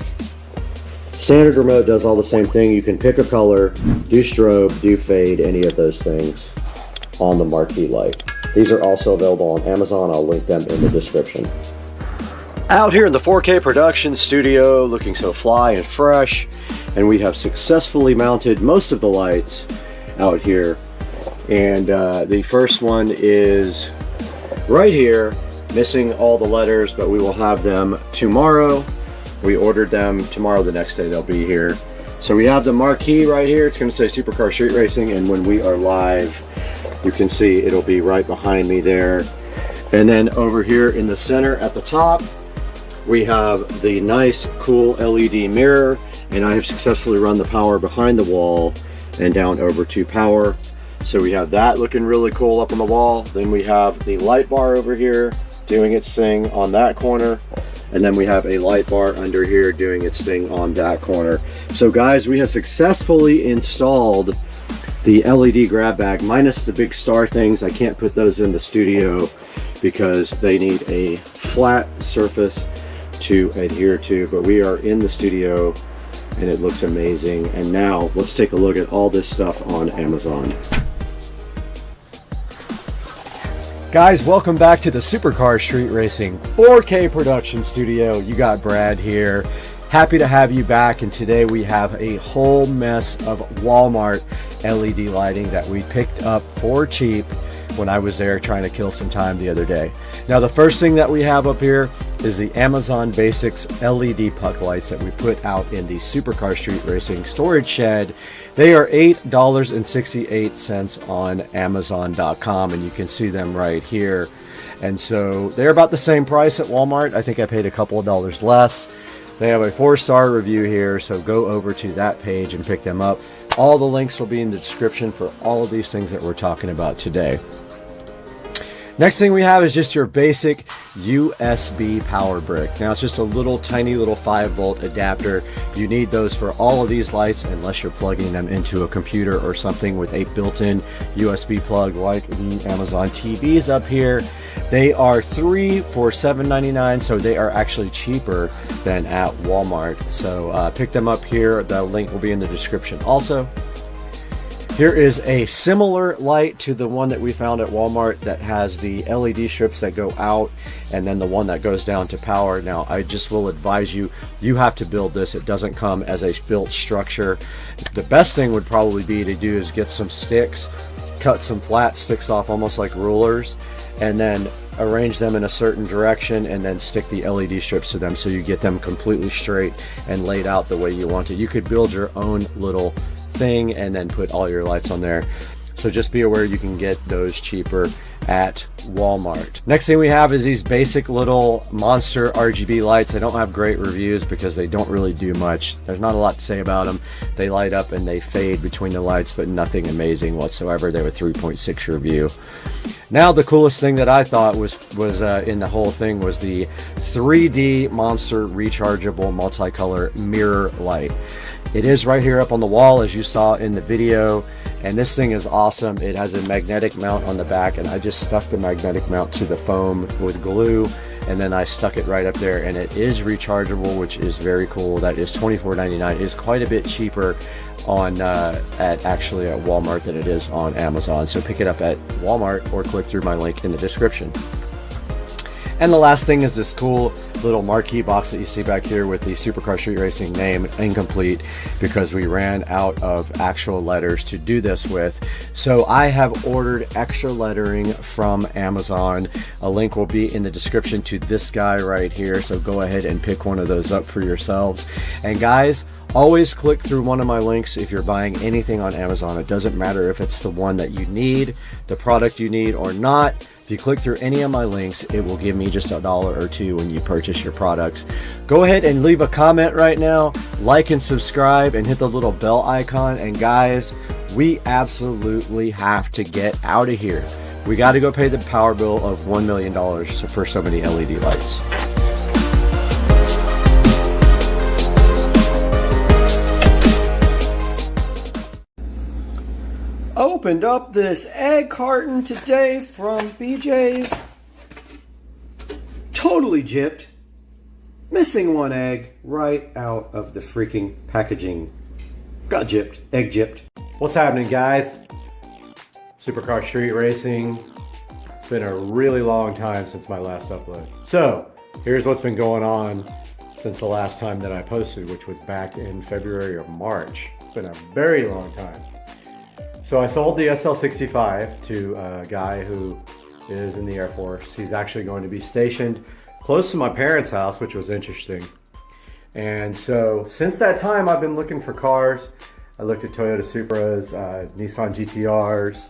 Standard remote does all the same thing. You can pick a color, do strobe, do fade, any of those things on the marquee light. These are also available on Amazon. I'll link them in the description. Out here in the 4K production studio, looking so fly and fresh, and we have successfully mounted most of the lights out here. And the first one is right here, missing all the letters, but we will have them tomorrow. We ordered them tomorrow, the next day they'll be here. So we have the marquee right here. It's going to say Supercar Street Racing, and when we are live, you can see it'll be right behind me there. And then over here in the center at the top, we have the nice, cool LED mirror, and I have successfully run the power behind the wall and down over to power. So we have that looking really cool up on the wall. Then we have the light bar over here doing its thing on that corner. And then we have a light bar under here doing its thing on that corner. So guys, we have successfully installed the LED grab bag, minus the big star things. I can't put those in the studio because they need a flat surface to adhere to, but we are in the studio and it looks amazing. And now let's take a look at all this stuff on Amazon. Guys, welcome back to the Supercar Street Racing 4K production studio. You got Brad here. Happy to have you back, and today we have a whole mess of Walmart LED lighting that we picked up for cheap when I was there trying to kill some time the other day. Now the first thing that we have up here is the Amazon Basics LED puck lights that we put out in the Supercar Street Racing storage shed. They are $8.68 on Amazon.com, and you can see them right here. And so they're about the same price at Walmart. I think I paid a couple of dollars less. They have a 4-star review here, so go over to that page and pick them up. All the links will be in the description for all of these things that we're talking about today. Next thing we have is just your basic USB power brick. Now it's just a little tiny little 5-volt adapter. You need those for all of these lights unless you're plugging them into a computer or something with a built-in USB plug like the Amazon TVs up here. They are 3 for $7.99, so they are actually cheaper than at Walmart. So pick them up here. The link will be in the description also. Here is a similar light to the one that we found at Walmart that has the LED strips that go out and then the one that goes down to power. Now, I just will advise you, you have to build this. It doesn't come as a built structure. The best thing would probably be to do is get some sticks, cut some flat sticks off almost like rulers, and then arrange them in a certain direction and then stick the LED strips to them so you get them completely straight and laid out the way you want it. You could build your own little thing and then put all your lights on there. So just be aware you can get those cheaper at Walmart. Next thing we have is these basic little monster RGB lights. They don't have great reviews because they don't really do much. There's not a lot to say about them. They light up and they fade between the lights, but nothing amazing whatsoever. They were 3.6 review. Now the coolest thing that I thought was in the whole thing was the 3D monster rechargeable multicolor mirror light. It is right here up on the wall as you saw in the video, and this thing is awesome. It has a magnetic mount on the back, and I just stuck the magnetic mount to the foam with glue, and then I stuck it right up there, and it is rechargeable, which is very cool. That is $24.99. It is quite a bit cheaper on actually at Walmart than it is on Amazon. So pick it up at Walmart or click through my link in the description. And the last thing is this cool little marquee box that you see back here with the Supercar Street Racing name incomplete because we ran out of actual letters to do this with. So I have ordered extra lettering from Amazon. A link will be in the description to this guy right here. So go ahead and pick one of those up for yourselves. And guys, always click through one of my links if you're buying anything on Amazon. It doesn't matter if it's the one that you need, the product you need or not. If you click through any of my links, it will give me just $1 or $2 when you purchase your products. Go ahead and leave a comment right now, like and subscribe, and hit the little bell icon. And guys, we absolutely have to get out of here. We got to go pay the power bill of $1 million for so many LED lights. Opened up this egg carton today from BJ's. Totally gypped. Missing one egg right out of the freaking packaging. Got gypped. Egg gypped. What's happening, guys? Supercar Street Racing. been a really long time since my last upload. So here's what's been going on since the last time that I posted, which was back in February or March. It's been a very long time. So I sold the SL65 to a guy who is in the Air Force. He's actually going to be stationed close to my parents' house, which was interesting. And so since that time, I've been looking for cars. I looked at Toyota Supras, Nissan GTRs,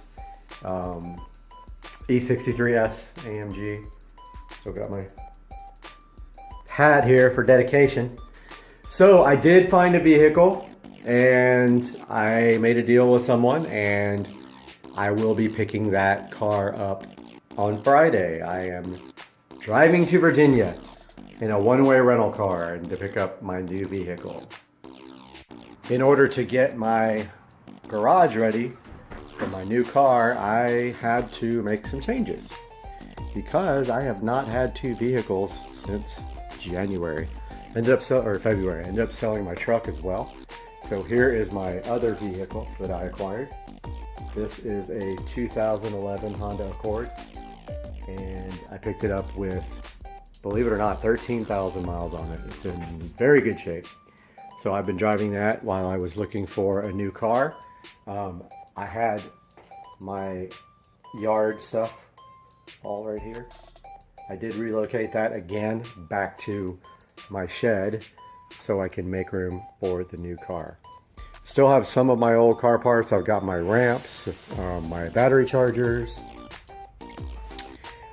E63S AMG. Still got my hat here for dedication. So I did find a vehicle, and I made a deal with someone, and I will be picking that car up on Friday. I am driving to Virginia in a one-way rental car and to pick up my new vehicle. In order to get my garage ready for my new car, I had to make some changes because I have not had two vehicles since January. February. Ended up selling my truck as well. So here is my other vehicle that I acquired. This is a 2011 Honda Accord, and I picked it up with, believe it or not, 13,000 miles on it. It's in very good shape. So I've been driving that while I was looking for a new car. I had my yard stuff all right here. I did relocate that again back to my shed so I can make room for the new car. Still have some of my old car parts. I've got my ramps, my battery chargers.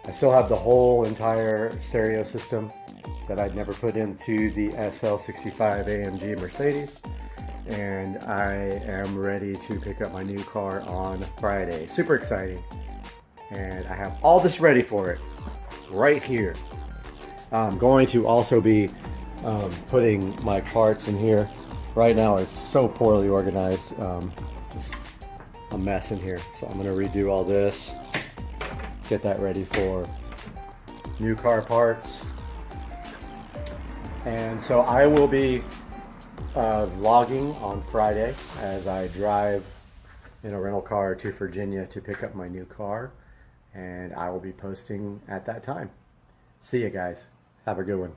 I still have the whole entire stereo system that I'd never put into the SL65 AMG Mercedes. And I am ready to pick up my new car on Friday. Super exciting. And I have all this ready for it right here. I'm going to also be putting my parts in here. Right now it's so poorly organized. Just a mess in here. So I'm going to redo all this. Get that ready for new car parts. And so I will be vlogging on Friday as I drive in a rental car to Virginia to pick up my new car, and I will be posting at that time. See you guys. Have a good one.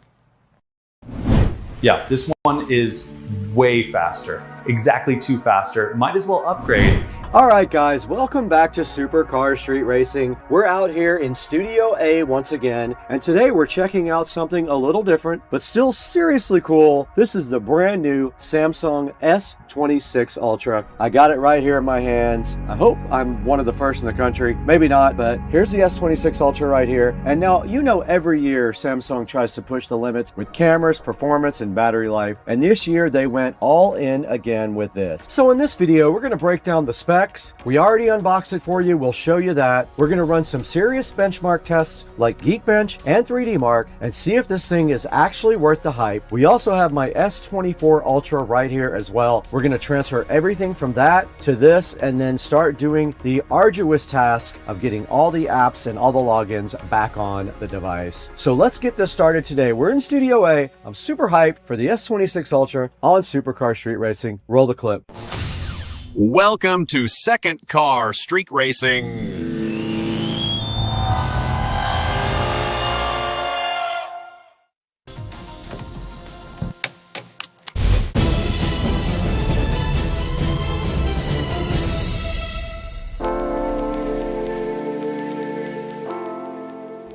Yeah, this one is way faster. Exactly too faster. Might as well upgrade. All right, guys, welcome back to Supercar Street Racing. We're out here in Studio A once again, and today we're checking out something a little different, but still seriously cool. This is the brand new Samsung S26 Ultra. I got it right here in my hands. I hope I'm one of the first in the country. Maybe not, but here's the S26 Ultra right here. And now, you know, every year Samsung tries to push the limits with cameras, performance, and battery life. And this year they went all in again with this. So in this video, we're going to break down the specs. We already unboxed it for you. We'll show you that. We're going to run some serious benchmark tests like Geekbench and 3D Mark and see if this thing is actually worth the hype. We also have my S24 Ultra right here as well. We're going to transfer everything from that to this and then start doing the arduous task of getting all the apps and all the logins back on the device. So let's get this started today. We're in Studio A. I'm super hyped for the S26 Ultra on Supercar Street Racing. Roll the clip. Welcome to Second Car Street Racing.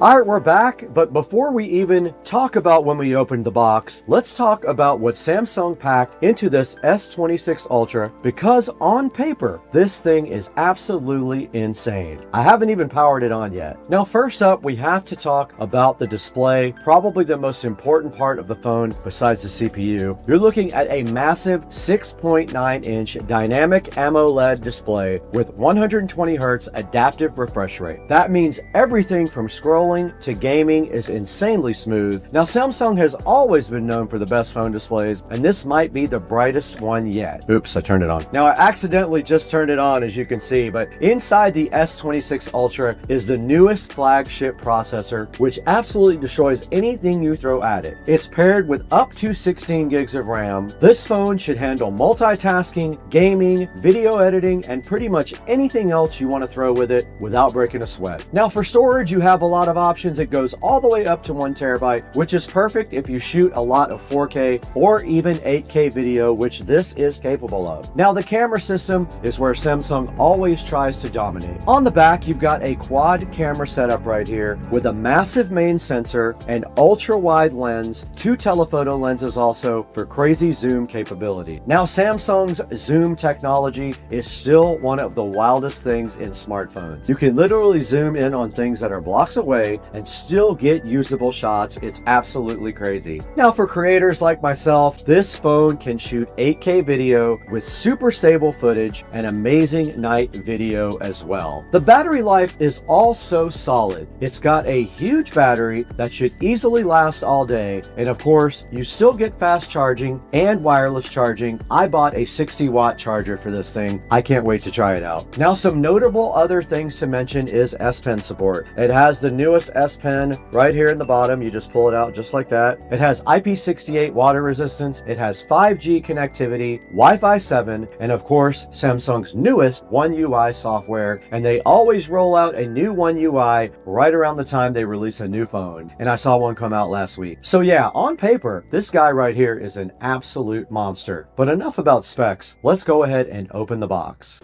All right, we're back, but before we even talk about when we opened the box, let's talk about what Samsung packed into this S26 Ultra, because on paper, this thing is absolutely insane. I haven't even powered it on yet. Now, first up, we have to talk about the display, probably the most important part of the phone besides the CPU. You're looking at a massive 6.9-inch dynamic AMOLED display with 120 Hz adaptive refresh rate. That means everything from scrolling traveling to gaming is insanely smooth. Now, Samsung has always been known for the best phone displays, and this might be the brightest one yet. Oops, I turned it on. Now, I accidentally just turned it on, as you can see, but inside the S26 Ultra is the newest flagship processor, which absolutely destroys anything you throw at it. It's paired with up to 16 gigs of RAM. This phone should handle multitasking, gaming, video editing, and pretty much anything else you want to throw with it without breaking a sweat. Now, for storage, you have a lot of options. It goes all the way up to 1 terabyte, which is perfect if you shoot a lot of 4K or even 8K video, which this is capable of. Now, the camera system is where Samsung always tries to dominate. On the back, you've got a quad camera setup right here with a massive main sensor, an ultra-wide lens, 2 telephoto lenses also for crazy zoom capability. Now, Samsung's zoom technology is still one of the wildest things in smartphones. You can literally zoom in on things that are blocks away and still get usable shots. It's absolutely crazy. Now, for creators like myself, this phone can shoot 8K video with super stable footage and amazing night video as well. The battery life is also solid. It's got a huge battery that should easily last all day, and of course, you still get fast charging and wireless charging. I bought a 60-watt charger for this thing. I can't wait to try it out. Now, some notable other things to mention is S Pen support. It has the newest S Pen right here in the bottom. You just pull it out just like that. It has IP68 water resistance. It has 5G connectivity, Wi-Fi 7, and of course, Samsung's newest One UI software. And they always roll out a new One UI right around the time they release a new phone. And I saw one come out last week. So yeah, on paper, this guy right here is an absolute monster. But enough about specs. Let's go ahead and open the box.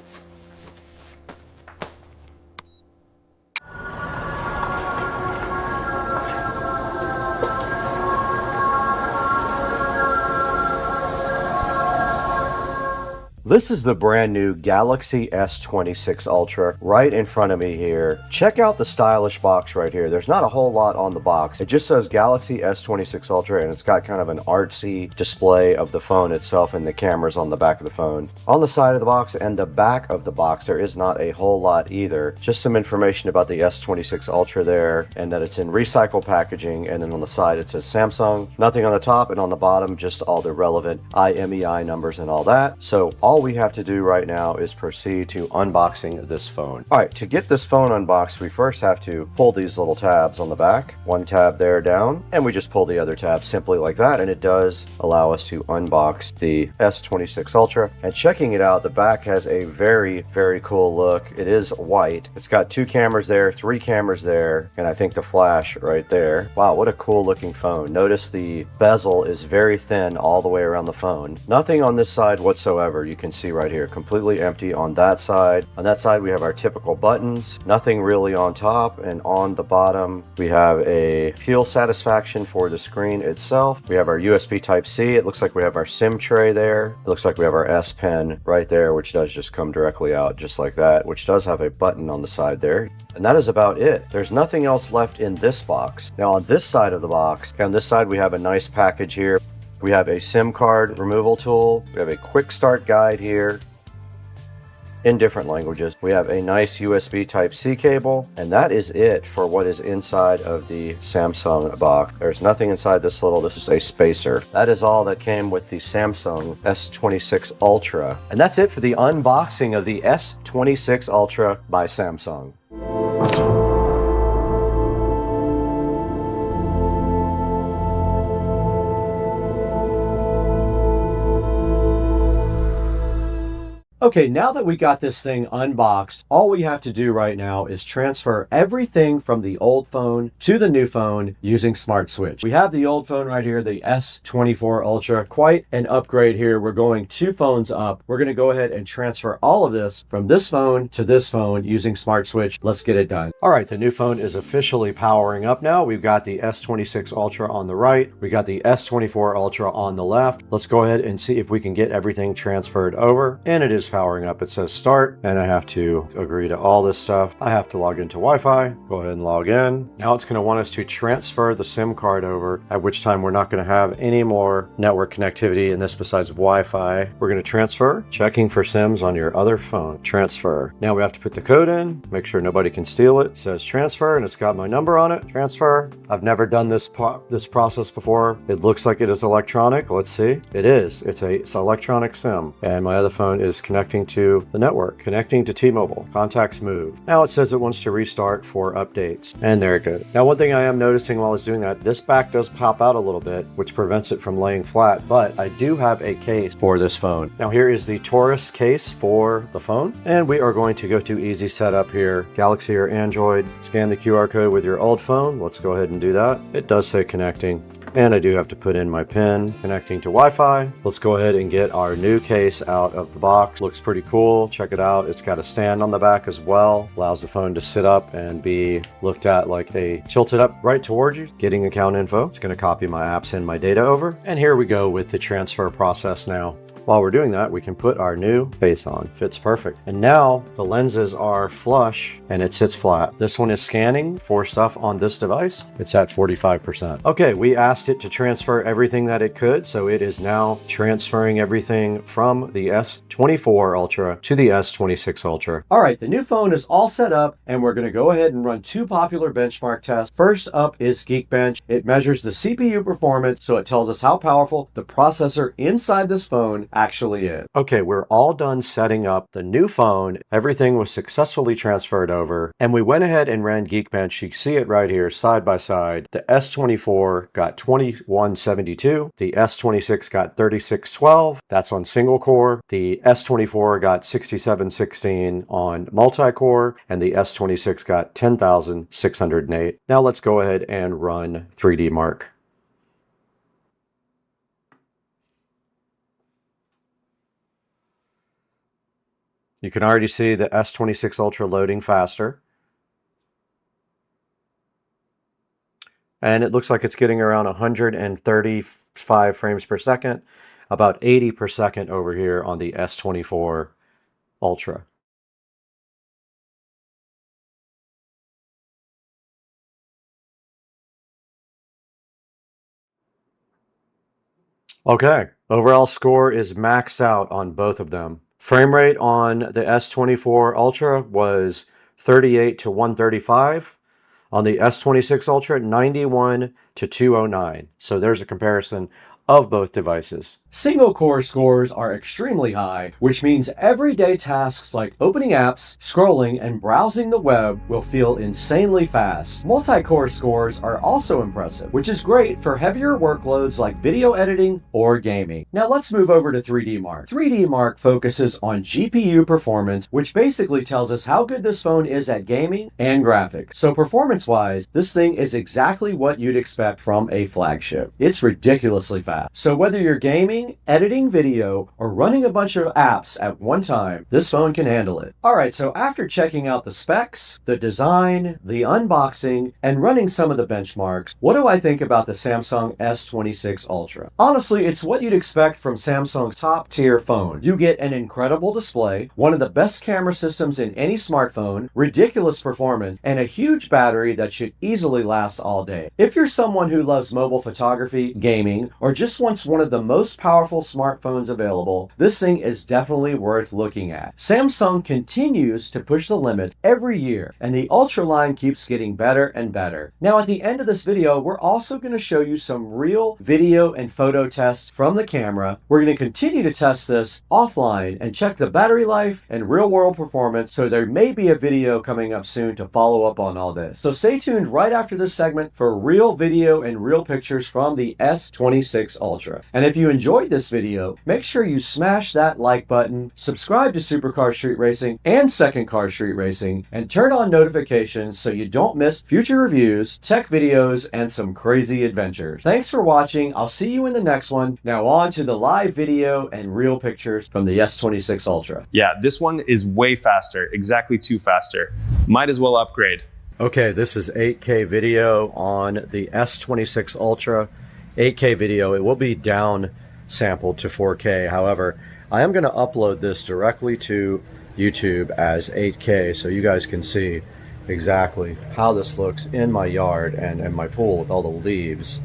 This is the brand new Galaxy S26 Ultra right in front of me here. Check out the stylish box right here. There's not a whole lot on the box. It just says Galaxy S26 Ultra, and it's got kind of an artsy display of the phone itself and the cameras on the back of the phone. On the side of the box and the back of the box, there is not a whole lot either. Just some information about the S26 Ultra there, and that it's in recycled packaging, and then on the side it says Samsung. Nothing on the top, and on the bottom just all the relevant IMEI numbers and all that. So all we have to do right now is proceed to unboxing this phone. All right, to get this phone unboxed, we first have to pull these little tabs on the back. One tab there down, and we just pull the other tab simply like that, and it does allow us to unbox the S26 Ultra. And checking it out, the back has a very, very cool look. It is white. It's got 2 cameras there, 3 cameras there, and I think the flash right there. Wow, what a cool looking phone. Notice the bezel is very thin all the way around the phone. Nothing on this side whatsoever. You can see right here, completely empty on that side. On that side, we have our typical buttons, nothing really on top, and on the bottom, we have a peel satisfaction for the screen itself. We have our USB Type-C. It looks like we have our SIM tray there. It looks like we have our S Pen right there, which does just come directly out just like that, which does have a button on the side there. And that is about it. There's nothing else left in this box. Now on this side of the box, on this side, we have a nice package here. We have a SIM card removal tool. We have a quick start guide here in different languages. We have a nice USB Type-C cable, and that is it for what is inside of the Samsung box. There's nothing inside this is a spacer. That is all that came with the Samsung S26 Ultra. And that's it for the unboxing of the S26 Ultra by Samsung. Okay, now that we got this thing unboxed, all we have to do right now is transfer everything from the old phone to the new phone using Smart Switch. We have the old phone right here, the S24 Ultra, quite an upgrade here. We're going 2 phones up. We're going to go ahead and transfer all of this from this phone to this phone using Smart Switch. Let's get it done. All right, the new phone is officially powering up now. We've got the S26 Ultra on the right. We got the S24 Ultra on the left. Let's go ahead and see if we can get everything transferred over. And it is powering up. It says start, and I have to agree to all this stuff. I have to log into Wi-Fi. Go ahead and log in. Now it's going to want us to transfer the SIM card over, at which time we're not going to have any more network connectivity in this besides Wi-Fi. We're going to transfer, checking for SIMs on your other phone. Transfer. Now we have to put the code in, make sure nobody can steal it. It says transfer, and it's got my number on it. Transfer. I've never done this process before. It looks like it is electronic. Let's see. It is. It's electronic SIM, and my other phone is connecting to the network, connecting to T-Mobile. Contacts move. Now it says it wants to restart for updates, and there it goes. Now one thing I am noticing while it's doing that, this back does pop out a little bit, which prevents it from laying flat, but I do have a case for this phone. Now here is the Toolless case for the phone, and we are going to go to easy setup here. Galaxy or Android, scan the QR code with your old phone. Let's go ahead and do that. It does say connecting. And I do have to put in my PIN, connecting to Wi-Fi. Let's go ahead and get our new case out of the box. Looks pretty cool. Check it out. It's got a stand on the back as well. Allows the phone to sit up and be looked at like they tilted up right towards you. Getting account info. It's going to copy my apps and my data over. And here we go with the transfer process now. While we're doing that, we can put our new face on. Fits perfect. And now the lenses are flush and it sits flat. This one is scanning for stuff on this device. It's at 45%. Okay, we asked it to transfer everything that it could, so it is now transferring everything from the S24 Ultra to the S26 Ultra. All right, the new phone is all set up, and we're going to go ahead and run two popular benchmark tests. First up is Geekbench. It measures the CPU performance, so it tells us how powerful the processor inside this phone actually is. Okay, we're all done setting up the new phone. Everything was successfully transferred over, and we went ahead and ran Geekbench. You can see it right here side by side. The S24 got 2172, the S26 got 3612, that's on single core. The S24 got 6716 on multi-core, and the S26 got 10,608. Now let's go ahead and run 3D Mark. You can already see the S26 Ultra loading faster. And it looks like it's getting around 135 frames per second, about 80 per second over here on the S24 Ultra. Okay, overall score is maxed out on both of them. Frame rate on the S24 Ultra was 38 to 135. On the S26 Ultra, 91 to 209. So there's a comparison of both devices. Single core scores are extremely high, which means everyday tasks like opening apps, scrolling, and browsing the web will feel insanely fast. Multi-core scores are also impressive, which is great for heavier workloads like video editing or gaming. Now let's move over to 3D Mark. 3D Mark focuses on GPU performance, which basically tells us how good this phone is at gaming and graphics. So performance-wise, this thing is exactly what you'd expect from a flagship. It's ridiculously fast. So whether you're gaming, editing video, or running a bunch of apps at one time, this phone can handle it. Alright, so after checking out the specs, the design, the unboxing, and running some of the benchmarks, what do I think about the Samsung S26 Ultra? Honestly, it's what you'd expect from Samsung's top-tier phone. You get an incredible display, one of the best camera systems in any smartphone, ridiculous performance, and a huge battery that should easily last all day. If you're someone who loves mobile photography, gaming, or just wants one of the most powerful smartphones available, this thing is definitely worth looking at. Samsung continues to push the limits every year, and the Ultra line keeps getting better and better. Now at the end of this video, we're also going to show you some real video and photo tests from the camera. We're going to continue to test this offline and check the battery life and real world performance, so there may be a video coming up soon to follow up on all this. So stay tuned right after this segment for real video and real pictures from the S26 Ultra. And if you enjoyed this video, make sure you smash that like button, subscribe to Supercar Street Racing and Second Car Street Racing, and turn on notifications so you don't miss future reviews, tech videos, and some crazy adventures. Thanks for watching. I'll see you in the next one. Now on to the live video and real pictures from the S26 Ultra. Yeah, this one is way faster, exactly 2 faster. Might as well upgrade. Okay, this is 8K video on the S26 Ultra. 8K video, it will be down sampled to 4K. However, I am going to upload this directly to YouTube as 8K so you guys can see exactly how this looks in my yard and in my pool with all the leaves.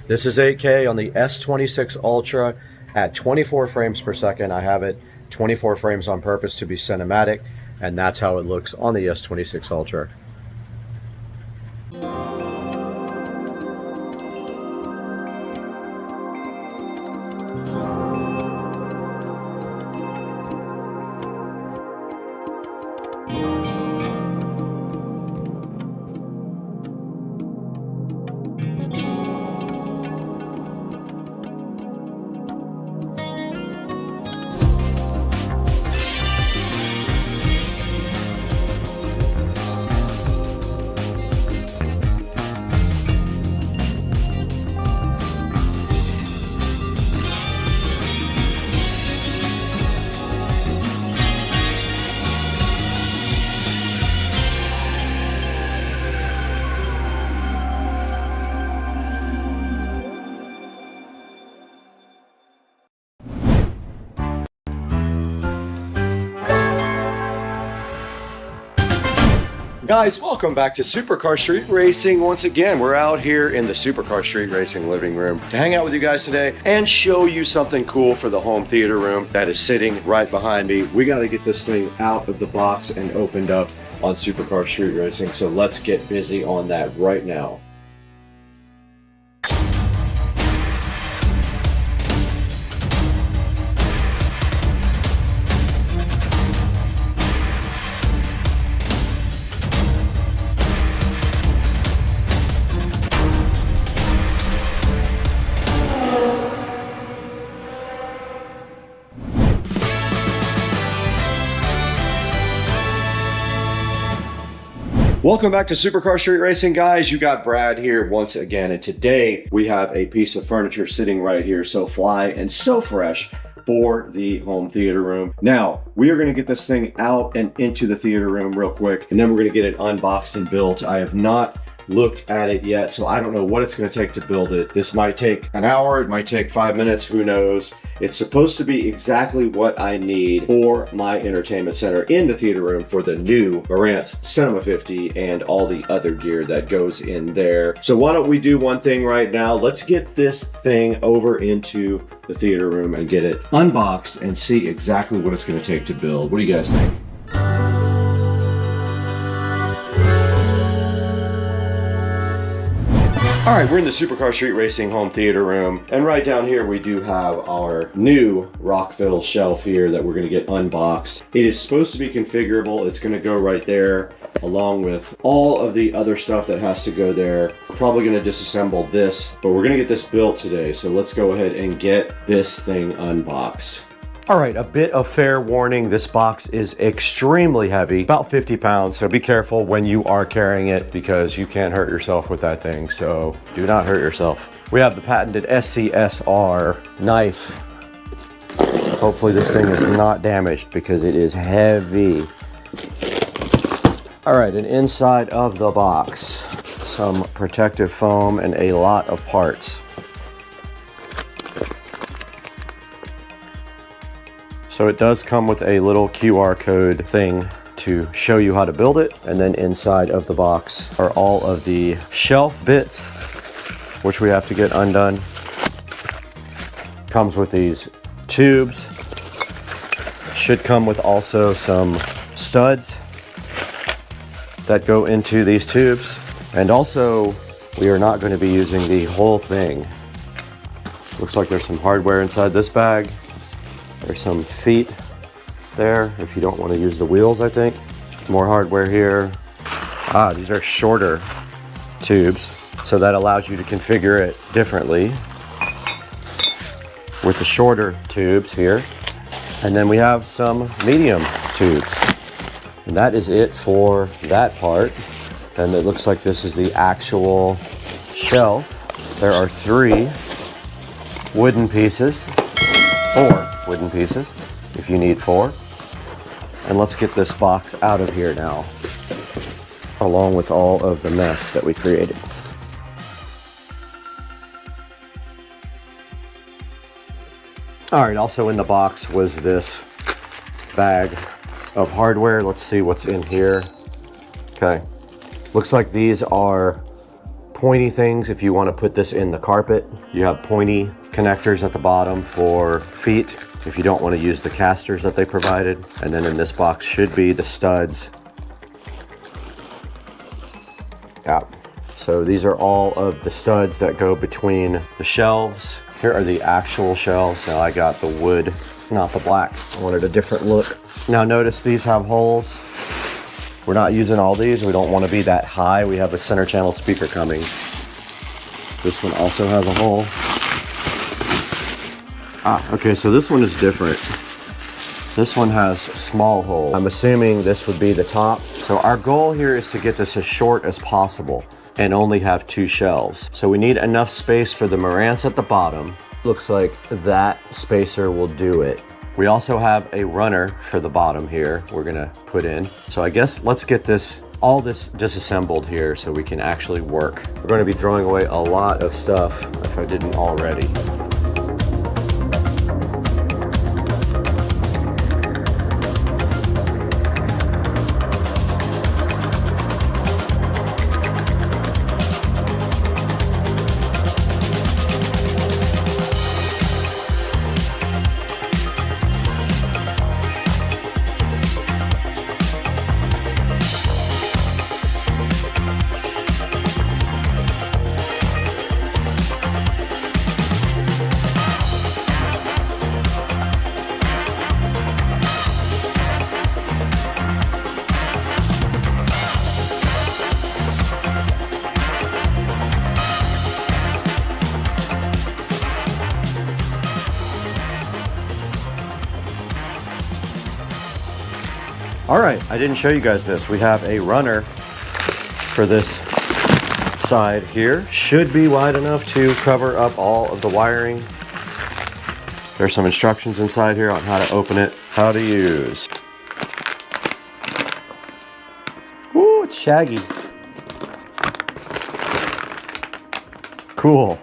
This is 8K on the S26 Ultra at 24 frames per second. I have it 24 frames on purpose to be cinematic, and that's how it looks on the S26 Ultra. Guys, welcome back to Supercar Street Racing. Once again, we're out here in the Supercar Street Racing living room to hang out with you guys today and show you something cool for the home theater room that is sitting right behind me. We got to get this thing out of the box and opened up on Supercar Street Racing, so let's get busy on that right now. Welcome back to Supercar Street Racing, guys. You got Brad here once again, and today we have a piece of furniture sitting right here, so fly and so fresh for the home theater room. Now, we are going to get this thing out and into the theater room real quick, and then we're going to get it unboxed and built. I have not looked at it yet, so I don't know what it's going to take to build it. This might take an hour, it might take 5 minutes, who knows. It's supposed to be exactly what I need for my entertainment center in the theater room for the new Marantz Cinema 50 and all the other gear that goes in there. So why don't we do one thing right now? Let's get this thing over into the theater room and get it unboxed and see exactly what it's going to take to build. What do you guys think? All right, we're in the Supercar Street Racing home theater room, and right down here we do have our new Rockville shelf here that we're going to get unboxed. It is supposed to be configurable. It's going to go right there along with all of the other stuff that has to go there. We're probably going to disassemble this, but we're going to get this built today. So let's go ahead and get this thing unboxed. All right, a bit of fair warning. This box is extremely heavy, about 50 pounds. So be careful when you are carrying it because you can hurt yourself with that thing. So do not hurt yourself. We have the patented SCSR knife. Hopefully this thing is not damaged because it is heavy. All right, and inside of the box, some protective foam and a lot of parts. So it does come with a little QR code thing to show you how to build it. And then inside of the box are all of the shelf bits, which we have to get undone. Comes with these tubes. Should come with also some studs that go into these tubes. And also, we are not going to be using the whole thing. Looks like there's some hardware inside this bag. There's some feet there if you don't want to use the wheels, I think. More hardware here. Ah, these are shorter tubes, so that allows you to configure it differently with the shorter tubes here. And then we have some medium tubes. And that is it for that part. And it looks like this is the actual shelf. There are 3 wooden pieces, 4 wooden pieces if you need 4. And let's get this box out of here now, along with all of the mess that we created. All right, also in the box was this bag of hardware. Let's see what's in here. Okay, looks like these are pointy things if you want to put this in the carpet. You have pointy connectors at the bottom for feet if you don't want to use the casters that they provided. And then in this box should be the studs. Yeah, so these are all of the studs that go between the shelves. Here are the actual shelves. Now I got the wood, not the black. I wanted a different look. Now notice these have holes. We're not using all these. We don't want to be that high. We have a center channel speaker coming. This one also has a hole. Ah, okay, so this one is different. This one has small holes. I'm assuming this would be the top. So our goal here is to get this as short as possible and only have 2 shelves. So we need enough space for the Marantz at the bottom. Looks like that spacer will do it. We also have a runner for the bottom here we're gonna put in. So I guess let's get all this disassembled here so we can actually work. We're gonna be throwing away a lot of stuff if I didn't already. All right, I didn't show you guys this. We have a runner for this side here. Should be wide enough to cover up all of the wiring. There's some instructions inside here on how to open it, how to use. Ooh, it's shaggy. Cool.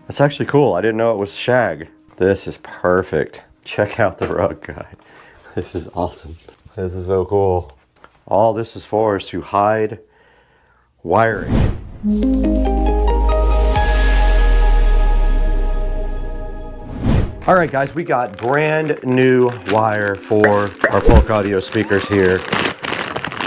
That's actually cool. I didn't know it was shag. This is perfect. Check out the rug guide. This is awesome. This is so cool. All this is for is to hide wiring. All right, guys, we got brand new wire for our Polk Audio speakers here.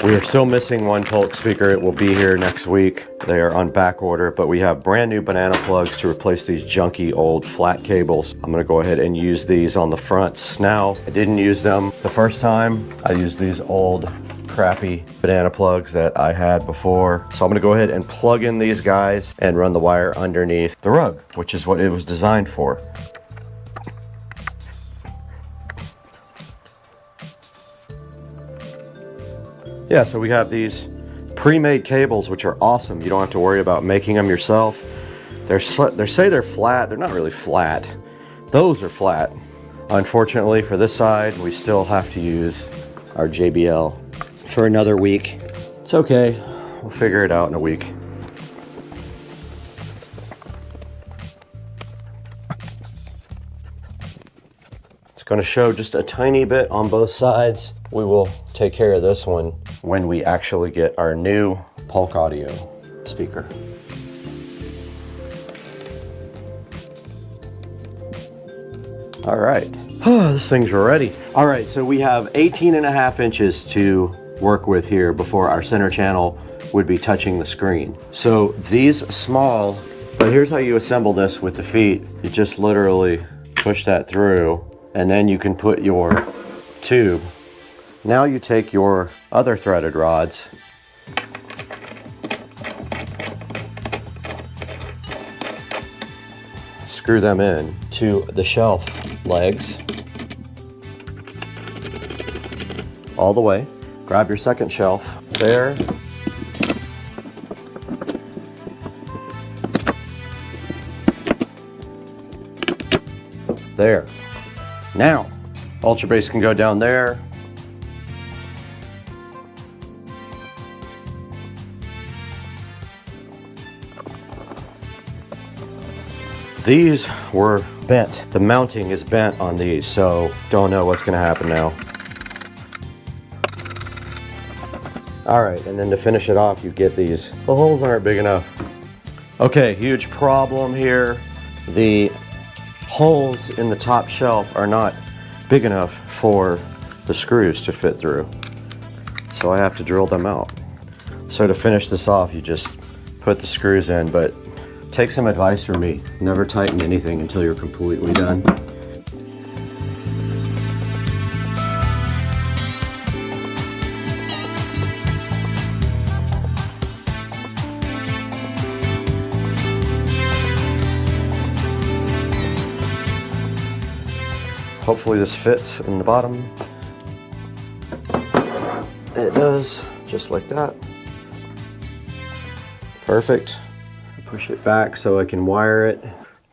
We are still missing one Polk speaker. It will be here next week. They are on back order, but we have brand new banana plugs to replace these junky old flat cables. I'm gonna go ahead and use these on the fronts. Now, I didn't use them the first time. I used these old crappy banana plugs that I had before. So I'm gonna go ahead and plug in these guys and run the wire underneath the rug, which is what it was designed for. Yeah, so we have these pre-made cables, which are awesome. You don't have to worry about making them yourself. They say they're flat. They're not really flat. Those are flat. Unfortunately, for this side, we still have to use our JBL for another week. It's okay. We'll figure it out in a week. It's going to show just a tiny bit on both sides. We will take care of this one when we actually get our new Polk Audio speaker. All right, this thing's ready. All right, so we have 18.5 inches to work with here before our center channel would be touching the screen. So these small, but here's how you assemble this with the feet. You just literally push that through, and then you can put your tube. Now you take your other threaded rods, screw them in to the shelf legs all the way. Grab your second shelf there. There. Now, Ultra Bass can go down there. these were bent. The mounting is bent on these, so don't know what's gonna happen now. All right, and then to finish it off, you get these. The holes aren't big enough. Okay, huge problem here. The holes in the top shelf are not big enough for the screws to fit through. So I have to drill them out. So to finish this off, you just put the screws in, but take some advice from me. Never tighten anything until you're completely done. Hopefully this fits in the bottom. It does, just like that. Perfect. Push it back so I can wire it.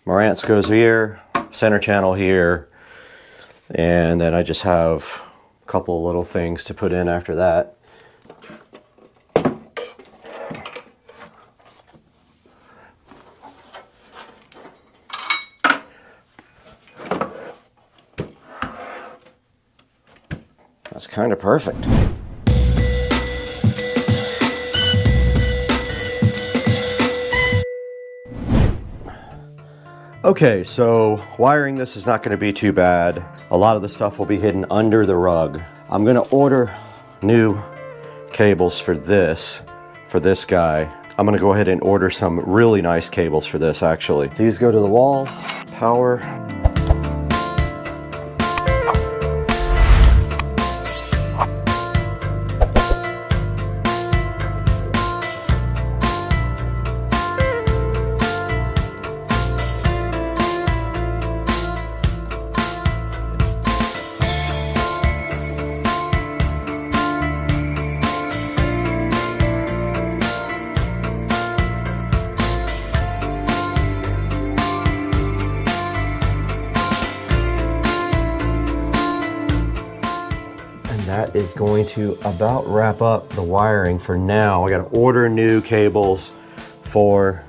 Marantz goes here, center channel here, and then I just have a couple little things to put in after that. That's kind of perfect. Okay, so wiring this is not going to be too bad. A lot of the stuff will be hidden under the rug. I'm going to order new cables for this guy. I'm going to go ahead and order some really nice cables for this actually. These go to the wall, power. That is going to about wrap up the wiring for now. I got to order new cables for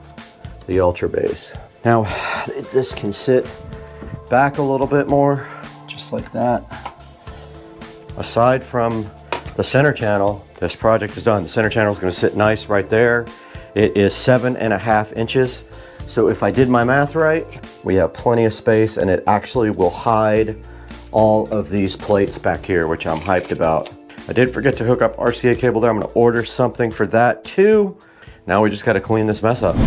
the Ultra Base. Now, this can sit back a little bit more, just like that. Aside from the center channel, this project is done. The center channel is going to sit nice right there. It is 7.5 inches. So if I did my math right, we have plenty of space, and it actually will hide all of these plates back here, which I'm hyped about. I did forget to hook up RCA cable there. I'm gonna order something for that too. Now we just gotta clean this mess up.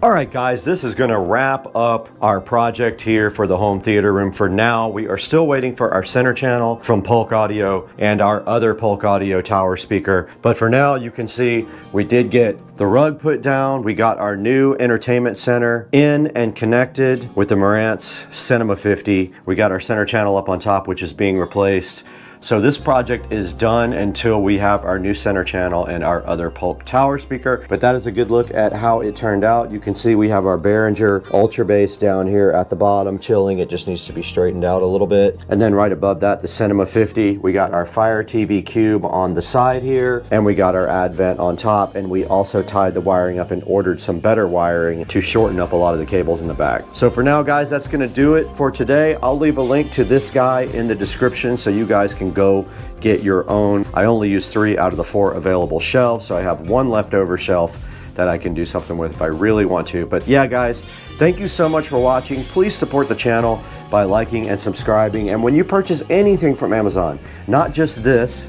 All right, guys, this is gonna wrap up our project here for the home theater room. For now, we are still waiting for our center channel from Polk Audio and our other Polk Audio tower speaker. But for now, you can see we did get the rug put down. We got our new entertainment center in and connected with the Marantz Cinema 50. We got our center channel up on top, which is being replaced. So this project is done until we have our new center channel and our other Polk tower speaker. But that is a good look at how it turned out. You can see we have our Behringer Ultra Bass down here at the bottom chilling. It just needs to be straightened out a little bit. And then right above that, the Cinema 50. We got our Fire TV Cube on the side here, and we got our Advent on top. And we also tied the wiring up and ordered some better wiring to shorten up a lot of the cables in the back. So for now, guys, that's gonna do it for today. I'll leave a link to this guy in the description so you guys can go get your own. I only use 3 out of the 4 available shelves, so I have 1 leftover shelf that I can do something with if I really want to. But yeah, guys, thank you so much for watching. Please support the channel by liking and subscribing. And when you purchase anything from Amazon, not just this,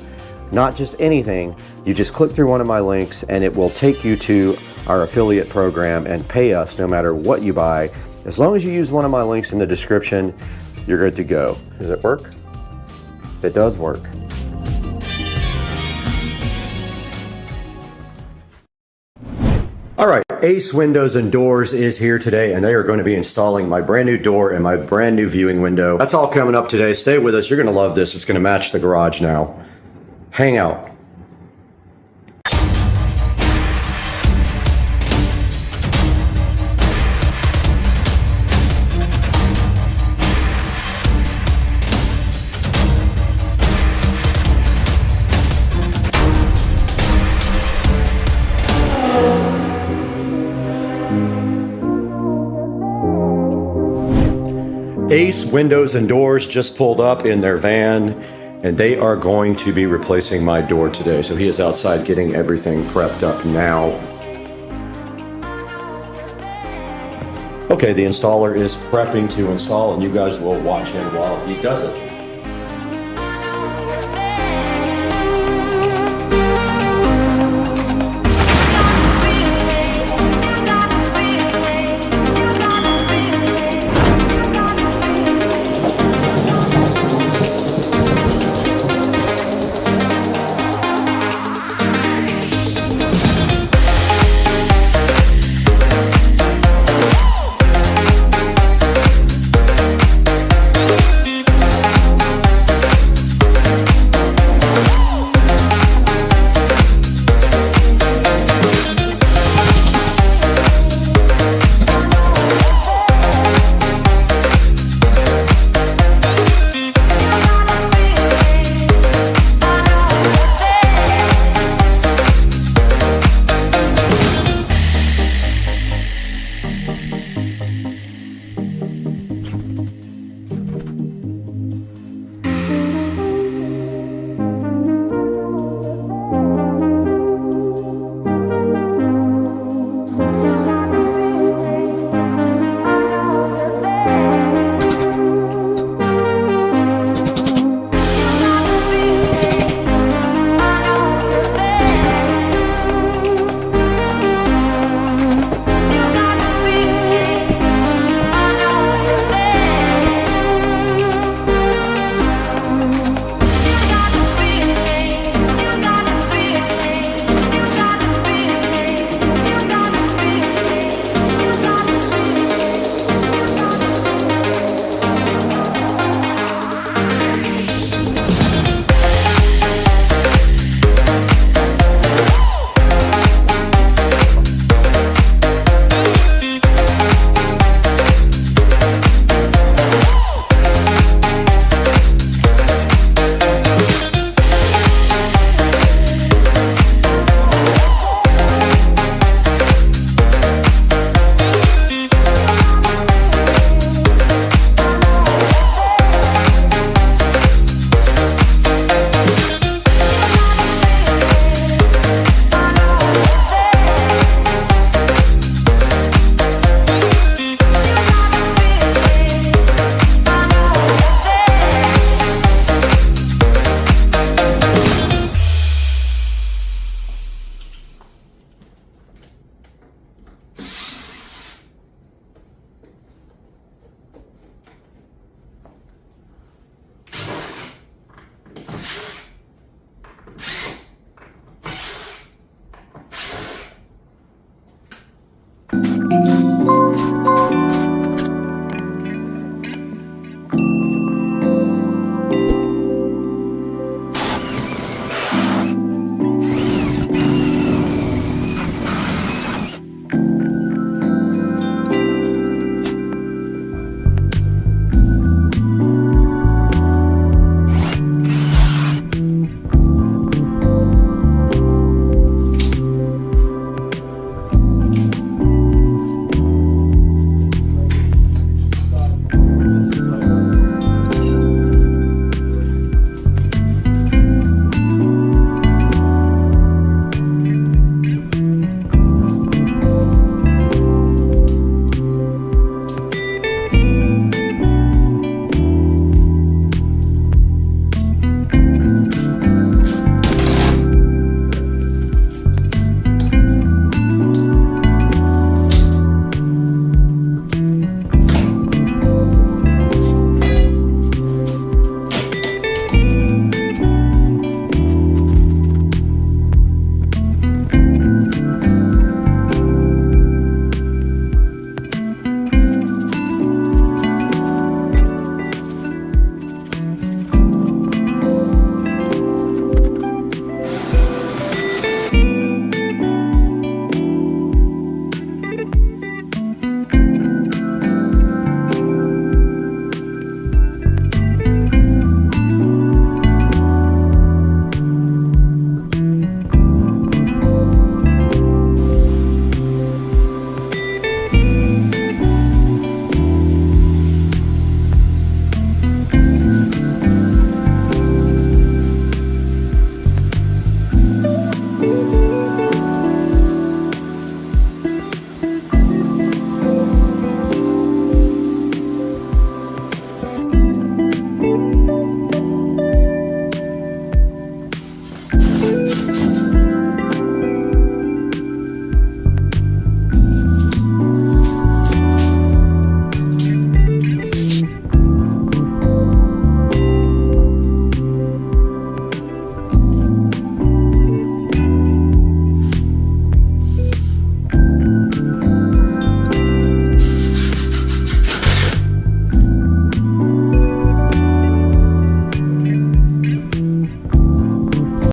not just anything, you just click through one of my links and it will take you to our affiliate program and pay us no matter what you buy. As long as you use one of my links in the description, you're good to go. Does it work? It does work. All right, Ace Windows and Doors is here today, and they are going to be installing my brand new door and my brand new viewing window. That's all coming up today. Stay with us. You're going to love this. It's going to match the garage now. Hang out. Ace Windows and Doors just pulled up in their van, and they are going to be replacing my door today. So he is outside getting everything prepped up now. Okay, the installer is prepping to install, and you guys will watch him while he does it.